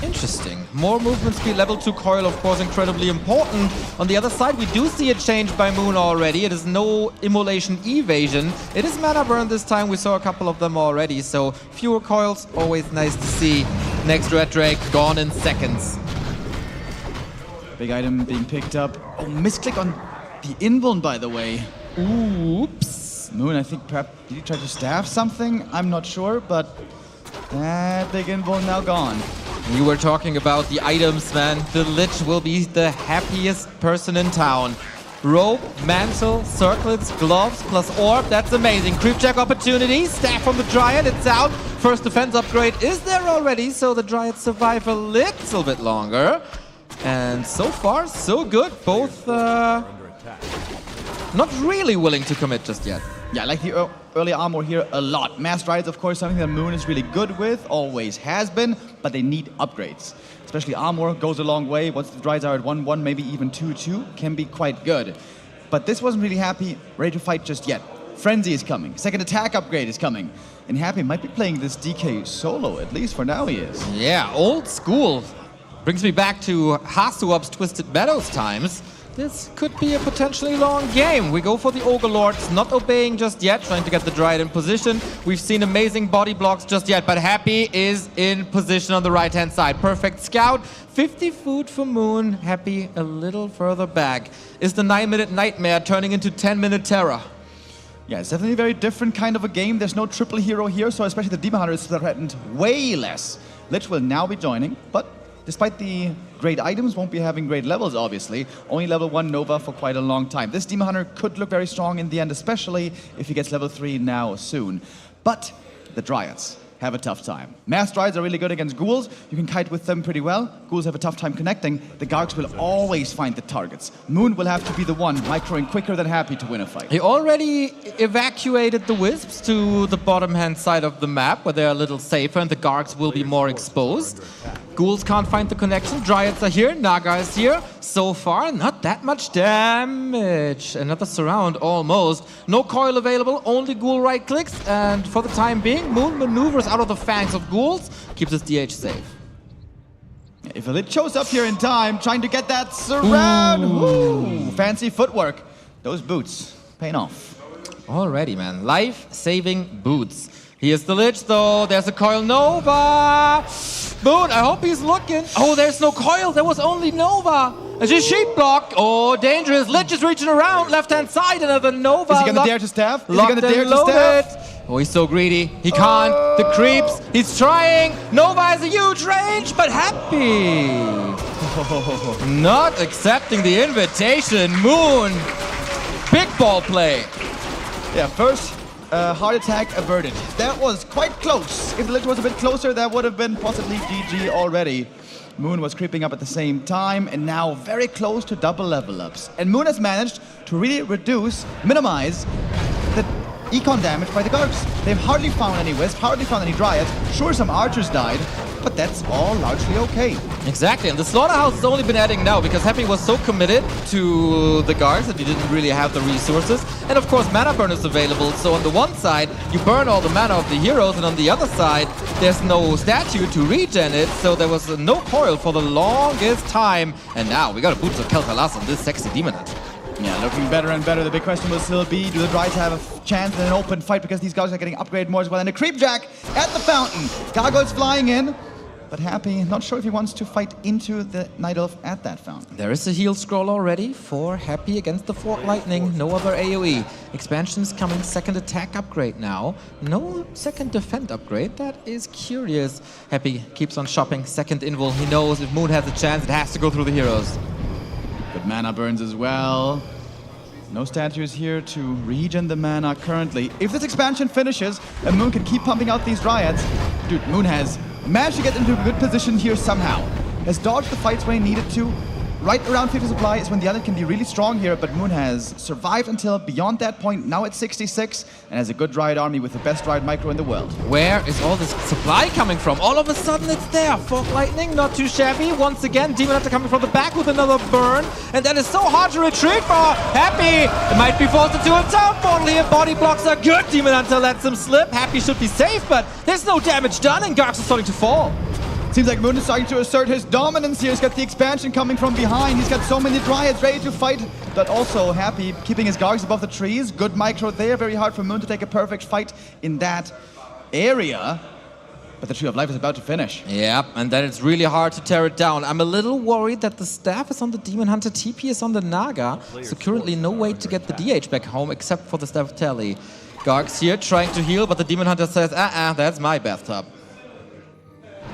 Interesting. More movement speed, level 2 coil, of course, incredibly important. On the other side, we do see a change by Moon already. It is no Immolation evasion. It is mana burn this time. We saw a couple of them already, so fewer coils, always nice to see. Next Red Drake, gone in seconds. Big item being picked up. Oh, misclick on the Invuln, by the way. Oops. Moon, I think perhaps, did he try to staff something? I'm not sure, but that big Invuln now gone. You were talking about the items, man. The Lich will be the happiest person in town. Robe, mantle, circlets, gloves, plus orb. That's amazing. Creep check opportunity. Staff from the Dryad. It's out. First defense upgrade is there already, so the Dryads survive a little bit longer. And so far, so good. Both not really willing to commit just yet. Yeah, I like the early armor here a lot. Mass Strides, of course, something that Moon is really good with, always has been, but they need upgrades. Especially armor goes a long way. Once the Drides are at 1-1, maybe even 2-2, can be quite good. But this wasn't really Happy, ready to fight just yet. Frenzy is coming. Second attack upgrade is coming. And Happy might be playing this DK solo, at least for now he is. Yeah, old school. Brings me back to Hasuop's Twisted Meadows times. This could be a potentially long game. We go for the Ogre Lords, not obeying just yet, trying to get the Dryad in position. We've seen amazing body blocks just yet, but Happy is in position on the right-hand side. Perfect scout. 50 food for Moon. Happy a little further back. Is the 9-minute nightmare turning into 10-minute terror? Yeah, it's definitely a very different kind of a game. There's no triple hero here, so especially the Demon Hunter is threatened way less. Lich will now be joining, but despite the great items, won't be having great levels, obviously. Only level 1 Nova for quite a long time. This Demon Hunter could look very strong in the end, especially if he gets level 3 now soon. But the Dryads have a tough time. Mass Dryads are really good against Ghouls. You can kite with them pretty well. Ghouls have a tough time connecting. The Gargs will always find the targets. Moon will have to be the one microing quicker than Happy to win a fight. He already evacuated the Wisps to the bottom-hand side of the map, where they're a little safer and the Gargs will be more exposed. Ghouls can't find the connection. Dryads are here. Naga is here. So far, not that much damage. Another surround, almost. No coil available, only Ghoul right-clicks. And for the time being, Moon maneuvers out of the fangs of Ghouls, keeps his DH safe. If LawLiet shows up here in time, trying to get that surround. Ooh, fancy footwork. Those boots paying off. Already, man. Life-saving boots. Here's the Lich, though. There's a coil Nova. Moon, I hope he's looking. Oh, there's no coil. There was only Nova. It's a sheep block. Oh, dangerous. Lich is reaching around. Left-hand side, another Nova. Is he gonna dare to staff? Is he Locked gonna dare and to loaded. staff? Oh, he's so greedy. He can't. The creeps. He's trying. Nova has a huge range, but Happy. Not accepting the invitation. Moon. Big ball play. Yeah, first heart attack averted. That was quite close. If the Lich was a bit closer, that would have been possibly GG already. Moon was creeping up at the same time, and now very close to double level ups. And Moon has managed to really minimize the econ damage by the Gargs. They've hardly found any Wisp, hardly found any Dryads. Sure, some Archers died, but that's all largely okay. Exactly, and the Slaughterhouse has only been adding now because Happy was so committed to the Guards that he didn't really have the resources. And of course, Mana Burn is available, so on the one side, you burn all the mana of the heroes, and on the other side, there's no statue to regen it, so there was no coil for the longest time. And now, we got a Boots of Kel'Thalas on this sexy Demon Hunter. Yeah, looking better and better. The big question will still be, do the Dryads have a chance in an open fight, because these guys are getting upgraded more as well. And a Creepjack at the fountain. Gargoyles flying in, but Happy, not sure if he wants to fight into the Night Elf at that fountain. There is a heal scroll already for Happy against the Fork Lightning. No other AoE. Expansion's coming, second attack upgrade now. No second defend upgrade. That is curious. Happy keeps on shopping. Second invul. He knows if Moon has a chance, it has to go through the heroes. Good mana burns as well. No statues here to regen the mana currently. If this expansion finishes, and Moon can keep pumping out these Dryads, dude, Moon has managed to get into a good position here somehow. Has dodged the fights when he needed to. Right around 50 supply is when the other can be really strong here, but Moon has survived until beyond that point, now at 66, and has a good Dryad army with the best Dryad micro in the world. Where is all this supply coming from? All of a sudden it's there. Fork Lightning, not too shabby. Once again, Demon Hunter coming from the back with another burn, and that is so hard to retrieve for Happy. It might be forced into a town portal here. Body blocks are good. Demon Hunter lets him slip. Happy should be safe, but there's no damage done, and Gargs is starting to fall. Seems like Moon is starting to assert his dominance here. He's got the expansion coming from behind. He's got so many Dryads ready to fight, but also Happy keeping his Gargs above the trees. Good micro there. Very hard for Moon to take a perfect fight in that area. But the Tree of Life is about to finish. Yeah, and then it's really hard to tear it down. I'm a little worried that the staff is on the Demon Hunter, TP is on the Naga, so currently no way to get the DH back home except for the Staff of Tally. Gargs here trying to heal, but the Demon Hunter says, that's my bathtub.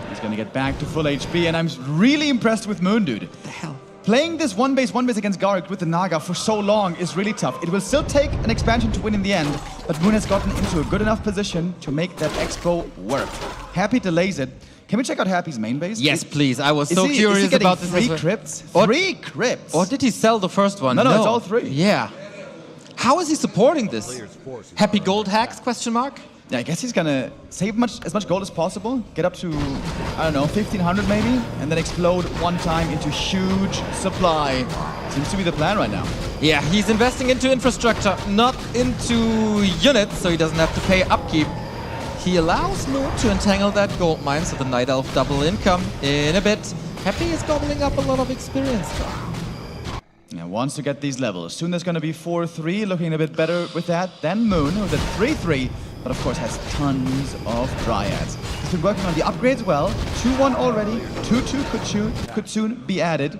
He's gonna get back to full HP, and I'm really impressed with Moon, dude. What the hell? Playing this one base against Garg with the Naga for so long is really tough. It will still take an expansion to win in the end, but Moon has gotten into a good enough position to make that expo work. Happy delays it. Can we check out Happy's main base? Yes, please. I was so curious about this. 3 crypts? 3 crypts? Or did he sell the first one? No, it's all 3. Yeah. How is he supporting this? Happy gold hacks, question mark? Yeah, I guess he's gonna save as much gold as possible, get up to, I don't know, 1,500 maybe, and then explode one time into huge supply. Seems to be the plan right now. Yeah, he's investing into infrastructure, not into units, so he doesn't have to pay upkeep. He allows Moon to entangle that gold mine, so the Night Elf double income in a bit. Happy is gobbling up a lot of experience though. Yeah, Yeah, wants to get these levels. Soon there's going to be 4-3, looking a bit better with that than Moon, who's at 3-3, but of course has tons of Dryads. He's been working on the upgrades well. 2-1 already, 2-2 could soon be added.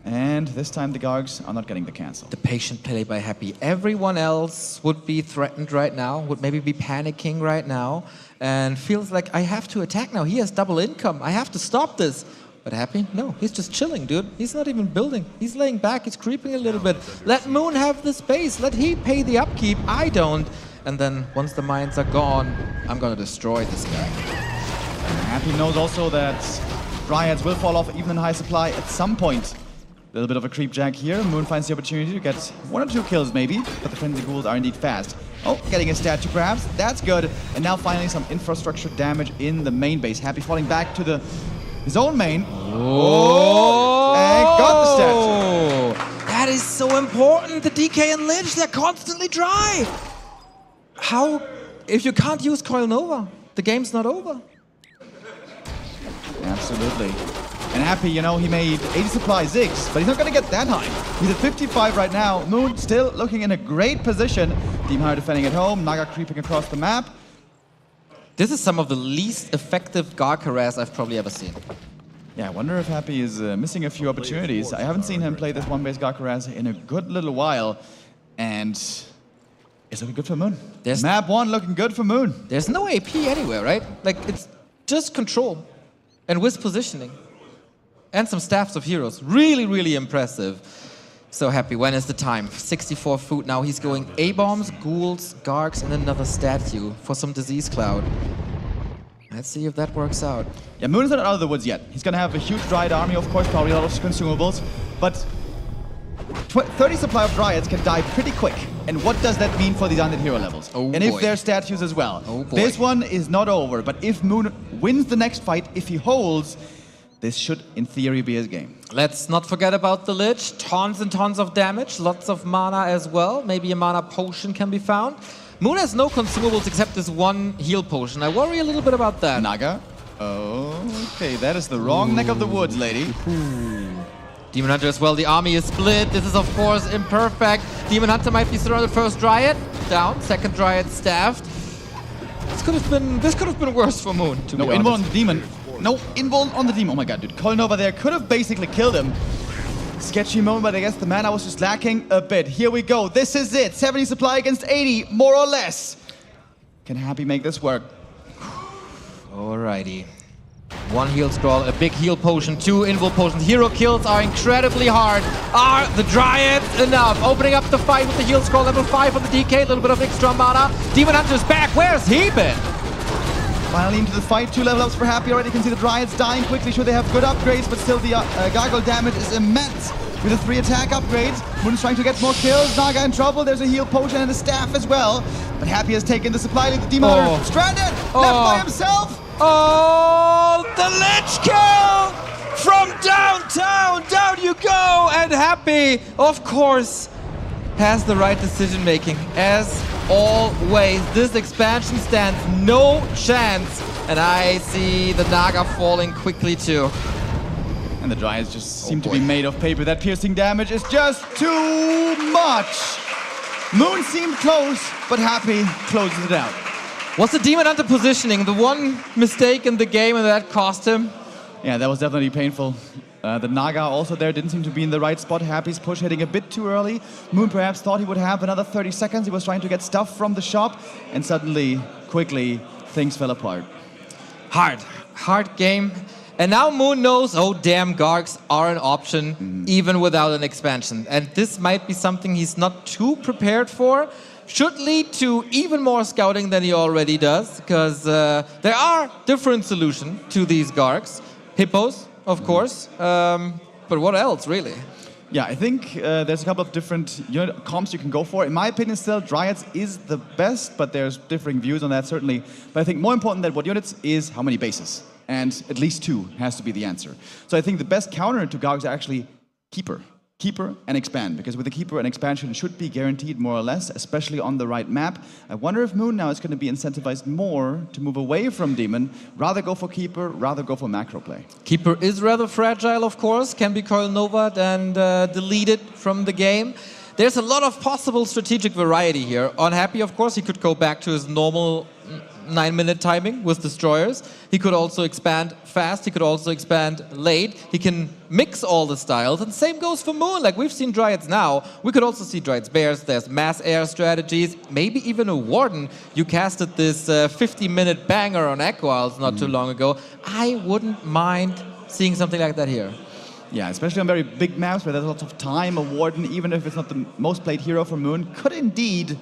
And this time the Gargs are not getting the cancel. The patient play by Happy. Everyone else would be threatened right now, would maybe be panicking right now, and feels like I have to attack now. He has double income. I have to stop this. But Happy, no, he's just chilling, dude. He's not even building. He's laying back, he's creeping a little bit. Let Moon have the space. Let he pay the upkeep. I don't. And then once the mines are gone, I'm gonna destroy this guy. Happy knows also that Dryads will fall off even in high supply at some point. A little bit of a creep jack here. Moon finds the opportunity to get 1 or 2 kills maybe, but the Frenzy Ghouls are indeed fast. Oh, getting a statue grabs, that's good. And now finally some infrastructure damage in the main base. Happy falling back to his own main. Oh, and got the statue. That is so important. The DK and Lich, they're constantly dry. How, if you can't use Coil Nova, the game's not over. Absolutely. And Happy, you know, he made 80 supply Ziggs, but he's not going to get that high. He's at 55 right now. Moon still looking in a great position. Team Hire defending at home, Naga creeping across the map. This is some of the least effective Garg harass I've probably ever seen. Yeah, I wonder if Happy is missing a few opportunities. I haven't seen him play this one-base Garg harass in a good little while, and it's looking good for Moon. Map 1 looking good for Moon. There's no AP anywhere, right? Like, it's just control and Wisp positioning. And some staffs of heroes. Really, really impressive. So Happy, when is the time? 64 food now. He's going A-bombs, ghouls, Gargs, and another statue for some disease cloud. Let's see if that works out. Yeah, Moon is not out of the woods yet. He's going to have a huge Dryad army, of course, probably a lot of consumables. But 30 supply of Dryads can die pretty quick. And what does that mean for these undead hero levels? Oh, and if they're statues as well. Oh, boy. This one is not over, but if Moon wins the next fight, if he holds, this should, in theory, be his game. Let's not forget about the Lich. Tons and tons of damage, lots of mana as well. Maybe a mana potion can be found. Moon has no consumables except this one heal potion. I worry a little bit about that. Naga. Oh, okay, that is the wrong neck of the woods, lady. Demon Hunter as well, the army is split. This is of course imperfect. Demon Hunter might be surrounded. First Dryad, down. Second Dryad staffed. This could have been worse for Moon, to be honest. Invul on the Demon. No invul on the Demon. Oh my god, dude. Coil Nova there could have basically killed him. Sketchy moment, but I guess the mana was just lacking a bit. Here we go. This is it. 70 supply against 80, more or less. Can Happy make this work? Alrighty. One heal scroll, a big heal potion, 2 invul potions. Hero kills are incredibly hard. Are the Dryads enough? Opening up the fight with the heal scroll, level 5 on the DK, a little bit of extra mana. Demon Hunter's back. Where's he been? Finally into the fight, 2 level ups for Happy already. You can see the Dryads dying quickly. Sure, they have good upgrades, but still the gargoyle damage is immense. With the 3 attack upgrades, Moon's trying to get more kills. Naga in trouble. There's a heal potion and a staff as well. But Happy has taken the supply lead. The Demon Hunter stranded, left by himself. Oh, the Lich kill from downtown. Down you go, and Happy, of course, has the right decision making as always. This expansion stands no chance, and I see the Naga falling quickly too. And the Dryads just seem to be made of paper. That piercing damage is just too much. Moon seemed close, but Happy closes it out. Was the Demon Hunter positioning the one mistake in the game and that cost him? Yeah, that was definitely painful. The Naga also there didn't seem to be in the right spot. Happy's push hitting a bit too early. Moon perhaps thought he would have another 30 seconds. He was trying to get stuff from the shop, and suddenly, quickly, things fell apart. Hard game. And now Moon knows, oh damn, Gargs are an option, even without an expansion. And this might be something he's not too prepared for. Should lead to even more scouting than he already does, because there are different solutions to these Gargs. Hippos, of course, but what else, really? Yeah, I think there's a couple of different unit comps you can go for. In my opinion, still, Dryads is the best, but there's differing views on that, certainly. But I think more important than what units is how many bases. And at least 2 has to be the answer. So I think the best counter to Gargs is actually Keeper. keeper and expand, because with the keeper and expansion it should be guaranteed more or less, especially on the right map. I wonder if Moon now is going to be incentivized more to move away from Demon, rather go for keeper, rather go for macro play. Keeper is rather fragile, of course, can be coil nova'd and deleted from the game. There's a lot of possible strategic variety here. On Happy, of course, he could go back to his normal 9-minute timing with destroyers. He could also expand fast, he could also expand late. He can mix all the styles, and same goes for Moon. Like, we've seen Dryads now. We could also see Dryads Bears. There's mass air strategies, maybe even a Warden. You casted this 50-minute banger on Equiles not too long ago. I wouldn't mind seeing something like that here. Yeah, especially on very big maps where there's lots of time, a Warden, even if it's not the most played hero for Moon, could indeed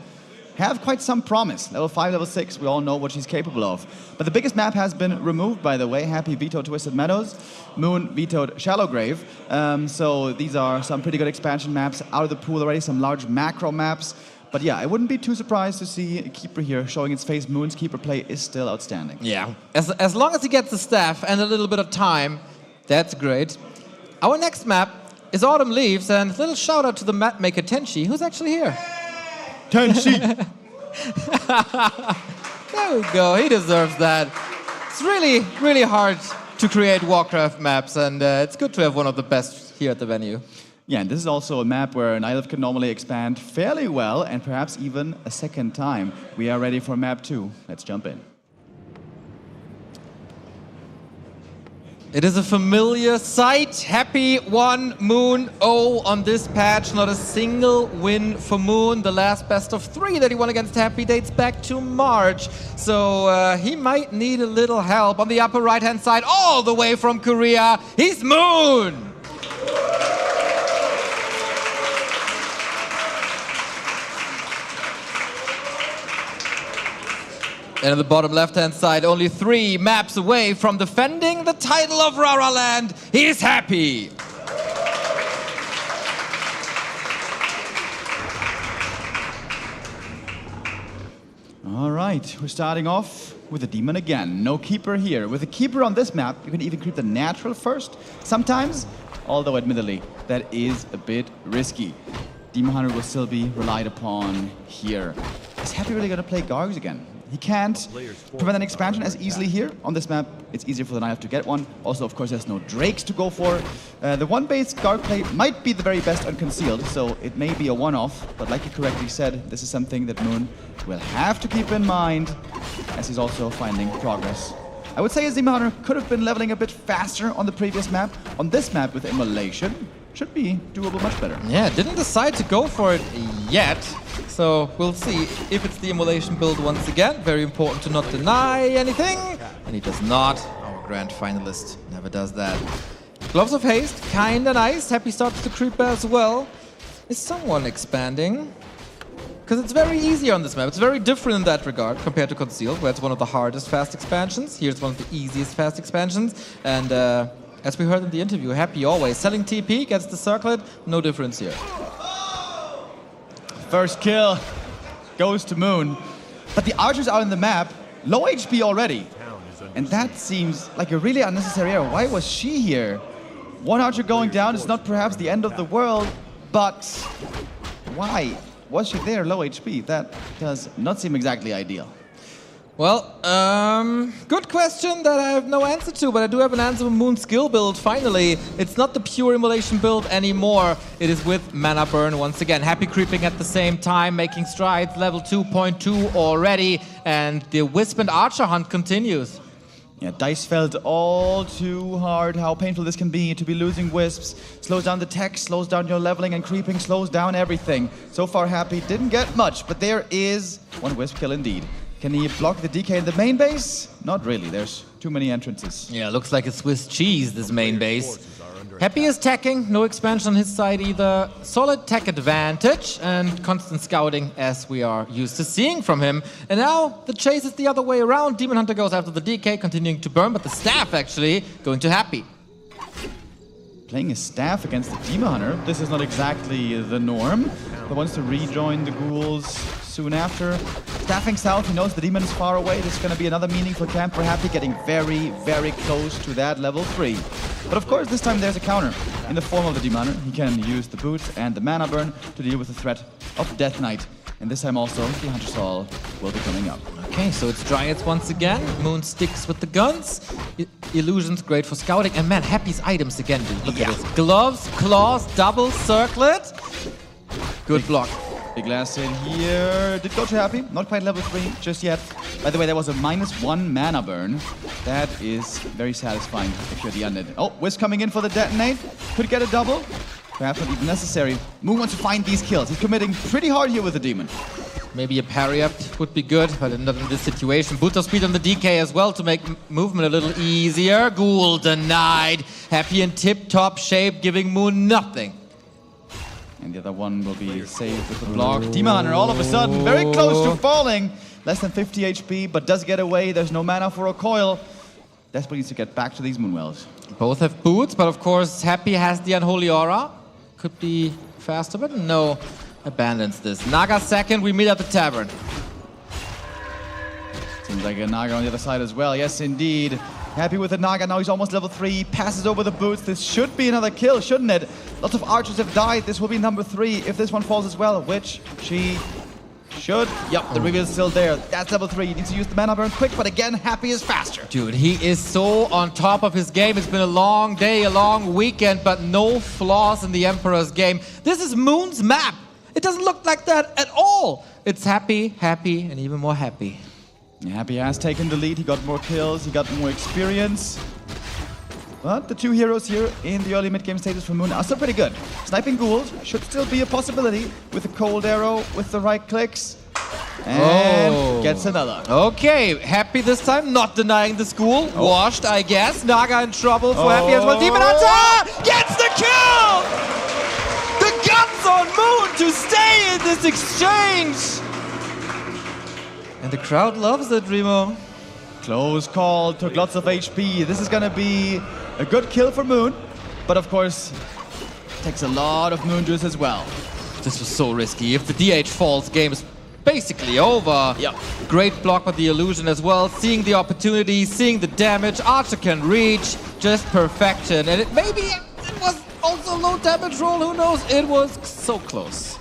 have quite some promise. Level 5, level 6, we all know what she's capable of. But the biggest map has been removed, by the way. Happy vetoed Twisted Meadows, Moon vetoed Shallow Grave. So these are some pretty good expansion maps out of the pool already, some large macro maps. But yeah, I wouldn't be too surprised to see a keeper here showing its face. Moon's keeper play is still outstanding. Yeah, as long as he gets the staff and a little bit of time, that's great. Our next map is Autumn Leaves, and a little shout out to the map maker Tenchi, who's actually here. Tenchi! There we go, he deserves that. It's really, really hard to create Warcraft maps, and it's good to have one of the best here at the venue. Yeah, and this is also a map where an Nihilith can normally expand fairly well, and perhaps even a second time. We are ready for map 2. Let's jump in. It is a familiar sight. Happy 1, Moon 0 on this patch. Not a single win for Moon. The last best of 3 that he won against Happy dates back to March. So he might need a little help. On the upper right-hand side, all the way from Korea, he's Moon! And on the bottom left-hand side, only 3 maps away from defending the title of RARALAND, he's Happy. All right, we're starting off with a Demon again. No keeper here. With a keeper on this map, you can even creep the natural first sometimes, although admittedly, that is a bit risky. Demon Hunter will still be relied upon here. Is Happy really going to play Gargs again? He can't prevent an expansion as easily here. On this map, it's easier for the Nihilith to get one. Also, of course, there's no Drakes to go for. The one-base Garg play might be the very best unconcealed, so it may be a one-off. But like you correctly said, this is something that Moon will have to keep in mind as he's also finding progress. I would say his Demon Hunter could have been leveling a bit faster on the previous map. On this map with Immolation, should be doable much better. Yeah, didn't decide to go for it yet. So we'll see if it's the Immolation build once again. Very important to not deny anything. And he does not. Our Grand Finalist never does that. Gloves of Haste, kinda nice. Happy starts to creep as well. Is someone expanding? Because it's very easy on this map. It's very different in that regard compared to Concealed, where it's one of the hardest fast expansions. Here's one of the easiest fast expansions. And as we heard in the interview, Happy always selling TP, gets the circlet, no difference here. First kill goes to Moon. But the archers out on the map, low HP already. And that seems like a really unnecessary error. Why was she here? One archer going down is not perhaps the end of the world, but why was she there low HP? That does not seem exactly ideal. Well, good question that I have no answer to, but I do have an answer for Moon's skill build, finally. It's not the pure Immolation build anymore. It is with Mana Burn once again. Happy creeping at the same time, making strides, level 2.2 already, and the Wisp and Archer hunt continues. Yeah, Dice felt all too hard how painful this can be to be losing Wisps. Slows down the tech, slows down your leveling, and creeping slows down everything. So far, Happy didn't get much, but there is one Wisp kill indeed. Can he block the DK in the main base? Not really, there's too many entrances. Yeah, looks like a Swiss cheese, this main base. Happy is teching, no expansion on his side either. Solid tech advantage and constant scouting as we are used to seeing from him. And now the chase is the other way around. Demon Hunter goes after the DK, continuing to burn, but the staff actually going to Happy. Playing a staff against the Demon Hunter, this is not exactly the norm. He wants to rejoin the ghouls soon after. Staffing south, he knows the demon is far away. This is going to be another meaningful camp for Happy, getting very, very close to that level 3. But of course, this time there's a counter. in the form of the Demon Hunter. He can use the boots and the mana burn to deal with the threat of Death Knight. And this time also, the Hunter Soul will be coming up. Okay, so it's Dryads once again. Moon sticks with the guns. Illusion's great for scouting. And man, Happy's items again, dude. Look at this. Gloves, claws, double circlet. Good block. Big last hit here. Did go to Happy. Not quite level 3 just yet. By the way, there was a -1 mana burn. That is very satisfying if you're the undead. Oh, Wiz coming in for the detonate. Could get a double. Perhaps not even necessary. Moon wants to find these kills. He's committing pretty hard here with the demon. Maybe a parry up would be good, but not in this situation. Booster speed on the DK as well to make movement a little easier. Ghoul denied. Happy in tip-top shape, giving Moon nothing. And the other one will be saved with the block. Demon Hunter all of a sudden very close to falling. Less than 50 HP, but does get away. There's no mana for a coil. Desperately needs to get back to these Moonwells. Both have boots, but of course Happy has the Unholy Aura. Could be faster, but no. Abandons this. Naga second, we meet at the tavern. Seems like a Naga on the other side as well. Yes, indeed. Happy with the Naga. Now he's almost level 3. Passes over the boots. This should be another kill, shouldn't it? Lots of archers have died. This will be number 3 if this one falls as well, which she should. Yep, the reveal is still there. That's level 3. He needs to use the mana burn quick, but again, Happy is faster. Dude, he is so on top of his game. It's been a long day, a long weekend, but no flaws in the Emperor's game. This is Moon's map. It doesn't look like that at all. It's Happy, Happy, and even more Happy. Yeah, Happy has taken the lead. He got more kills. He got more experience. But the two heroes here in the early mid-game stages for Moon are still pretty good. Sniping ghouls should still be a possibility with the cold arrow, with the right clicks. And gets another. Okay, Happy this time, not denying the school. Washed, I guess. Naga in trouble for Happy as well. Demon Hunter gets the kill! The guns on Moon to stay in this exchange! And the crowd loves it, Remo. Close call, took lots of HP. This is gonna be a good kill for Moon, but of course, takes a lot of Moon juice as well. This was so risky. If the DH falls, game is basically over. Yep. Great block with the illusion as well. Seeing the opportunity, seeing the damage. Archer can reach, just perfection. And maybe it was also low damage roll, who knows? It was so close.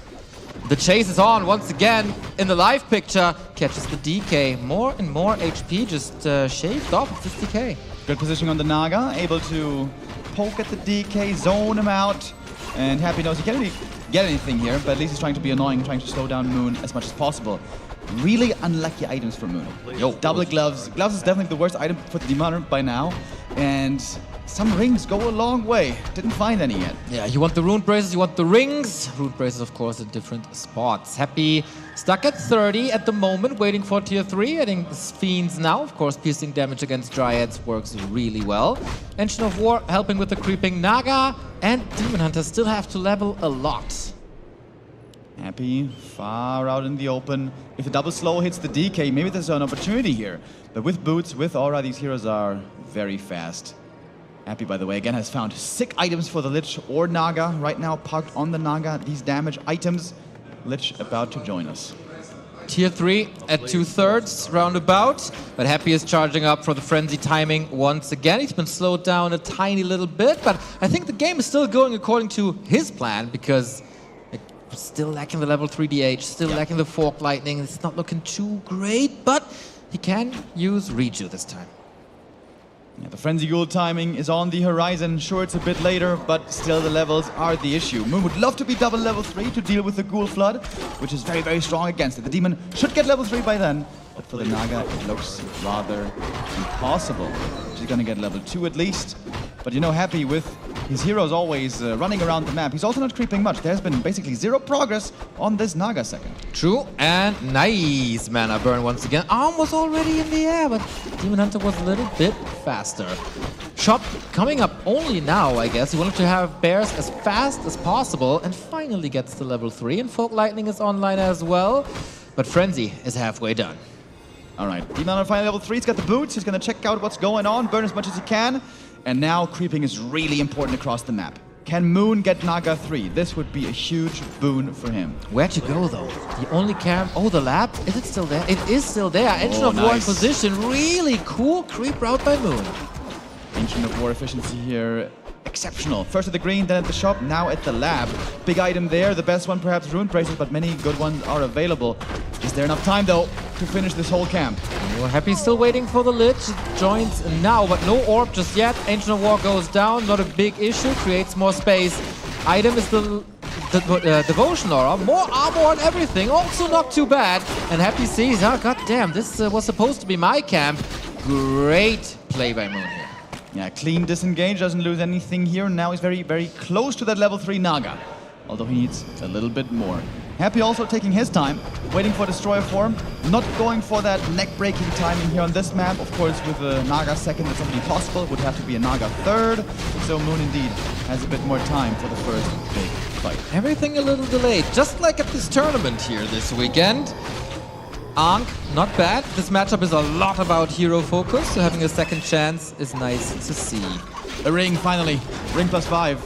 The chase is on once again in the live picture. Catches the DK. More and more HP just shaved off of 50k. Good positioning on the Naga, able to poke at the DK, zone him out. And Happy knows he can't really get anything here, but at least he's trying to be annoying, trying to slow down Moon as much as possible. Really unlucky items for Moon. Yo, double gloves. Gloves is definitely the worst item for the Demon Hunter by now. And some rings go a long way. Didn't find any yet. Yeah, you want the rune braces, you want the rings. Rune braces, of course, in different spots. Happy stuck at 30 at the moment, waiting for tier 3. I think the Fiends now, of course, piercing damage against Dryads works really well. Engine of War helping with the creeping Naga, and Demon Hunter still have to level a lot. Happy far out in the open. If the double slow hits the DK, maybe there's an opportunity here. But with boots, with aura, these heroes are very fast. Happy, by the way, again has found sick items for the Lich or Naga. Right now, parked on the Naga, these damage items. Lich about to join us. Tier 3 at 2/3 roundabout, but Happy is charging up for the frenzy timing once again. He's been slowed down a tiny little bit, but I think the game is still going according to his plan, because it's still lacking the level 3 DH, still lacking the Fork Lightning. It's not looking too great, but he can use Reju this time. Yeah, the Frenzy Ghoul timing is on the horizon. Sure, it's a bit later, but still the levels are the issue. Moon would love to be double level 3 to deal with the Ghoul Flood, which is very, very strong against it. The Demon should get level 3 by then, but for the Naga, it looks rather impossible. She's gonna get level 2 at least. But you know, Happy with his heroes always running around the map. He's also not creeping much. There's been basically zero progress on this Naga second. True, and nice mana burn once again. Arm was already in the air, but Demon Hunter was a little bit faster. Shop coming up only now, I guess. He wanted to have bears as fast as possible and finally gets to level 3. And Folk Lightning is online as well, but Frenzy is halfway done. All right, Demon Hunter finally level 3. He's got the boots. He's gonna check out what's going on, burn as much as he can. And now creeping is really important across the map. Can Moon get Naga 3? This would be a huge boon for him. Where'd you go, though? The only camp... Oh, the lab? Is it still there? It is still there. Engine of War in position. Really cool creep route by Moon. Engine of War efficiency here exceptional. First at the green, then at the shop, now at the lab. Big item there, the best one perhaps Rune Braces, but many good ones are available. Is there enough time though to finish this whole camp? Well, Happy still waiting for the lit. Joins now, but no orb just yet. Ancient of War goes down, not a big issue, creates more space. Item is the Devotion Aura, more armor and everything, also not too bad. And Happy sees, oh goddamn, this was supposed to be my camp. Great play by Moon here. Yeah, clean disengage, doesn't lose anything here. Now he's very, very close to that level 3 Naga, although he needs a little bit more. Happy also taking his time, waiting for Destroyer form, not going for that neck-breaking timing here on this map. Of course, with a Naga second, that's only possible. It would have to be a Naga third, so Moon indeed has a bit more time for the first big fight. Everything a little delayed, just like at this tournament here this weekend. Ankh, not bad. This matchup is a lot about hero focus, so having a second chance is nice to see. A ring, finally. Ring +5.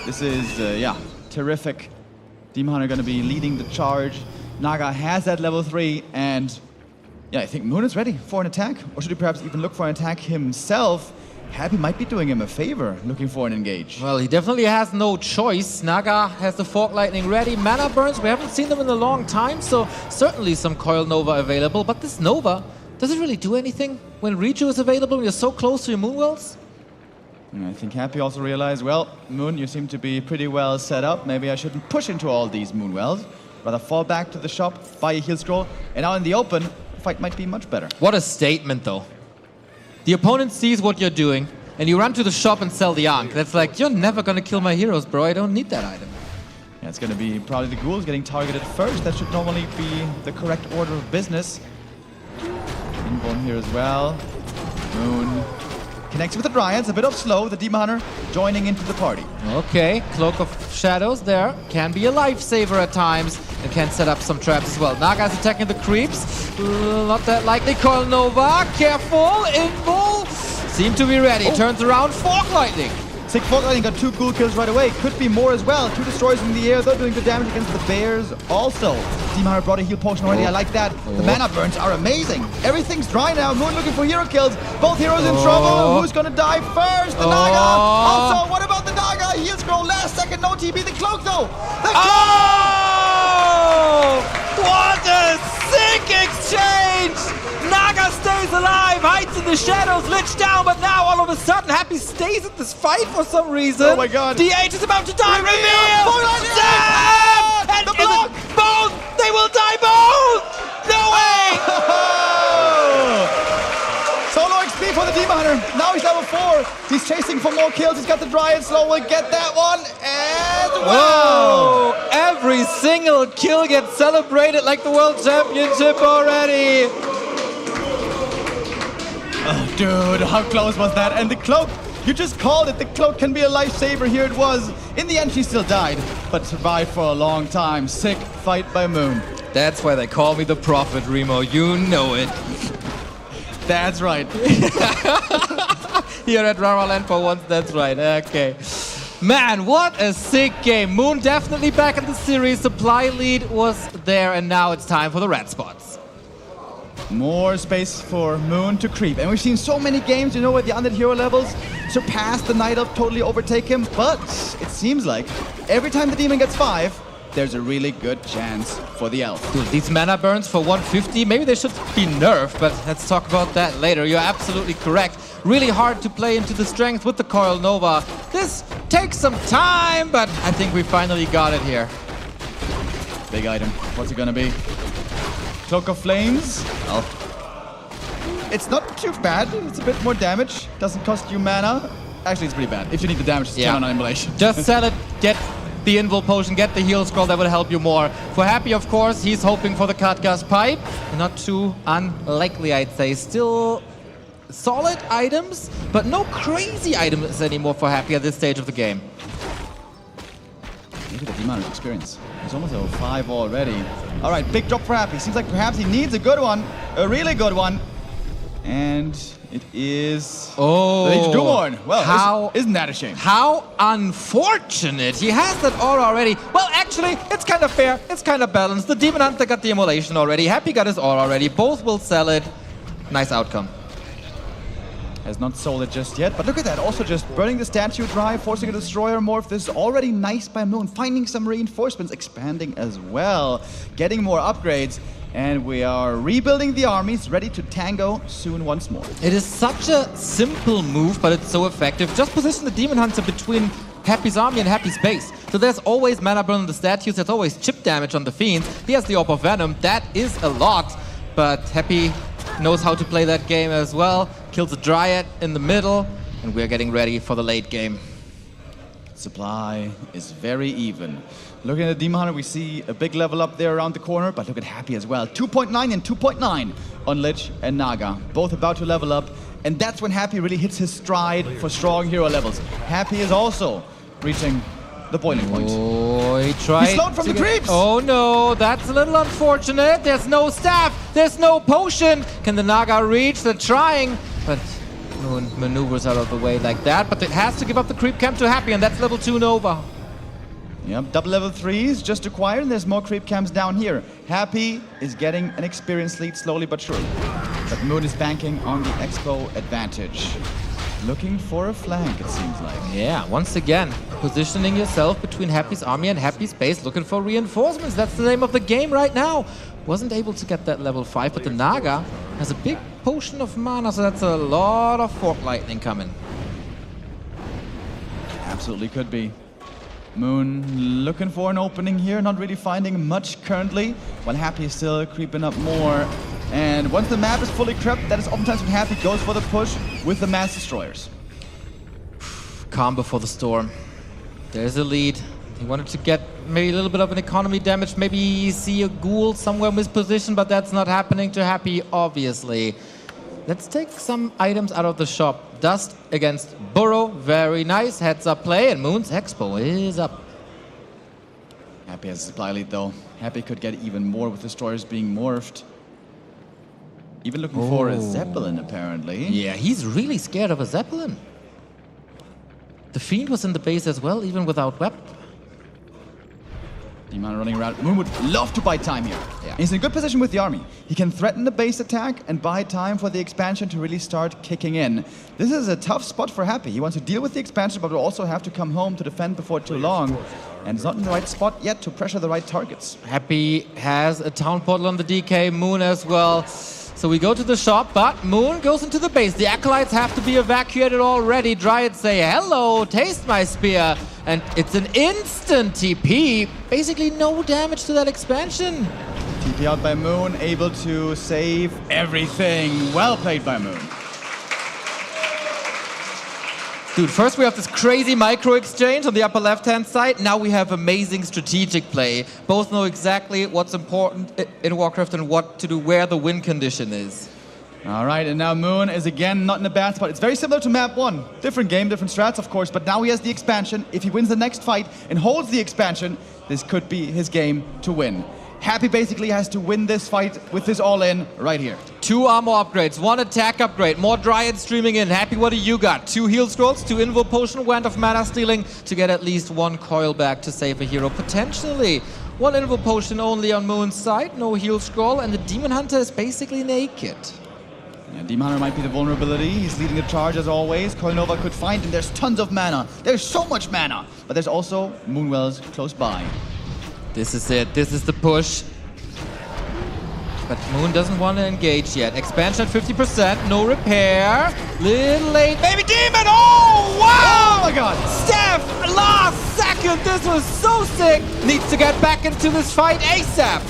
This is, yeah, terrific. Demon Hunter going to be leading the charge. Naga has that level 3, and yeah, I think Moon is ready for an attack. Or should he perhaps even look for an attack himself? Happy might be doing him a favor, looking for an engage. Well, he definitely has no choice. Naga has the Fork Lightning ready. Mana burns, we haven't seen them in a long time, so certainly some Coil Nova available. But this Nova, does it really do anything when Riju is available when you're so close to your Moonwells? I think Happy also realized, well, Moon, you seem to be pretty well set up. Maybe I shouldn't push into all these Moonwells. Rather fall back to the shop, buy a heal scroll, and out in the open, the fight might be much better. What a statement, though. The opponent sees what you're doing, and you run to the shop and sell the Ankh. That's like, you're never gonna kill my heroes, bro. I don't need that item. Yeah, it's gonna be probably the ghouls getting targeted first. That should normally be the correct order of business. Inborn here as well. Moon connects with the Dryads, a bit of slow, the Demon Hunter joining into the party. Okay, Cloak of Shadows there. Can be a lifesaver at times and can set up some traps as well. Naga's attacking the creeps. Not that likely. Coil Nova, careful, Invul. Seem to be ready. Turns around, Fork Lightning. Sick Fork Lightning got 2 ghoul kills right away. Could be more as well. 2 destroyers in the air, though, doing good damage against the bears also. Demon Hunter brought a heal potion already. I like that. The mana burns are amazing. Everything's dry now. Moon looking for hero kills. Both heroes in trouble. Who's gonna die first? The Naga. Also, what about the Naga? Heal scroll last second. No TB. The cloak though. The cloak! What a sick exchange! Naga stays alive, hides in the shadows, lich down, but now all of a sudden Happy stays at this fight for some reason. Oh my god. DH is about to die. Reveal! Zap! And the block! Both! They will die both! No way! Solo XP for the Demon Hunter. Now he's level 4. He's chasing for more kills. He's got the Dryad slow. Will get that one. And wow! Whoa! Every single kill gets celebrated like the World Championship already. Oh, dude, how close was that? And the cloak, you just called it. The cloak can be a lifesaver. Here it was. In the end, she still died, but survived for a long time. Sick fight by Moon. That's why they call me the Prophet, Remo. You know it. That's right. Here at RARALAND for once, that's right. Okay. Man, what a sick game. Moon definitely back in the series. Supply lead was there, and now it's time for the red spots. More space for Moon to creep. And we've seen so many games, you know, where the undead hero levels surpass the Night Elf, totally overtake him. But it seems like every time the demon gets 5, there's a really good chance for the elf. Dude, these mana burns for 150, maybe they should be nerfed, but let's talk about that later. You're absolutely correct. Really hard to play into the strength with the Coil Nova. This takes some time, but I think we finally got it here. Big item. What's it gonna be? Cloak of Flames. Oh. It's not too bad. It's a bit more damage. Doesn't cost you mana. Actually, it's pretty bad. If you need the damage, just turn on Immolation. Just sell it, get the Invul Potion, get the heal scroll, that will help you more. For Happy, of course, he's hoping for the Katgas Pipe. Not too unlikely, I'd say. Still solid items, but no crazy items anymore for Happy at this stage of the game. Look at the amount of experience. He's almost level 5 already. All right, big drop for Happy. Seems like perhaps he needs a good one, a really good one. And it is... Oh, the Doomhorn. Well, isn't that a shame? How unfortunate. He has that all already. Well, actually, it's kind of fair. It's kind of balanced. The Demon Hunter got the Immolation already. Happy got his all already. Both will sell it. Nice outcome. has not sold it just yet. But look at that, also just burning the statue dry, forcing a destroyer morph. This is already nice by Moon, finding some reinforcements, expanding as well, getting more upgrades. And we are rebuilding the armies, ready to tango soon once more. It is such a simple move, but it's so effective. Just position the Demon Hunter between Happy's army and Happy's base. So there's always mana burn on the statues, there's always chip damage on the Fiends. He has the Orb of Venom, that is a lot, but Happy knows how to play that game as well. Kills a Dryad in the middle, and we're getting ready for the late game. Supply is very even. Looking at the Demon Hunter, we see a big level up there around the corner, but look at Happy as well. 2.9 and 2.9 on Lich and Naga, both about to level up. And that's when Happy really hits his stride for strong hero levels. Happy is also reaching the boiling point. Oh, he tried. He's slowed from the creeps! Oh no, that's a little unfortunate. There's no staff, there's no potion. Can the Naga reach? They're trying, but Moon maneuvers out of the way like that. But it has to give up the creep camp to Happy, and that's level 2 Nova. Yep, double level 3s just acquired, and there's more creep camps down here. Happy is getting an experience lead slowly but surely. But Moon is banking on the Expo advantage. Looking for a flank, it seems like. Yeah, once again, positioning yourself between Happy's army and Happy's base, looking for reinforcements. That's the name of the game right now. Wasn't able to get that level 5, but the Naga has a big potion of mana, so that's a lot of Fork Lightning coming. Absolutely could be. Moon looking for an opening here, not really finding much currently, while Happy is still creeping up more. And once the map is fully crept, that is oftentimes when Happy goes for the push with the Mass Destroyers. Calm before the storm. There's a lead. He wanted to get maybe a little bit of an economy damage, maybe see a ghoul somewhere mispositioned, but that's not happening to Happy, obviously. Let's take some items out of the shop. Dust against Burrow, very nice. Heads up play, and Moon's Expo is up. Happy has a supply lead though. Happy could get even more with destroyers being morphed. Even looking for a Zeppelin, apparently. Yeah, he's really scared of a Zeppelin. The Fiend was in the base as well, even without weapon. Demon running around. Moon would love to buy time here. Yeah. He's in a good position with the army. He can threaten the base attack and buy time for the expansion to really start kicking in. This is a tough spot for Happy. He wants to deal with the expansion, but will also have to come home to defend before too long. And it's not in the right spot yet to pressure the right targets. Happy has a town portal on the DK, Moon as well. So we go to the shop, but Moon goes into the base. The Acolytes have to be evacuated already. Dryads say, hello, taste my spear. And it's an instant TP. Basically no damage to that expansion. TP out by Moon, able to save everything. Well played by Moon. Dude, first we have this crazy micro exchange on the upper left-hand side. Now we have amazing strategic play. Both know exactly what's important in Warcraft and what to do, where the win condition is. All right, and now Moon is again not in a bad spot. It's very similar to map 1. Different game, different strats, of course, but now he has the expansion. If he wins the next fight and holds the expansion, this could be his game to win. Happy basically has to win this fight with this all-in right here. 2 armor upgrades, 1 attack upgrade, more Dryads streaming in. Happy, what do you got? 2 heal scrolls, 2 invo potion, wand of mana stealing to get at least 1 coil back to save a hero, potentially. 1 invo potion only on Moon's side, no heal scroll, and the Demon Hunter is basically naked. Yeah, Demon Hunter might be the vulnerability. He's leading the charge as always. Coil Nova could find him. There's tons of mana. There's so much mana. But there's also Moonwells close by. This is it. This is the push. But Moon doesn't want to engage yet. Expansion at 50%. No repair. Little late. Baby Demon! Oh, wow! Oh my god! Steph, last second. This was so sick. Needs to get back into this fight ASAP.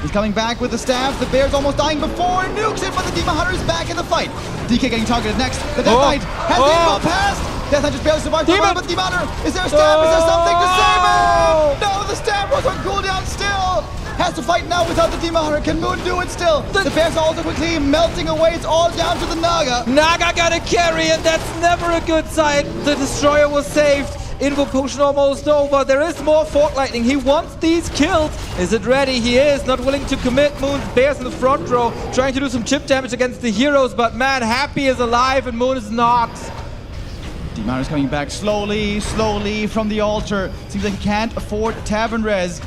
He's coming back with the staff. The Bear's almost dying before nukes it, but the Demon Hunter is back in the fight. DK getting targeted next. The Death Knight has the info passed. Death Knight just barely survived. Demon! But Demon Hunter, is there a staff? Is there something to save him? No, the staff was on cooldown still. Has to fight now without the Demon Hunter. Can Moon do it still? The Bears are also quickly melting away. It's all down to the Naga. Naga got a carry, and that's never a good sign. The Destroyer was saved. Invo potion almost over. There is more Fork Lightning. He wants these kills. Is it ready? He is. Not willing to commit. Moon's Bears in the front row. Trying to do some chip damage against the heroes. But man, Happy is alive and Moon is not. Demon Hunter's coming back slowly, slowly from the altar. Seems like he can't afford Tavern Res.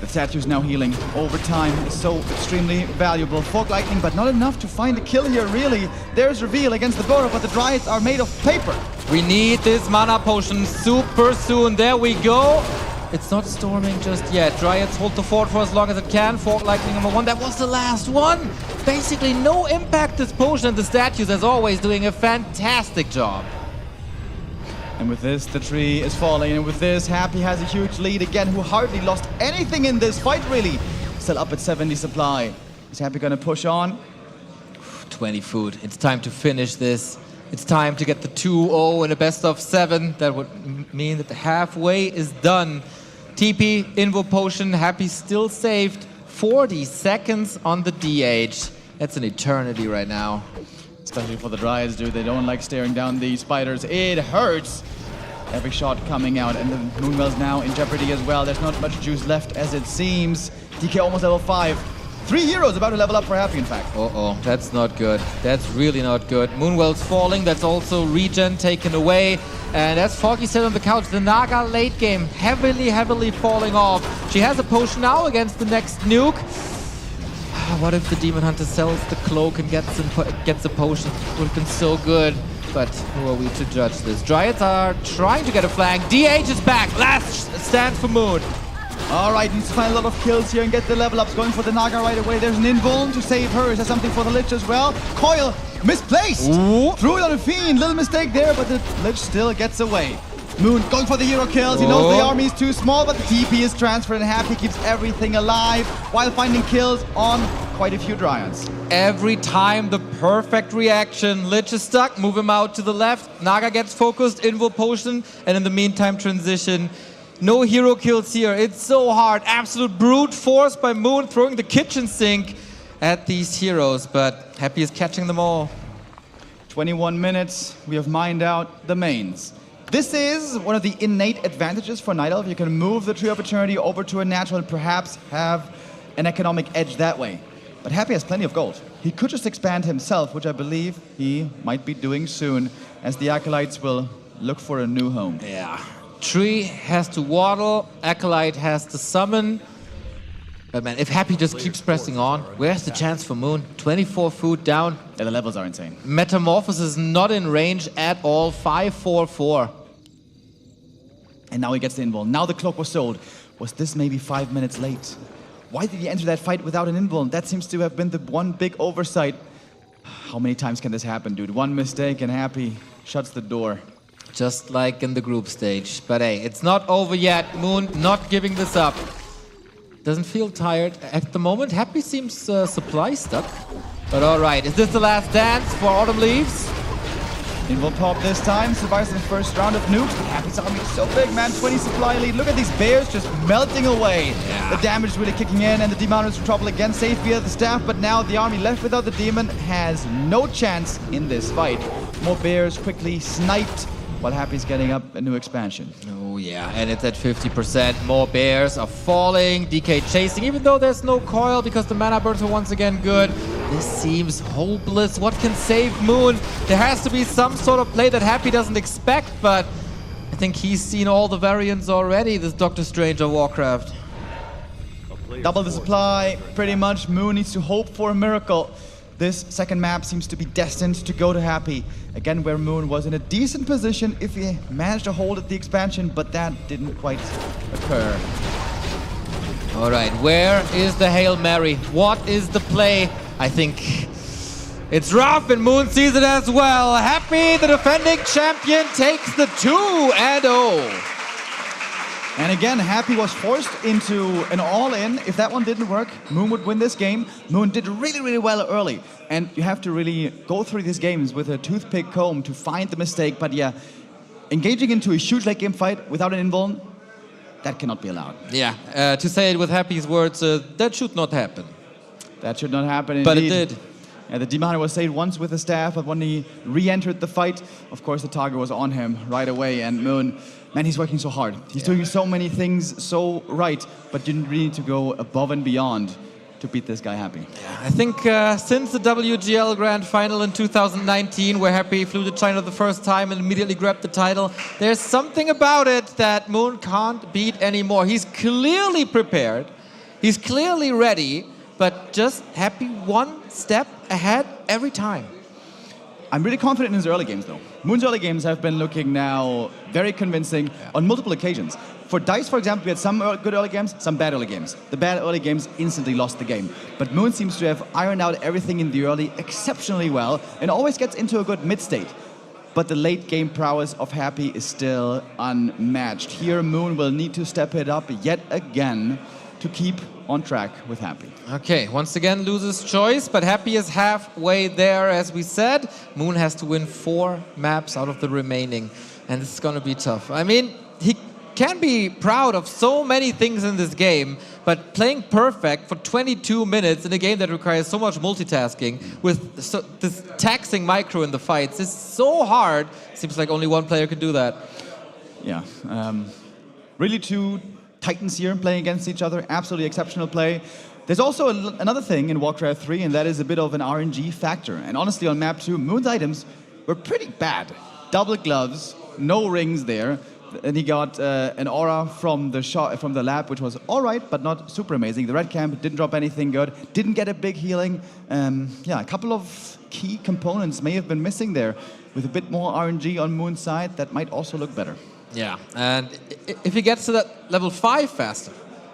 The statue's now healing. Overtime is so extremely valuable. Fog Lightning, but not enough to find the kill here, really. There's Reveal against the Bora, but the Dryads are made of paper. We need this mana potion super soon. There we go. It's not storming just yet. Dryads hold the fort for as long as it can. Fog Lightning number 1. That was the last one. Basically no impact this potion, and the statues, as always, doing a fantastic job. And with this, the tree is falling. And with this, Happy has a huge lead again, who hardly lost anything in this fight, really. Still up at 70 supply. Is Happy gonna push on? 20 food. It's time to finish this. It's time to get the 2-0 in a best of 7. That would mean that the halfway is done. TP, Invo Potion, Happy still saved. 40 seconds on the DH. That's an eternity right now. Especially for the Dryads, dude. They don't like staring down these spiders. It hurts. Every shot coming out, and the Moonwell's now in jeopardy as well. There's not much juice left as it seems. DK almost level 5. 3 heroes about to level up for Happy, in fact. Uh-oh, that's not good. That's really not good. Moonwell's falling. That's also regen taken away. And as Foggy said on the couch, the Naga late game heavily falling off. She has a potion now against the next nuke. What if the Demon Hunter sells the cloak and gets a potion? It would have been so good. But who are we to judge this? Dryads are trying to get a flank. DH is back. Last stand for Moon. All right, needs to find a lot of kills here and get the level ups. Going for the Naga right away. There's an invuln to save her. Is there something for the Lich as well? Coil misplaced. Ooh. Threw it on a Fiend. Little mistake there, but the Lich still gets away. Moon going for the hero kills. He knows the army is too small, but the TP is transferred and Happy keeps everything alive while finding kills on quite a few Dryads. Every time the perfect reaction. Lich is stuck. Move him out to the left. Naga gets focused. Invo Potion. And in the meantime, transition. No hero kills here. It's so hard. Absolute brute force by Moon, throwing the kitchen sink at these heroes. But Happy is catching them all. 21 minutes. We have mined out the mains. This is one of the innate advantages for Night Elf. You can move the Tree of Eternity over to a natural and perhaps have an economic edge that way. But Happy has plenty of gold. He could just expand himself, which I believe he might be doing soon, as the Acolytes will look for a new home. Yeah. Tree has to waddle, Acolyte has to summon. But man, if Happy just keeps pressing on, where's the chance for Moon? 24 food down. Yeah, the levels are insane. Metamorphosis not in range at all. 5-4-4. And now he gets the invuln. Now the cloak was sold. Was this maybe 5 minutes late? Why did he enter that fight without an invuln? That seems to have been the one big oversight. How many times can this happen, dude? One mistake and Happy shuts the door. Just like in the group stage. But hey, it's not over yet. Moon not giving this up. Doesn't feel tired at the moment. Happy seems supply stuck. But all right, is this the last dance for Autumn Leaves? Invuln pop this time. Survives the first round of nukes. Happy's army is so big, man. 20 supply lead. Look at these bears just melting away. Yeah. The damage is really kicking in, and the Demon is in trouble again. Safe via the staff, but now the army left without the Demon has no chance in this fight. More bears quickly sniped, while Happy's getting up a new expansion. Oh yeah, and it's at 50%. More bears are falling. DK chasing, even though there's no coil because the mana burns are once again good. This seems hopeless. What can save Moon? There has to be some sort of play that Happy doesn't expect, but I think he's seen all the variants already, this Doctor Strange of Warcraft. Double the supply, pretty much. Moon needs to hope for a miracle. This second map seems to be destined to go to Happy. Again, where Moon was in a decent position if he managed to hold at the expansion, but that didn't quite occur. All right, where is the Hail Mary? What is the play? I think it's rough, and Moon sees it as well. Happy, the defending champion, takes the 2-0. And again, Happy was forced into an all-in. If that one didn't work, Moon would win this game. Moon did really well early. And you have to really go through these games with a toothpick comb to find the mistake. But yeah, engaging into a huge late game fight without an invuln, that cannot be allowed. Yeah, to say it with Happy's words, that should not happen. That should not happen indeed. But it did. Yeah, the Demon Hunter was saved once with the staff, but when he re-entered the fight, of course the target was on him right away. And Moon, man, he's working so hard. He's doing so many things so right, but you really need to go above and beyond to beat this guy Happy. I think since the WGL Grand Final in 2019, where Happy flew to China the first time and immediately grabbed the title, there's something about it that Moon can't beat anymore. He's clearly prepared. He's clearly ready, but just Happy one step ahead every time. I'm really confident in his early games, though. Moon's early games have been looking now very convincing on multiple occasions. For DICE, for example, we had some good early games, some bad early games. The bad early games instantly lost the game. But Moon seems to have ironed out everything in the early exceptionally well and always gets into a good mid-state. But the late game prowess of Happy is still unmatched. Here, Moon will need to step it up yet again to keep on track with Happy. Okay, once again loses choice, but Happy is halfway there, as we said. Moon has to win 4 maps out of the remaining, and it's gonna be tough. I mean, he can be proud of so many things in this game, but playing perfect for 22 minutes in a game that requires so much multitasking with this taxing micro in the fights is so hard. Seems like only one player can do that. Yeah, really two Titans here playing against each other. Absolutely exceptional play. There's also another thing in Warcraft 3, and that is a bit of an RNG factor. And honestly, on map 2, Moon's items were pretty bad. Double gloves, no rings there. And he got an aura from the lab, which was all right, but not super amazing. The red camp didn't drop anything good, didn't get a big healing. Yeah, a couple of key components may have been missing there. With a bit more RNG on Moon's side, that might also look better. Yeah, and if he gets to that level 5 faster,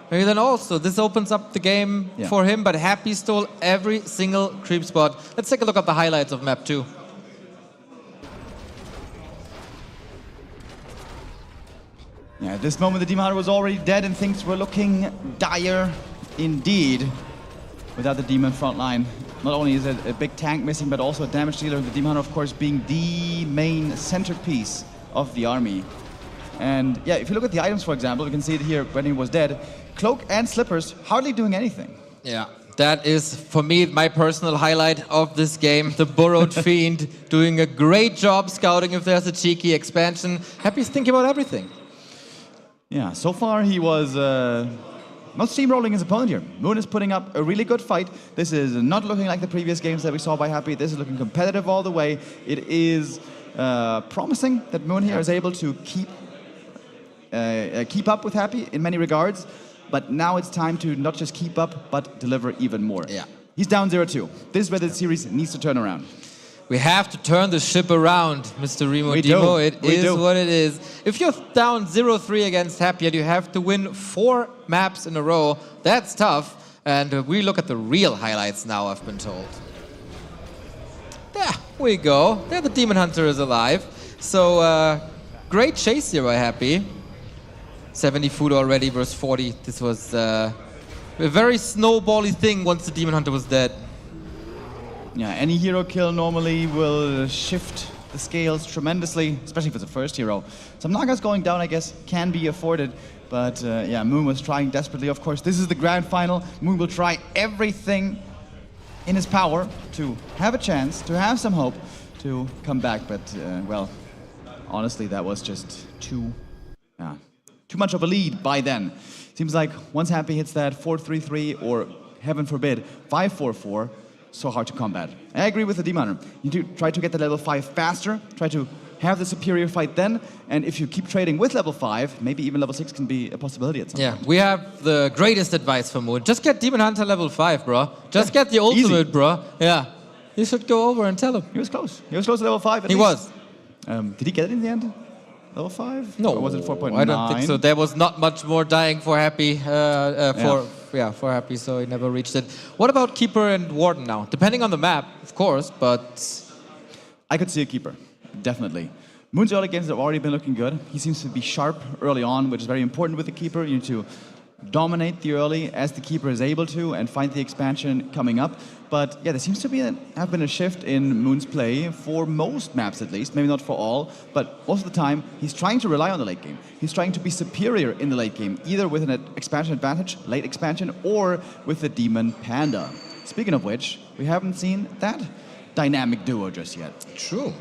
maybe then also this opens up the game for him, but Happy stole every single creep spot. Let's take a look at the highlights of map 2. Yeah, at this moment the Demon Hunter was already dead and things were looking dire indeed without the Demon front line. Not only is it a big tank missing, but also a damage dealer. The Demon Hunter, of course, being the main centerpiece of the army. And yeah, if you look at the items, for example, you can see it here when he was dead. Cloak and Slippers hardly doing anything. Yeah, that is, for me, my personal highlight of this game. The Burrowed Fiend doing a great job scouting if there's a cheeky expansion. Happy's thinking about everything. Yeah, so far he was not steamrolling his opponent here. Moon is putting up a really good fight. This is not looking like the previous games that we saw by Happy. This is looking competitive all the way. It is promising that Moon here is able to keep up with Happy in many regards, but now it's time to not just keep up, but deliver even more. Yeah. He's down 0-2. This is where the series needs to turn around. We have to turn the ship around, Mr. Remo Demo. It is what it is. If you're down 0-3 against Happy and you have to win 4 maps in a row, that's tough. And we look at the real highlights now, I've been told. There we go. There the Demon Hunter is alive. So, great chase here by Happy. 70 food already versus 40. This was a very snowbally thing once the Demon Hunter was dead. Yeah, any hero kill normally will shift the scales tremendously, especially for the first hero. Some Nagas going down, I guess, can be afforded. But yeah, Moon was trying desperately, of course. This is the grand final. Moon will try everything in his power to have a chance, to have some hope to come back. But, well, honestly, that was just too much of a lead by then. Seems like once Happy hits that 4-3-3 or, heaven forbid, 5-4-4, so hard to combat. I agree with the Demon Hunter. You do try to get the level 5 faster, try to have the superior fight then, and if you keep trading with level 5, maybe even level 6 can be a possibility at some point. Yeah, we have the greatest advice for Moon. Just get Demon Hunter level 5, bro. Just get the ultimate, bro. Yeah. You should go over and tell him. He was close. He was close to level 5 at least. He was. Did he get it in the end? Level 5? No. Or was it 4.9? I don't think so. There was not much more dying for Happy, for Happy, so he never reached it. What about Keeper and Warden now? Depending on the map, of course, but... I could see a Keeper, definitely. Moon's early games have already been looking good. He seems to be sharp early on, which is very important with the Keeper. You need to dominate the early as the Keeper is able to and find the expansion coming up. But yeah, there seems to have been a shift in Moon's play for most maps at least, maybe not for all, but most of the time he's trying to rely on the late game. He's trying to be superior in the late game, either with an expansion advantage, late expansion, or with the Demon Panda. Speaking of which, we haven't seen that dynamic duo just yet. True.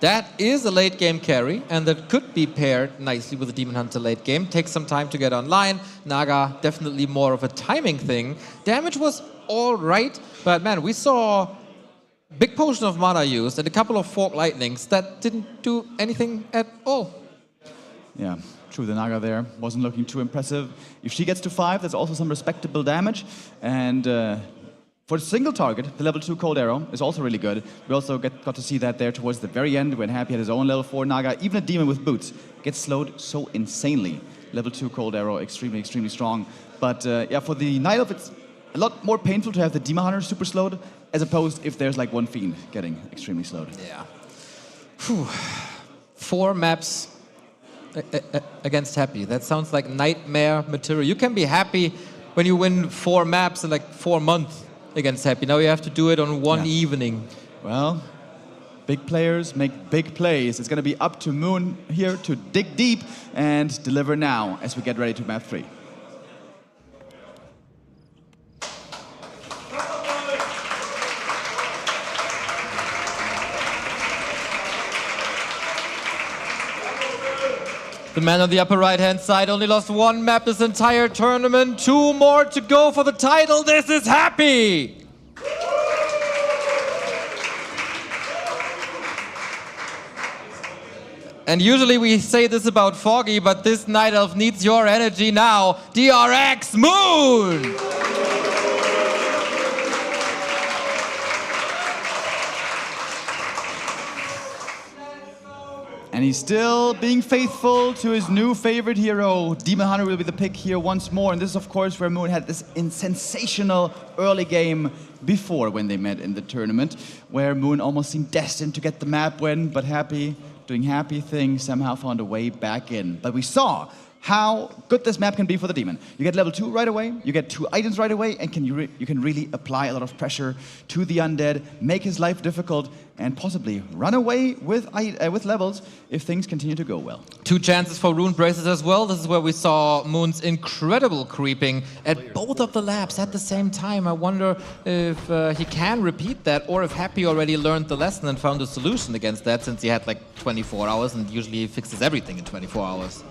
That is a late game carry, and that could be paired nicely with the Demon Hunter late game. Takes some time to get online. Naga, definitely more of a timing thing. Damage was all right, but man, we saw big potion of mana used and a couple of fork lightnings that didn't do anything at all. Yeah, True, the Naga there wasn't looking too impressive. If she gets to 5, there's also some respectable damage. And for a single target, the level 2 cold arrow is also really good. We also got to see that there towards the very end when Happy had his own level 4 Naga. Even a demon with boots gets slowed so insanely. Level 2 cold arrow, extremely, extremely strong. But yeah, for the Night Elf, it's a lot more painful to have the Demon Hunter super slowed, as opposed if there's like one Fiend getting extremely slowed. Yeah. Whew. 4 maps against Happy. That sounds like nightmare material. You can be happy when you win 4 maps in like 4 months against Happy. Now you have to do it on one evening. Well, big players make big plays. It's going to be up to Moon here to dig deep and deliver now as we get ready to map 3. The man on the upper right-hand side only lost 1 map this entire tournament. 2 more to go for the title. This is Happy! And usually we say this about Foggy, but this Night Elf needs your energy now. DRX Moon! And he's still being faithful to his new favorite hero. Demon Hunter will be the pick here once more. And this is, of course, where Moon had this sensational early game before when they met in the tournament, where Moon almost seemed destined to get the map win, but Happy, doing Happy things, somehow found a way back in. But we saw how good this map can be for the Demon. You get level 2 right away, you get 2 items right away, and you can really apply a lot of pressure to the undead, make his life difficult, and possibly run away with levels if things continue to go well. 2 chances for rune braces as well. This is where we saw Moon's incredible creeping at both of the labs at the same time. I wonder if he can repeat that, or if Happy already learned the lesson and found a solution against that, since he had like 24 hours and usually he fixes everything in 24 hours.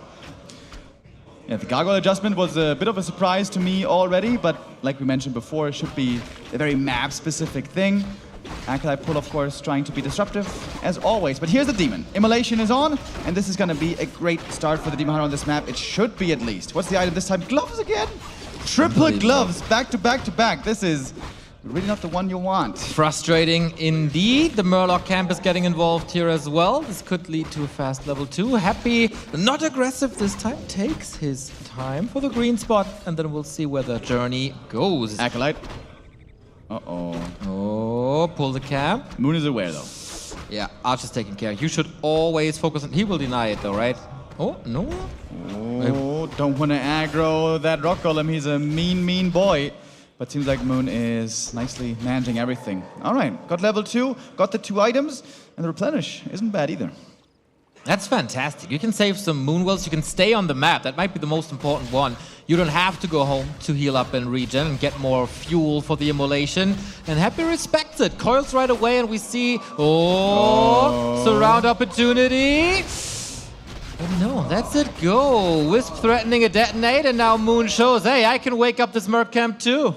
Yeah, the gargoyle adjustment was a bit of a surprise to me already, but like we mentioned before, it should be a very map-specific thing. Acolyte pull, of course, trying to be disruptive, as always. But here's the Demon. Immolation is on, and this is going to be a great start for the Demon Hunter on this map. It should be, at least. What's the item this time? Gloves again? Triple gloves, back to back to back. This is really not the one you want. Frustrating indeed. The Murloc camp is getting involved here as well. This could lead to a fast level 2. Happy, not aggressive this time, takes his time for the green spot, and then we'll see where the journey goes. Acolyte. Uh-oh. Oh, pull the camp. Moon is aware, though. Yeah, Archer's taking care. You should always focus on... He will deny it, though, right? Oh, no. Oh, don't want to aggro that rock golem. He's a mean, mean boy. But seems like Moon is nicely managing everything. All right, got level 2, got the 2 items, and the replenish isn't bad either. That's fantastic. You can save some Moonwells, you can stay on the map. That might be the most important one. You don't have to go home to heal up and regen and get more fuel for the immolation. And Happy respects it. Coils right away, and we see, surround opportunity. But no, that's it, go. Wisp threatening a detonate, and now Moon shows, hey, I can wake up this Merc camp too.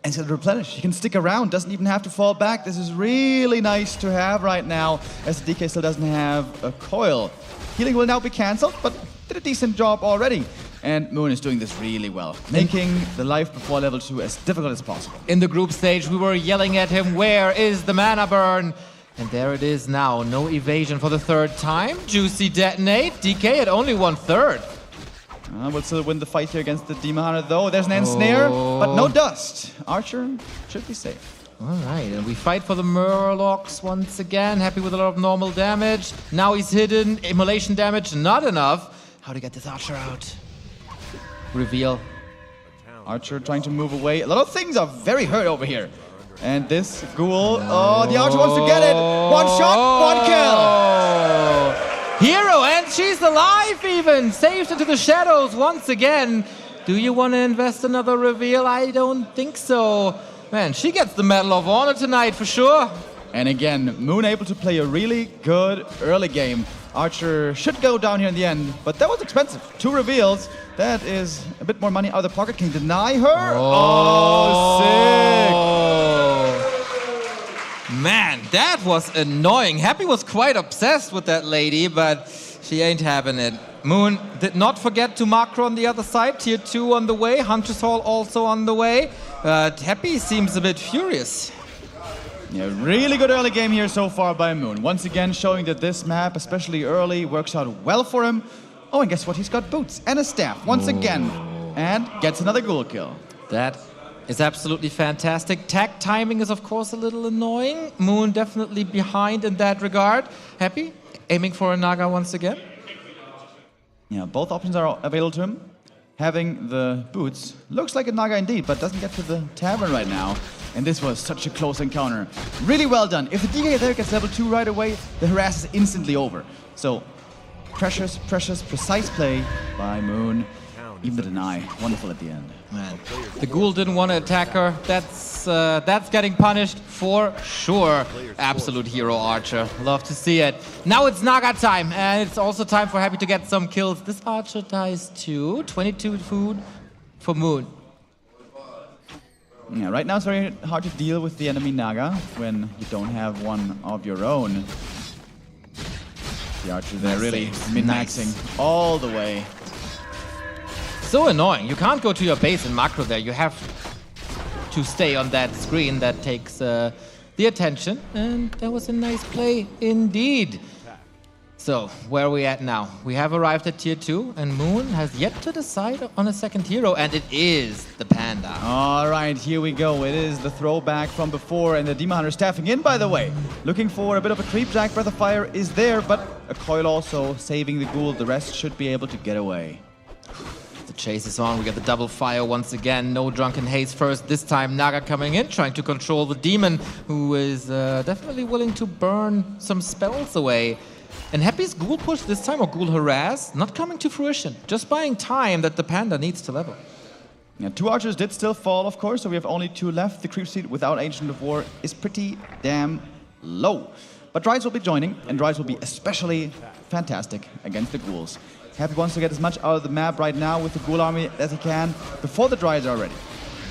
And so the replenish, he can stick around, doesn't even have to fall back. This is really nice to have right now, as the DK still doesn't have a coil. Healing will now be cancelled, but did a decent job already. And Moon is doing this really well, making the life before level 2 as difficult as possible. In the group stage, we were yelling at him, where is the mana burn? And there it is now, no evasion for the 3rd time. Juicy detonate, DK at only 1/3. We'll still win the fight here against the Demon Hunter, though. There's an ensnare, but no dust. Archer should be safe. All right, and we fight for the Murlocs once again. Happy with a lot of normal damage. Now he's hidden. Immolation damage, not enough. How to get this Archer out? Reveal. Archer trying to move away. A lot of things are very hurt over here. And this ghoul, the Archer wants to get it. 1 shot, 1 kill. Hero, and she's alive even. Saved into the shadows once again. Do you want to invest another reveal? I don't think so. Man, she gets the Medal of Honor tonight for sure. And again, Moon able to play a really good early game. Archer should go down here in the end, but that was expensive. 2 reveals. That is a bit more money out of the pocket. Can you deny her? Oh, sick. Man, that was annoying. Happy was quite obsessed with that lady, but she ain't having it. Moon did not forget to macro on the other side. Tier 2 on the way. Hunter's Hall also on the way. Happy seems a bit furious. Yeah, really good early game here so far by Moon. Once again showing that this map, especially early, works out well for him. Oh, and guess what? He's got boots and a staff once again. And gets another ghoul kill. That is absolutely fantastic. Tag timing is, of course, a little annoying. Moon definitely behind in that regard. Happy? Aiming for a Naga once again? Yeah, both options are available to him. Having the boots looks like a Naga indeed, but doesn't get to the tavern right now. And this was such a close encounter. Really well done. If the DK there gets level 2 right away, the harass is instantly over. So, precious, precise play by Moon. Even the deny, wonderful at the end. Man, the ghoul didn't want to attack her. That's getting punished for sure. Absolute hero archer. Love to see it. Now it's Naga time, and it's also time for Happy to get some kills. This archer dies too. 22 food for Moon. Yeah, right now it's very hard to deal with the enemy Naga when you don't have one of your own. The archer there really min-maxing all the way. So annoying. You can't go to your base and macro there. You have to stay on that screen that takes the attention. And that was a nice play indeed. So, where are we at now? We have arrived at tier 2, and Moon has yet to decide on a second hero, and it is the Panda. All right, here we go. It is the throwback from before, and the Demon Hunter staffing in, by the way. Looking for a bit of a creep jack. Breath of Fire is there, but a coil also saving the ghoul. The rest should be able to get away. The chase is on. We get the double fire once again. No Drunken Haze first. This time Naga coming in, trying to control the demon, who is definitely willing to burn some spells away. And Happy's ghoul push this time, or ghoul harass, not coming to fruition. Just buying time that the Panda needs to level. Yeah, 2 archers did still fall, of course, so we have only 2 left. The creep seed without Ancient of War is pretty damn low. But Dryades will be joining, and Dryades will be especially fantastic against the ghouls. Happy wants to get as much out of the map right now with the ghoul army as he can before the Dryades are ready.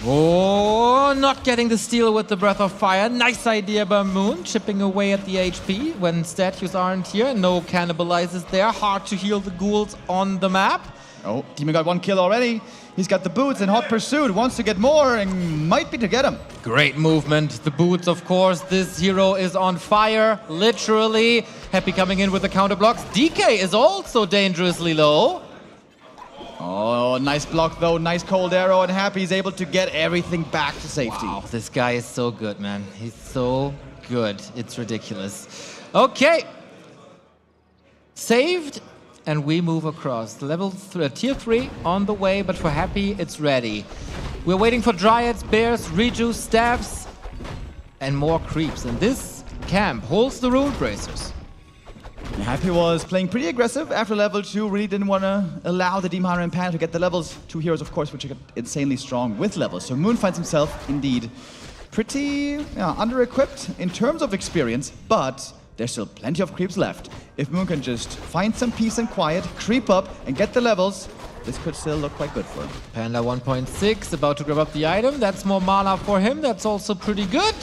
Oh, not getting the steal with the Breath of Fire. Nice idea by Moon, chipping away at the HP when statues aren't here. No cannibalizers there. Hard to heal the ghouls on the map. Oh, Demon got 1 kill already. He's got the boots in hot pursuit. Wants to get more and might be to get him. Great movement. The boots, of course. This hero is on fire, literally. Happy coming in with the counter blocks. DK is also dangerously low. Oh, nice block though, nice cold arrow, and Happy's able to get everything back to safety. Wow, this guy is so good, man. He's so good. It's ridiculous. Okay. Saved, and we move across. Level tier 3 on the way, but for Happy, it's ready. We're waiting for Dryads, Bears, Rejuice, Staffs, and more creeps. And this camp holds the Rune Bracers. Happy was playing pretty aggressive after level 2, really didn't want to allow the Demon Hunter and Panda to get the levels. 2 heroes, of course, which are insanely strong with levels. So Moon finds himself, indeed, pretty under-equipped in terms of experience, but there's still plenty of creeps left. If Moon can just find some peace and quiet, creep up, and get the levels, this could still look quite good for him. Panda 1.6, about to grab up the item. That's more mana for him. That's also pretty good.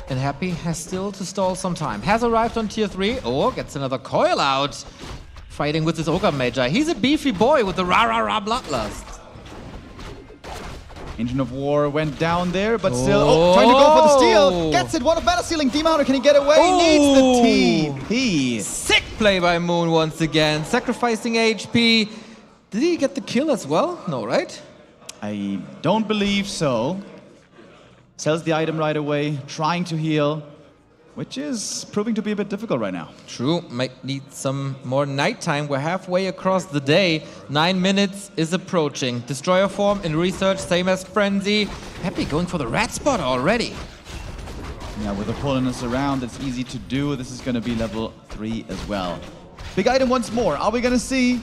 And Happy has still to stall some time. Has arrived on tier 3. Oh, gets another coil out. Fighting with his Ogre Magi. He's a beefy boy with the RARALAND Bloodlust. Ancient of War went down there, but still, trying to go for the steal. Gets it, one of Battle Sealing. Demon Hunter, can he get away? Needs the TP. Sick play by Moon once again. Sacrificing HP. Did he get the kill as well? No, right? I don't believe so. Sells the item right away, trying to heal, which is proving to be a bit difficult right now. True, might need some more nighttime. We're halfway across the day. 9 minutes is approaching. Destroyer form in research, same as Frenzy. Happy going for the rat spot already. Yeah, with the pulling us around, it's easy to do. This is going to be level 3 as well. Big item once more. Are we going to see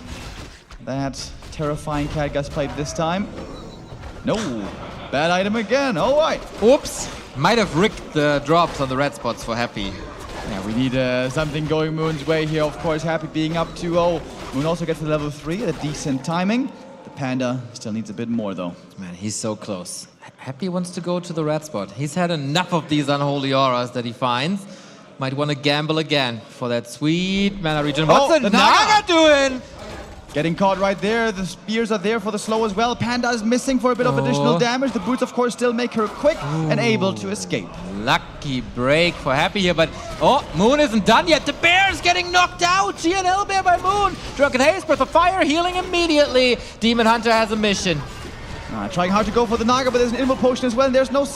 that terrifying Catgust plate this time? No. Bad item again. All right. Oops. Might have rigged the drops on the red spots for Happy. Yeah, we need something going Moon's way here. Of course, Happy being up 2-0. Moon also gets to level 3 at a decent timing. The Panda still needs a bit more, though. Man, he's so close. Happy wants to go to the red spot. He's had enough of these unholy auras that he finds. Might want to gamble again for that sweet mana regen. What's the Naga doing? Getting caught right there. The spears are there for the slow as well. Panda is missing for a bit of additional damage. The boots, of course, still make her quick and able to escape. Lucky break for Happy here, but Moon isn't done yet. The bear's getting knocked out. GNL bear by Moon. Drunken Haze, Breath of Fire, healing immediately. Demon Hunter has a mission. Trying hard to go for the Naga, but there's an Invul Potion as well, and there's no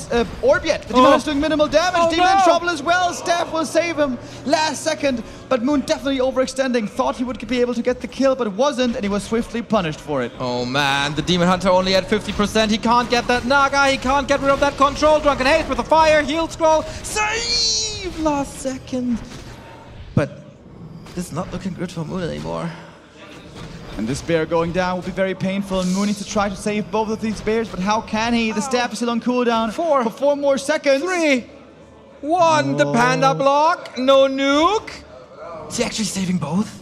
orb yet. The Demon is doing minimal damage. Demon in trouble as well. Staff will save him last second, but Moon definitely overextending. Thought he would be able to get the kill, but wasn't, and he was swiftly punished for it. Oh man, the Demon Hunter only at 50%. He can't get that Naga. He can't get rid of that control. Drunken Haze with a fire, heal scroll, save last second. But this is not looking good for Moon anymore. And this bear going down will be very painful, and Moon needs to try to save both of these bears, but how can he? The staff is still on cooldown for 4 more seconds. 3, 1, the Panda block, no nuke. Is he actually saving both?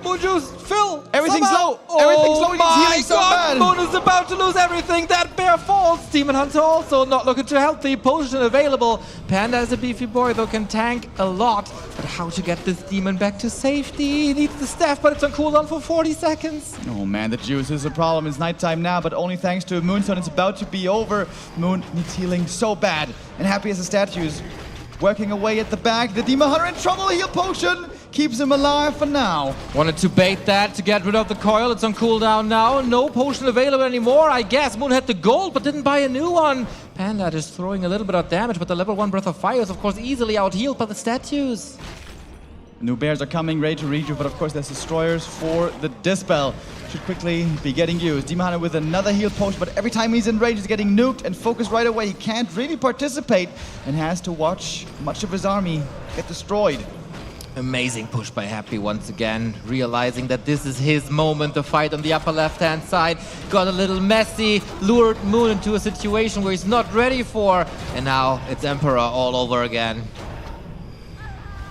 Moon Juice, Phil, everything's somehow. low. Everything's low. Oh He's my god, so Moon is about to lose everything. That bear falls. Demon Hunter also not looking too healthy. Potion available. Panda is a beefy boy, though can tank a lot. But how to get this demon back to safety? He needs the staff, but it's on cooldown for 40 seconds. Oh man, the juice is a problem. It's nighttime now, but only thanks to Moonstone it's about to be over. Moon needs healing so bad, and Happy as the statues. Working away at the back. The Demon Hunter in trouble. Heal Potion keeps him alive for now. Wanted to bait that to get rid of the coil. It's on cooldown now. No potion available anymore, I guess. Moon had the gold, but didn't buy a new one. Panda just throwing a little bit of damage, but the level 1 Breath of Fire is, of course, easily out-healed by the statues. New bears are coming, ready to reach you, but of course there's destroyers for the Dispel. Should quickly be getting used. Demon Hunter with another heal potion, but every time he's in range he's getting nuked and focused right away. He can't really participate and has to watch much of his army get destroyed. Amazing push by Happy once again, realizing that this is his moment to fight on the upper left-hand side. Got a little messy, lured Moon into a situation where he's not ready for, and now it's Emperor all over again.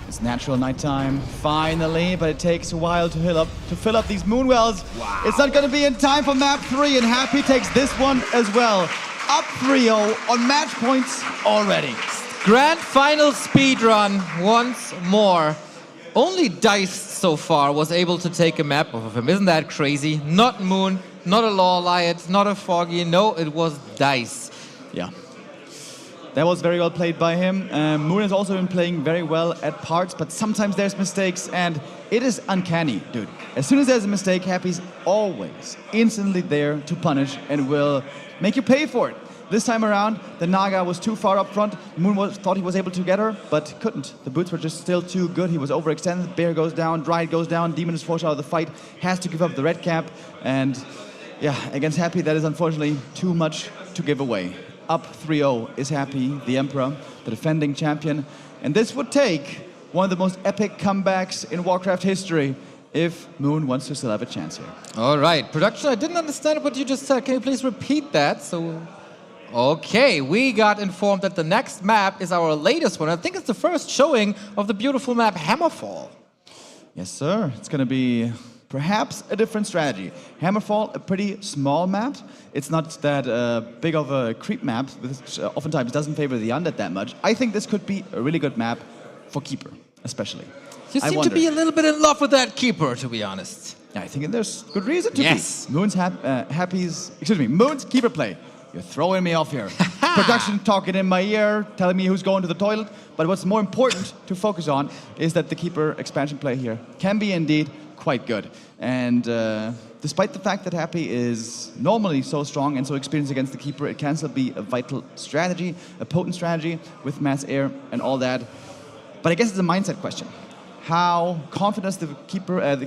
It's natural nighttime, finally, but it takes a while to fill up these Moonwells. Wow. It's not going to be in time for map 3, and Happy takes this one as well. Up 3-0 on match points already. Grand Finals speedrun once more. Only Dice so far was able to take a map off of him. Isn't that crazy? Not Moon, not a LawLiet, not a Foggy. No, it was Dice. Yeah. That was very well played by him. Moon has also been playing very well at parts, but sometimes there's mistakes, and it is uncanny, dude. As soon as there's a mistake, Happy's always instantly there to punish and will make you pay for it. This time around, the Naga was too far up front. Moon thought he was able to get her, but couldn't. The boots were just still too good. He was overextended. Bear goes down, Dryad goes down. Demon is forced out of the fight, has to give up the red cap, and yeah, against Happy, that is unfortunately too much to give away. Up 3-0 is Happy, the Emperor, the defending champion. And this would take one of the most epic comebacks in Warcraft history if Moon wants to still have a chance here. All right, production, I didn't understand what you just said. Can you please repeat that? Okay, we got informed that the next map is our latest one. I think it's the first showing of the beautiful map Hammerfall. Yes, sir. It's going to be perhaps a different strategy. Hammerfall, a pretty small map. It's not that big of a creep map, which oftentimes doesn't favor the undead that much. I think this could be a really good map for Keeper, especially. You seem to be a little bit in love with that Keeper, to be honest. Yeah, I think there's good reason to yes. be. Moon's Keeper play. You're throwing me off here. Production talking in my ear, telling me who's going to the toilet. But what's more important to focus on is that the Keeper expansion play here can be indeed quite good. And despite the fact that Happy is normally so strong and so experienced against the Keeper, it can still be a vital strategy, a potent strategy with mass air and all that. But I guess it's a mindset question. How confident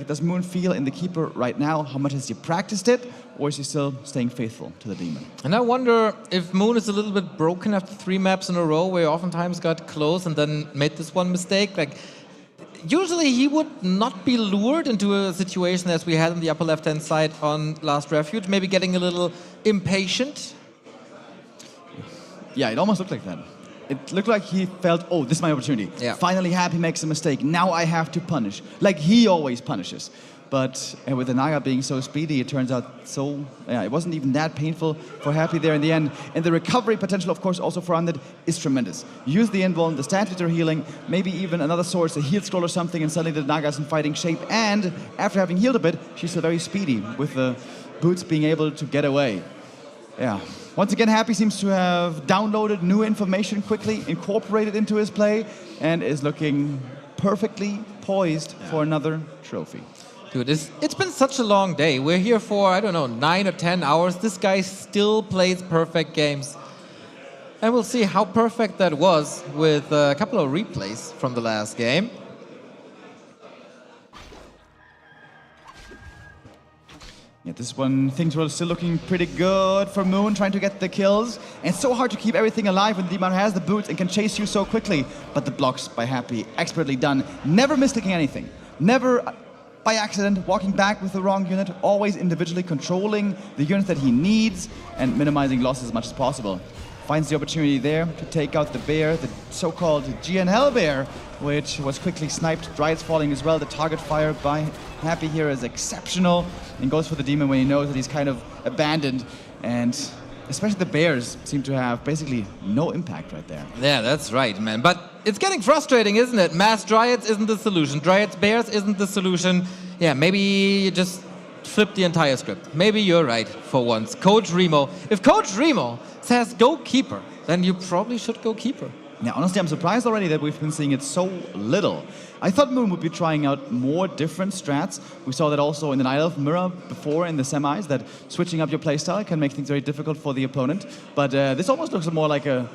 does Moon feel in the Keeper right now? How much has he practiced it? Or is he still staying faithful to the Demon? And I wonder if Moon is a little bit broken after 3 maps in a row where he oftentimes got close and then made this one mistake. Like, usually he would not be lured into a situation as we had on the upper left-hand side on Last Refuge, maybe getting a little impatient. Yeah, it almost looked like that. it looked like he felt, oh, this is my opportunity. Yeah. Finally Happy makes a mistake. Now I have to punish. Like he always punishes. But with the Naga being so speedy, it turns out it wasn't even that painful for Happy there in the end. And the recovery potential, of course, also for Undead is tremendous. Use the invuln, the stats are healing, maybe even another source, a heal scroll or something, and suddenly the Naga's in fighting shape. And after having healed a bit, she's still very speedy with the boots being able to get away. Yeah. Once again, Happy seems to have downloaded new information quickly, incorporated into his play, and is looking perfectly poised for another trophy. Dude, it's been such a long day. We're here for, I don't know, 9 or 10 hours. This guy still plays perfect games. And we'll see how perfect that was with a couple of replays from the last game. Yeah, this one, things were still looking pretty good for Moon, trying to get the kills. And it's so hard to keep everything alive when Demon has the boots and can chase you so quickly. But the blocks by Happy, expertly done. Never misclicking anything. Never by accident walking back with the wrong unit. Always individually controlling the units that he needs and minimizing losses as much as possible. Finds the opportunity there to take out the bear, the so-called GNL bear, which was quickly sniped. Dryads falling as well. The target fire by Happy here is exceptional, and goes for the demon when he knows that he's kind of abandoned. And especially the bears seem to have basically no impact right there. Yeah, that's right, man. But it's getting frustrating, isn't it? Mass Dryads isn't the solution. Dryads Bears isn't the solution. Yeah, maybe you just flip the entire script. Maybe you're right for once. Coach Remo. If Coach Remo says go keeper, then you probably should go keeper. Yeah, honestly, I'm surprised already that we've been seeing it so little. I thought Moon would be trying out more different strats. We saw that also in the Night Elf mirror before in the semis, that switching up your playstyle can make things very difficult for the opponent. But this almost looks more like a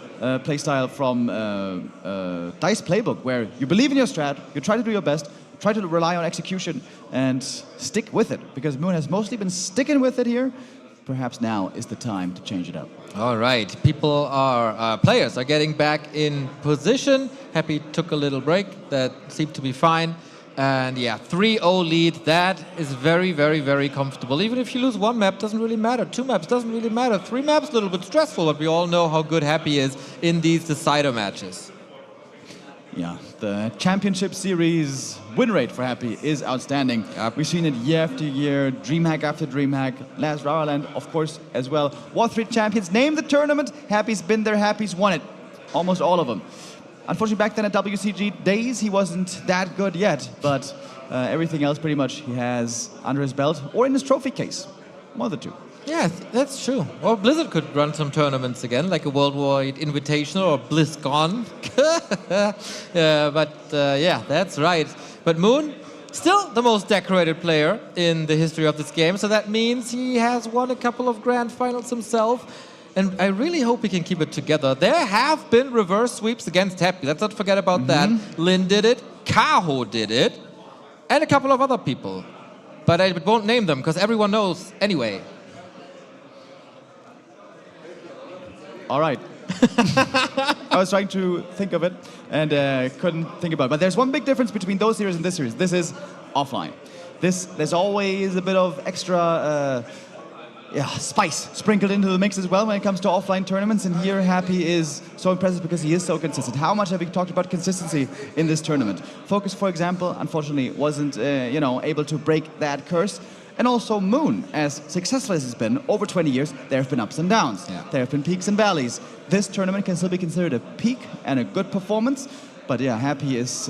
playstyle from DICE playbook, where you believe in your strat, you try to do your best, try to rely on execution, and stick with it. Because Moon has mostly been sticking with it here. Perhaps now is the time to change it up. All right, players are getting back in position. Happy took a little break, that seemed to be fine. And yeah, 3-0 lead, that is very, very, very comfortable. Even if you lose one map, doesn't really matter. 2 maps, doesn't really matter. 3 maps, a little bit stressful, but we all know how good Happy is in these decider matches. Yeah, the championship series win rate for Happy is outstanding. We've seen it year after year, DreamHack after DreamHack, last RARALAND, of course, as well. War 3 champions, name the tournament, Happy's been there, Happy's won it. Almost all of them. Unfortunately, back then at WCG days, he wasn't that good yet, but everything else pretty much he has under his belt or in his trophy case. One of the two. Yeah, that's true. Or Blizzard could run some tournaments again, like a Worldwide Invitational or BlizzCon. Yeah, that's right. But Moon, still the most decorated player in the history of this game, so that means he has won a couple of Grand Finals himself. And I really hope he can keep it together. There have been reverse sweeps against Happy. Let's not forget about that. Lin did it, Kaho did it, and a couple of other people. But I won't name them, because everyone knows anyway. All right. I was trying to think of it and couldn't think about it. But there's one big difference between those series and this series. This is offline. There's always a bit of extra spice sprinkled into the mix as well when it comes to offline tournaments. And here Happy is so impressive because he is so consistent. How much have we talked about consistency in this tournament? Focus, for example, unfortunately wasn't able to break that curse. And also Moon, as successful as it's been, over 20 years, there have been ups and downs. Yeah. There have been peaks and valleys. This tournament can still be considered a peak and a good performance. But yeah, Happy is,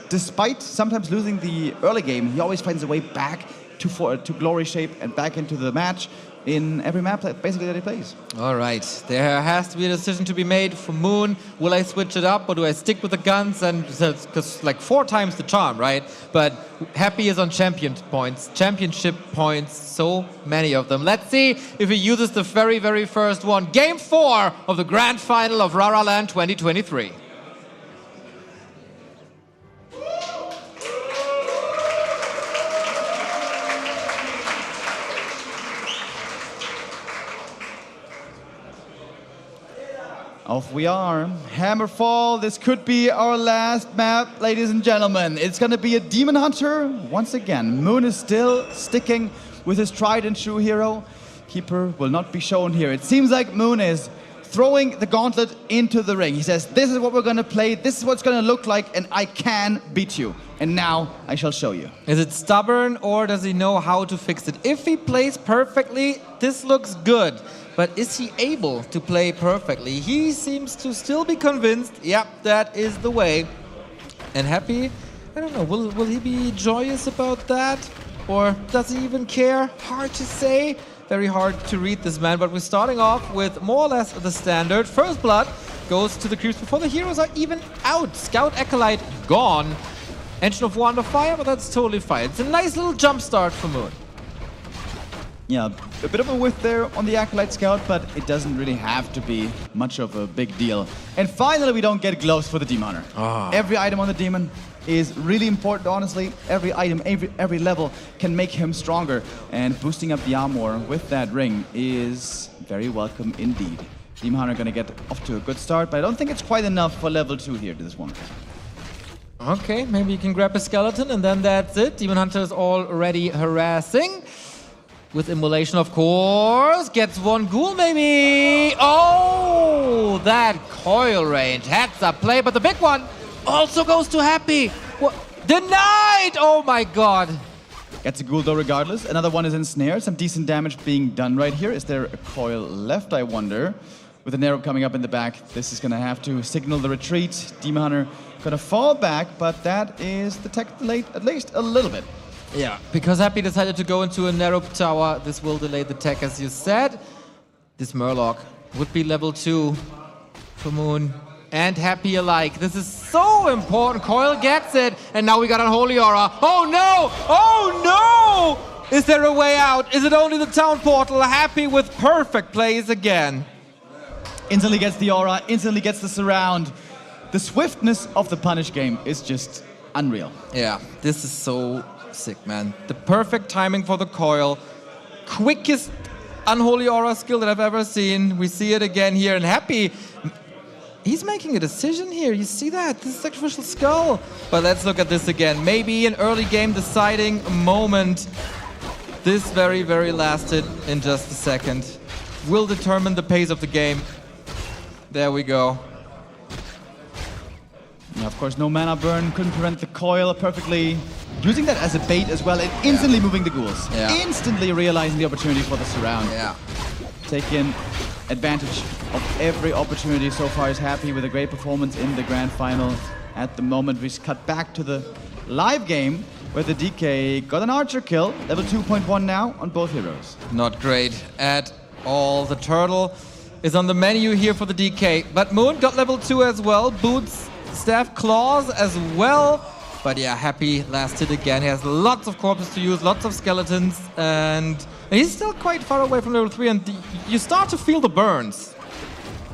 despite sometimes losing the early game, he always finds a way back to glory shape and back into the match in every map basically that he plays. All right, there has to be a decision to be made for Moon. Will I switch it up or do I stick with the guns? And because like 4 times the charm, right? But Happy is on championship points, so many of them. Let's see if he uses the very, very first one. Game 4 of the Grand Final of RARALAND 2023. Off we are. Hammerfall, this could be our last map, ladies and gentlemen. It's going to be a Demon Hunter once again. Moon is still sticking with his tried and true hero. Keeper will not be shown here. It seems like Moon is throwing the gauntlet into the ring. He says, this is what we're gonna play, this is what's gonna look like, and I can beat you. And now I shall show you. Is it stubborn or does he know how to fix it? If he plays perfectly, this looks good. But is he able to play perfectly? He seems to still be convinced, yep, that is the way. And Happy, I don't know, will he be joyous about that? Or does he even care? Hard to say. Very hard to read this man, but we're starting off with more or less the standard. First blood goes to the creeps before the heroes are even out. Scout Acolyte gone. Engine of War under fire, but that's totally fine. It's a nice little jump start for Moon. Yeah, a bit of a whiff there on the Acolyte Scout, but it doesn't really have to be much of a big deal. And finally, we don't get gloves for the Demon Hunter. Oh. Every item on the Demon is really important, honestly. Every item, every level can make him stronger. And boosting up the armor with that ring is very welcome indeed. Demon Hunter gonna get off to a good start, but I don't think it's quite enough for level 2 here to this one. Okay, maybe you can grab a skeleton and then that's it. Demon Hunter is already harassing. With Immolation, of course. Gets one ghoul, maybe. Oh, that coil range. Heads up play, but the big one also goes to Happy. What? Denied! Oh my god. Gets a ghoul though regardless. Another one is ensnared. Some decent damage being done right here. Is there a coil left, I wonder? With an arrow coming up in the back, this is gonna have to signal the retreat. Demon Hunter gonna fall back, but that is the tech delayed at least a little bit. Yeah, because Happy decided to go into a narrow tower. This will delay the tech, as you said. This Murloc would be level 2 for Moon and Happy alike. This is so important. Coil gets it, and now we got Unholy Aura. Oh no! Oh no! Is there a way out? Is it only the town portal? Happy with perfect plays again. Instantly gets the aura, instantly gets the surround. The swiftness of the punish game is just unreal. Yeah, this is so sick, man. The perfect timing for the coil. Quickest Unholy Aura skill that I've ever seen. We see it again here, and Happy, he's making a decision here. You see that? This is Sacrificial Skull. But let's look at this again. Maybe an early game deciding moment. This very, very last hit in just a second will determine the pace of the game. There we go. Now, of course, no mana burn, couldn't prevent the coil perfectly. Using that as a bait as well, and instantly moving the ghouls. Yeah. Instantly realizing the opportunity for the surround. Yeah. Taking advantage of every opportunity so far. Is Happy with a great performance in the Grand Final. At the moment, we cut back to the live game where the DK got an archer kill. Level 2.1 now on both heroes. Not great at all. The turtle is on the menu here for the DK. But Moon got level 2 as well. Boots, staff, claws as well. But yeah, Happy last hit again. He has lots of corpses to use, lots of skeletons, and he's still quite far away from level 3, and you start to feel the burns.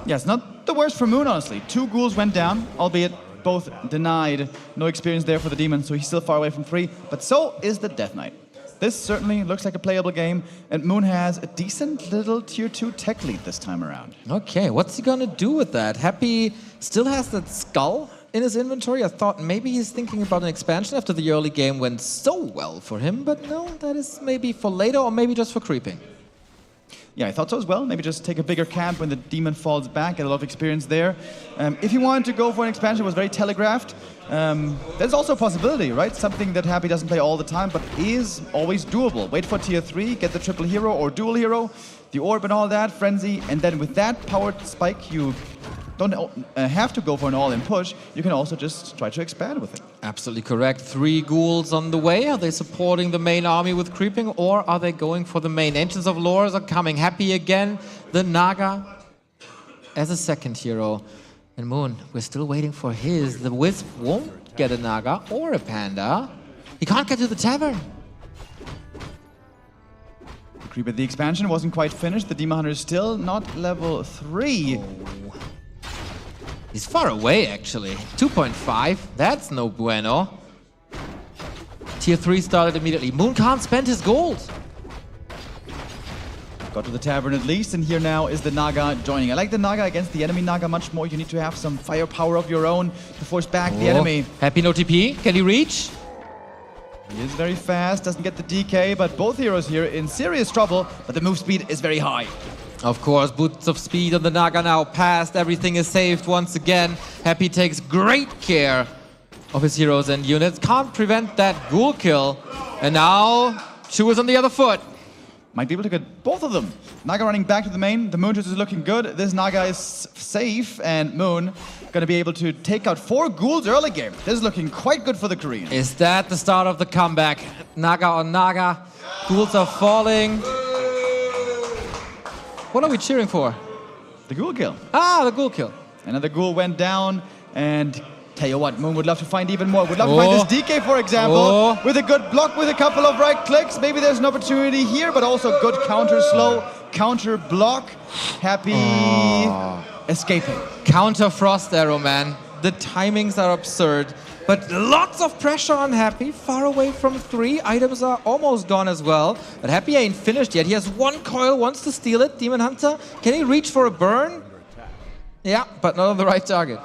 Yeah, it's not the worst for Moon, honestly. 2 ghouls went down, albeit both denied. No experience there for the demon, so he's still far away from 3, but so is the Death Knight. This certainly looks like a playable game, and Moon has a decent little tier 2 tech lead this time around. Okay, what's he gonna do with that? Happy still has that skull in his inventory. I thought maybe he's thinking about an expansion after the early game went so well for him, but no, that is maybe for later or maybe just for creeping. Yeah, I thought so as well. Maybe just take a bigger camp when the demon falls back, get a lot of experience there. If he wanted to go for an expansion, it was very telegraphed. There's also a possibility, right? Something that Happy doesn't play all the time, but is always doable. Wait for tier 3, get the triple hero or dual hero, the orb and all that, frenzy, and then with that powered spike, you don't have to go for an all-in push. You can also just try to expand with it. Absolutely correct. 3 ghouls on the way. Are they supporting the main army with creeping, or are they going for the main? Ancients of Lores are coming. Happy again. The Naga as a second hero. And Moon, we're still waiting for his. The Wisp won't get a Naga or a Panda. He can't get to the tavern. Creep at the expansion wasn't quite finished. The Demon Hunter is still not level 3. Oh. He's far away, actually. 2.5. That's no bueno. Tier 3 started immediately. Moon can't spend his gold. Got to the tavern at least, and here now is the Naga joining. I like the Naga against the enemy Naga much more. You need to have some firepower of your own to force back the enemy. Happy no TP. Can he reach? He is very fast, doesn't get the DK, but both heroes here in serious trouble, but the move speed is very high. Of course, boots of speed on the Naga now passed. Everything is saved once again. Happy takes great care of his heroes and units. Can't prevent that ghoul kill. And now, Shu is on the other foot. Might be able to get both of them. Naga running back to the main. The Moon is looking good. This Naga is safe, and Moon gonna be able to take out 4 ghouls early game. This is looking quite good for the Korean. Is that the start of the comeback? Naga on Naga. Ghouls are falling. What are we cheering for? The ghoul kill. Ah, the ghoul kill. Another ghoul went down, and tell you what, Moon would love to find even more. Would love to find this DK, for example, with a good block, with a couple of right clicks. Maybe there's an opportunity here, but also good counter slow, counter block. Happy escaping. Counter frost arrow, man. The timings are absurd, but lots of pressure on Happy. Far away from 3. Items are almost gone as well, but Happy ain't finished yet. He has 1 coil, wants to steal it. Demon Hunter, can he reach for a burn? Yeah, but not on the right target.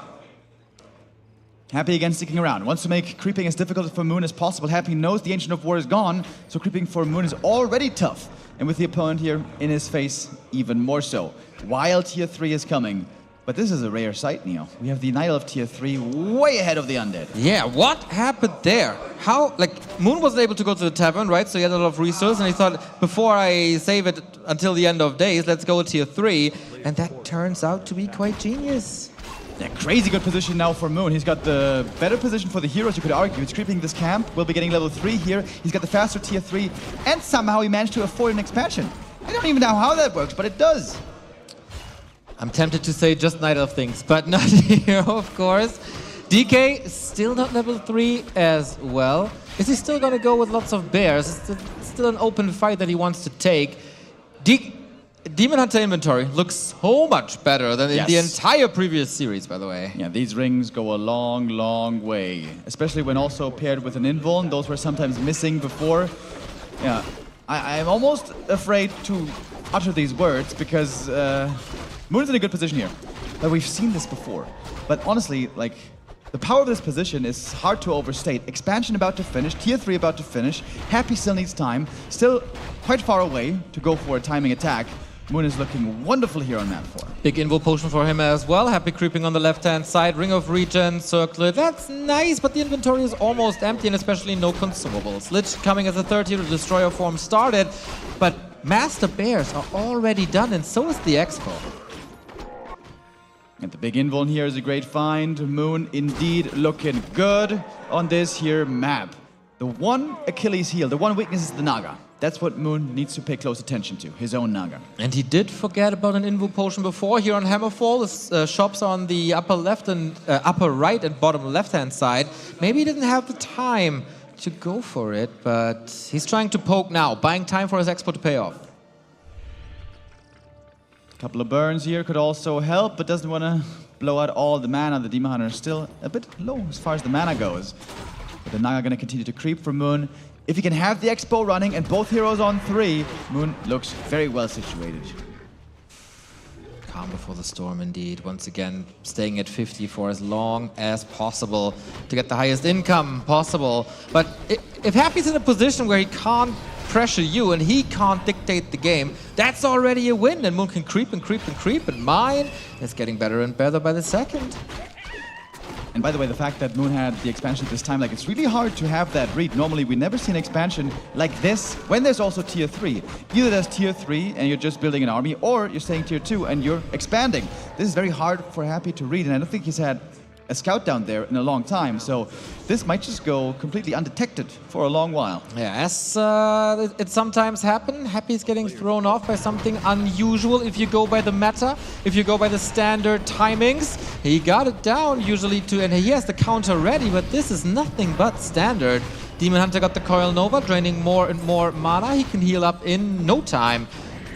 Happy again sticking around. Wants to make creeping as difficult for Moon as possible. Happy knows the Ancient of War is gone, so creeping for Moon is already tough. And with the opponent here in his face, even more so. While Tier 3 is coming. But this is a rare sight, Neo. We have the Knight of Tier 3 way ahead of the Undead. Yeah, what happened there? How, like, Moon wasn't able to go to the tavern, right? So he had a lot of resources, and he thought, before I save it until the end of days, let's go Tier 3. And that turns out to be quite genius. Yeah, crazy good position now for Moon. He's got the better position for the heroes, you could argue. He's creeping this camp, will be getting level 3 here. He's got the faster Tier 3, and somehow he managed to afford an expansion. I don't even know how that works, but it does. I'm tempted to say just Knight of Things, but not here, of course. DK still not level 3 as well. Is he still gonna go with lots of bears? It's still an open fight that he wants to take. Demon Hunter inventory looks so much better than in the entire previous series, by the way. Yeah, these rings go a long, long way, especially when also paired with an invuln. Those were sometimes missing before. Yeah, I'm almost afraid to utter these words because Moon's in a good position here. But we've seen this before. But honestly, like, the power of this position is hard to overstate. Expansion about to finish, Tier 3 about to finish. Happy still needs time, still quite far away to go for a timing attack. Moon is looking wonderful here on map 4. Big invo potion for him as well. Happy creeping on the left-hand side. Ring of Regen, Circlet. That's nice, but the inventory is almost empty and especially no consumables. Lich coming as a third hero. Destroyer form started, but Master Bears are already done, and so is the Expo. And the big invuln here is a great find. Moon indeed looking good on this here map. The one Achilles heel, the one weakness is the Naga. That's what Moon needs to pay close attention to, his own Naga. And he did forget about an invo potion before. Here on Hammerfall, the shops are on the upper left and upper right and bottom left-hand side. Maybe he didn't have the time to go for it, but he's trying to poke now, buying time for his expo to pay off. A couple of burns here could also help, but doesn't want to blow out all the mana. The Demon Hunter is still a bit low as far as the mana goes. But the Naga going to continue to creep for Moon. If he can have the Expo running and both heroes on 3, Moon looks very well situated. Calm before the storm, indeed. Once again, staying at 50 for as long as possible to get the highest income possible. But if Happy's in a position where he can't pressure you and he can't dictate the game, that's already a win. And Moon can creep and creep and creep, and mine is getting better and better by the second. And by the way, the fact that Moon had the expansion this time, like, it's really hard to have that read. Normally, we never see an expansion like this when there's also Tier 3. Either there's Tier 3 and you're just building an army, or you're staying Tier 2 and you're expanding. This is very hard for Happy to read, and I don't think he's had a scout down there in a long time, so this might just go completely undetected for a long while. Yeah, as it sometimes happens, Happy's getting thrown off by something unusual if you go by the meta, if you go by the standard timings. He got it down usually to, and he has the counter ready, but this is nothing but standard. Demon Hunter got the Coil Nova, draining more and more mana. He can heal up in no time.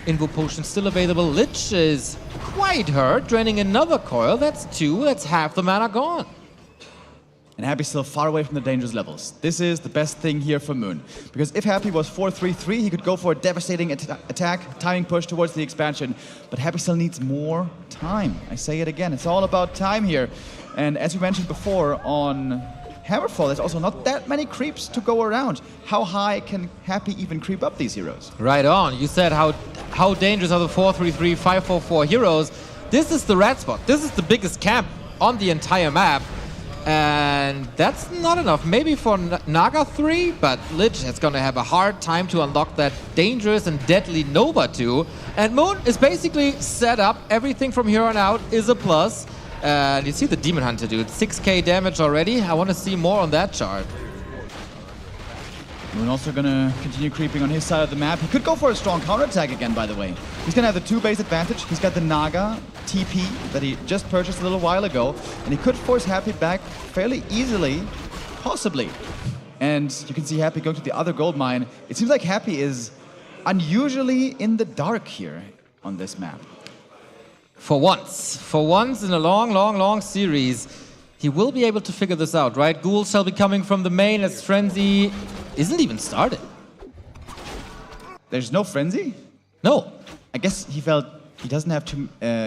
Invo potion still available. Lich is quite hurt, draining another coil. That's 2, that's half the mana gone. And Happy's still far away from the dangerous levels. This is the best thing here for Moon. Because if Happy was 4-3-3, he could go for a devastating attack, timing push towards the expansion. But Happy still needs more time. I say it again, it's all about time here. And as we mentioned before, on Hammerfall, there's also not that many creeps to go around. How high can Happy even creep up these heroes? Right on. You said how dangerous are the 4-3-3, 5-4-4 heroes. This is the red spot. This is the biggest camp on the entire map. And that's not enough. Maybe for Naga 3, but Lich is going to have a hard time to unlock that dangerous and deadly Nova 2. And Moon is basically set up. Everything from here on out is a plus. And you see the Demon Hunter, dude. 6k damage already. I want to see more on that chart. Moon also going to continue creeping on his side of the map. He could go for a strong counterattack again, by the way. He's going to have the 2-base advantage. He's got the Naga TP that he just purchased a little while ago. And he could force Happy back fairly easily, possibly. And you can see Happy going to the other gold mine. It seems like Happy is unusually in the dark here on this map. For once in a long series, he will be able to figure this out, right? Ghouls shall be coming from the main as Frenzy isn't even started. There's no Frenzy? No. I guess he felt he doesn't have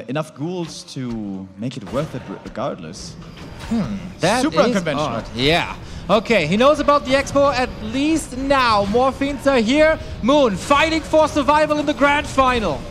enough ghouls to make it worth it regardless. That super is unconventional. odd. Yeah. Okay, he knows about the expo at least now. More fiends are here. Moon fighting for survival in the grand final.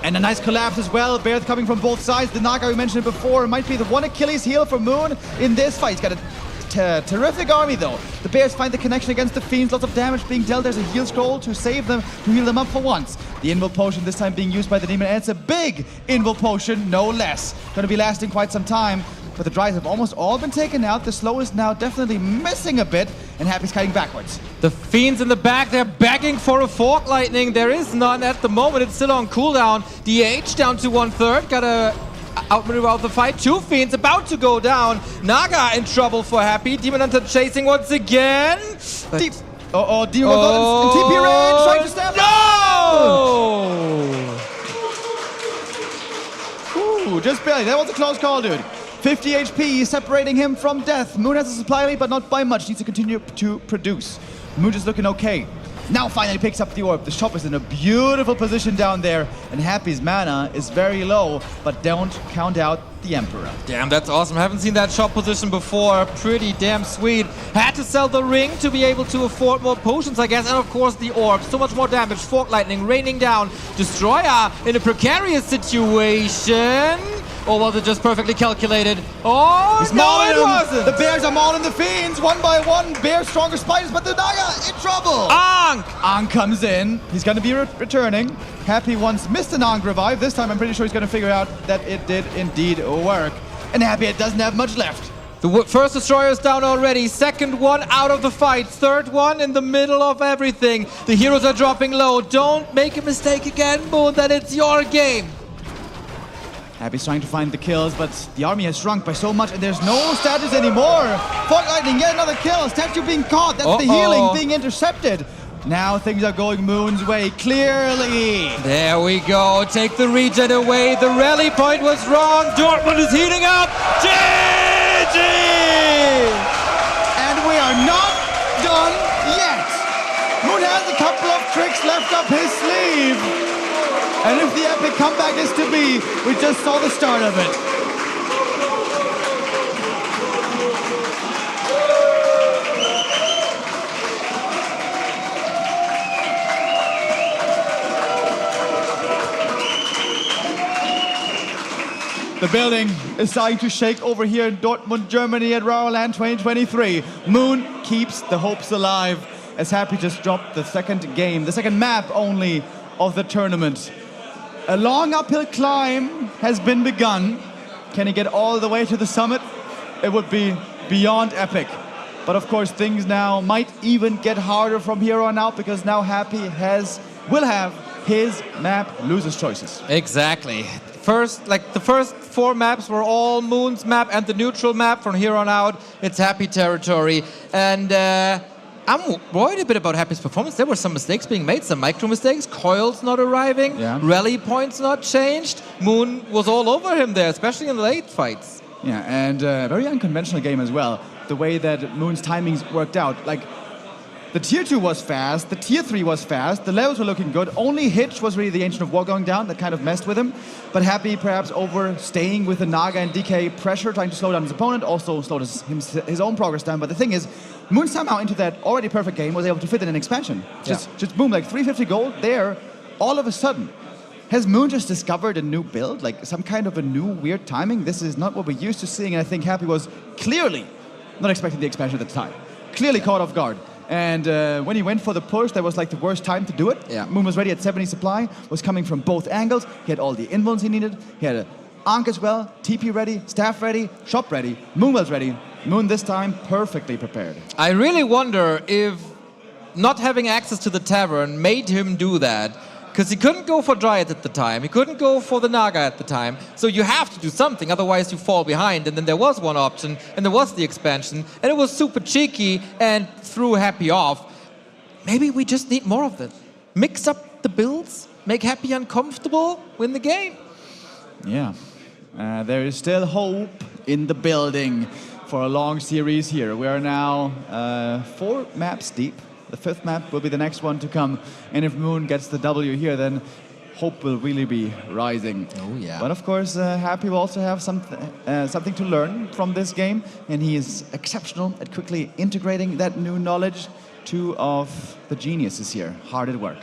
And a nice collapse as well. Bears coming from both sides. The Naga we mentioned before might be the one Achilles heel for Moon in this fight. He's got a terrific army though. The Bears find the connection against the Fiends. Lots of damage being dealt. There's a heal scroll to save them, to heal them up for once. The Invul Potion this time being used by the Demon. And it's a big Invul Potion, no less. Going to be lasting quite some time. But the Dries have almost all been taken out. The Slow is now definitely missing a bit. And Happy's kiting backwards. The Fiends in the back, they're begging for a Fork Lightning. There is none at the moment. It's still on cooldown. DH down to 1/3. Gotta outmaneuver out the fight. 2 Fiends about to go down. Naga in trouble for Happy. Demon Hunter chasing once again. Demon Hunter in TP range, trying to stab. No! Ooh, just barely. That was a close call, dude. 50 HP separating him from death. Moon has a supply lead, but not by much. Needs to continue to produce. Moon is looking okay. Now finally picks up the orb. The shop is in a beautiful position down there, and Happy's mana is very low, but don't count out the Emperor. Damn, that's awesome. Haven't seen that shop position before. Pretty damn sweet. Had to sell the ring to be able to afford more potions, I guess, and of course the orb. So much more damage. Fork Lightning raining down. Destroyer in a precarious situation. Or was it just perfectly calculated? Oh, he's no, mauling it him. wasn't! The Bears are mauling the Fiends one by one. Bears stronger spiders, but the Naga in trouble. Ankh comes in. He's going to be returning. Happy once missed an Ankh revive. This time I'm pretty sure he's going to figure out that it did indeed work. And Happy doesn't have much left. The first Destroyer is down already. Second one out of the fight. Third one in the middle of everything. The heroes are dropping low. Don't make a mistake again, Moon, that it's your game. Happy's trying to find the kills, but the army has shrunk by so much, and there's no statues anymore. Fork Lightning, yet another kill. Statue being caught. That's the healing being intercepted. Now things are going Moon's way, clearly. There we go. Take the regen away. The rally point was wrong. Dortmund is heating up. GG! And we are not done yet. Moon has a couple of tricks left up his sleeve. And if the epic comeback is to be, we just saw the start of it. The building is starting to shake over here in Dortmund, Germany at RARALAND 2023. Moon keeps the hopes alive as Happy just dropped the second game, the second map only of the tournament. A long uphill climb has been begun. Can he get all the way to the summit? It would be beyond epic. But of course, things now might even get harder from here on out because now Happy will have his map losers choices. Exactly. The first 4 maps were all Moon's map and the neutral map. From here on out, it's Happy territory. And I'm worried a bit about Happy's performance. There were some mistakes being made, some micro mistakes. Coils not arriving, rally points not changed. Moon was all over him there, especially in the late fights. Yeah, and a very unconventional game as well. The way that Moon's timings worked out. Like, The tier 2 was fast, the tier 3 was fast, the levels were looking good. Only Hitch was really the Ancient of War going down that kind of messed with him. But Happy perhaps overstaying with the Naga and DK pressure, trying to slow down his opponent, also slowed his own progress down. But the thing is, Moon somehow into that already perfect game was able to fit in an expansion. Just boom, like 350 gold there, all of a sudden. Has Moon just discovered a new build, like some kind of a new weird timing? This is not what we're used to seeing, and I think Happy was clearly not expecting the expansion at the time. Clearly caught off guard. And when he went for the push, that was like the worst time to do it. Yeah. Moon was ready at 70 supply, was coming from both angles. He had all the invulns he needed. He had an Ankh as well, TP ready, staff ready, shop ready, Moon was ready. Moon this time perfectly prepared. I really wonder if not having access to the tavern made him do that. Because he couldn't go for Dryad at the time, he couldn't go for the Naga at the time, so you have to do something, otherwise you fall behind. And then there was one option, and there was the expansion, and it was super cheeky and threw Happy off. Maybe we just need more of it. Mix up the builds, make Happy uncomfortable, win the game. Yeah, there is still hope in the building for a long series here. We are now 4 maps deep. The 5th map will be the next one to come. And if Moon gets the W here, then hope will really be rising. Oh, yeah. But of course, Happy will also have something to learn from this game. And he is exceptional at quickly integrating that new knowledge. 2 of the geniuses here, hard at work.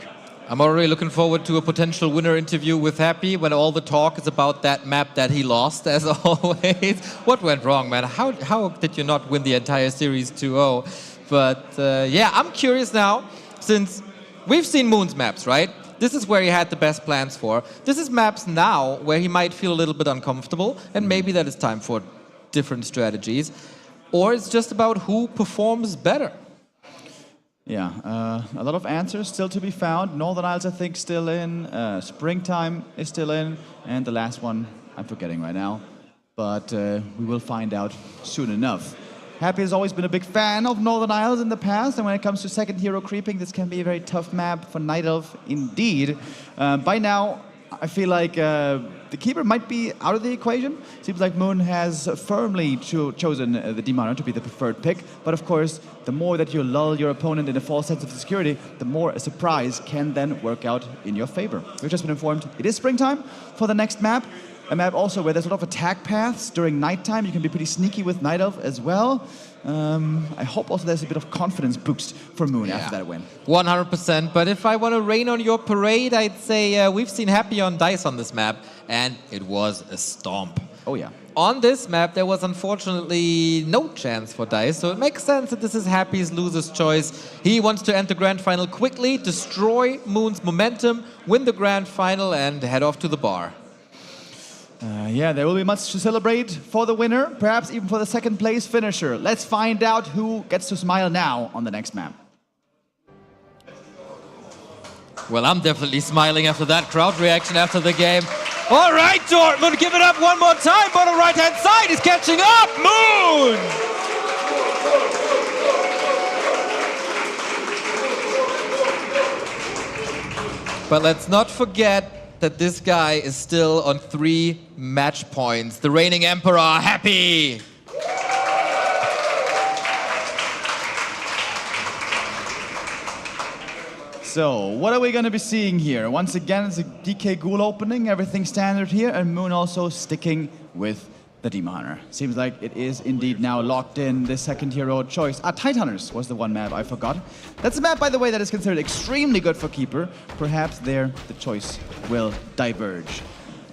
I'm already looking forward to a potential winner interview with Happy when all the talk is about that map that he lost, as always. What went wrong, man? How did you not win the entire series 2-0? But yeah, I'm curious now, since we've seen Moon's maps, right? This is where he had the best plans for. This is maps now where he might feel a little bit uncomfortable, and maybe that is time for different strategies. Or it's just about who performs better. Yeah, a lot of answers still to be found. Northern Isles, I think, still in. Springtime is still in. And the last one, I'm forgetting right now. But we will find out soon enough. Happy has always been a big fan of Northern Isles in the past, and when it comes to second hero creeping, this can be a very tough map for Night Elf indeed. By now, I feel like the keeper might be out of the equation. Seems like Moon has firmly chosen the Demon Hunter to be the preferred pick, but of course, the more that you lull your opponent in a false sense of security, the more a surprise can then work out in your favor. We've just been informed it is springtime for the next map. A map also where there's a lot of attack paths during nighttime. You can be pretty sneaky with Night Elf as well. I hope also there's a bit of confidence boost for Moon after that win. 100%, but if I want to rain on your parade, I'd say we've seen Happy on dice on this map, and it was a stomp. Oh yeah. On this map, there was unfortunately no chance for dice, so it makes sense that this is Happy's loser's choice. He wants to enter Grand Final quickly, destroy Moon's momentum, win the Grand Final, and head off to the bar. Yeah, there will be much to celebrate for the winner, perhaps even for the second place finisher. Let's find out who gets to smile now on the next map. Well, I'm definitely smiling after that crowd reaction after the game. All right, Dortmund, give it up one more time. Bottom right-hand side is catching up. Moon! But let's not forget that this guy is still on 3 match points. The reigning emperor, Happy! So, what are we going to be seeing here? Once again, it's a DK Ghoul opening, everything standard here, and Moon also sticking with the Demon Hunter. Seems like it is indeed now locked in, the second hero choice. Titanhunters was the one map I forgot. That's a map, by the way, that is considered extremely good for Keeper. Perhaps there the choice will diverge.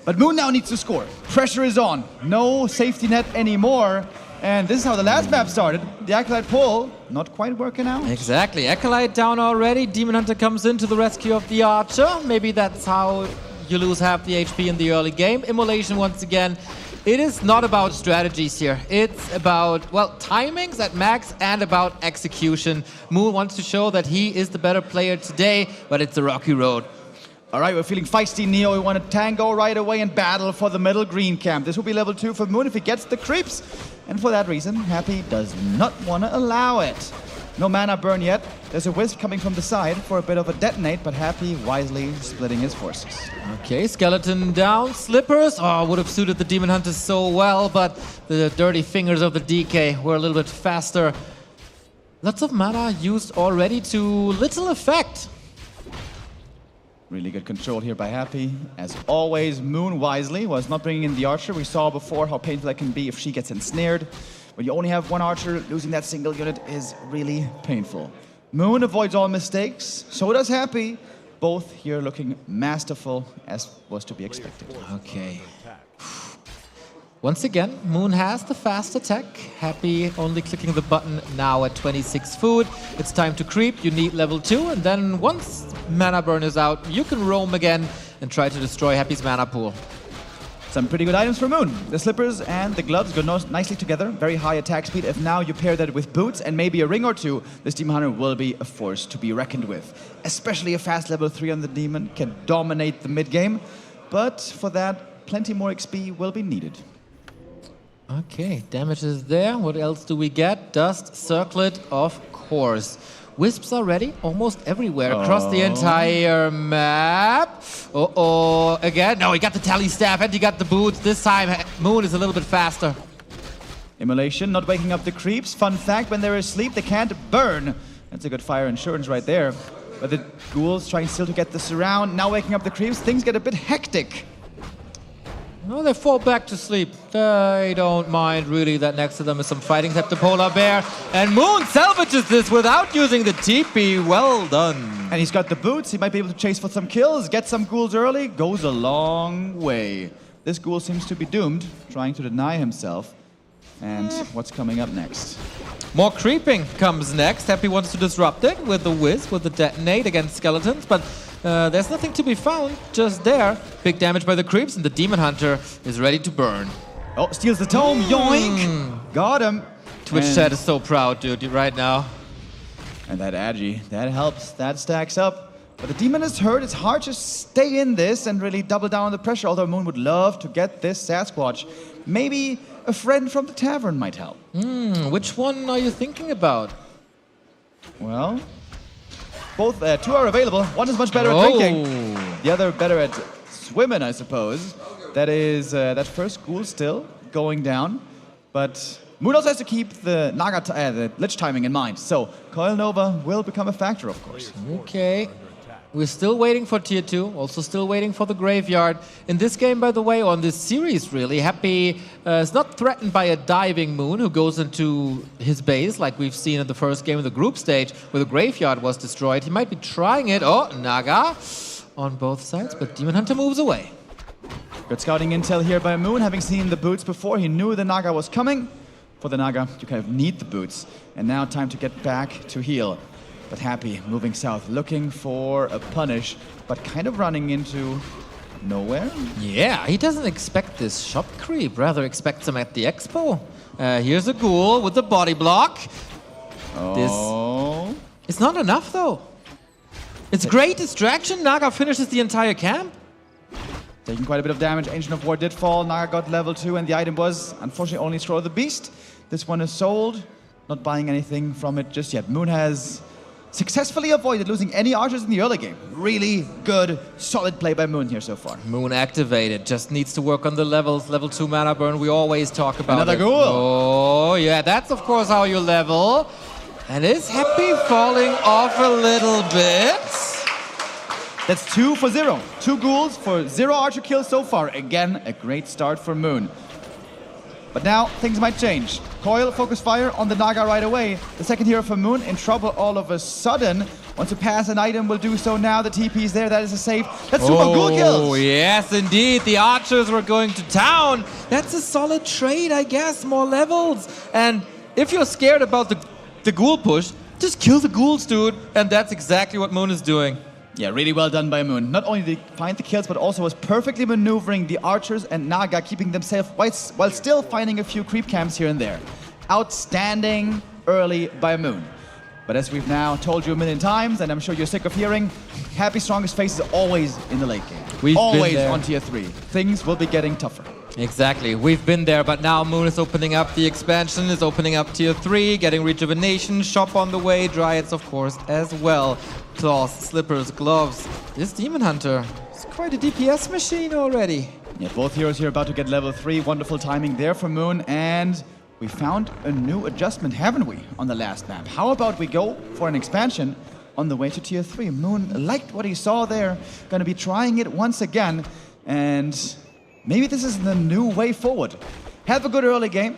But Moon now needs to score. Pressure is on. No safety net anymore. And this is how the last map started. The Acolyte pull, not quite working out. Exactly. Acolyte down already. Demon Hunter comes in to the rescue of the Archer. Maybe that's how you lose half the HP in the early game. Immolation once again. It is not about strategies here. It's about, well, timings at max and about execution. Moon wants to show that he is the better player today, but it's a rocky road. All right, we're feeling feisty, Neo. We want to tango right away and battle for the middle green camp. This will be level 2 for Moon if he gets the creeps. And for that reason, Happy does not want to allow it. No mana burn yet. There's a Wisp coming from the side for a bit of a detonate, but Happy wisely splitting his forces. Okay, Skeleton down. Slippers. Oh, would have suited the Demon Hunter so well, but the dirty fingers of the DK were a little bit faster. Lots of mana used already to little effect. Really good control here by Happy. As always, Moon wisely was not bringing in the archer. We saw before how painful that can be if she gets ensnared. When you only have one archer, losing that single unit is really painful. Moon avoids all mistakes, so does Happy. Both here looking masterful, as was to be expected. Okay. Once again, Moon has the fast attack. Happy only clicking the button now at 26 food. It's time to creep. You need level 2, and then once mana burn is out, you can roam again and try to destroy Happy's mana pool. Some pretty good items for Moon. The slippers and the gloves go nicely together. Very high attack speed. If now you pair that with boots and maybe a ring or two, this Demon Hunter will be a force to be reckoned with. Especially a fast level 3 on the Demon can dominate the mid game. But for that, plenty more XP will be needed. Okay, damage is there. What else do we get? Dust, circlet, of course. Wisps are ready almost everywhere across the entire map. Uh-oh, again. No, he got the tally staff and he got the boots. This time, Moon is a little bit faster. Immolation, not waking up the creeps. Fun fact, when they're asleep, they can't burn. That's a good fire insurance right there. But the ghouls trying still to get the surround. Now waking up the creeps, things get a bit hectic. No, they fall back to sleep. They don't mind really that next to them is some fighting except the polar bear. And Moon salvages this without using the TP. Well done. And he's got the boots. He might be able to chase for some kills, get some ghouls early. Goes a long way. This ghoul seems to be doomed, trying to deny himself. And what's coming up next? More creeping comes next. Happy wants to disrupt it with the whiz, with the detonate against skeletons, but there's nothing to be found just there. Big damage by the creeps, and the Demon Hunter is ready to burn. Oh, steals the tome. Yoink! Got him. Twitch chat is so proud, dude, right now. And that Agi, that helps. That stacks up. But the Demon is hurt. It's hard to stay in this and really double down on the pressure, although Moon would love to get this Sasquatch. Maybe a friend from the tavern might help. Which one are you thinking about? Well, both two are available. One is much better at drinking. The other better at swimming, I suppose. That is that first ghoul still going down. But Moon also has to keep the the Lich timing in mind. So Coil Nova will become a factor, of course. Okay. We're still waiting for Tier 2, also still waiting for the Graveyard. In this game, by the way, on this series really, Happy is not threatened by a diving Moon who goes into his base like we've seen in the first game in the group stage where the Graveyard was destroyed. He might be trying it. Oh, Naga on both sides, but Demon Hunter moves away. Good scouting intel here by Moon. Having seen the boots before, he knew the Naga was coming. For the Naga, you kind of need the boots. And now time to get back to heal. But Happy moving south, looking for a punish, but kind of running into nowhere. Yeah, he doesn't expect this shop creep, rather expects him at the expo. Here's a ghoul with the body block. Oh. This is not enough though. It's great distraction. Naga finishes the entire camp. Taking quite a bit of damage. Ancient of War did fall. Naga got level 2, and the item was unfortunately only Scroll of the Beast. This one is sold. Not buying anything from it just yet. Moon has successfully avoided losing any archers in the early game. Really good, solid play by Moon here so far. Moon activated, just needs to work on the levels. Level 2 mana burn, we always talk about Another ghoul. Oh, yeah, that's of course how you level. And is Happy falling off a little bit? That's 2 for 0. 2 ghouls for 0 archer kills so far. Again, a great start for Moon. But now, things might change. Coil, focus fire on the Naga right away. The second hero for Moon in trouble all of a sudden. Wants to pass an item, will do so now. The TP is there, that is a save. That's 2 more ghoul kills! Oh, yes, indeed. The archers were going to town. That's a solid trade, I guess. More levels. And if you're scared about the ghoul push, just kill the ghouls, dude. And that's exactly what Moon is doing. Yeah, really well done by Moon. Not only did he find the kills, but also was perfectly maneuvering the archers and Naga, keeping them safe while still finding a few creep camps here and there. Outstanding early by Moon. But as we've now told you a million times, and I'm sure you're sick of hearing, Happy's strongest face is always in the late game. Always on Tier 3. Things will be getting tougher. Exactly. We've been there, but now Moon is opening up the expansion, is opening up Tier 3, getting Rejuvenation, Shop on the way, Dryads, of course, as well. Claws, slippers, gloves. This Demon Hunter is quite a DPS machine already. Yeah, both heroes here about to get level 3. Wonderful timing there for Moon, and we found a new adjustment, haven't we, on the last map? How about we go for an expansion on the way to Tier 3? Moon liked what he saw there, gonna be trying it once again, and maybe this is the new way forward. Have a good early game,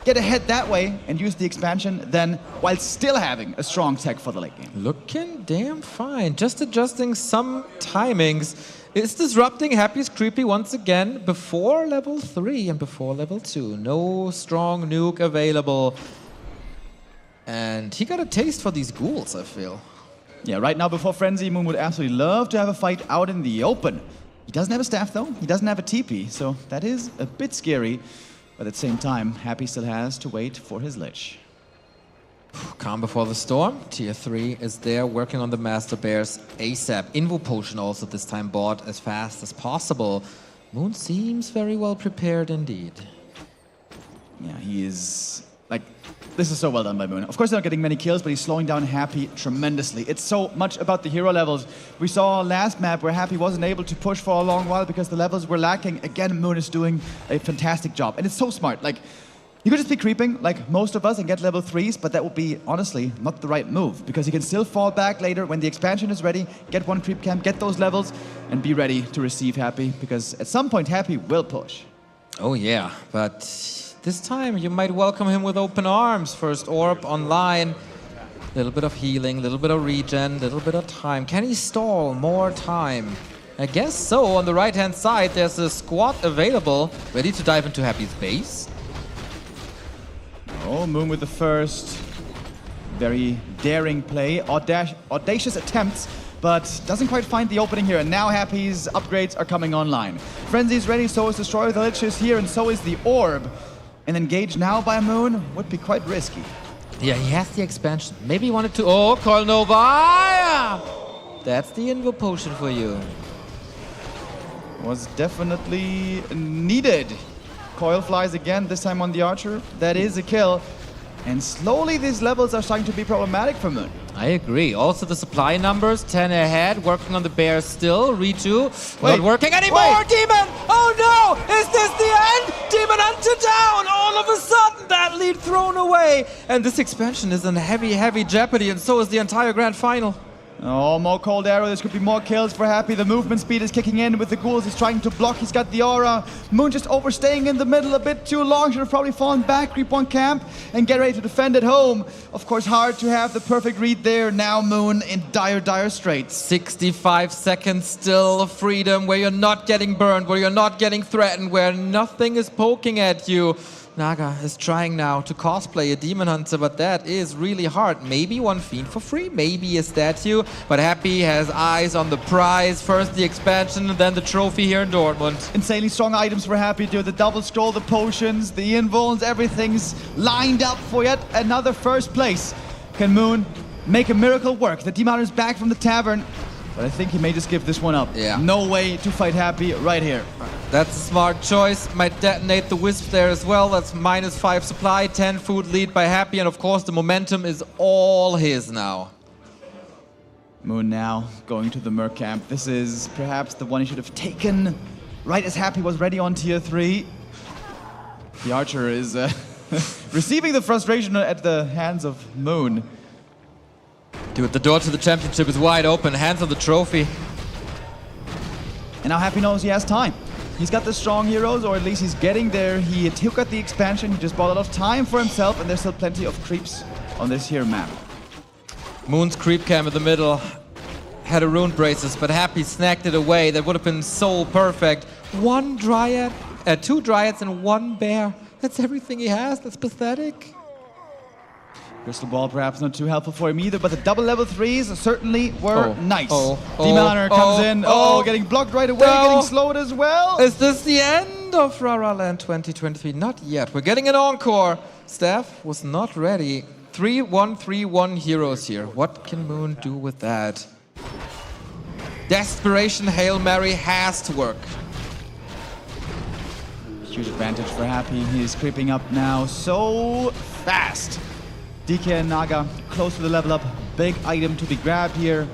get ahead that way, and use the expansion then, while still having a strong tech for the late game. Looking damn fine. Just adjusting some timings. It's disrupting Happy's creepy once again before level 3 and before level 2. No strong nuke available. And he got a taste for these ghouls, I feel. Yeah, right now before Frenzy, Moon would absolutely love to have a fight out in the open. He doesn't have a staff though, he doesn't have a TP, so that is a bit scary. But at the same time, Happy still has to wait for his Lich. Calm before the storm. Tier 3 is there working on the Master Bears ASAP. Invo Potion also this time bought as fast as possible. Moon seems very well prepared indeed. Yeah, he is... like, this is so well done by Moon. Of course, they're not getting many kills, but he's slowing down Happy tremendously. It's so much about the hero levels. We saw last map where Happy wasn't able to push for a long while because the levels were lacking. Again, Moon is doing a fantastic job. And it's so smart. Like, you could just be creeping, like most of us, and get level 3s, but that would be, honestly, not the right move, because you can still fall back later when the expansion is ready, get one creep camp, get those levels, and be ready to receive Happy, because at some point, Happy will push. Oh yeah, but this time you might welcome him with open arms. First orb online, a little bit of healing, a little bit of regen, a little bit of time. Can he stall more time? I guess so. On the right-hand side, there's a squad available, ready to dive into Happy's base. Oh, Moon with the first very daring play, audacious attempts, but doesn't quite find the opening here. And now Happy's upgrades are coming online. Frenzy's ready, so is Destroyer. The Lich is here, and so is the Orb. And engage now by Moon would be quite risky. Yeah, he has the expansion. Maybe he wanted to... Oh, Coil Nova! That's the Invo Potion for you. Was definitely needed. Coil flies again, this time on the Archer. That is a kill. And slowly these levels are starting to be problematic for Moon. I agree. Also the supply numbers, 10 ahead, working on the Bears still. Ritu, not working anymore! Demon! Oh no! Is this the end? Demon Hunter down! All of a sudden, that lead thrown away! And this expansion is in heavy, heavy jeopardy, and so is the entire Grand Final. Oh, more cold arrow. This could be more kills for Happy. The movement speed is kicking in with the ghouls. He's trying to block. He's got the aura. Moon just overstaying in the middle a bit too long. Should have probably fallen back, creep on camp, and get ready to defend at home. Of course, hard to have the perfect read there. Now Moon in dire, dire straits. 65 seconds still of freedom, where you're not getting burned, where you're not getting threatened, where nothing is poking at you. Naga is trying now to cosplay a Demon Hunter, but that is really hard. Maybe one Fiend for free, maybe a statue, but Happy has eyes on the prize. First the expansion, and then the trophy here in Dortmund. Insanely strong items for Happy, dude. The double scroll, the potions, the invulns, everything's lined up for yet another first place. Can Moon make a miracle work? The Demon Hunter is back from the tavern, but I think he may just give this one up. Yeah. No way to fight Happy right here. That's a smart choice. Might detonate the Wisp there as well. That's -5 supply, 10 food lead by Happy, and of course the momentum is all his now. Moon now going to the Merc camp. This is perhaps the one he should have taken right as Happy was ready on Tier 3. The Archer is receiving the frustration at the hands of Moon. Dude, the door to the championship is wide open. Hands on the trophy. And now Happy knows he has time. He's got the strong heroes, or at least he's getting there. He took out the expansion, he just bought a lot of time for himself, and there's still plenty of creeps on this here map. Moon's creep cam in the middle had a rune braces, but Happy snagged it away. That would have been so perfect. One Dryad, 2 Dryads and 1 Bear. That's everything he has. That's pathetic. Crystal Ball perhaps not too helpful for him either, but the double level 3s certainly were nice. Demon Hunter comes in. Getting blocked right away, getting slowed as well. Is this the end of RARALAND 2023? Not yet. We're getting an encore. Staff was not ready. 3-1-3-1 heroes here. What can Moon do with that? Desperation Hail Mary has to work. Huge advantage for Happy. He's creeping up now so fast. DK and Naga close to the level up. Big item to be grabbed here.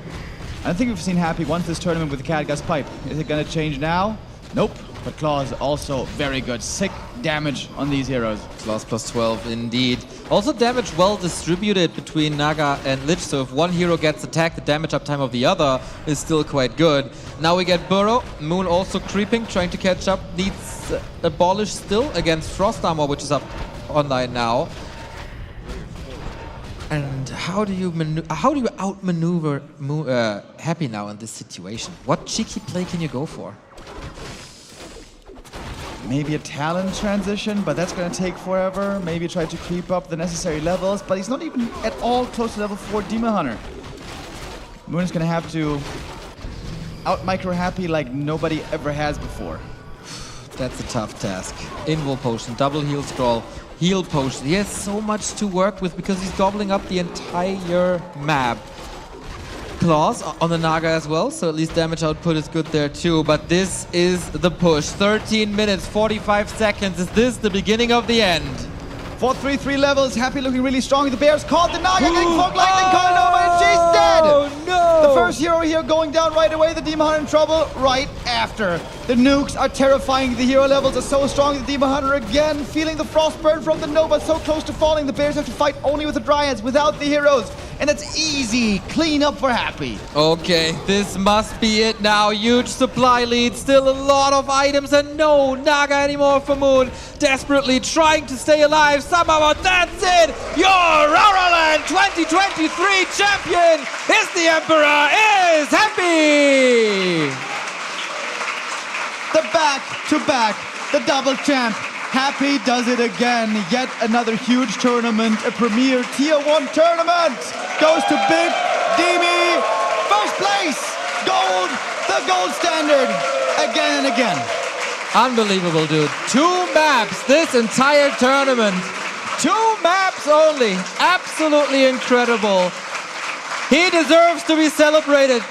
I don't think we've seen Happy once this tournament with the Catgus Pipe. Is it going to change now? Nope. But Claws also very good. Sick damage on these heroes. Claws plus 12 indeed. Also damage well distributed between Naga and Lich, so if one hero gets attacked, the damage uptime of the other is still quite good. Now we get Burrow. Moon also creeping, trying to catch up. Needs Abolish still against Frost Armor, which is up online now. And how do you outmaneuver Happy now in this situation? What cheeky play can you go for? Maybe a talent transition, but that's going to take forever. Maybe try to creep up the necessary levels, but he's not even at all close to level 4 Demon Hunter. Moon is going to have to out-micro Happy like nobody ever has before. That's a tough task. Invul Potion, double heal scroll, heal potion. He has so much to work with because he's gobbling up the entire map. Claws on the Naga as well, so at least damage output is good there too. But this is the push. 13 minutes, 45 seconds. Is this the beginning of the end? 4-3-3 levels. Happy looking really strong. The Bears caught the Naga, getting Fog Lightning coming over, and she's dead! Oh no! The first hero here going down right away. The Demon Hunter in trouble right after. The nukes are terrifying. The hero levels are so strong. The Demon Hunter again feeling the frost burn from the Nova, so close to falling. The Bears have to fight only with the Dryads, without the heroes. And it's easy. Clean up for Happy. Okay, this must be it now. Huge supply lead, still a lot of items, and no Naga anymore for Moon. Desperately trying to stay alive somehow, but that's it! Your RARALAND 2023 champion is the Emperor, is Happy! The back-to-back, the double champ. Happy does it again. Yet another huge tournament, a premier Tier 1 tournament. Goes to Big Demi. First place, gold, the gold standard, again and again. Unbelievable, dude. 2 maps this entire tournament. 2 maps only. Absolutely incredible. He deserves to be celebrated.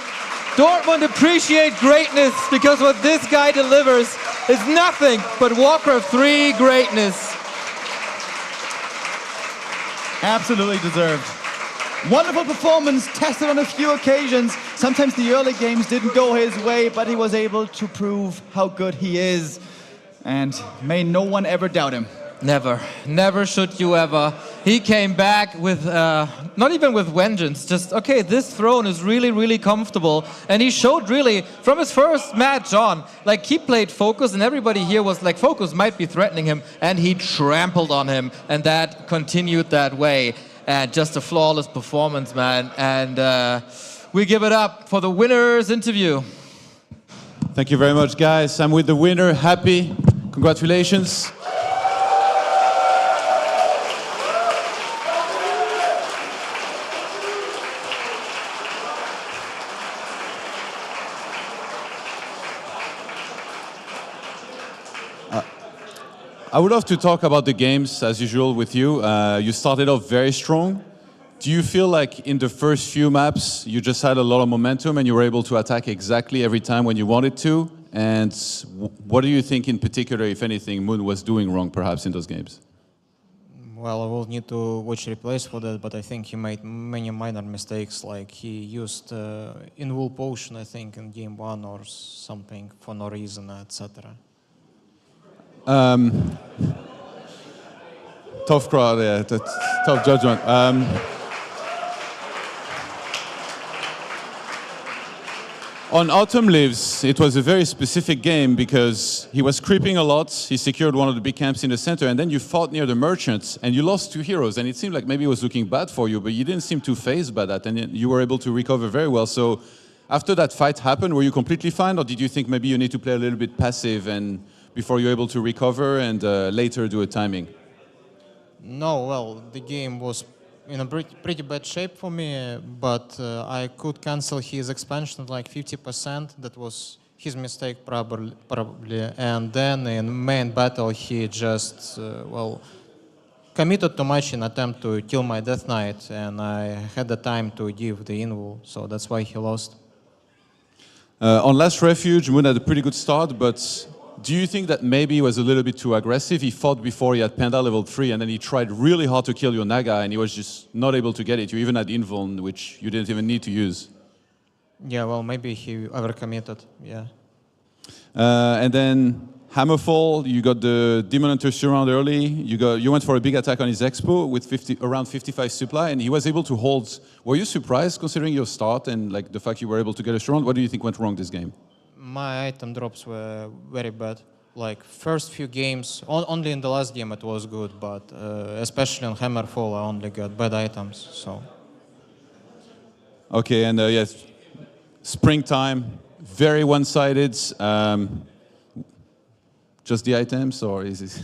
Dortmund appreciate greatness because what this guy delivers is nothing but Warcraft 3 greatness. Absolutely deserved. Wonderful performance, tested on a few occasions. Sometimes the early games didn't go his way, but he was able to prove how good he is. And may no one ever doubt him. Never. Never should you ever. He came back with, not even with vengeance, just, okay, this throne is really, really comfortable. And he showed really, from his first match on, like he played Focus and everybody here was like, Focus might be threatening him, and he trampled on him. And that continued that way. And just a flawless performance, man. And we give it up for the winner's interview. Thank you very much, guys. I'm with the winner, Happy. Congratulations. I would love to talk about the games, as usual, with you. You started off very strong. Do you feel like in the first few maps, you just had a lot of momentum and you were able to attack exactly every time when you wanted to? And what do you think in particular, if anything, Moon was doing wrong, perhaps, in those games? Well, I will need to watch replays for that, but I think he made many minor mistakes, like he used Invul Potion, I think, in game 1 or something for no reason, etc. Tough crowd, yeah, that's tough judgment. On Autumn Leaves, it was a very specific game because he was creeping a lot, he secured one of the big camps in the center, and then you fought near the merchants, and you lost 2 heroes, and it seemed like maybe it was looking bad for you, but you didn't seem too fazed by that, and you were able to recover very well. So after that fight happened, were you completely fine, or did you think maybe you need to play a little bit passive and before you're able to recover and later do a timing? No, well, the game was in a pretty bad shape for me, but I could cancel his expansion at like 50%. That was his mistake probably. And then in main battle, he just, well, committed too much in attempt to kill my Death Knight, and I had the time to give the invul, so that's why he lost. On Last Refuge, Moon had a pretty good start, but do you think that maybe he was a little bit too aggressive? He fought before, he had Panda level 3, and then he tried really hard to kill your Naga, and he was just not able to get it. You even had Invuln, which you didn't even need to use. Yeah, well, maybe he overcommitted, yeah. And then Hammerfall, you got the Demon Hunter surround early. You went for a big attack on his expo with around 55 supply, and he was able to hold. Were you surprised considering your start and like the fact you were able to get a surround? What do you think went wrong this game? My item drops were very bad. Like first few games, only in the last game it was good, but especially on Hammerfall I only got bad items. So. Okay, and yes, springtime, very one-sided. Just the items, or is it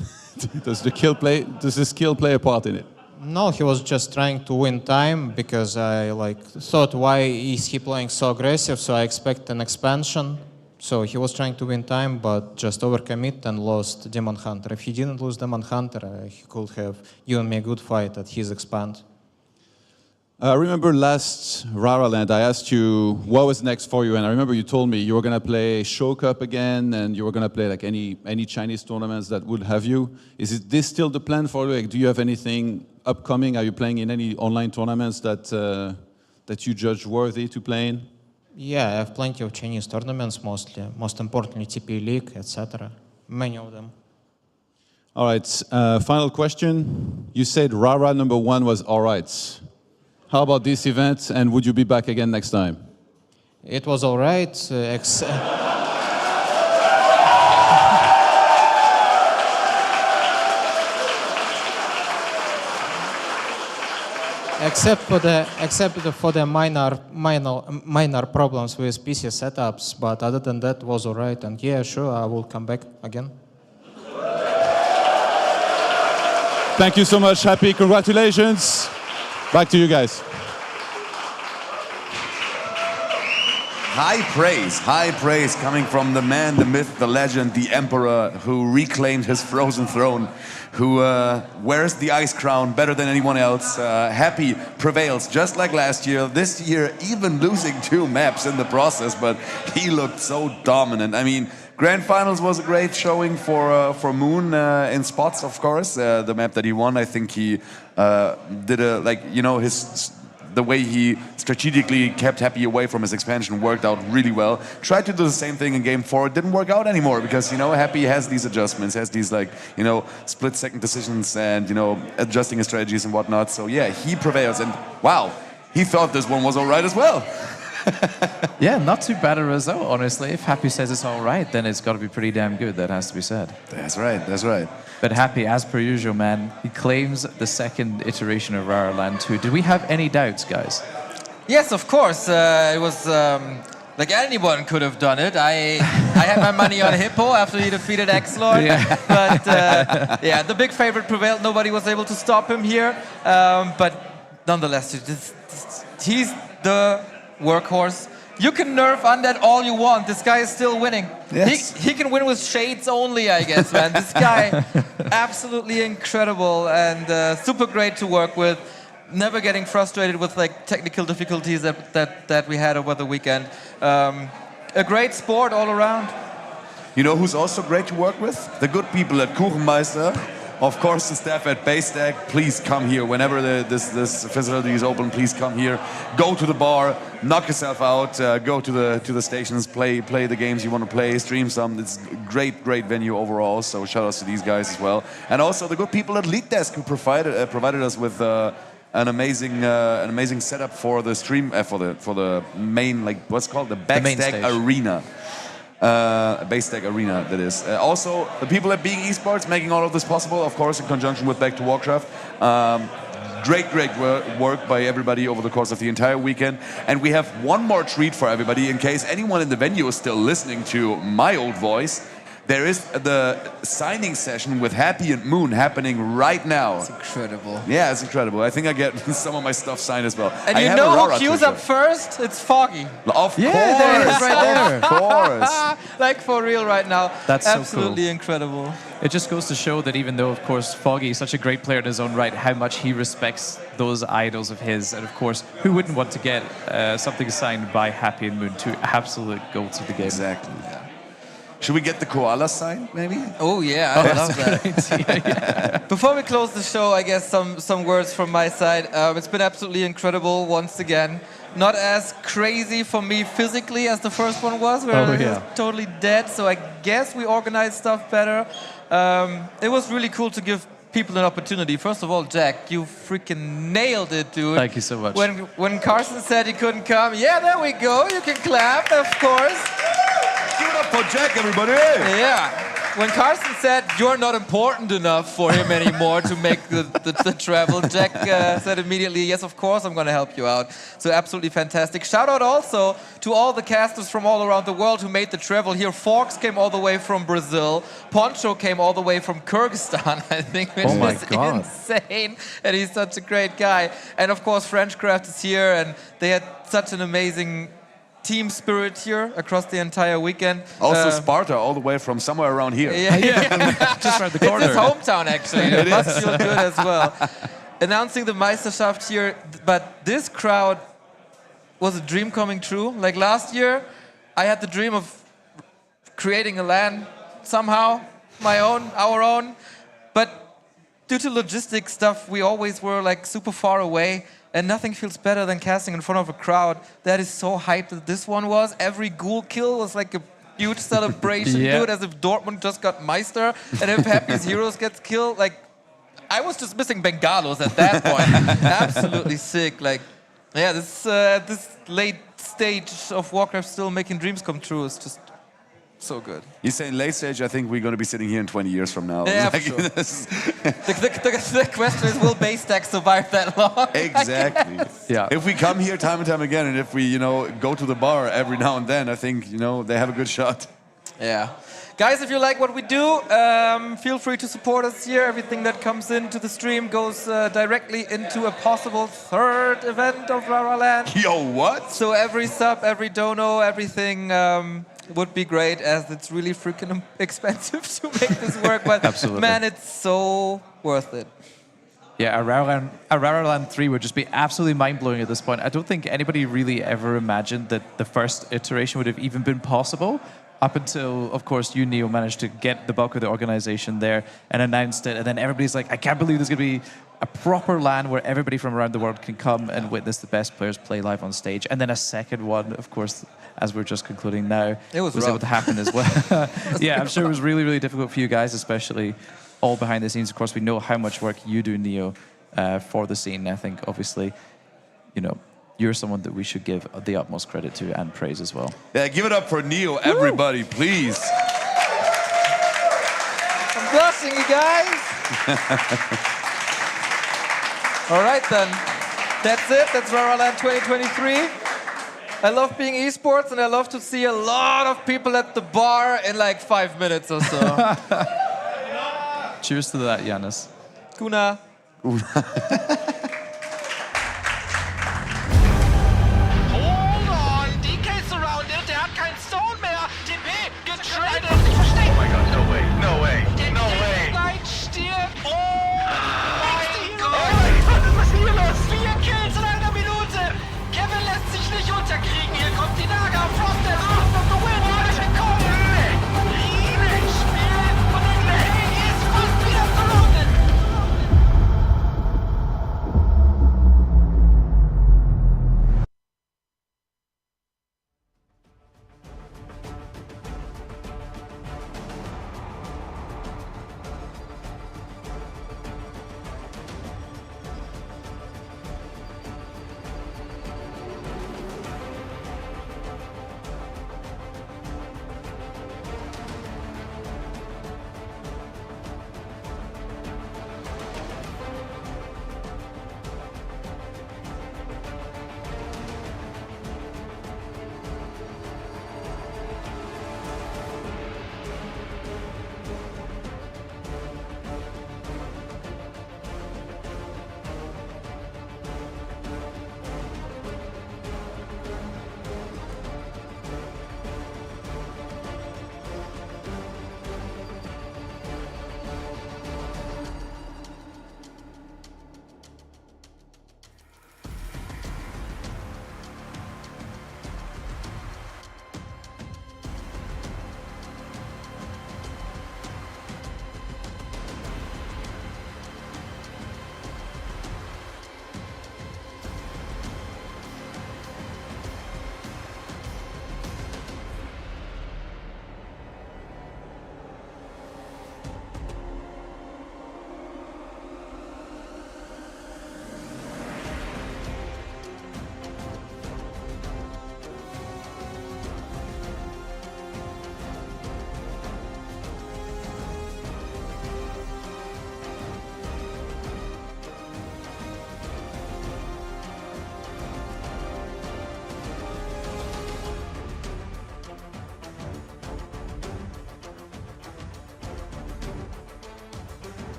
does the skill play a part in it? No, he was just trying to win time because I thought, why is he playing so aggressive? So I expect an expansion. So he was trying to win time, but just overcommit and lost Demon Hunter. If he didn't lose Demon Hunter, he could have given me a good fight at his expand. I remember last RARALAND, I asked you what was next for you, and I remember you told me you were going to play Show Cup again, and you were going to play like any Chinese tournaments that would have you. Is this still the plan for you? Like, do you have anything upcoming? Are you playing in any online tournaments that you judge worthy to play in? Yeah, I have plenty of Chinese tournaments mostly. Most importantly, TP League, etc. Many of them. All right, final question. You said RARA #1 was all right. How about this event, and would you be back again next time? It was all right, except for the minor problems with PC setups. But other than that, was all right. And yeah, sure, I will come back again. Thank you so much. Happy, congratulations. Back to you guys. High praise coming from the man, the myth, the legend, the emperor who reclaimed his frozen throne, who wears the ice crown better than anyone else. Happy prevails, just like last year. This year, even losing 2 maps in the process, but he looked so dominant. I mean, Grand Finals was a great showing for Moon in spots, of course. The map that he won, I think he did the way he strategically kept Happy away from his expansion worked out really well. Tried to do the same thing in Game 4. It didn't work out anymore because, Happy has these adjustments, has these split-second decisions and, adjusting his strategies and whatnot. So yeah, he prevails. And wow, he thought this one was all right as well. Yeah, not too bad a result, honestly. If Happy says it's all right, then it's got to be pretty damn good, that has to be said. That's right, that's right. But Happy, as per usual, man, he claims the second iteration of RARALAND 2. Did we have any doubts, guys? Yes, of course. It was like anyone could have done it. I had my money on Hippo after he defeated X-Lord. Yeah. But yeah, the big favorite prevailed. Nobody was able to stop him here. But nonetheless, he's the workhorse. You can nerf Undead all you want. This guy is still winning. Yes. He can win with shades only, I guess, man. This guy, absolutely incredible and super great to work with. Never getting frustrated with technical difficulties that we had over the weekend. A great sport all around. You know who's also great to work with? The good people at Kuchenmeister. Of course, the staff at BWS. Please come here. Whenever this facility is open, please come here. Go to the bar, knock yourself out, go to the stations, play the games you want to play, stream some. It's a great venue overall. So shout outs to these guys as well. And also the good people at leetdesk who provided us with an amazing setup for the stream for the main what's called the backstack arena. BWS arena, that is. Also, the people at Being Esports making all of this possible, of course, in conjunction with Back to Warcraft. Great work by everybody over the course of the entire weekend. And we have one more treat for everybody in case anyone in the venue is still listening to my old voice. There is the signing session with Happy and Moon happening right now. It's incredible. Yeah, it's incredible. I think I get some of my stuff signed as well. And you know who queues up first? It's Foggy. Of course. There it is right there. Of course. Like for real right now. That's so absolutely cool. Incredible. It just goes to show that even though, of course, Foggy is such a great player in his own right, how much he respects those idols of his. And of course, who wouldn't want to get something signed by Happy and Moon, two absolute goats of the game. Exactly. Yeah. Should we get the koala sign, maybe? Oh yeah, I love that. Before we close the show, I guess some words from my side. It's been absolutely incredible once again. Not as crazy for me physically as the first one was, where it was totally dead. So I guess we organized stuff better. It was really cool to give people an opportunity. First of all, Jack, you freaking nailed it, dude. Thank you so much. When Carson said he couldn't come, yeah, there we go. You can clap, of course. Give it up for Jack, everybody. Yeah. When Carson said you're not important enough for him anymore to make the travel, Jack said immediately, yes, of course, I'm going to help you out. So absolutely fantastic. Shout out also to all the casters from all around the world who made the travel here. Forks came all the way from Brazil. Poncho came all the way from Kyrgyzstan, I think, which is insane. And he's such a great guy. And of course, Frenchcraft is here, and they had such an amazing team spirit here across the entire weekend. Also Sparta, all the way from somewhere around here. Yeah. Just around the corner. It's his hometown, actually. It must feel good as well. Announcing the Meisterschaft here, but this crowd was a dream coming true. Like last year, I had the dream of creating a LAN somehow, my own, our own, but due to logistic stuff, we always were like super far away. And nothing feels better than casting in front of a crowd that is so hyped that this one was. Every ghoul kill was like a huge celebration, dude, as if Dortmund just got Meister. And if Happy's Heroes gets killed, like, I was just missing Bengalos at that point. Absolutely sick. Like, yeah, this late stage of Warcraft still making dreams come true is just so good. You're saying late stage, I think we're going to be sitting here in 20 years from now. Yeah, for sure. The question is, will BayStack survive that long? Exactly. Yeah. If we come here time and time again, and if we, go to the bar every now and then, I think, they have a good shot. Yeah. Guys, if you like what we do, feel free to support us here. Everything that comes into the stream goes directly into a possible third event of RARALAND. Yo, what? So every sub, every dono, everything would be great, as it's really freaking expensive to make this work. But Absolutely. Man, it's so worth it. Yeah, a RARALAND 3 would just be absolutely mind-blowing at this point. I don't think anybody really ever imagined that the first iteration would have even been possible, up until, of course, you, Neo, managed to get the bulk of the organization there and announced it. And then everybody's like, I can't believe there's going to be a proper LAN where everybody from around the world can come and witness the best players play live on stage. And then a second one, of course, as we're just concluding now, was able to happen as well. Yeah, I'm sure it was really, really difficult for you guys, especially all behind the scenes. Of course, we know how much work you do, Neo, for the scene. I think, obviously, you're someone that we should give the utmost credit to and praise as well. Yeah, give it up for Neo, everybody, please. I'm blushing, you guys. All right, then. That's it. That's RARALAND 2023. I love being esports, and I love to see a lot of people at the bar in like 5 minutes or so. Cheers to that, Giannis. Kuna.